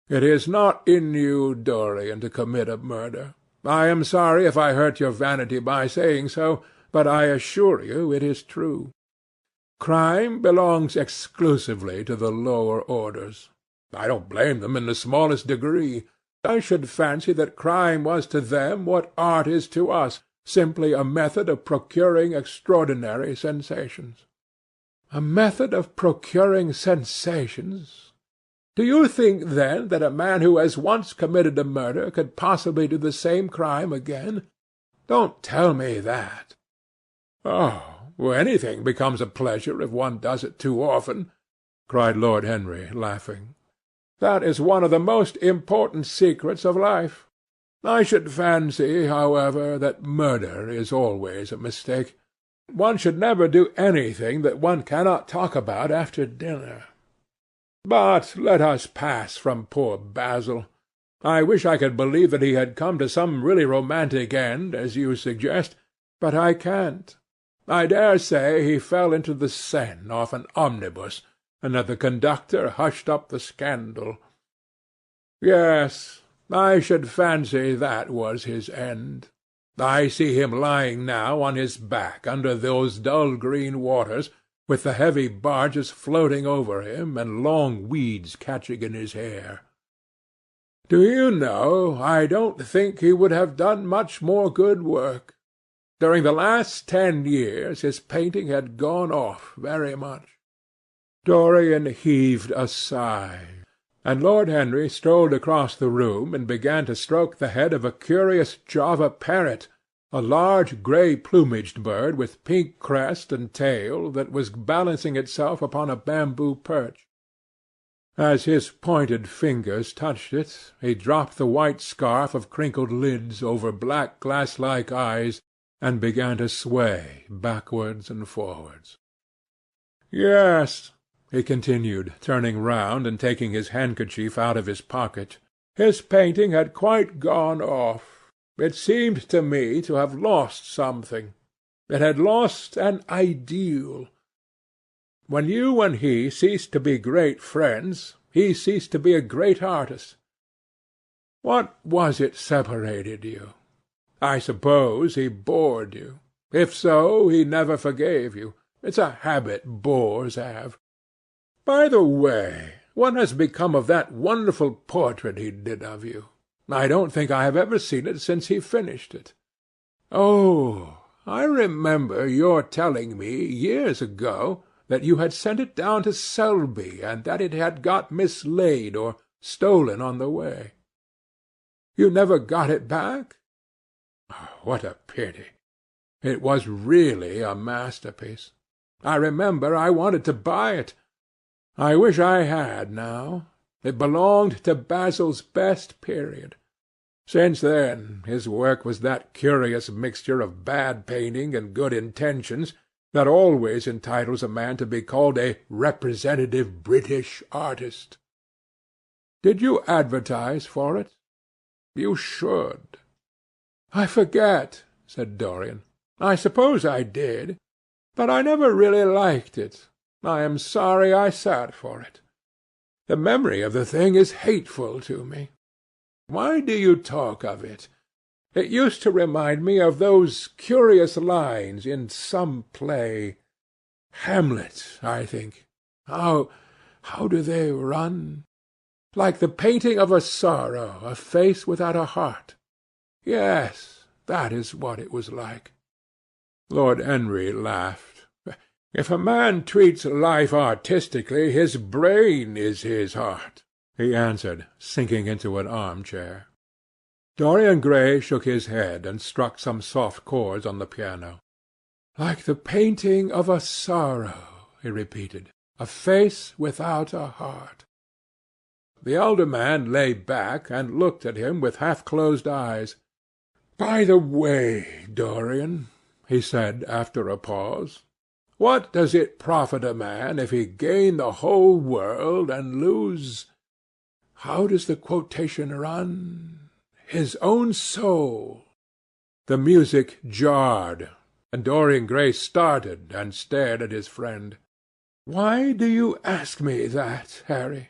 It is not in you, Dorian, to commit a murder. I am sorry if I hurt your vanity by saying so, but I assure you it is true. Crime belongs exclusively to the lower orders. I don't blame them in the smallest degree. I should fancy that crime was to them what art is to us, simply a method of procuring extraordinary sensations. A method of procuring sensations? Do you think, then, that a man who has once committed a murder could possibly do the same crime again? Don't tell me that. Oh, well, anything becomes a pleasure if one does it too often, cried Lord Henry, laughing. That is one of the most important secrets of life. I should fancy, however, that murder is always a mistake. One should never do anything that one cannot talk about after dinner. But let us pass from poor Basil. I wish I could believe that he had come to some really romantic end, as you suggest, but I can't. I dare say he fell into the Seine off an omnibus, and that the conductor hushed up the scandal. Yes, I should fancy that was his end. I see him lying now on his back under those dull green waters, with the heavy barges floating over him, and long weeds catching in his hair. Do you know, I don't think he would have done much more good work. During the last 10 years his painting had gone off very much. Dorian heaved a sigh, and Lord Henry strolled across the room and began to stroke the head of a curious Java parrot, a large grey-plumaged bird with pink crest and tail that was balancing itself upon a bamboo perch. As his pointed fingers touched it, he dropped the white scarf of crinkled lids over black glass-like eyes and began to sway backwards and forwards. Yes, he continued, turning round and taking his handkerchief out of his pocket, his painting had quite gone off. It seemed to me to have lost something. It had lost an ideal. When you and he ceased to be great friends, he ceased to be a great artist. What was it separated you? I suppose he bored you. If so, he never forgave you. It's a habit bores have. By the way, what has become of that wonderful portrait he did of you? I don't think I have ever seen it since he finished it. Oh, I remember your telling me, years ago, that you had sent it down to Selby, and that it had got mislaid or stolen on the way. You never got it back? Oh, what a pity! It was really a masterpiece. I remember I wanted to buy it. I wish I had now. It belonged to Basil's best period. Since then his work was that curious mixture of bad painting and good intentions that always entitles a man to be called a representative British artist. Did you advertise for it? You should. I forget, said Dorian. I suppose I did, but I never really liked it. I am sorry I sat for it. The memory of the thing is hateful to me. Why do you talk of it? It used to remind me of those curious lines in some play. Hamlet, I think. How do they run? Like the painting of a sorrow, a face without a heart. Yes, that is what it was like. Lord Henry laughed. If a man treats life artistically, his brain is his heart, he answered, sinking into an arm-chair. Dorian Gray shook his head and struck some soft chords on the piano. Like the painting of a sorrow, he repeated, a face without a heart. The elder man lay back and looked at him with half-closed eyes. By the way, Dorian, he said after a pause, what does it profit a man if he gain the whole world and lose— how does the quotation run? His own soul? The music jarred. and Dorian Gray started and stared at his friend. "Why do you ask me that, Harry?"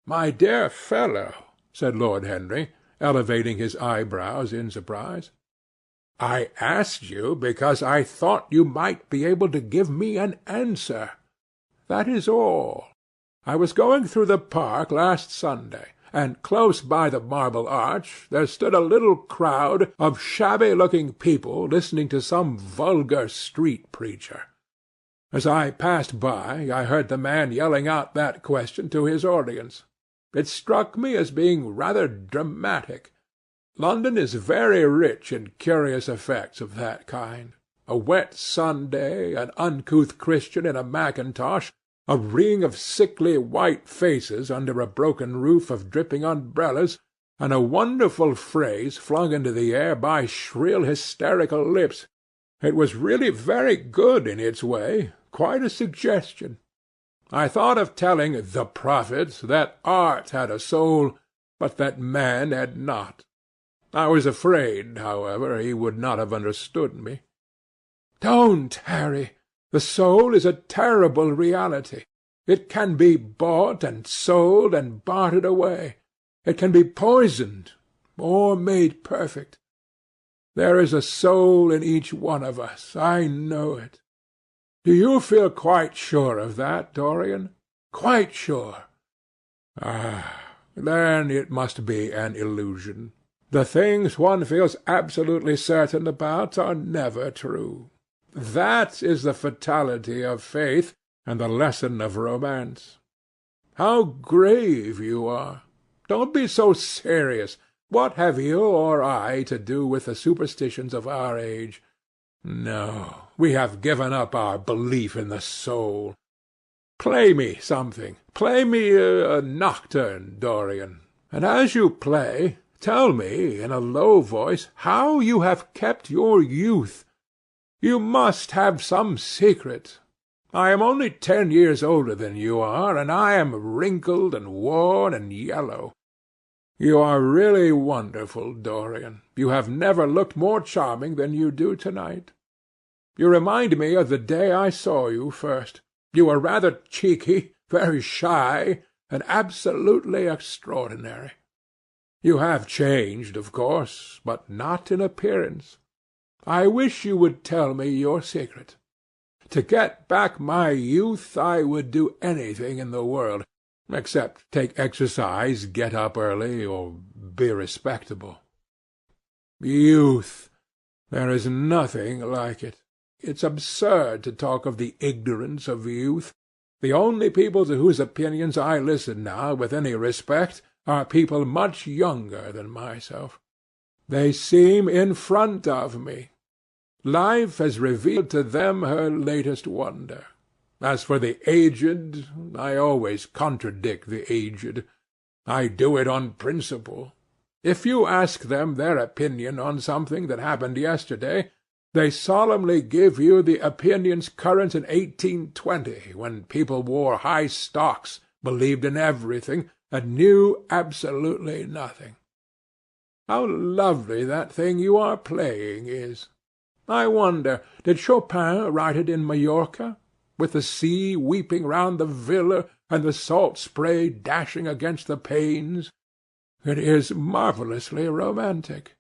"My dear fellow," said Lord Henry, elevating his eyebrows in surprise, "I asked you because I thought you might be able to give me an answer. That is all. I was going through the park last Sunday, and close by the Marble Arch there stood a little crowd of shabby-looking people listening to some vulgar street preacher. As I passed by, I heard the man yelling out that question to his audience. It struck me as being rather dramatic. London is very rich in curious effects of that kind. A wet Sunday, an uncouth Christian in a mackintosh, a ring of sickly white faces under a broken roof of dripping umbrellas, and a wonderful phrase flung into the air by shrill hysterical lips. It was really very good in its way, quite a suggestion. I thought of telling the prophet that art had a soul, but that man had not. I was afraid, however, he would not have understood me." "Don't, Harry. The soul is a terrible reality. It can be bought and sold and bartered away. It can be poisoned or made perfect. There is a soul in each one of us. I know it." "Do you feel quite sure of that, Dorian?" "Quite sure." "Ah, then it must be an illusion. The things one feels absolutely certain about are never true. That is the fatality of faith and the lesson of romance. How grave you are! Don't be so serious. What have you or I to do with the superstitions of our age? No, we have given up our belief in the soul. Play me something. Play me a nocturne, Dorian, and as you play, tell me in a low voice how you have kept your youth. You must have some secret. I am only 10 years older than you are, and I am wrinkled and worn and yellow. You are really wonderful, Dorian. You have never looked more charming than you do to-night. You remind me of the day I saw you first. You were rather cheeky, very shy, and absolutely extraordinary. You have changed, of course, but not in appearance. I wish you would tell me your secret. To get back my youth I would do anything in the world, except take exercise, get up early, or be respectable. Youth! There is nothing like it. It's absurd to talk of the ignorance of youth. The only people to whose opinions I listen now with any respect are people much younger than myself. They seem in front of me. Life has revealed to them her latest wonder. As for the aged, I always contradict the aged. I do it on principle. If you ask them their opinion on something that happened yesterday, they solemnly give you the opinions current in 1820, when people wore high stocks, believed in everything, and knew absolutely nothing. How lovely that thing you are playing is! I wonder, did Chopin write it in Majorca, with the sea weeping round the villa, and the salt spray dashing against the panes? It is marvellously romantic.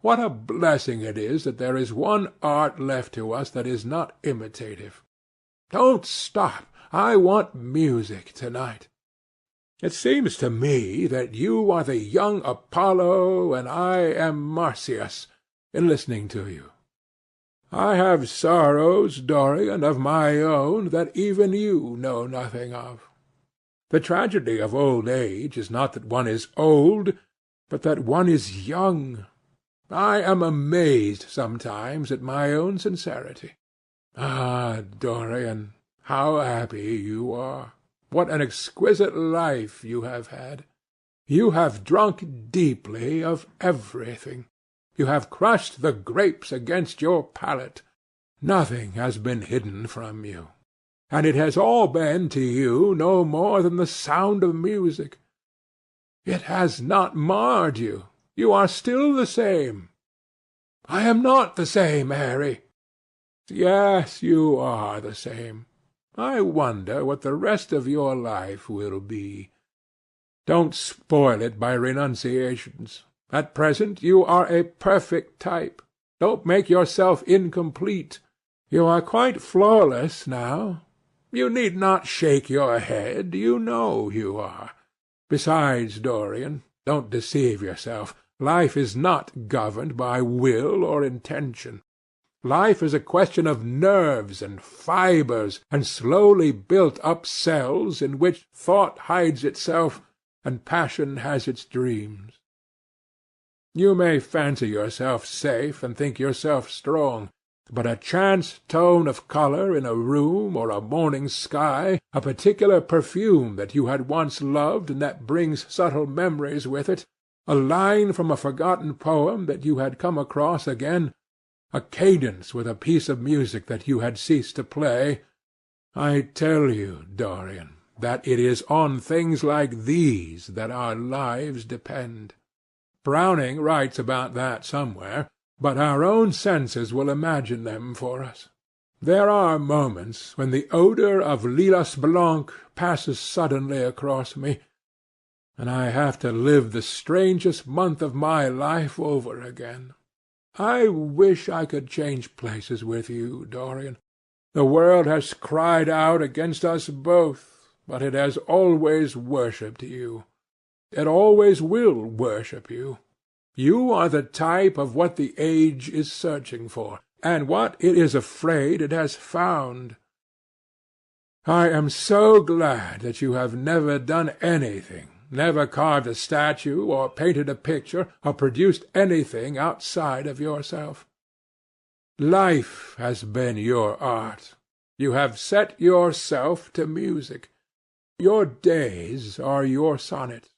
What a blessing it is that there is one art left to us that is not imitative. Don't stop. I want music to-night. It seems to me that you are the young Apollo and I am Marsyas, in listening to you. I have sorrows, Dorian, of my own that even you know nothing of. The tragedy of old age is not that one is old, but that one is young. I am amazed sometimes at my own sincerity. Ah, Dorian, how happy you are! What an exquisite life you have had! You have drunk deeply of everything. You have crushed the grapes against your palate. Nothing has been hidden from you. And it has all been to you no more than the sound of music. It has not marred you. You are still the same. I am not the same, Harry. Yes, you are the same. I wonder what the rest of your life will be. Don't spoil it by renunciations. At present you are a perfect type. Don't make yourself incomplete. You are quite flawless now. You need not shake your head. You know you are. Besides, Dorian, don't deceive yourself. Life is not governed by will or intention. Life is a question of nerves and fibres and slowly built-up cells in which thought hides itself and passion has its dreams. You may fancy yourself safe and think yourself strong, but a chance tone of colour in a room or a morning sky, a particular perfume that you had once loved and that brings subtle memories with it, a line from a forgotten poem that you had come across again, a cadence with a piece of music that you had ceased to play, I tell you, Dorian, that it is on things like these that our lives depend. Browning writes about that somewhere, but our own senses will imagine them for us. There are moments when the odour of lilas blanc passes suddenly across me, and I have to live the strangest month of my life over again. I wish I could change places with you, Dorian. The world has cried out against us both, but it has always worshipped you. It always will worship you. You are the type of what the age is searching for, and what it is afraid it has found. I am so glad that you have never done anything, never carved a statue, or painted a picture, or produced anything outside of yourself. Life has been your art. You have set yourself to music. Your days are your sonnets.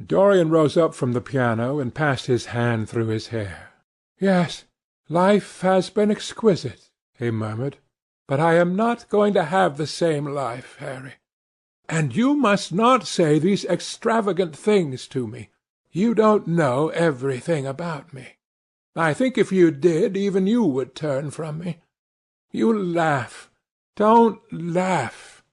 Dorian rose up from the piano and passed his hand through his hair. "Yes, life has been exquisite," he murmured, "but I am not going to have the same life, Harry. And you must not say these extravagant things to me. You don't know everything about me. I think if you did, even you would turn from me. You laugh. Don't laugh.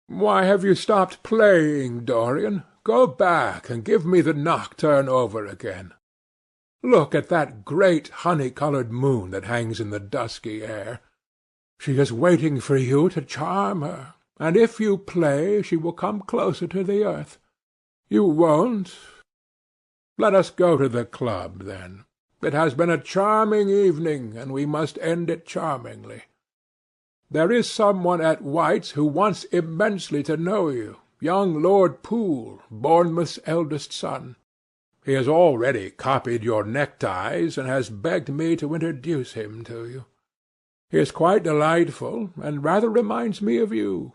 Why have you stopped playing, Dorian? Go back and give me the nocturne over again. Look at that great honey-coloured moon that hangs in the dusky air. She is waiting for you to charm her, and if you play she will come closer to the earth. You won't. Let us go to the club, then. It has been a charming evening, and we must end it charmingly. There is some one at White's who wants immensely to know you, young Lord Poole, Bournemouth's eldest son. He has already copied your neckties, and has begged me to introduce him to you. He is quite delightful, and rather reminds me of you."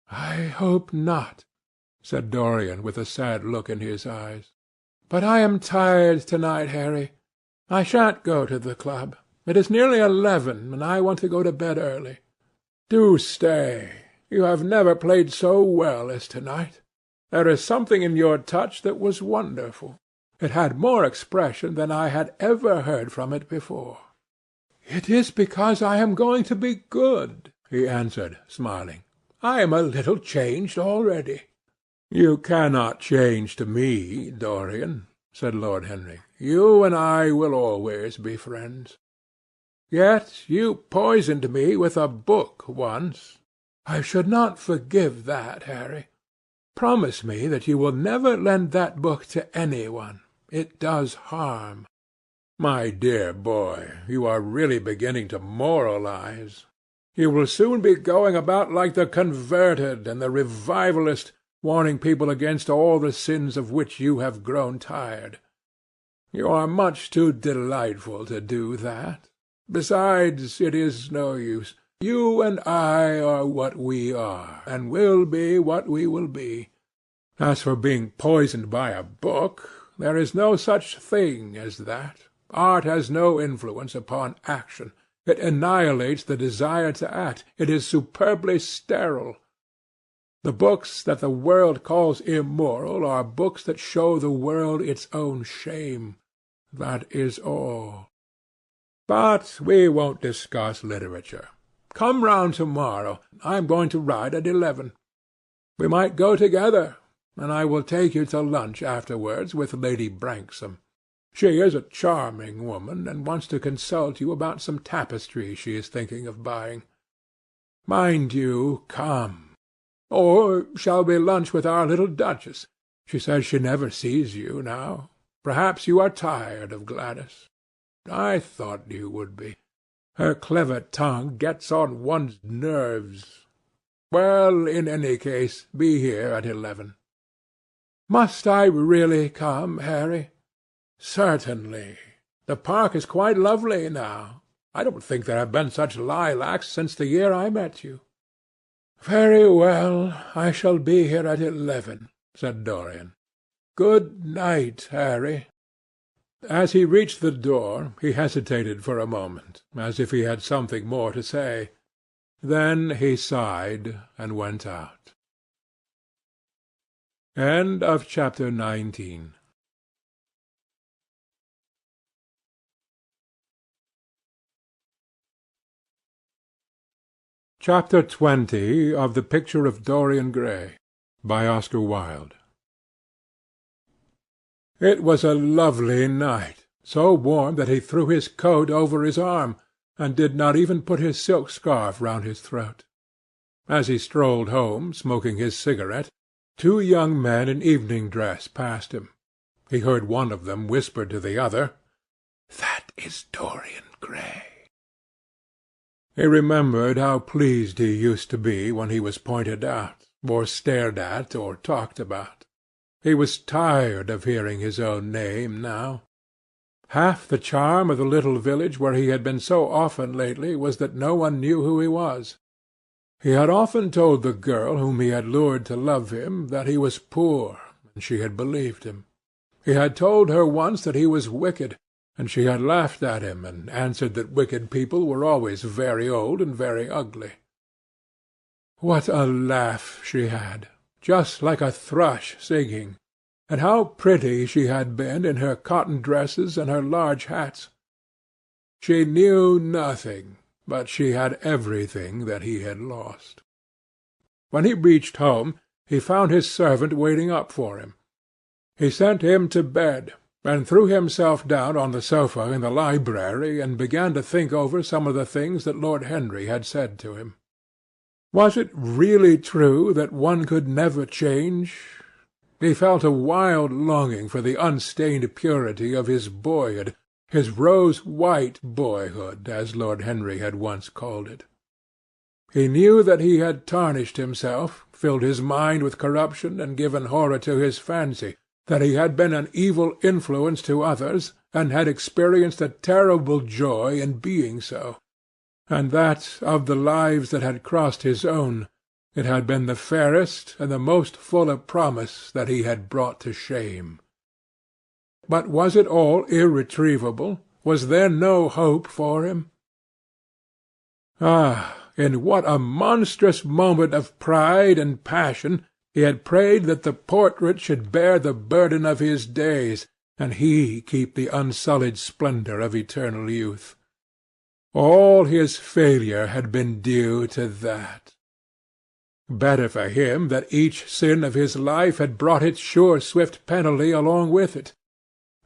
"I hope not," said Dorian, with a sad look in his eyes. "But I am tired to-night, Harry. I shan't go to the club. It is nearly 11, and I want to go to bed early." "Do stay. You have never played so well as to-night. There is something in your touch that was wonderful. It had more expression than I had ever heard from it before." "It is because I am going to be good," he answered, smiling. "I am a little changed already." "You cannot change to me, Dorian," said Lord Henry. "You and I will always be friends." "Yet you poisoned me with a book once." "I should not forgive that, Harry. Promise me that you will never lend that book to any one. It does harm." "My dear boy, you are really beginning to moralize. You will soon be going about like the converted and the revivalist, warning people against all the sins of which you have grown tired. You are much too delightful to do that. Besides, it is no use. You and I are what we are, and will be what we will be. As for being poisoned by a book, there is no such thing as that. Art has no influence upon action. It annihilates the desire to act. It is superbly sterile. The books that the world calls immoral are books that show the world its own shame. That is all. But we won't discuss literature. Come round to-morrow. I am going to ride at 11. We might go together, and I will take you to lunch afterwards with Lady Branksome. She is a charming woman, and wants to consult you about some tapestry she is thinking of buying. Mind you come. Or shall we lunch with our little Duchess? She says she never sees you now. Perhaps you are tired of Gladys. I thought you would be. Her clever tongue gets on one's nerves. Well, in any case, be here at 11. Must I really come, Harry? Certainly. The park is quite lovely now. I don't think there have been such lilacs since the year I met you. Very well, I shall be here at 11, said Dorian. Good night, Harry. As he reached the door, he hesitated for a moment, as if he had something more to say. Then he sighed and went out. End of chapter 19. Chapter 20 of The Picture of Dorian Gray, by Oscar Wilde. It was a lovely night, so warm that he threw his coat over his arm, and did not even put his silk scarf round his throat. As he strolled home, smoking his cigarette, 2 young men in evening dress passed him. He heard one of them whisper to the other, "That is Dorian Gray." He remembered how pleased he used to be when he was pointed out, or stared at, or talked about. He was tired of hearing his own name now. Half the charm of the little village where he had been so often lately was that no one knew who he was. He had often told the girl whom he had lured to love him that he was poor, and she had believed him. He had told her once that he was wicked, and she had laughed at him and answered that wicked people were always very old and very ugly. What a laugh she had! Just like a thrush singing. And how pretty she had been in her cotton dresses and her large hats! She knew nothing, but she had everything that he had lost. When he reached home, he found his servant waiting up for him. He sent him to bed, and threw himself down on the sofa in the library and began to think over some of the things that Lord Henry had said to him. Was it really true that one could never change? He felt a wild longing for the unstained purity of his boyhood, his rose-white boyhood, as Lord Henry had once called it. He knew that he had tarnished himself, filled his mind with corruption, and given horror to his fancy, that he had been an evil influence to others, and had experienced a terrible joy in being so, and that, of the lives that had crossed his own, it had been the fairest and the most full of promise that he had brought to shame. But was it all irretrievable? Was there no hope for him? Ah, in what a monstrous moment of pride and passion he had prayed that the portrait should bear the burden of his days, and he keep the unsullied splendor of eternal youth. All his failure had been due to that. Better for him that each sin of his life had brought its sure swift penalty along with it.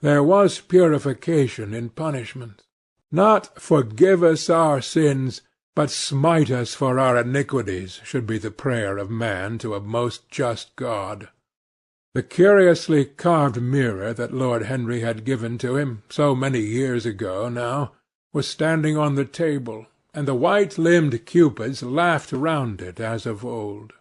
There was purification in punishment. Not "forgive us our sins," but "smite us for our iniquities," should be the prayer of man to a most just God. The curiously carved mirror that Lord Henry had given to him, so many years ago now, was standing on the table, and the white-limbed cupids laughed round it as of old.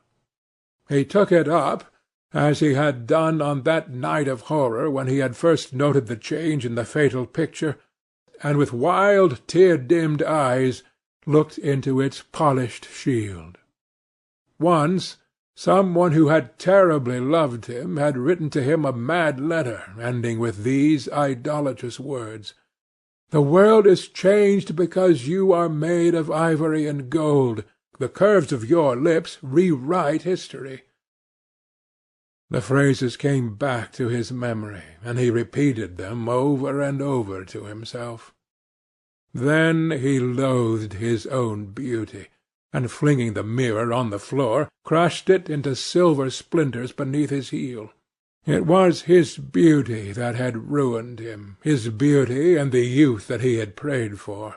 He took it up, as he had done on that night of horror when he had first noted the change in the fatal picture, and with wild, tear-dimmed eyes looked into its polished shield. Once some one who had terribly loved him had written to him a mad letter ending with these idolatrous words: "The world is changed because you are made of ivory and gold. The curves of your lips rewrite history." The phrases came back to his memory, and he repeated them over and over to himself. Then he loathed his own beauty, and flinging the mirror on the floor, crushed it into silver splinters beneath his heel. It was his beauty that had ruined him, his beauty and the youth that he had prayed for.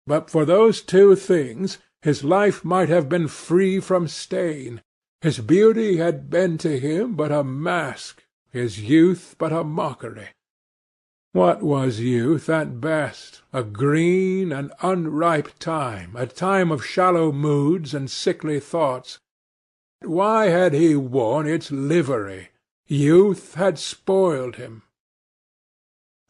But for those two things his life might have been free from stain. His beauty had been to him but a mask, his youth but a mockery. What was youth at best? A green and unripe time, a time of shallow moods and sickly thoughts. Why had he worn its livery? Youth had spoiled him.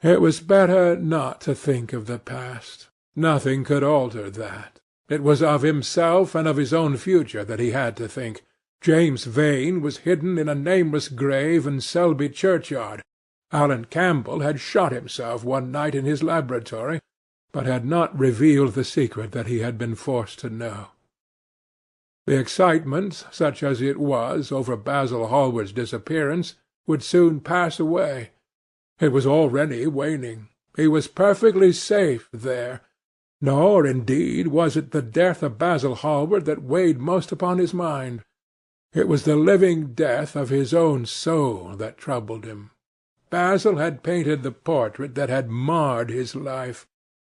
It was better not to think of the past. Nothing could alter that. It was of himself and of his own future that he had to think. James Vane was hidden in a nameless grave in Selby churchyard. Alan Campbell had shot himself one night in his laboratory, but had not revealed the secret that he had been forced to know. The excitement, such as it was, over Basil Hallward's disappearance, would soon pass away. It was already waning. He was perfectly safe there. Nor, indeed, was it the death of Basil Hallward that weighed most upon his mind. It was the living death of his own soul that troubled him. Basil had painted the portrait that had marred his life.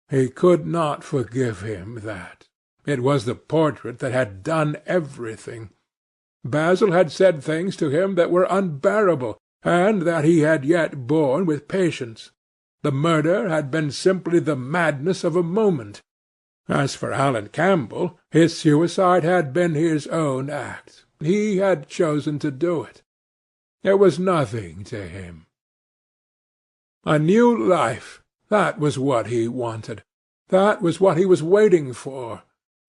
He could not forgive him that. It was the portrait that had done everything. Basil had said things to him that were unbearable, and that he had yet borne with patience. The murder had been simply the madness of a moment. As for Alan Campbell, his suicide had been his own act. He had chosen to do it. It was nothing to him. A new life, that was what he wanted. That was what he was waiting for.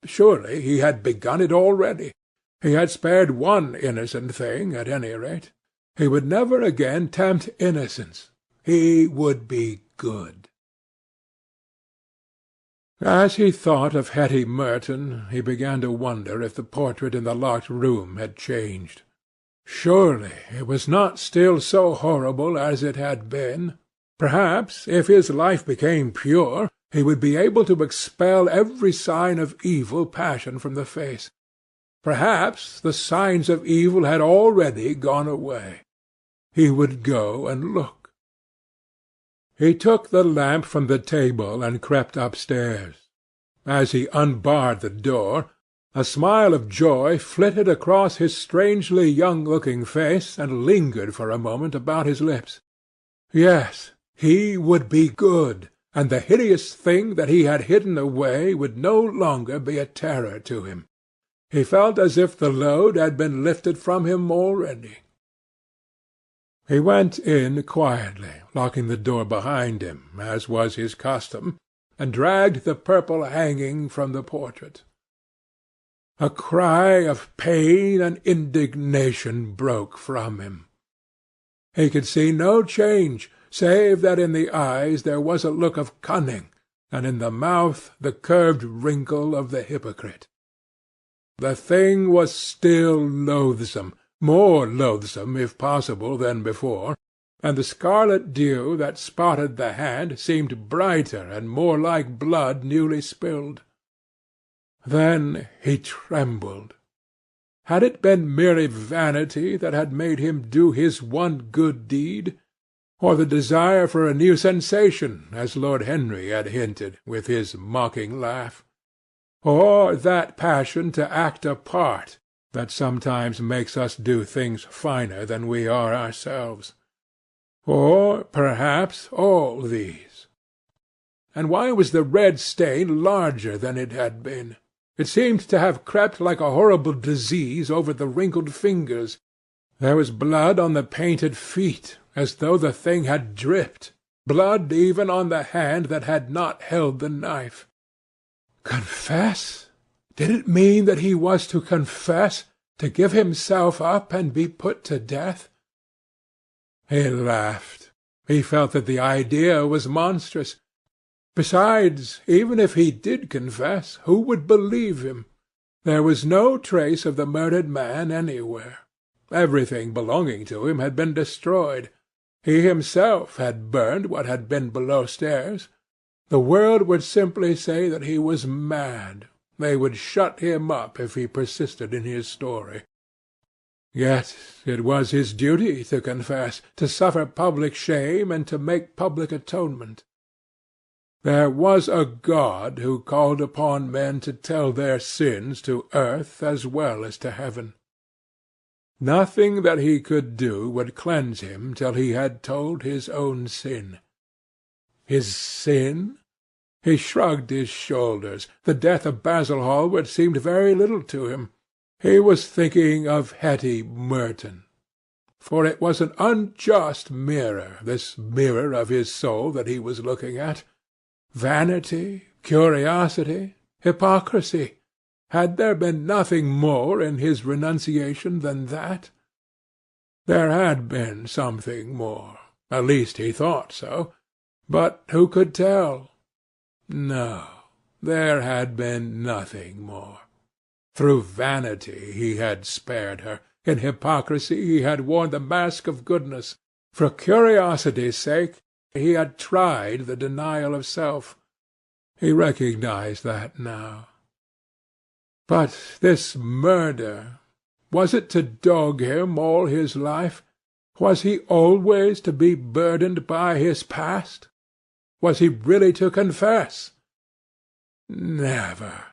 Surely he had begun it already. He had spared one innocent thing, at any rate. He would never again tempt innocence. He would be good. As he thought of Hetty Merton, he began to wonder if the portrait in the locked room had changed. Surely it was not still so horrible as it had been. Perhaps, if his life became pure, he would be able to expel every sign of evil passion from the face. Perhaps the signs of evil had already gone away. He would go and look. He took the lamp from the table and crept upstairs. As he unbarred the door, a smile of joy flitted across his strangely young-looking face and lingered for a moment about his lips. Yes, he would be good, and the hideous thing that he had hidden away would no longer be a terror to him. He felt as if the load had been lifted from him already. He went in quietly, locking the door behind him, as was his custom, and dragged the purple hanging from the portrait. A cry of pain and indignation broke from him. He could see no change, save that in the eyes there was a look of cunning, and in the mouth the curved wrinkle of the hypocrite. The thing was still loathsome, more loathsome, if possible, than before, and the scarlet dew that spotted the hand seemed brighter and more like blood newly spilled. Then he trembled. Had it been merely vanity that had made him do his one good deed, or the desire for a new sensation, as Lord Henry had hinted, with his mocking laugh? Or that passion to act a part that sometimes makes us do things finer than we are ourselves? Or, perhaps, all these? And why was the red stain larger than it had been? It seemed to have crept like a horrible disease over the wrinkled fingers. There was blood on the painted feet, as though the thing had dripped, blood even on the hand that had not held the knife. Confess? Did it mean that he was to confess, to give himself up and be put to death? He laughed. He felt that the idea was monstrous. Besides, even if he did confess, who would believe him? There was no trace of the murdered man anywhere. Everything belonging to him had been destroyed. He himself had burned what had been below stairs. The world would simply say that he was mad. They would shut him up if he persisted in his story. Yet it was his duty to confess, to suffer public shame, and to make public atonement. There was a God who called upon men to tell their sins to earth as well as to heaven. Nothing that he could do would cleanse him till he had told his own sin. His sin? He shrugged his shoulders. The death of Basil Hallward seemed very little to him. He was thinking of Hetty Merton. For it was an unjust mirror, this mirror of his soul that he was looking at. Vanity, curiosity, hypocrisy. Had there been nothing more in his renunciation than that? There had been something more. At least he thought so. But who could tell? No, there had been nothing more. Through vanity he had spared her. In hypocrisy he had worn the mask of goodness. For curiosity's sake he had tried the denial of self. He recognized that now. But this murder, was it to dog him all his life? Was he always to be burdened by his past? Was he really to confess? Never.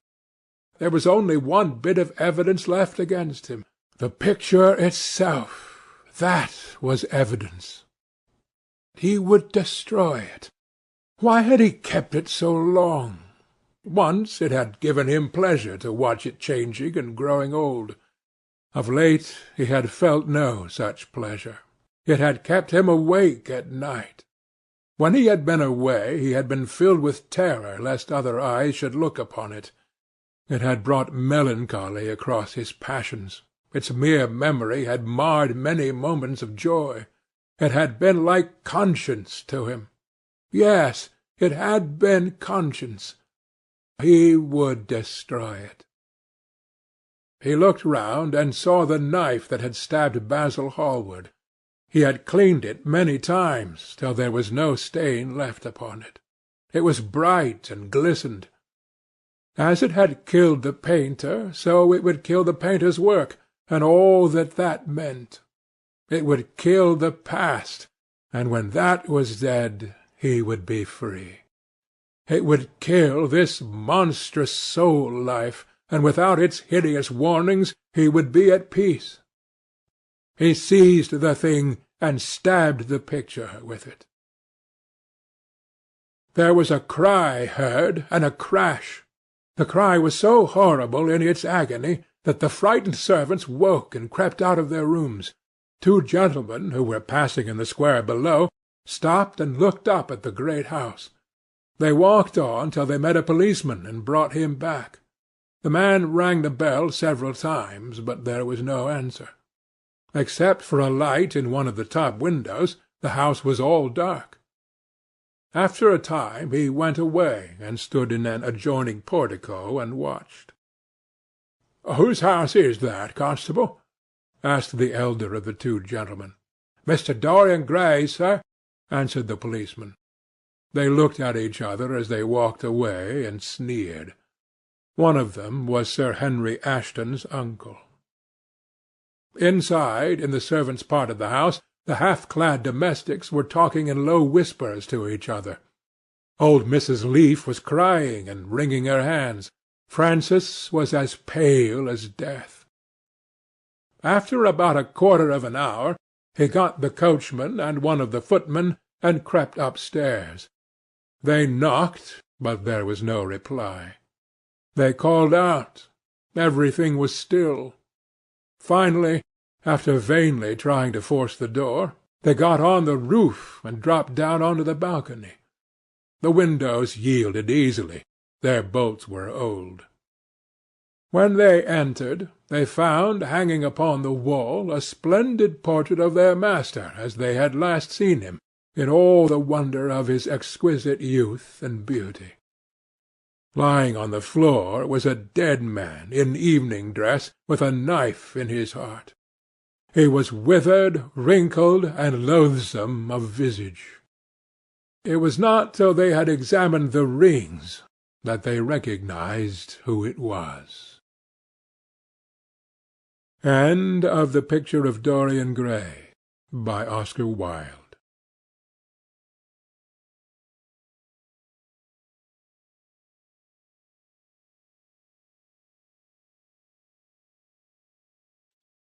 There was only one bit of evidence left against him. The picture itself. That was evidence. He would destroy it. Why had he kept it so long? Once it had given him pleasure to watch it changing and growing old. Of late he had felt no such pleasure. It had kept him awake at night. When he had been away he had been filled with terror lest other eyes should look upon it. It had brought melancholy across his passions. Its mere memory had marred many moments of joy. It had been like conscience to him. Yes, it had been conscience. He would destroy it. He looked round and saw the knife that had stabbed Basil Hallward. He had cleaned it many times till there was no stain left upon it. It was bright and glistened. As it had killed the painter, so it would kill the painter's work, and all that meant. It would kill the past, and when that was dead, he would be free. It would kill this monstrous soul-life, and without its hideous warnings he would be at peace. He seized the thing and stabbed the picture with it. There was a cry heard, and a crash. The cry was so horrible in its agony that the frightened servants woke and crept out of their rooms. Two gentlemen, who were passing in the square below, stopped and looked up at the great house. They walked on till they met a policeman and brought him back. The man rang the bell several times, but there was no answer. Except for a light in one of the top windows, the house was all dark. After a time he went away and stood in an adjoining portico and watched. "Whose house is that, constable?" asked the elder of the two gentlemen. "Mr. Dorian Gray's, sir," answered the policeman. They looked at each other as they walked away, and sneered. One of them was Sir Henry Ashton's uncle. Inside, in the servants' part of the house, the half-clad domestics were talking in low whispers to each other. Old Mrs. Leaf was crying and wringing her hands. Francis was as pale as death. After about a quarter of an hour, he got the coachman and one of the footmen, and crept upstairs. They knocked, but there was no reply. They called out. Everything was still. Finally, after vainly trying to force the door, they got on the roof and dropped down onto the balcony. The windows yielded easily. Their bolts were old. When they entered, they found hanging upon the wall a splendid portrait of their master as they had last seen him, in all the wonder of his exquisite youth and beauty. Lying on the floor was a dead man in evening dress, with a knife in his heart. He was withered, wrinkled, and loathsome of visage. It was not till they had examined the rings that they recognized who it was. End of The Picture of Dorian Gray, by Oscar Wilde.